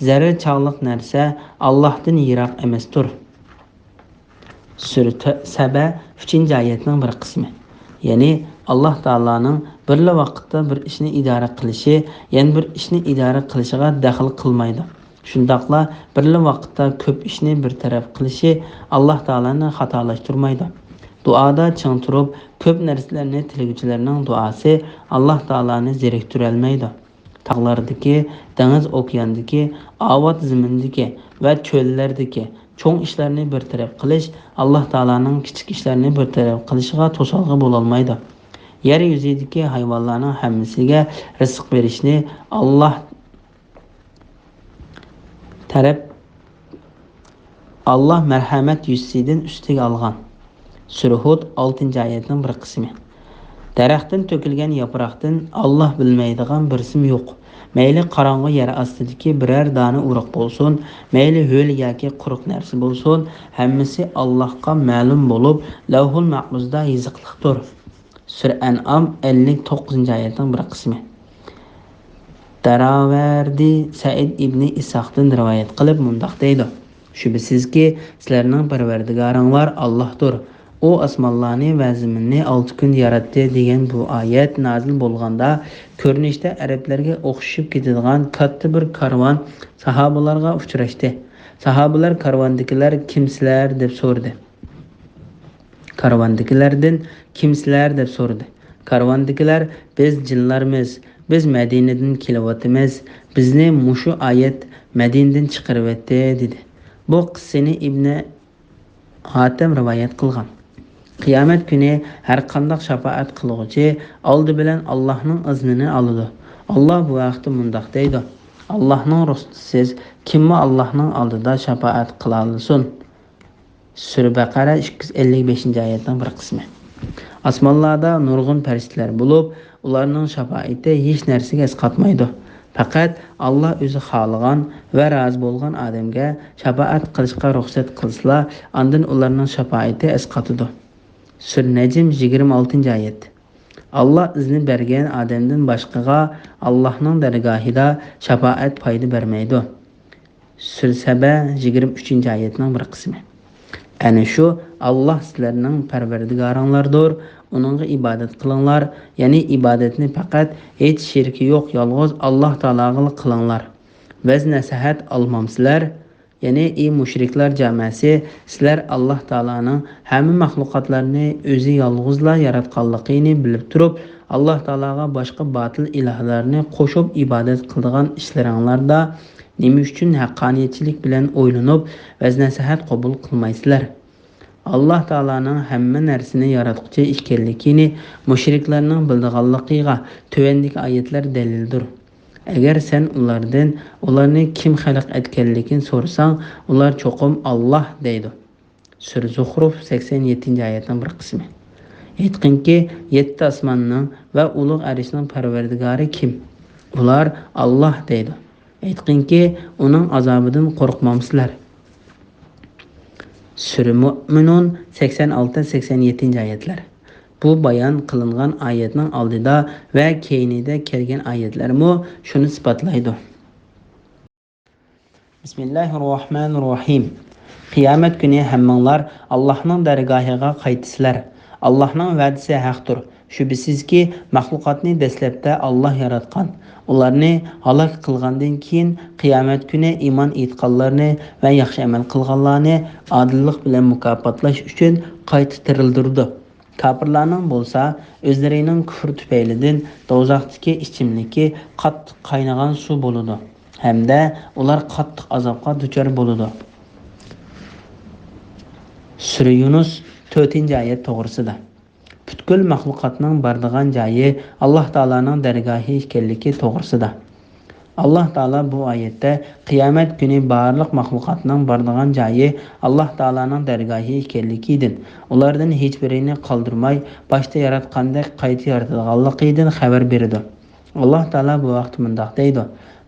zarra chog'liq narsa Allohdan yiroq emasdir. Sura Saba 3-oyatning bir qismi. Ya'ni Alloh taolaning birla vaqtda bir ishni idora qilishi, yana bir ishni idora qilishiga daxl qilmaydi. Shundaqla birla vaqtda ko'p ishni bir taraf qilishi Alloh taolani xatolashtirmaydi. Duoda ching turib ko'p narsalarni tilaguvchilarning duosi Alloh taolani zeriktirolmaydi. Tog'lardagi, dengiz okeandagi, avod zimindagi va cho'llardagi cho'ng ishlarni bir taraf qilish Alloh taolaning kichik ishlarni bir taraf qilishiga to'salg'i bo'la olmaydi. Yer yuzidagi hayvonlarning hammasiga rizq berishni Allah merhamet yüzsüden üstüge algan. Sura Hud 6-oyatning bir qismi. Daraxtdan to'kilgan yaproqdan Allah bilmaydigan bir sim yo'q. Mayli qorong'i yer ostidagi biror dona urug' bo'lsin, mayli ho'l yoki quruq narsa bo'lsin, hammasi Allohga ma'lum bo'lib, Lavhul Mahfuzda yoziqliqdir. Sura An'am 59-oyatning bir qismi. Daraverdi Said ibn Isaqdan rivoyat qilib mundoq deydi: Shubhisizki, sizlarning Parvardigoringlar Allohdir. O osmonlarni va zaminni 6 kun yaratdi degan bu oyat nozil bo'lganda, ko'rinishda arablarga o'xshab ketadigan katta bir karvon sahobalarga uchrashdi. Sahobalar karvondagilar kimsizlar deb so'radi. Karvondagilardan kimsizlar deb so'radi. Karvondagilar biz jinlarmiz, biz Madinadan kelyapmiz, bizni mushu oyat Madinadan chiqaryapti dedi. Bu qissani Ibn Hatim rivoyat qilgan. Qiyomat kuni har qanday shafaat qiluvchi oldi bilan Allohning iznini oladi. Alloh bu vaqtda mundoq deydi: Allohning ruxsatisiz kimmi Allohning oldida shafaat qila olsin? Sura Baqara 255-oyatning bir qismi. Osmonlarda nurg'un farishtalar bo'lib, ularning shafaati hech narsaga asqatmaydi. Faqat Allah o'zi xohlagan va rozi bo'lgan odamga shafaat qilishga ruxsat qilsa, ondan ularning shafaati asqatadi. Sura Najm 26-oyat. Allah izni bergan odamdan boshqaga Allohning dargohida shafaat foyda bermaydi. Sura Saba 23-oyatning bir qismi. Ana shu Allah sizlarning Parvardigoringlardir, uningga ibodat qilinglar, ya'ni ibodatni faqat hech shirki yo'q, yolg'iz Alloh taologa qilinglar. Biz nasihat olmamsizlar, ya'ni ey mushriklar jamoasi, sizlar Alloh taoloning hamma mahluqotlarni o'zi yolg'izla yaratganligini bilib turib, Alloh taologa boshqa botil ilohlarni qo'shib ibodat qiladigan ishlaringlarda nima uchun haqqoniyatchilik bilan o'ylanib, biz nasihat qabul qilmaysizlar? Alloh taoloning hamma narsani yaratuvchi ekanligini mushriklarning bildiganligiga tuvandagi oyatlar dalildir. Agar sen ularni kim xalq etganligini so'rasang, ular cho'qim Alloh deydi. Sura Zuhruf 87-oyatning bir qismi. Aytqinki, 7 osmonning va ulug' arishning parvardigori kim? Ular Alloh deydi. Aytqinki, uning azobidan qo'rqmamsizlar. Sura Mu'minun 86-87-oyatlar. Bu bayon qilingan oyatning oldida va keyinida kelgan oyatlarmi shuni isbotlaydi. Bismillahirrohmanirrohim. Qiyomat kuni hammanglar Allohning dargohiga qaytisizlar. Allohning va'dasi haqdir. Shubhisizki, mahluqotni dastlabda Alloh yaratgan. Ularni halok qilgandan keyin qiyomat kuni iymon etganlarni va yaxshi amal qilganlarni adillik bilan mukofotlash uchun qayta tirildirdi. Kafirlarning bo'lsa, o'zlarining kufr tufaylidan do'zaxdagi ichimligi qattiq qaynagan suv bo'ladi. Hamda ular qattiq azobga duchor bo'ladi. Sura Yunus 4-oyat to'g'risida. Butkul mahluqotning bardigan joyi Alloh taolaning dargohi ekanligi to'g'risida. Allah Taala bu ayette kıyamet günü barlıq mahlukatının bardıgan jayı Allah Taala'nın dergahı ekenligidin. Ulardan hiç birini kaldırmay, başta yaratqandek qayta yaratılganlığıdan haber berdi. Allah Taala bu vaqt mundaq deydi: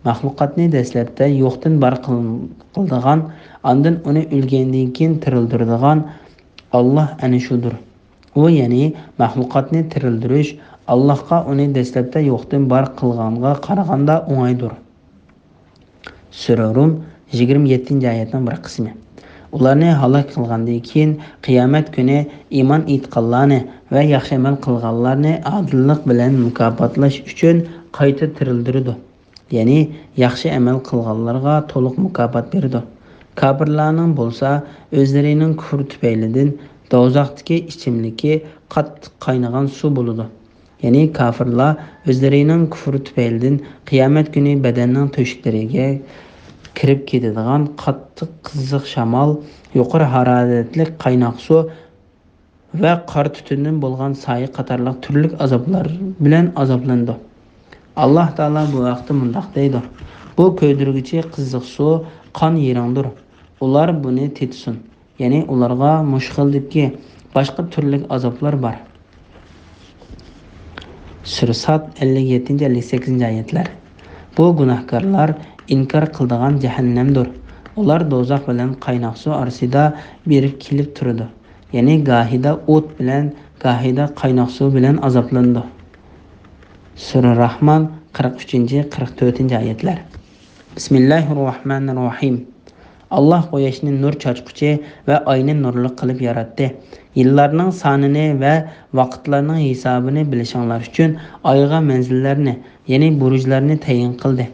Mahlukatni dastlabda yo'qdan bar qildigan, andın uni o'lgandan keyin tirildirdigan Allah ana shudir. U ya'ni mahlukatni tirildirish Allohga uni dastlabda yo'qdan bar qilganga qaraganda o'ng'aydir. Sura Rum 27-oyatning bir qismi. Ularni halok qilgandan keyin qiyomat kuni iymon etganlarni va yaxshi amal qilganlarni adillik bilan mukofotlash uchun qayta tirildirdi. Ya'ni yaxshi amal qilganlarga to'liq mukofot berdi. Kafirlarning bo'lsa o'zlarining kufr tufaylidan do'zaxdagi ichimligi qattiq qaynagan suv bo'ladi. Ya'ni kafirlar o'zlarining kufr tufaylidan qiyomat kuni badanning to'shiklariga kirib ketadigan qattiq qiziq shamol, yuqori haroratli qaynoq suv va qor tutundan bo'lgan soyi qatorliq turli azoblar bilan azoblandi. Allah Taala bu vaqtda mundaq deydi: Bu ko'ydirgichi qiziq suv qon yeringdir. Ular buni tetsin. Ya'ni ularga mushkildagi boshqa turli azoblar bor. Sura Sad 57-58-oyatlar. Bu gunohkorlar inkar qildigan jahannamdir. Ular do'zax bilan qaynoq suv orasida berib kelib turadi. Ya'ni gahida o't bilan, gahida qaynoq suv bilan azoblandi. Sura Rahman 43-44-oyatlar. Bismillahirrohmanirrohim. Allah quyoshni nur chachquchi va oyni nurli qilib yaratdi. Yillarning sonini va vaqtlarning hisobini bilishinglar uchun oyga manzillarni, ya'ni burujlarni tayin qildi.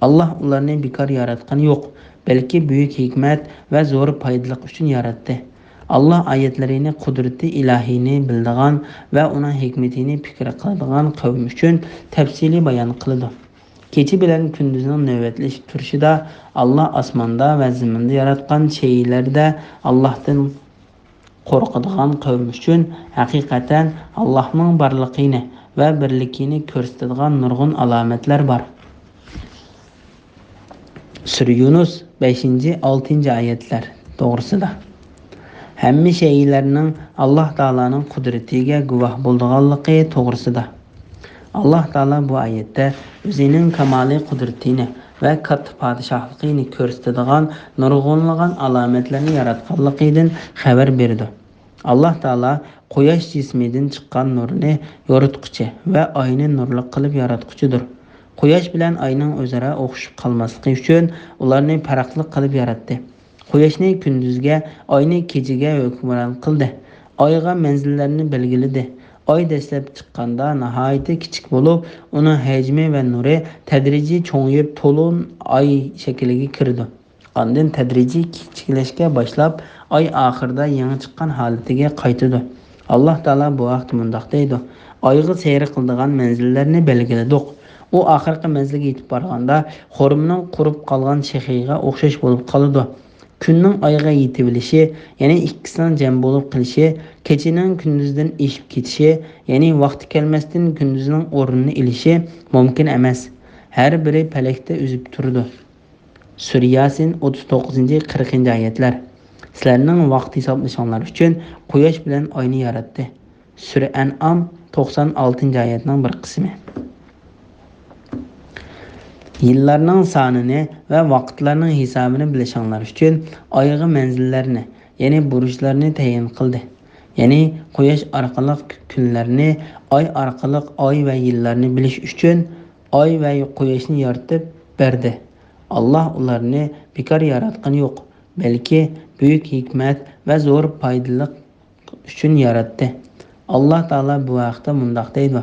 Allah ularni bekor yaratgani yo'q, balki buyuk hikmat va zo'r foydaliq uchun yaratdi. Allah oyatlarini, qudrati ilahiyni bildigan va uning hikmatini fikr qiladigan qavm uchun tafsili bayon qildi. Kechi bilan kunduzning navbatlash turishida Allah osmonda va zaminda yaratgan shaylarda Allohdan qo'rqadigan qavm uchun haqiqatan Allohning borligini va birligini ko'rsatadigan nurg'un alomatlar bor. Sura Yunus 5-6-oyatlar to'g'risida. Hamma shaylarning Allah Taolaning qudratiga guvoh bo'lganligi to'g'risida. Allah Taala bu oyatda o'zining kamoliy qudratini va katta podshohligini ko'rsatadigan nurg'unlagan alomatlarni yaratganligidan xabar berdi. Allah Taala quyosh jismidan chiqqan nurni yoritquchi va oyni nurli qilib yaratquchidir. Quyosh bilan oyning o'zaro o'xshab qolmasligi uchun ularni farqli qilib yaratdi. Quyoshni kunduzga, oyni kechaga hukmron qildi. Oyga manzillarni belgiladi. Oy dastlab chiqqanda nihoyatda kichik bo'lib, uning hajmi va nuri tadrijiy cho'ngib to'lin oy shakliga kirdi. Ondan tadrijiy kichiklashga boshlab, oy oxirida yangi chiqqan holatiga qaytdi. Allah Taala bu vaqt mundaq deydi: Oyga sayr qiladigan manzillarni belgiladik. U oxirgi manzilga yetib borganda xurumning qurib qolgan shaxiga o'xshash bo'lib qoladi. Kunning oyga yetib olishi, ya'ni ikkisining jam bo'lib qilishi, kechining kunduzdan eshib ketishi, ya'ni vaqti kelmasdan kunduzning o'rnini elishi mumkin emas. Har biri falakda o'zib turdi. Sura Yasin 39-40-oyatlar. Sizlarning vaqt hisoblashinglar uchun quyosh bilan oyni yaratdi. Sura An'am 96-oyatning bir qismi. Yillarning sonini va vaqtlarning hisobini bilishinglar uchun oyga manzillarni, ya'ni burujlarni tayin qildi. Ya'ni quyosh orqali kunlarni, oy orqali oy va yillarni bilish uchun oy va quyoshni yaratib berdi. Allah ularni bekor yaratgani yo'q, balki buyuk hikmat va zo'r foydaliq uchun yaratdi. Allah Taala bu vaqtda mundaq deydi: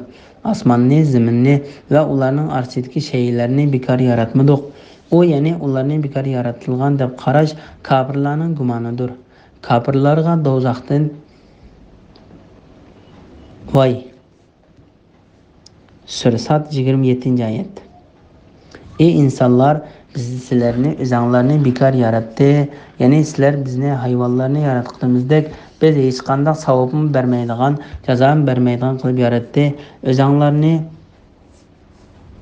Osmonni, zaminni va ularning orasidagi shaylarni bekor yaratmadik. U ya'ni ularni bekor yaratilgan deb qarash kafirlarning gumonidir. Kafirlarga do'zaxdan voy. Sura Sad 27-oyat. Ey insonlar, biz sizlarni o'zinglarni bekor yaratdi, ya'ni sizlar bizni hayvonlarni yaratganimizdek biz hech qanday savobni bermaydigan, jazo bermaydigan qilib yaratdi. O'zinglarni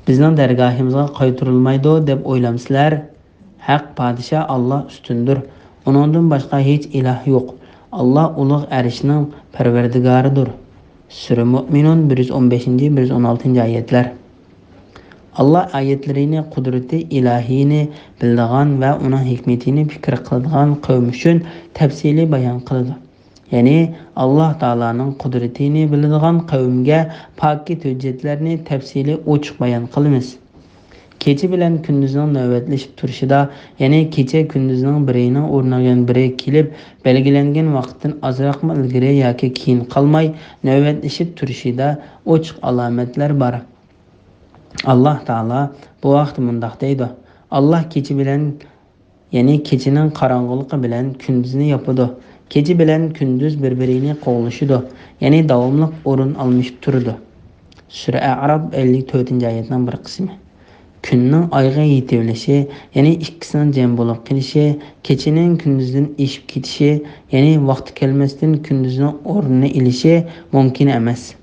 bizning dargohimizga qaytarilmaydi deb o'ylamsizlar. Haq podsho Alloh ustundir. Uningdan boshqa hech iloh yo'q. Alloh ulug' arshning parvardigoridir. Sura Mu'minun 115-116 oyatlar. Allah ayetlerini, kudreti ilahini bildiğin ve onun hikmetini fikir kıldıgan kavm üçün tefsili bayan kıldı. Yani Allah Taala'nın kudretini bildiğin kavmge pakit hüccetlerini tefsili uçuk bayan kılımız. Keçi bilen kündüzünün nöbetleşip turuşida, yani keçe kündüzünün birinin ornagan biri kelip, belgilengen vakitin azraq mı ilgiri yaki keyin kalmay, nöbetleşip turuşida uçuk alametler var. Allah Taala bu vaqt mundaq deydi. Allah keçi bilen, yani keçinin qarangılıqı bilen kündüzünü yapıdı. Keçi bilen kündüz birbirini qoğuluşudu. Yani davamlıq orun almış turdu. Sura A'raf 54. ayetinin bir qismi. Günning ayga yetevlishi, yani ikkisining jam bo'lib qilishi, keçinin kündüzdən eşib ketishi, yani vaqti kelmasdan kündüzning o'rnini ilishi mumkin emas.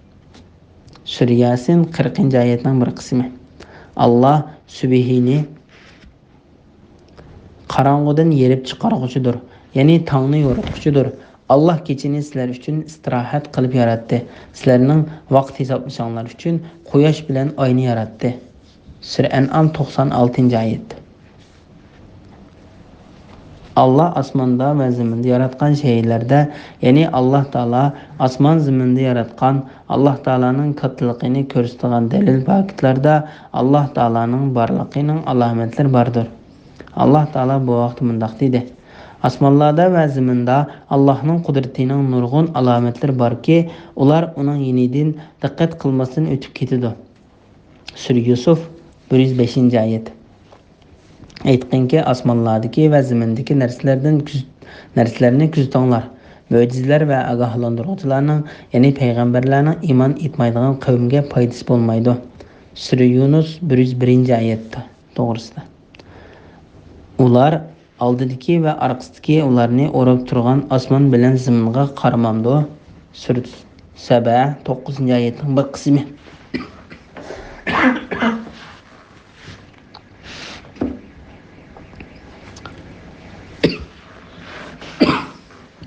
Sura Yasin 40. ayetning bir qismi. Allah subhini qarang'udan yerib chiqarg'uchidir, ya'ni tongni yo'ritquchidir. Allah keçini sizlar uchun istirohat qilib yaratdi. Sizlarning vaqt hisoblashinglar uchun quyosh bilan oyni yaratdi. Sura An'am 96. ayet. Allah asmanda ve ziminde yaratkan şeylerde, yani Allah Taala asman ziminde yaratkan, Allah Taala'nın katılıqını körüstüğün delil pakitlerde Allah Taala'nın barlığının alametler vardır. Allah Taala bu vaxt mundaq dedi. Asmanlarda ve ziminde Allah'ın kudretinin nurgun alametler var ki, ular onun yeniden dikkat kılmasını ötüp ketidir. Sura Yusuf 105. ayet. Aytqinki asmanlardaki ve zimindeki narsalarni kuzatinglar. Mö'jizalar ve agahlandırıcılarning, yani peygamberlarning iman etmaydigan qavmga foydasi bo'lmaydi. Sura Yunus 101. ayetda to'g'risida. Ular oldidagi ve orqasidagi ularni o'rab turgan osmon bilan ziminga qaramamdi. Sura Saba 9. ayetning bir qismi.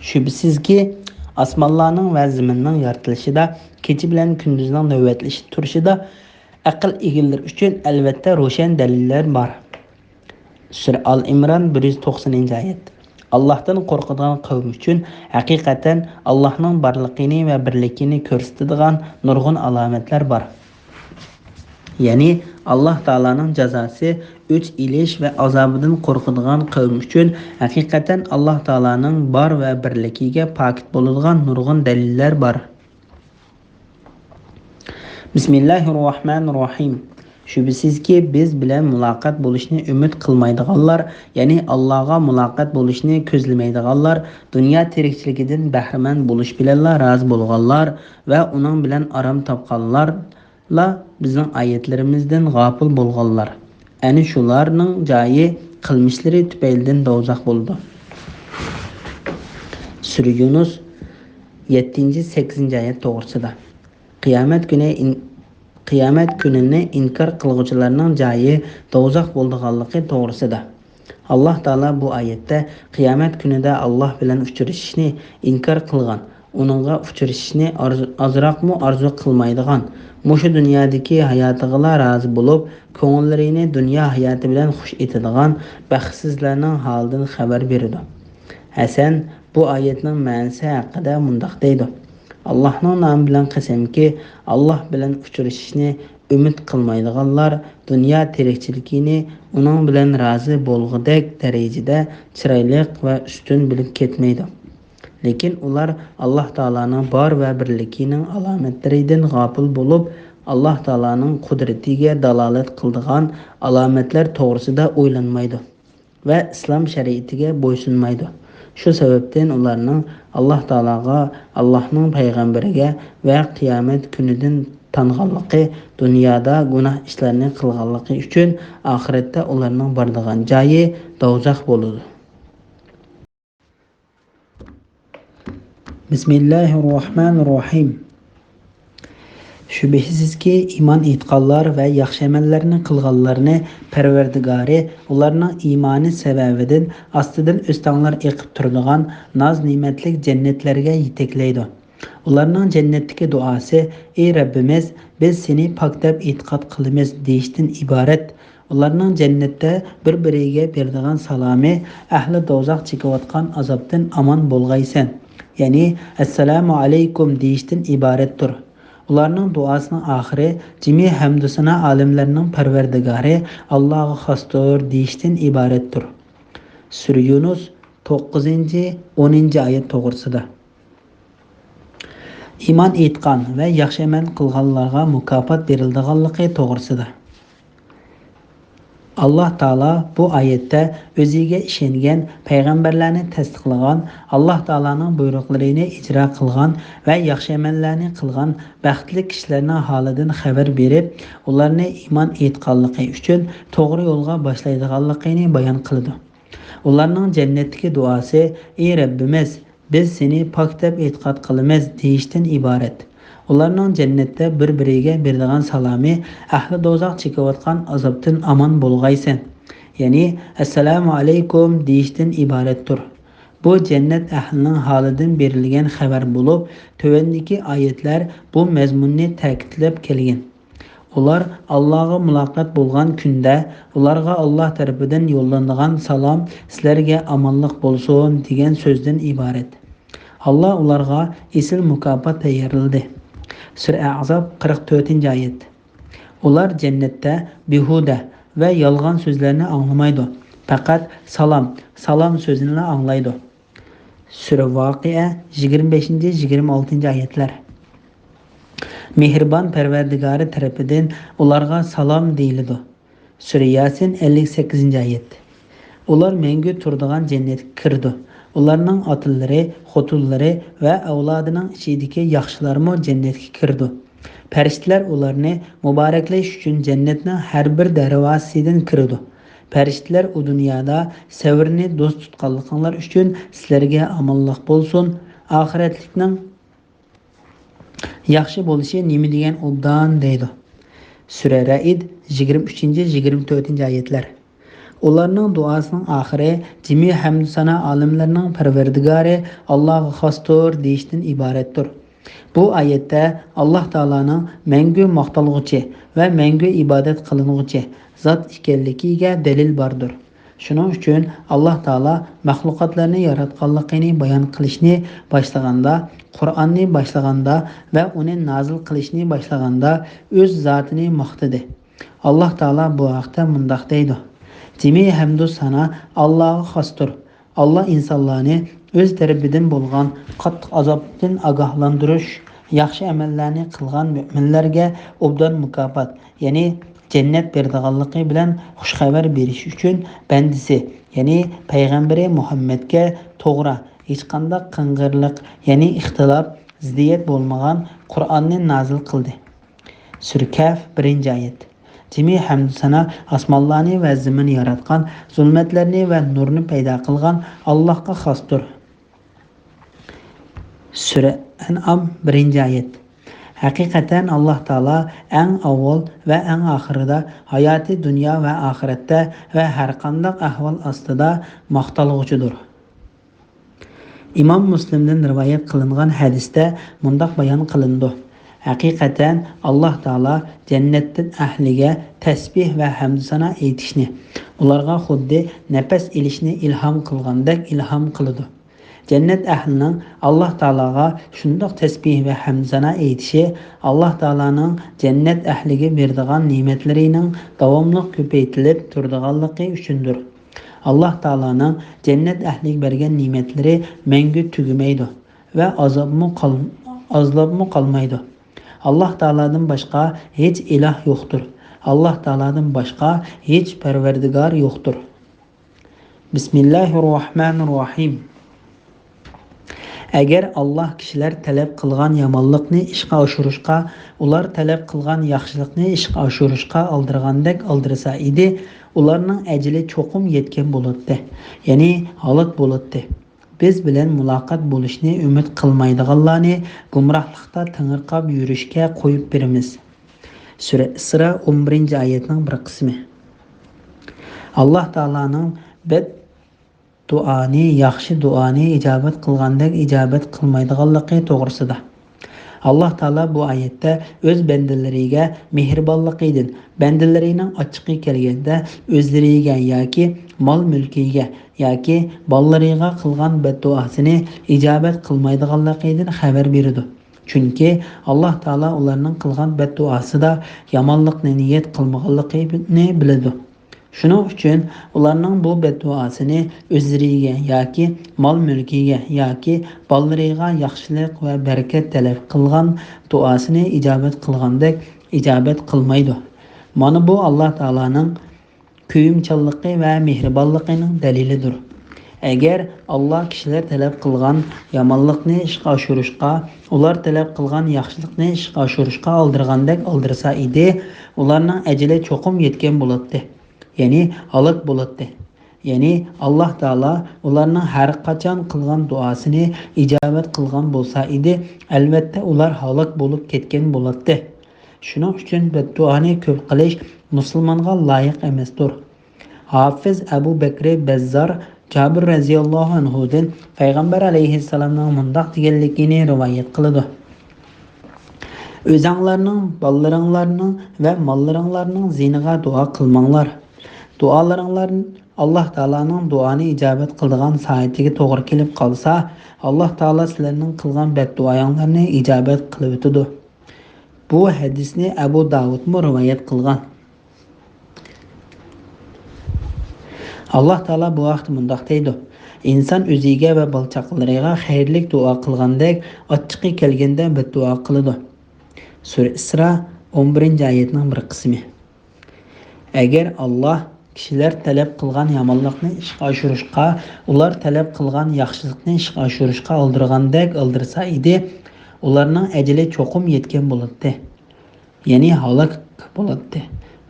Şübhəsiz ki, asmanlarning ve ziminning yaratılışida, keçi bilen kündüzning növbetleşip turuşida aql egalari uchun albatta ro'shan dalillar bor. Sura Al-Imron 190. ayet. Allah'tan qo'rqadigan qavm uchun haqiqatan Allah'ning barligini ve birligini ko'rsatadigan nurg'un alomatlar bor. Yani Allah Taala'nın cezası üç iliş ve azabından korkuduğun kavm üçün hakikaten Allah Taala'nın bar ve birlikiga pakit bo'ladigan nurg'un dalillar bor. Bismillahirrahmanirrahim. Şübhəsiz ki biz bilen muloqot bo'lishni umid qilmaydiganlar, ya'ni Allohga muloqot bo'lishni ko'zlamaydiganlar, dunyo tirikchiligidan bahramand bo'lish bilanla rozi bo'lganlar va uning bilan aram topganlar la bizning ayetlerimizden g'afil bo'lganlar. Ani shularning joyi qilmishlari tufaylidan do'zax bo'ldi. Sura Yunus 7-8 oyat to'g'risida. Qiyomat kunini inkor qilguvchilarning joyi do'zax bo'lganligi to'g'risida. Allah Taala bu oyatda qiyomat kunida Alloh bilan uchrashishni inkor qilgan, uningga uchrashishni azroqmi arzu qilmaydigan, mushu dunyodagi hayotiga rozi bo'lib, ko'ngillarini dunyo hayoti bilan xush etadigan baxtsizlarning holidan xabar beradi. Hasan bu oyatning ma'nosi haqida mundaq deydi. Allohning nomi bilan qasamki, Alloh bilan uchrashishni umid qilmaydiganlar dunyo tirikchiligini uning bilan rozi bo'lg'idek darajada chiroyli va ustun bilib ketmaydi. Lekin ular Allah Taala'nın bar ve birlikining alomatlaridan g'afil bo'lib, Allah Taala'nın qudratiga dalolat qildigan alomatlar to'g'risida o'ylanmaydi va islom shariatiga bo'ysunmaydi. Shu sababdan ularning Allah Taala'ga, Allah'ning payg'ambariga va qiyomat kunidan tanganligi, dunyoda gunoh ishlarni qilganligi uchun oxiratda ularning boradigan joyi do'zax bo'ladi. Bismillahirrahmanirrahim. Şübhəsizki iman etqanlar və yaxşı əməllərini qılğanlarını Pərverdigari onlarning imani səbəbidən astidan o'stanlar eqib turadigan naz ne'matlik jannatlarga yetaklaydi. Ularning jannatdagi duosi: "Ey Rabbimiz, biz seni pok deb e'tiqod qilamiz" deyishdan iborat. Ularning jannatda bir-biriga beradigan salami ahli do'zax chekayotgan azobdan amon bo'lg'aysan. Ya'ni assalomu alaykum deyishdan iboratdir. Ularning duosinin oxiri jimi hamdusana olimlarning Parvardigori Allohga xosdir deyishdan iboratdir. Sura Yunus 9-10 oyat to'g'risida. Iman etgan va yaxshi amal qilganlarga mukofot beriladiganligi to'g'risida. Allah Taala bu oyatda o'ziga ishongan payg'ambarlarni tasdiqlagan, Alloh taolaning buyruqlarini ijro qilgan va yaxshi amallarni qilgan baxtli kishilarning holidan xabar berib, ularni iymon etganligi uchun to'g'ri yo'lga boshlaydiganligini bayon qildi. Ularning jannatdagi duosi: "Ey Rabbimiz, biz seni pok deb e'tiqod qilamiz" deyishdan iborat. Ularning jannatda bir-biriga beradigan salami ahli do'zax chekayotgan azobdan amon bo'lg'aysan. Ya'ni assalomu alaykum deyishdan iboratdir. Bu jannat ahlining holidan berilgan xabar bo'lib, tövəndəki oyatlar bu mazmunni ta'kidlab kelgan. Ular Allohga muloqot bo'lgan kunda ularga Alloh tarafidan yo'llanadigan salom sizlarga omonlik bo'lsin degan so'zdan iborat. Alloh ularga esil mukofot tayyorladi. Sura Ahzab 44-oyat. Ular jannatda behuda va yolg'on so'zlarni anglamaydi. Faqat salom so'zini anglaydi. Sura Voqea 25-26-oyatlar. Mehribon Parvardigori tarafidan ularga salom deyiladi. Sura Yasin 58-oyat. Ular mengu turadigan jannatga kirdi. Ularning otillari, xotinlari va avlodining ichidagi yaxshilarmo jannatga kirdi. Farishtalar ularni muboraklash uchun jannatning har bir darvozasidan kirdi. Farishtalar u dunyoda savrni do'st tutganliginglar uchun sizlarga omonlik bo'lsin. Oxiratlikning yaxshi bo'lishi nima degan obdan deydi. Sura Raid 23-24-oyatlar. Ularning duosining oxiri jimi hamd sana olimlarning Parvardigori Allohga xosdir deyishdan iboratdir. Bu oyatda Alloh taolaning mangu maqtalg'uchi va mangu ibodat qilinuvchi zot ekanligiga dalil bordir. Shuning uchun Alloh taolo maxluqotlarni yaratganligini bayon qilishni boshlaganda, Qur'onni boshlaganda va uni nozil qilishni boshlaganda o'z zotini maqtadi. Alloh taolo bu haqda mundoq deydi: "Jimi hamdu sana Allohga xosdir. Allah insonlarni o'z tarafidan bo'lgan qattiq azobdan ogohlantirish, yaxshi amallarni qilgan mu'minlarga obdan mukofot, ya'ni jannat beradiganligi bilan xushxabar berish uchun bandisi, ya'ni payg'ambari Muhammadga to'g'ri, hech qanday qing'irlik, ya'ni ixtilof, ziddiyat bo'lmagan Qur'onni nozil qildi." Sura Kaf 1-oyat. Jimi hamd sana osmonlarni va zaminni yaratgan, zulmatlarni va nurni paydo qilgan Allohga xosdir. Sura An'am 1-oyat. Haqiqatan Alloh taolo eng avval va eng oxirida, hayoti dunyo va oxiratda va har qanday ahvol ostida maqtalg'uchidir. Imom Muslimdan rivoyat qilingan hadisda mundoq bayon qilindi: Haqiqatan Alloh taolo jannatdan ahliga tasbih va hamd sana aytishni, ularga xuddi nafas ilishni ilhom qilgandek ilhom qiladi. Jannat ahlining Alloh taologa shundoq tasbih va hamd sana aytishi Alloh taolaning jannat ahliga beradigan ne'matlarining davomli ko'paytirilib turadiganligi uchundir. Alloh taolaning jannat ahliga bergan ne'matlari mangu tugamaydi va azobmi qolmaydi. Alloh taoladan boshqa hech iloh yo'qdir. Alloh taoladan boshqa hech parvardigor yo'qdir. Bismillahirrohmanirrohim. Agar Alloh kishilar talab qilgan yomonlikni ishga oshirishga, ular talab qilgan yaxshilikni ishga oshirishga aldirgandek aldirsa edi, ularning ajali cho'qim yetgan bo'ladi. Ya'ni halok bo'ladi. biz bilan muloqot bo'lishni umid qilmaydiganlarni gumrohlikda tingirqab yurishga qo'yib beramiz. Sura Isra 11-oyatning bir qismi. Alloh taolaning bed duoni, yaxshi duoni ijobat qilgandek ijobat qilmaydiganligi to'g'risida. Alloh taolo bu oyatda o'z bandalariga mehribonligidan, bandalarining ochiqi kelganda o'zlariga yoki mol-mulkiga yoki bolalariga qilgan badduosini ijobat qilmaydiganligidan xabar berdi. Chunki Alloh taolo ularning qilgan badduosida yomonlikni niyat qilmaganligini biladi. Shuning uchun ularning bu bedduosini o'zlariga yoki mol-mulkiga yoki bolalariga yaxshilik va barakat talab qilgan duosini ijobat qilgandek ijobat qilmaydi. Mana bu Alloh taolaning kuyimchanligi va mehribonligining dalilidir. Agar Alloh kishilar talab qilgan yomonlikni ishga oshirishga, ular talab qilgan yaxshilikni ishga oshirishga oldirgandek oldirsa edi, ularning ajali cho'qim yetgan bo'ladi. Yani halak bo'ladi. Yani Alloh taolo ularning har qachon qilgan duosini ijobat qilgan bo'lsa edi, albatta ular halak bo'lib ketgan bo'ladi. Shuning uchun badduoni ko'p qilish musulmonga loyiq emasdir. Hafiz Abu Bakr Bazzar Jabir radhiyallohu anhudan payg'ambar alayhissalomning mundaq deganligini rivoyat qiladi. O'zinglarning, bolalaringlarning va mollaringlarning ziniga duo qilmanglar. Dualaringlar Alloh taolaning duoni ijobat qilgan soatiga to'g'ri kelib qolsa, Alloh taolo sizlarning qilgan badduoyinglarni ijobat qilib o'tadi. Bu hadisni Abu Davud rivoyat qilgan. Alloh taolo bu vaqt mundaq deydi: inson o'ziga va balchaqlariga xayrlik duo qilgandek, ochiqi kelganda badduo qiladi. Sura Isra 11-oyatning bir qismi. Agar Alloh kishilar talab qilgan yomonlikni ishga oshirishga, ular talab qilgan yaxshilikni ishga oshirishga oldirgandek oldirsa edi, ularning ajali cho'qim yetgan bo'ladi. Ya'ni halok bo'ladi.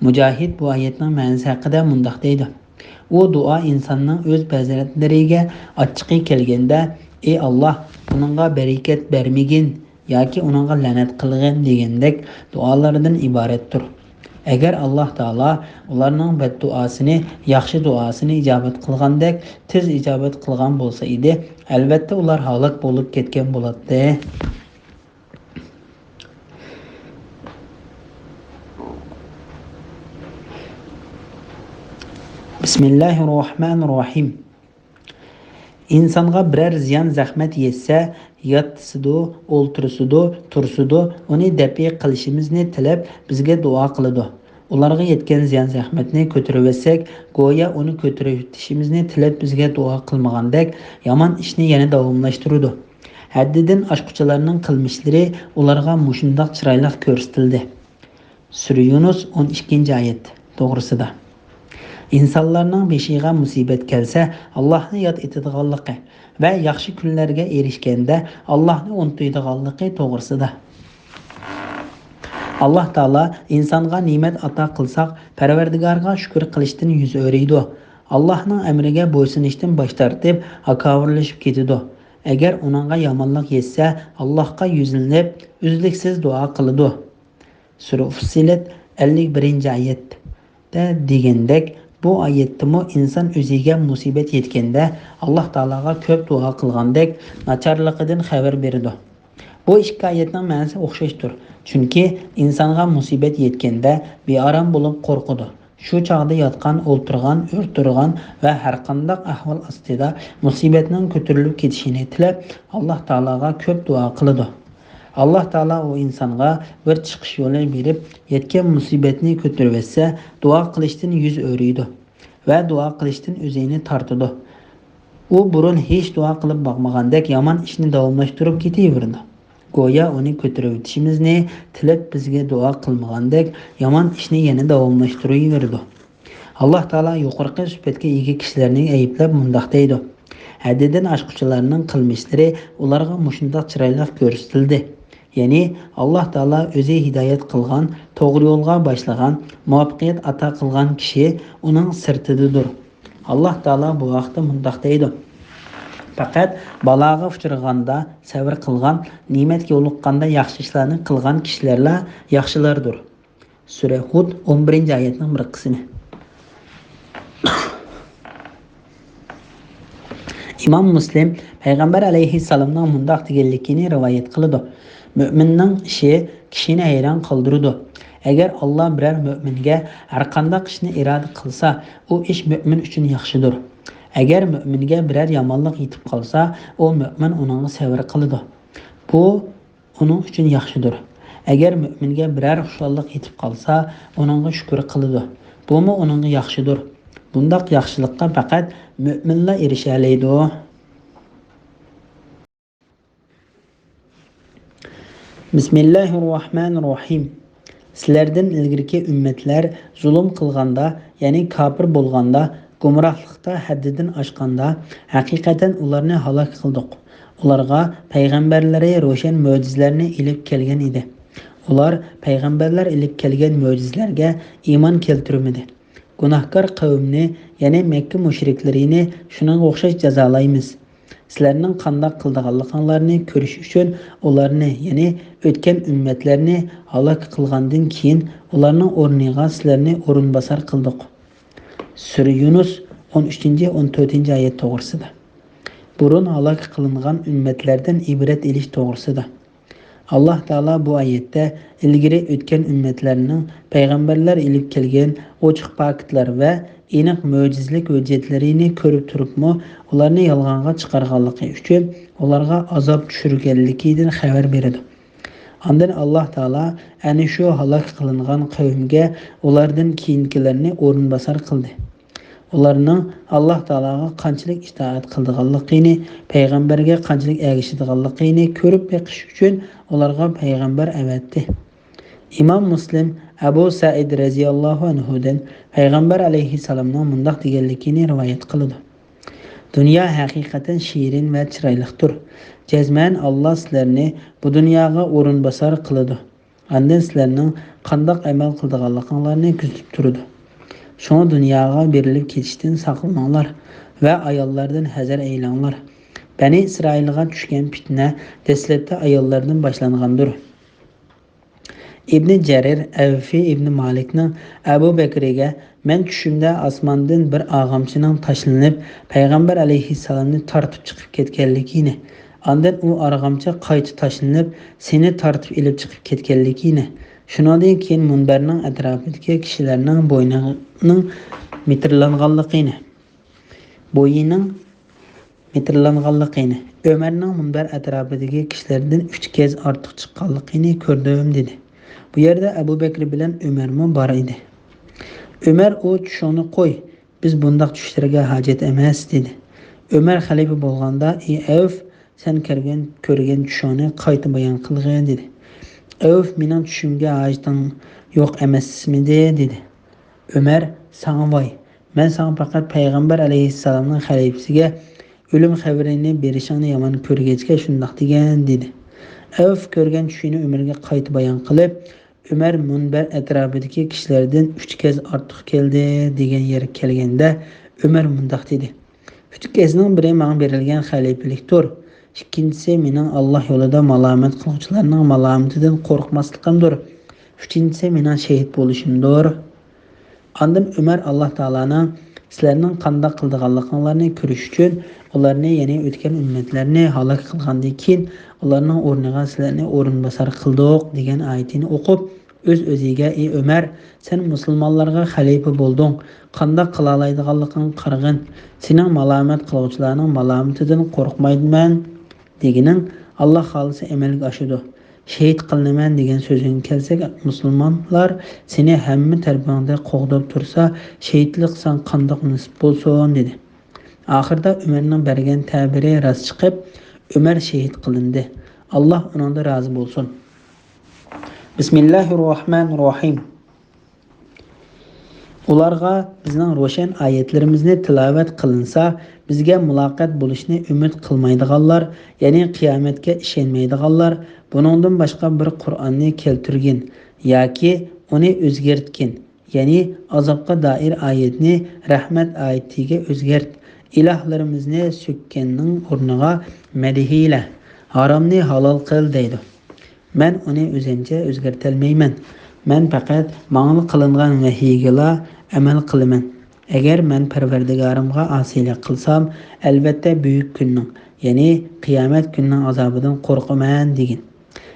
Mujohid bu oyatning ma'nosi haqida mundaq deydi: u duo insonning o'z fazilatlariga ochiqi kelganda, ey Alloh, uningga barakat bermagin yoki uningga la'nat qilgin degandek duolardan iboratdir. Agar Alloh taolo ularning badduosini, yaxshi duosini ijobat qilgandek tez ijobat qilgan bo'lsa edi, albatta ular halok bo'lib ketgan bo'ladi. Bismillahirrohmanirrohim. İnsonga biror ziyon zahmat yetsa, yotisidu, o'ltirisidu, tursidu, uni dafi qilishimizni tilab bizga duo qiladi. Ularga yetgan ziyon zahmatni ko'tarib olsak, go'yo uni ko'tarib o'tishimizni tilab bizga duo qilmagandek, yomon ishni yana davomlashtiradi. Haddidan oshquchilarning qilmishlari ularga mushundoq chiroyli ko'rsatildi. Sura Yunus 12-oyat to'g'risida. İnsanlarning beshiga musibat kelsa, Allohni yod etadiganligi va yaxshi kunlarga erishganda Allohni unutadiganligi to'g'risida. Alloh taolo insonga ne'mat ato qilsak, Parvardigorga shukr qilishdan yuz o'raydi. Allohning amriga bo'ysunishdan bosh tortib, hakovirlashib ketadi. Agar uningga yomonlik yetsa, Allohga yuzlanib, uzluksiz duo qiladi. Sura Fussilat 51-oyatda degandek, bu oyatda inson o'ziga musibat yetganda Alloh taologa ko'p duo qilgandek nacharligidan xabar beradi. Bu ikki oyatning ma'nosi o'xshashdir. Chunki insonga musibat yetganda bearam bo'lib qo'rqadi. Shu chog'da yotgan, o'ltirgan, o'rtirgan va har qanday ahvol ostida musibatning ko'tarilib ketishini tilab Alloh taologa ko'p duo qiladi. Alloh taolo u insonga bir chiqish yo'li berib, yetgan musibatni ko'tarib etsa, duo qilishdan yuz o'raydi va duo qilishdan o'zini tortadi. U burun hech duo qilib boqmagandek yomon ishni davomlashtirib ketaverdi. Go'yo uni ko'tarib o'tishimizni tilab bizga duo qilmagandek yomon ishni yana davomlashtiraverdi. Alloh taolo yuqorqi sifatga ega kishilarning ayblab mundaq deydi: haddidan oshquchilarning qilmishlari ularga mushundoq chiroyli ko'rsatildi. Ya'ni Alloh taolo o'zi hidoyat qilgan, to'g'ri yo'lga boshlagan, muvaffaqiyat ato qilgan kishi uning sirtidir. Alloh taolo bu vaqtda mundaq deydi: Faqat baloga uchraganda, sabr qilgan, ne'matga yo'liqqanda yaxshi ishlarni qilgan kishilarla yaxshilardir. Sura Hud 11-oyatning bir qismi. İmam Muslim Peygamber aleyhisselamdan mundaq deganligini rivoyat qiladi. Mü'minning ishi kishini hayron qoldiradi. Agar Alloh biror mu'minga har qanday ishni iroda qilsa, u ish mu'min uchun yaxshidir. Agar mu'minga biror yomonlik yetib qolsa, u mu'min uningga sabr qiladi. Bu uning uchun yaxshidir. Agar mu'minga biror xushonlik yetib qolsa, uningga shukr qiladi. Bu uningga yaxshidir. Bundaq yaxshilikqa faqat mu'minlar erisha oladi. Bismillahirrahmanirrahim. Sizlardan ilgirki ümmetler zulm qilganda, ya'ni kafir bo'lganda, gumrohlikda haddidan oshganda, haqiqatan ularni halok qildik. Ularga payg'ambarlari ro'shan mo'jizalarni ilib kelgan edi. Ular payg'ambarlar ilib kelgan mo'jizalarga iymon keltirmadi. Gunohkor qavmni, ya'ni Makka mushriklarini shunga o'xshash jazolaymiz. Sizlarning qanday qildiganliklarini ko'rish uchun ularni, ya'ni o'tgan ummatlarni halok qilgandan keyin ularning o'rniga sizlarni o'rinbosar qildik. Sura Yunus 13-14-oyat to'g'risida. Burun halok qilingan ummatlardan ibrat elish to'g'risida. Allah Taala bu oyatda ilgari o'tgan ummatlarning payg'ambarlar ilib kelgan ochiq faktlar va aniq mo'jizalik hujjatlarini ko'rib turibmi, ularni yolg'onga chiqarganligi uchun ularga azob tushirganligidan xabar beradi. Ondan Allah Taala ana shu halok qilingan qavmga ulardan keyingilarni o'rinbosar qildi. Ularning Allah Taolaga qanchalik itoat qilganligini, payg'ambarga qanchalik ergashadiganligini ko'rib beqish uchun ularga payg'ambar avatdi. İmam Muslim Abu Said radhiyallohu anhudan payg'ambar alayhissalomning mundaq deganligini rivoyat qiladi. Dunyo haqiqatan shirin va chiroylidir. Jazman Allah sizlarni bu dunyoga o'rinbosar qiladi. Ondan sizlarning qanday amal qilganliklaringizni kuzatib turadi. Şuna dunyoga berilib ketishdan saqlaninglar va ayollardan hazar aylanglar. Bani Isroilga tushgan fitna dastlabda ayollardan boshlangandir. İbn Jarir Avfi ibn Malikning Abu Bakriga men tushimda osmondan bir og'amchining tashlanib payg'ambar alayhissalomni tortib chiqib ketganligini, ondan u og'amchi qayta tashlanib seni tortib ilib chiqib ketganligini, shundan keyin munbarning atrofidagi kishilarning bo'ynining metrlanganligini, Ömerning munbar atrofidagi kishilardan 3 kez ortiq chiqqanligini ko'rdim dedi. Bu yerda Abu Bakr bilan Ömermi bor edi. Ömer o tushuni qo'y, biz bundaq tushlarga hojat emas dedi. Ömer xalifa bo'lganda, "Ey Avf, sen ko'rgan tushuni qayta bayon qilgin" dedi. Avf, "Mening tushimga hojatning yo'q emasmidi" dedi. Ömer, "Sana voy, men sana faqat payg'ambar alayhissalomning xalifasiga o'lim xabarini berishingni yomon ko'rgachga shundoq degan" dedi. Avf ko'rgan tushini Ömerga qayta bayon qilib, Ömer munbar atrofidagi kishilardan 3 kez ortiq keldi degan yerga kelganda, Ömer mundaq dedi. 3 kezning biri menga berilgan xalifalikdir. Ikkinchisi mening Alloh yo'lida malomat qiluvchilarning malomatidan qo'rqmasligimdir. Uchinchisi mening shahid bo'lishimdir. Ondan Ömer Alloh taolaning sizlarning qanday qildiganliklarini ko'rish uchun ularni, ya'ni o'tgan ummatlarni halok qilgandan keyin ularning o'rniga sizlarni o'rinbosar qildik degan oyatini o'qib, o'z-o'ziga, "Ey Ömer, sen musulmonlarga xalifa bo'lding. Qanday qila oladiganligingni qarag'in. Sening malomat qiluvchilarning malomatidan qo'rqmaydiman" deganing Alloh xolisa amalga oshadi. Shahid qilinaman degan so'zing kelsak, musulmonlar seni hamma tarbiyangda qo'g'dab tursa, shahidlik san qandoq nisb bo'lsin dedi. Oxirida Ömerning bergan ta'biri rost chiqib, Ömer shahid qilindi. Alloh uningdan rozi bo'lsin. Bismillahirrohmanirrohim. Ularga bizning ro'shan oyatlarimizni tilovat qilinsa, bizga muloqot bo'lishni umid qilmaydiganlar, ya'ni qiyomatga ishonmaydiganlar, buningdan boshqa bir Qur'onni keltirgin yoki uni o'zgartgin, ya'ni azobga doir oyatni rahmat oyatiga o'zgart. İlahlarimizni sökkenning o'rniga madihiyle haromni halol qil deydi. Men uni o'zimcha o'zgartirmayman. Men faqat ma'lum qilingan vahiyga amal qilaman. Agar men Parvardigorimga osiylik qilsam, albatta buyuk kunning, ya'ni qiyomat kunining azobidan qo'rqaman degan.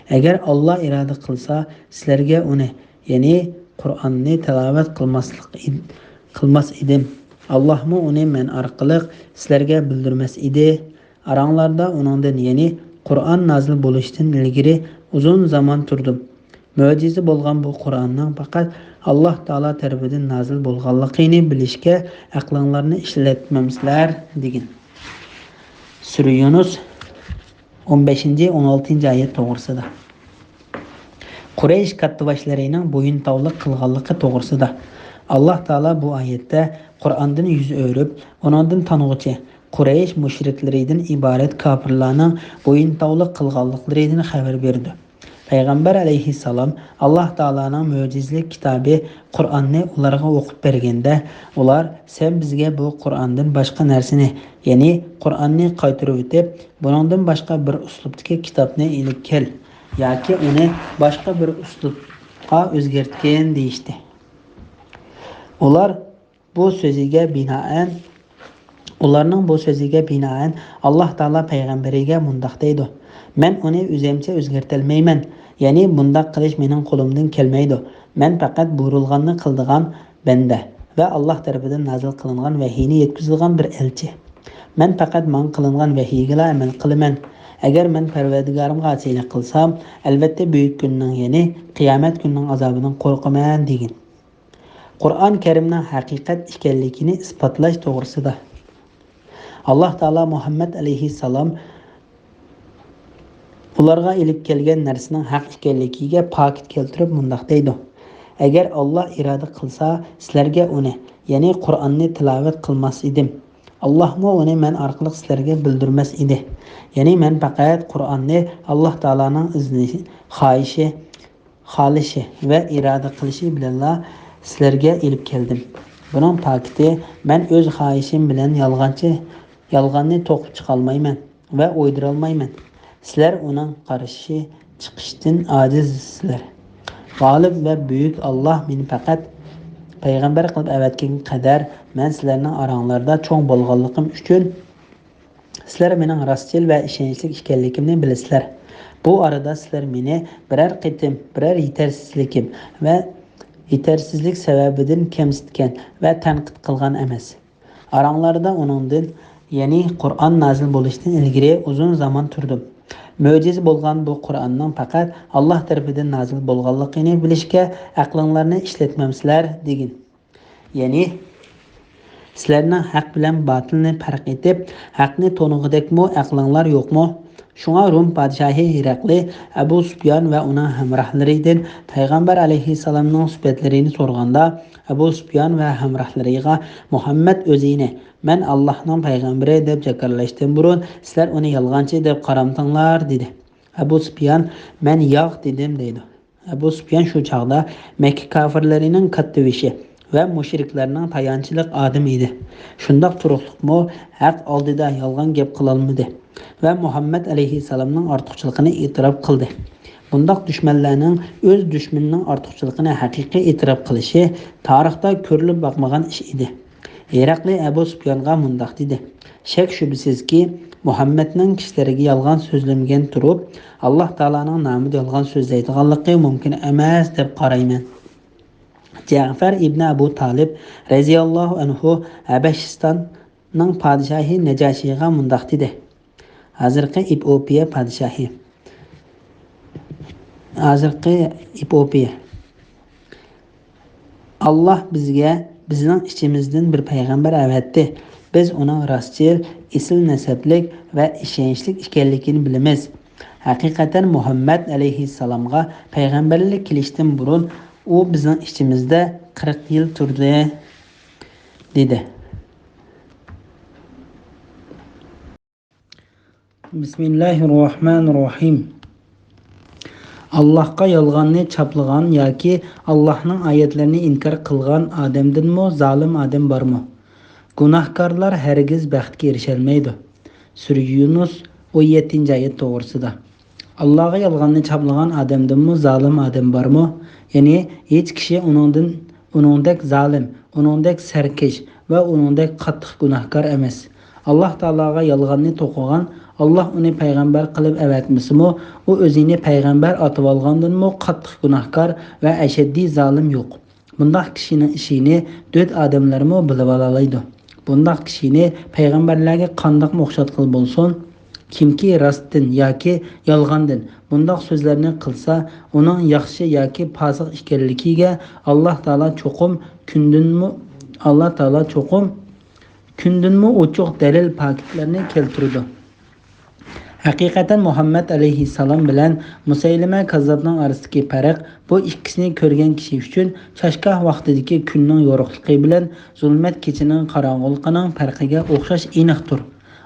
Agar Alloh iroda qilsa, sizlarga uni, ya'ni Qur'onni tilovat qilmas edim. Allohmi uni men orqali sizlarga bildirmas edi. Aranglarda uningdan, ya'ni Qur'on nozil bo'lishidan ilgari uzun zaman turdim. Mo'jiza bo'lgan bu Qur'onning faqat Alloh taolo tarafidan nozil bo'lganligini bilishga aqlinglarni ishlatmamsizlar degan. Sura Yunus 15-16 oyat to'g'risida. Quraysh kattaboshlarining bo'yin tovliq qilganligi to'g'risida. Alloh taolo bu oyatda Qur'ondan yuz o'rib, uningdan tanuvchi Quraysh mushriklaridan iborat kofirlarning bo'yin tovliq qilganliklaridan xabar berdi. Payg'ambar alayhissalom Alloh taolaning mo'jizali kitobi Qur'onni ularga o'qib berganda, ular sen bizga bu Qur'ondan boshqa narsani, ya'ni Qur'onni qaytarib o'tib, buningdan boshqa bir uslubdagi kitobni ilib kel yoki uni boshqa bir uslubga o'zgartgan deyishdi. Ularning bu so'ziga binoan Alloh taolo payg'ambariga mundoq deydi: Men uni o'zimcha o'zgartirmayman. Ya'ni bundoq qilish mening qo'limdan kelmaydi. Men faqat buyurilganni qiladigan banda va Alloh tarafidan nozil qilingan vahiyni yetkazilgan bir elchi. Men faqat men qilingan vahiyga amal qilaman. Agar men Parvardigorimga osiylik qilsam, albatta buyuk kunning, ya'ni qiyomat kunining azobidan qo'rqaman degan. Qur'on Karimning haqiqat ekanligini isbotlash to'g'risida. Alloh taolo Muhammad alayhissalom ularga ilib kelgan narsaning haq ekanligiga pokit keltirib mundoq deydi: Agar Alloh iroda qilsa, sizlarga uni, ya'ni Qur'onni tilovat qilmas edim. Allohmi uni men orqali sizlarga bildirmas edi. Ya'ni men faqat Qur'onni Alloh taolaning izni, xohishi va iroda qilishi bilan sizlarga ilib keldim. Buning pokiti men o'z xohishim bilan yolg'onni to'qib chiqolmayman va o'ydira olmayman. Sizlar uning qarshi chiqishdan ojizsizlar. G'olib va buyuk Alloh meni faqat payg'ambar qilib avatgan qadar men sizlarning oranglarda cho'ng bo'lganligim uchun sizlar mening rostchil va ishonchli ekanligimni bilasizlar. Bu orada sizlar meni biror yetersizlik sababidan kamsitgan va tanqid qilgan emas. Aranglarda uningdan, ya'ni Qur'on nozil bo'lishidan ilgari uzun zaman turdim. Mo'jiza bo'lgan bu Qur'onning faqat Alloh tarafidan nozil bo'lganligini bilishga aqlinglarni ishlatmamsizlar degan. Ya'ni sizlarning haq bilan botilni farq etib, haqni to'nig'idekmi aqlinglar yo'qmi? Shunga Rum podshohi Hiraqli Abu Sufyon va uning hamrohlaridan payg'ambar alayhissalomning sifatlarini so'raganda, Abu Sufyon va hamrohlariga Muhammad o'zini men Allohning payg'ambari deb jakarlashdan burun sizlar uni yolg'onchi deb qaramtinglar dedi. Abu Sufyon men yo'q dedim deydi. Abu Sufyon shu chaqda Makka kofirlarining kattavishi va mushriklarning tayanchilik odam edi. Shundoq turuqliqmi haq oldida yolg'on gap qilolmadi va Muhammad alayhissalomning ortiqchiligini e'tirof qildi. Bundoq dushmanlarning o'z dushmanining ortiqchiligini haqiqiy e'tirof qilishi tarixda ko'rilib boqmagan ish edi. Hiraqli Abu Sufyonga mundoq dedi: Shak shubsizki, Muhammadning kishilariga yolg'on so'zlamagan turib, Alloh taolaning nomida yolg'on so'zlaydiganligi mumkin emas deb qarayman. Ja'far ibn Abu Talib raziyallohu anhu Habashistonning podshohi Najoshiga mundoq dedi: Hozirgi Etiopiya Alloh bizning ichimizdan bir payg'ambar avatdi. Biz uning rostchil, asl nasablik va ishonchli ekanligini bilamiz. Haqiqatan Muhammad alayhissalomga payg'ambarlik kelishdan burun u bizning ichimizda 40 yil turdi dedi. Bismillahirrohmanirrohim. Allohga yolg'onni chaplagan yoki Allohning oyatlarini inkor qilgan odamdanmi zolim odam bormi? Günahkarlar hergiz baxtga erisholmaydi. Sura Yunus 17-oyat to'g'risida. Allohga yolg'onni chaplagan odamdanmi zolim odam bormi? Ya'ni hech kishi uningdek zolim, uningdek sarkesh va uningdek qattiq gunohkor emas. Alloh taologa yolg'onni to'qigan, Alloh uni payg'ambar qilib avatmasimi, u o'zini payg'ambar otib olgandanmi qattiq gunohkor va ashaddiy zolim yo'q. Bundaq kishining ishini död odamlarmi bilib olaydi. Bundaq kishini payg'ambarlarga qandoq o'xshatqil bo'lsin, kimki rostdan yoki yolg'ondan bundaq so'zlarni qilsa, uning yaxshi yoki fosiq ekanligiga Alloh taolo cho'qim kundinmi ochiq dalil paketlarni keltirdi. Haqiqatan Muhammad alayhissalom bilan Musaylima kazzobning orasidagi farq bu ikkisini ko'rgan kishi uchun chashgoh vaqtidagi kunning yorug'ligi bilan zulmat kechining qorong'uligining farqiga o'xshash aniqdir.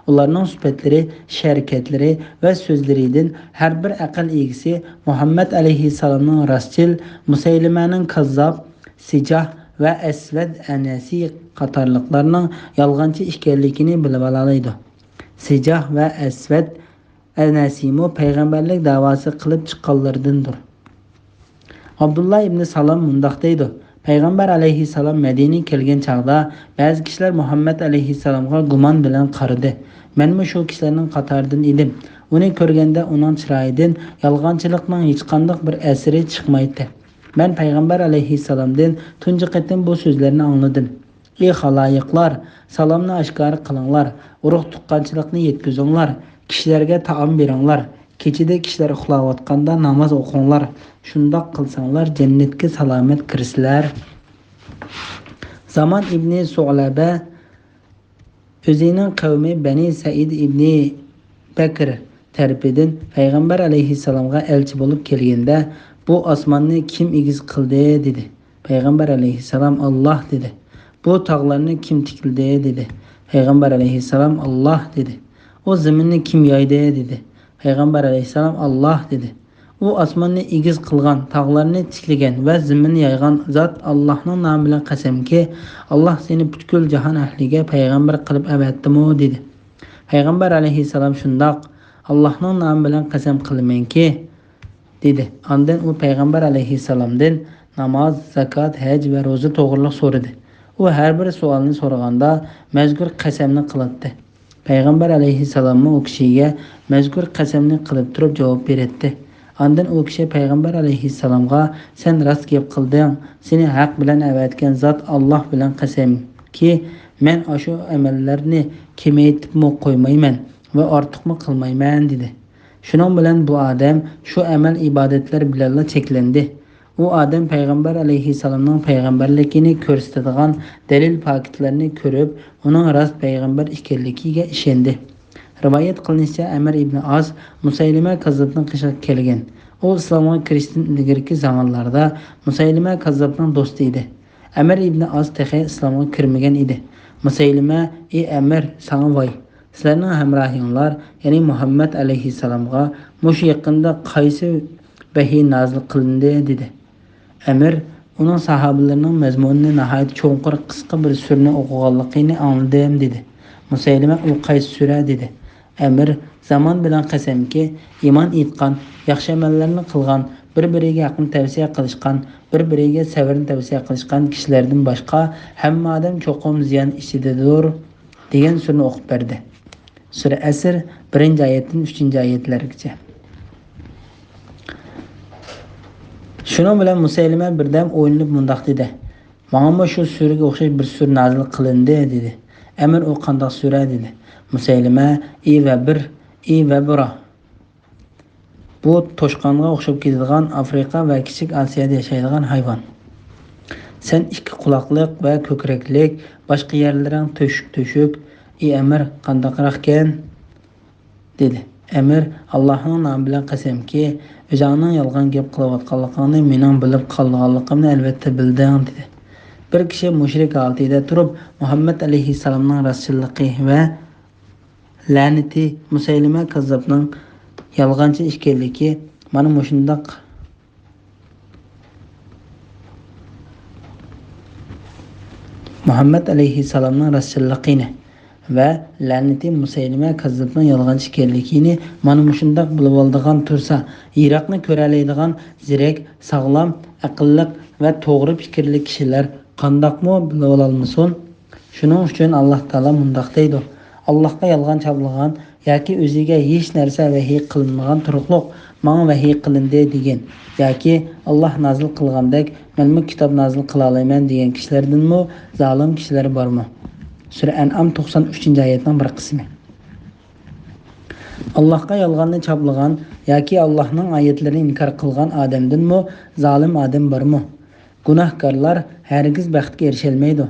Ularning sifatlari, sharakatlari va so'zlaridan har bir aql egisi Muhammad alayhissalomning rostchil, Musaylimaning kazzob, Sijah va Asvad anasi qatorliqlarning yolg'onchi ekanligini bilib olaydi. Sijah va Asvad anasimi payg'ambarlik da'vosi qilib chiqqanlardandir. Abdullah ibn Salam mundaq deydi: Payg'ambar alayhissalom Madinaga kelgan chaqda ba'zi kishilar Muhammad alayhissalomga gumon bilan qaradi. Men shu kishilarning qatoridan edim. Uni ko'rganda uning chiroyidan yolg'onchilikning hech qanday bir asiri chiqmaydi. Men payg'ambar alayhissalomdan tunji qatim bu so'zlarni angladim. Ey xaloyiqlar, salomni oshkor qilinglar, urug' tuqqanchilikni yetkazinglar, kishilarga taom beringlar, kechida kishilar uxlayotganda namoz o'qinglar. Shundoq qilsanglar jannatga salomat kirsizlar. Zaman ibn Su'laba o'zining qavmi Bani Said ibn Bakr tarafidan payg'ambar alayhissalomga elchi bo'lib kelganda, bu osmonni kim egiz qildi dedi. Payg'ambar alayhissalom Alloh dedi. Bu tog'larni kim tikildi dedi. Payg'ambar alayhissalom Alloh dedi. O zaminni kim yoydi dedi. Payg'ambar alayhissalom Alloh dedi. U osmonni egiz qilgan, tog'larni tiklagan va zaminni yaygan zot Allohning nomi bilan qasamki, Alloh seni butkul jahon ahliga payg'ambar qilib avatdimi dedi. Payg'ambar alayhissalom shundoq, Allohning nomi bilan qasam qilamanki dedi. Ondan u payg'ambar alayhissalomdan namoz, zakot, haj va ro'za to'g'riliq so'radi. U har bir savolni so'raganda mazkur qasamni qiladi. Payg'ambar alayhissalom u kishiga mazkur qasamni qilib turib javob berdi. Ondan u kishi payg'ambar alayhissalomga sen rost gap qilding, seni haq bilan avatgan zot Alloh bilan qasamki, men shu amallarni kemaytibmi qo'ymayman va ortiqmi qilmayman dedi. Shuning bilan bu odam shu amal ibodatlar bilan cheklandi. U odam payg'ambar alayhissalomning payg'ambarligini ko'rsatadigan dalil paketlarni ko'rib, uning rost payg'ambar ekanligiga ishondi. Rivoyat qilinishicha, Amr ibn Az Musaylima kazzobning qishiga kelgan. U islomga kirishdan ilgari zamonlarda Musaylima kazzobning do'sti edi. Amr ibn Az taxay islomga kirmagan edi. Musaylima: "Ey Amr, sana voy. Sizlarning hamrohinglar, ya'ni Muhammad alayhissalomga mush yaqinda qaysi vahiy nozil qilindi?" dedi. Amr uning sahobalarining mazmunini nihoyat cho'nqur qisqa bir surni o'qiganligini angladim dedi. Musaylima: "U qaysi sura?" dedi. Amr: "Zamon bilan qasamki, iymon etgan, yaxshi amallarni qilgan, bir-biriga yaqin tavsiya qilishgan, bir-biriga sabrni tavsiya qilishgan kishilardan boshqa hamma odam cho'qim ziyon ichidadir" degan surni o'qib berdi. Sura Asr 1-oyatdan 3-oyatlargacha. Shuning bilan Musaylima birdam o'ylanib mundoq dedi: "Menga shu suraga o'xshash bir sura nozil qilindi" dedi. Amr: "U qanday sura?" dedi. Musaylima: "Ey va bira. Bu toshqonga o'xshab ketadigan Afrika va kichik Osiyoda yashaydigan hayvon. Sen ikki quloqliq va ko'kraklik, boshqa yerlaring to'shuk. Ey Amr, qandaqroqkan?" dedi. Amr: "Allohning nomi bilan qasamki, o'zingning yolg'on gap qilayotganligingni mening bilib qolganligimni albatta bilding" dedi. Bir kishi mushrik holatida turib Muhammad alayhissalomning rasulilligi va la'nati Musaylima kazzobning yolg'onchi ekanligi mana shundoq Muhammed aleyhisselamның rasulluğini ve laneti Musaylime kazzabның yalğançı ekanligini mana mushundaq bilib oldigan tursa, Iroqni ko'ralaydigan zirek, sog'lom, aqlliq va to'g'ri fikrli kishilar qandoqmi bilib ololmasin? Shuning uchun Alloh taolo mundaq deydi: Allohga yolg'on chaplagan yoki o'ziga hech narsa vahiy qilinmagan turuqliq menga vahiy qilindi degan yoki Alloh nozil qilgandek men kitob nozil qila olaman degan kishilardanmi zolim kishilar bormi? Sura An'am 93-oyatning bir qismi. Allohga yolg'onni chaplagan yoki Allohning oyatlarini inkor qilgan odamdanmi zolim odam bormi? Gunohkorlar hargiz baxtga erisha olmaydi.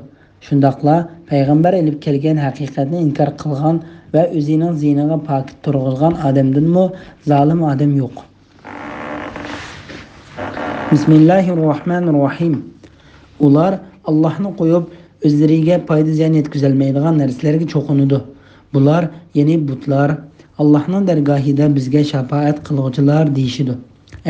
Shundaqla payg'ambar ilib kelgan haqiqatni inkor qilgan va o'zining ziniga pokit turg'izgan odamdanmi zolim odam yo'q. Bismillahirrohmanirrohim. Ular Allohni qo'yib o'zlariga foyda ziyon yetkazolmaydigan narsalarga cho'qinadi. Bular ya'ni butlar Allohning dargohida bizga shafaat qiluvchilar deyishidi.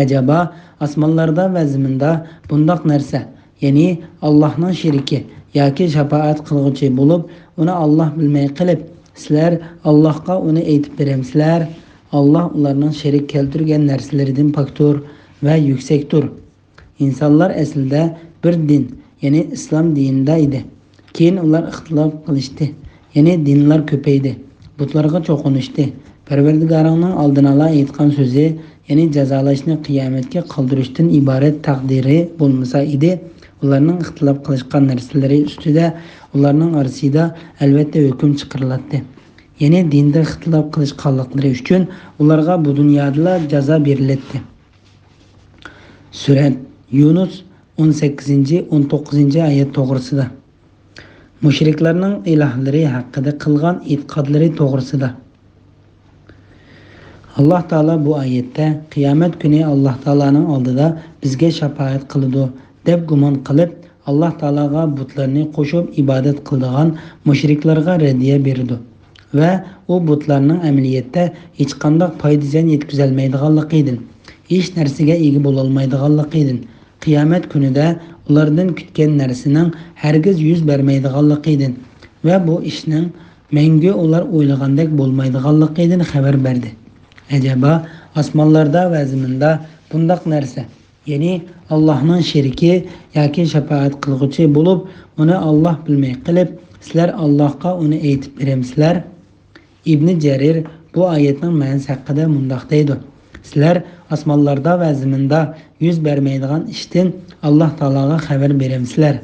Ajaba osmonlarda va zaminda bundoq narsa, ya'ni Allohning sheriki yoki shafaat qiluvchi bo'lib, uni Alloh bilmay qilib, sizlar Allohga uni aytib beramsizlar? Alloh ularning sherik keltirgan narsalaridan poktur va yuksakdir. İnsanlar aslida bir din, ya'ni islom dinida edi. Keyin ular ixtilof qilishdi, ya'ni dinlar ko'paydi. Butlarga cho'qinishdi. Parvardigoringning oldin ola aytgan so'zi, ya'ni jazolashni qiyomatga qoldirishdan iborat taqdiri bo'lmasa edi, ularning ixtilof qilishgan narsalari ustida ularning orasida albatta hukm chiqariladi. Ya'ni dinda ixtilof qilishganliklari uchun ularga bu dunyoda jazo beriladi. Surat Yunus 18-19-oyat to'g'risida. Mushriklarning ilohlari haqida qilgan e'tiqodlari to'g'risida. Alloh taolo bu oyatda qiyomat kuni Alloh taolaning oldida bizga shafaat qiladi deb gumon qilib, Alloh taologa butlarni qo'shib ibodat qiladigan mushriklarga radiya berdi va u butlarning amaliyotda hech qanday foyda ziyon yetkazolmaydiganligidan, hech narsaga ega bo'la olmaydiganligidan, qiyomat kunida ulardan kutgan narsaning hargiz yuz bermaydiganligidan va bu ishning mangu ular o'ylagandek bo'lmaydiganligidan xabar berdi. Acaba osmonlarda va zaminda bundoq narsa, ya'ni Allohning sheriki yoki shafaat qilguvchi bo'lib, uni Alloh bilmay qilib, sizlar Allohga uni aytib beramsizlar? Ibn Jarir bu oyatning ma'nosi haqida mundoq deydi: Sizlar osmonlarda va zaminda yuz bermaydigan ishdan Alloh taologa xabar beramsizlar?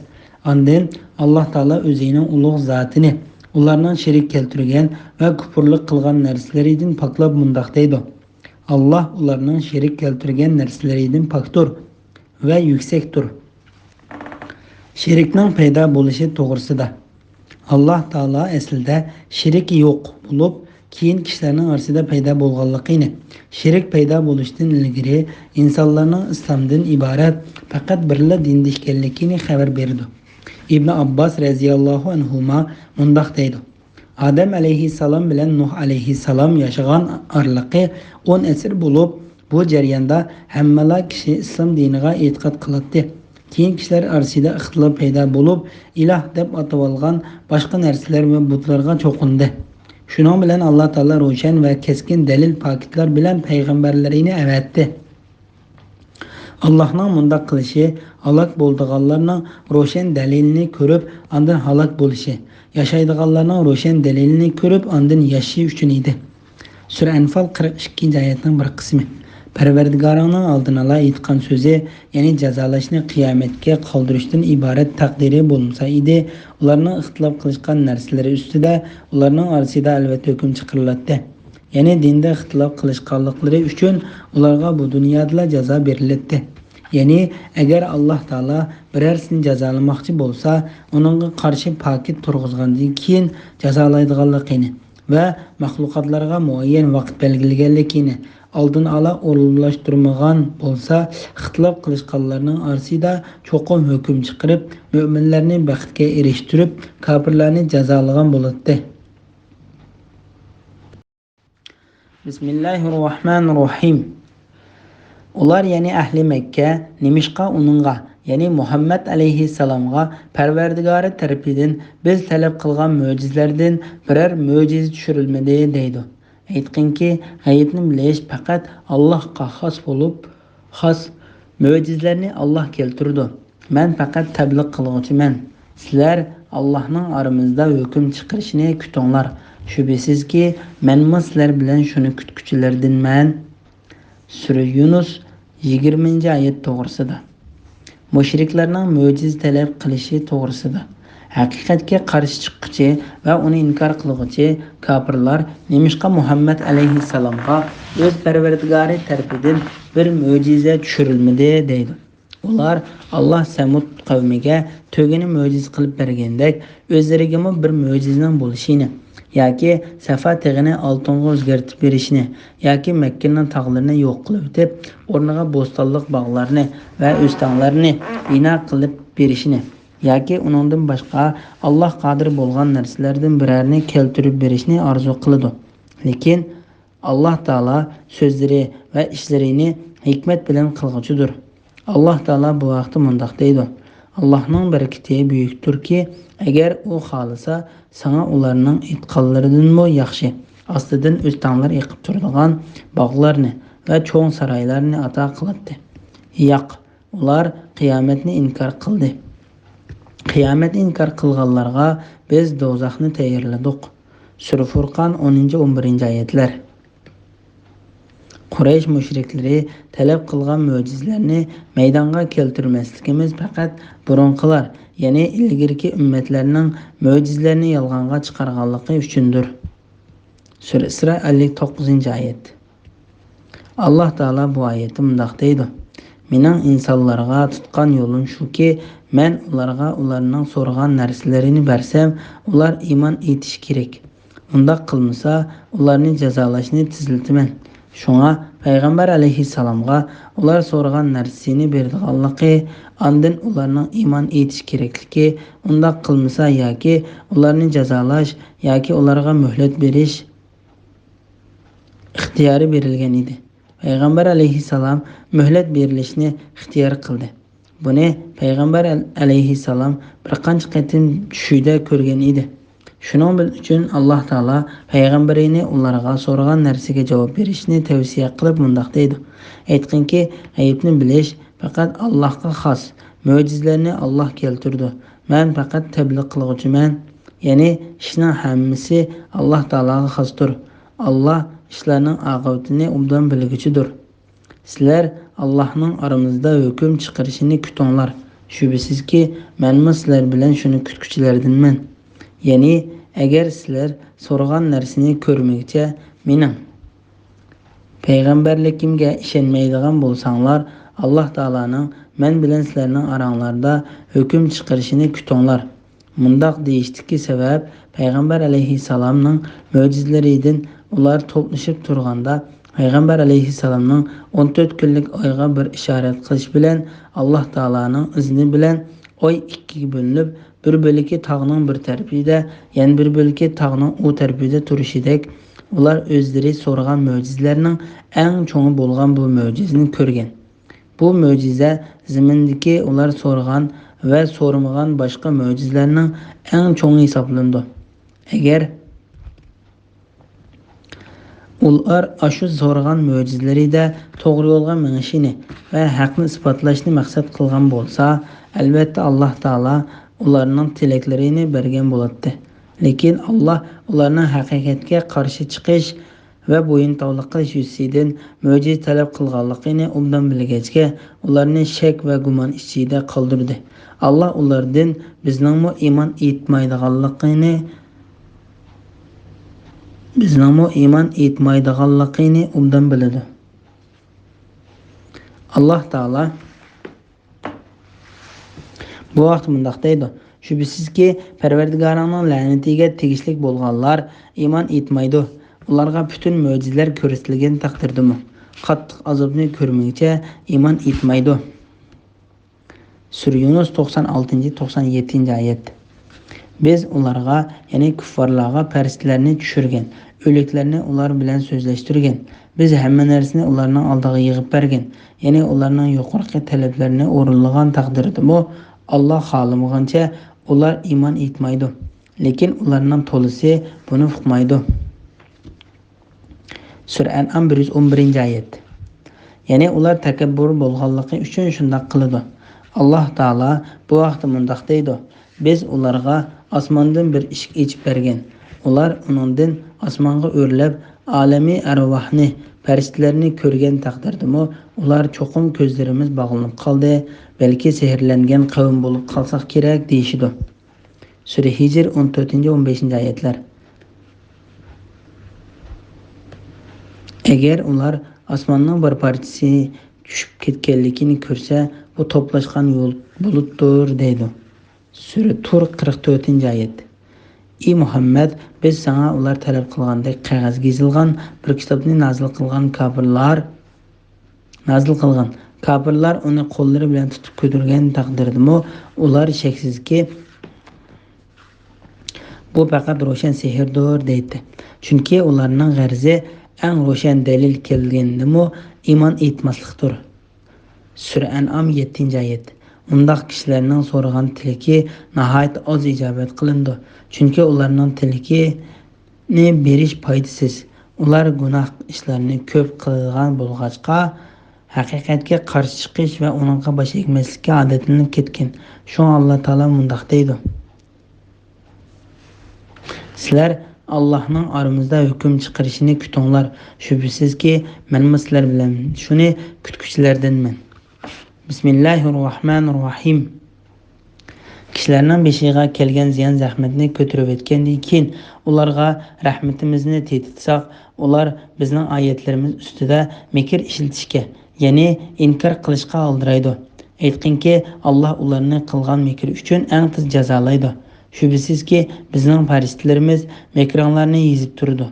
Ondan Alloh taolo o'zining ulug' zotini ularning sherik keltirgan va kufrlik qilgan narsalaridan poklab mundoq deydi: Alloh ularning sherik keltirgan narsalaridan poktur va yuksakdir. Sherikning paydo bo'lishi to'g'risida. Alloh taolo aslida sherik yo'q bo'lib, keyin kishilarning orasida paydo bo'lganligini, sherik paydo bo'lishidan ilgari insonlarning islomdan iborat faqat birla dinda ekanligini xabar berdi. İbn Abbas radhiyallohu anhuma mundoq deydi: Adam alayhissalom bilan Nuh alayhissalom yashagan orliqi 10 asr bo'lib, bu jarayonda hammalar kishi islom diniga e'tiqod qiladi. Keyin kishilar orasida ixtilof paydo bo'lib, iloh deb atab olgan boshqa narsalar va butlarga cho'qindi. Shuning bilan Alloh taolo ro'shan va keskin dalil paketlar bilan payg'ambarlarini avatdi. Allohning mundaq qilishi halok bo'lganlarning ro'shan dalilini ko'rib, ondan halok bo'lishi, yashaydiganlarning ro'shan dalilini ko'rib, ondan yashashi uchun edi. Sura Anfal 42-oyatning bir qismi. Parvardigoringning oldin ola aytgan so'zi, ya'ni jazolashni qiyomatga qoldirishdan iborat taqdiri bo'lmasa edi, ularning ixtilof qilishgan narsalari ustida ularning orasida albatta hukm chiqariladi. Ya'ni dinda ixtilof qilishganliklari uchun ularga bu dunyoda jazo beriladi. Ya'ni agar Alloh taolo birarsini jazolamoqchi bo'lsa, uningga qarshi pokit turg'izgandan keyin jazolaydiganligini va mahluqotlarga muayyan vaqt belgilaganligini oldin ola o'rinlashtirmagan bo'lsa, ixtilof qilishganlarning orasida cho'qim hukm chiqarib, mo'minlarni baxtga erishtirib, kofirlarni jazolagan bo'ladi. Bismillahirrohmanirrohim. Ular ya'ni ahli Makka nimishqa uningga, ya'ni Muhammad alayhissalomga Parvardigori tarafidan biz talab qilgan mo'jizalardan biror mo'jiza tushirilmadi deydi. Aytqinki, g'aybni bilish faqat Allohga xos bo'lib, xos mo'jizalarni Alloh keltirdi. Men faqat tabliq qiluvchiman. Sizlar Allohning oramizda hukm chiqarishini kutinglar. Shubhisizki, men sizlar bilan shuni kutguchilardanman. Sura Yunus 20-oyat to'g'risida. Mushriklarning mo'jiza talab qilishi to'g'risida. Haqiqatga qarshi chiqquchi va uni inkor qiluvchi kofirlar nemishqa Muhammad alayhissalomga o'z Parvardigori tarafidan bir mo'jiza tushirilmadi deydi. Ular Alloh Samud qavmiga to'g'ini mo'jiza qilib bergandek, o'zlariga bir mo'jizaning bo'lishini yoki Safa tog'ini oltinga o'zgartirib berishni yoki Makkaning tog'larini yo'q qilib o'tib, o'rniga bo'stonliq bog'larni va o'stanlarni bino qilib berishini yoki uningdan boshqa Alloh qodir bo'lgan narsalardan birarni keltirib berishni orzu qiladi. Lekin Alloh taolo so'zlari va ishlarini hikmat bilan qilg'uchidir. Alloh taolo bu vaqtda mundoq deydi: Allohning barakati buyukdirki, agar u xohlasa, sana ularning itqonlaridanmi yaxshi, ostidan o'stanlar yiqib turadigan bog'larni va cho'ng saroylarni ato qiladi. Yo'q, ular qiyomatni inkor qildi. Qiyomatni inkor qilganlarga biz do'zaxni tayyorladik. Sura Furqon 10-11-oyatlar. Quraysh mushriklari talab qilgan mo'jizalarni maydonga keltirmasligimiz faqat burunqilar, ya'ni ilgirki ummatlarning mo'jizalarini yolg'onga chiqarganligi uchundir. Sura Isro 59-oyat. Alloh taolo bu oyatda mundoq deydi: Mening insonlarga tutgan yo'lim shuki, men ularga ularning so'ragan narsalarini bersam, ular iymon etish kerak. Undaq qilmasa, ularni jazolashni tezlataman. Shunga payg'ambar alayhissalomga ular so'ragan narsasini berdiganligi, ondan ularning iymon etish kerakligi, undaq qilmasa yoki ularni jazolash yoki ularga muhlat berish ixtiyori berilgan edi. Payg'ambar alayhissalom muhlat berilishni ixtiyor qildi. Buni payg'ambar alayhissalom bir qancha qatim tushida ko'rgan edi. Shuning uchun Alloh taolo payg'ambarini ularga so'ragan narsaga javob berishni tavsiya qilib mundoq deydi: Aytqinki, g'aybni bilish faqat Allohga xos. Mo'jizalarni Alloh keltirdi. Men faqat tabliq qiluvchiman. Ya'ni ishning hammasi Alloh taologa xosdir. Alloh ishlarning oqibatini obdan bilguchidir. Sizlar Allohning oramizda hukm chiqarishini kutinglar. Shubhisizki, men sizlar bilan shuni kutguchilardanman. Ya'ni agar sizlar so'ragan narsani ko'rmoqcha mening payg'ambarligimga ishonmaydigan bo'lsanglar, Alloh taolaning men bilan sizlarning oranglarda hukm chiqarishini kutinglar. Mundoq deyishdiki sabab payg'ambar alayhissalomning mo'jizalaridan ular to'plashib turganda payg'ambar alayhissalomning 14 kunlik oyga bir ishorat qilish bilan Alloh taolaning izni bilan oy ikkiga bo'linib, bir bo'liki tog'ning bir tarafida, yana bir bo'liki tog'ning u tarafida turishidek, ular o'zlari so'ragan mo'jizalarning eng cho'ngi bo'lgan bu mo'jizani ko'rgan. Bu mo'jiza zimindagi ular so'ragan va so'ramagan boshqa mo'jizalarning eng cho'ngi hisoblandi. Agar ular ashu so'ragan mo'jizalarida to'g'ri yo'lga minishini va haqni isbotlashni maqsad qilgan bo'lsa, albatta Alloh taolo ularning tilaklarini bergan bo'ladi. Lekin Alloh ularning haqiqatga qarshi chiqish va bo'yintovliq qilish yuzidan mo'jiza talab qilganligini obdan bilgachga ularni shak va gumon ichida qoldirdi. Alloh ulardan bizningmi iymon etmaydiganligini obdan biladi. Alloh taolo bu vaqt mundoq deydi: Shubhisizki, Parvardigorning la'natiga tegishli bo'lganlar iymon etmaydi. Ularga butun mo'jizalar ko'rsatilgan taqdirdami, qattiq azobni ko'rmagcha iymon etmaydi. Sura Yunus 96-97-oyat. Biz ularga, ya'ni kuffarlarga farishtalarni tushirgan, o'liklarni ular bilan so'zlashtirgan. Biz hamma narsani ularning oldiga yig'ib bergan. Ya'ni ularning yuqorqi talablarini o'rinlagan taqdirda bu Alloh xohlamagancha ular iymon etmaydi. Lekin ularning to'lisi buni uqmaydi. Sura An'am 111-oyat. Ya'ni ular takabbur bo'lganligi uchun shunday qiladi. Alloh taolo bu vaqtda mundaq deydi: Biz ularga osmondan bir eshik ochib bergan. Ular uningdan osmonga o'rlab olamiy arvohni, farishtalarni ko'rgan taqdirdami, ular cho'qim ko'zlarimiz bog'lanib qoldi, balki sehrlangan qavm bo'lib qolsak kerak deyishdi. Sura Hijr 14-15-oyatlar. Agar ular osmonning bir parchasi tushib ketganligini ko'rsa, bu to'plashgan yo'l bulutdir deydi. Sura Tur 44-oyat. Ey Muhammad, biz sana ular talab qilgandek qog'ozga yozilgan bir kitobni nazil qilgan kafirlar uni qo'llari bilan tutib ko'targan taqdirdami, ular shaksizki bu faqat ro'shan sehrdir deydi. Chunki ularning g'arzi eng ro'shan dalil kelgandimi iymon etmaslikdir. Sura An'am 7-oyat. Undaq kishilarning so'ragan tilaki nihoyat oz ijobat qilindi. Chunki ularning tilakini berish foydasiz. Ular gunoh ishlarni ko'p qilgan bo'lg'achqa haqiqatga qarshi chiqish va uningga bosh egmaslikka odatlanib ketgan. Shunga Alloh taolo mundaq deydi: Sizlar Allohning oramizda hukm chiqarishini kutinglar. Shubhisizki, men sizlar bilan shuni kutuvchilardanman. Bismillahirrohmanirrohim. Kishilarning beshiga kelgan ziyon zahmatni ko'tarib o'tgandan keyin ularga rahmatimizni te'titsak, ular bizning oyatlarimiz ustida mekr ishlatishga, ya'ni inkor qilishga aldiraydi. Aytqinki, Alloh ularni qilgan mekr uchun eng tez jazolaydi. Shubhisizki, bizning farishtalarimiz mekronglarni yezib turdi.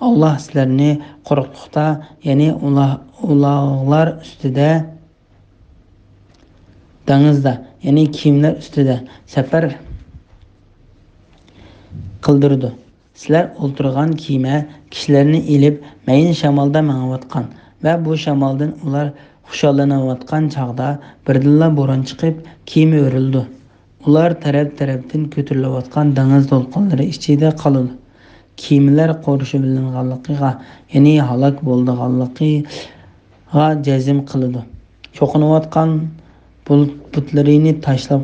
Alloh sizlarni qo'rqliqda, ya'ni uloqlar ustida, dengizda, ya'ni kiyimlar ustida safar qildirdi. Sizlar o'ltirgan kiyima kishilarni elib mayin shamolda mangayotgan va bu shamoldan ular xushallanayotgan chog'da birdilla bo'ron chiqib kiyimi o'rildi. Ular taraf-tarafdan ko'tarilayotgan dengiz to'lqinlari ichida qoldi. Kiyimlar qo'rishibilganligiga, ya'ni halok bo'lganligiga jazm qildi. Cho'qinayotgan butlarini tashlab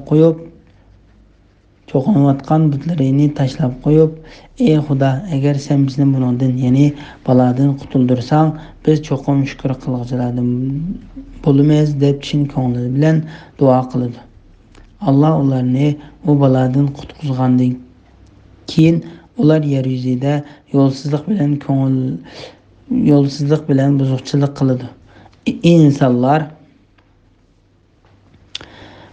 qo'yib, ey Xudo, agar sen bizni bundan, ya'ni balodan qutuldirsang, biz cho'qim shukr qiluvchilardan bo'lamiz deb chin ko'ngli bilan duo qildi. Alloh ularni u balodan qutqizgandan keyin ular yer yuzida yo'lsizlik bilan buzuqchilik qildi. İnsanlar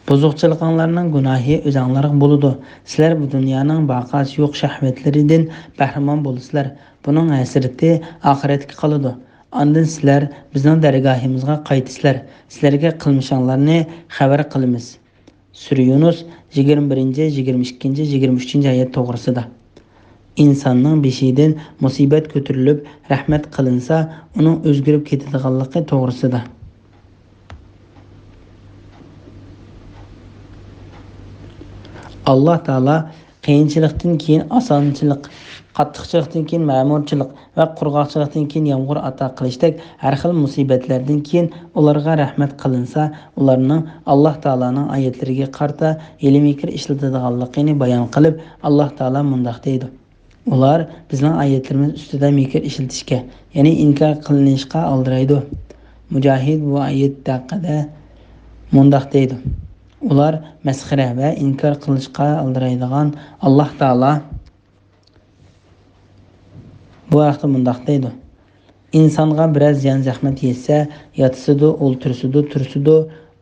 buzuqchiliklarning gunohi o'zinglarga bo'ladi. Sizlar bu dunyoning baqasi yo'q shahvatlaridan bahramon bo'lasizlar. Buning hasrati oxiratga qoladi. Ondan sizlar bizning dargohimizga qaytisizlar. Sizlarga qilmishinglarni xabar qilamiz. Sura Yunus 21, 22, 23-oyat to'g'risida. İnsanning beshidan musibat ko'tarilib, rahmat qilinsa, uning o'zgarib ketadiganligi to'g'risida. Alloh taolo qiyinchilikdan keyin osonchilik, qattiqchilikdan keyin ma'murchilik va qurg'oqchilikdan keyin yomg'ir ato qilishdek har xil musibatlardan keyin ularga rahmat qilinsa, ularning Alloh taolaning oyatlariga qarta ilmiy ishlatadiganligini bayon qilib, Alloh taolo mundaq deydi: Ular bizning oyatlarimiz ustida mekr ishlatishga, ya'ni inkor qilinishga aldiraydi. Mujohid bu oyat haqida mundaq deydi: Ular masxara va inkor qilishga aldiraydigan Alloh taolo bu vaqtda mundaq deydi: insonga biroz ziyon zahmat yetsa, yotsidi, o'ltirsidi, tursidi,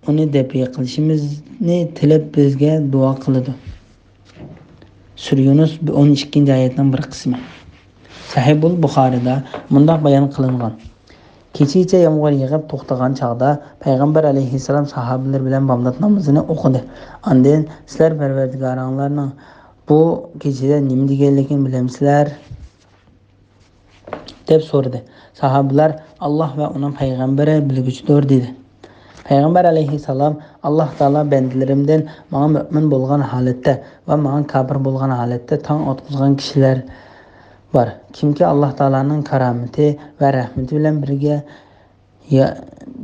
uni dafiy qilishimizni tilab bizga duo qiladi. Sura Yunus 12-oyatning bir qismi. Sahih Buxoriyda mundaq bayon qilingan: Kechicha yomg'ir yig'ib to'xtagan chog'da payg'ambar alayhissalom sahobalar bilan bomdod namozini o'qidi. Ondan sizlar Parvardigoringlarning bu kechada nima deganligini bilamsizlar deb so'radi. Sahobalar Alloh va uning payg'ambari bilguchidir dedi. Payg'ambar alayhissalom Alloh taolo bandalarimdan menga mo'min bo'lgan holatda va menga kofir bo'lgan holatda tong otqizgan kishilar bor. Kimki Alloh taolaning karomati va rahmati bilan birga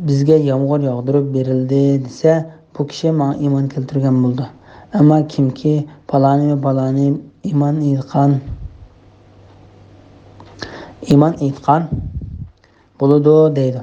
bizga yomg'ir yog'dirib berildi desa, bu kishi menga iymon keltirgan bo'ldi. Ammo kimki paloni va paloni iymon etgan bo'ladi deydi.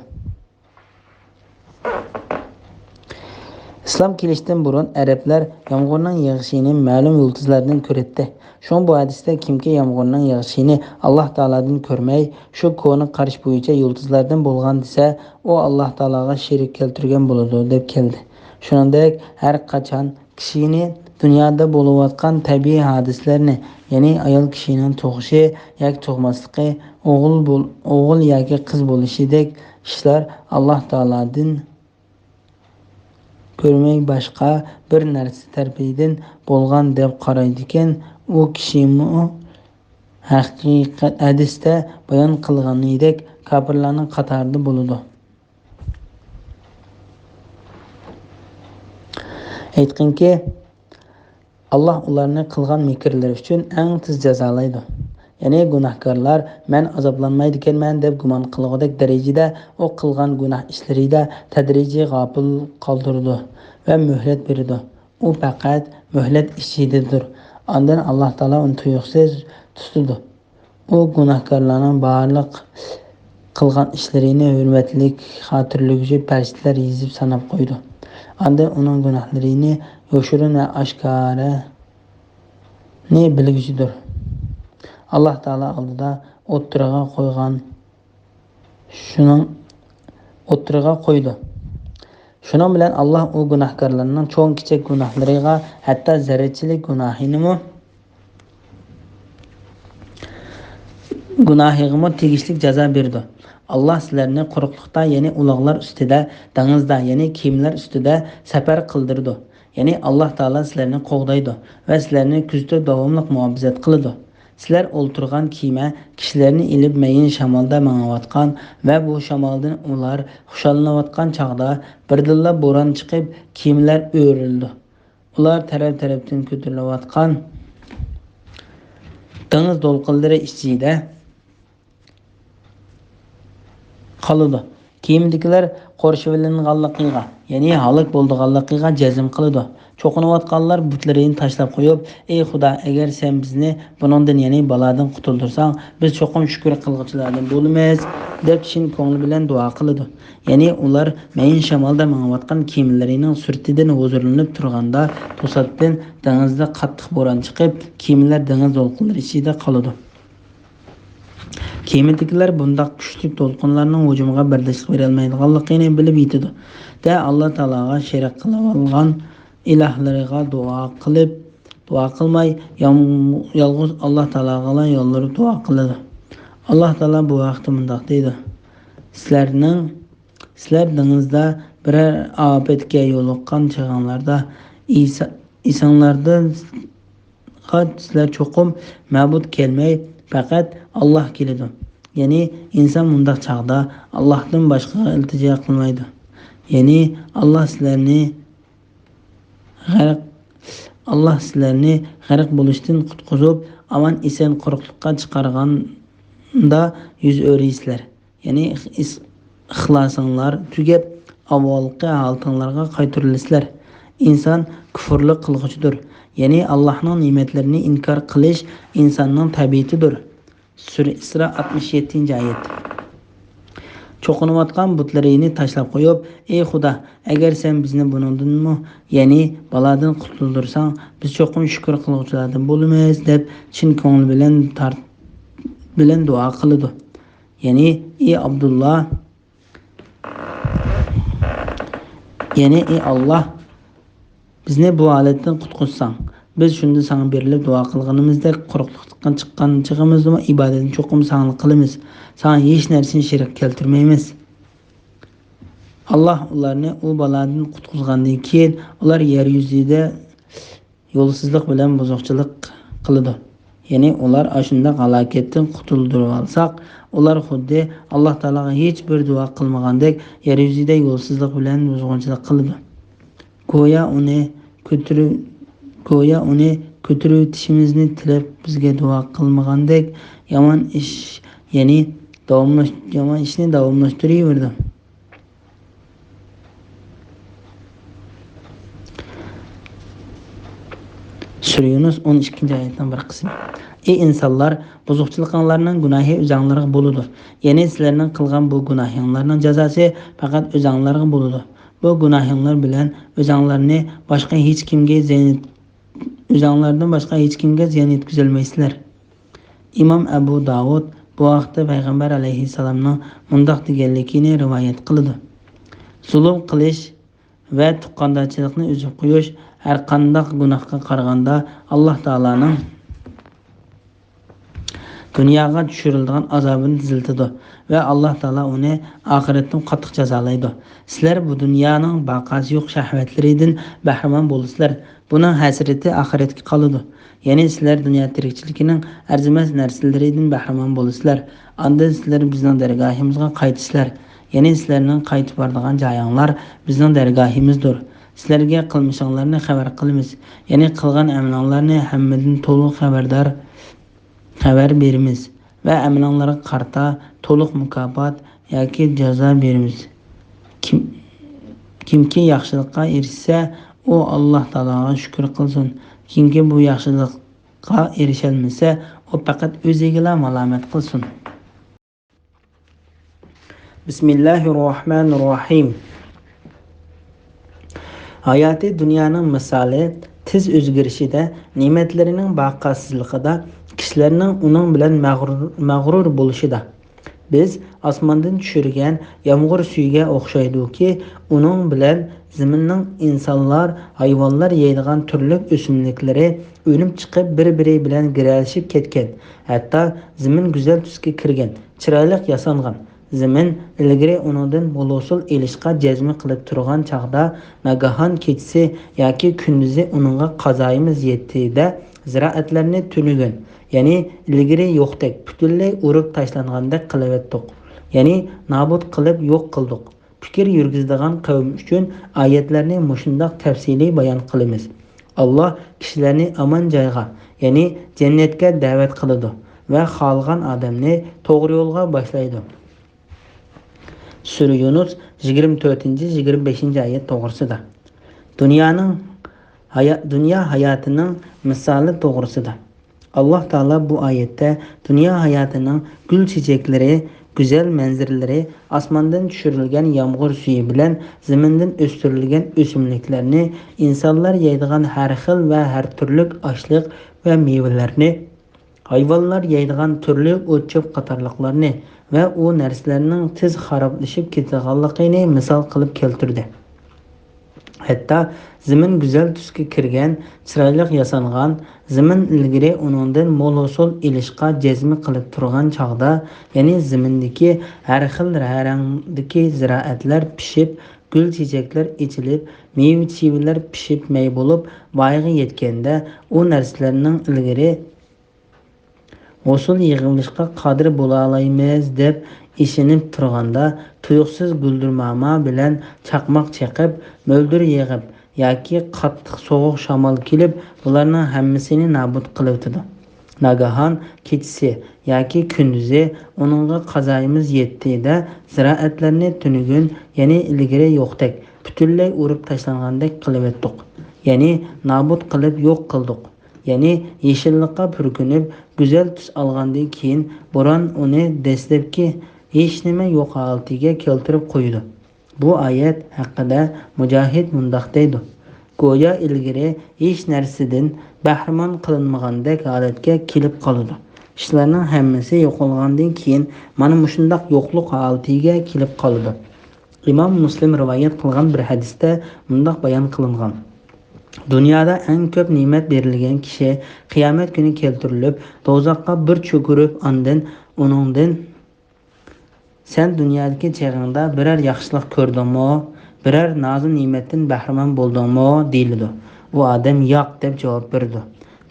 İslam kelishdan burun Arablar yomg'irning yog'ishini ma'lum yulduzlardan ko'radi. Shun bu hadisda kimki yomg'irning yog'ishini Alloh taoladan ko'rmay, shu ko'ni qarish bo'yicha yulduzlardan bo'lgan desa, u Alloh taolaga sherik keltirgan bo'ladi deb keldi. Shuningdek, har qachon kishini dunyoda bo'layotgan tabiiy hadislarni, ya'ni ayol kishining tug'ishi yoki tug'masligi, o'g'il yoki qiz bo'lishidek ishlar Alloh taoladan ko'rmay boshqa bir narsa tarafidan bo'lgan deb qaraydi ekan, u kishimi haqiqat hadisda bayon qilganidek kofirlarning qatorida bo'ladi. Aytganki, Alloh ularni qilgan mekrlari uchun eng tez jazolaydi. Ya'ni gunohkorlar men azoblanmaydi ekanman deb gumon qilgudek darajada u qilgan gunoh ishlarida tadrijiy g'ofil qoldirdi va muhlat berdi. U faqat muhlat ishidadir. Ondan Alloh taolo uni tuyuqsiz tutdi. U gunohkorlarning barliq qilgan ishlarini hurmatlik xotirlovchi farishtalar yozib sanab qo'ydi. Ondan uning gunohlarini yoshirin va oshkora bilguchidir. Alloh taolo oldida o'ttirg'a qo'ydi. Shuning bilan Alloh u gunohkorlarning cho'ng kichik gunohlariga, hatto zarrachilik gunohiga tegishli jazo berdi. Alloh sizlarni quruqlikda, ya'ni uloqlar ustida, dengizda, ya'ni kiyimlar ustida safar qildirdi. Ya'ni Alloh taolo sizlarni qo'g'daydi va sizlarni kuzda davomli muhofazat qiladi. Sizlar o'ltirgan kema kishilarni ilib mayin shamolda mangayotgan va bu shamoldan ular xushallanayotgan chog'da birdilla bo'ron chiqib, kiyimlar o'rildi. Ular taraf-tarafdan ko'tarilayotgan dengiz to'lqinlari ichida qoladi. Kiyimdagilar qo'rshivilinganligiga, ya'ni halok bo'lganligiga jazm qiladi. Cho'qinayotganlar butlarini tashlab qo'yib, "Ey Xudo, agar sen bizni buningdan, ya'ni balodan qutuldirsan, biz cho'qim shukr qilguvchilardan bo'lamiz" deb chin ko'ngli bilan duo qiladi. Ya'ni ular mayin shamolda mangayotgan kiyimlarining surtidan huzurlanib turganda, to'satdan dengizda qattiq bo'ron chiqib, kiyimlar dengiz to'lqinlari ichida qoladi. Kemadagilar bundaq kuchli to'lqinlarning hujumiga bardoshlik bera olmaydiganligini bilib yetadi. Alloh taologa sherik qilib olgan ilohlariga duo qilmay, yolg'iz Alloh taologa yo'llarib duo qiladi. Alloh taolo bu vaqtda bundoq deydi: Sizlar dengizda biror ofatga yo'liqqan chog'inglarda insonlardan sizlar cho'qim ma'bud kelmay, faqat Alloh keladi. Ya'ni inson bundaq chog'da Allohdan boshqa iltijo qilmaydi. Ya'ni Alloh sizlarni g'arq bo'lishdan qutqizib, aman eson quruqlikqa chiqarganda yuz o'raysizlar. Ya'ni ixlosinglar tugab, avvalgi holatinglarga qaytarilasizlar. Inson kufrlik qilg'uchidir. Ya'ni Allohning ne'matlarini inkor qilish insonning tabiatidir. Sura Isra 67-oyat. Cho'qinayotgan butlarini tashlab qo'yib, "Ey Xudo, agar sen bizni buningdanmi, ya'ni balodan qutuldirsan, biz cho'qim shukr qiluvchilardan bo'lamiz" deb chin ko'ngli bilan duo qiladi. Ya'ni ey Alloh, bizni bu holatdan qutqizsan. Biz shunda sana berilib duo qilganimizda quruqlikdan chiqqan chig'imizda ibodatni cho'qim sana qilamiz. Sana hech narsani sherik keltirmaymiz. Alloh ularni u balodan qutqizgandan keyin ular yer yuzida yo'lsizlik bilan buzuqchilik qiladi. Ya'ni ular ashunda halokatdan qutuldirib olsak, ular xuddi Alloh taologa hech bir duo qilmagandek yer yuzida yo'lsizlik bilan buzg'unchilik qiladi. Go'yo uni ko'tirib go'yo uni ko'tarishimizni tilab bizga duo qilmagandek yomon ish, ya'ni yomon ishni davomlashtiraverdi. Sura Yunus 12-oyatdan bir qism. Ey insonlar, buzuqchiliklarning gunohi o'zinglarga bo'ladi. Ya'ni sizlarning qilgan bu gunohinglarning jazosi faqat o'zinglarga bo'ladi. Bu gunohinglar bilan o'zinglardan boshqa hech kimga ziyon yetkazolmaysizlar. Imom Abu Davud bu vaqtda payg'ambar alayhissalomning mundoq deganligini rivoyat qildi. Zulm qilish va tuqqandochilikni uzib qo'yish har qanday gunohga qaraganda Alloh taolaning dunyoga tushirilgan azobini teziltadi va Alloh taolo uni oxiratdan qattiq jazolaydi. Sizlar bu dunyoning baqasi yo'q shahvatlaridan bahramand bo'lasizlar. Buning hasrati oxiratga qoladi. Ya'ni sizlar dunyo tirikchiligining arzimas narsalaridan bahramand bo'lasizlar. Ondan sizlar bizning dargohimizga qaytisizlar. Ya'ni sizlarning qaytib boradigan joyinglar bizning dargohimizdir. Sizlarga qilmishinglarni xabar qilamiz. Ya'ni qilgan amalinglarni hammadan to'liq xabar beramiz va amalinglarga qarta to'liq mukofot yoki jazo beramiz. Kimki yaxshilikqa erishsa, u Alloh taologa shukr qilsin. Kimki bu yaxshilikqa erisholmasa, u faqat o'ziga malomat qilsin. Bismillahirrohmanirrohim. Hayoti dunyoning misoli tez o'zgarishida, ne'matlarining baqasizligida, kishilarning uning bilan mag'rur bo'lishida. Biz osmondan tushirgan yomg'ir suyiga o'xshaydiki, uning bilan zaminning insonlar, hayvonlar yeydigan turli o'simliklari o'nib chiqib bir-biri bilan giralashib ketgan. Hatto zamin go'zal tusga kirgan, chiroyli yasangan. Zamin ilgari uningdan bo'losul elishqa jazma qilib turgan chaqda nagahon kechsi yoki kunduzi uningga qazoyimiz yetdi-da ziroatlarni tunugan. Ya'ni ilgari yo'qdek butunlay urib tashlangandek qilib ya'ni nobud qilib yo'q qildik. Fikr yurgizadigan qavm uchun oyatlarni mushundoq tafsiliy bayon qilamiz. Alloh kishilarni omon joyga, ya'ni jannatga da'vat qiladi va xohlagan odamni to'g'ri yo'lga boshlaydi. Sura Yunus 24-25-oyat to'g'risida. Dunyo hayotining misoli to'g'risida. Alloh taolo bu oyatda dunyo hayotining gul chechaklari, go'zal manzaralari, osmondan tushirilgan yomg'ir suyi bilan zamindan o'stirilgan o'simliklarni, insonlar yeydigan har xil va har turli oshliq va mevalarni, hayvonlar yeydigan turli o't-cho'p qatorliqlarni va u narsalarning tez xaroblashib ketganligini misol qilib keltirdi. Hatto zamin go'zal tusga kirgan, chiroyli yasangan, zamin ilgari uningdan mo'l-hosil ilishqa jazma qilib turgan chog'da, ya'ni zamindagi har xil rangdagi ziroatlar pishib, gul chechaklar ichilib, meva-chevalar pishib may bo'lib, voyaga yetganda, u narsalarning ilgari hosil yig'ilishga qodir bo'la olamiz deb ishinib turganda, tuyuqsiz guldirmama bilan chaqmoq chaqib, mo'ldir yig'ib yoki qattiq sovuq shamol kelib, bularning hammasini nobud qilib o'tdi. Nagahon kechsi yoki kunduzi uningga qazoyimiz yetdi-da ziroatlarni tunugun, ya'ni ilgari yo'qdek butunlay urib tashlangandek qilib o'tdik. Ya'ni nobud qilib yo'q qildik. Ya'ni yeshillikqa purkunib, go'zal tus olgandan keyin bo'ron uni dastlabki hech nima yo'q holatiga keltirib qo'ydi. Bu oyat haqida Mujohid mundoq deydi: go'yo ilgari hech narsadan bahramand qilinmagandek holatga kelib qoladi. Ishlarning hammasi yo'qolgandan keyin mana shundoq yo'qlik holatiga kelib qoladi. Imom Muslim rivoyat qilgan bir hadisda mundoq bayon qilingan: dunyoda eng ko'p ne'mat berilgan kishi qiyomat kuni keltirilib, do'zaxga bir cho'kirib, uningdan sen dunyodagi cheg'ingda biror yaxshilik ko'rdingmi, biror nozi ne'matdan bahramand bo'ldingmi deyiladi. Bu odam yo'q deb javob berdi.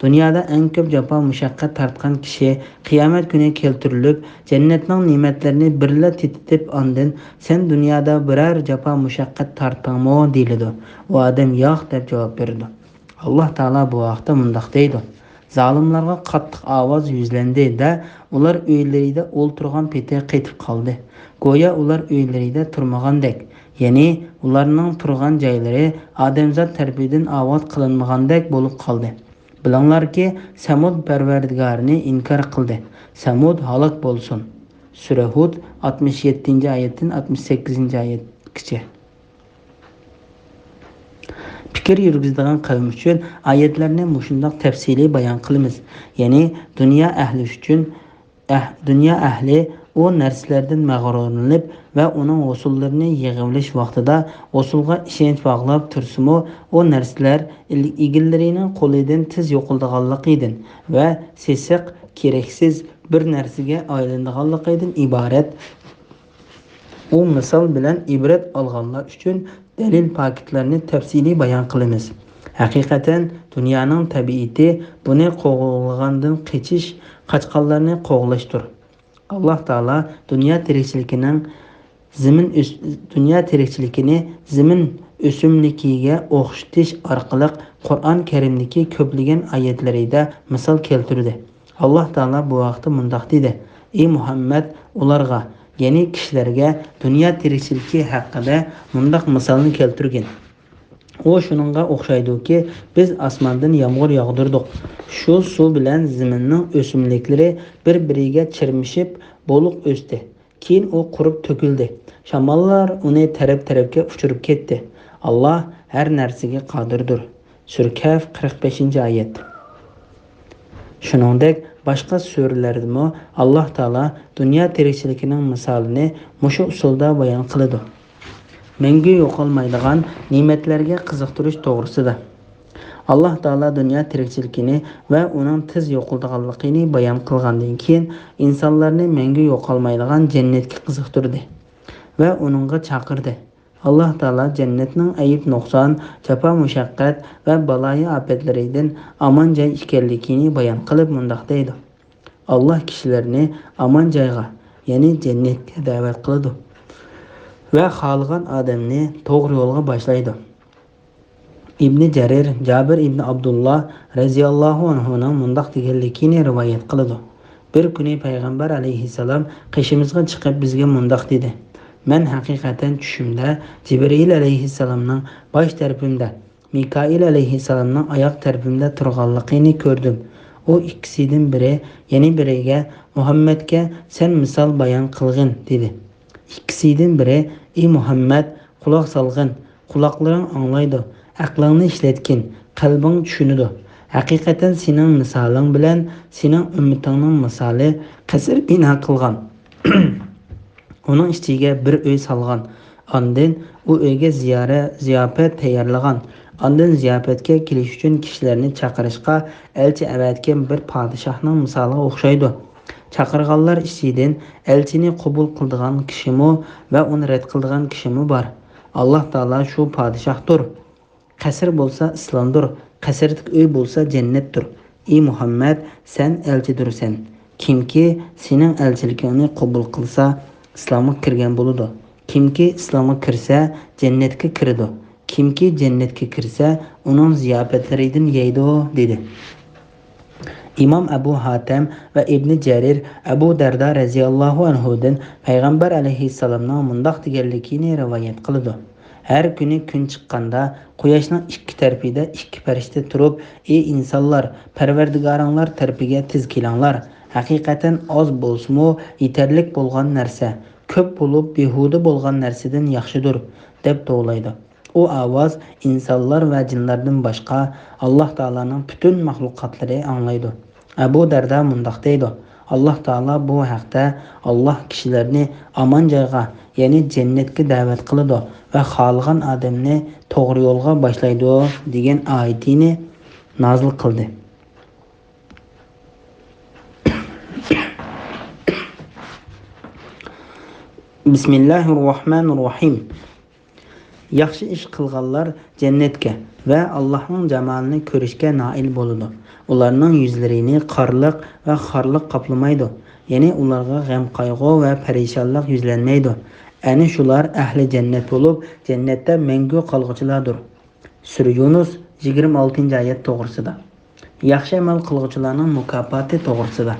Dunyoda eng ko'p jafo mushaqqat tortgan kishi qiyomat kuni keltirilib, jannatning ne'matlarini birla tetitib ondan sen dunyoda biror jafo mushaqqat tortdingmi deyiladi. U odam yo'q deb javob berdi. Alloh taolo bu vaqtda mundoq deydi: Zolimlarga qattiq ovoz yuzlandi da ular uylarida o'ltirgan peti qaytib qoldi. Go'yo ular uylarida turmagandek, ya'ni ularning turgan joylari odamzod tarafidan ovoz qilinmagandek bo'lib qoldi. Bilinglarki, Samud Parvardigorini inkor qildi. Samud halok bo'lsin. Sura Hud 67-oyatdan 68-oyatgacha. Fikr yurgizadigan qavm uchun oyatlarni mushundoq tafsiliy bayon qilamiz. Ya'ni dunyo ahli o narsalardan mag'rurlanib va uning usullarini yig'ilish vaqtida usulga ishonch bog'lab tursimi, o narsalar egillarining qo'lidan tez yo'qolganligidan va sesiq, keraksiz bir narsaga aylanganligidan iborat. U misol bilan ibrat olganlar uchun dalil paketlarni tafsiliy bayon qilamiz. Haqiqatan dunyoning tabiati buni qo'g'lagandan qochqanlarni qo'g'lashdir. Alloh taolo dunyo tirikchiligini zamin o'simligiga o'xshatish orqali Qur'on Karimdagi ko'plagan oyatlarida misol keltirdi. Alloh taolo bu vaqtda mundoq dedi: Ey Muhammad, ularga, ya'ni kishilarga dunyo tirikchiligi haqida mundoq misolni keltirgin. O shuningga o'xshaydiki, biz osmondan yomg'ir yog'dirdik. Shu suv bilan zaminning o'simliklari bir-biriga chirmishib bo'liq o'sdi. Keyin u qurib to'kildi. Shamollar uni taraf-tarafga uchirib ketdi. Alloh har narsaga qodirdir. Sura Kaf 45-oyat. Shuningdek, boshqa suralarda Alloh taolo dunyo tirikchiligining misolini mushu usulda bayon qiladi. Menga yo'qolmaydigan ne'matlarga qiziqtirish to'g'risida. Alloh taolo dunyo tirikchiligini va uning tez yo'qolganligini bayon qilgandan keyin insonlarni menga yo'qolmaydigan jannatga qiziqtirdi va uningga chaqirdi. Alloh taolo jannatning ayib nuqson, jafo mushaqqat va baloyi ofatlaridan omon joy ekanligini bayon qilib mundoq deydi: Alloh kishilarni omon joyga, ya'ni jannatga da'vat qiladi va xohlagan odamni to'g'ri yo'lga boshlaydi. İbn Jarir Jabir ibn Abdullah raziyallohu anhuning mundoq deganligini rivoyat qiladi. Bir kuni payg'ambar alayhissalom qishimizga chiqib bizga mundoq dedi: Men haqiqatan tushimda Jibril alayhissalomning bosh tarafimda, Mikoil alayhissalomning oyoq tarafimda turganligini ko'rdim. U ikkisidan biri, ya'ni biriga Muhammadga sen misol bayon qilgin dedi. İkkisidan biri: Ey Muhammad, quloq solgin, quloqlaring anglaydi, aqlingni ishlatgin, qalbing tushunadi. Haqiqatan sening misoling bilan sening ummatingning misoli qasr bino qilgan. Uning ichiga bir uy solgan. Ondan u uyga ziyofat tayyorlagan. Ondan ziyofatga kelish uchun kishilarni chaqirishga elchi avatgan bir podshohning misoliga o'xshaydi. Chaqirganlar ichidan elchini qabul qiladigan kishimi va uni rad qiladigan kishimi bor. Alloh taolo shu podshohdir. Qasr bo'lsa islomdir, qasrlik uy bo'lsa jannatdir. Ey Muhammad, sen elchidirsan. Kimki sening elchiligingni qabul qilsa, islomga kirgan bo'ladi. Kimki islomga kirsa, jannatga kiradi. Kimki jannatga kirsa, uning ziyofatlaridan yeydi dedi. İmam Abu Hatem ve İbn Jarir Abu Darda raziyallohu anhudan payg'ambar alayhissalomning mundoq deganligini rivoyat qiladi. Her kuni kun chiqqanda quyoshning ikki tarafida ikki farishta turib: Ey insonlar, Parvardigoringlar tarafiga tez kelinglar. Haqiqatan oz bo'lsa-mu yetarlik bo'lgan narsa ko'p bo'lib behuda bo'lgan narsadan yaxshidir deb to'g'laydi. O ovoz insonlar va jinlardan boshqa Alloh taolaning butun maxluqotlari anglaydi. Abu Darda mundoq deydi: Alloh taolo bu haqda Alloh kishilarni omon joyga, ya'ni jannatga da'vat qiladi va xohlagan odamni to'g'ri yo'lga boshlaydi degan oyatini nozil qildi. Bismillahirrohmanirrohim. Yaxshi ish qilganlar jannatga va Allohning jamolini ko'rishga noil bo'ladi. Ularning yuzlarini qorliq va xorliq qoplamaydi. Ya'ni ularga g'am qayg'u va parishonlik yuzlanmaydi. Ana shular ahli jannat bo'lib, jannatda mangu qolg'uchilardir. Sura Yunus 26-oyat to'g'risida. Yaxshi amal qiluvchilarning mukofoti to'g'risida.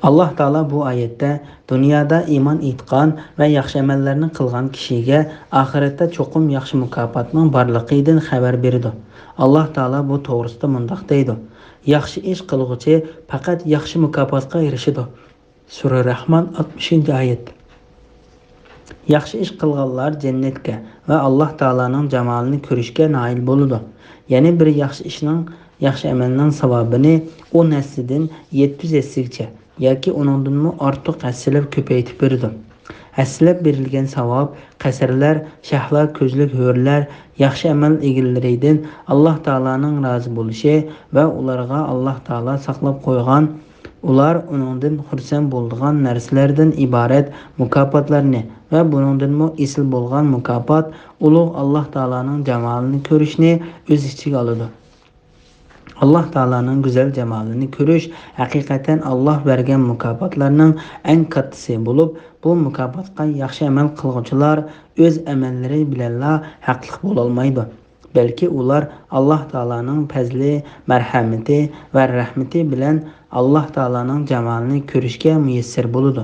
Allah Taala bu oyatda dunyoda iymon etgan va yaxshi amallarni qilgan kishiga oxiratda cho'qim yaxshi mukofotning borligidan xabar berdi. Allah Taala bu to'g'risida mundaq deydi: Yaxshi ish qiluvchi faqat yaxshi mukofotga erishadi. Sura Rahmon 60-oyat. Yaxshi ish qilganlar jannatga va Alloh taolaning jamolini ko'rishga noil bo'ladi. Ya'ni bir yaxshi amalning savobini 10 haslidan 700 hasligacha yoki uningdan ortiq haslab ko'paytib beradi. Haslab berilgan savob qasrlar, shahlar, ko'zlik ho'rlar, yaxshi amal egillaridan Alloh taolaning rozi bo'lishi va ularga Alloh taolo saqlab qo'ygan ular uningdan xursand bo'ladigan narsalardan iborat mukofotlarni va buningdan esil bo'lgan mukofot ulug' Alloh taolaning jamolini ko'rishni o'z ichiga oladi. Alloh taolaning go'zal jamolini ko'rish haqiqatan Alloh bergan mukofotlarning eng kattasi bo'lib, bu mukofotga yaxshi amal qiluvchilar o'z amallari bilanla haqli bo'la olmaydi. Balki ular Alloh taolaning fazli, marhamati va rahmati bilan Alloh taolaning jamolini ko'rishga muyassar bo'ladi.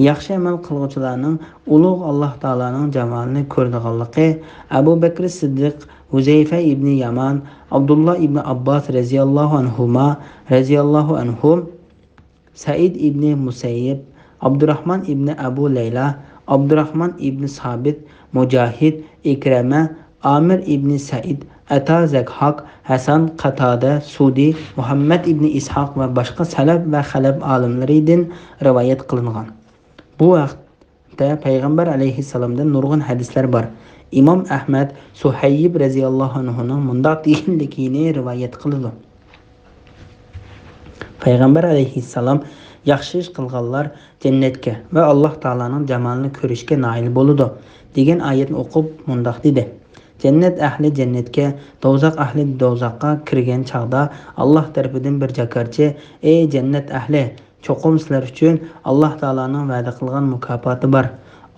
Yaxshi amal qiluvchilarning ulug' Alloh taolaning jamolini ko'radiganligi Abu Bakr Siddiq, Huzayfa ibn Yaman, Abdullah ibn Abbas radhiyallohu anhum, Said ibn Musayyib, Abdurrahman ibn Abu Layla, Abdurrahman ibn Sabit, Mujahid, Ikrama, Amir ibn Said, Ata Zakhak, Hasan Qatada, Sudi, Muhammad ibn Ishaq va boshqa salaf va xalaf olimlaridan rivoyat qilingan. Bu vaqtda payg'ambar alayhissalomdan nurg'un hadislar bor. Imom Ahmad Suhayb radhiyallohu anhuning mundaq deganligini rivoyat qildi. Payg'ambar alayhissalom yaxshi ish qilganlar jannatga va Alloh taolaning jamolini ko'rishga noil bo'ladi degan oyatni o'qib mundaq dedi: Jannat ahli jannatga, do'zax ahli do'zaxga kirgan chaqda Alloh tarafidan bir jakarchi: "Ey jannat ahli, cho'qim sizlar uchun Alloh taolaning va'da qilgan mukofoti bor.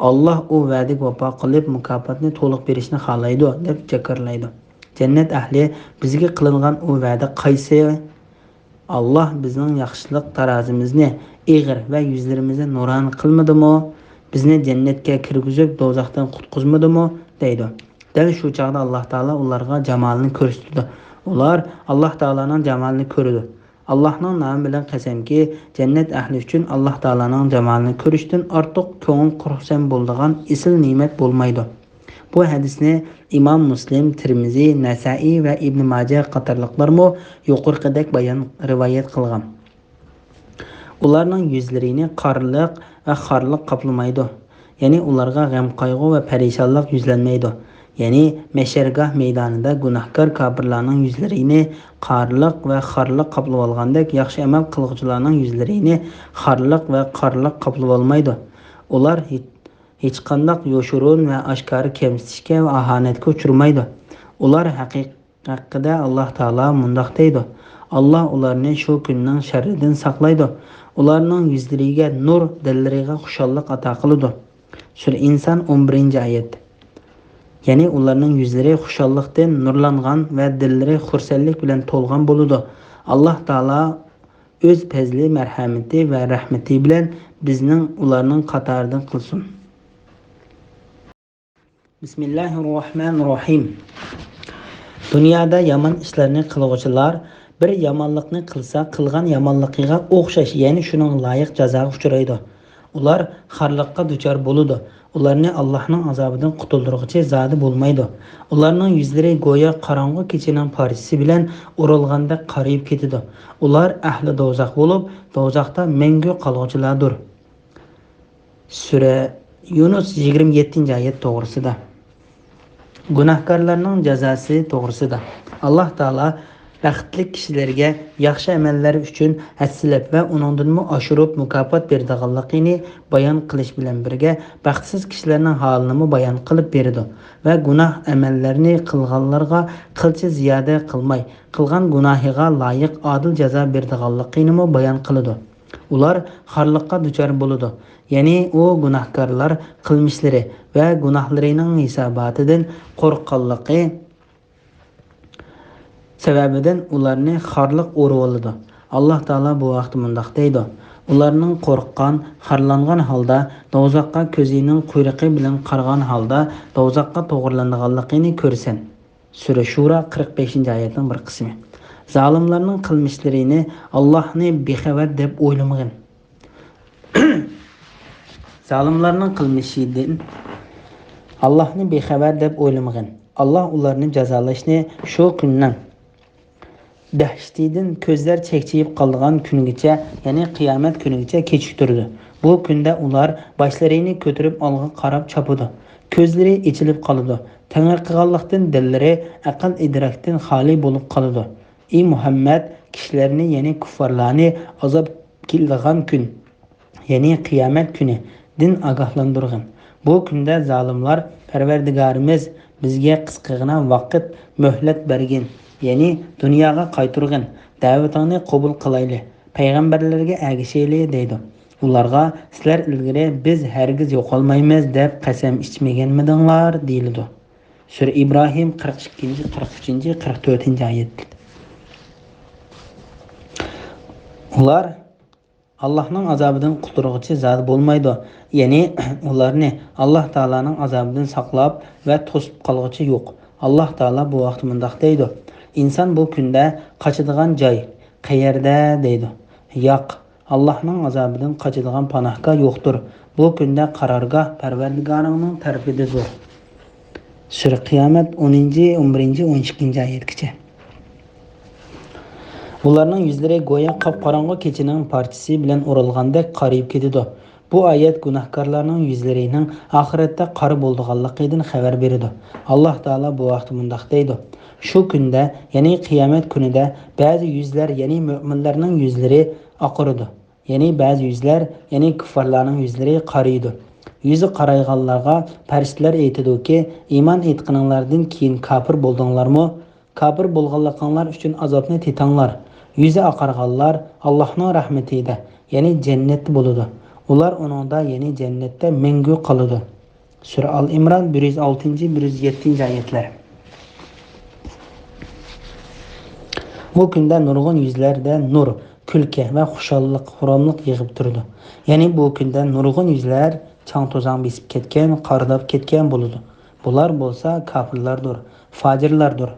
Alloh u va'daga vafo qilib mukofotni to'liq berishni xohlaydi" deb jakarlaydi. Jannat ahli: "Bizga qilingan u va'da qaysi? Alloh bizning yaxshilik tarozimizni eg'ir va yuzlarimizni nuron qilmadimi? Bizni jannatga kirgizib do'zaxdan qutqizmadimi?" deydi. Dal shu chaqda Alloh taolo ularga jamolini ko'rsatdi. Ular Alloh taolaning jamolini ko'rdi. Allohning nomi bilan qasamki, jannat ahli uchun Alloh taolaning jamolini ko'rishdan ortiq ko'ngil xursand bo'ladigan asl ne'mat bo'lmaydi. Bu hadisni Imom Muslim, Tirmiziy, Nasa'iy va Ibn Majah qatorliqlarmo yuqorqidek rivoyat qilgan. Ularning yuzlarini qorliq va xorliq qoplamaydi. Ya'ni ularga g'am qayg'u va parishonlik yuzlanmaydi. Ya'ni mashargoh maydonida gunohkor kofirlarning yuzlarini qorliq va xorliq qoplab olgandek, yaxshi amal qiluvchilarning yuzlarini xorliq va qorliq qoplab olmaydi. Ular hech qanday yoshurun va oshkora kamsitishga va ahonatga uchramaydi. Ular haqiqatda Alloh taolo mundaq deydi: Alloh ularni shu kunning sharridan saqlaydi. Ularning yuzlariga nur, dillariga xushallik ato qiladi. Sura Inson 11-oyat. Ya'ni ularning yuzlari xushallikdan nurlangan va dillari xursandlik bilan to'lgan bo'ladi. Alloh taolo o'z fazli, marhamati va rahmati bilan bizning ularning qatoridan qilsin. Bismillahirrohmanirrohim. Dunyoda yomon ishlarni qiluvchilar bir yomonlikni qilsa, qilgan yomonligiga o'xshash, ya'ni shuning loyiq jazoga uchraydi. Ular xorliqqa duchor bo'ladi. Ularni Allohning azobidan qutuldiruvchi zodi bo'lmaydi. Ularning yuzlari go'yo qorong'u kechaning parchasi bilan o'ralganda qariyib ketadi. Ular ahli do'zax bo'lib, do'zaxda mangu qoluvchilardir. Sura Yunus 27-oyat to'g'risida. Gunohkorlarning jazosi to'g'risida. Alloh taolo Bəxtli kişilərə yaxşı əməlləri üçün həssilab və onundanmı aşırıb mükafat berdiganligini bayon qilish bilan birga bəxtsiz kişilərning halını bayon qilib berdi və günah əməllərini qilganlarga qilcha ziyoda qilmay qilgan gunohiga loyiq adil jazo berdiganligini bayon qildi. Ular xarlıqqa duchor bo'ladi. Ya'ni u gunohkorlar qilmishlari va gunohlarining hisobotidan qo'rqqanligi sababidan ularni xarliq o'rib oladi. Alloh taolo bu vaqt mundaq deydi: ularning qo'rqqan, xarlangan holda do'zaxqa ko'zining quyruqi bilan qargan holda do'zaxqa to'g'rilanganligini ko'rsan. Sura Shura 45-oyatning bir qismi. Zalimlarning qilmishlarini Allohni bexabar deb o'ylamagin. Zalimlarning qilmishidan Allohni bexabar deb o'ylamagin. Alloh ularni jazolashni shu kundan dahshatidan ko'zlar chekchiyib qolgan kungacha, ya'ni qiyomat kunigacha kechiktirdi. Bu kunda ular boshlarini ko'tarib olg'a qarab chopadi. Ko'zlari ichilib qoladi. Tangirqanlikdan dillari aql idrokdan xoli bo'lib qoladi. Ey Muhammad, kishilarni, ya'ni kuffarlarni azob keladigan kun, ya'ni qiyomat kuni din ogohlantirgin. Bu kunda zolimlar Parvardigorimiz bizga qisqagina vaqt muhlat bergin, ya'ni dunyoga qaytirgin, da'vatingni qabul qilayli, payg'ambarlarga ergashayli deydi. Ularga sizlar ilgari biz hargiz yo'qolmaymiz deb qasam ichmaganmidinglar deyildi. Sura İbrahim 42, 43, 44-oyat. Ular Allah'ın azabından qutulğuchi zat bo'lmaydi. Ya'ni ularni Alloh taolaning azobidan saqlab va to'sib qolg'uchi yo'q. Alloh taolo bu vaqt mundaq deydi: inson bu kunda qochadigan joy qayerda deydi. Yo'q, Allohning azobidan qochadigan panohgoh yo'qdir. Bu kunda qarorgoh Parvardigoringning tarafidadir. Sura Qiyomat 10, 11, 12-oyatgacha. Ularning yuzlari go'yo qop-qorong'u kechining parchasi bilan o'ralgandek qariyib ketadi. Bu oyat gunohkorlarning yuzlarining oxiratda qora bo'lganligidan xabar beradi. Alloh taolo bu vaqt mundaq deydi: shu kunda, ya'ni qiyomat kunida ba'zi yuzlar, ya'ni mu'minlarning yuzlari oqiradi. Ya'ni ba'zi yuzlar, ya'ni kuffarlarning yuzlari qariydi. Yüzü qarayganlarga farishtalar aytadiki: iymon etganinglardan keyin kafir bo'ldinglarmi? Kafir bo'lganliginglar uchun azobni tetanglar. Yüzü aqarganlar Allohning rahmatida, ya'ni jannatda bo'ladi. Ular uningda, ya'ni jannatda mengu qoladi. Sura Al-Imron 106, 107-oyatlar. Bu kunda nurg'un yuzlarda nur, kulki va xushallik, xuromlik yig'ib turdi. Ya'ni bu kunda nurg'un yuzlar chang to'zon besib ketgan, qardab ketgan bo'ladi. Bular bo'lsa kafirlardir, fojirlardir.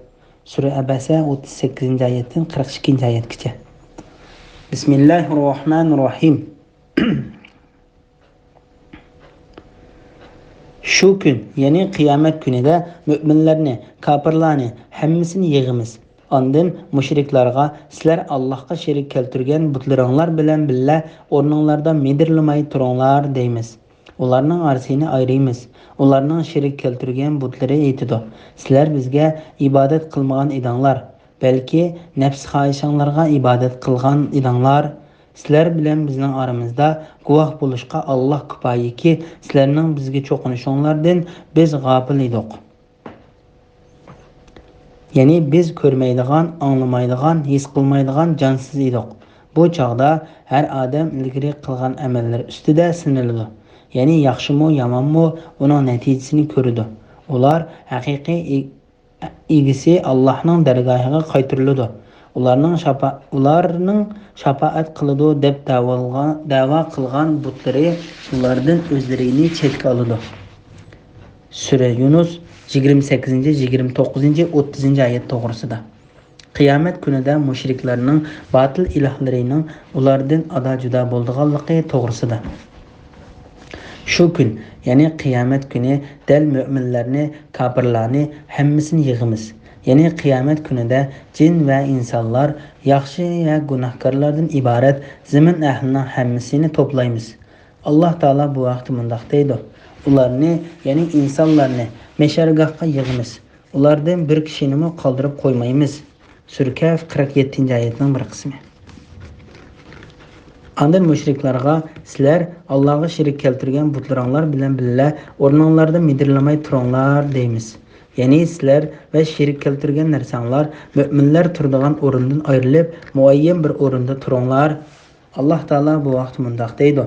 Sura Abasa 38-oyatdan 42-oyatgacha. Bismillahirrohmanirrohim. Shu kun, ya'ni qiyomat kunida mu'minlarni, kafirlarni hammasini yig'imiz. Ondan mushriklarga sizlar Allohga sherik keltirgan butlaringlar bilan billa o'rninglarda medirlamay turinglar deymiz. Ularning arsini ayraymiz. Ularning sherik keltirgan butlari aytidi: sizlar bizga ibodat qilmagan edinglar, balki nafs xohishinglarga ibodat qilgan edinglar. Sizlar bilan bizning aramizda guvoh bo'lishga Alloh kifoyiki, sizlarning bizga cho'qinishinglardan biz g'ofil edik. Ya'ni biz ko'rmaydigan, anglamaydigan, his qilmaydigan jonsiz edik. Bu chog'da har odam ilgari qilgan amallar ustida siniladi. Ya'ni yaxshimi, yomonmi, uning natijasini ko'radi. Ular haqiqiy egisi Allohning dargohiga qaytariladi. Ularning shafaat qiladi deb da'vo qilgan butlari ulardan o'zlarini chetga oladi. Sura Yunus 28, 29, 30-oyat to'g'risida. Qiyomat kunida mushriklarning batil ilohlarining ulardan ado juda bo'lganligi to'g'risida. Shu kun, ya'ni qiyomat kuni dal mu'minlarni, kafirlarni hammasini yig'imiz. Ya'ni qiyomat kunida jin va insonlar, yaxshi va gunohkorlardan iborat zamin ahlining hammasini to'playmiz. Alloh taolo bu vaqt mundaq deydi: ularni, ya'ni insonlarni meshargohga yig'imiz. Ulardan bir kishini qoldirib qo'ymaymiz. Sure Kehf 47. ayetning bir qismi. Andan müşriklarga sizler Allah'a şerik keltirgen butlarınlar bilen billa ornanlarda midirlamay turanglar deymiz. Yani sizler ve şerik keltirgen nersanlar müminler turduğan orundan ayrılıp muayyen bir orunda turanglar. Allah Taala bu vaqt mundaq deydi.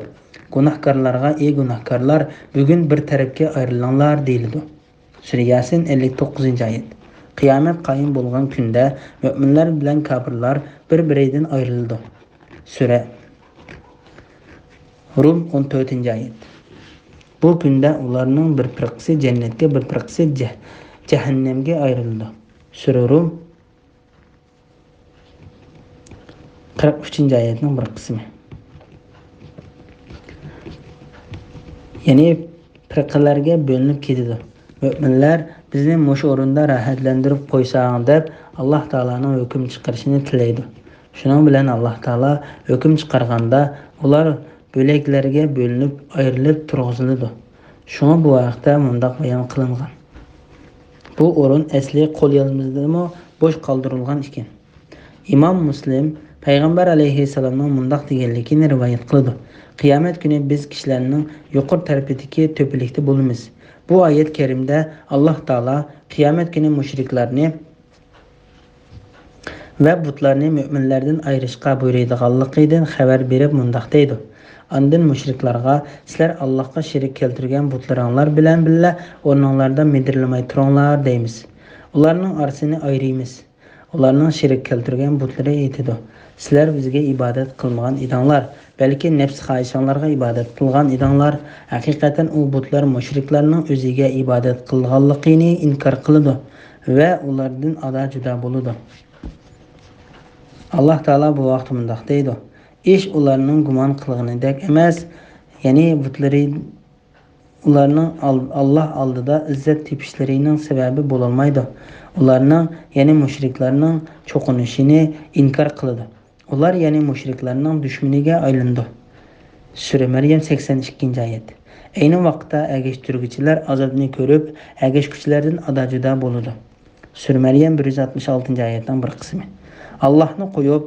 Günahkarlarga ey günahkarlar bugün bir tarafga ayrılanlar deyildi. Sure Yasin 59. ayet. Kıyamet qayım bolgan kunda müminler bilen kafirlar bir-birinden ayrıldı. Sure Rum 14. ayet. Bu kunda ularning bir firqasi jannatga, bir firqasi cehennemge ayrıldı. Sure Rum 43. ayetning bir qismi. Yani firqalarga bölünüp ketdi. Müminler bizni mush o'rinda rahatlantirib qo'ysang deb Alloh taolaning hukm chiqarishini tilaydi. Shuning bilan Alloh taolo hukm chiqarganda ular böleklerge bölünüp ayrılıp turg'iziladi. Şuna bu vaqtda mundaq bayon qilingan. Bu o'rin asli qo'l yozmamizda bo'sh qoldirilgan ekan. Imom Muslim Payg'ambar alayhissalomning mundaq deganligini rivoyat qildi. Qiyomat kuni biz kishilarning yuqori tarafidagi to'pilikda bo'lamiz. Bu oyat karimda Alloh taolo qiyomat kuni mushriklarni va butlarni mu'minlardan ayrishga buyuradiganligidan xabar berib mundaq deydi. Andın müşriklarga sizler Allah'a şerik keltirgen butlarınlar bilen billa onlardan medirlemay turanglar deymiz. Ularning arasini ayrıymiz. Ularning şerik keltirgen butları eytidu. Sizler bizge ibadet kılmagan idanglar, belki nefs xahişanlarga ibadet kılgan idanglar, hakikaten o butlar müşriklarning özüge ibadet kılganligini inkar kılıdı ve ulardan ada juda boludu. Allah Taala bu vaqt mundaq deydi. İş ularning guman qilganidek emas, ya'ni butları ularning Allah oldida izzat tepishlarining sababi bo'lolmaydi. Ularning, ya'ni mushriklarning cho'qinishini inkor qiladi. Ular ya'ni mushriklarning dushmaniga aylandi. Sure Maryam 82. ayet. Ayni vaqtda agashtiruvchilar azobni ko'rib, agashuvchilardan adajida bo'ladi. Sure Maryam 166. ayetning bir qismi. Allah'ni qo'yib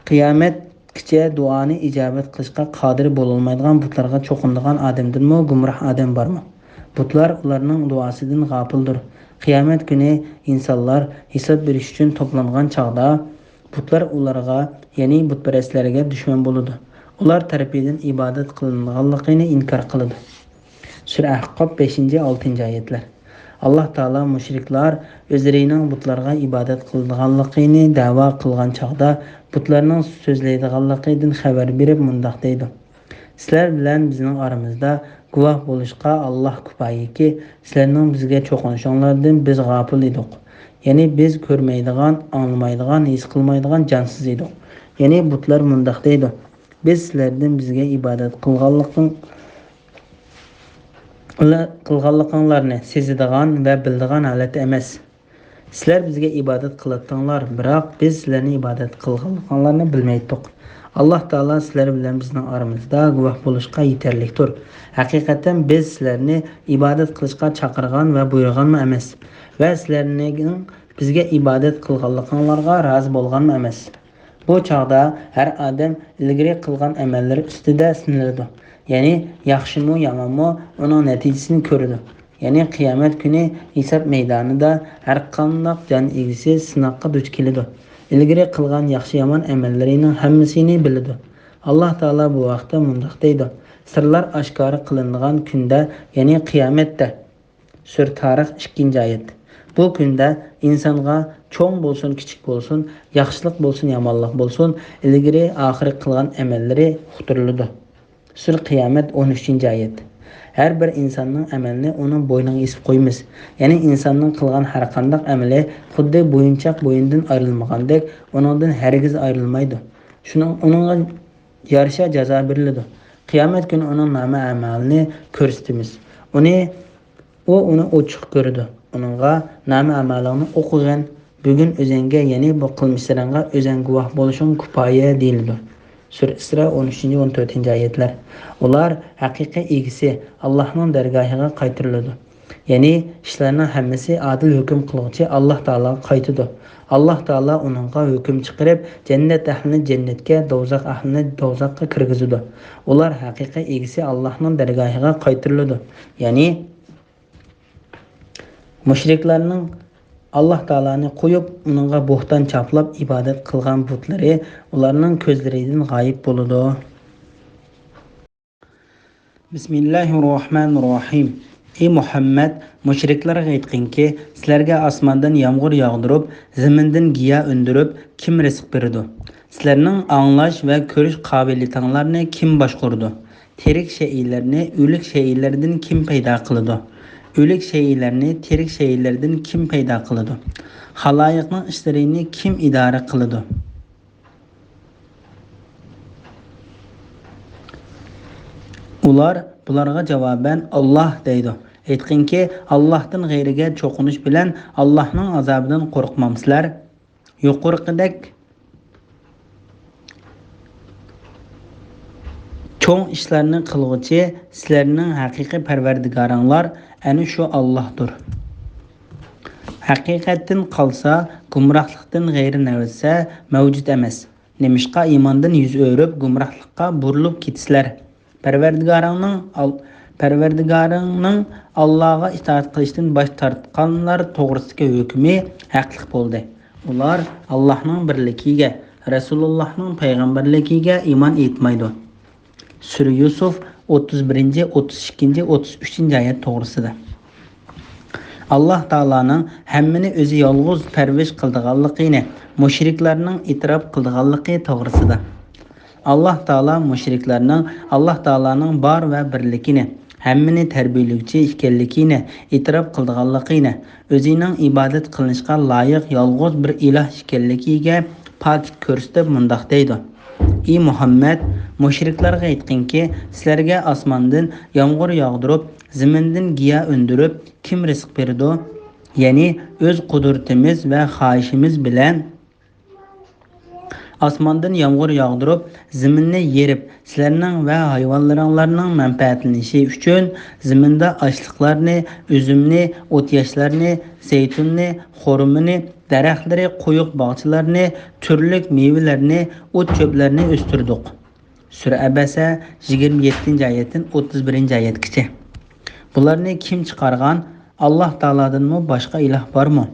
qiyomatgacha duoni ijobat qilishga qodir bo'lolmaydigan butlarga cho'qindigan odamdirmi, gumroh odam bormi? Butlar ularning duosidan g'ofildir. Qiyomat kuni insonlar hisob berish uchun to'plangan chog'da butlar ularga, ya'ni butparastlarga dushman bo'ladi. Ular tarafidan ibodat qilinganligini inkor qiladi. Sura Ahqof 5-6 oyatlar. Allah Taala müşriklar özlerining butlarga ibodat qilganligini da'vo qilgan chog'da butlarning so'zlaydiganligidan xabar berib mundaq deydi. Sizlar bilan bizning aramizda guvoh bo'lishga Alloh kifoyaki, sizlarning bizga cho'qinishinglardan biz g'ofil edik. Ya'ni biz ko'rmaydigan, anglamaydigan, his qilmaydigan jonsiz edik. Ya'ni butlar mundaq deydi. Biz sizlardan bizga ibodat qilganliklarini sezadigan va biladigan holat emas. Sizlar bizga ibodat qilatdinglar, biroq biz sizlarni ibodat qilganliklarini bilmaydik. Alloh taolo sizlar bilan bizning aramizda guvoh bo'lishga yetarlikdir. Haqiqatan biz sizlarni ibodat qilishga chaqirgan va buyurganmi emas, va sizlarning bizga ibodat qilganliklaringizga rozi bo'lganmi emas. Bu chog'da har odam ilgari qilgan amallari ustida sinaladi. Ya'ni yaxshimi yomonmi uning natijasini ko'radi. Ya'ni qiyomat kuni hisob maydonida har qanday jon egisi sinoqqa duch keladi. Ilgari qilgan yaxshi yomon amallarining hammasini biladi. Alloh taolo bu vaqtda mundaq deydi. Sirlar oshkora qilinadigan kunda, ya'ni qiyomatda. Sur Tarix 2-oyat. Bu kunda insonga cho'ng bo'lsin, kichik bo'lsin, yaxshilik bo'lsin, yomonlik bo'lsin, ilgari oxiri qilgan amallari uqtiriladi. Sur Qiyomat 13-oyat. Her bir insonning amalini uning bo'yniga esib qo'yamiz. Ya'ni insonning qilgan har qanday amali xuddi bo'yinchoq bo'yindan ayrilmagandek, uningdan hargiz ayrilmaydi. Shuning uningga yarasha jazo beriladi. Qiyomat kuni uning nomi amalini ko'rsatamiz. Uni ochiq ko'rdi. Uningga nomi amalini o'qigan bugun o'zingga, ya'ni bu qilmishlaringga o'zing guvoh bo'lishing kifoya deyildi. Sur Isra 13-14 oyatlar. Ular haqiqiy egisi Allohning dargohiga qaytariladi. Ya'ni ishlarning hammasi adil hukm qiluvchi Alloh taologa qaytadi. Alloh taolo uningga hukm chiqarib, jannat ahlini jannatga, do'zax ahlini do'zaxga kirgizadi. Ular haqiqiy egisi Allohning dargohiga qaytariladi. Ya'ni mushriklarning Alloh taoloni qo'yib, uningga bo'xton chaplab ibodat qilgan butlari ularning ko'zlaridan g'oyib bo'ladi. Bismillahirrohmanirrohim. Ey Muhammad, mushriklarga aytqinki, sizlarga osmondan yomg'ir yog'dirib, zamindan giya undirib, kim rizq beradi? Sizlarning anglash va ko'rish qobiliyatinglarni kim boshqardi? Tirik shaylarni o'lik shaylardan kim paydo qiladi? O'lik shaylarni tirik shaylardan kim paydo qiladi? Xaloyiqning ishlarini kim idora qiladi? Ular bularga javoban Alloh deydi. Aytqinki, Allohdan g'ayriga cho'qinish bilan Allohning azobidan qo'rqmamsizlar? Yuqorqidek cho'ng ishlarni qilg'uchi sizlarning haqiqiy parvardigoringlar ana shu Allohdir. Haqiqatdan qolsa, gumrohlikdan g'ayri narsa mavjud emas. Nemishqa iymondan yuz o'rib, gumrohlikqa burilib ketisizlar. Parvardigoringning Allohga itoat qilishdan bosh tortganlar to'g'risidagi hukmi haqliq bo'ldi. Ular Allohning birligiga, Rasulullohning payg'ambarligiga iymon etmaydi. Sura Yusuf 31, 32, 33 oyat to'g'risida. Alloh taolaning hammani o'zi yolg'iz parvish qildiganligini mushriklarning e'tirof qildiganligi to'g'risida. Alloh taolo mushriklarning Alloh taolaning bor va birligini, hammani tarbiyalovchi ekanligini e'tirof qildiganligini, o'zining ibodat qilinishga loyiq yolg'iz bir iloh ekanligiga pokit ko'rsatib mundoq deydi. Ey Muhammad, mushriklarga aytqinki, sizlarga osmondan yomg'ir yog'dirib, zamindan giya undirib, kim rizq beradi? Ya'ni o'z qudratimiz va xohishimiz bilan osmondan yomg'ir yog'dirib, zaminni yerib, sizlarning va hayvonlaringlarning manfaatlanishi uchun zaminda ochliqlarni, uzumni, o'tyashlarni, zaytunni, xurmoni, daraxtlari, qo'yiq bog'chalarni, turli mevalarni, o't-cho'plarni o'stirdik. Sura Abasa 27-oyatdan 31-oyatgacha. Bularni kim chiqargan? Alloh taolodanmi boshqa iloh bormi?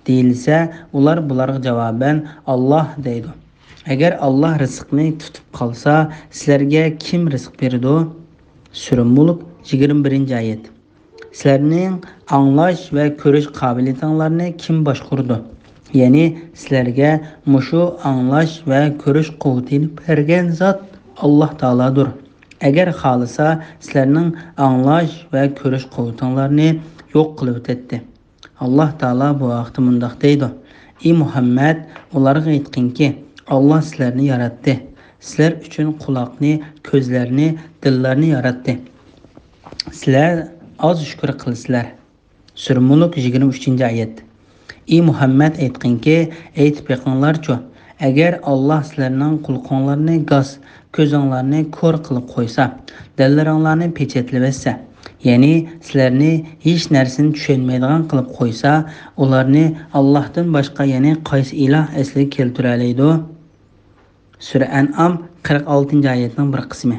Deyilsa, ular bularga javoban Alloh deydi. Agar Alloh rizqni tutib qolsa, sizlarga kim rizq beradi? Sura Mulk 21-oyat. Sizlarning anglash va ko'rish qobiliyatinglarni kim boshqardi? Ya'ni sizlarga mushu anglash va ko'rish quvvatini bergan zot Alloh taolodir. Agar xohlasa, sizlarning anglash va ko'rish quvvatinglarni yo'q qilib o'tadi. Alloh taolo bu vaqtda mundoq deydi: Ey Muhammad, ularga aytqinki, Alloh sizlarni yaratdi. Sizlar uchun quloqni, ko'zlarni, dillarni yaratdi. Sizlar oz shukr qilsizlar. Sura Mulk 23-oyat. Ey Muhammad, aytqinki, aytib beqinglarchi, agar Alloh sizlarning quloqlaringizni g'az, ko'zinglarni ko'r qilib qo'ysa, dillaringlarni pechatlab etsa, ya'ni sizlarni hech narsani tushunmaydigan qilib qo'ysa, ularni Allohdan boshqa yana qaysi iloh asliga keltira oladi? Sura An'am 46-oyatning bir qismi.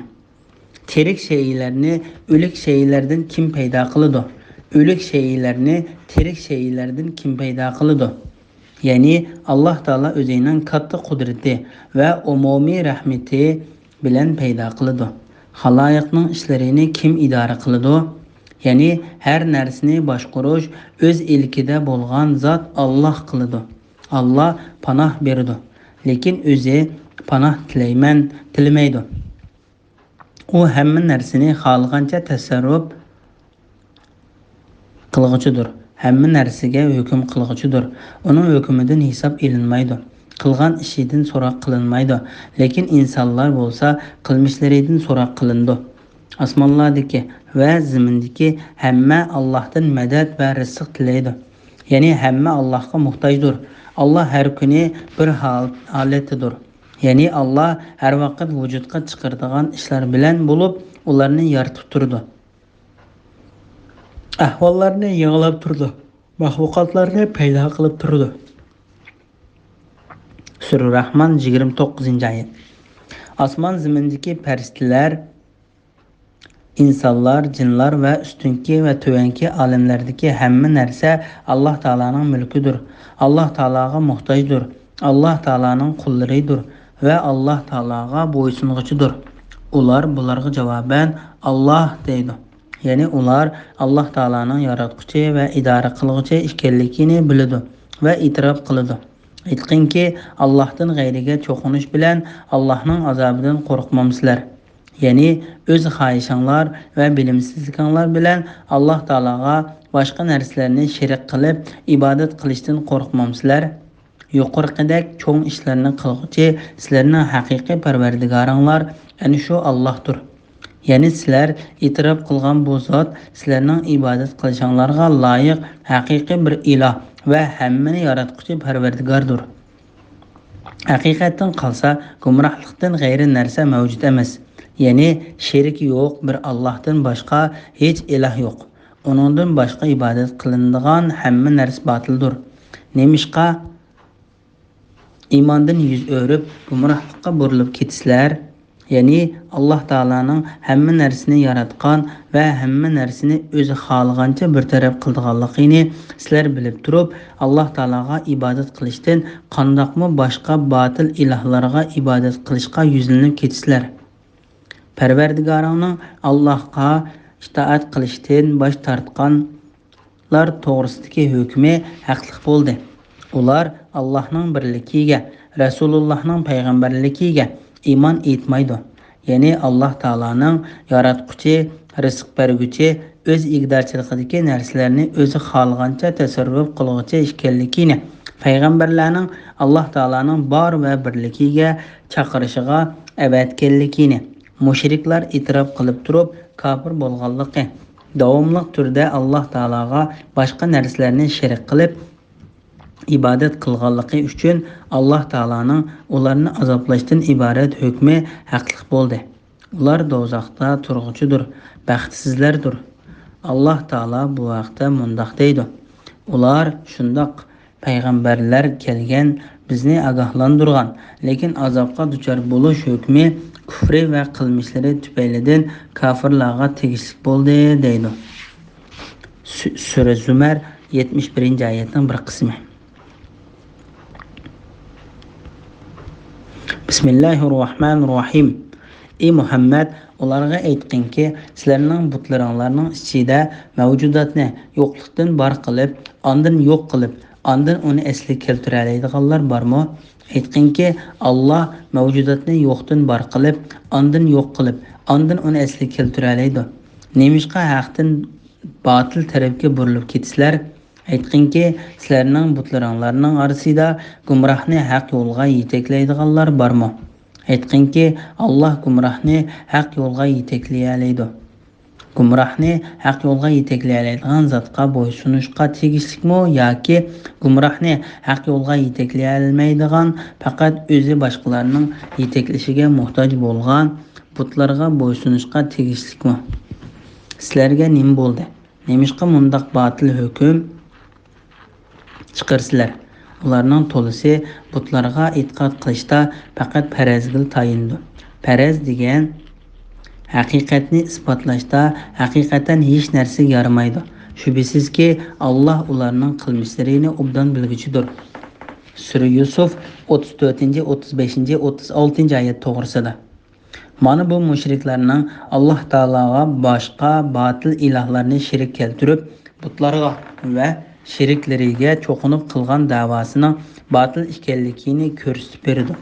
Tirik shaylarni o'lik shaylardan kim paydo qiladi? O'lik shaylarni tirik shaylardan kim paydo qiladi? Ya'ni Alloh taolo o'zining katta qudrati va umumiy rahmati bilan paydo qiladi. Xaloyiqning ishlarini kim idora qiladi? Ya'ni har narsani boshqarish o'z ilkida bo'lgan zot Alloh qiladi. Alloh panoh beradi, lekin o'zi panoh tilamaydi. U hamma narsani xohlagancha tasarruf qilg'uchidir. Hamma narsaga hukm qilg'uchidir. Uning hukmidan hisob elinmaydi. Qilgan ishidan so'roq qilinmaydi. Lekin insonlar bo'lsa, qilmishlaridan so'roq qilindi. Osmonlardagi va zamindagi hamma Allohdan madad va rizq tilaydi. Ya'ni hamma Allohga muhtojdir. Alloh har kuni bir holatidir. Ya'ni Alloh har vaqt vujudga chiqaradigan ishlar bilan bo'lib, ularni yaratib turdi. ahvollarni yig'lab turdi, maxluqotlarni paydo qilib turdi. Sura Rahman 29-oyat. Osmon zimindagi farishtalar, insonlar, jinlar va ustunki va tuvanki olamlardagi hamma narsa Alloh taolaning mulkidir. Alloh taolaga muhtojdir. Alloh taolaning qullaridir va Alloh taolaga bo'ysunguchidir. Ular bularga javoban Alloh deydi. Ya'ni ular Alloh taolaning yaratquchi va idora qiluvchi ekanligini biladi va e'tirof qiladi. Aytqinki, Allohdan g'ayriga cho'qinish bilan Allohning azobidan qo'rqmamsizlar. Ya'ni o'z xohishinglar va bilimsizlikinglar bilan Alloh taolaga boshqa narsalarni shirik qilib ibodat qilishdan qo'rqmamsizlar. Yuqorqidek cho'ng ishlarni qilg'uchi sizlarning haqiqiy parvardigoringlar ana shu Allohdir. Ya'ni sizlar e'tirof qilgan bu zot sizlarning ibodat qilishinglarga loyiq haqiqiy bir iloh va hammani yaratquchi parvardigordir. Haqiqatan qalsa gumrohlikdan g'ayri narsa mavjud emas. Ya'ni sherik yo'q, bir Allohdan boshqa hech iloh yo'q. Uningdan boshqa ibodat qilinadigan hamma narsa botildir. Nemishqa iymondan yuz o'rib gumrohlikqa burilib ketisizlar? Ya'ni Alloh taolaning hamma narsani yaratgan va hamma narsani o'zi xohlagancha bir taraf qilganligini sizlar bilib turib, Alloh taolaga ibodat qilishdan qandoqmi boshqa botil ilohlarga ibodat qilishga yuzlanib ketisizlar. Parvardigoringning Allohga itoat qilishdan bosh tortganlar to'g'risidagi hukmi haqliq bo'ldi. Ular Allohning birligiga, Rasulullohning payg'ambarligiga iymon etmaydi. Ya'ni Alloh taolaning yaratquchi, rizq berguchi, o'z igdorchiligidagi narsalarni o'zi xohlagancha tasarruf qiluvchi ekanligini, payg'ambarlarning Alloh taolaning bor va birligiga chaqirishiga avatganligini mushriklar e'tirof qilib turib kofir bo'lganligi, davomli turda Alloh taolaga boshqa narsalarni shirik qilib ibodat qilganligi uchun Alloh taolaning ularni azoblashdan iborat hukmi haqliq bo'ldi. Ular do'zaxda turg'uchidir, baxtsizlardir. Alloh taolo bu vaqtda mundoq deydi: ular shundoq payg'ambarlar kelgan, bizni ogohlantirgan, lekin azobga duchor bo'lish hukmi kufri va qilmishlari tufaylidan kofirlarga tegishli bo'ldi deydi. Sura Zumar 71-oyatning bir qismi. Bismillahirrohmanirrohim. Ey Muhammad, ularga aytqinki, sizlarning butlaringlarning ichida mavjudotni yo'qlikdan bor qilib, ondan yo'q qilib, ondan uni asli keltira oladiganlar bormi? Aytqinki, Alloh mavjudotni yo'qdan bor qilib, ondan yo'q qilib, ondan uni asli keltira oladi. Nemishqa haqdan botil tarafga burilib ketisizlar? Aytqinki, sizlarning butlaringlarning orasida gumrohni haq yo'lga yetaklaydiganlar bormi? Aytqinki, Alloh gumrohni haq yo'lga yetaklay oladi. Gumrohni haq yo'lga yetaklay oladigan zotga bo'ysunishga tegishlikmi yoki gumrohni haq yo'lga yetaklay olmaydigan, faqat o'zi boshqalarning yetaklashiga muhtoj bo'lgan butlarga bo'ysunishga tegishlikmi? Sizlarga nima bo'ldi? Nemishqa mundaq botil hukm chiqarsizlar? Ularning to'lisi butlarga e'tiqod qilishda faqat farazga tayindi. Faraz degan haqiqatni isbotlashda haqiqatan hech narsa yaramaydi. Shubhisizki, Alloh ularning qilmishlarini obdan bilguchidir. Sura Yusuf 34, 35, 36 oyat to'g'risida. Mana bu mushriklarning Alloh taologa boshqa botil ilohlarni shirik keltirib, butlarga va sheriklariga cho'qinib qilgan da'vosining botil ekanligini ko'rsatib berdi.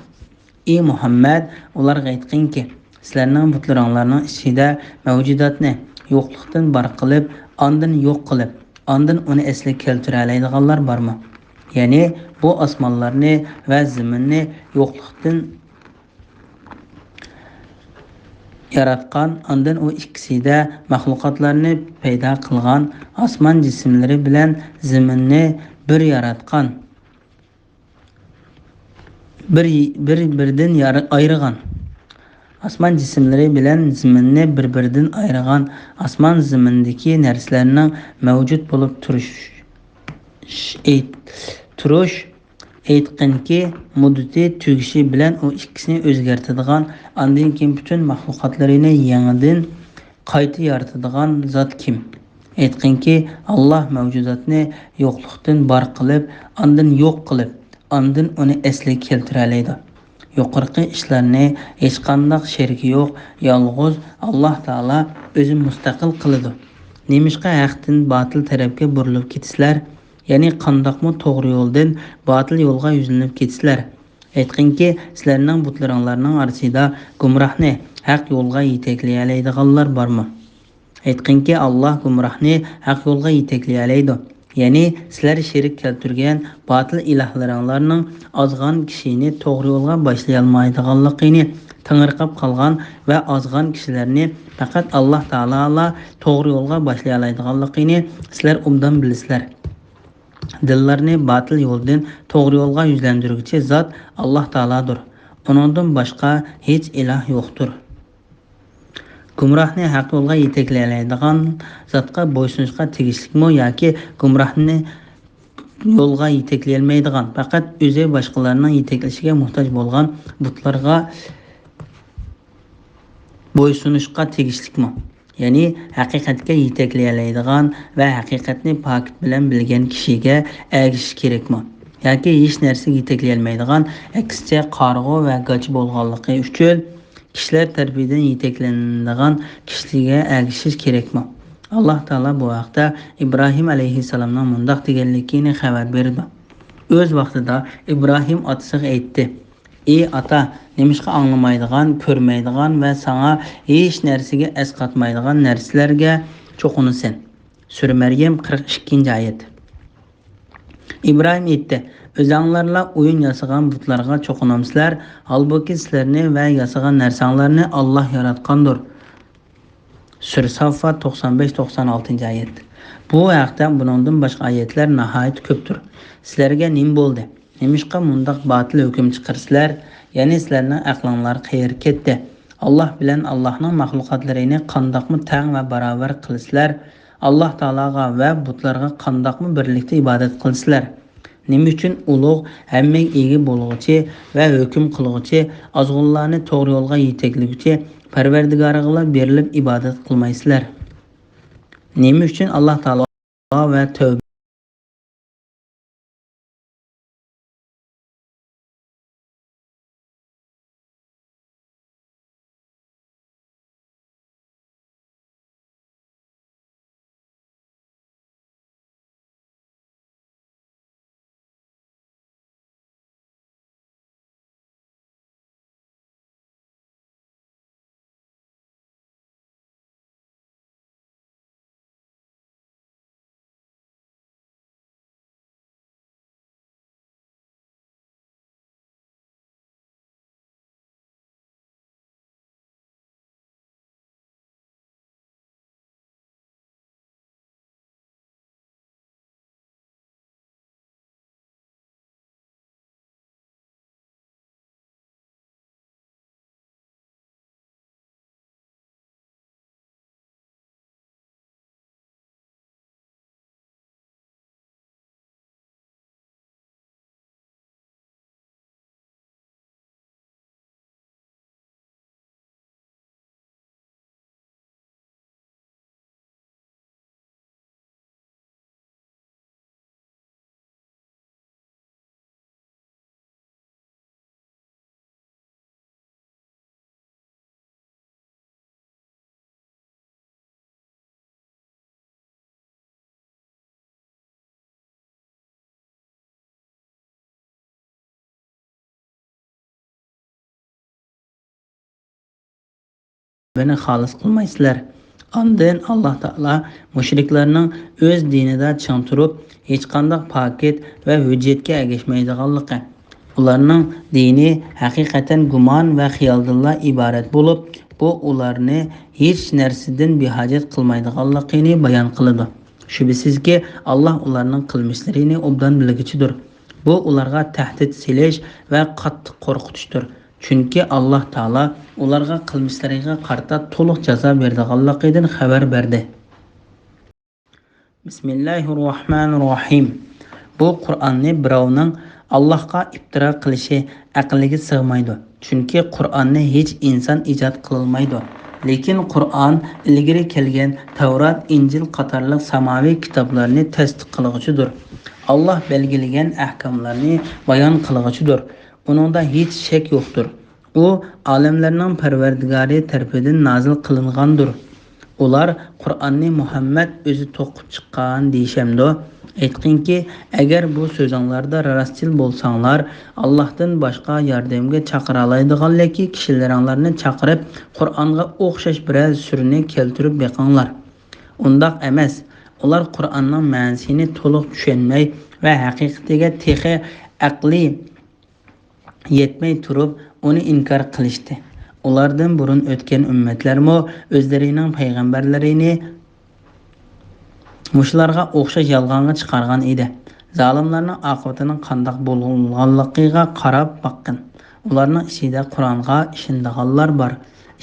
Ey Muhammad, ularga aytqinki, sizlarning butlaringlarning ichida mavjudotni yo'qlikdan bor qilib, ondan yo'q qilib, ondan uni asli keltira oladiganlar bormi? Ya'ni bu osmonlarni va zaminni yo'qlikdan yaratgan, ondan u ikkisida maxluqotlarni paydo qilgan, osmon jismlari bilan zaminni bir yaratgan, bir-biridan ayirgan, Osmon jismlari bilan zaminni bir-biridan ayirgan osmon zimindagi narsalarning mavjud bo'lib turish aytqinki muddati tugishi bilan u ikkisini o'zgartiradigan, undan keyin butun maxluqotlarini yangidan qayta yaratadigan zot kim? Aytqinki Alloh mavjudotni yo'qlikdan bor qilib, undan yo'q qilib, undan uni asliga keltira oladi. Yuqorqi ishlarni hech qanday sherigi yo'q, yolg'iz Alloh taolo o'zi mustaqil qiladi. Nemishqa haqdan botil tarafga burilib ketisizlar? Ya'ni qandoqmi to'g'ri yo'ldan botil yo'lga yuzlanib ketisizlar? Aytqinki, sizlarning butlaringlarning orasida gumrohni haq yo'lga yetaklay oladiganlar bormi? Aytqinki, Alloh gumrohni haq yo'lga yetaklay oladi. Ya'ni sizlar sherik keltirgan botil ilohlaringlarning ozg'an kishini to'g'ri yo'lga boshlay olmaydiganligini, tangirqab qolgan va ozg'an kishilarni faqat Alloh taolo to'g'ri yo'lga boshlay oladiganligini sizlar obdan bilasizlar. Dillarni botil yo'ldan to'g'ri yo'lga yuzlantiruvchi zot Alloh taolodir. Uningdan boshqa hech iloh yo'qdir. Gumrohni haq yo'lga yetaklay oladigan zotga bo'ysunishga tegishlikmi yoki gumrohni yo'lga yetaklay olmaydigan, faqat o'zi boshqalarning yetaklashiga muhtoj bo'lgan butlarga bo'ysunishga tegishlikmi? Ya'ni haqiqatga yetaklay oladigan va haqiqatni pokit bilan bilgan kishiga ergashish kerakmi? Yoki hech narsaga yetaklay olmaydigan, aksicha qarg'u va g'ach bo'lganligi uchun kishilar tarafidan yetaklanadigan kishiga ergashish kerakmi? Alloh taolo bu vaqtda Ibrohim alayhissalomning mundaq deganligini xabar berdi. O'z vaqtida Ibrohim otasiga aytdi: "Ey ota, nemishqa anglamaydigan, ko'rmaydigan va sana hech narsaga asqatmaydigan narsalarga cho'qinasan?" Sura Maryam 42-oyat. Ibrohim aytdi: "O'zinglarla o'yin yasagan butlarga cho'qinamsizlar, holbuki sizlarni va yasagan narsanglarni Alloh yaratgandir." Sura Saffat 95-96-oyat. Bu haqda buningdan boshqa oyatlar nihoyat ko'pdir. Sizlarga nim bo'ldi? Nemishqa mundaq botil hukm chiqarsizlar? Ya'ni sizlarning aqlinglar qayerga ketdi? Alloh bilan Allohning maxluqotlarini qandoqmi tang va barobar qilsizlar? Alloh taologa va butlarga qandoqmi birlikda ibodat qilsizlar? Nima uchun ulug', hammaga ega bo'lg'uchi va hukm qilg'uchi, ozg'unlarni to'g'ri yo'lga yetaklovchi Parvardigoriga berilib ibodat qilmaysizlar? Nima uchun Alloh taolo va tavba beni xolis qilmaysizlar? Ondan Alloh taolo mushriklarning o'z dinida chang turib, hech qanday paket va hujjatga ergashmaydiganligi, ularning dini haqiqatan gumon va xiyoldan iborat bo'lib, bu ularni hech narsadan behojat qilmaydiganligini bayon qiladi. Shubhisizki, Alloh ularning qilmishlarini obdan bilguchidir. Bu ularga tahdid selish va qattiq qo'rqitishdir. Chunki Alloh taolo ularga qilmishlariga qarata to'liq jazo beradiganligidan xabar berdi. Bismillahirrohmanirrohim. Bu Qur'onni birovning Allohga iftiro qilishi aqliga sig'maydi. Chunki Qur'onni hech inson ijod qilolmaydi. Lekin Qur'on ilgari kelgan Tavrat, Injil qatorliq samoviy kitoblarni tasdiq qiluvchidir. Alloh belgilagan ahkomlarni bayon qiluvchidir. Uningda hech shak yo'qdir. U olamlarning Parvardigori tarafidan nozil qilingandir. Ular Qur'onni Muhammad o'zi to'qib chiqqan deyishamdi. Aytqinki, agar bu so'zinglarda rostchil bo'lsanglar, Allohdan boshqa yordamga chaqira oladiganlarki kishilaringlarni chaqirib, Qur'onga o'xshash biror surni keltirib beqinglar. Undaq emas. Ular Qur'onning ma'nosini to'liq tushunmay va haqiqatiga texi aqli yetmay turib, uni inkor qilishdi. Ulardan burun o'tgan ummatlarmo o'zlarining payg'ambarlarini mushlarga o'xshash yolg'onga chiqargan edi. Zolimlarning oqibatining qandoq bo'lganligiga qarab boqqin. Ularning ichida Qur'onga ishonadiganlar bor,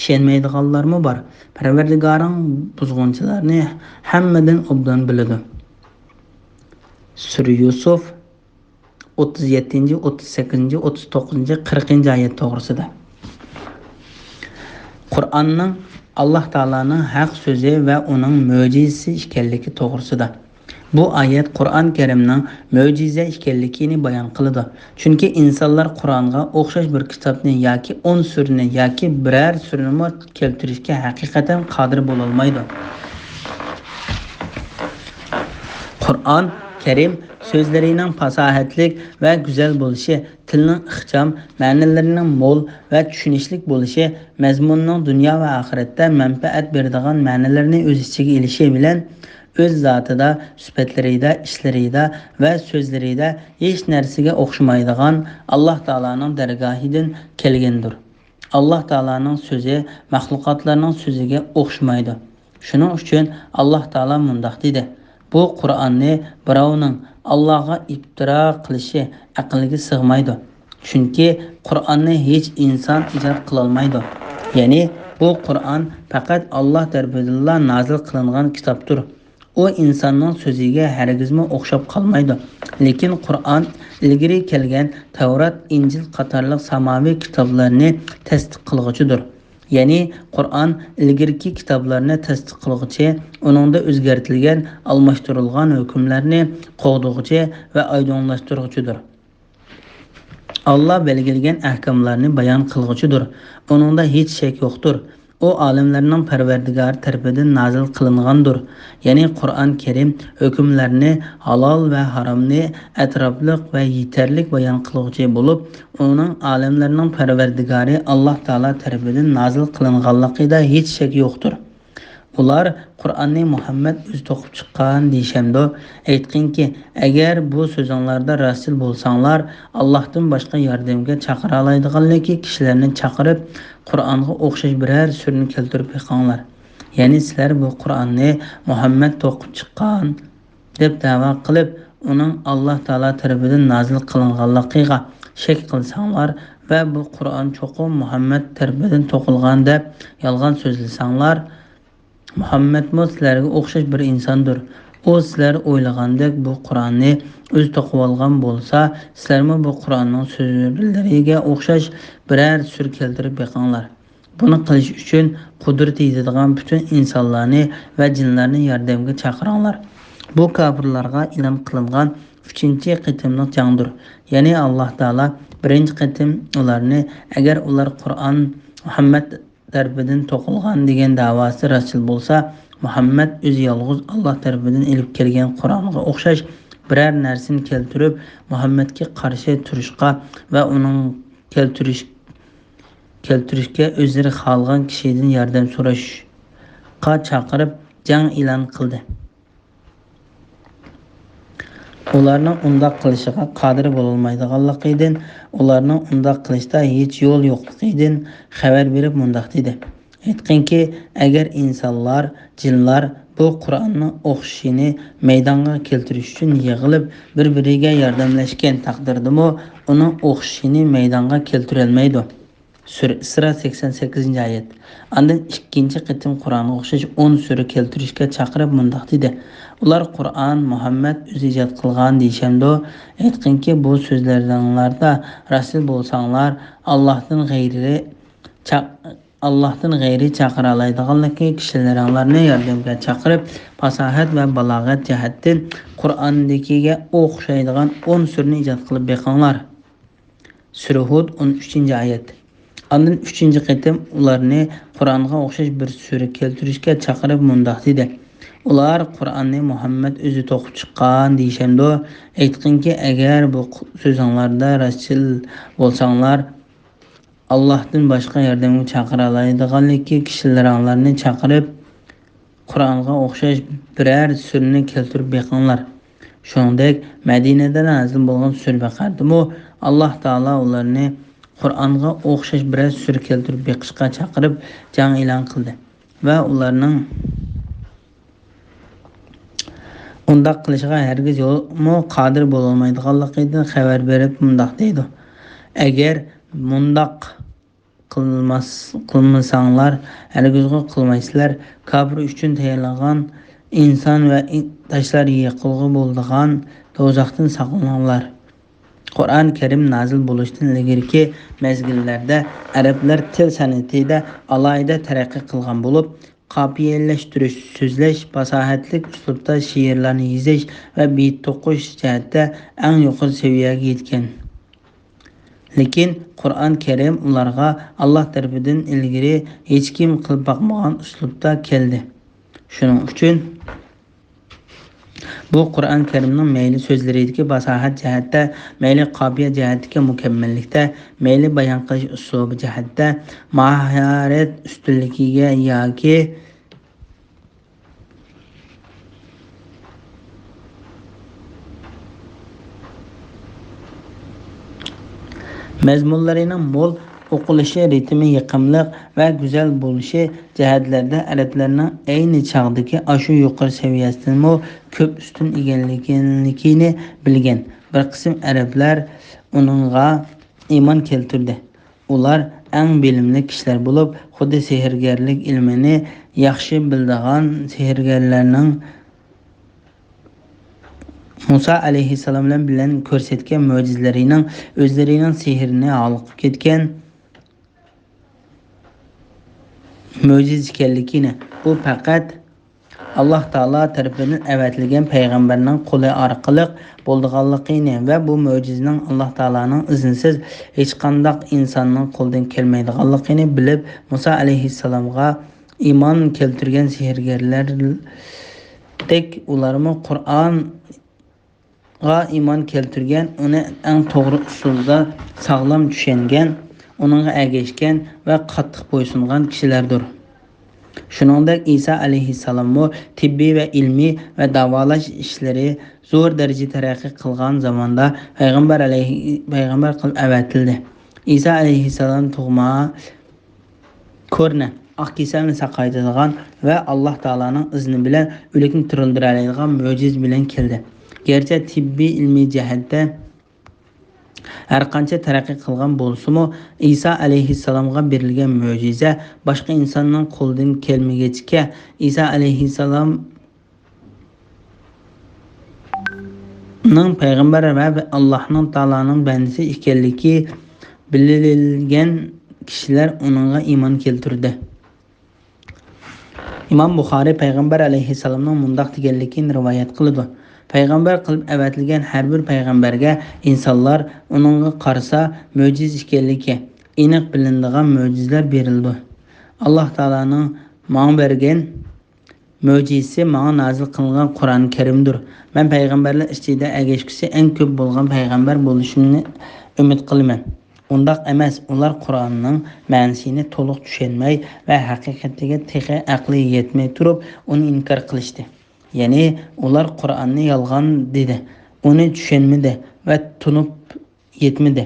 ishonmaydiganlarmi bor. Parvardigoring buzg'unchilarni hammadan obdan biladi. Sura Yusuf 37, 38, 39, 40 oyat to'g'risida. Qur'onning Alloh taolaning haq so'zi va uning mo'jizasi ekanligi to'g'risida. Bu oyat Qur'on Karimning mo'jiza ekanligini bayon qiladi. Chunki insonlar Qur'onga o'xshash bir kitobni yoki 10 surni yoki biror surni keltirishga haqiqatan qodir bo'la olmaydi. Qur'on Karim so'zlarining fasohatlik va go'zal bo'lishi, tilning ixcham, ma'nolarining mo'l va tushunishlik bo'lishi, mazmunning dunyo va oxiratda manfaat beradigan ma'nolarni o'z ichiga olishi bilan o'z zotida, sifatlarida, ishlarida va so'zlarida hech narsaga o'xshamaydigan Alloh taolaning dargohidan kelgandir. Alloh taolaning so'zi maxluqotlarning so'ziga o'xshamaydi. Shuning uchun Alloh taolo mundaq dedi: Bu Qur'onni birovning Allohga iftiro qilishi aqliga sig'maydi. Chunki Qur'onni hech inson ijod qila olmaydi. Ya'ni bu Qur'on faqat Alloh tarafidan nozil qilingan kitobdir. U insonning so'ziga hargizmi o'xshab qolmaydi. Lekin Qur'on ilgari kelgan Tavrat, Injil qatorliq samoviy kitoblarni tasdiq qiluvchidir. Ya'ni Qur'on ilgirki kitoblarni tasdiq qiluvchi, uningda o'zgartirilgan, almashtirilgan hukmlarni qo'g'dug'uchi va oydinlashtiruvchidir. Alloh belgilagan ahkomlarni bayon qiluvchidir. Uningda hech shak yo'qdir. U olimlarning Parvardigori tarafidan nozil qilingandir. Ya'ni Qur'on Karim hukmlarni, halol va haromni atrofliq va yetarli bayon qiluvchi bo'lib, uning olimlarning Parvardigori Alloh taolo tarafidan nozil qilinganligida hech shak yo'qdir. Ular Qur'onni Muhammad o'zi to'qib chiqqan deyishamdi. Aytqinki, agar bu so'zinglarda rostchil bo'lsanglar, Allohdan boshqa yordamga chaqira oladiganlarki kishilarni chaqirib, Qur'onga o'xshash biror surni keltirib beqinglar. Ya'ni sizlar bu Qur'onni Muhammad to'qib chiqqan deb da'vo qilib, uning Alloh taolo tarafidan nozil qilinganligiga shak qilsanglar va bu Qur'on cho'qim Muhammad tarafidan to'qilgan deb yolg'on so'zlasanglar, Muhammad sizlarga o'xshash bir insondir. U sizlar o'ylagandek bu Qur'onni o'z to'qib olgan bo'lsa, sizlarmi bu Qur'onning so'zlariga o'xshash biror sur keltirib beqinglar. Buni qilish uchun qudrat yetadigan butun insonlarni va jinlarni yordamga chaqiringlar. Bu kofirlarga e'lon qilingan 3-qitimlik jangdir. Ya'ni Alloh taolo birinchi qitim ularni agar ular Qur'on Muhammad tarafidan to'qilgan degan da'vosi rostchil bo'lsa, Muhammad o'zi yolg'iz Alloh tarafidan elib kelgan Qur'onga o'xshash biror narsani keltirib, Muhammadga qarshi turishga va uning keltirishga o'zlari xohlagan kishidan yordam so'rashga chaqirib jang e'lon qildi. Ularning undaq qilishiga qodir bo'lolmaydiganligidan, ularning undaq qilishda hech yo'l yo'qligidan xabar berib mundaq dedi: Aytqinki, agar insonlar, jinlar bu Qur'onni o'qishini maydonga keltirish uchun yig'ilib bir-biriga yordamlashgan taqdirdami, uning o'qishini maydonga keltira olmaydi. Sura Isra 88-oyat. Andan ikkinchi qitim Qur'onga o'xshash 10 sura keltirishga chaqirib mundaq dedi. Ular Qur'on Muhammad o'zi ijod qilgan deyshando, aytqinki bu so'zlaringlarda rasul bo'lsanglar, Allohdan g'ayri chaqira oladiganligi kishilaringlarni yordamga chaqirib, fasohat va balog'at jihatdan Qur'ondagiga o'xshaydigan 10 surani ijod qilib beqinglar. Sura Hud 13-oyat. Andan 3-chi qitim ularni Qur'onga o'xshash bir sura keltirishga chaqirib mundaq dedi. Ular Qur'onni Muhammad o'zi to'qib chiqqan deyshando, aytqinki agar bu so'zinglarda rasul bo'lsanglar, Allohdan boshqa yordamga chaqira oladiganligi kishilaringlarni chaqirib Qur'onga o'xshash biror surani keltirib beqinglar. Shuningdek, Madinada nazil bo'lgan sura Baqardimi, Alloh taolo ularni Qur'onga o'xshash biror sura keltirib beqishga chaqirib jang e'lon qildi va ularning undaq qilishiga hargiz yo'lmi qodir bo'lolmaydiganligidan xabar berib mundaq deydi. Agar mundaq qilmasanglar, hargizga qilmaysizlar, kafir uchun tayyorlangan inson va tashlar yiqilg'i bo'ladigan do'zaxdan saqlaninglar. Qur'on Karim nazil bo'lishidan ilgariki mezgillarda arablar til san'atida alohida taraqqiy qilgan bo'lib, qopiyalash, so'zlash, fasohatli uslubda she'rlarni yozish va bit to'qish jihatda eng yuqori seviyaga yetgan. Lekin Qur'on Karim ularga Alloh tarafidan ilgari hech kim qilib boqmagan uslubda keldi. Shuning uchun bu Qur'on Karimning mayli so'zlaridagi fasohat jihatda, mayli qofiya jihatdagi mukammallikda, mayli bayon qilish uslubi jihatda mahorat ustunligiga yoki mazmunlarining mo'l o'qilishi, ritmi yiqimliq va go'zal bo'lishi jihatlarda arablarning ayni chog'dagi ashu yuqori saviyasidan ko'p ustun ekanligini bilgan bir qism arablar uningga iymon keltirdi. Ular eng bilimli kishilar bo'lib, xuddi sehrgarlik ilmini yaxshi biladigan sehrgarlarning Musa alayhissalom bilan ko'rsatgan mo'jizalarining o'zlarining sehrini olib ketgan mo'jiz ekanligini, bu faqat Alloh taolo tarafidan avatilgan payg'ambarning qo'li orqali bo'lganligini va bu mo'jizaning Alloh taoloning iznisiz hech qanday insonning qo'lidan kelmaydiganligini bilib, Musa alayhissalomga iymon keltirgan sehrgarlardek ularmi Qur'onga iymon keltirgan, uni eng to'g'ri usulda sog'lom tushungan, uningga ergashgan va qattiq bo'ysungan kishilardir. Shuningdek, Isa alayhissalom tibbiy va ilmiy va davolash ishlari zo'r darajada taraqqiy qilgan zamonda payg'ambar qilib avatildi. Isa alayhissalom tug'ma, ko'rna, oq kasalni saqlaydigan va Alloh taolaning izni bilan o'likni tiriltira oladigan mo'jiz bilan keldi. Gerçi tibbiy ilmiy jihatda har qancha taraqqiy qilgan bo'lsa-mu, Isa alayhissalomga berilgan mo'jiza boshqa insonning qo'lidan kelmagachga Isa alayhissalomning payg'ambar va Allohning taoloning bandasi ekanligi bililgan kishilar uningga iymon keltirdi. Imom Buxoriy payg'ambar alayhissalomning mundaq deganligini rivoyat qiladi. Payg'ambar qilib avatilgan har bir payg'ambarga insonlar uningga qarasa mo'jiz ekanligi aniq bilinadigan mo'jizlar berildi. Alloh taolaning menga bergan mo'jizasi menga nazil qilingan Qur'on Karimdir. Men payg'ambarlar ichida ergashgisi eng ko'p bo'lgan payg'ambar bo'lishimni umid qilaman. Undaq emas, ular Qur'onning ma'nosini to'liq tushunmay va haqiqatiga texi aqli yetmay turib uni inkor qilishdi. Ya'ni ular Qur'onni yolg'on dedi, uni tushunmadi va tunib yetmadi.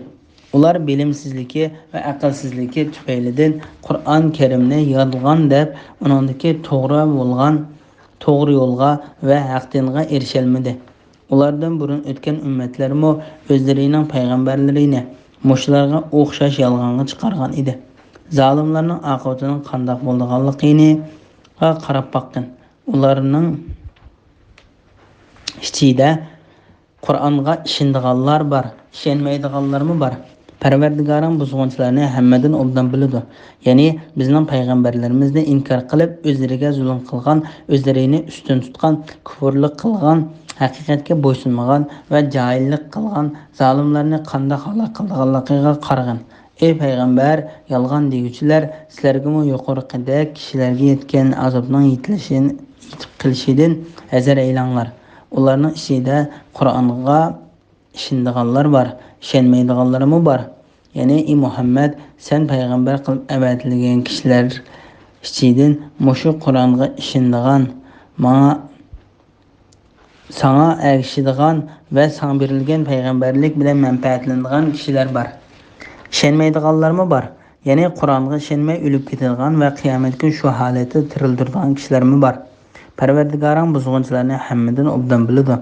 Ular bilimsizligi va aqlsizligi tufaylidan Qur'on Karimni yolg'on deb, uningdagi to'g'ri yo'lga va haqdinga erisholmadi. Ulardan burun o'tgan ummatlarmi o'zlarining payg'ambarlarini Muşlarga o'xshash yolg'onga chiqargan edi. Zolimlarning oqibatining qanday bo'lganligini qarab boqqin. Ularning ichida Qur'onga ishonganlar bor, ishonmaydiganlarmi bor. Parvardigoring buzg'unchilarni hammadan obdan biladi. Ya'ni bizning payg'ambarlarimizni inkor qilib, o'zlariga zulm qilgan, o'zlarini ustun tutgan, kufrlik qilgan, haqiqatga bo'ysunmagan va jahillik qilgan zolimlarni qanday halok qilganligiga qarag'in. Ey payg'ambar, yolg'on deguvchilar, sizlarga yuqoridagi kishilarga yetgan azobning yetib qilishidan hazar aylanglar. Ularning ichida Qur'onga ishonganlar bor, ishonmaydiganlarmi bor. Ya'ni ey Muhammad, sen payg'ambar qilib avatilgan kishilar ichidan mushu Qur'onga ishongan, sana erishadigan va sana berilgan payg'ambarlik bilan manfaatlanadigan kishilar bor. Ishonmaydiganlarmi bor. Ya'ni Qur'onga ishonmay o'lib ketadigan va qiyomat kuni shu holatda tirildirgan kishilarmi bor. Parvardigoring buzg'unchilarni hammadan obdan biladi.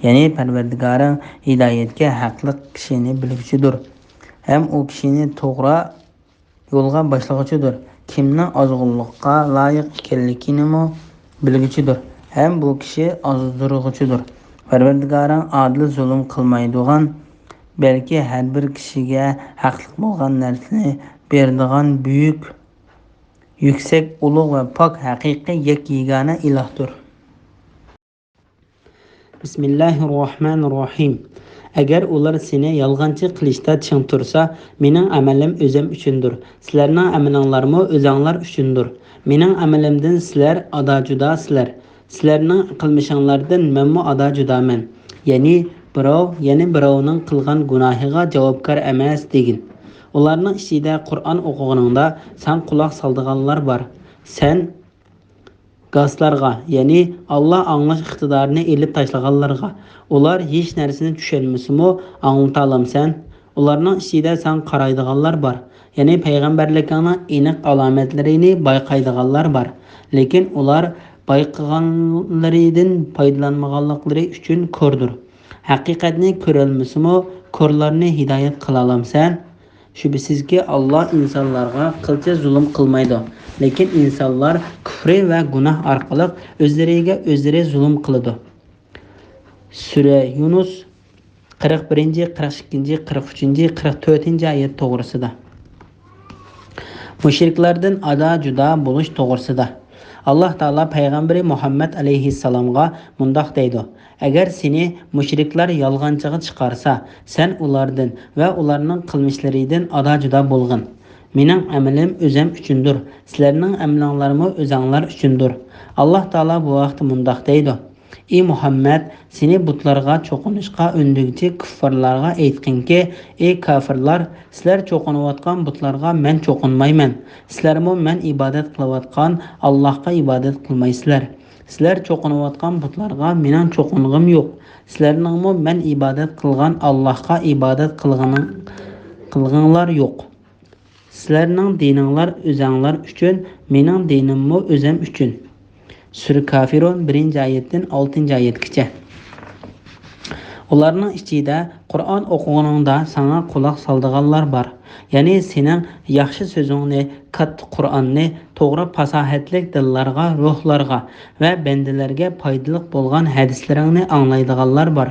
Ya'ni Parvardigoring hidoyatga haqli kishini biluvchidir. Ham u kishini to'g'ri yo'lga boshlag'uchidir. Kimning ozg'unlikqa loyiq ekanligini bilguchidir. Ham bu kishi ozdirg'uchidir. Parvardigoring adil zulm qilmaydigan, balki har bir kishiga haqli bo'lgan narsani beradigan buyuk, yuksak, ulug' va pok haqiqiy yagona ilohdir. Bismillahirrohmanirrohim. Agar ular seni yolg'onchi qilishda ching tursa, mening amalim o'zim uchundir. Sizlarning amalinglarmi o'zinglar uchundir. Mening amalimdan sizlar ado judosizlar. Sizlarning qilmishinglardan menmi ado judoman. Ya'ni birovning qilgan gunohiga javobgar emas degin. Ularning ichida Qur'on o'qiganingda sen quloq soldiganlar bor. Sen gazlarga, ya'ni Allah anglash iqtidorini elib tashlaganlarga, ular hech narsani tushunmasimi anglata olamsan. Ularning ichida sen qaraydiganlar bor. Ya'ni payg'ambarlikning aniq alomatlarini bayqaydiganlar bor. Lekin ular bayqaganlaridan foydalanmaganliklari uchun ko'rdir. Haqiqatni ko'rolmasimi, ko'rlarni hidoyat qila olamsan. Shubhisizki Allah insonlarga qilcha zulm qilmaydi. Lekin insonlar kufri va gunoh orqali o'zlariga o'zlari zulm qiladi. Sura Yunus 41, 42, 43, 44 oyat to'g'risida. Mushriklardan ada juda bo'lish to'g'risida. Allah Taala payg'ambari Muhammad alayhissalomga mundoq deydi: Agar seni mushriklar yolg'onchiga chiqarsa, sen ulardan va ularning qilmishlaridan ada juda bo'lgin. Mening amalim o'zim uchundir. Sizlarning amalinglarmi o'zinglar uchundir. Allah Taala bu vaqt mundoq deydi: Ey Muhammad, seni butlarga cho'qinishga undugchi kuffarlarga aytqinki, ey kafirlar, sizlar cho'qinayotgan butlarga men cho'qinmayman. Sizlarmi men ibodat qilayotgan Allohga ibodat qilmaysizlar. Sizlar cho'qinayotgan butlarga mening cho'qingim yo'q. Sizlarningmi men ibodat qilgan Allohga ibodat qilganlar yo'q. Sizlarning dininglar o'zinglar uchun, mening dinimmi o'zim uchun. Sura Kafirun 1-oyatdan 6-oyatgacha. Ularning ichida Qur'on o'qiganingda sana quloq soldiganlar bor. Ya'ni sening yaxshi so'zingni, katta Qur'onni to'g'ri fasohatli dillarga, ruhlarga va bandalarga foydali bo'lgan hadislaringni anglaydiganlar bor.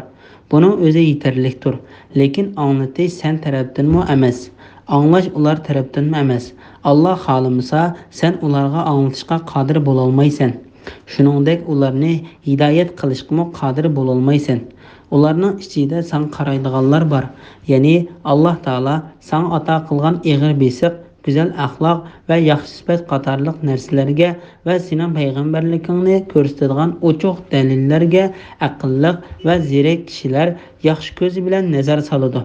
Buning o'zi yetarlidir. Lekin anglatish sen tarafdanmi emas, anglash ular tarafdanmi emas. Alloh xohlamasa sen ularga anglatishga qodir bo'la olmaysan. Shuningdek ularni hidoyat qilishga qodir bo'la olmaysan. Ularning ichida sen qaraydiganlar bor. Ya'ni Alloh Taala sen ato qilgan ig'ir besiq, go'zal axloq va yaxshi sifat qatorliq narsalarga va sening payg'ambarligingni ko'rsatadigan ochiq dalillarga aqlli va zerek kishilar yaxshi ko'zi bilan nazar soladi.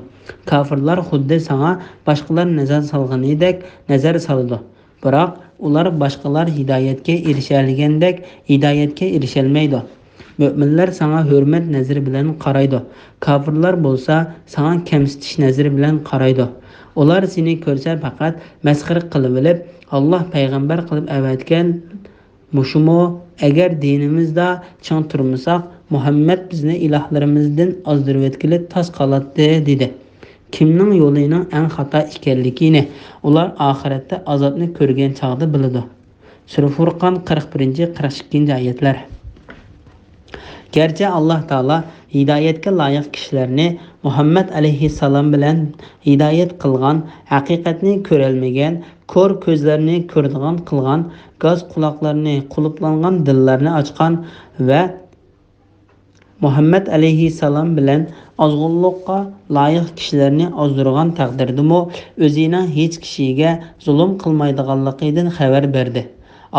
Kafirlar xuddi sana boshqalar nazar solganidek nazar soladi. Biroq ular boshqalar hidoyatga erishilgandek hidoyatga erisholmaydi. Müminler sana hürmet nazari bilan qaraydi. Kafirlar bo'lsa sana kamsitish nazari bilan qaraydi. Ular seni ko'rsa faqat masxara qilib olib, Alloh payg'ambar qilib avatgan mushumo agar dinimizda ching turmasak, Muhammad bizni ilohlarimizdan ozdirib etkili tas qolatdi dedi. kimning yo'lining eng xato ekanligini ular oxiratda azobni ko'rgan chog'da biladi. Sura Furqon 41-42 oyatlar. Gerçi Allah Taala hidayetga loyiq kishilarni Muhammad alayhissalom bilan hidayet qilgan, haqiqatni ko'rolmagan, ko'r ko'zlarni ko'radigan qilgan, g'oz quloqlarni quluplangan dillarni ochgan va Muhammad alayhissalom bilan ozg'unlikqa loyiq kishilarni ozdirgan taqdirdimi o'zining hech kishiga zulm qilmaydiganligidan xabar berdi.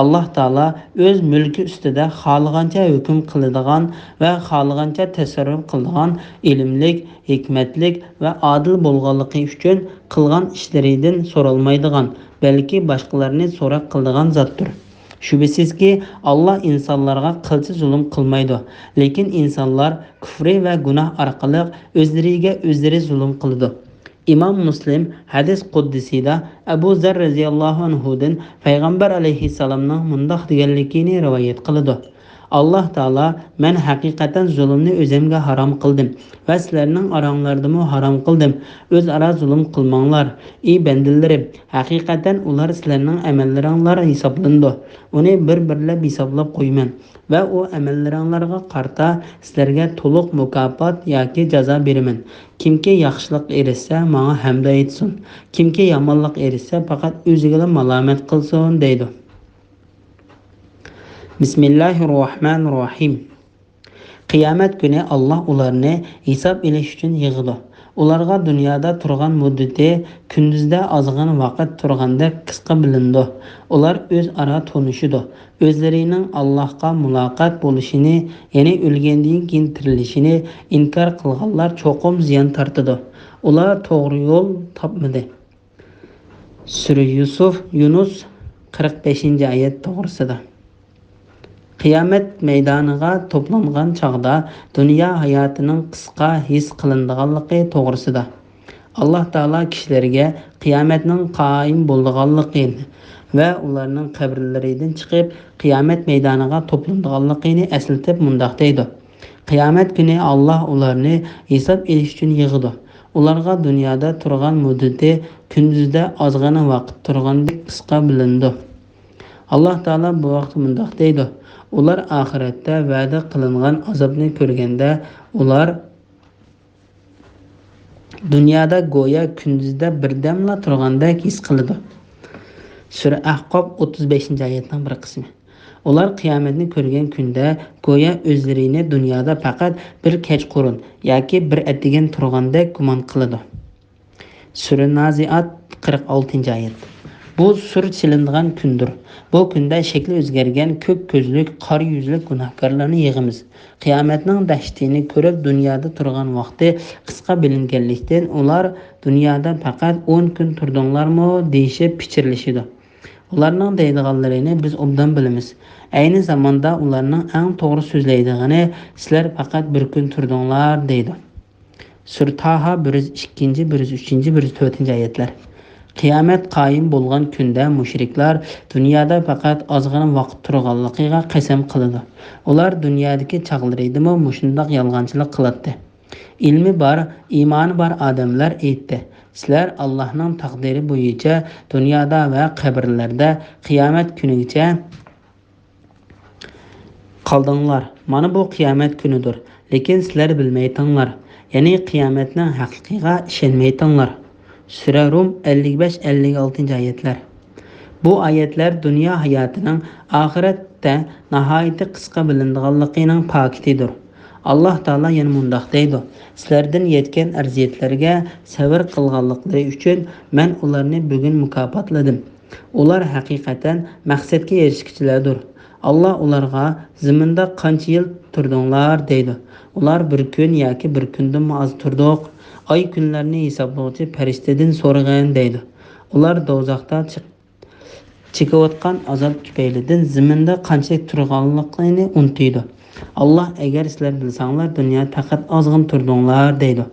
Allah Taala o'z mulki ustida xohlagancha hukm qiladigan va xohlagancha tasarruf qiladigan ilmlik, hikmatlik va adil bo'lganligi uchun qilgan ishlaridan so'ralmaydigan, balki boshqalarni so'roq qiladigan zotdir. Şübhəsizki Allah insanlarga qilcha zulm qilmaydi, lekin insonlar kufri va gunoh orqali o'zlariga o'zlari zulm qiladi. İmam Muslim hadis quddisida Abu Zar radhiyallohu anhudan payg'ambar alayhissalomning mundoq deganligini rivoyat qiladi. Allah Taala men haqiqatan zulmni o'zimga harom qildim va sizlarning oranglardami harom qildim. O'zaro zulm qilmanglar. Ey bandilarim, haqiqatan ular sizlarning amallaringlar hisoblandi. Uni bir-birlab hisoblab qo'yman va u amallaringlarga qarta sizlarga to'liq mukofot yoki jazo beraman. Kimki yaxshilik erishsa, menga hamd aytsin. Kimki yomonlik erishsa, faqat o'ziga malomat qilsin deydi. Bismillahirrohmanirrohim. Qiyomat kuni Allah ularni hisob elish uchun yig'di. Ularga dunyoda turgan muddati kunduzda ozg'in vaqt turganda qisqa bilindi. Ular o'zaro tanishidi. O'zlarining Allohga muloqot bo'lishini, ya'ni o'lgandan keyin tirilishini inkor qilganlar cho'qim ziyon tortadi. Ular to'g'ri yo'l topmadi. Sura Yunus 45-oyat to'g'risida. Qiyomat maydoniga to'plangan chog'da dunyo hayotining qisqa his qilinadiganligi to'g'risida. Alloh taolo kishilarga qiyomatning qoyim bo'lganligini va ularning qabrlaridan chiqib qiyomat maydoniga to'planadiganligini eslatib mundoq deydi. Qiyomat kuni Alloh ularni hisob elish uchun yig'di. Ularga dunyoda turgan muddati kunduzda ozgina vaqt turgandek qisqa bilindi. Alloh taolo bu vaqt mundoq deydi. Ular oxiratda va'da qilingan azobni ko'rganda ular dunyoda go'yo kunduzda birdamla turgandek his qiladi. Sura Ahqof 35-oyatning bir qismi. Ular qiyomatni ko'rgan kunda go'yo o'zlarini dunyoda faqat bir kechqurun yoki bir atigan turgandek gumon qiladi. Sura Naziat 46-oyat. Bu sur chilinadigan kundir. Bu kunda shakli o'zgargan ko'k ko'zlik, qora yuzli gunohkorlarni yig'imiz. Qiyomatning dahshatini ko'rib dunyoda turgan vaqti qisqa bilinganlikdan ular dunyoda faqat 10 kun turdinglarmi deyishib pichirlashidi. Ularning deydiganlarini biz obdan bilamiz. Ayni zamonda ularning eng to'g'ri so'zlaydigani sizlar faqat bir kun turdinglar deydi. Sura Taha 102, 103, 104-oyatlar. Qiyomat qoyim bo'lgan kunda mushriklar dunyoda faqat ozgina vaqt turganligiga qasam qiladi. Ular dunyodagi chaqlaridimi mushundoq yolg'onchilik qiladi. Ilmi bor, iymoni bor odamlar aytdi. Sizlar Allohning taqdiri bo'yicha dunyoda va qabrlarda qiyomat kunigacha qoldinglar. Mana bu qiyomat kunidir. Lekin sizlar bilmaytinglar. Ya'ni qiyomatning haqiqiga ishonmaytinglar. Sura Rum 55-56-oyatlar. Bu oyatlar dunyo hayotining oxiratda nihoyat qisqa bilinadiganligining pakitidir. Alloh taolo yana mundoq deydi. Sizlardan yetgan arziyatlarga sabr qilganliklari uchun men ularni bugun mukofotladim. Ular haqiqatan maqsadga erishkichilardir. Alloh ularga zaminda qancha yil turdinglar deydi. Ular bir kun yoki bir kundan oz turdik. Ay kunlarni hisoblovchi farishtadan so'ragan deydi. Ular do'zaxda chekayotgan azob tufaylidan zaminda qancha turganligini unutdi. Allah agar sizlar bilsanglar dunyoda faqat ozg'in turdinglar deydi.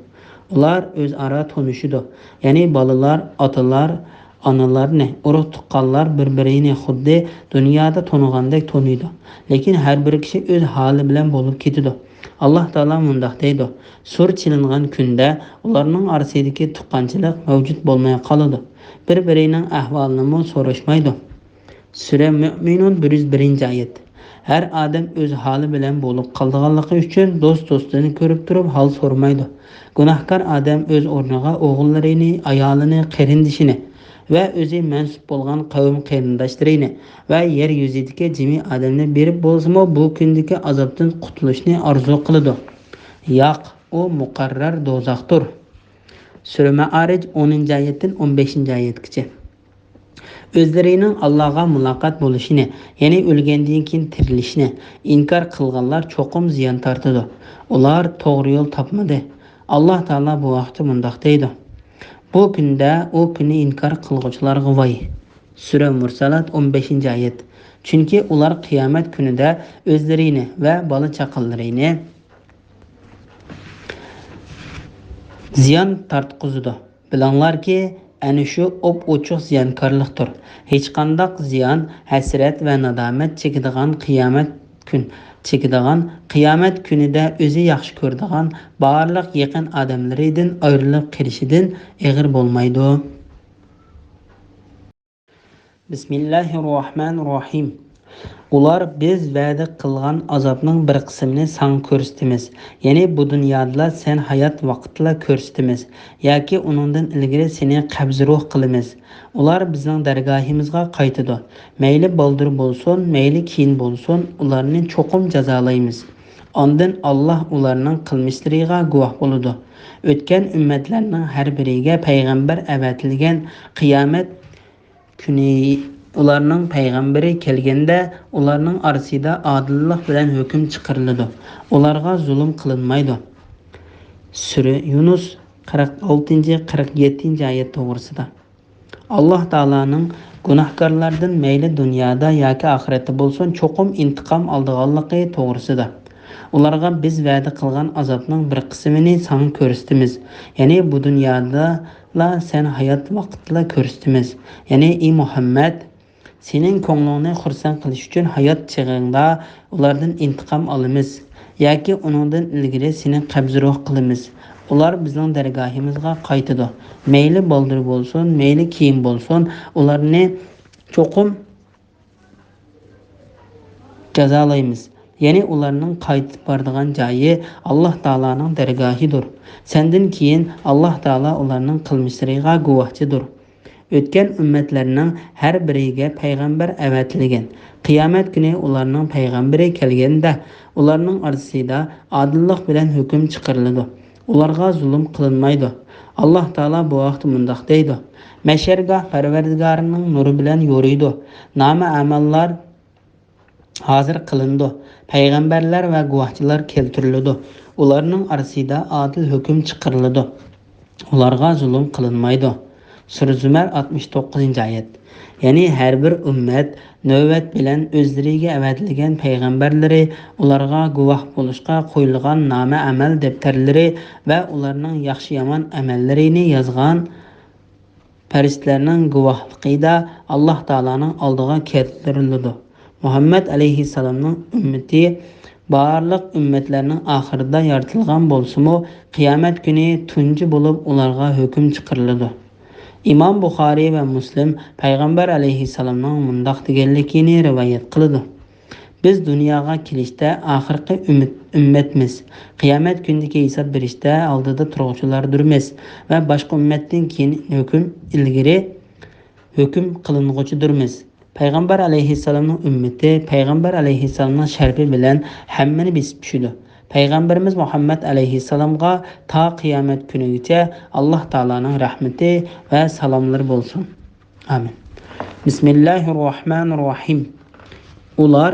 Ular o'zaro tanishidi. Ya'ni bolalar, otalar, onalarni, urug' tuqqanlar bir-birini xuddi dunyoda tanigandek taniydi. Lekin har bir kishi o'z holi bilan bo'lib ketadi. Allah Taala mundaq deydi: "Sur chilingan kunda ularning orasidagi tuqqanchilik mavjud bo'lmay qoladi. Bir-birining ahvolini so'rashmaydi." Sura Mü'minun 101-oyat. Her adam öz hali bilen bolup kaldıganlığı üçün dost-dostunu körüp durup hal sormaydı. Günahkar adam öz ornağa oğullarını, ayalını, qerindişini ve özü mensup bolgan kavim qerindaşlarını ve yeryüzüdeki cimi adamını berip bolsamo bu kündeki azaptan qutuluşni arzu kılıdı. Yaq, o muqarrar dozaqdır. Sura Ma'arij 10-oyatdan 15-oyatgacha. Özlerinin Allah'a mulakat buluşini, yani ölgenden keyin tirilishini inkar qilganlar çoqum ziyan tartıdı. Ular to'g'ri yo'l topmadi. Allah Taala bu vaqtda mundaq deydi: "Bu kunda o kuni inkar qilguvchilarga voy." Sura Mursalat 15-oyat. Chunki ular qiyomat kunida o'zlarini va bola chaqalarini ziyan tartqizadi. Bilinglarki, ana shu op-ochiq ziyankorlikdir. Hech qanday ziyan, hasrat va nadomat çekidigan qiyomat kunida o'zi yaxshi ko'radigan barliq yaqin odamlaridan ayrilib qilishidan ig'ir bo'lmaydi. Bismillahirrohmanirrohim. Ular biz va'da qilgan azobning bir qismini san ko'rsatamiz. Ya'ni bu dunyoda sen hayot vaqtida ko'rsatamiz yoki uningdan ilgari seni qabzruh qilamiz. Ular bizning dargohimizga qaytadi. Mayli boldir bo'lsin, mayli keyin bo'lsin, ularni cho'qim jazolaymiz. Ondan Allah ularning qilmishlariga guvoh bo'ladi. O'tgan ummatlarning har biriga payg'ambar avatilgan qiyomat kuni ularning payg'ambari kelganda ularning orasida adillik bilan hukm chiqariladi. Ularga zulm qilinmaydi. Sura Yunus 46-47-oyat to'g'risida. Allah Taalaning gunohkorlardan mayli dunyoda yoki oxiratda bo'lsin cho'qim intiqom oldiganligi to'g'risida. Ularga biz va'da qilgan azobning bir qismini sana ko'rsatamiz. Ya'ni bu dunyoda sen hayot vaqtida ko'rsatamiz. Ya'ni ey Muhammad, senin ko'nglingni xursand qilish uchun hayot chig'ingda ulardan intiqom olamiz yoki uningdan ilgari seni qabzruh qilamiz. Ular bizning dargohimizga qaytadi. Mayli boldir bo'lsin, mayli keyin bo'lsin, ularni cho'qim jazolaymiz. Ya'ni ularning qaytib boradigan joyi Allah Taolaning dargohidir. Sendan keyin Allah Taala ularning qilmishlariga guvohchidir. O'tgan ummatlarning har biriga payg'ambar avatilgan. Qiyomat kuni ularning payg'ambari kelganda ularning orasida adillik bilan hukm chiqariladi. Ularga zulm qilinmaydi. Allah Taala bu vaqt mundaq deydi: "Mashargoh Parvardigorining nuri bilan yo'riydi. Nama amallar hozir qilindi. Payg'ambarlar va guvohchilar keltiriladi. Ularning orasida adil hukm chiqariladi. Ularga zulm qilinmaydi." Sura Zumar 69-oyat. Ya'ni har bir ummat navbat bilan o'zlariga avatilgan payg'ambarlari, ularga guvoh bo'lishga qo'yilgan nama amal daftarlari va ularning yaxshi yomon amallarini yozgan farishtalarning guvohligida Allah Taolaning oldiga keltiriladi. Muhammad alayhissalomning ummati barliq ummatlarning oxirida yaratilgan bo'lsa-mu, qiyomat kuni tunji bo'lib ularga hukm chiqariladi. İmam Buxoriy va Muslim payg'ambar alayhissalomning mundaq deganligini rivoyat qiladi: "Biz dunyoga kelishda oxirgi ummatmiz. Qiyomat kunidagi hisob berishda oldida turuvchilardurmiz va boshqa ummatdan keyin ilgari hukm qilinguchidirmiz." Payg'ambar alayhissalomning ummati payg'ambar alayhissalomning sharfi bilan hammani besib tushidi. Payg'ambarimiz Muhammad alayhissalomga ta qiyomat kunigacha Allah Taolaning rahmati va salomlari bo'lsin. Amin. Bismillahirrohmanirrohim. Ular: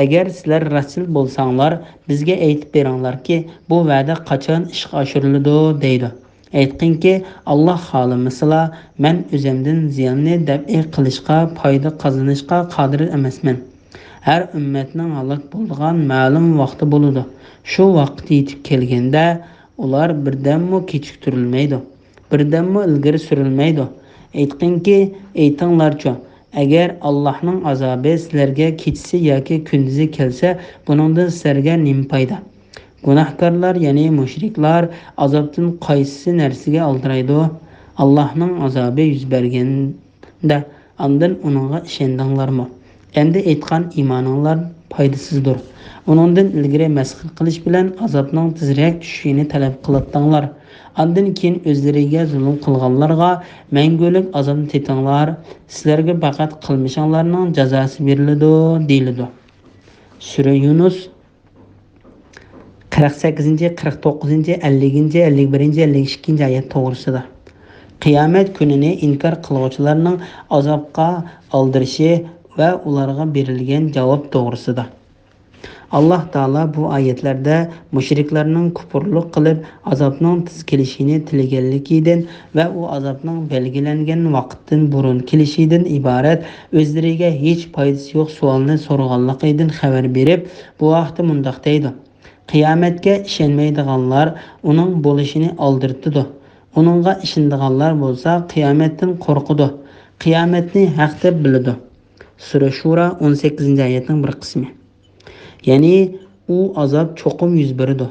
"Agar sizlar rasul bo'lsanglar, bizga aytib beringlarki, bu va'da qachon ishga oshiriladi?" deydi. Aytqinki, Allah xohlamasa, men o'zimdan ziyonni dab'i qilishga, foyda qozonishga qodir emasman. Har ummatning halok bo'lgan ma'lum vaqti bo'ladi. Shu vaqt yetib kelganda ular birdammo kechiktirilmaydi, birdammo ilgari surilmaydi. Aytqinki, aytinglarchi, agar Allohning azobi sizlarga kechisi yoki kunduzi kelsa, buningdan sizlarga nima foyda? Günahkarlar, ya'ni mushriklar azobdan qaysi narsaga aldiraydi? Allohning azobi yuz berganda ondan uningga ishondinglarmi? Endi aytgan iymoninglar foydasizdir. Uningdan ilgari masxir qilish bilan azobning tezroq tushishini talab qilatdinglar. Ondan keyin o'zlariga zulm qilganlarga mangulik azobni tetinglar. Sizlarga faqat qilmishinglarning jazosi beriladi, deyiladi. Sura Yunus 48, 49, 50, 51, 52 oyat to'g'risida. Qiyomat kunini inkor qiluvchilarning azobga oldirishi va ularga berilgan javob to'g'risida. Alloh taolo bu oyatlarda mushriklarning kufrlik qilib azobning tez kelishini tilaganligidan va u azobning belgilangan vaqtdan burun kelishidan iborat o'zlariga hech foydasi yo'q savolni so'raganligidan xabar berib, bu vaqtda mundoq deydi: qiyomatga ishonmaydiganlar uning bo'lishini oldirtdi. Uningga ishonadiganlar bo'lsa qiyomatdan qo'rqidi, qiyomatni haq deb biladi. Sura Shura 18-oyatning bir qismi. Ya'ni u azob cho'qim yuz beradi.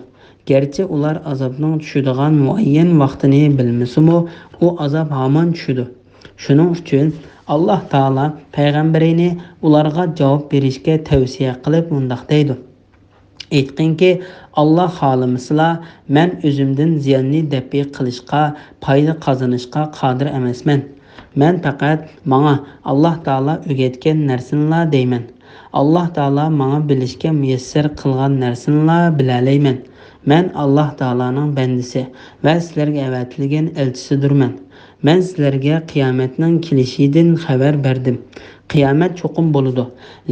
Garchi ular azobning tushadigan muayyan vaqtini bilmasa-mu, u azob hamon tushadi. Shuning uchun Alloh taolo payg'ambarini ularga javob berishga tavsiya qilib mundoq deydi: aytqinki, Alloh xohlamasa, men o'zimdan ziyonni dafi qilishga, foyda qozonishga qodir emasman. Men faqat menga Alloh taolo o'rgatgan narsani deyman. Alloh taolo menga bilishga muyassar qilgan narsani bilalayman. Men Alloh taoloning bandasi va sizlarga avatilgan elchisidirman. Men sizlarga qiyomatning kelishidan xabar berdim. Qiyomat cho'qim bo'ladi,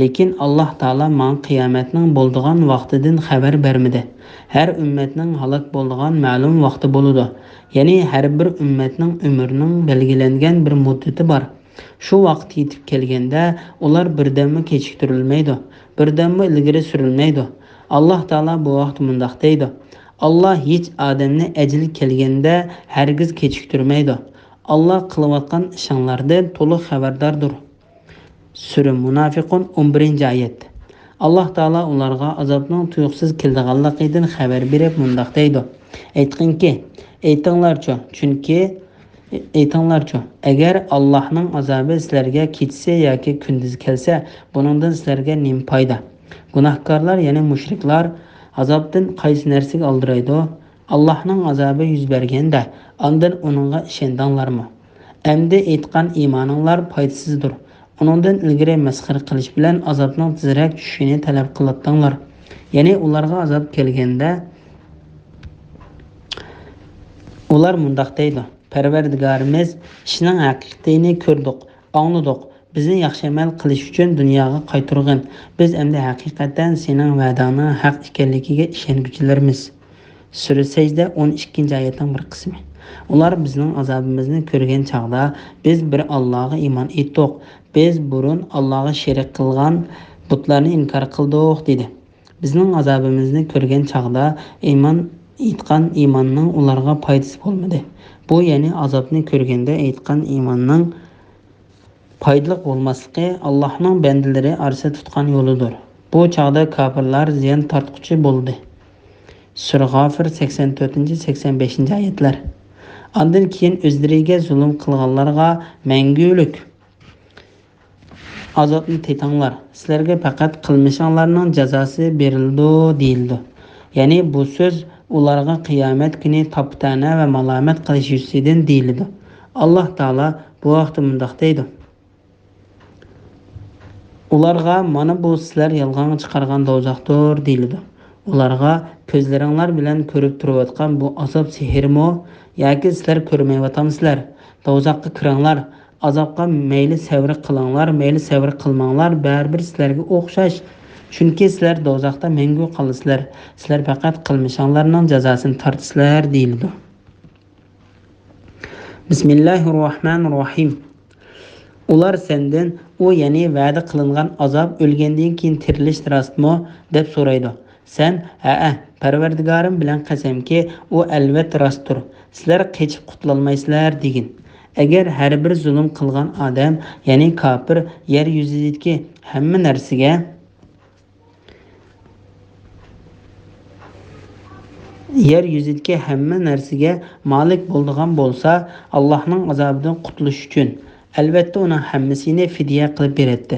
lekin Alloh taolo menga qiyomatning bo'ladigan vaqtidan xabar bermadi. Har ummatning halok bo'ladigan ma'lum vaqti bo'ladi. Ya'ni har bir ummatning umrining belgilangan bir muddati bor. Shu vaqt yetib kelganda ular birdammi kechiktirilmaydi, birdammi ilgari surilmaydi. Alloh taolo bu vaqt mundoq deydi: Alloh hech odamni ajali kelganda hargiz kechiktirmaydi. Alloh qilayotgan ishinglardan to'liq xabardordir. Sura Munafiqun 11-oyat. Alloh taolo ularga azobning tuyuqsiz keldiganligidan xabar berib mundoq deydi: aytqinki, aytinglarcha, agar Allohning azobi sizlarga kechsa yoki kunduz kelsa, buningdan sizlarga nima foyda? Gunohkorlar, ya'ni mushriklar azobdan qaysi narsaga oldiraydi? Allohning azobi yuz berganda ondan uningga ishondinglarmi? Endi aytgan iymoninglar foydasizdir. Uningdan ilgari masxir qilish bilan azobning tezroq tushishini talab qilatdinglar. Ya'ni ularga azob kelganda ular mundoq deydi: Parvardigorimiz, ishning haqiqatini ko'rdik, angladik. Bizni yaxshi amal qilish uchun dunyoga qaytargin. Biz endi haqiqatan sening va'dangning haq ekanligiga ishonguchilarmiz. Sura Sajda 12-oyatning bir qismi. Ular bizning azobimizni ko'rgan chaqda biz bir Allohga iymon etdik. Biz burun Allohga sherik qilgan butlarni inkor qildik dedi. Bizning azobimizni ko'rgan chaqda iymon etgan iymonning ularga foydasi bo'lmadi. Bu ya'ni azobni ko'rganda aytgan iymonning foydali bo'lmasligi Allohning bandalari arsa tutgan yo'lidir. Bu chaqda kofirlar ziyon tortquchi bo'ldi. Sura G'ofir 84-85-oyatlar. Ondan keyin o'zlariga zulm qilganlarga mangulik azobni tetinglar. Sizlarga faqat qilmishinglarning jazosi berildi, deyildi. Ya'ni bu so'z ularga qiyomat kuni taptana va malomat qilish yuzidan deyildi. Alloh taolo bu vaqtda mundoq deydi: ularga mana bu sizlar yolg'on chiqargan do'zaxdir deyildi. Ularga ko'zlaringlar bilan ko'rib turayotgan bu azob sehrmi yoki sizlar ko'rmayotgansizlar? Do'zaxga kiringlar. Azobga mayli sabr qilinglar, mayli sabr qilmanglar, baribir sizlarga o'xshash. Chunki sizlar do'zaxda mangu qolasizlar. Sizlar faqat qilmishinglarning jazosini tortisizlar, deyildi. Bismillahirrohmanirrohim. Ular sendan u ya'ni va'da qilingan azob o'lgandan keyin tirilish rostmi deb so'raydi. Sen, ha, Parvardigorim bilan qasamki, u albatta rostdir. Sizlar qechib qutulolmaysizlar degin. Agar har bir zulm qilgan odam, ya'ni kofir, yer yuzidagi hamma narsaga yer yuzidagi hamma narsaga malik bo'ladigan bo'lsa, Allohning azobidan qutulish uchun albatta uning hammasini fidya qilib beradi.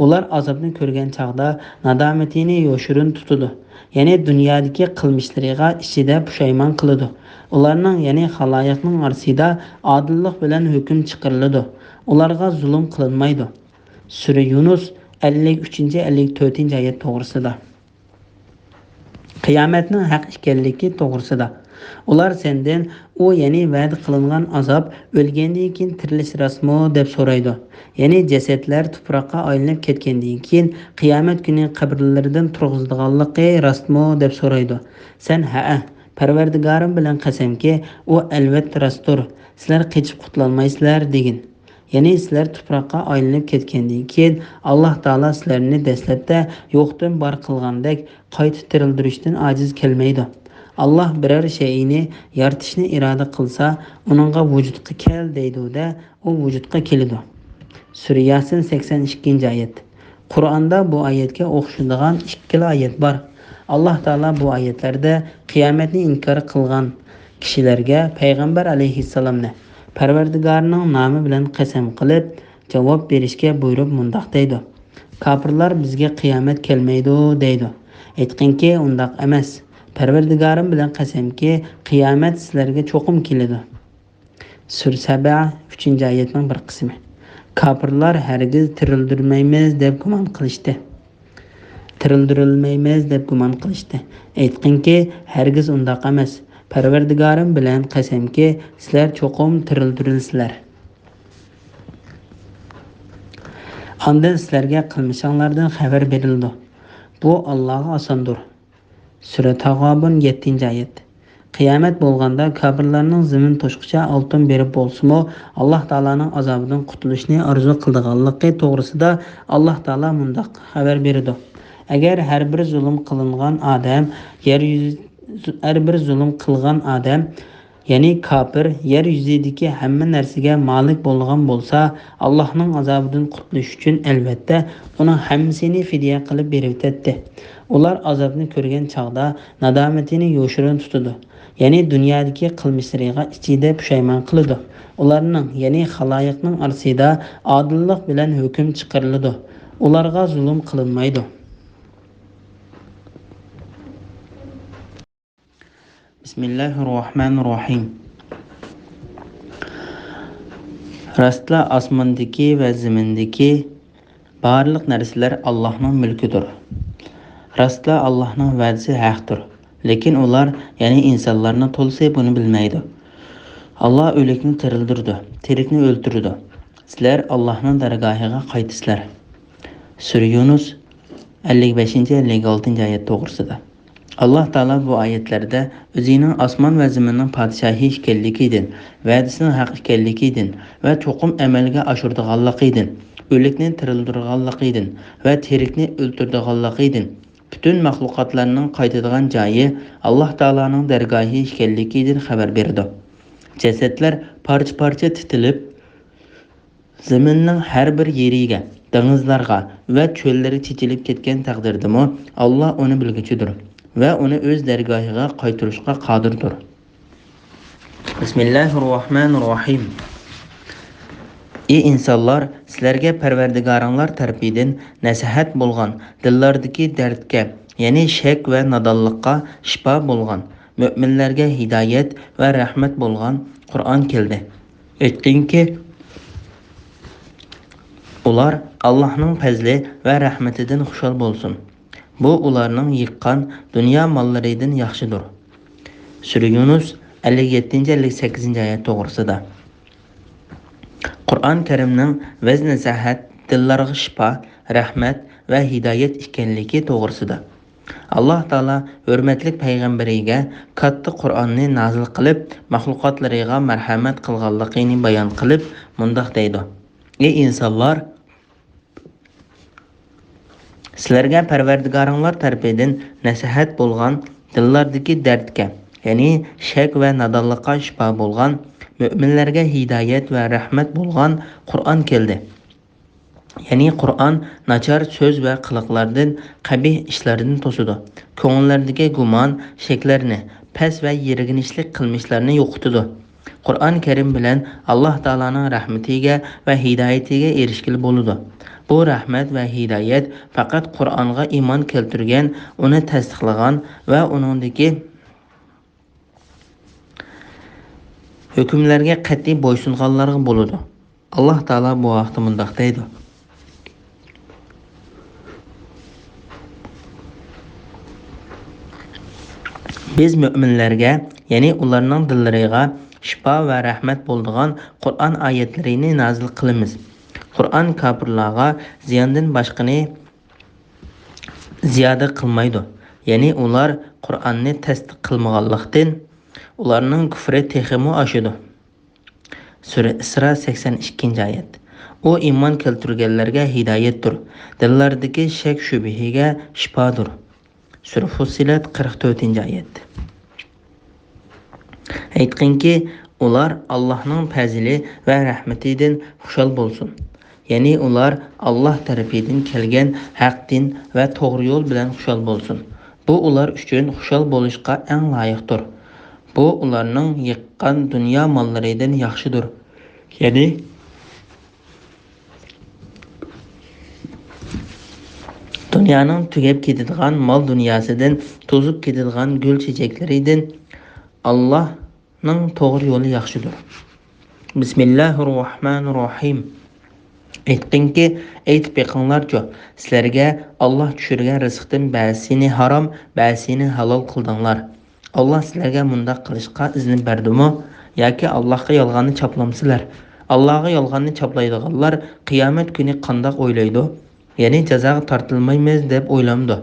Ular azobni ko'rgan chaqda nadomatini yoshirin tutadi. Ya'ni dunyodagi qilmishlariga ichida pushaymon qiladi. Ularning ya'ni xaloyiqning orasida odillik bilan hukm chiqariladi. Ularga zulm qilinmaydi. Sura Yunus 53-54 oyat to'g'risida. Qiyomatning haq ekanligi to'g'risida. Ular sendan u ya'ni va'da qilingan azob o'lgandan keyin tirilish rasmi deb so'raydi. Ya'ni jasadlar tuproqqa aylanib ketgandan keyin qiyomat kuni qabrlaridan turg'izilganligi rostmi deb so'raydi. Sen ha, Parvardigorim bilan qasamki, u albatta rostdir. Sizlar qechib qutulolmaysizlar degin. Ya'ni sizlar tuproqqa aylanib ketgandan keyin Alloh taolo sizlarni dastlabda yo'qdan bor qilgandek qayta tirildirishdan ojiz kelmaydi. Alloh biror shayni yaratishni iroda qilsa, uningga vujudga kel deydi-da, u vujudga keladi. Sura Yasin 82-oyat. Qur'onda bu oyatga o'xshaydigan ikkala oyat bor. Alloh taolo bu oyatlarda qiyomatni inkor qilgan kishilarga payg'ambar alayhissalomni Parvardigorning nomi bilan qasam qilib javob berishga buyurib mundoq deydi. Kofirlar bizga qiyomat kelmaydi deydi. Aytqinki, undoq emas. Parvardigorim bilan qasamki, qiyomat sizlarga cho'qim keladi. Sura Saba 3-oyatning bir qismi. Kofirlar hargiz tirildirmaymiz deb gumon qilishdi. Aytqinki, hargiz undoq emas. Parvardigorim bilan qasamki, sizlar cho'qim tirildirilsizlar. Ondan sizlarga qilmishinglardan xabar berildi. Bu Allohga osondir. Sura Tag'obun 7-oyat. Qiyomat bo'lganda kofirlarning zimin to'shqicha oltin berib bo'lsa-mu, Alloh taolaning azobidan qutulishni orzu qilganligi to'g'risida Alloh taolo mundoq xabar berdi. Agar har bir zulm qilgan odam, ya'ni kofir yer yuzidagi hamma narsaga malik bo'lgan bo'lsa, Allohning azobidan qutulish uchun albatta uning hammasini fidya qilib beribdi. Ular azobni ko'rgan chaqda nadomatini yoshirin tutadi. Ya'ni dunyodagi qilmishlariga ichida pushaymon qiladi. Ularning, ya'ni xaloyiqning orasida odillik bilan hukm chiqariladi. Ularga zulm qilinmaydi. Bismillahirrohmanirrohim. Rastla osmondagi va zimindagi barliq narsalar Allohning mulkidir. Rastla Allohning va'dasi haqdir. Lekin ular, ya'ni insonlarning to'lsa buni bilmaydi. Alloh o'likni tirildirdi, tirikni o'ltirdi. Sizlar Allohning dargohiga qaytisizlar. Sura Yunus 55-56 oyat to'g'risida. Alloh taolo bu oyatlarda o'zining osmon va zaminning podshohi ekanligidan, va'dasining haq ekanligidan va cho'qim amalga oshirdiganligidan, o'likni tirildirganligidan va tirikni o'ltirdiganligidan, butun maxluqotlarning qaytadigan joyi Alloh taoloning dargohi ekanligidan xabar berdi. Jasadlar parcha-parcha titilib, zaminning har bir yeriga, dengizlarga va cho'llarga chechilib ketgan taqdirdami, Alloh uni bilguchidir va uni o'z dargohiga qaytarishga qodirdir. Bismillahirrohmanirrohim. Ey insonlar, sizlarga Parvardigoringlar tarafidan nasihat bo'lgan, dillardagi dardga, ya'ni shak va nodonlikqa shifo bo'lgan, mu'minlarga hidoyat va rahmat bo'lgan Qur'on keldi. Aytdingki, ular Allohning fazli va rahmatidan xushal bo'lsin. Bu ularning yiqqan dunyo mollaridan yaxshidir. Sura Yunus 57-58 oyat to'g'risida. Qur'on Karimning vaz nasihat, dillarga shifo, rahmat va hidoyat ekanligi to'g'risida. Alloh taolo hurmatli payg'ambariga katta Qur'onni nozil qilib, maxluqotlariga marhamat qilganligini bayon qilib, mundoq deydi: Ey insonlar, sizlarga Parvardigoringlar tarafidan nasihat bo'lgan, dillardagi dardga, ya'ni shak va nodonlikqa shifo bo'lgan, mu'minlarga hidoyat va rahmat bo'lgan Qur'on keldi. Ya'ni Qur'on nachar so'z va qiliqlardan, qabih ishlardan to'sidi. Ko'ngillardagi gumon, shaklarni, pes ve yerginişlik kılmışlarını yo'qotadi. Qur'on Karim bilan Alloh taolaning rahmatiga va hidoyatiga erishgili bo'ladi. Bu rahmat va hidoyat faqat Qur'onga iymon keltirgan, uni tasdiqlagan va uningdagi hukmlarga qat'iy bo'ysunganlarga bo'ladi. Alloh taolo bu vaqtda mundaq deydi: Biz müminlerge, yani ularning dillariga shifo va rahmat bo'ladigan Qur'on oyatlarini nazil qilamiz. Qur'on kofirlarga ziyondan boshqani ziyoda qilmaydi. Ya'ni ular Qur'onni tasdiq qilmaganlikdan ularning kufri texmo oshadi. Sura Isra 82-oyat. O iymon keltirganlarga hidoyatdir. Dillardagi shak shubhaga shifodir. Sura Fussilat 44-oyat. Aytqinki, ular Allohning fazli va rahmatidan xushal bo'lsin. Ya'ni ular Alloh tarafidan kelgan haq din va to'g'ri yo'l bilan xushal bo'lsin. Bu ular uchun xushal bo'lishga eng loyiqdir. Bu ularning yiqqan dunyo mollaridan yaxshidir. Ya'ni dunyoning tugab ketadigan mol dunyosidan, to'zib ketadigan gul chechaklaridan Allohning to'g'ri yo'li yaxshidir. Bismillahirrohmanirrohim. Aytqinki, aytib beqinglarcha, sizlarga Alloh tushirgan rizqdan ba'zisini harom, ba'zisini halol qildinglar. Alloh sizlarga mundaq qilishga izn berdimi yoki Allohga yolg'onni chaplamsizlar? Allohga yolg'onni chaplaydiganlar qiyomat kuni qandoq o'ylaydi? Ya'ni jazoga tortilmaymiz deb o'ylamdi.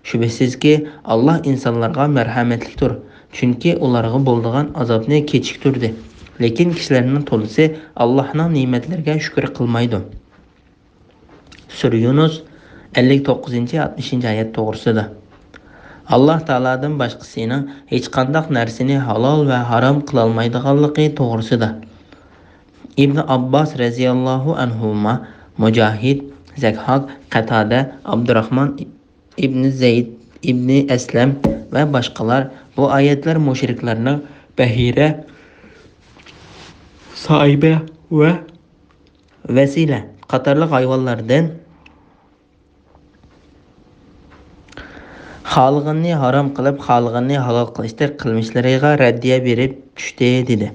Shubhasizki, Alloh insonlarga marhamatlidir. Chunki ularga bo'ladigan azobni kechiktirdi. Lekin kishilarning to'lisi Allohning ne'matlariga shukr qilmaydi. Sura Yunus 59-60-oyat to'g'risida. Alloh taoladan boshqasining hech qanday narsani halol va harom qila olmaydiganligi to'g'risida. Ibn Abbos radhiyallohu anhuma, Mujohid, Zakhaq, Qatada, Abdurrahmon ibn Zayd ibn Aslam va boshqalar bu oyatlar mushriklarning bahira, soiba va vasila qatorliq hayvonlardan xalqini harom qilib, xalqini halol qilishdir qilmishlariga raddiya berib tushdi dedi.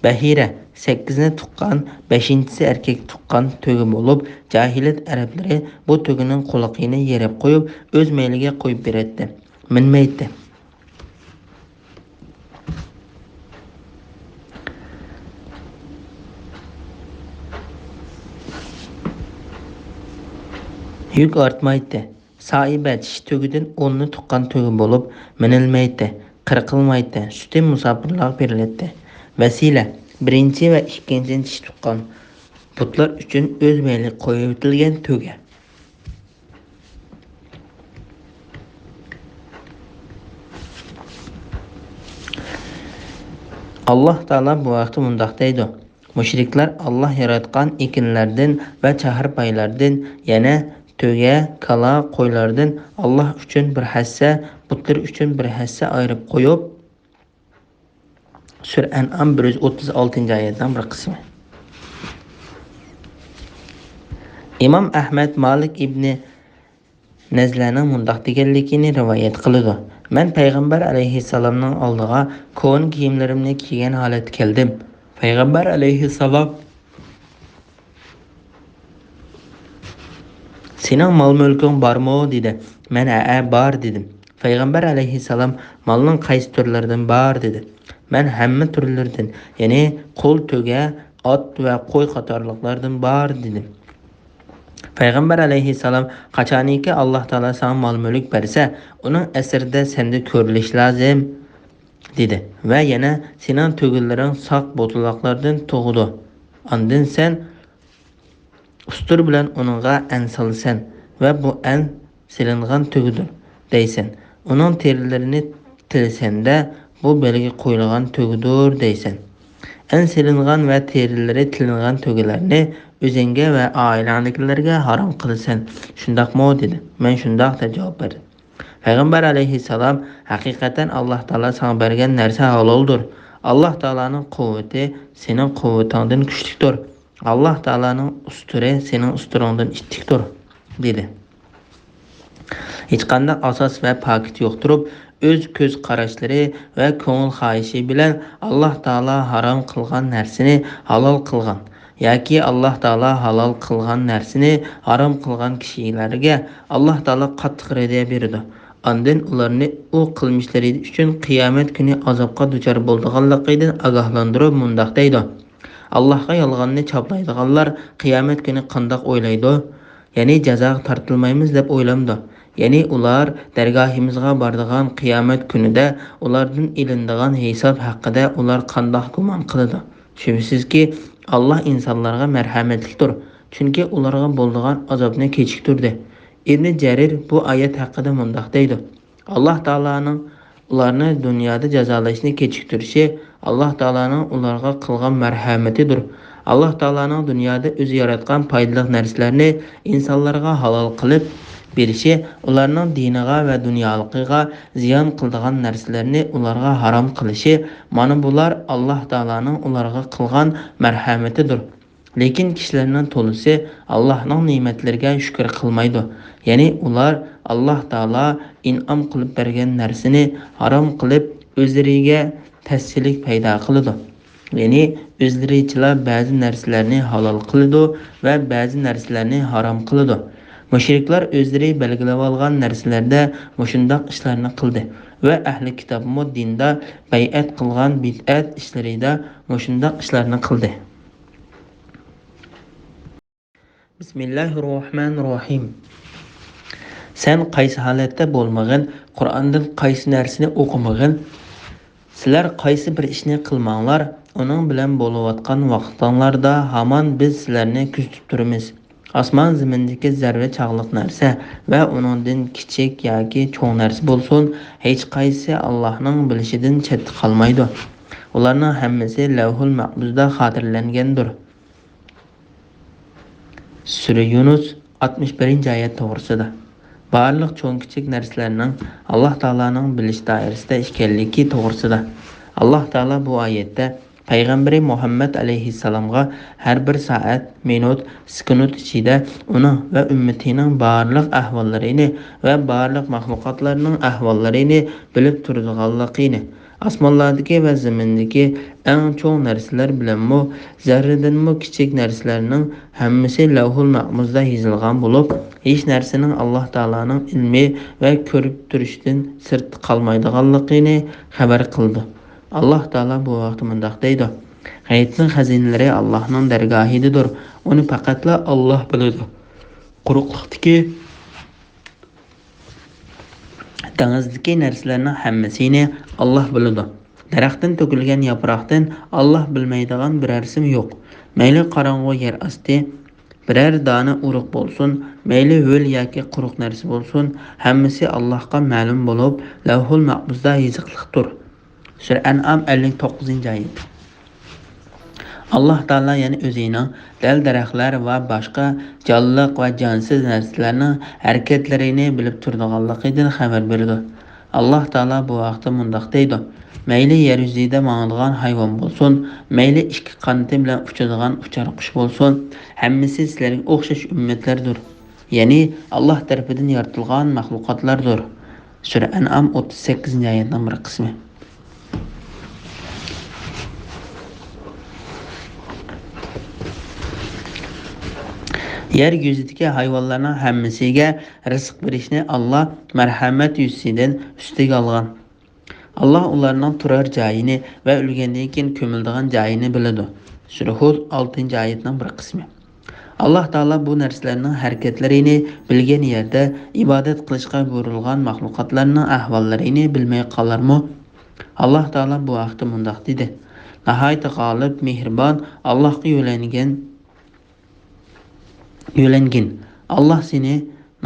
Bahira 8ni tuqqan, 5-si erkak tuqqan to'gi bo'lib, jahilat arablari bu to'gining quloqini yerib qo'yib, o'z mayliga qo'yib beradi. Minmaydi. Yük artmaydi. Soiba tish to'gidan 10ni tuqqan to'gi bo'lib, minilmaydi, qirqilmaydi. Suti musofirlarga beriladi. Vasila 1 va 2 tish tuqqan butlar uchun o'z mayli qo'yib o'tilgan to'ga. Alloh taolo bu vaqtda mundaq deydi: Mushriklar Alloh yaratgan ekinlardan va chaharpaylardan, yana to'ga, kala, qo'ylardan Alloh uchun bir hassa, butlar uchun bir hassa ayirib qo'yib, Sura An'am 136-oyatdan bir qismi. Imom Ahmad Malik ibn Nazlaning mundaq deganligini rivoyat qiladi. Men payg'ambar alayhissalomning oldiga ko'n kiyimlarimni kiygan holatda keldim. Payg'ambar alayhissalom: "Sening mol-mulking bormi?" dedi. Men "Bor" dedim. Payg'ambar alayhissalom: "Malning qaysi turlaridan bor?" dedi. Men hamma turlardan, ya'ni qo'l, to'ga, ot va qo'y qatorliqlardan bor dedim. Payg'ambar alayhissalom: "Qachoniki Alloh taolo sana mol-mulk bersa, uning asrida senda ko'rilish lozim" dedi. Va yana sening to'gillaring saq bo'tloqlardan tug'di. Ondan sen ustur bilan uningga an solsan va bu an silingan to'gidir deysan. Uning terilarini tilsanda bu belga qo'yilgan to'gidir deysan. An silingan va terilari tilingan to'gilarni o'zingga va oilandagilarga harom qilsan. Shundaqmi dedi. Men shundaq deb javob berdim. Payg'ambar alayhissalom haqiqatan Alloh taolo sana bergan narsa haloldir. Alloh taolaning quvvati sening quvvatingdan kuchlidir. Alloh taolaning usturi sening usturingdan ittikdir dedi. Hech qanday asos va paket yo'qtirib, o'z ko'z qarashlari va ko'ngil xohishi bilan Alloh taolo harom qilgan narsani halol qilgan yoki Alloh taolo halol qilgan narsani harom qilgan kishilarga Alloh taolo qattiq radiya berdi. Ondan ularni u qilmishlari uchun qiyomat kuni azobga duchor bo'lganligidan ogohlantirib mundoq deydi. Allohga yolg'onni choplaydiganlar qiyomat kuni qandoq o'ylaydi? Ya'ni jazoga tortilmaymiz deb o'ylamdi. Ya'ni ular dargohimizga boradigan qiyomat kunida ulardan ilinadigan hisob haqida ular qandoq gumon qiladi? Shubhisizki, Alloh insonlarga marhamatlidir, chunki ularga bo'ladigan azobni kechiktirdi. Ibn Jarir bu oyat haqida mundoq deydi. Alloh taolaning ularni dunyoda jazolashni kechiktirishi Alloh taolaning ularga qilgan marhamatidir. Alloh taolaning dunyoda o'zi yaratgan foydali narsalarni insonlarga halol qilib berishi, ularning diniga va dunyoligiga ziyon qiladigan narsalarni ularga harom qilishi, mana bular Alloh taolaning ularga qilgan marhamatidir. Lekin kishilarning to'lisi Allohning ne'matlariga shukr qilmaydi. Ya'ni ular Alloh taolo in'om qilib bergan narsani harom qilib o'zlariga tasirlik paydo qiladi. Ya'ni o'zlaricha ba'zi narsalarni halol qiladi va ba'zi narsalarni harom qiladi. Mushriklar o'zlari belgilab olgan narsalarda mushundoq ishlarni qildi va ahli kitobmo dinda bay'at qilgan bid'at ishlarida mushundoq ishlarni qildi. Bismillahirrohmanirrohim. Sen qaysi holatda bo'lmagan, Qur'ondan qaysi narsani o'qimagan, sizlar qaysi bir ishni qilmanglar, uning bilan bo'layotgan vaqtlarda hamon biz sizlarni kuzatib turamiz. Osmon zimindagi zarra chog'liq narsa va uningdan kichik yoki cho'ng narsa bo'lsin, hech qaysi Allohning bilishidan chetda qolmaydi. Ularning hammasi Lavhul Mahfuzda xotirlangandir. Sura Yunus 61-oyat to'g'risida. Barliq cho'ng kichik narsalarning Alloh taolaning bilish doirasida ekanligi to'g'risida. Alloh taolo bu oyatda Payg'ambari Muhammad alayhissalomga har bir soat, minut, sekund ichida uni va ummatining barliq ahvollarini va barliq maxluqotlarning ahvollarini bilib turganligini, osmonlardagi va zamindagi eng cho'ng narsalar bilanmi, zarradanmi kichik narsalarning hammasi Lavhul Mahfuzda yozilgan bo'lib, hech narsaning Alloh taolaning ilmi va ko'rib turishdan sirt qolmaydiganligini xabar qildi. Alloh taolo bu vaqtda mundoq deydi: G'aybning xazinalari Allohning dargohidadir. Uni faqatla Alloh biladi. Quruqlikdagi dengizdagi narsalarning hammasini Alloh biladi. Daraxtdan to'kilgan yaproqdan Alloh bilmaydigan birarsim yo'q. Mayli qorong'u yer osti biror dona urug' bo'lsin, mayli ho'l yoki quruq narsa bo'lsin, hammasi Allohga ma'lum bo'lib, Lavhul Mahfuzda yozilgandir. Sura An'am 59-oyat. Alloh taolo yana o'zining dal-daraxtlar va boshqa jonliq va jonsiz narsalarning harakatlarini bilib turganligidan xabar berdi. Alloh taolo bu vaqtda mundoq deydi: Mayli yer yuzida mangadigan hayvon bo'lsin, mayli ikki qanoti bilan uchadigan uchar qush bo'lsin, hammasi sizlarga o'xshash ummatlardir. Ya'ni Alloh tarafidan yaratilgan maxluqotlardir. Sura An'am 38-oyatning bir qismi. Yer yuzidagi hayvonlarning hammasiga rizq berishni Alloh marhamat yuzidan ustiga olgan. Alloh ularning turar joyini va o'lgandan keyin ko'miladigan joyini biladi. Sura Hud 6-oyatning bir qismi. Alloh taolo bu narsalarning harakatlarini bilgan yerda ibodat qilishga buyurilgan maxluqotlarning ahvollarini bilmay qolarmi? Alloh taolo bu vaqtda mundoq dedi: Nihoyat g'olib, mehribon, Allohga yo'langin. Alloh seni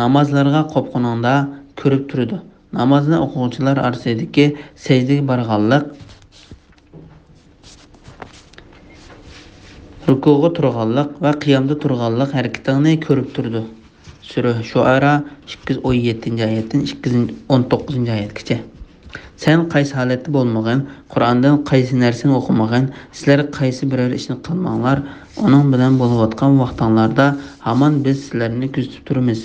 namozlarga qo'pqoningda ko'rib turadi. Namozni o'quvchilar orasidagi sajdaga borganlik, rukuga turganlik va qiyomda turganlik harakatingni ko'rib turdi. Sura Şuara 217-oyatdan 219-oyatgacha. Sen qaysi holatda bo'lmagan, Qur'ondan qaysi narsani o'qimagan, sizlar qaysi biror ishni qilmanglar, uning bilan bo'layotgan vaqtinglarda hamon biz sizlarni kuzatib turamiz.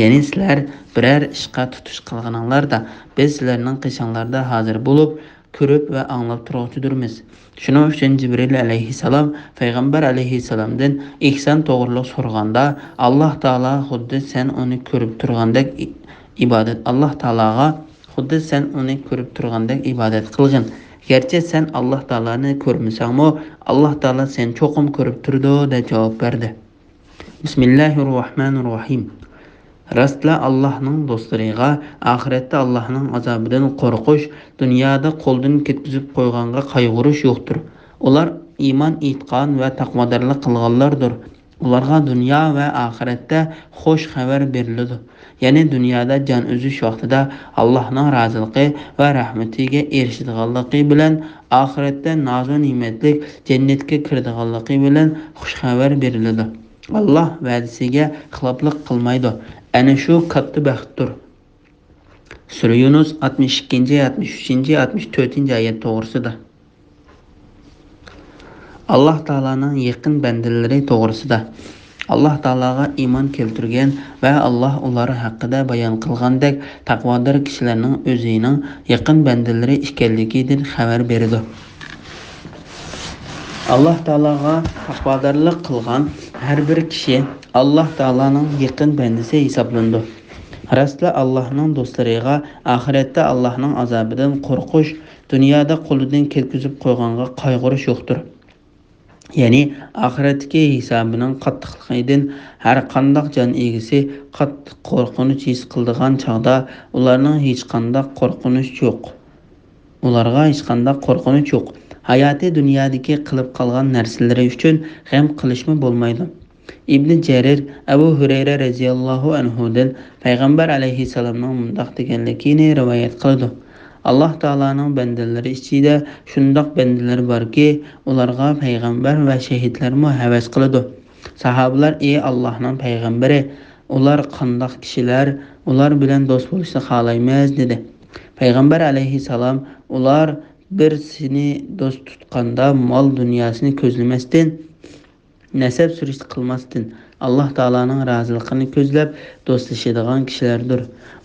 Ya'ni sizlar biror ishqa tutish qilganinglarda biz sizlarning qishinglarda hozir bo'lib, ko'rib va anglab turuvchidirmiz. Shuning uchun Jibril alayhissalom payg'ambar alayhissalomdan ihson to'g'riliq so'raganda Alloh taolo xuddi sen uni ko'rib turgandek ibodat Alloh taologa xuddi sen uni ko'rib turgandek ibodat qilgin. Gerçi sen Alloh taoloni ko'rmasangmi, Alloh taolo sen cho'qim ko'rib turdi deb javob berdi. Bismillahirrohmanirrohim. Rastla Allah'ның dostlarıga ahiretde Allah'ның azabından qorqush, dunyoda qo'ldan ketkizib qo'yganға qayg'urish yo'qdir. Ular iymon etgan va taqvodorlik qilganlardir. Ularga dunyo va oxiratda xush xabar beriladi. Ya'ni dunyoda jon uzish vaqtida Allohning roziligi va rahmatiga erishadiganligi bilan oxiratda nozu ne'matlik jannatga kiradiganligi bilan xush xabar beriladi. Allah va'dasiga xiloflik qilmaydi. Ana shu katta baxtdir. Sura Yunus 62, 63, 64-oyat to'g'risida. Alloh taolaning yaqin bandalari to'g'risida. Alloh taolaga iymon keltirgan va Alloh ular haqida bayon qilgandek taqvodor kishilarning o'zining yaqin bandalari ekanligidan xabar berdi. Alloh taolaga taqvodorlik qilgan har bir kishi Alloh taolaning yaqin bandasi hisoblandi. Rastla Allohning do'stlariga oxiratda Allohning azobidan qo'rqish, dunyoda qo'lidan ketkizib qo'yganға qayg'urish yo'qdir. Ya'ni oxiratdagi hisobining qattiqligidan har qanday jon egisi qattiq qo'rqinch his qildigan chaqda ularning hech qanday qo'rqinish yo'q. Ularga hech qanday qo'rqinish yo'q. Hayoti dunyodagi qilib qolgan narsalari uchun g'am qilishmi bo'lmaydi. İbn Jarir Abu Hurayra radhiyallohu anhudan payg'ambar alayhissalomning mundaq deganligini rivoyat qildi. Alloh taolaning bandalari ichida shundoq bandalar borki, ularga payg'ambar va shahidlarmi havas qiladi. Sahobalar: "Ey Allohning payg'ambari, ular qandoq kishilar? Ular bilan do'st bo'lishni xohlaymiz" dedi. Payg'ambar alayhissalom: "Ular bir seni do'st tutganda mol dunyosini ko'zlamasdan, nasab surish qilmasdan Alloh taolaning roziligini ko'zlab do'stlashadigan kishilardir.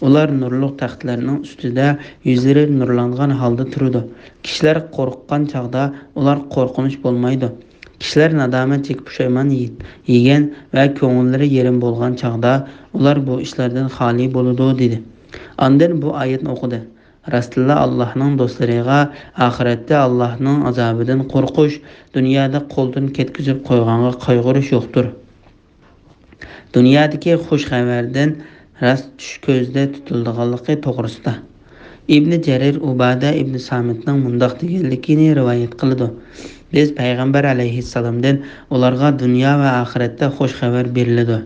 Ular nurli taxtlarning ustida yuzlari nurlangan holda turadi. Kishilar qo'rqqan chaqda ular qo'rqinish bo'lmaydi. Kishilar nadomat chekib pushaymon yegan va ko'ngillari yerim bo'lgan chaqda ular bu ishlardan xoli bo'ladi" dedi. Ondan bu oyatni o'qidi. Rastla Allohning do'stlariga oxiratda Allohning azobidan qo'rqish, dunyoda qo'ldan ketkizib qo'yganға qayg'urish yo'qdir. Dunyodagi xush xabardan rast tush ko'zda tutilganligi to'g'risida. Ibn Jarir Ubada ibn Samitning mundaq deganligini rivoyat qildi. Biz payg'ambar alayhissalomdan ularga dunyo va oxiratda xush xabar beriladi.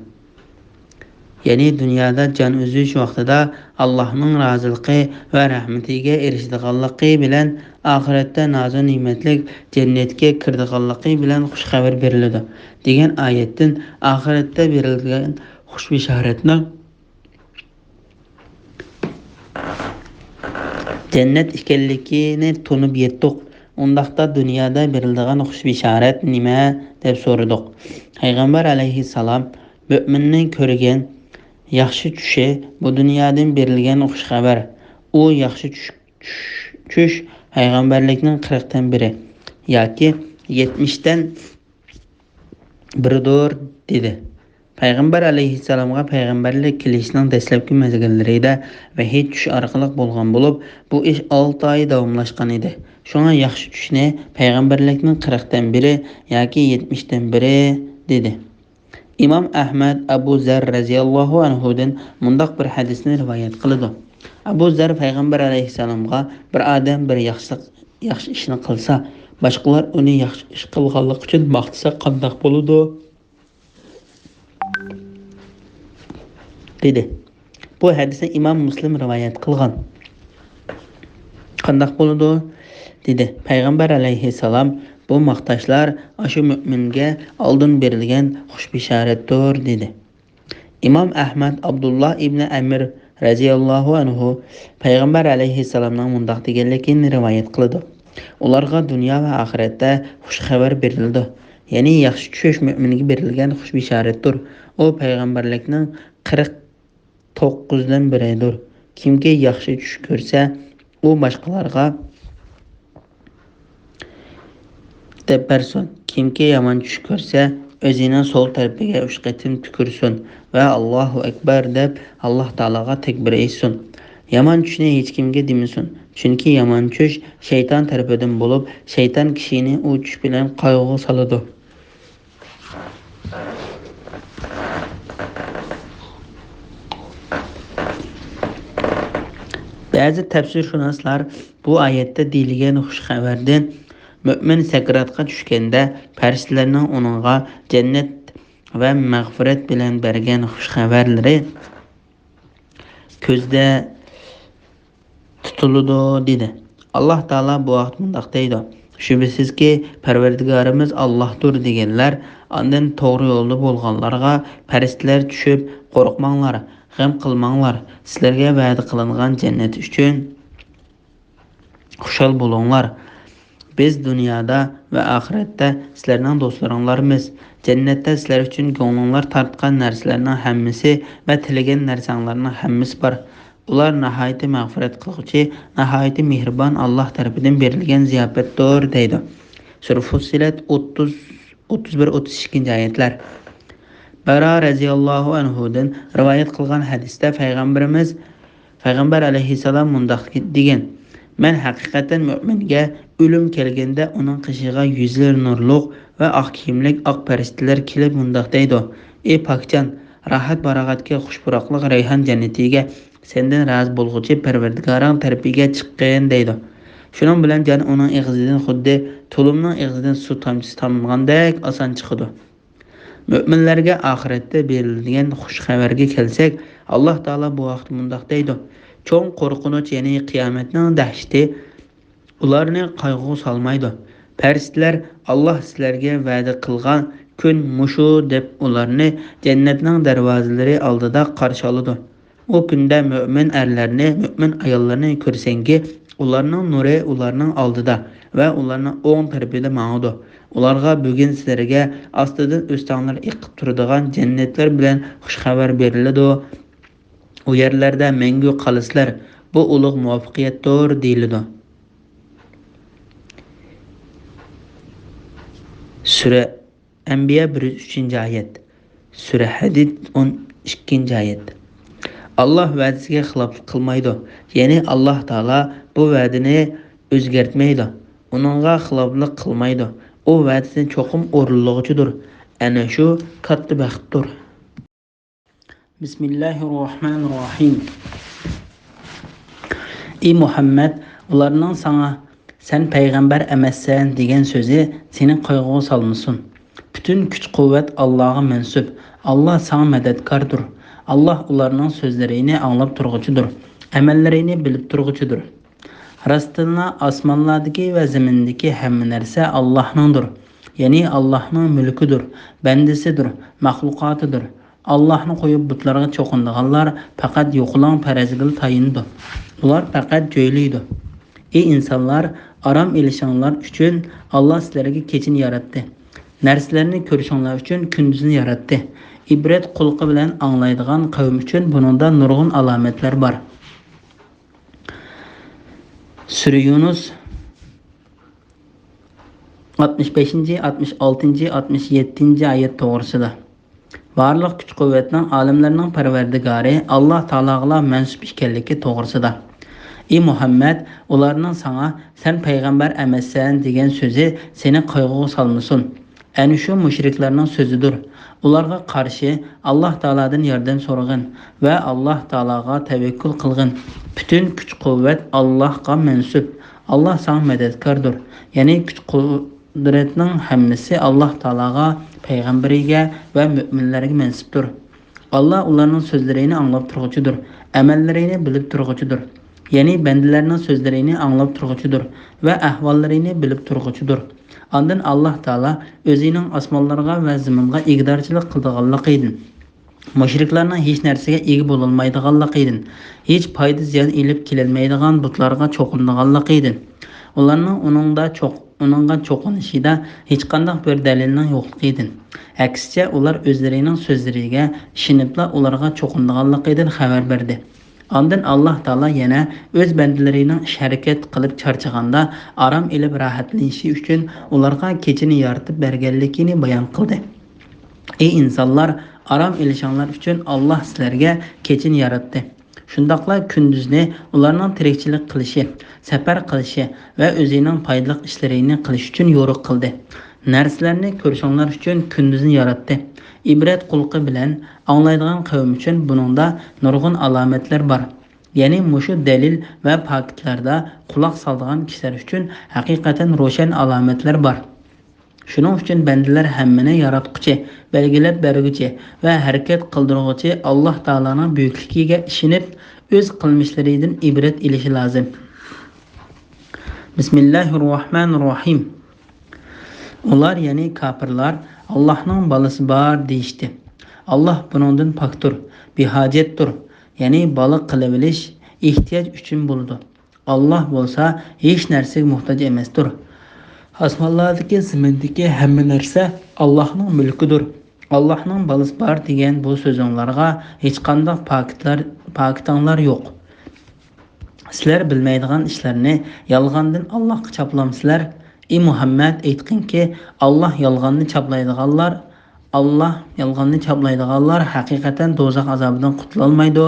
Ya'ni dunyoda jon uzish vaqtida Allohning roziligi va rahmatiga erishadiganligi bilan oxiratda nozu ne'matlik jannatga kiradiganligi bilan xush xabar beriladi degan oyatdan oxiratda berilgan xush bishoratni jannat ekanligini tunib yetdik. Undaqda dunyoda berilgan xush bishorat nima deb so'radik. Payg'ambar alayhissalom mo'minning ko'rgan yaxshi tushi bu dunyodan berilgan xush xabar. U yaxshi tush payg'ambarlikning 40dan biri yoki 70dan biridir dedi. Payg'ambar alayhissalomga payg'ambarlik kelishining dastlabki mezgillarida vahiy tush orqali bo'lgan bo'lib, bu ish 6 oy davomlashgan edi. Shunga yaxshi tushni payg'ambarlikning 40dan biri yoki 70dan biri dedi. İmam Ahmad Abu Zar radhiyallohu anhudan mundaq bir hadisni rivoyat qildi. Abu Zar payg'ambar alayhissalomga bir odam bir yaxshi ishni qilsa, boshqalar uni yaxshi ish qilganligi uchun maqtasa qanday bo'ladi? dedi. Bu hadisni Imom Muslim rivoyat qilgan. Qanday bo'ladi? dedi. Payg'ambar alayhissalom: "Bu maqtashlar ashu mo'minga oldin berilgan xush bishoratdir" dedi. İmam Ahmad Abdullah ibn Amir radhiyallahu anhu Peygamber aleyhisselamdan mundaq deganligini rivoyat qiladi. Ularga dunyo va oxiratda xush xabar berildi. Ya'ni yaxshi tushish mo'minga berilgan xush bishoratdir. U payg'ambarlikning 49 dan biridir. Kimki yaxshi tush ko'rsa, u boshqalarga deb bersin. Kimki yomon tush ko'rsa, o'zining so'l tarafiga 3 qatim tukursin va Allohu akbar deb Alloh taologa takbir aytsin. Yomon tushni hech kimga demasin. Chunki yomon tush shayton tarafidan bo'lib, shayton kishini u tush bilan qayg'uga soladi. Ba'zi tafsirshunoslar bu oyatda deyilgan xush xabardan mo'min sakratga tushganda farishtalarning uningga jannat va mag'firat bilan bergan xush xabarlari ko'zda tutiladi dedi. Alloh taolo bu vaqt mundaq deydi: Shubhisizki Parvardigorimiz Allohdir deganlar, ondan to'g'ri yo'lda bo'lganlarga farishtalar tushib, qo'rqmanglar, g'am qilmanglar. Sizlarga va'da qilingan jannat uchun xushal bo'linglar. Biz dunyoda va oxiratda sizlarning do'stlaringlarmiz. Jannatda sizlar uchun ko'ngillar tortgan narsalarning hammasi va tilagan narsalarning hammasi bor. Ular nihoyat mag'firat qiluvchi, nihoyat mehribon Alloh tarafidan berilgan ziyofatdir deydi. Sura Fussilat 31-32 oyatlar. Bara radhiyallohu anhudan rivoyat qilgan hadisda Payg'ambar alayhissalom mundaq degan: Men haqiqatan mu'minga o'lim kelganda uning qishig'iga yuzlar nurliq va oq kiyimlik oq farishtalar kelib mundaq deydi: Ey pokjon, rohat baroqatga xushpuroqlik rayhon jannatiga sendan rozi bo'lg'uchi Parvardigoring tarafiga chiqqan deydi. Shuning bilan jon uning ig'zidan xuddi tulumning ig'zidan suv tomchisi tomgandek oson chiqadi. Mo'minlarga oxiratda beriladigan xush xabarga kelsak, Alloh taolo bu vaqt mundaq deydi: Cho'ng qo'rqinch, ya'ni qiyomatning dahshati ularni qayg'uga solmaydi. Farishtalar Alloh sizlarga va'da qilgan kun mushu deb ularni jannatning darvozalari oldida qarshi oladi. O kunda mo'min erlarni, mo'min ayollarni ko'rsangi, ularning nuri ularning oldida va ularning o'ng tarafida ma'nodir. Ularga bugun sizlarga ostidan o'stanglar iqib turadigan jannatlar bilan xush xabar beriladi. U yerlarda mangu qolasizlar. Bu ulug' muvaffaqiyatdir deyiladi. Sura Anbiya 103-oyat. Sura Hadid 12-oyat. Allah va'dasiga xiloflik qilmaydi. Ya'ni Alloh taolo bu va'dani o'zgartmaydi. Uningga xiloflik qilmaydi. O va'dasidan cho'qim o'rinlig'idir. Ana shu katta baxtdir. Bismillahirrohmanirrohim. Ey Muhammad, ularning sana sen payg'ambar emassan degan so'zi seni qayg'uga solmasin. Bütün kuch-quvvat Allohga mansub. Allah sana madadkordir. Allah ularning so'zlarini anglab turg'uchidir. Amallarini bilib turg'uchidir. Rastına osmonlardagi va zamindagi hamma narsa Allohningdir. Ya'ni Allohning mulkidir, bandasidir, maxluqotidir. Allohni qo'yib butlarga cho'qindiganlar faqat yo'qlang parazgil tayindi. Ular faqat jo'ylaydi. Ey insonlar, aram elishinglar uchun Alloh sizlarga kechini yaratdi. Narsalarni ko'rishinglar uchun kunduzni yaratdi. İbret qulqi bilan anglaydigan qavm uchun buningda nurg'un alomatlar bor. Sura Yunus 65, 66, 67 oyat to'g'risida. Barliq kuch-quvvatning olimlarning Parvardigori Alloh taologa mansub ekanligi to'g'risida. Ey Muhammad, ularning sana sen payg'ambar emassan degan so'zi seni qayg'uga solmasin. Ana shu mushriklarning so'zidir. Ularga qarshi Alloh taoladan yordam so'rag'in va Alloh taologa tavakkul qilgin. Bütün kuch-quvvat Allohga mansub. Alloh sana madadkordir. Ya'ni kuch-qudratning hammasi Alloh taologa, payg'ambariga va mu'minlarga mansubdir. Alloh ularning so'zlarini anglab turg'uchidir, amallarini bilib turg'uchidir. Ya'ni bandalarning so'zlarini anglab turg'uchidir va ahvollarini bilib turg'uchidir. Ondan Alloh taolo o'zining osmonlarga va zaminga igdorchilik qilganligidan Mushriklarning hech narsaga ega bo'lolmaydiganligidan, hech foyda ziyon elib kelolmaydigan butlarga cho'qinganligidan, ularning uningga cho'qinishida hech qanday bir dalilning yo'qligidan, aksicha ular o'zlarining so'zlariga ishonibla ularga cho'qinganligidan xabar berdi. Ondan Alloh taolo yana o'z bandalarining ish harakat qilib charchaganda aram elib rohatlanishi uchun ularga kechini yaratib berganligini bayon qildi. Ey insonlar, aram elishinglar uchun Alloh sizlarga kechini yaratdi. Shundaqla kunduzni ularning tirikchilik qilishi, safar qilishi va o'zining foydali ishlarini qilish uchun yo'riq qildi. Narsalarni ko'rishinglar uchun kunduzni yaratdi. İbret qulqi bilan anglaydigan qavm uchun buningda nurg'un alomatlar bor. Ya'ni mushu dalil va faktlarda quloq soladigan kishilar uchun haqiqatan ro'shan alomatlar bor. Shuning uchun bandalar hammani yaratquchi, belgilab berguchi va harakat qildiruvchi Alloh taolaning buyukligiga ishonib, o'z qilmishlaridan ibrat olishi lozim. Bismillahirrohmanirrohim. Ular ya'ni kafirlar Allohning bolasi bor deyishdi. Alloh buningdan pokdir, behojatdir. Ya'ni bola qilib olish ehtiyoj uchun bo'ldi. Alloh bo'lsa hech narsaga muhtoj emasdir. Osmonlardagi, zimindagi hamma narsa Allohning mulkidir. Allohning bolasi bor degan bu so'zinglarga hech qanday faktlar yo'q. Sizlar bilmaydigan ishlarni yolg'ondan Allohga chaplamsizlar. Ey Muhammad, aytqinki, Allah yolg'onni chaplaydiganlar haqiqatan do'zax azobidan qutula olmaydi.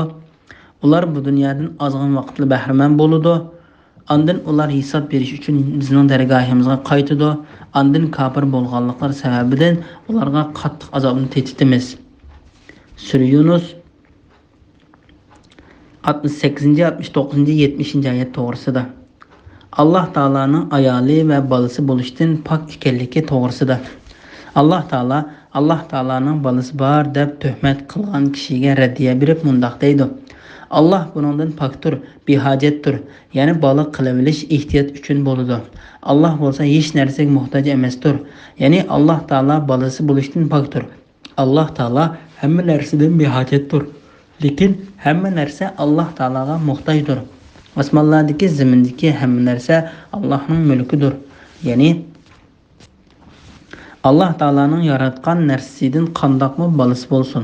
Ular bu dunyodan ozg'in vaqtli bahramand bo'ladi. Ondan ular hisob berish uchun bizning dargohimizga qaytadi. Ondan kafir bo'lganliklar sababidan ularga qattiq azobni tetitimiz. Sura Yunus 68, 69, 70 oyat to'g'risida. Alloh taolaning ayoli va bolasi bo'lishdan pok ekanligi to'g'risida. Alloh taolaning bolasi bor deb tuhmat qilgan kishiga raddiya berib mundoq deydi. Alloh buningdan pokdir, behojatdir. Ya'ni bola qilib olish ehtiyoj uchun bo'ladi. Alloh bo'lsa hech narsaga muhtoj emasdir. Ya'ni Alloh taolo bolasi bo'lishdan pokdir. Alloh taolo hamma narsadan behojatdir. Lekin hamma narsa Alloh taologa muhtojdir. Osmonlardagi, zimindagi hamma narsa Allohning mulkidir. Ya'ni Alloh taolaning yaratgan narsasidan qandoqmi bolasi bo'lsin.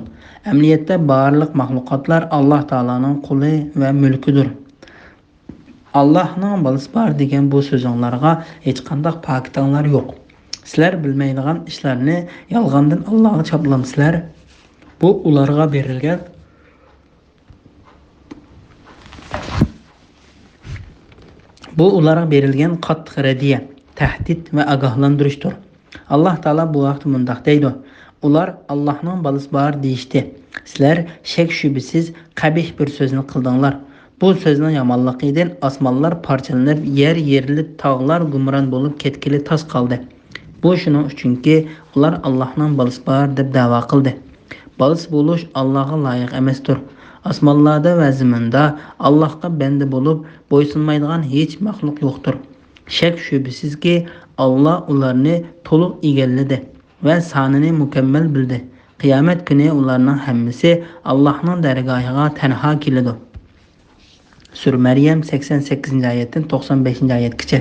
Amaliyotda barliq mahluqotlar Alloh taolaning quli va mulkidir. Allohning bolasi bor degan bu so'zinglarga hech qanday faktlar yo'q. Sizlar bilmaydigan ishlarni yolg'ondan Allohga chaplamsizlar. Bu ularga berilgan qattiq raddiya, tahdid va ogohlantirishdir. Alloh taolo bu vaqt mundoq deydi. Ular Allohning bolasi bor deyishdi. Sizlar shak shubisiz qabih bir so'zni qildinglar. Bu so'zning yomonligidan osmonlar parchalanib, yer yerilib, tog'lar gumron bo'lib ketgili tos qoldi. Bu shuning uchunki ular Allohning bolasi bor deb da'vo qildi. Bolasi bo'lish Allohga loyiq emasdir. Osmonlarda va zaminda Allohga banda bo'lib bo'ysunmaydigan hech maxluq yo'qdir. Shak shubisizki Alloh ularni to'liq egalladi va sonini mukammal bildi. Qiyomat kuni ularning hammasi Allohning dargohiga tanho keladi. Sura Maryam 88-oyatdan 95-oyatgacha.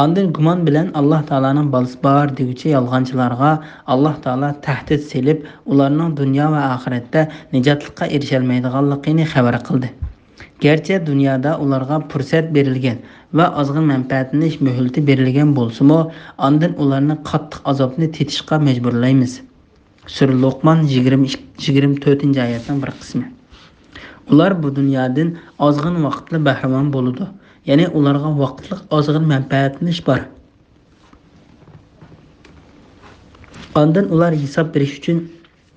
Ondan gumon bilan Alloh taolaning bolasi bor deguchi yolg'onchilarga Alloh taolo tahdid selib, ularning dunyo va oxiratda nijotlikqa erisholmaydiganligini xabar qildi. Gerçi dunyoda ularga fursat berilgan va ozg'in manfaatlanish muhlati berilgan bo'lsa-mu, ondan ularni qattiq azobni tetishga majburlaymiz. Sura Luqman 24-oyatning bir qismi. Ular bu dunyodan ozg'in vaqtli bahramand bo'ladi. Ya'ni ularga vaqtlik ozg'in manfaatlanish bor. Ondan ular hisob berish uchun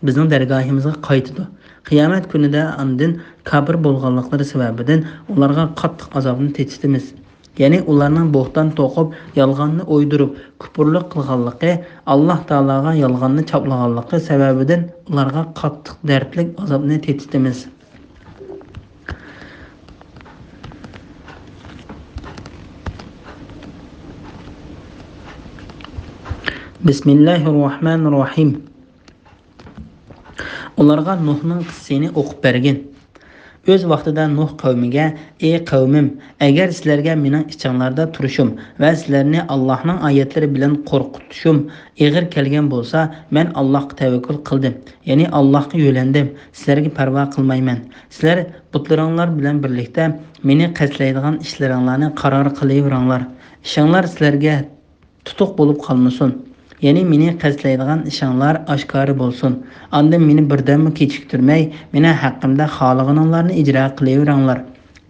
bizning dargohimizga qaytadi. Qiyomat kunida ondan kafir bo'lganliklari sababidan ularga qattiq azobni tetitimiz. Ya'ni ularning bo'xton to'qib, yolg'onni o'ydirib, kufrlik qilganligi, Alloh taolaga yolg'onni chaplaganligi sababidan ularga qattiq dardli azobni tetitimiz. Bismillahirrahmanirrahim. Ularga Nuhning qissasini o'qib bergin. Öz vaqtida Nuh qavmiga: "Ey qavmim, agar sizlarga mening ichinglarda turishim va sizlarni Allohning oyatlari bilan qo'rqitishim ig'ir kelgan bo'lsa, men Allohga tavakkul qildim. Ya'ni Allohga yo'landim. Sizlarga parvo qilmayman. Sizlar butlaringlar bilan birlikda meni qasdlaydigan ishlaringlarni qaror qilaveringlar. Ishinglar sizlarga tutuq bo'lib qolmasin. Ya'ni meni qasdlaydigan ishinglar oshkora bo'lsin. Ondan meni birdammi kechiktirmay, meni haqqimda xohlaganinglarni ijro qilaveringlar.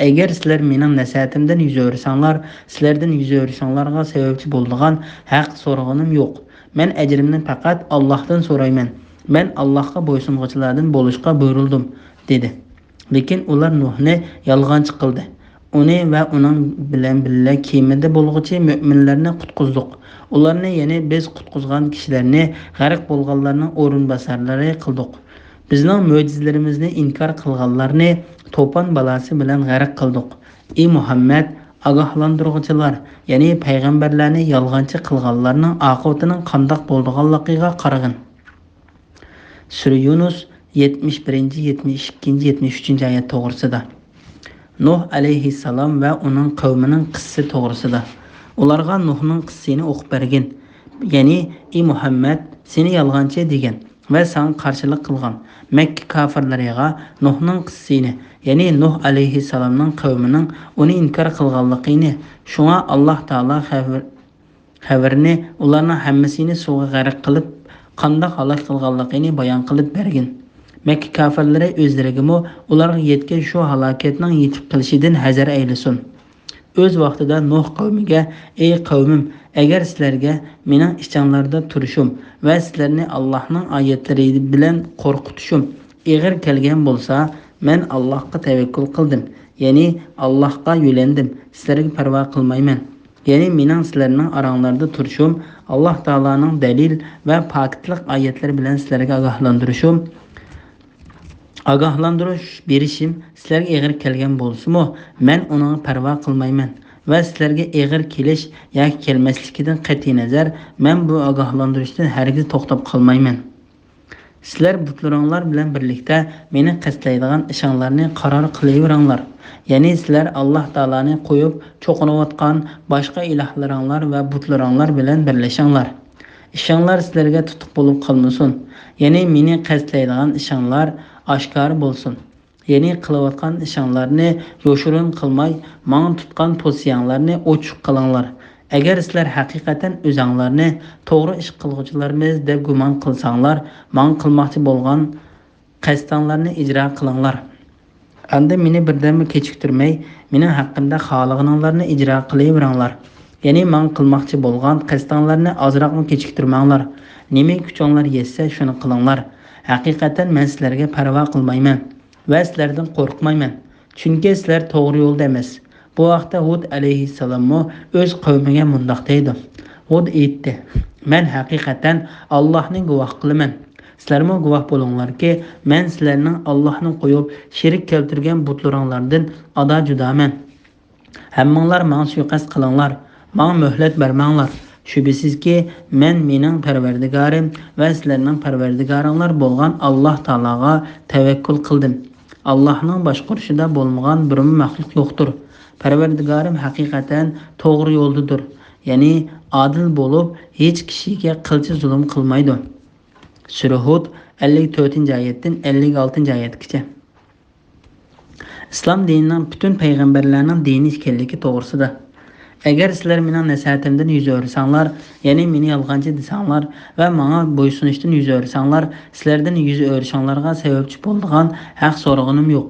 Agar sizlar mening nasihatimdan yuz o'rsanglar, sizlardan yuz o'rsanglarga sababchi bo'ladigan haq so'rag'anim yo'q. Men ajrimni faqat Allohdan so'rayman. Men Allohga bo'ysunuvchilardan bo'lishga buyurildim", dedi. Lekin ular Nuhni yolg'onchi qildi. Uni va uning bilan birga kemada bo'lg'uchi mu'minlarni qutqizdik. Ularni, ya'ni biz qutqizgan kishilarni g'arq bo'lganlarning o'rinbosarlari qildik. Bizning mo'jizalarimizni inkor qilganlarni to'pon balasi bilan g'arq qildik. Ey Muhammad, ogohlantiruvchilar, ya'ni payg'ambarlarni yolg'onchi qilganlarning oqibatining qandoq bo'lganligiga qaragin. Sura Yunus 71, 72, 73 oyat to'g'risida. Nuh alayhissalom va uning qavmining qissasi to'g'risida. Ularga Nuhning qissasini o'qib bergin. Ya'ni ey Muhammad, seni yolg'onchi degan va sen qarshilik qilgan Makka kofirlariga Nuhning qissasini, ya'ni Nuh alayhissalomning qavmining uni inkor qilganligini, shunga Alloh taolo xabarini ularning hammasini suvga g'arq qilib, qanday halok qilganligini bayon qilib bergin. Makka kofirlari o'zlarigami ularga yetgan shu halokatning yetib kelishidan hazar aylasin. Öz vaqtida Nuh qavmiga: "Ey qavmim, agar sizlarga mening ichinglarda turishim va sizlarni Allohning oyatlari bilan qo'rqitishim ig'ir kelgan bo'lsa, men Allohga tavakkul qildim. Ya'ni Allohga yo'landim. Sizlarga parvo qilmayman. Ya'ni mening sizlarning oranglarda turishim, Alloh taolaning dalil va poklik oyatlari bilan sizlarga ogohlantirish berishim sizlarga ig'ir kelgan bo'lsa-mu, men uni parvo qilmayman va sizlarga ig'ir kelish yoki kelmasligidan qat'iy nazar men bu ogohlantirishdan hargiz to'xtab qolmayman. Sizlar butlaringlar bilan birlikda meni qasdlaydigan ishinglarni qaror qilaveringlar. Ya'ni sizlar Alloh taolani qo'yib cho'qinayotgan boshqa ilohlaringlar va butlaringlar bilan birlashinglar. Ishinglar sizlarga tutuq bo'lib qolmasin. Ya'ni meni qasdlaydigan ishinglar oshkor bo'lsin. Ya'ni qilayotgan ishinglarni yoshirin qilmay, menga tutgan to'siyanglarni ochiq qilinglar. Agar sizlar haqiqatan o'zinglarni to'g'ri ish qiluvchilarmiz deb gumon qilsanglar, men qilmoqchi bo'lgan qasdinglarni ijro qilinglar. Endi meni birdammi kechiktirmay, mening haqqimda xohlaganinglarni ijro qilaveringlar. Ya'ni men qilmoqchi bo'lgan qasdinglarni ozroqmi kechiktirmanglar. Nima kuchinglar yetsa shuni qilinglar. Haqiqatan men sizlarga parvo qilmayman va sizlardan qo'rqmayman. Chunki sizlar to'g'ri yo'lda emas. Bu vaqtda Hud alayhissalom o'z qavmiga mundoq dedi. Hud aytdi: "Men haqiqatan Allohning guvoh qilaman. Sizlarmi guvoh bo'linglarki, men sizlarning Allohni qo'yib shirik keltirgan butlaringlardan ado judaman. Hammanglar menga suiqasd qilinglar, menga muhlat bermanglar. Shubhisizki, mening Parvardigorim va sizlarning Parvardigoringlar bo'lgan Alloh taologa tavakkul qildim. Allohning boshqarishida bo'lmagan bir maxluq yo'qdir. Parvardigorim haqiqatan to'g'ri yo'ldadir. Ya'ni adil bo'lib, hech kishiga qilchi zulm qilmaydi." Sura Hud 54-oyatdan 56-oyatgacha. Islom dinining butun payg'ambarlarning dini ekanligi to'g'risida. Agar sizlar mening nasihatimdan yuz o'rsanglar, ya'ni meni yolg'onchi desanglar va menga bo'ysunishdan yuz o'rsanglar, sizlardan yuz o'rishinglarga sababchi bo'ladigan haq so'rag'anim yo'q.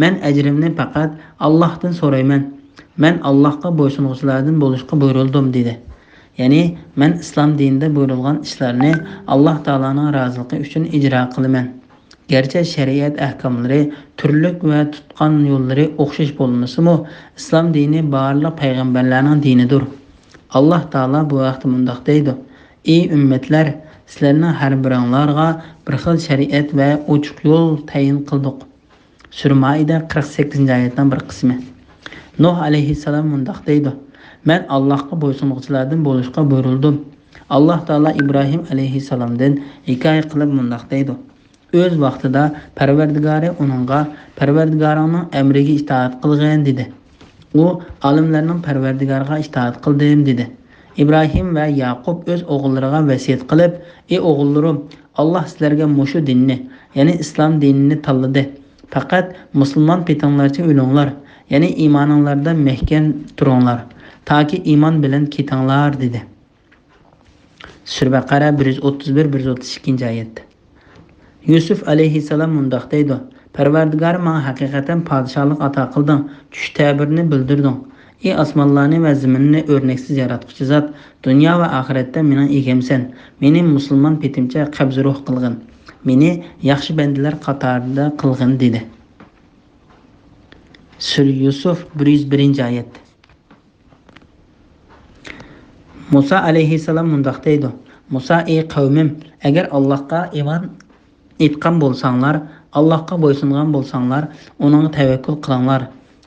Men ajrimni faqat Allohdan so'rayman. Men Allohga bo'ysunuvchilardan bo'lishga buyurildim, dedi. Ya'ni men islom dinida buyurilgan ishlarni Alloh taolaning roziligi uchun ijro qilaman. Gerçi shariat ahkomlari turlik va tutgan yo'llari o'xshash bo'lmasa-mu, islom dini barliq payg'ambarlarning dinidir. Alloh taolo bu vaqtda mundoq deydi: "Ey ummatlar, sizlarning har biringlarga bir xil shariat va ochiq yo'l tayin qildik." Sura Maida 48-oyatdan bir qismi. Nuh alayhissalom mundoq deydi: "Men Allohga bo'ysunuvchilardan bo'lishga buyurildim. Alloh taolo İbrahim alayhissalomdan hikoya qilib mundoq deydi: O'z vaqtida Parvardigori uningga Parvardigoringning amriga itoat qilgin dedi. U olimlarning Parvardigoriga itoat qildim dedi. İbrahim va Yaqub o'z o'g'illariga vasiyat qilib: "Ey o'g'illarim, Alloh sizlarga mushu dinni, ya'ni islom dinini tanladi. Faqat musulmon petinglarcha o'linglar, ya'ni iymoninglarda mahkam turinglar, toki iymon bilan ketinglar" dedi. Sura Baqara 131-132 oyat. Yusuf alayhissalom mundoq deydi: Parvardigor menga haqiqatan podshohlik ato qilding, tush ta'birini bildirding. Ey osmonlarni va zaminni o'rnaksiz yaratuvchi zot, dunyo va oxiratda mening egamsan. Meni musulmon petimcha qabz ruh qilgin. Meni yaxshi bandalar qatorida qilgin dedi. Sura Yusuf 101-oyat. Musa alayhissalom mundoq deydi: Musa, ey qavmim, agar Allohga iymon etgan bo'lsanglar, Allohga bo'ysungan bo'lsanglar, uningga tavakkul qilinglar.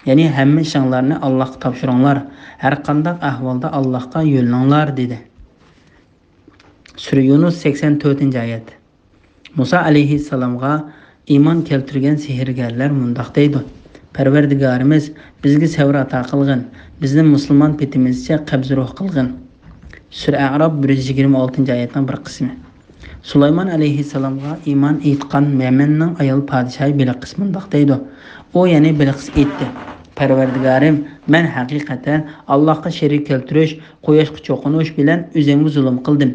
Ya'ni hamma ishinglarni Allohga topshiringlar. Har qanday ahvolda Allohga yo'llaninglar dedi. Sura Yunus 84-oyat. Musa alayhissalomga iymon keltirgan sehrgarlar mundoq deydi: Parvardigorimiz bizga sabr ato qilgin, bizni musulmon petimizcha qabz ruh qilgin. Sura A'rof 126-oyatning bir qismi. Sulaymon alayhissalomga iymon etgan Yamanning ayol podshohi Bilqis mundoq deydi: U ya'ni Bilqis aytdi: Parvardigorim, men haqiqatan Allohga sherik keltirish, quyoshga cho'qinish bilan o'zimga zulm qildim.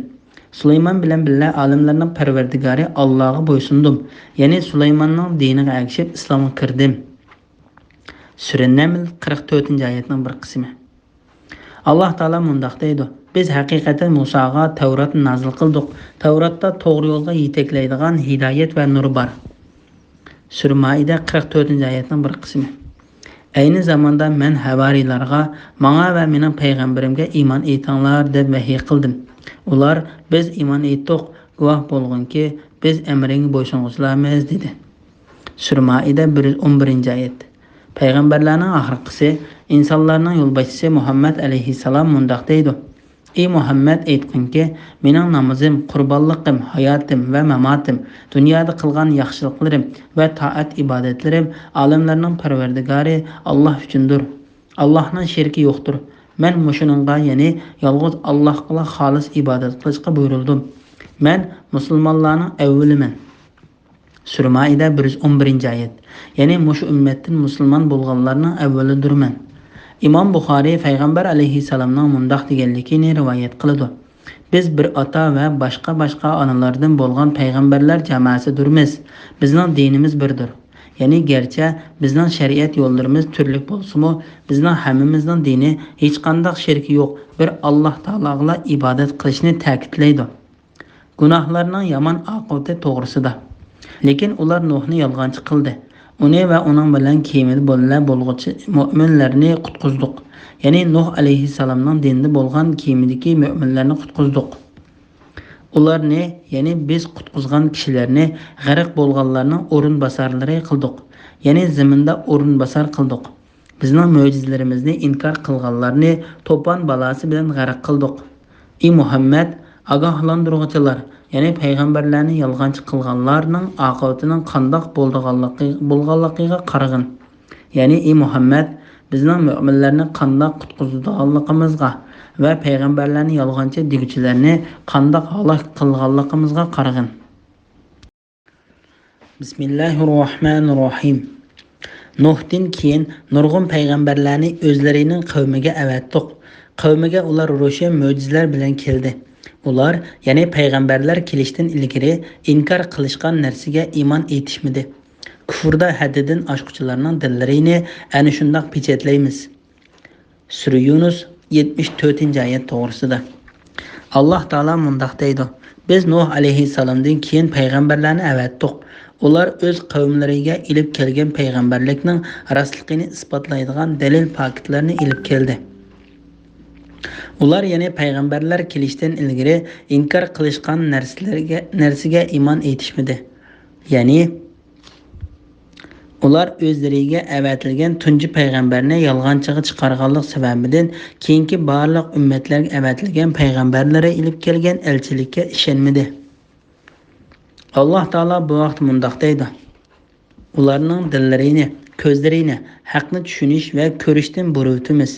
Sulaymon bilan birga olimlarning Parvardigori Allohga bo'ysundim, ya'ni Sulaymonning diniga ergashib islomga kirdim. Sura Naml 44-oyatning bir qismi. Alloh taolo mundoq deydi: Biz haqiqatan Musoga Tavratni nazil qildik. Tavratda to'g'ri yo'lga yetaklaydigan hidoyat va nur bor. Sura Maida 44-oyatning bir qismi. Ayni zamonda men havariylarga, menga va mening payg'ambarimga iymon etinglar deb vahiy qildim. Ular biz iymon etdik, guvoh bo'lgunki biz amringga bo'ysunguchilarmiz dedi. Sura Maida 111-oyat. Payg'ambarlarning oxirgisi, insonlarning yo'lboshchisi Muhammad alayhissalom mundoq deydi: Ey Muhammad, aytqinki, mening namozim, qurbonliqim, hayotim va mamatim, dunyoda qilgan yaxshiliklarim va toat ibodatlarim olamlarning Parvardigori Alloh uchundir. Allohning sheriki yo'qdir. Men mushuninga, ya'ni yolg'iz Allohga xolis ibodat qilishga buyurildim. Men musulmonlarning avvaliman. Sura Maida 111-oyat. Ya'ni mushu ummatdan musulmon bo'lganlarning avvalidirman. İmam Buxoriy payg'ambar alayhissalomning mundoq deganligini rivoyat qiladi: Biz bir ota va boshqa onalardan bo'lgan payg'ambarlar jamoasidirmiz. Bizning dinimiz birdir. Ya'ni garchi bizning shariat yo'llarimiz turli bo'lsa-mu, bizning hammamizning dini hech qanday shirki yo'q, bir Alloh taologa ibodat qilishni ta'kidlaydi. Gunohlarning yomon oqibati to'g'risida. Lekin ular Nuhni yolg'onchi qildi. Uni va uning bilan kemida bo'lg'uchi mu'minlarni qutqizdik. Ya'ni Nuh alayhissalomning dinida bo'lgan kemidagi mu'minlarni qutqizdik. Ularni, ya'ni biz qutqizgan kishilarni g'arq bo'lganlarning o'rin bosarlari qildik. Ya'ni zaminda o'rin bosar qildik. Bizning mo'jizalarimizni inkor qilganlarni to'pon balasi bilan g'arq qildik. Ey Muhammad, ogohlantiruvchilar, ya'ni payg'ambarlarni yolg'onchi qilganlarning oqibatining qandoq bo'lganligiga qarag'in. Ya'ni ey Muhammad, bizning mu'minlarni qandoq qutqizganligimizga va payg'ambarlarni yolg'onchi deguvchilarni qandoq halok qilganligimizga qarag'in. Bismillahirrohmanirrohim. Nuhdan keyin nurg'un payg'ambarlarni o'zlarining qavmiga avatdiq. Qavmiga ular ro'shan mo'jizalar bilan keldi. Ular, ya'ni payg'ambarlar kelishdan ilgari inkor qilishgan narsaga iymon etishmadi. Kufrda haddidan oshquchilarning dillarini ana shundoq pechatlaymiz. Sura Yunus 74-oyat to'g'risida. Alloh taolo mundoq deydi: Biz Nuh alayhissalomdan keyin payg'ambarlarni avatdiq. Ular o'z qavmlariga ilib kelgan payg'ambarlikning rostligini isbotlaydigan dalil paketlarni ilib keldi. Ular ya'ni payg'ambarlar kelishdan ilgari inkor qilishgan narsaga iymon etishmadi. Ya'ni Ular o'zlariga avatilgan tunji payg'ambarni yolg'onchiga chiqarganlik sababidan keyingi barliq ummatlarga avatilgan payg'ambarlari ilib kelgan elchilikka ishonmadi. Alloh taolo bu vaqt mundoq deydi: ularning dillarini, ko'zlarini haqni tushunish va ko'rishdan buruvtimiz.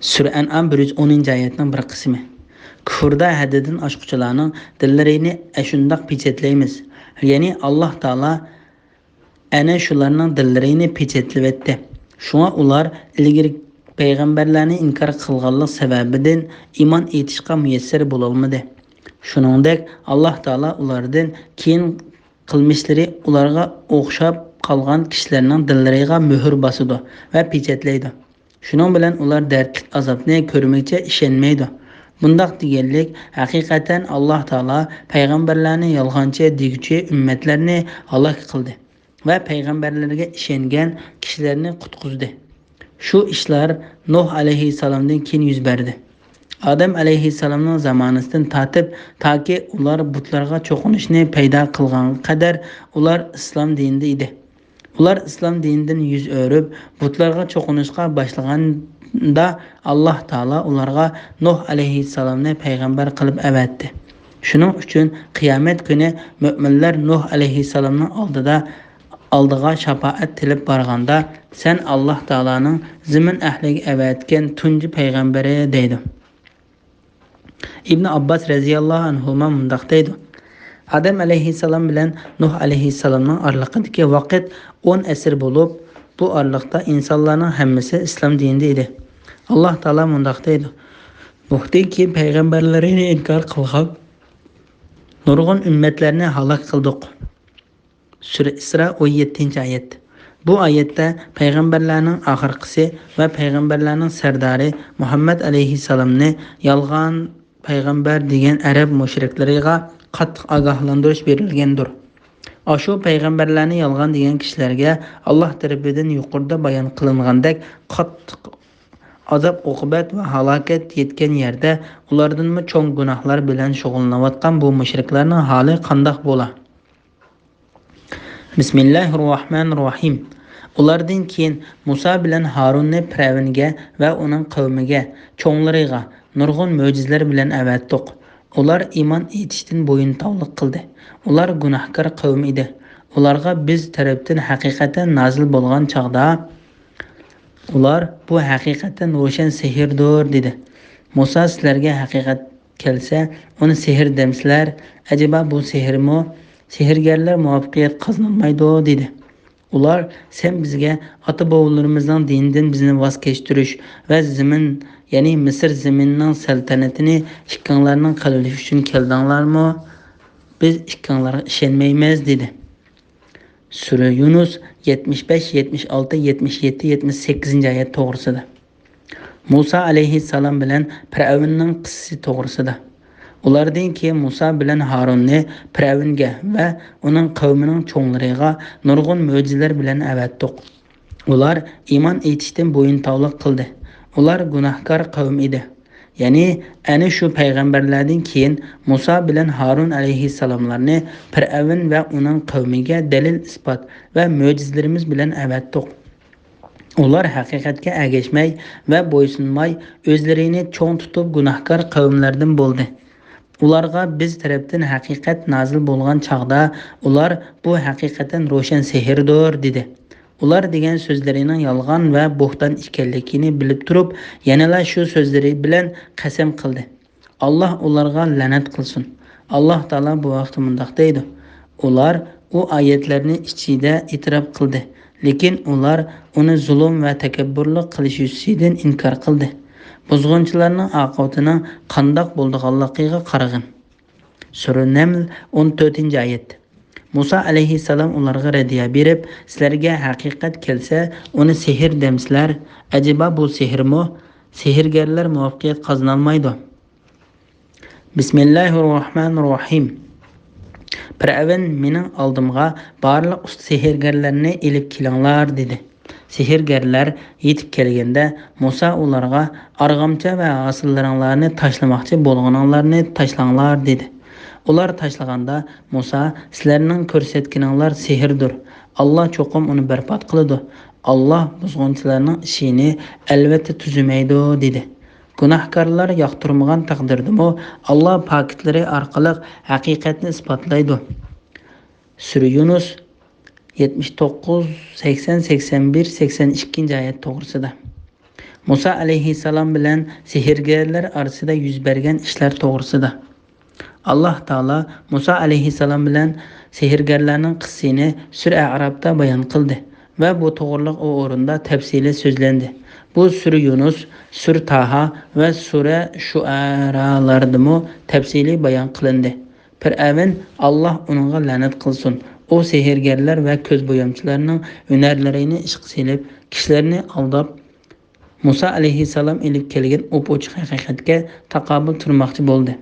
Sura An'am 110-oyatning bir qismi. Kufrda haddidan oshquchilarning dillarini ashundoq pechatlaymiz. Ya'ni Alloh taolo ana shularning dillarini pechatlayapti. Shunga ular ilgari payg'ambarlarni inkor qilganlik sababidan iymon etishga muyassar bo'la olmadi. Shuningdek, Alloh taolo ulardan keyin qilmishlari ularga o'xshab qolgan kishilarning dillariga muhr bosadi va pechatlaydi. Shuning bilan ular dardli azobni ko'rmoqcha ishonmaydi. Bundaq deganlik haqiqatan Alloh taolo payg'ambarlarni yolg'onchi deguvchi ummatlarni halok qildi va payg'ambarlarga ishongan kishilarni qutqizdi. Shu ishlar Nuh alayhissalomdan keyin yuz berdi. Adam alayhissalomning zamonasidan tortib toki ular butlarga cho'qinishni paydo qilgan qadar ular islom dinida edi. Ular islom dinidan yuz o'rib butlarga cho'qinishga boshlaganda Alloh taolo ularga Nuh alayhissalomni payg'ambar qilib avatdi. Shuning uchun qiyomat kuni mu'minlar Nuh alayhissalomning oldiga shafaat tilib borganda sen Alloh taoloning zimin ahliga avatgan tunji payg'ambari deydi. İbn Abbas radhiyallohu anhu mundaq deydi: Adam alayhissalom bilan Nuh alayhissalomning oraliqidagi vaqt 10 asr bo'lib, bu oraliqda insonlarning hammasi islom dinida edi. Alloh taolo mundaq deydi: Nuhdagi payg'ambarlarni inkor qilgan nurg'un ummatlarni halok qildik. Sura Isra 17-oyat. Bu oyatda payg'ambarlarning oxirgisi va payg'ambarlarning sardori Muhammad alayhissalomni yolg'on payg'ambar degan arab mushriklariga qattiq ogohlantirish berilgandir. Shu payg'ambarlarni yolg'on degan kishilarga Alloh tarafidan yuqorida bayon qilingandek qattiq azob uqubat va halokat yetgan yerda ulardanmi cho'ng gunohlar bilan shug'ullanayotgan bu mushriklarning holi qandoq bo'ladi? Bismillahirrohmanirrohim. Ulardan keyin Musa bilan Harunni Fir'avnga va uning qavmiga, cho'nglariga nurg'un mo'jizalar bilan avatdiq. Ular iymon etishdan bo'yintovlik qildi. Ular gunohkor qavm edi. Ularga biz tarafdan haqiqatan nozil bo'lgan chaqda ular bu haqiqatan ro'shan sehrdir dedi. Musa sizlarga haqiqat kelsa, uni sehr demsizlar. Ajaba bu sehrmi? Sehrgarlar muvaffaqiyat qozonmaydi dedi. Ular sen bizga ota-bobolarimizning dinidan bizni voz kechtirish va zimin, ya'ni Misr ziminining saltanatini ikkinglarning qilish uchun keldinglarmi? Biz ikkinglarga ishonmaymiz dedi. Sura Yunus 75, 76, 77, 78-oyat to'g'risida. Musa alayhissalom bilan Fir'avnning qissasi to'g'risida. Ulardan keyin Musa bilan Harunni Fir'avnga va uning qavmining cho'nglariga nurg'un mo'jizalar bilan avatdiq. Ular iymon etishdan bo'yintovlik qildi. Ular gunohkor qavm edi. Ya'ni ana shu payg'ambarlardan keyin Musa bilan Harun alayhissalomlarni Fir'avn va uning qavmiga dalil isbot va mo'jizalarimiz bilan avatdiq. Ular haqiqatga agashmay va bo'ysunmay o'zlarini cho'ng tutib gunohkor qavmlardan bo'ldi. Ularga biz tarafdan haqiqat nozil bo'lgan chaqda ular bu haqiqatan ro'shan sehrdir dedi. Ular degan so'zlarining yolg'on va bo'xton ekanligini bilib turib, yanala shu so'zlari bilan qasam qildi. Alloh ularga la'nat qilsin. Alloh taolo bu vaqtda mundaq deydi: Ular u oyatlarni ichida e'tirof qildi, lekin ular uni zulm va takabburlik qilish yuzidan inkor qildi. Buzg'unchilarning oqibatining qandoq bo'lganligiga qarag'in. Sura Naml 14-oyat. Musa alayhissalom ularga radiya berib, sizlarga haqiqat kelsa, uni sehr demsizlar. Ajaba bu sehrmi? Sehrgarlar muvaffaqiyat qozonolmaydi. Bismillahirrohmanirrohim. Fir'avn mening oldimga barliq sehrgarlarni elib kelinglar dedi. Sehrgarlar yetib kelganda Musa ularga arg'amcha va asllaringlarni tashlamoqchi bo'lganinglarni tashlanglar dedi. Ular tashlaganda Musa, sizlarning ko'rsatganinglar sehrdir. Alloh cho'qim uni barbod qiladi. Alloh buzg'unchilarning ishini albatta tuzimaydi dedi. Gunohkorlar yoqtirmagan taqdirdimi Alloh pakitlari orqali haqiqatni isbotlaydi. Sura Yunus 79, 80, 81, 82 oyat to'g'risida. Musa alayhissalom bilan sehrgarlar orasida yuz bergan ishlar to'g'risida. Alloh taolo Musa alayhissalom bilan sehrgarlarning qissasini Sura Arabda bayon qildi va bu to'g'riliq u o'rinda tafsili so'zlandi. Bu Sura Yunus, Sura Taha va Sura Shuaralardami tafsili bayon qilindi. Fir'avn Alloh uningga la'nat qilsin. O sehrgarlar va ko'z bo'yamchilarning hunarlarini ishqa silib, kishilarni aldab Musa alayhissalom ilib kelgan o'p-ochiq haqiqatga taqobil turmoqchi bo'ldi.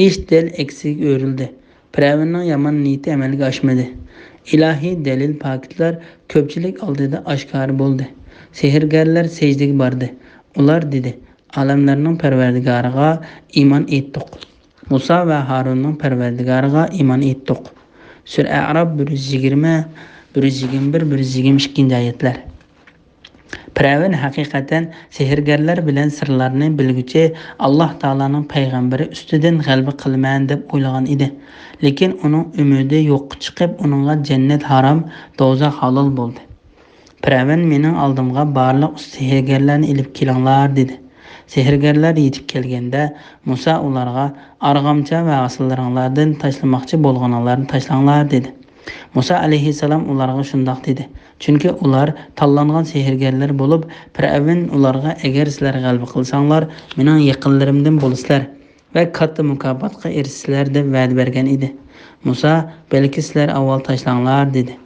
Ish del eksiga o'rildi. Fir'avnning yomon niyati amalga oshmadi. Ilohiy dalil pakitlar ko'pchilik oldida oshkor bo'ldi. Sehrgarlar sajdaga bordi. Ular dedi: "Alamlarning Parvardigoriga iymon etdik. Musa va Harunning Parvardigoriga iymon etdik." Sura Arab 120, 121, 122 oyatlar. Fir'avn haqiqatan sehrgarlar bilan sirlarni bilguchi Alloh taolaning payg'ambari ustidan g'alaba qilman deb o'ylagan edi. Lekin uning umidi yo'qqa chiqib, uningga jannat harom, do'zax halol bo'ldi. Fir'avn mening oldimga barliq sehrgarlarni ilib kelinglar dedi. Sehrgarlar yetib kelganda Musa ularga arg'amcha va asollaringlardan tashlamoqchi bo'lganlarni tashlanglar dedi. Musa alayhissalom ularga shundoq dedi. Chunki ular tanlangan sehrgarlar bo'lib, Fir'avn ularga agar sizlar g'alaba qilsanglar, mening yaqinlarimdan bo'lasizlar va katta mukofotga erishsizlar deb va'da bergan edi. Musa, balki sizlar avval tashlanglar dedi.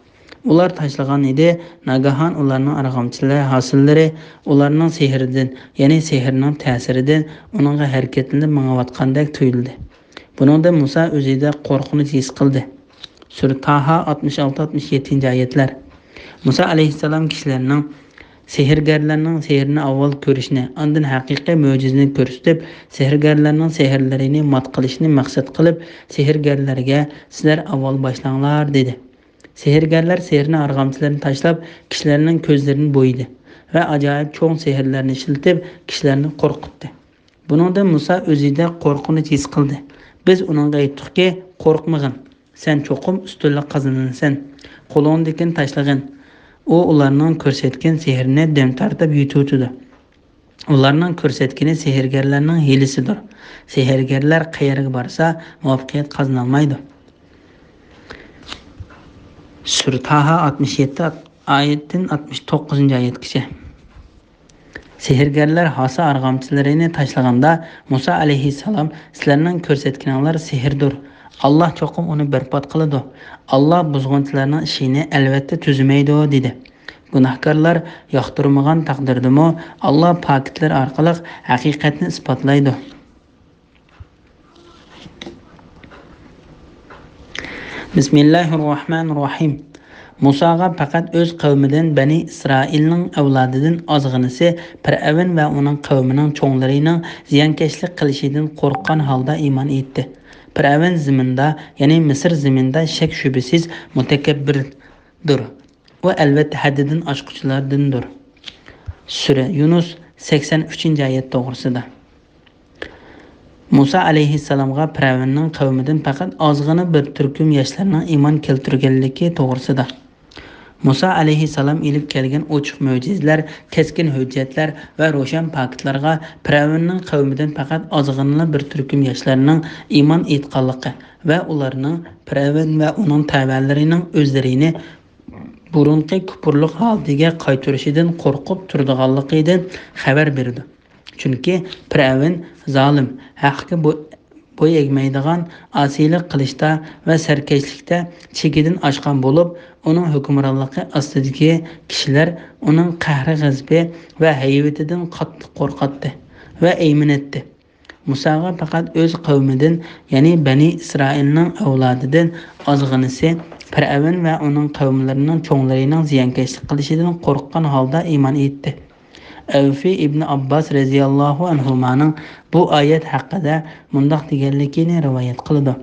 Ular tashlagan edi. Nagahan ularning arg'amchilar hasillari ularning sehridan, ya'ni sehrning ta'siridan uningga harakatlanib mangayotgandek tuyuldi. Buningda Musa o'zida qo'rqinch his qildi. Sura Taha 66-67 oyatlar. Musa alayhissalom kishilarning sehrgarlarning sehrini avval ko'rishni, undan haqiqiy mo'jizani ko'rsatib, sehrgarlarning sehrlarini mat qilishni maqsad qilib, sehrgarlarga sizlar avval boshlanglar dedi. Sehrgarlar sehrni arg'amchilarni tashlab, kishilarning ko'zlarini bo'ydi va ajoyib cho'ng sehrlarni ishlatib, kishilarni qo'rqitdi. Buningda Musa o'zida qo'rqinch his qildi. Biz uningga aytdikki, qo'rqmag'in. Sen cho'qim ustunlik qozonansan. Qo'lingdekini tashlag'in. U ularning ko'rsatgan sehrni dem tartib yutuvdi. Ularning ko'rsatgani sehrgarlarning hilisidir. Sehrgarlar qayerga borsa, muvaffaqiyat qozona olmaydi. Sura Taha 67 oyatdan 69 oyatgacha. Sehrgarlar hasa arg'amchilarini tashlaganda Musa alayhissalom sizlarning ko'rsatganinglar sehrdir. Alloh cho'qim uni barbod qiladi. Alloh buzg'unchilarning ishini albatta tuzimaydi dedi. Gunohkorlar yoqtirmagan taqdirdami Alloh pakitlar orqali haqiqatni isbotlaydi. Bismillahirrohmanirrohim. Musaga faqat o'z qavmidan Bani Isroilning avlodidan ozg'inisi Fir'avn va uning qavmining cho'nglarining ziyonkashlik qilishidan qo'rqqan holda iymon etdi. Fir'avn zaminda, ya'ni Misr zaminida shak shubisiz mutakabbirdir. Va albatta haddidan oshquchilardandir. Sura Yunus 83-oyat to'g'risida. Musa alayhissalomga Fir'avnning qavmidan faqat ozg'ina bir turkum yoshlarning iymon keltirganligi to'g'risida. Musa alayhissalom ilib kelgan ochiq mo'jizlar, keskin hujjatlar va ro'shan pakitlarga Fir'avnning qavmidan faqat ozg'ina bir turkum yoshlarning iymon etganligi va ularning Fir'avn va uning tabi'alarining o'zlarini burunqi kupurlik holatiga qaytarishidan qo'rqib turadiganligidan xabar berdi. Chunki Fir'avn zolim, haqqa bo'y egmaydigan, asiylik qilishda va sarkashlikda chekidan oshgan bo'lib, uning hukmronligi ostidagi kishilar uning qahri g'azabi va haybatidan qattiq qo'rqatdi va aymin etdi. Musaga faqat o'z qavmidan, ya'ni Bani Isroilning avlodidan ozg'inisi Fir'avn va uning qavmlarining cho'nglarining ziyonkashlik qilishidan qo'rqqan holda iymon etdi. Avfi ibn Abbas radhiyallohu anhumaning bu oyat haqida mundoq deganligini rivoyat qildi.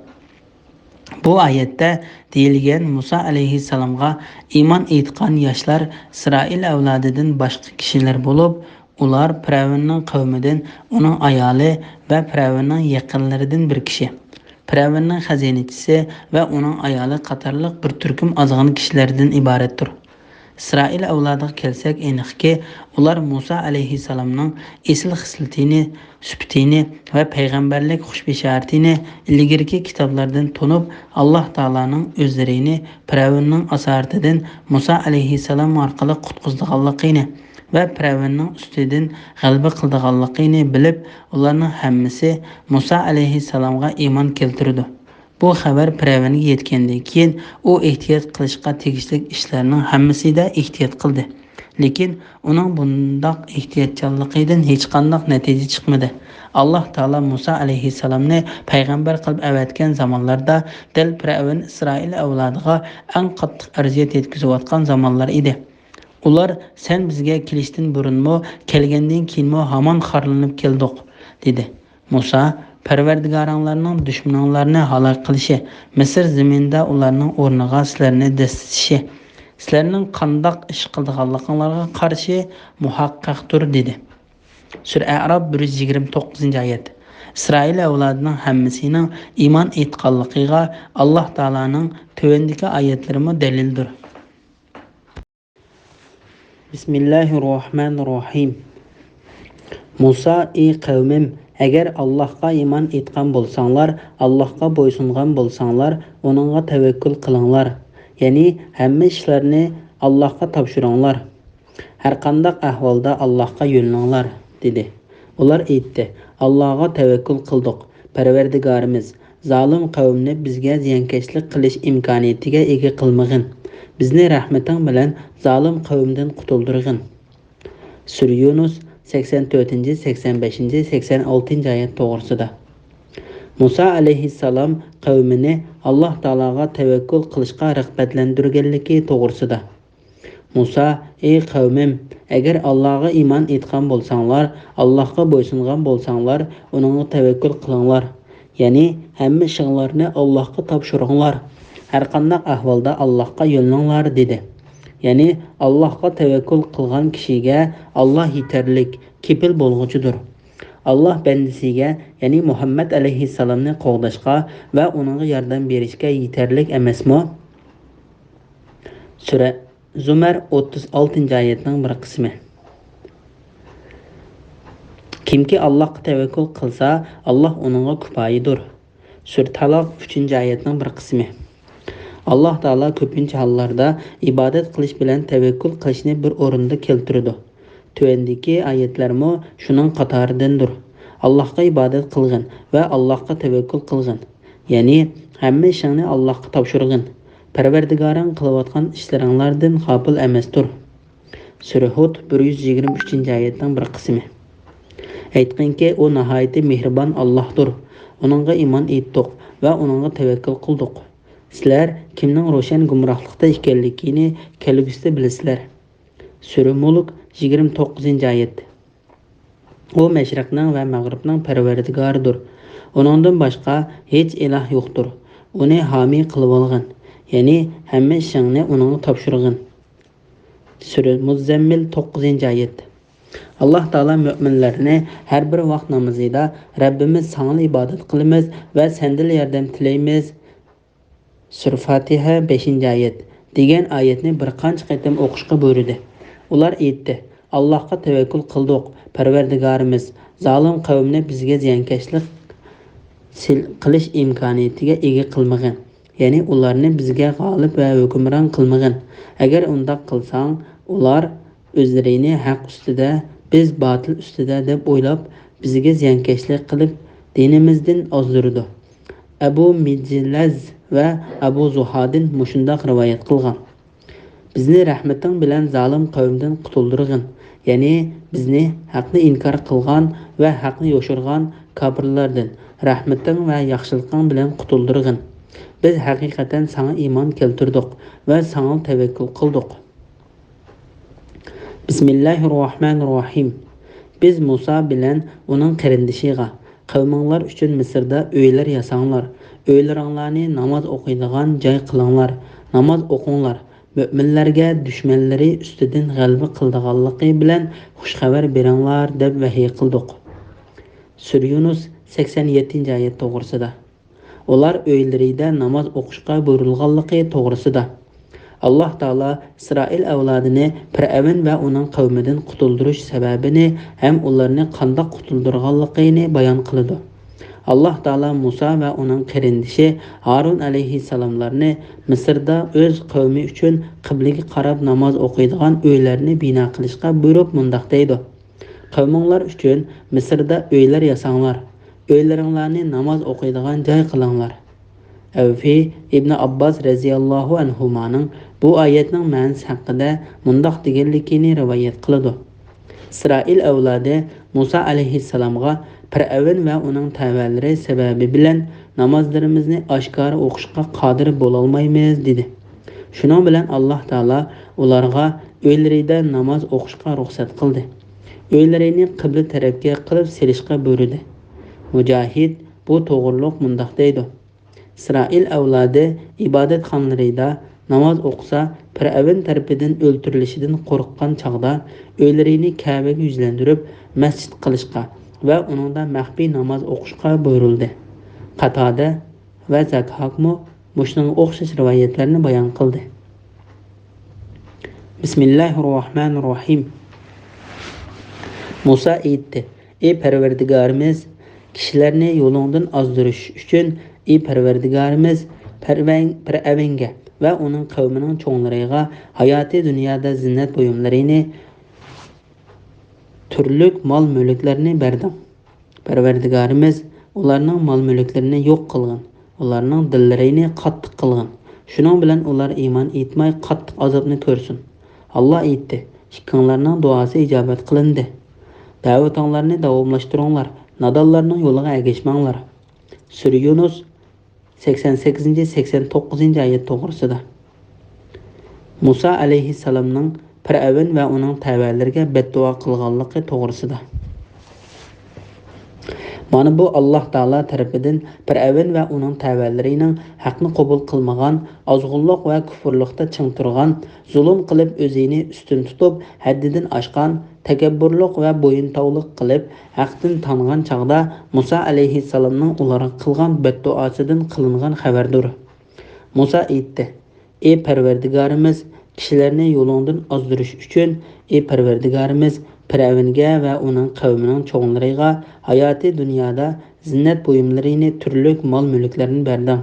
Bu oyatda deyilgan Musa alayhissalomga iymon etgan yoshlar Isroil avlodidan boshqa kishilar bo'lib, ular Firavnning qavmidan, uning ayoli va Firavnning yaqinlaridan bir kishi, Firavnning xazinachisi va uning ayoli qatorliq bir turkum ozg'in kishilardan iboratdir. İsrail avlodiga kelsak, aniqki, ular Musa alayhissalomning asl xislatini, sifatini va payg'ambarlik xushbisharatini ilgirki kitoblardan tonib, Alloh taolaning o'zlarini Firavnning asoratidan Musa alayhissalom orqali qutqizganligini va Firavnning ustidan g'alaba qilganligini bilib, ularning hammasi Musa alayhissalomga iymon keltirdi. Bu xabar Firavnga yetgandan keyin u ehtiyot qilishga tegishli ishlarning hammasida ehtiyot qildi. Lekin uning bundoq ehtiyotchanligidan hech qanday natija chiqmadi. Alloh taolo Musa alayhissalomni payg'ambar qilib avatgan zamonlarda dal Firavn Isroil avlodiga eng qattiq arziyat yetkazayotgan zamonlar edi. Ular sen bizga kelishdan burunmi, kelgandan keyinmi hamon xorlanib keldik, dedi. Musa Parvardigoringlarning dushmanlarni halok qilishi, Misr zaminida ularning o'rniga sizlarni dastatishi, sizlarning qandoq ish qilganliklaringlarga qarshi muhaqqaqdir, dedi. Sura A'rof 129-oyat. Isroil avlodining hammasining iymon etganligiga Alloh taolaning tövendagi oyatlarimi dalildir. Bismillahirrohmanirrohim. Musa, ey qavmim, agar Allohga iymon etgan bo'lsanglar, Allohga bo'ysungan bo'lsanglar, uningga tavakkul qilinglar. Ya'ni hamma ishlarni Allohga topshiringlar. Har qanday ahvolda Allohga yo'lininglar, dedi. Ular aytdi: Allohga tavakkul qildik, Parvardigorimiz, zolim qavmni bizga ziyonkashlik qilish imkoniyatiga ega qilmag'in. Bizni rahmating bilan zolim qavmdan qutuldirg'in. Sura Yunus 84, 85, 86 oyat to'g'risida. Musa alayhissalom qavmini Alloh taologa tavakkul qilishga rag'batlantirganligi to'g'risida. Musa, ey qavmim, agar Allohga iymon etgan bo'lsanglar, Allohga bo'ysungan bo'lsanglar, uningga tavakkul qilinglar. Ya'ni hamma ishinglarni Allohga topshiringlar. Har qanday ahvolda Allohga yo'lininglar, dedi. Ya'ni Allohga tavakkul qilgan kishiga Alloh yetarlik, kepil bo'lg'uchidir. Alloh bandasiga, ya'ni Muhammad alayhissalomni qo'g'dashga va uningga yordam berishga yetarlik emasmi? Sura Zumar 36-oyatning bir qismi. Kimki Allohga tavakkul qilsa, Alloh uningga kifoyadir. Sura Taloq 3-oyatning bir qismi. Alloh taolo ko'pincha hollarda ibodat qilish bilan tavakkul qilishni bir o'rinda keltiradi. Tuvandagi oyatlarmi shuning qatoridandir. Allohga ibodat qilgin va Allohga tavakkul qilgin. Ya'ni hamma ishingni Allohga topshirgin. Parvardigoring qilayotgan ishlaringlardan g'ofil emasdir. Sura Hud 123-oyatning bir qismi. Aytqinki, u nihoyatda mehribon Allohdir. Uningga iymon etdik va uningga tavakkul qildik. Sizlar kimning ro'shan gumrohlikda ekanligini kelgusida bilasizlar. Sura Mulk 29-oyat. U mashriqning va mag'ribning parvardigoridir. Uningdan boshqa hech iloh yo'qdir. Uni homiy qilib olgin. Ya'ni hamma ishingni uningga topshirgin. Sura Muzammil 9-oyat. Alloh taolo mu'minlarni har bir vaqt namozida Rabbimiz sana ibodat qilamiz va sendan yordam tilaymiz. Sura Fatiha 5-oyat degan oyatni bir qancha qatam o'qishga buyurdi. Ular aytdi: Allohga tavakkul qildik, Parvardigorimiz, zolim qavmni bizga ziyonkashlik qilish imkoniyatiga ega qilmag'in. Ya'ni ularni bizga g'olib va hukmron qilmag'in. Agar undaq qilsang, ular o'zlarini haq ustida, biz botil ustida deb o'ylab, bizga ziyonkashlik qilib dinimizdan ozdirdi. Abu Mijlaz va Abu Zuhadin mushundoq rivoyat qilgan. Bizni rahmating bilan zolim qavmdan qutuldirg'in. Ya'ni bizni haqni inkor qilgan va haqni yo'shirgan kofirlardan rahmating va yaxshiliqing bilan qutuldirg'in. Biz haqiqatan sana iymon keltirdik va sana tavakkul qildik. Bismillahirrohmanirrohim. Biz Musa bilan uning qarindishiga: qavminglar uchun Misrda uylar yasanglar, Öyləringlarni namoz o'qiydigan joy qilinglar, namoz o'qinglar. Müminlərə düşmənləri üstüdən g'alaba qildiganligi bilan xushxabar beringlar deb vahiy qildik. Sura Yunus 87-oyat to'g'risida. Ular uylarida namoz o'qishga buyurilganligi to'g'risida. Allah Taala İsrail avlodini Fir'avn va uning qavmidan qutuldirish sababini ham ularni qanday qutuldurganligini bayon qildi. Allah Taala Musa va uning qarindishi Harun alayhissalomlarni Misrda o'z qavmi uchun qiblaga qarab namoz o'qiydigan uylarni bino qilishga buyurib mundaq deydi. Qavminglar uchun Misrda uylar yasanglar, uylaringlarni namoz o'qiydigan joy qilinglar. Avfi ibn Abbas radhiyallohu anhumaning bu oyatning ma'nosi haqida mundaq deganligini rivoyat qiladi. İsrail avlodi Musa alayhissalomga Fir'avn va uning tavallari sababi bilan namozlarimizni oshkora o'qishga qodir bo'lolmaymiz dedi. Shuning bilan Alloh taolo ularga uylarida namoz o'qishga ruxsat qildi. Uylarini qibla tarafga qilib selishga buyurdi. Mujahid bu to'g'riliq mundaq deydi. İsrail avlodi ibodatxonalarida namoz o'qisa, Fir'avn tarafidan o'ltirilishidan qo'rqqan chaqda uylarini Ka'baga yuzlantirib masjid qilishga va uningda maxfiy namoz o'qishga buyurildi. Qatada va Zakhakmo mushunga o'xshash rivoyatlarni bayon qildi. Bismillahirrohmanirrohim. Musa aytdi: "Ey Parvardigorimiz, kishilarni yo'lingdan ozdirish uchun ey Parvardigorimiz Fir'avnga va uning qavmining cho'nglariga hayoti dunyoda zinnat buyumlarini, turli mol-mulklarni berding. Parvardigorimiz ularning mol-mulklarini yo'q qilgin, ularning dillarini qattiq qilgin. Shuning bilan ular iymon etmay qattiq azobni ko'rsin." Allah aytdi: "Ikkinglarning duosi ijobat qilindi. Da'vatinglarni davomlashtiringlar, nadonlarning yo'liga ergashmanglar." Sura Yunus 88-89-oyat to'g'risida. Musa alayhissalomning Fir'avn va uning tavallariga beddua qilganligi to'g'risida. Mana bu Alloh taolo tarafidan Fir'avn va uning tavallarining haqni qabul qilmagan, ozg'unlik va kufrlikda ching turgan, zulm qilib o'zini ustun tutib, haddidan oshgan, takabburlik va bo'yintovlik qilib, haqdan tangan chaqda Musa alayhissalomning ularga qilgan bedduosidan qilingan xabardir. Musa aytdi: "Ey Parvardigorimiz, kishilarni yo'lingdan ozdirish uchun ey Parvardigorimiz Fir'avnga va uning qavmining cho'nglariga hayoti dunyoda zinnat buyumlarini, turli mol-mulklarni berding.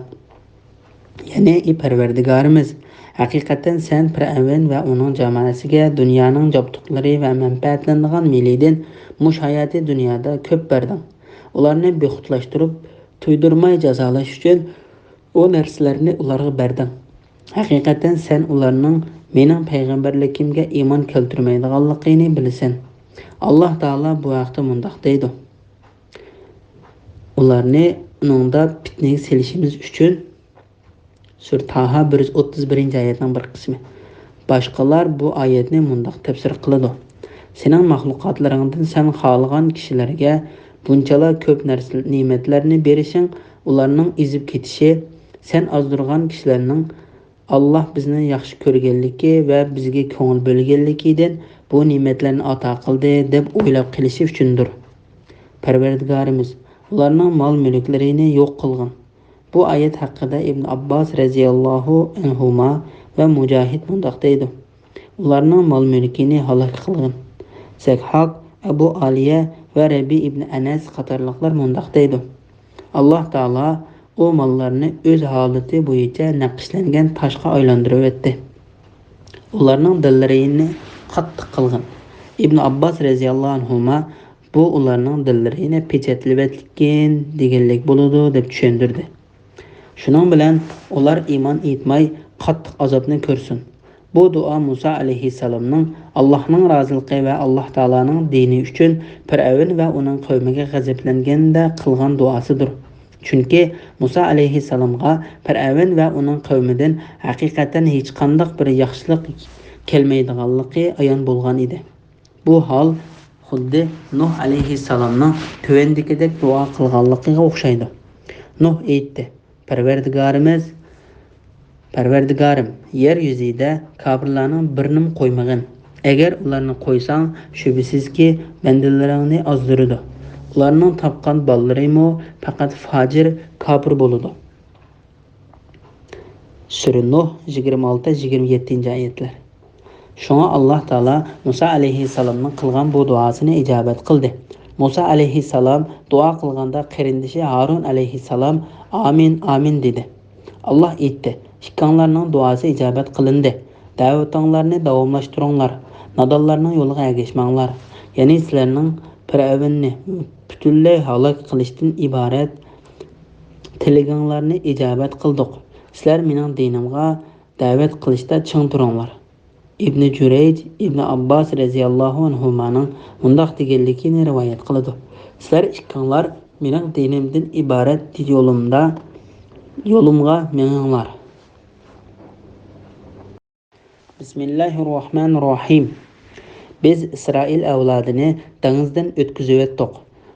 Ya'ni ey Parvardigorimiz, haqiqatan sen Fir'avn va uning jamoasiga dunyoning jobtuqlari va manfaatlanadigan milidan mush hayoti dunyoda ko'p berding. Ularni bexutlashtirib, tuydirmay jazolash uchun o narsalarni ularga berding. Haqiqatan sen ularning mening payg'ambarligimga iymon keltirmaydiganligini bilasan." Allah Taala bu haqda mundaq deydi: "Ularni uningda fitnaga selishimiz uchun" Sura Taha 131-oyatning bir qismi. Boshqalar bu oyatni mundaq tafsir qiladi: "Sening maxluqotlaringdan sen xohlagan kishilarga bunchalar ko'p narsa ne'matlarni berishing, ularning ezib ketishi, sen ozdirgan kishilarning Allah bizni yaxshi ko'rganligi va bizga ko'ngil bo'lganligidan bu ne'matlarni ato qildi deb o'ylab qilishi uchundir. Parvardigorimiz ularning mol-mulklarini yo'q qilgin." Bu oyat haqida Ibn Abbas radhiyallohu anhuma va Mujahid mundaq deydi: "Ularning mol-mulkini halok qilgin." Zakhak, Abu Aliya va Rabi ibn Anas qatorliqlar mundaq deydi: "Alloh taolo o mollarni o'z holati bo'yicha naqshlangan toshga aylantirib o'tdi. Ularning dillarini qattiq qilgin." Ibn Abbas radhiyallohu anhuma bu ularning dillarini pechatlab o'tgan deganlik bo'ladi deb tushuntirdi. Shuning bilan ular iymon etmay qattiq azobni ko'rsin. Bu duo Musa alayhissalomning Allohning roziligi va Alloh taolaning dini uchun Fir'avn va uning qavmiga g'azablanganda qilgan duosidir. Chunki Musa alayhissalomga Fir'avn va uning qavmidan haqiqatan hech qanday bir yaxshilik kelmaydiganligi ayon bo'lgan edi. Bu hol xuddi Nuh alayhissalomning tuvandikidek duo qilganligiga o'xshaydi. Nuh aytdi: Parvardigarim, yer yuzida kofirlarning birnim qo'ymag'in. Agar ularni qo'ysang, shubhisizki bandalaringni ozdiradi. Ularning topgan ballarimo faqat fojir kofir bo'ladi. Sura Nuh 26-27 oyatlar. Şoňa Allah Taala Musa alayhissalamning qilgan bu duosini ijobat qildi. Musa alayhissalam duo qilganda qarindishi Harun alayhissalam amin amin dedi. Allah aytdi: "Ikkinglarning duosi ijobat qilindi. Da'vatinglarni davomlashtiringlar. Nodonlarning yo'liga ergashmanglar. Ya'ni sizlarning Fir'avnni butunlay halok qilishdan iborat tiliginglarni ijobat qildik. Sizlar mening dinimga da'vat qilishda ching turinglar." İbn Jurayj İbn Abbas radhiyallohu anhumaning mundaq deganligini rivoyat qiladi. Sizlar ikkinglar mening dinimdan iborat yo'limga meninglar. Bismillahirrohmanirrohim. Biz İsrail avlodini dengizdan o'tkazib o'tdik.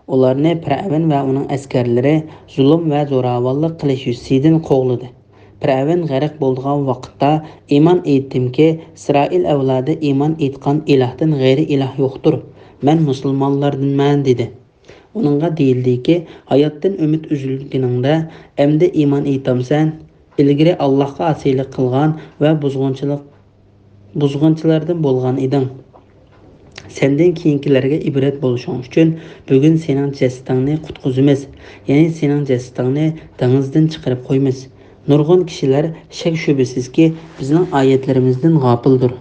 Ularni Fir'avn va uning askarlari zulm va zo'ravonlik qilish yuzidan qo'g'ladi. Fir'avn g'arq bo'lgan vaqtda iymon etdimki, İsrail avlodi iymon etgan ilohdan g'ayri iloh yo'qdir. Men musulmonlardanman dedi. Uningga deyildiki, hayotdan umid uzilganingda endi iymon etamsan, ilgari Allohga osiylik qilgan va buzg'unchilardan bo'lgan eding. Senden keyingilarga ibrat bo'lishing uchun bugun sening jasadingni qutqizamiz. Ya'ni sening jasadingni dengizdan chiqarib qo'yamiz. Nurg'un kishilar shak shubhisizki bizning oyatlarimizdan g'ofildir.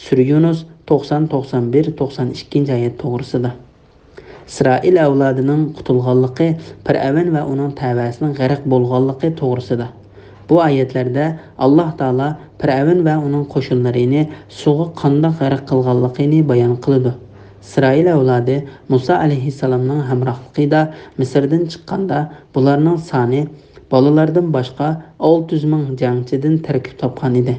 Sura Yunus 90-91-92 oyat to'g'risida. İsrail avlodining qutulganligi Fir'avn va uning tavasining g'arq bo'lganligi to'g'risida. Bu oyatlarda Alloh taolo Fir'avn va uning qo'shinlarini suvga qanday g'arq qilganligini bayon qiladi. İsrail avlodi Musa alayhissalomning hamrohligida Misrdan chiqqanda bularning soni bolalardan boshqa 600 ming jangchidan tarkib topgan edi.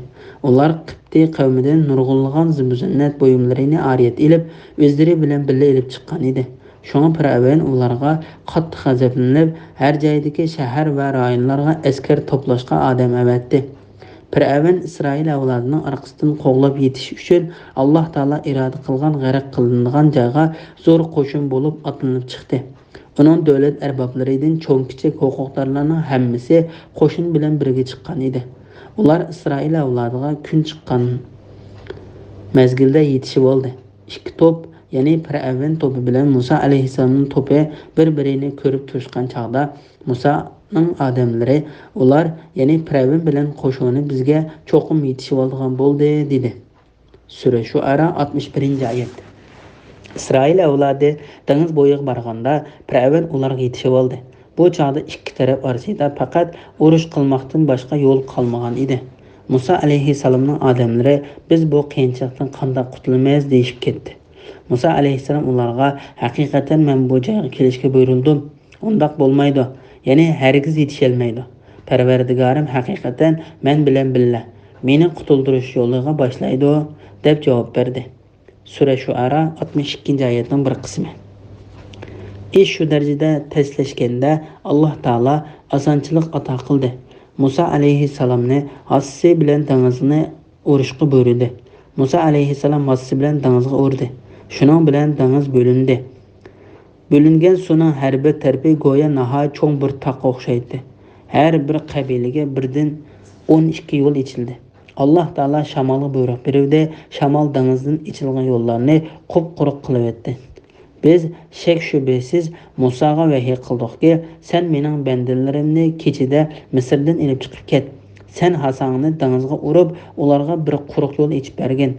Ular Qibti qavmidan nurg'unlagan zibuzinnat buyumlarini ariyat ilib, o'zlari bilan birga ilib chiqqan edi. Şoňa Fir'avn ularga qattiq g'azablanib, har joydagi shahar va rayonlarga askar to'plashga odam avatdi. Fir'avn İsrail avlodining orqasidan qo'g'lab yetish uchun Alloh taolo iroda qilgan g'arq qilingan joyga zo'r qo'shin bo'lib otlanib chiqdi. Uning davlat arboblaridan cho'ng-kichik huquqdorlarning hammasi qo'shin bilan birga chiqqan edi. Ular İsrail avlodiga kun chiqqan mezgilda yetishib oldi. Ikki to'p, ya'ni Fir'avn to'pi bilan Musa alayhissalomning to'pi bir-birini ko'rib turishgan chaqda Musaning odamlari ular, ya'ni Fir'avn bilan qo'shini bizga cho'qim yetishib olgan bo'ldi dedi. Sura Shuara 61-oyat. İsrail avlodi dengiz bo'yiga borganda Fir'avn ularga yetishib oldi. Bu chaqda ikki taraf orasida faqat urush qilmoqdan boshqa yo'l qolmagan edi. Musa alayhissalomning odamlari biz bu qiyinchilikdan qanday qutulamiz deyishib ketdi. Musa alayhissalom ularga haqiqatan men bu joyga kelishga buyurildim. Undaq bo'lmaydi. Ya'ni hargiz yetisholmaydi. Parvardigorim haqiqatan men bilan birga meni qutuldirish yo'liga boshlaydi deb javob berdi. Sura Shuara 62-oyatning bir qismi. Ish shu darajada teslashganda Alloh taolo osonchilik ato qildi. Musa alayhissalomni Assi bilan dengizni urishga buyurdi. Musa alayhissalom Assi bilan dengizga urdi. Shuning bilan dengiz bo'lindi. Bo'lingan suvning har bir tarafi go'yo nihoyat cho'ng bir taqqa o'xshaydi. Har bir qabilaga birdan 12 yo'l ichildi. Alloh taolo shamolga buyruq berdi. Shamol dengizdan ichilgan yo'llarni qup-quruq qilib o'tdi. Biz shak shubhasiz Musaga vahiy qildikki, sen mening bandalarimni kechida Misrdan elib chiqib ket. Sen Hasangni dengizga urib, ularga bir quruq yo'l ichib bergin.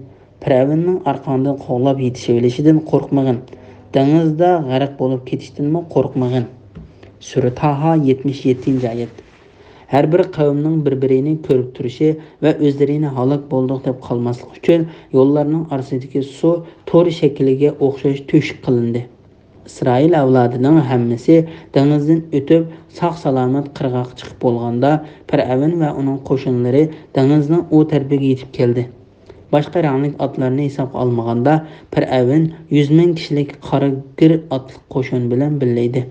Fir'avnning arqondan qo'g'lab yetishib olishidan qo'rqmagin. Dengizda g'arq bo'lib ketishdanmi qo'rqmagin. Sura Taha 77-oyat. Har bir qavmning bir-birini ko'rib turishi va o'zlarini halok bo'ldik deb qolmaslik uchun yo'llarning orasidagi suv to'r shakliga o'xshash to'shib qilindi. İsrail avlodining hammasi dengizdan o'tib sog'-salomat qirg'oqqa chiqib bo'lganda Fir'avn va uning qo'shinlari dengizning u tarafiga yetib keldi. Boshqa ranglik otlarni hisobga olmaganda Fir'avn 100 ming kishilik qora gir otliq qo'shin bilan birlaydi.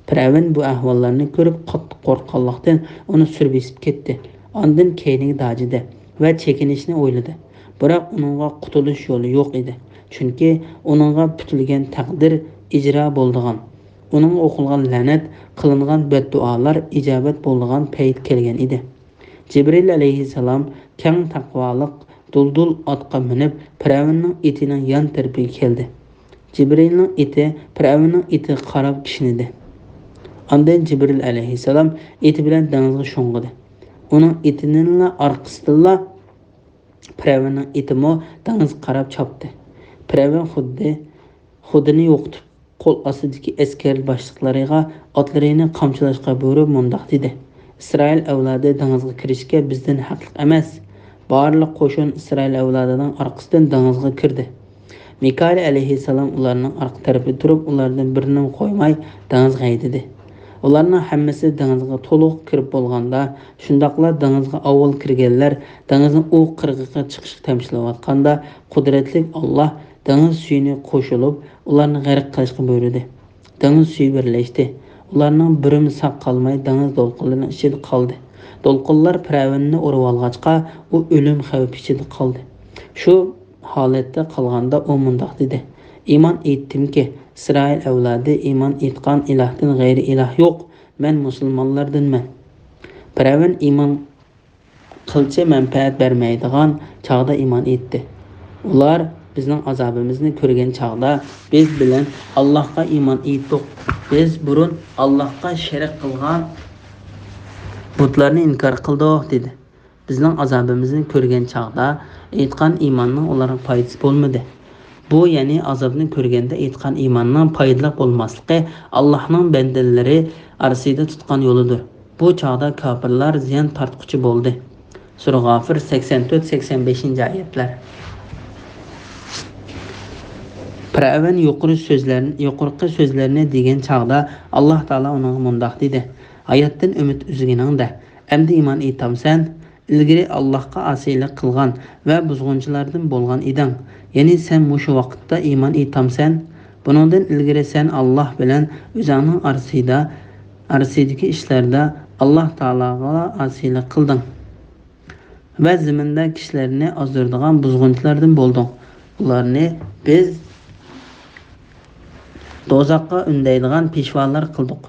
Firavun bu ahvollarni ko'rib qattiq qo'rqqanlikdan uni surib esib ketdi. Ondan keyniga dajidi va chekinishni o'yladi. Biroq uningga qutulish yo'li yo'q edi. Chunki uningga putilgan taqdir ijro bo'ldigan. Uning o'qilgan la'nat qilingan badduolar ijobat bo'ldigan payt kelgan edi. Jibril alayhissalom keng taqvoliq duldul otqa minib Firavunning itining yon tarafiga keldi. Jibrilning iti Firavunning iti qarab kishnidi. Ondan Jibril alayhissalom iti bilan dengizga sho'ng'idi. Uning itining orqasidan Firavunning itimi dengiz qarab chopdi. Firavun xudini yo'qitib qo'l ostidagi askar boshliqlariga otlarini qamchilashga buyurib mundoq dedi: Isroil avlodi dengizga kirishga bizdan haqliq emas. Barliq qo'shin Isroil avlodining orqasidan dengizga kirdi. Mikail alayhissalom ularning orqa tarafida turib, ulardan birini qo'ymay dengizga haydadi. Ularning hammasi dengizga to'liq kirib bo'lganda, shundaqla dengizga avval kirganlar dengizning u qirg'iga chiqishga tamshilayotganda, qudratli Alloh dengiz suyini qo'shilib, ularni g'arq qilishga buyurdi. Dengiz suyi birlashdi. Ularning birimi saq qolmay dengiz to'lqinlarining ichida qoldi. To'lqinlar Firavunni urib olgachqa, u o'lim xavfi ichida qoldi. Shu holatda qolganda u mundoq dedi: Iymon etdimki, Isroil avlodi iymon etgan ilohdan g'ayri iloh yo'q. Men musulmonlardanman. Firavun iymon qilchi manfaat bermaydigan chaqda iymon etdi. Ular bizning azobimizni ko'rgan chaqda biz bilan Allohga iymon etdik. Biz burun Allohga shirik qilgan butlarni inkor qildik dedi. Bizning azobimizni ko'rgan chaqda aytgan iymonning ularga foydasi bo'lmadi. Bu ya'ni azobni ko'rganda aytgan iymonning foydali bo'lmasligi Allohning bandalari orasida tutgan yo'lidir. Bu chaqda kofirlar ziyon tortquchi bo'ldi. Sura G'ofir 84-85-oyatlar. Firavun yuqorqi so'zlarni degan chaqda Alloh taolo unga mundoq dedi: Hayotdan umid uzginingda, endi iymon etamsan? Ilgari Allohga osiylik qilgan va buzg'unchilardan bo'lgan eding. Ya'ni sen mushu vaqtda iymon etamsan? Buningdan ilgari sen Alloh bilan o'zingning orasidagi ishlarda Alloh taologa osiylik qilding va zaminda kishilarni ozdiradigan buzg'unchilardan bo'lding. Ularni biz do'zaxga undaydigan peshvolar qildik.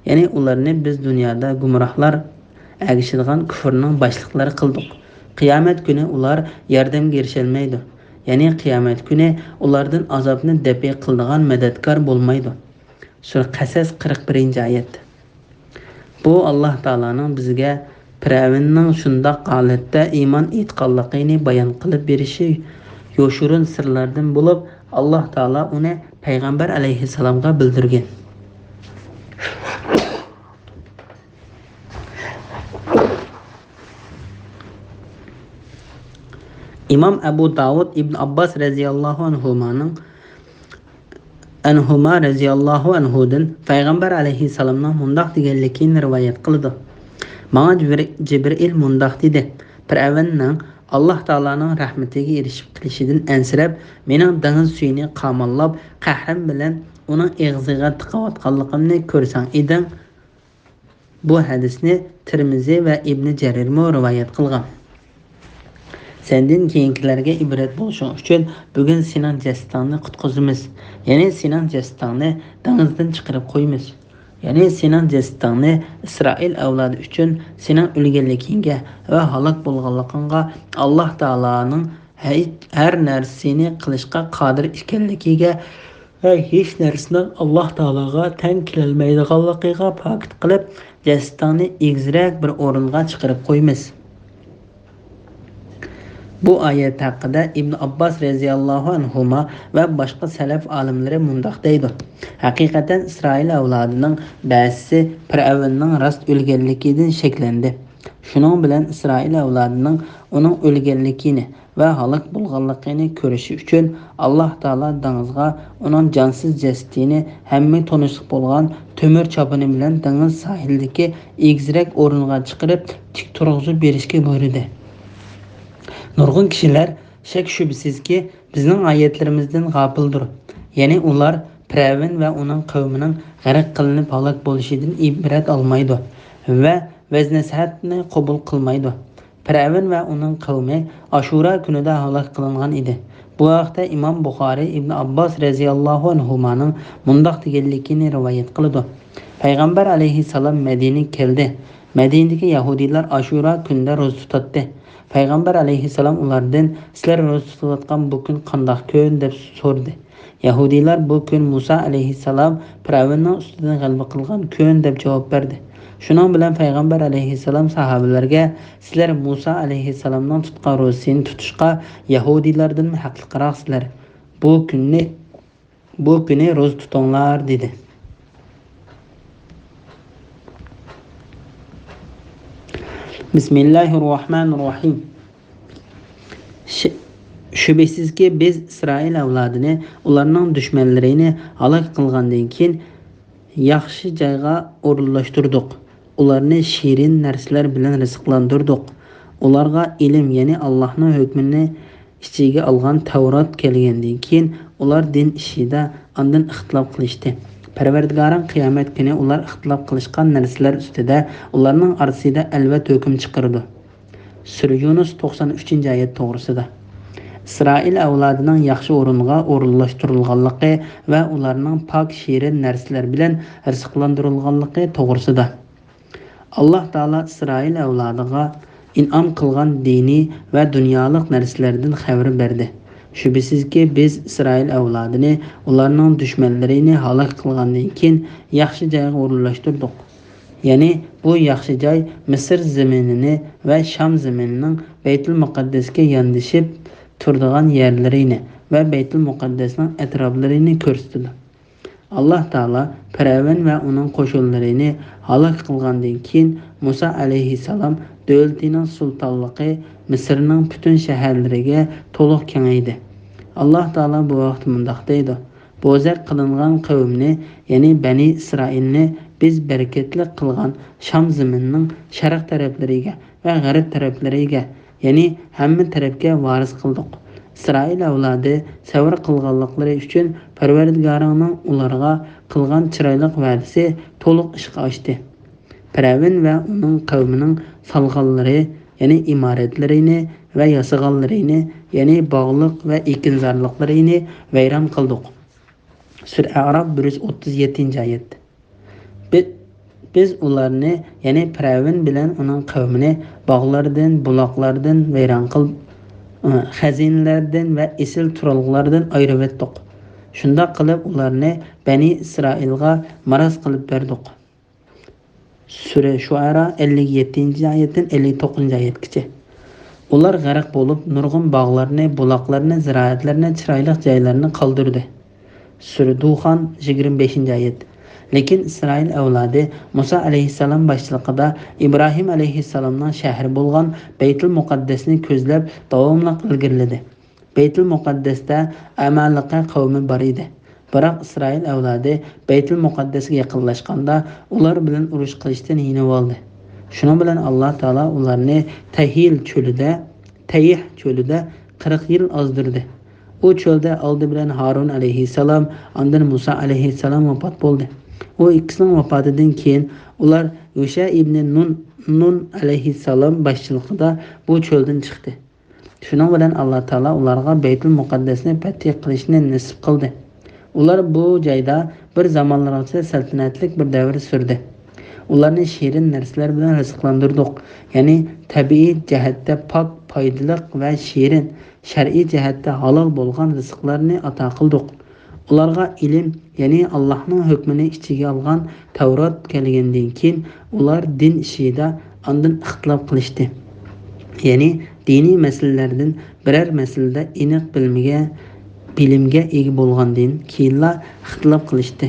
Ya'ni ularni biz dunyoda gumrohlar agishadigan kufrning boshliqlari qildik. Qiyomat kuni ular yordamga erisholmaydi. Ya'ni qiyomat kuni ulardan azobni dafi qiladigan madadkor bo'lmaydi. Sura Qasas 41-oyat. Bu Alloh taolaning bizga Firavunning shundoq holatda iymon etganligini bayon qilib berishi yo'shirin sirlardan bo'lib, Alloh taolo uni payg'ambar alayhissalomga bildirgan. İmam Abu Davud İbn Abbas radhiyallahu anhudan Peygamber aleyhisselamdan mundoq deganligini rivoyat qildi. Menga Jibril mundoq dedi: Firavunning Alloh taolaning rahmatiga erishib qilishidan ansirab, mening dengiz suyini qamallab, qahrim bilan uning eg'ziga tiqayotganligimni ko'rsang eding. Bu hadisni Tirmizi va Ibn Jarir rivoyat qilgan. Senden keyingilarga ibrat bo'lishi uchun bugun sening jasadingni qutqizamiz. Ya'ni sening jasadingni dengizdan chiqarib qo'yamiz. Ya'ni sening jasadingni Isroil avlodi uchun sening o'lganligingga va halok bo'lganligingga Alloh taolaning har narsani qilishga qodir ekanligiga va hech narsaning Alloh taologa teng kelolmaydiganligiga fakit qilib, jasadingni egizrak bir o'ringa chiqarib qo'yamiz. Bu oyat haqida İbn Abbas radhiyallahu anhuma va boshqa salaf olimlari mundoq deydi: Haqiqatan Isroil avlodining ba'zisi Firavunning rost o'lganligidan shaklandi. Shuning bilan Isroil avlodining uning o'lganligini va halok bo'lganligini ko'rishi uchun Alloh taolo dengizga uning jonsiz jasadini hamma tanishib bo'lgan temir chopini bilan dengiz sohilidagi egizrak o'ringa chiqarib tik turg'izib berishga buyurdi. Nurg'un kishilar shak shubsizki bizning oyatlarimizdan g'afildir. Ya'ni ular Firavun va uning qavmining g'arq qilinib halok bo'lishidan ibrat olmaydi va vaz-nasihatni qabul qilmaydi. Firavun va uning qavmi Ashura kunida halok qilingan edi. Bu haqda Imom Buxoriy Ibn Abbos radhiyallohu anhumaning mundoq deganligini rivoyat qiladi. Payg'ambar alayhissalom Madinaga keldi. Madinadagi yahudiylar Ashura kunida ro'za tutadi. Payg'ambar alayhissalom ulardan sizlar ro'za tutayotgan bu kun qanday kun deb so'radi. Yahudiylar bu kun Musa alayhissalom Firavunning ustidan g'alaba qilgan kun deb javob berdi. Shuning bilan Payg'ambar alayhissalom sahobalarga sizlar Musa alayhissalomning tutgan ro'zasini tutishga yahudiylardan haqliqroqsizlar. Bu kuni ro'za tutinglar dedi. Bismillahirrohmanirrohim. Şübhəsizki biz İsrail avladını, ularning düşmanlarini halak qilgandan keyin yaxshi joyga o'rinlashtirdik. Ularni shirin narsalar bilan rizqlantirdik. Ularga ilm, ya'ni Allohning hukmini ichiga olgan Tavrat kelgandan keyin ular din ishida ondan ixtilof qilishdi. Parvardigoring qiyomat kuni ular ixtilof qilishgan narsalar ustida ularning orasida albat hukm chiqardi. Sura Yunus 93-oyat to'g'risida. İsrail avlodining yaxshi o'ringa o'rinlashtirilganligi va ularning pok shirin narsalar bilan rizqlantirilganligi to'g'risida. Alloh taolo İsrail avlodiga in'om qilgan diniy va dunyolik narsalardan xabar berdi. Shubhasizki biz İsrail avlodini ularning dushmanlarini halok qilgandan keyin yaxshi joyga o'rinlashtirdik. Ya'ni bu yaxshi joy Misr zaminini va Sham zaminining Baytul Muqaddasga yondashib turadigan yerlarini va Baytul Muqaddasning atroflarini ko'rsatdi. Alloh taolo Firavun va uning qo'shinlarini halok qilgandan keyin Musa alayhissalom davlatining sultonligi Misrning butun shaharlariga to'liq kengaydi. Alloh taolo bu vaqt mundoq deydi: Bo'zak qilingan qavmni, ya'ni Bani Isroilni biz bereketli qilgan Sham zaminining sharq taraflariga va g'arb taraflariga, ya'ni hamma tarafga varis qildik. İsrail avlodi sabr qilganliklari uchun Parvardigoringning ularga qilgan chiroyli va'dasi to'liq ishga oshdi. Firavun va uning qavmining salg'anlari, ya'ni imoratlarini va yasaganlarini, ya'ni bog'liq va ekinzorliklarini vayron qildik. Sura A'rof 137-oyat. Biz ularni, ya'ni Firavun bilan uning qavmini bog'lardan, buloqlardan vayron qilib, xazinalardan va esil turalg'lardan ayirib etdik. Shunda qilib ularni Bani Isroilga maraz qilib berdik. Sura Shuara 57-oyatdan 59-oyatgacha. Ular g'arq bo'lib, nurg'un bog'larni, buloqlarni, ziroatlarni, chiroyli joylarni qoldirdi. Sura Duxon 25-oyat. Lekin İsrail avlodi Musa alayhissalom boshchiligida Ibrohim alayhissalomning shahri bo'lgan Baytul Muqaddasni ko'zlab davomli ilgirladi. Baytul Muqaddasda Amalika qavmi bor edi. Biroq İsrail avlodi Baytul Muqaddasga yaqinlashganda ular bilan urush qilishdan yinib oldi. Shuning bilan Alloh taolo ularni Tayih cho'lida 40 yil ozdirdi. U cho'lda oldi bilan Harun alayhissalom, ondan Musa alayhissalom vafot bo'ldi. O ikkisining vafotidan keyin ular Yusha ibn Nun alayhissalom boshchiligida bu cho'ldan chiqdi. Shuning bilan Alloh taolo ularga Baytul Muqaddasni fath qilishni nasib qildi. Ular bu joyda bir zamonlargacha saltanatli bir davr surdi. Ularni shirin narsalar bilan rizqlantirdik. Ya'ni tabiiy jihatda pok, foydali va shirin, shar'iy jihatda halol bo'lgan rizqlarni ato qildik. Ularga ilm, ya'ni Allohning hukmini ichiga olgan Tavrat kelgandan keyin ular din ishida ondan ixtilof qilishdi. Ya'ni diniy masalalardan biror masalada aniq bilimga ega bo'lgandan keyinla ixtilof qilishdi.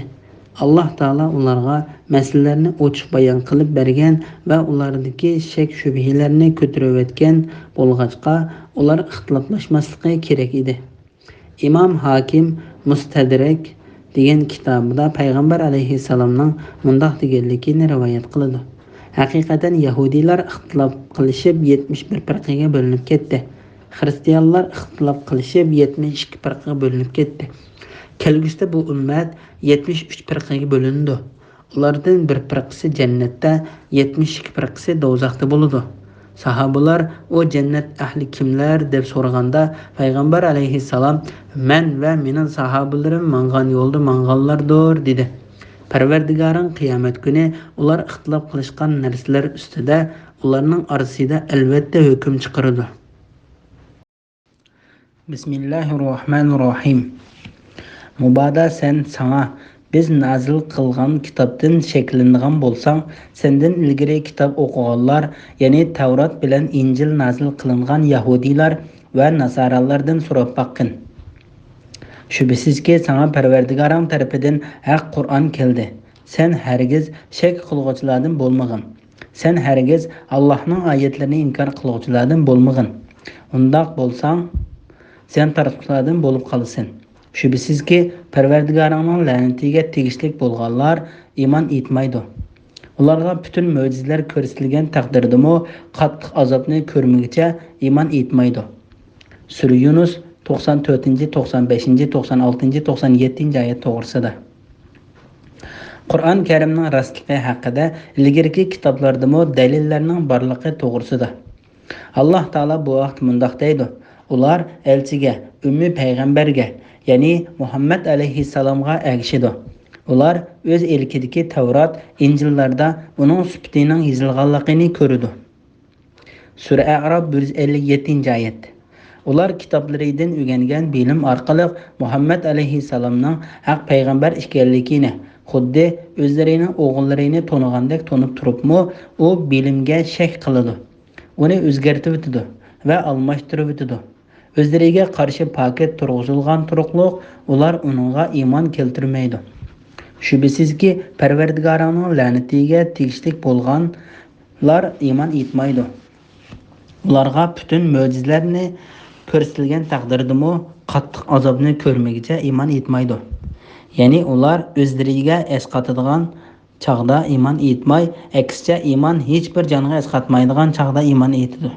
Alloh taolo ularga masalalarni ochiq bayon qilib bergan va ulardagi shak shubhalarni ko'tarib o'tgan bo'lg'achqa ular ixtiloflashmasligi kerak edi. Imom Hakim Mustadrak degan kitobida Payg'ambar alayhissalomning mundoq deganligini rivoyat qiladi. Haqiqatan yahudiylar ixtilof qilishib 71 firqaga bo'linib ketdi. Xristianlar ixtilof qilishib 72 firqaga bo'linib ketdi. Kelgüsdə bu ümmət 73 firqəyə bölündü. Ulardan bir firqəsi cənnətdə, 72 firqəsi dozaqda boludu. Sahabalar o cennet ehli kimler deb sorganda Peygamber aleyhisselam men ve menin sahabalarım mangan yolda manganlardır dedi. Parvardigarın kıyamet günü ular ixtilaf qilishgan narsalar ustida ularning orasida albatta hukm chiqaradi. Bismillahirrohmanirrohim. Mubada sen sana biz nazil qilgan kitobdan shakllangan bo'lsang, sendan ilgari kitob o'qiganlar, ya'ni Tavrat bilan Injil nazil qilingan Yahudiylar va Nasoralardan so'rab baqqin. Shubhisizki sana Parvardigoring tarafidan haq Qur'on keldi. Sen hargiz shak qilg'uvchilardan bo'lmag'in. Sen hargiz Allohning oyatlarini inkor qilg'uvchilardan bo'lmag'in. Undaq bo'lsang, sen taraflardan bo'lib qolasan. Şübhisizki Parvardigarının lənətiga tegishlik bo'lganlar iman etmaydi. Ularga bütün möcüzələr ko'rsatilgan taqdirdimi qattiq azobni ko'rmagicha iman etmaydi. Sura Yunus 94, 95, 96, 97 oyat to'g'risida. Qur'on Karimning rastligi haqida ilgirki kitoblardami dalillarning borligi to'g'risida. Alloh taolo bu vaqt mundaq deydi: ular elchiga, ummi payg'ambarga, ya'ni Muhammad aleyhisselamga ergishidi. Ular o'z elkidagi Tavrat, Injillarda uning sifatining yozilganligini ko'rdi. Sura A'rof 157-oyat. Ular kitoblaridan o'rgangan bilim orqali Muhammad aleyhisselamning haq payg'ambar ekanligini, xuddi o'zlarining o'g'illarini to'nigandek to'nib turibmi, u bilimga shak qiladi. Uni o'zgartirib o'tadi va almashtirib o'tadi. Özleriga qarshi paket turg'izilgan turuqliq ular uningga iymon keltirmaydi. Shubhisizki Parvardigoringning la'natiga tegishlik bo'lganlar iymon etmaydi. Ularga butun mo'jizalarni ko'rsatilgan taqdirdami qattiq azobni ko'rmagicha iymon etmaydi. Ya'ni ular o'zlariga esqatadigan chaqda iymon etmay, aksicha iymon hech bir jonga esqatmaydigan chaqda iymon etadi.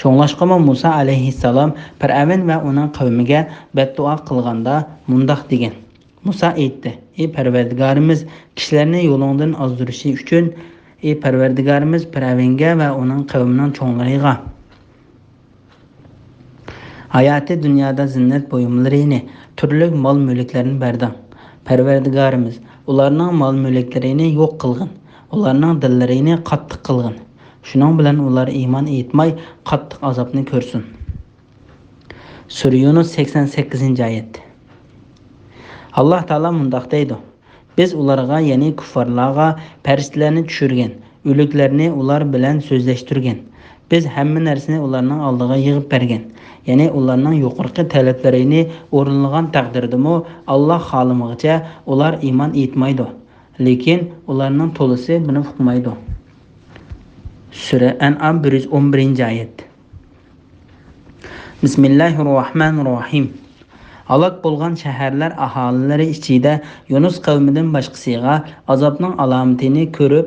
Şoңlashqama Musa aleyhisselam Firavun va uning qavmiga beddua qilganda mundaq degan. Musa aytdi: "Ey Parvardigorimiz, kishilarni yo'lingdan ozdirishi uchun, ey Parvardigorimiz Firavunga va uning qavmining cho'nglariga hayoti dunyoda zinnat buyumlarini, turli mol-mulklarni berding. Parvardigorimiz, ularning mol-mulklarini yo'q qilgin, ularning dillarini qattiq qilgin. Shuning bilan ular iymon etmay qattiq azobni ko'rsin." Sura Yunus 88-oyat. Alloh taolo mundaq deydi: "Biz ularga, ya'ni kuffarlarga farishtalarni tushirgan, o'liklarni ular bilan so'zlashtirgan. Biz hamma narsani ularning oldiga yig'ib bergan. Ya'ni ularning yuqorqi talablarini o'rinlagan taqdirdami, Alloh xohlamagicha ular iymon etmaydi. Lekin ularning to'lisi buni uqmaydi." Sura An'am 111-oyat. Bismillahirrohmanirrohim. Halok bo'lgan shaharlar aholilari ichida Yunus qavmidan boshqasiga azobning alomatini ko'rib,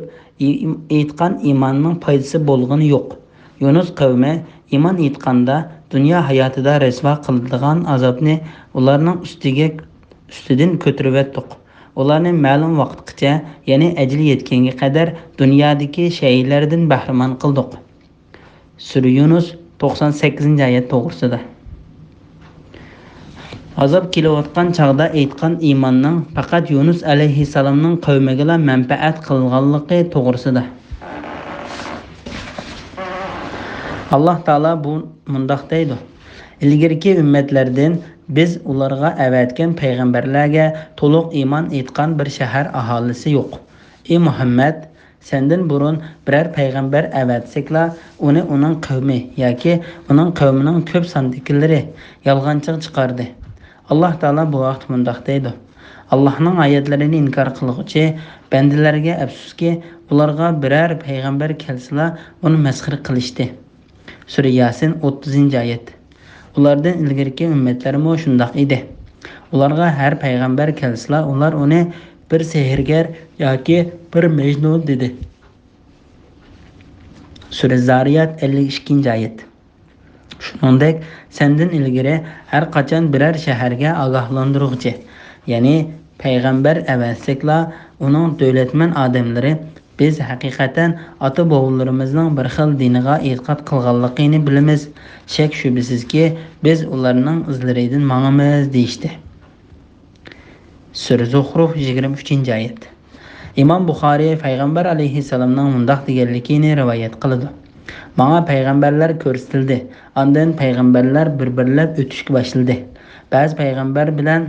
aytgan iymonning foydasi bo'lgani yo'q. Yunus qavmi iymon etganda dunyo hayotida rasvo qiladigan azobni ularning ustidan ko'tarib o'tdik. Ularni ma'lum vaqtgacha, ya'ni ajli yetganga qadar dunyodagi shaylardan bahramand qildik. Sura Yunus 98-oyat to'g'risida. Azob kelayotgan chaqda aytgan iymonning faqat Yunus alayhissalomning qavmiga manfaat qilganligi to'g'risida. Alloh taolo bu mundaq deydi: "Ilgirki ummatlardan biz ularga avatgan payg'ambarlarga to'liq iymon etgan bir shahar aholisi yo'q. Ey Muhammad, sendan burun biror payg'ambar avatsikla, uning qavmi yoki uning qavmining ko'p sondikilari yolg'onchi chiqardi." Alloh taolo bu vaqt mundaq deydi: "Allohning oyatlarini inkor qiluvchi bandalarga afsuski, ularga biror payg'ambar kelsa, uni masxir qilishdi." Sura Yasin 30-oyat. Ulardan ilgirki ummatlarimo shundoq edi. Ularga har payg'ambar kelsa, ular uni bir sehrgar yoki bir majnun dedi. Sura Zariyat 52-oyat. Shuningdek, sendan ilgari har qachon biror shaharga ogohlantiruvchi, Ya'ni payg'ambar avvalsekla uning dövlətmən adamları biz haqiqatan ota bobollarimizning bir xil diniga e'tiqod qilganligini bilamiz. Shak shubhisizki biz ularning izlaridan mangamiz deyishdi. Sura Zuhruf 23-oyat. İmam Buxoriy payg'ambar alayhissalomning mundaq deganligini rivoyat qiladi. Manga payg'ambarlar ko'rsatildi. Ondan payg'ambarlar bir-birlab o'tishga boshladi. Ba'zi payg'ambar bilan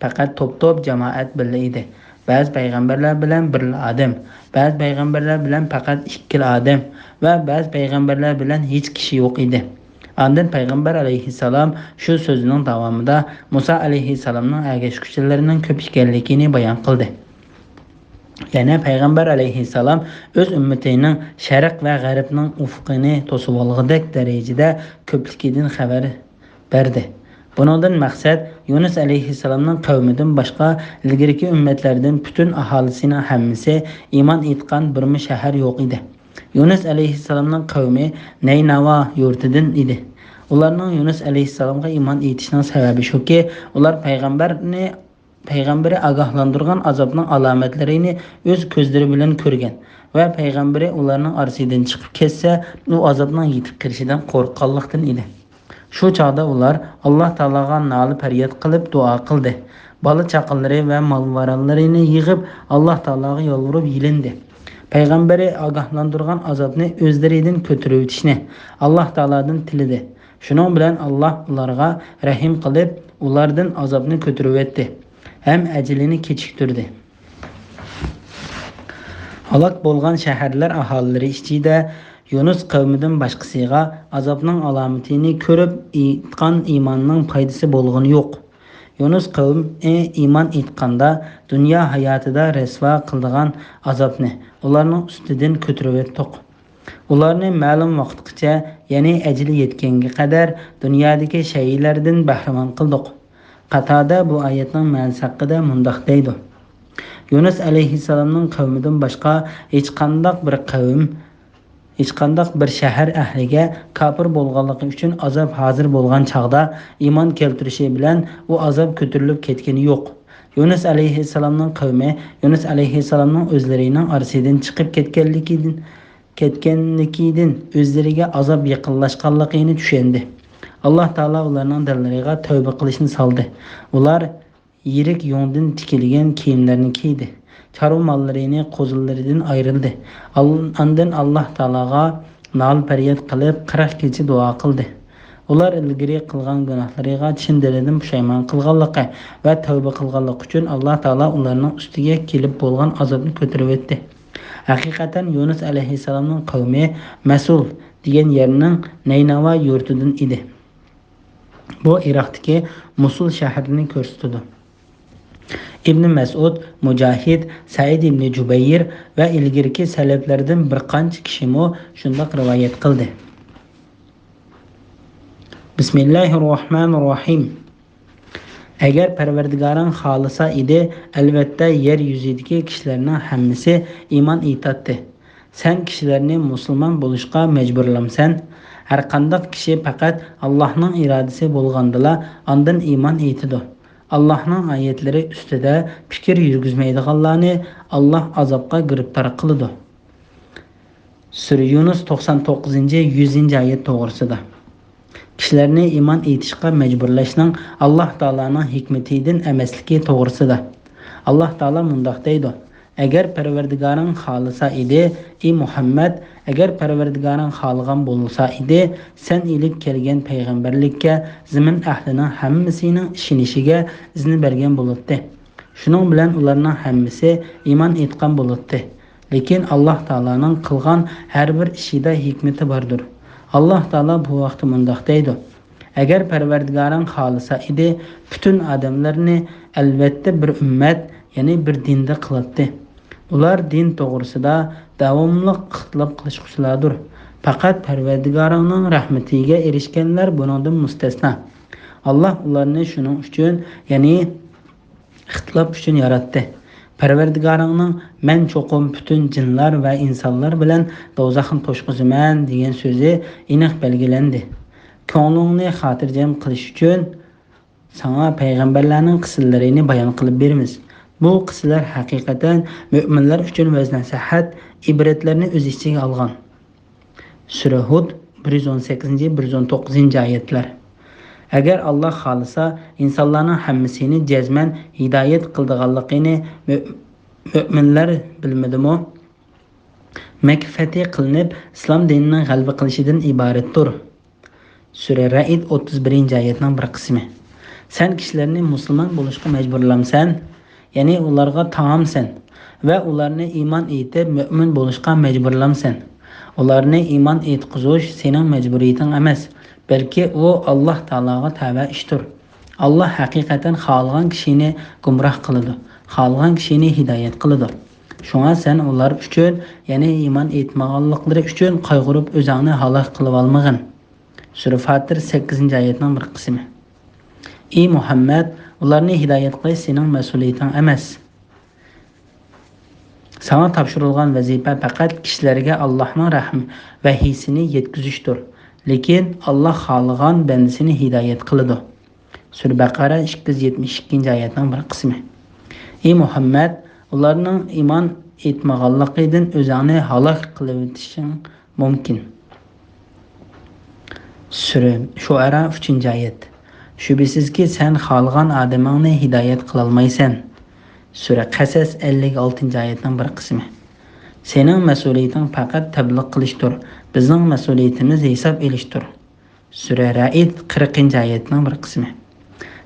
faqat top-top jamoat birga edi. Ba'zi payg'ambarlar bilan bir odam, ba'zi payg'ambarlar bilan faqat ikki odam va ba'zi payg'ambarlar bilan hech kishi yo'q edi. Ondan payg'ambar alayhissalom shu so'zining davomida Musa alayhissalomning ergashuvchilarining ko'p ekanligini bayon qildi. Yana payg'ambar alayhissalom o'z ummatining sharq va g'arbning ufqini to'sib olg'idek darajada ko'pligidan xabar berdi. Buningdan maqsad Yunus alayhissalomning qavmidan boshqa ilgirki ummatlardan butun aholisining hammasi iymon etgan birmi shahar yo'q edi. Yunus alayhissalomning qavmi Naynava yurtidan edi. Ularning Yunus alayhissalomga iymon etishining sababi shuki, ular payg'ambari ogohlantirgan azobning alomatlarini o'z ko'zlari bilan ko'rgan va payg'ambari ularning orasidan chiqib ketsa, u azobning yetib kelishidan qo'rqqanlikdan edi. Shu chog'da ular Alloh taologa noli faryod qilib duo qildi. Bola chaqalari va mol-varalarini yig'ib Alloh taologa yolvorib yilindi. Payg'ambari ogohlantirgan azobni o'zlaridan ko'tarib o'tishni Alloh taolodan tiladi. Shuning bilan Alloh ularga rahim qilib, ulardan azobni ko'tarib o'tdi. Hem ajalini kechiktirdi. Halok bo'lgan shaharlar aholilari ichida Yunus qavmidan boshqasiga azobning alomatini ko'rib etgan iymonning foydasi bo'lgani yo'q. Yunus qavmi iymon etganda dunyo hayotida rasvo qildigan azobni ularning ustidan ko'tarib o'tdik. Ularni ma'lum vaqtgacha, ya'ni ajali yetganga qadar dunyodagi shaylardan bahramand qildik. Qatada bu oyatning ma'nosi haqida mundaq deydi. Yunus alayhissalomning qavmidan boshqa hech qandaq bir shahar ahliga kafir bo'lganligi uchun azob hozir bo'lgan chaqda iymon keltirishi bilan u azob ko'tarilib ketgani yo'q. Yunus alayhissalomning qavmi Yunus alayhissalomning o'zlarining orasidan chiqib ketganligidan o'zlariga azob yaqinlashganligini tushundi. Alloh taolo ularning dillariga tavba qilishni soldi. Ular yirik yongdan tikilgan kiyimlarni kiydi. Chorva mollarini qo'zillaridan ayrildi. Ondan Alloh taologa nol faryod qilib 40 kecha duo qildi. Ular ilgari qilgan gunohlariga chin dilidan pushaymon qilganligi va tavba qilganligi uchun Alloh taolo ularning ustiga kelib bo'lgan azobni ko'tarib o'tdi. Haqiqatan Yunus alayhissalomning qavmi Masul degan yerning Naynava yurtidan edi. Bu Iroqdagi Musul shahrini ko'rsatadi. Ibn Mas'ud, Mujahid, Said ibn Jubayr va ilgirki salaflardan bir qancha kishimi shunday rivoyat qildi. Bismillahirrohmanirrohim. Agar Parvardigoring xohlasa edi, albatta yer yuzidagi kishilarning hammasi iymon etadi. Sen kishilarni musulmon bo'lishga majburlamsan. Har qanday kishi faqat Allohning irodasi bo'lgandala ondan iymon etadi. Allohning oyatlari ustida fikr yurgizmaydiganlarni Alloh azobga giribtor qiladi. Sura Yunus 99-100-oyat to'g'risida. Kishilarni iymon etishga majburlashning Alloh taolaning hikmatidan emasligi to'g'risida. Alloh taolo mundaq deydi: Agar Parvardigoring xohlasa edi, ey Muhammad, agar Parvardigoring xohlagan bo'lsa edi, sen ilib kelgan payg'ambarlikka zamin ahlining hammasining ishonishiga izni bergan bo'ladi. Shuning bilan ularning hammasi iymon etgan bo'ladi. Lekin Alloh taolaning qilgan har bir ishida hikmati bordir. Alloh taolo bu vaqtda mundaq deydi: Agar Parvardigoring xohlasa edi, butun odamlarni albatta bir ummat, ya'ni bir dinda qiladi. Ular din to'g'risida davomli ixtilof qilishuvchilardir. Faqat Parvardigoringning rahmatiga erishganlar bundan mustasno. Alloh ularni shuning uchun, ya'ni ixtilof uchun yaratdi. Parvardigoringning men cho'qim butun jinlar va insonlar bilan do'zaxni to'shqiziman degan so'zi aniq belgilandi. Ko'nglingni xotirjam qilish uchun Sana payg'ambarlarning qissallarini bayon qilib beramiz. Bu qissalar haqiqatan mu'minlar uchun vaz nasihat, ibratlarni o'z ichiga olgan. Sura Hud 118-119 oyatlar. Agar Alloh xolisa, insonlarning hammasini jazman hidoyat qildiganligini mu'minlar bilmadimi? Makka fathi qilinib, islom dinining g'alaba qilishidan iboratdir. Sura Ra'd 31-oyatning bir qismi. Sen kishilarni musulmon bo'lishga majburlamsan, ya'ni ularga taomsan va ularni iymon etib mu'min bo'lishga majburlamsan. Ularni iymon etqizish sening majburiyating emas, balki u Alloh taologa tava ishdir. Alloh haqiqatan xohlagan kishini gumroh qiladi, xohlagan kishini hidoyat qiladi. Shunga sen ular uchun, ya'ni iymon etmaganliklari uchun qayg'urib o'zingni halok qilib olmag'in. Sura Fatir 8-oyatning bir qismi. Ey Muhammad, ularni hidoyat qilish sening mas'uliyating emas. Sana topshirilgan vazifa faqat kishilarga Allohning rahmi va hisini yetkazishdir. Lekin Alloh xohlagan bandasini hidoyat qiladi. Sura Baqara 272-oyatning bir qismi. Ey Muhammad, ularning iymon etmaganligidan o'zingni halok qilib o'tishing mumkin. Sura Shuara 3-oyat. Shubhisizki sen xohlagan odamingni hidoyat qila olmaysan. Sura Qasas 56-oyatning bir qismi. Sening mas'uliyating faqat tabliq qilishdir. Bizning mas'uliyatimiz hisob elishdir. Sura Ra'd 40-oyatning bir qismi.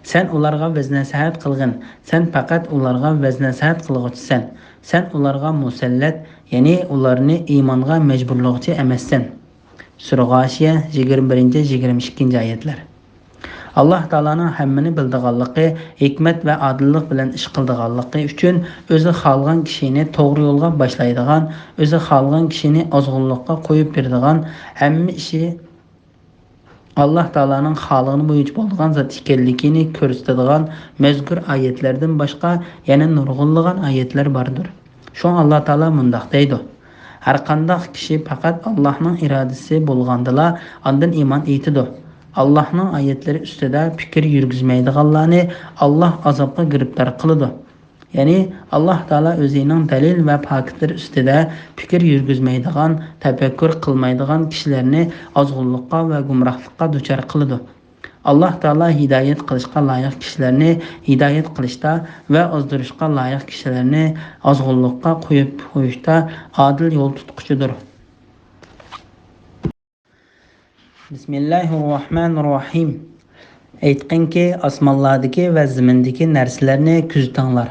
Sen ularga vaz nasihat qilgin. Sen faqat ularga vaz nasihat qilg'uchisan. Sen ularga musallat, ya'ni ularni iymonga majburlovchi emassan. Sura G'oshiya 21-22-oyatlar. Alloh taolaning hammani bildiganligi, hikmat va odillik bilan ish qildiganligi uchun o'zi xohlagan kishini to'g'ri yo'lga boshlaydigan, o'zi xohlagan kishini ozg'unlikqa qo'yib beradigan, hamma ishi Alloh taolaning xoligini bo'yicha bo'lgan zot ekanligini ko'rsatadigan mazkur oyatlardan boshqa yana nurg'unlagan oyatlar bordir. Shu Alloh taolo mundaq deydi: har qanday kishi faqat Allohning irodasi bo'lgandala ondan iymon etadi. Allohning oyatlari ustida fikr yurgizmaydiganlarni Alloh azobga giribdor qiladi. Ya'ni Alloh taolo o'zining dalil va faktlar ustida fikr yurgizmaydigan, tafakkur qilmaydigan kishilarni ozg'unlikqa va gumrohlikqa duchor qiladi. Alloh taolo hidoyat qilishga loyiq kishilarni hidoyat qilishda va ozdirishga loyiq kishilarni ozg'unlikqa qo'yib qo'yishda adil yo'l tutquchidir. Bismillahirrohmanirrohim. Aytqinki, osmonlardagi va zimindagi narsalarni kuzatinglar.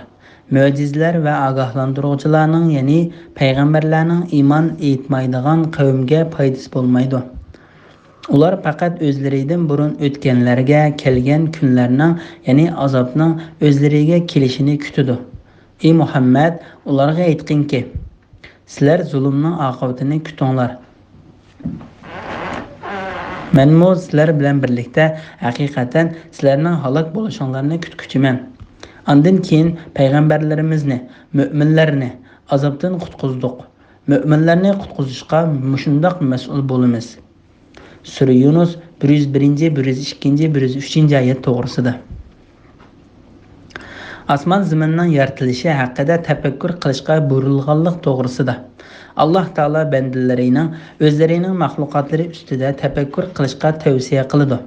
Mo'jizlar va ogohlantiruvchilarning, ya'ni payg'ambarlarning iymon etmaydigan qavmga foydasi bo'lmaydi. Ular faqat o'zlaridan burun o'tganlarga kelgan kunlarning, ya'ni azobning o'zlariga kelishini kutadi. Ey Muhammad, ularga aytqinki, sizlar zulmning oqibatini kutinglar. Menmo sizlar bilan birlikda haqiqatan sizlarning halok bo'lishinglarni kutguchiman. Ondan keyin payg'ambarlarimizni, mu'minlarni azobdan qutqizdik. Mu'minlarni qutqizishga shundoq mas'ul bo'lamiz. Sura Yunus 101, 102, 103-oyat to'g'risida. Osmon zaminning yaratilishi haqida tafakkur qilishga buyurilganlik to'g'risida. Alloh taolo bandalarining o'zlarining mahluqotlari ustida tafakkur qilishga tavsiya qiladi.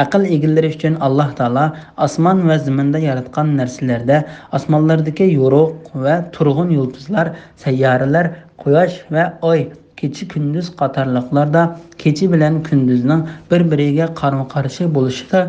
Aql egalari uchun Alloh taolo osmon va zaminda yaratgan narsalarda osmonlardagi yorug' va turg'un yulduzlar, sayyoralar, quyosh va oy, kechi kunduz qatorliqlarda kechi bilan kunduzning bir-biriga qarama-qarshi bo'lishida,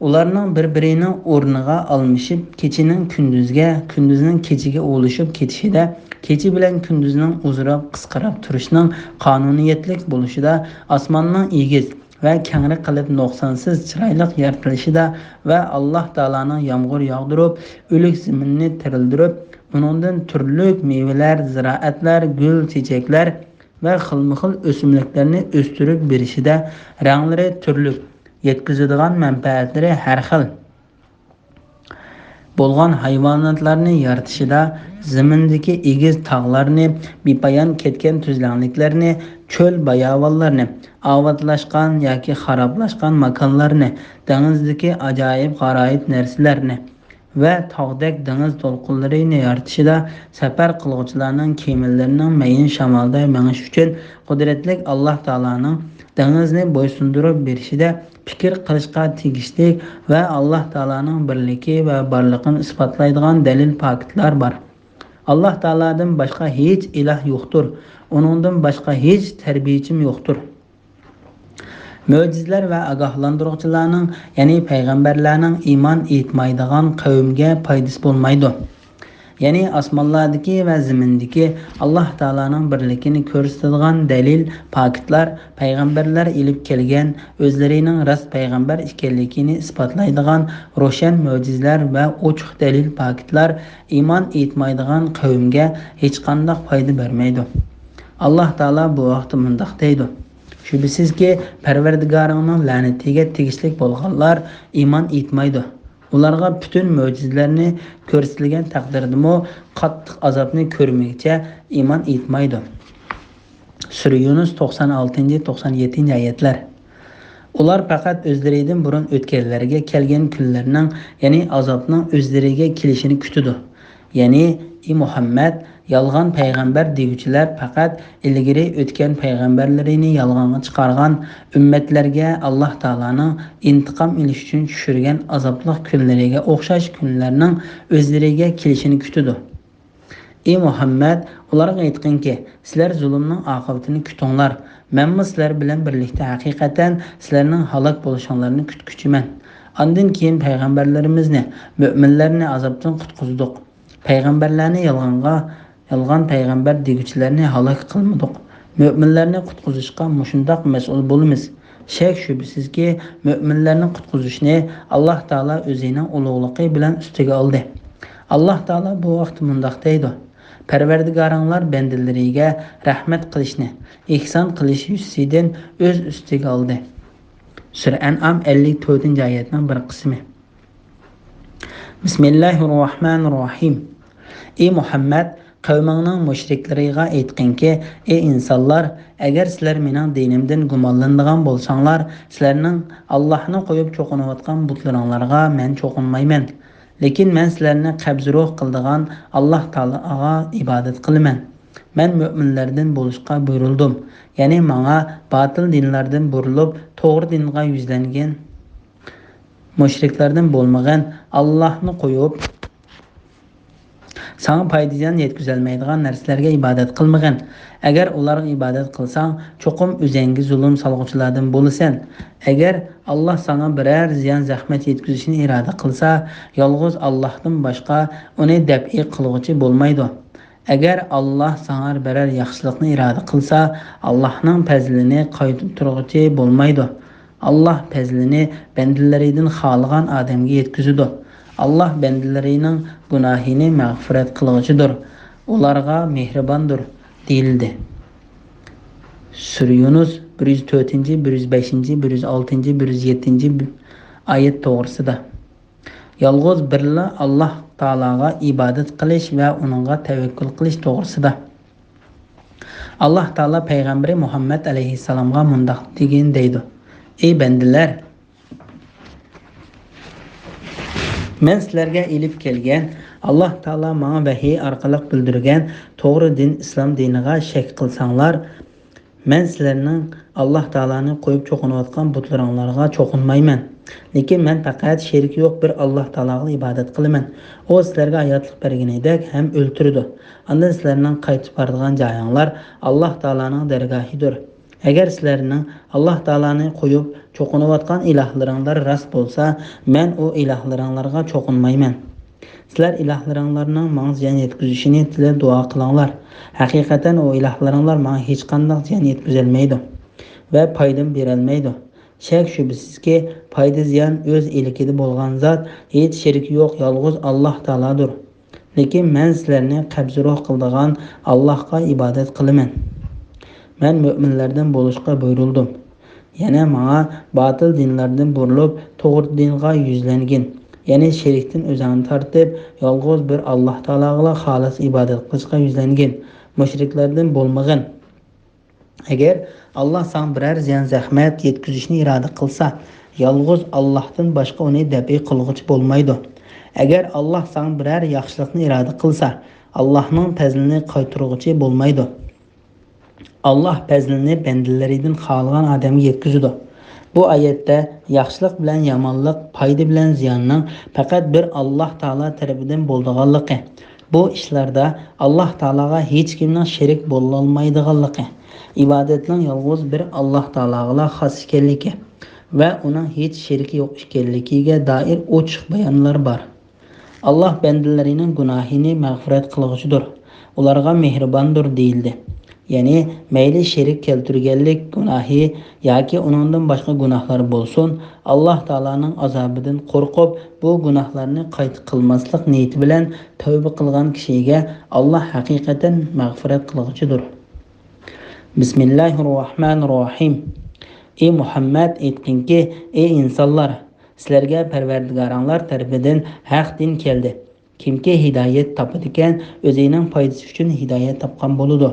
ularning bir-birining o'rniga almashib, kechining kunduzga, kunduzning kechiga o'lishib ketishida, kechi bilan kunduzning uzrab qisqarib turishining qonuniyatlik bo'lishida, osmonning egiz va kangri qilib nuqsonsiz chiroyli yaratilishida va Alloh taolaning yomg'ir yog'dirib, o'lik zaminni tirildirib, uningdan turli mevalar, ziroatlar, gul, chechaklar va xilma-xil o'simliklarni o'stirib berishida, ranglari turli, yetkazadigan manfaatlari har xil bo'lgan hayvonotlarni yaratishida, zamindagi egiz tog'larni, bepoyon ketgan tuzlanliklarni, cho'l bayovollarni, ovatlashgan yoki xaroblashgan makonlarni, dengizdagi ajoyib g'aroyib narsalarni va tog'dek dengiz to'lqinlarini yaratishida safar qiluvchilarning kemalarining mayin shamolda menish uchun qudratli Alloh taolaning dengizni bo'ysundirib berishida fikr qilishga tegishli va Alloh taolaning birligi va borlig'ini isbotlaydigan dalil faktlar bor. Alloh taoladan boshqa hech iloh yo'qdir. Uningdan boshqa hech tarbiyachim yo'qdir. Mo'jizlar va ogohlantiruvchilarning, ya'ni payg'ambarlarning iymon etmaydigan qavmga foydasi bo'lmaydi. Ya'ni osmonlardagi va zimindagi Alloh taolaning birligini ko'rsatadigan dalil faktlar, payg'ambarlar ilib kelgan o'zlarining rost payg'ambar ekanligini isbotlaydigan ro'shan mo'jizlar va ochiq dalil faktlar iymon etmaydigan qavmga hech qanday foyda bermaydi. Alloh taolo bu vaqtda mundoq deydi: Shubhisizki, Parvardigoringning la'natiga tegishli bo'lganlar iymon etmaydi. Ularga bütün mo'jizalarni ko'rsatilgan taqdirdami qattiq azobni ko'rmagcha iymon etmaydi. Sura Yunus 96-97 oyatlar. Ular faqat o'zlaridan burun o'tganlarga kelgan kunlarning, ya'ni azobning o'zlariga kelishini kutadi. Ya'ni Muhammad yolg'on payg'ambar deguvchilar faqat ilgari o'tgan payg'ambarlarini yolg'onga chiqargan ummatlarga Alloh taolaning intiqom olish uchun tushirgan azobli kunlariga o'xshash kunlarning o'zlariga kelishini kutadi. Muhammad ularga aytganki, sizlar zulmning oqibatini kutinglar. Men sizlar bilan birlikda haqiqatan sizlarning halok bo'lishinglarni kutguchiman. Ondan keyin payg'ambarlarimizni, mu'minlarni azobdan qutqizdik. Payg'ambarlarni yolg'on payg'ambar deguvchilarni halok qilmadik. Mu'minlarni qutqizishga mushundoq mas'ul bo'lamiz. Shak shubhisizki, mu'minlarni qutqizishni Alloh taolo o'zining ulug'ligi bilan ustiga oldi. Alloh taolo bu vaqt mundoq deydi: Parvardigoringlar bandalariga rahmat qilishni, ihson qilish yuzidan o'z ustiga oldi. Sura An'am 54-oyatning bir qismi. Bismillahirrohmanirrohim. Ey Muhammad, qavmingning mushriklariga aytqinki, ey insonlar, agar sizlar mening dinimdan gumonlanadigan bo'lsanglar, sizlarning Allohni qo'yib cho'qinayotgan butlaringlarga men cho'qinmayman. Lekin men sizlarni qabzruh qiladigan Alloh taologa ibodat qilaman. Men mu'minlardan bo'lishga buyurildim. Ya'ni menga batil dinlardan burilib, to'g'ri dinga yuzlangan mushriklardan bo'lmagan Allohni qo'yib sana foydadan yetkazolmaydigan narsalarga ibodat qilmagan. Agar ularga ibodat qilsang, cho'qim o'zingga zulm solg'uvchilardan bo'lasan. Agar Alloh sana biror ziyon zahmat yetkazishni iroda qilsa, yolg'iz Allohdan boshqa uni dab'i qiluvchi bo'lmaydi. Agar Alloh sana biror yaxshilikni iroda qilsa, Allohning fazlini qaytib turg'uchi bo'lmaydi. Alloh fazlini bandalaridan xohlagan odamga yetkazadi. Allah bandalarining gunohini mag'firat qiluvchidir. Ularga mehribondir deyildi. Sura Yunus 104, 105, 106, 107 oyat to'g'risida. Yolg'iz birla Alloh taologa ibodat qilish va uningga tavakkul qilish to'g'risida. Alloh taolo payg'ambari Muhammad alayhissalomga mundoq degan deydi: Ey bandalar, men sizlarga ilib kelgan, Alloh taolo menga vahiy orqali bildirgan to'g'ri din islom diniga shak qilsanglar, men sizlarning Alloh taoloni qo'yib cho'qinayotgan butlaringlarga cho'qinmayman. Lekin men faqat sherik yo'q bir Alloh taologa ibodat qilaman. O sizlarga hayotlik berganidek ham o'ltirdi. Undan sizlarning qaytib boradigan joyinglar Alloh taoloning dargohidir. Agar sizlarning Alloh taoloni qo'yib cho'qinayotgan ilohlaringlar rost bo'lsa, men o ilohlaringlarga cho'qinmayman. Sizlar ilohlaringlarning menga ziyon yetkazishini tilab duo qilinglar. Haqiqatan o ilohlaringlar menga hech qanday ziyon yetkazolmaydi va foyda berolmaydi. Shak shubhisizki, foyda ziyon o'z elikida bo'lgan zot, hech sherik yo'q, yolg'iz Alloh taolodir. Lekin men sizlarni qabzruh qiladigan Allohga ibodat qilaman. Men mu'minlardan bo'lishga buyurildim. Yana menga batil dinlardan burilib, to'g'ri dinga yuzlangan, ya'ni sherikdan o'zini tortib, yolg'iz bir Alloh taologa xolis ibodat qilishga yuzlangan mushriklardan bo'lmagan Agar Alloh sana biror ziyon zahmat yetkazishni iroda qilsa, yolg'iz Allohdan boshqa uni dabiy qilg'uchi bo'lmaydi. Agar Alloh sana biror yaxshilikni iroda qilsa, Allohning fazlini qaytarg'uchi bo'lmaydi. Alloh fazlini bandalaridan xohlagan odamga yetkazadi. Bu oyatda yaxshilik bilan yomonlik, foyda bilan ziyonning faqat bir Alloh taolo tarafidan bo'lganligi, bu ishlarda Alloh taologa hech kimning sherik bo'la olmaydiganligi, ibodatning yolg'iz bir Alloh taologa xos ekanligi va uning hech sheriki yo'q ekanligiga doir ochiq bayonlar bor. Alloh bandalarining gunohini mag'firat qilg'uchidir. Ularga mehribondir deyildi. Ya'ni mayli sherik keltirganlik gunohi yoki uningdan boshqa gunohlar bo'lsin, Alloh taolaning azobidan qo'rqib, bu gunohlarni qayta qilmaslik niyati bilan tavba qilgan kishiga Alloh haqiqatan mag'firat qilg'uchidir. Bismillahirrohmanirrohim. Ey Muhammad, aytqinki, ey insonlar, sizlarga Parvardigoringlar tarafidan haq din keldi. Kimki hidoyat topadigan, o'zining foydasi uchun hidoyat topgan bo'ladi.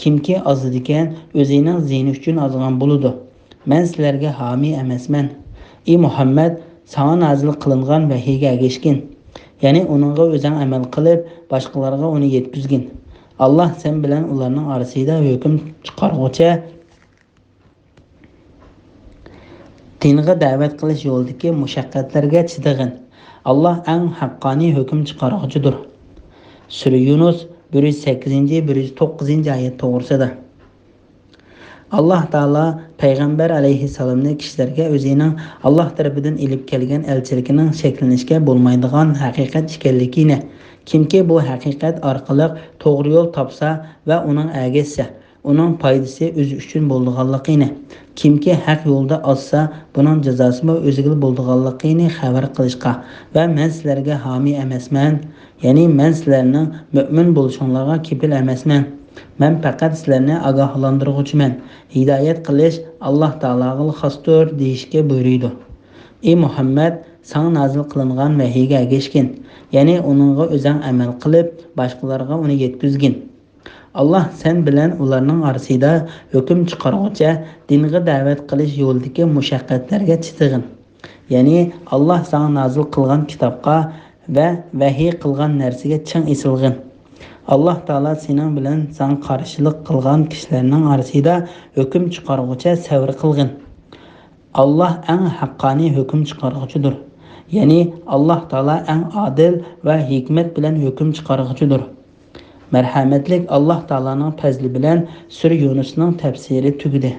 Kimki ozadigan, o'zining ziyni uchun ozgan bo'ladi. Men sizlarga homiy emasman. Ey Muhammad, sana nozil qilingan vahiyga ergashgin. Ya'ni uningga o'zing amal qilib, boshqalarga uni yetkazgin. Alloh sen bilan ularning orasida hukm chiqarg'uchi, dinga da'vat qilish yo'lidagi mushaqqatlarga chidag'in. Alloh eng haqqoniy hukm chiqarg'uchidir. Sura Yunus 108-109 oyat to'g'risida. Alloh taolo payg'ambar alayhissalomni kishilarga o'zining Alloh tarafidan ilib kelgan elchiligining shaklanishga bo'lmaydigan haqiqat ekanligini, kimki bu haqiqat orqali to'g'ri yo'l topsa va uning ergashsa, uning foydasi o'zi uchun bo'lganligini, kimki haq yo'lda ozsa, buning jazosi o'ziga bo'lganligini xabar qilishga va men sizlarga homiy emasman, ya'ni men sizlarning mo'min bo'lishinglarga kepil emasman. Men faqat sizlarni ogohlantiruvchiman. Hidoyat qilish Alloh taologa xosdir deyishga buyurdi. Ey Muhammad, sana nozil qilingan vahiyga ergashgin, ya'ni uningga o'zing amal qilib, boshqalarga uni yetkazgin. Alloh sen bilan ularning orasida hukm chiqarg'uchi, dinga da'vat qilish yo'lidagi mushaqqatlarga chidag'in. Ya'ni Alloh sana nozil qilgan kitobga va vahiy qilgan narsaga ching esilg'in. Alloh taolo sening bilan san qarshilik qilgan kishilarning orasida hukm chiqarg'uchi savr qilgin. Alloh eng haqqoniy hukm chiqarg'uchidir. Ya'ni Alloh taolo eng adil va hikmat bilan hukm chiqarg'uchidir. Marhamatlik Alloh taoloning fazli bilan Sura Yunusning tafsiri tugadi.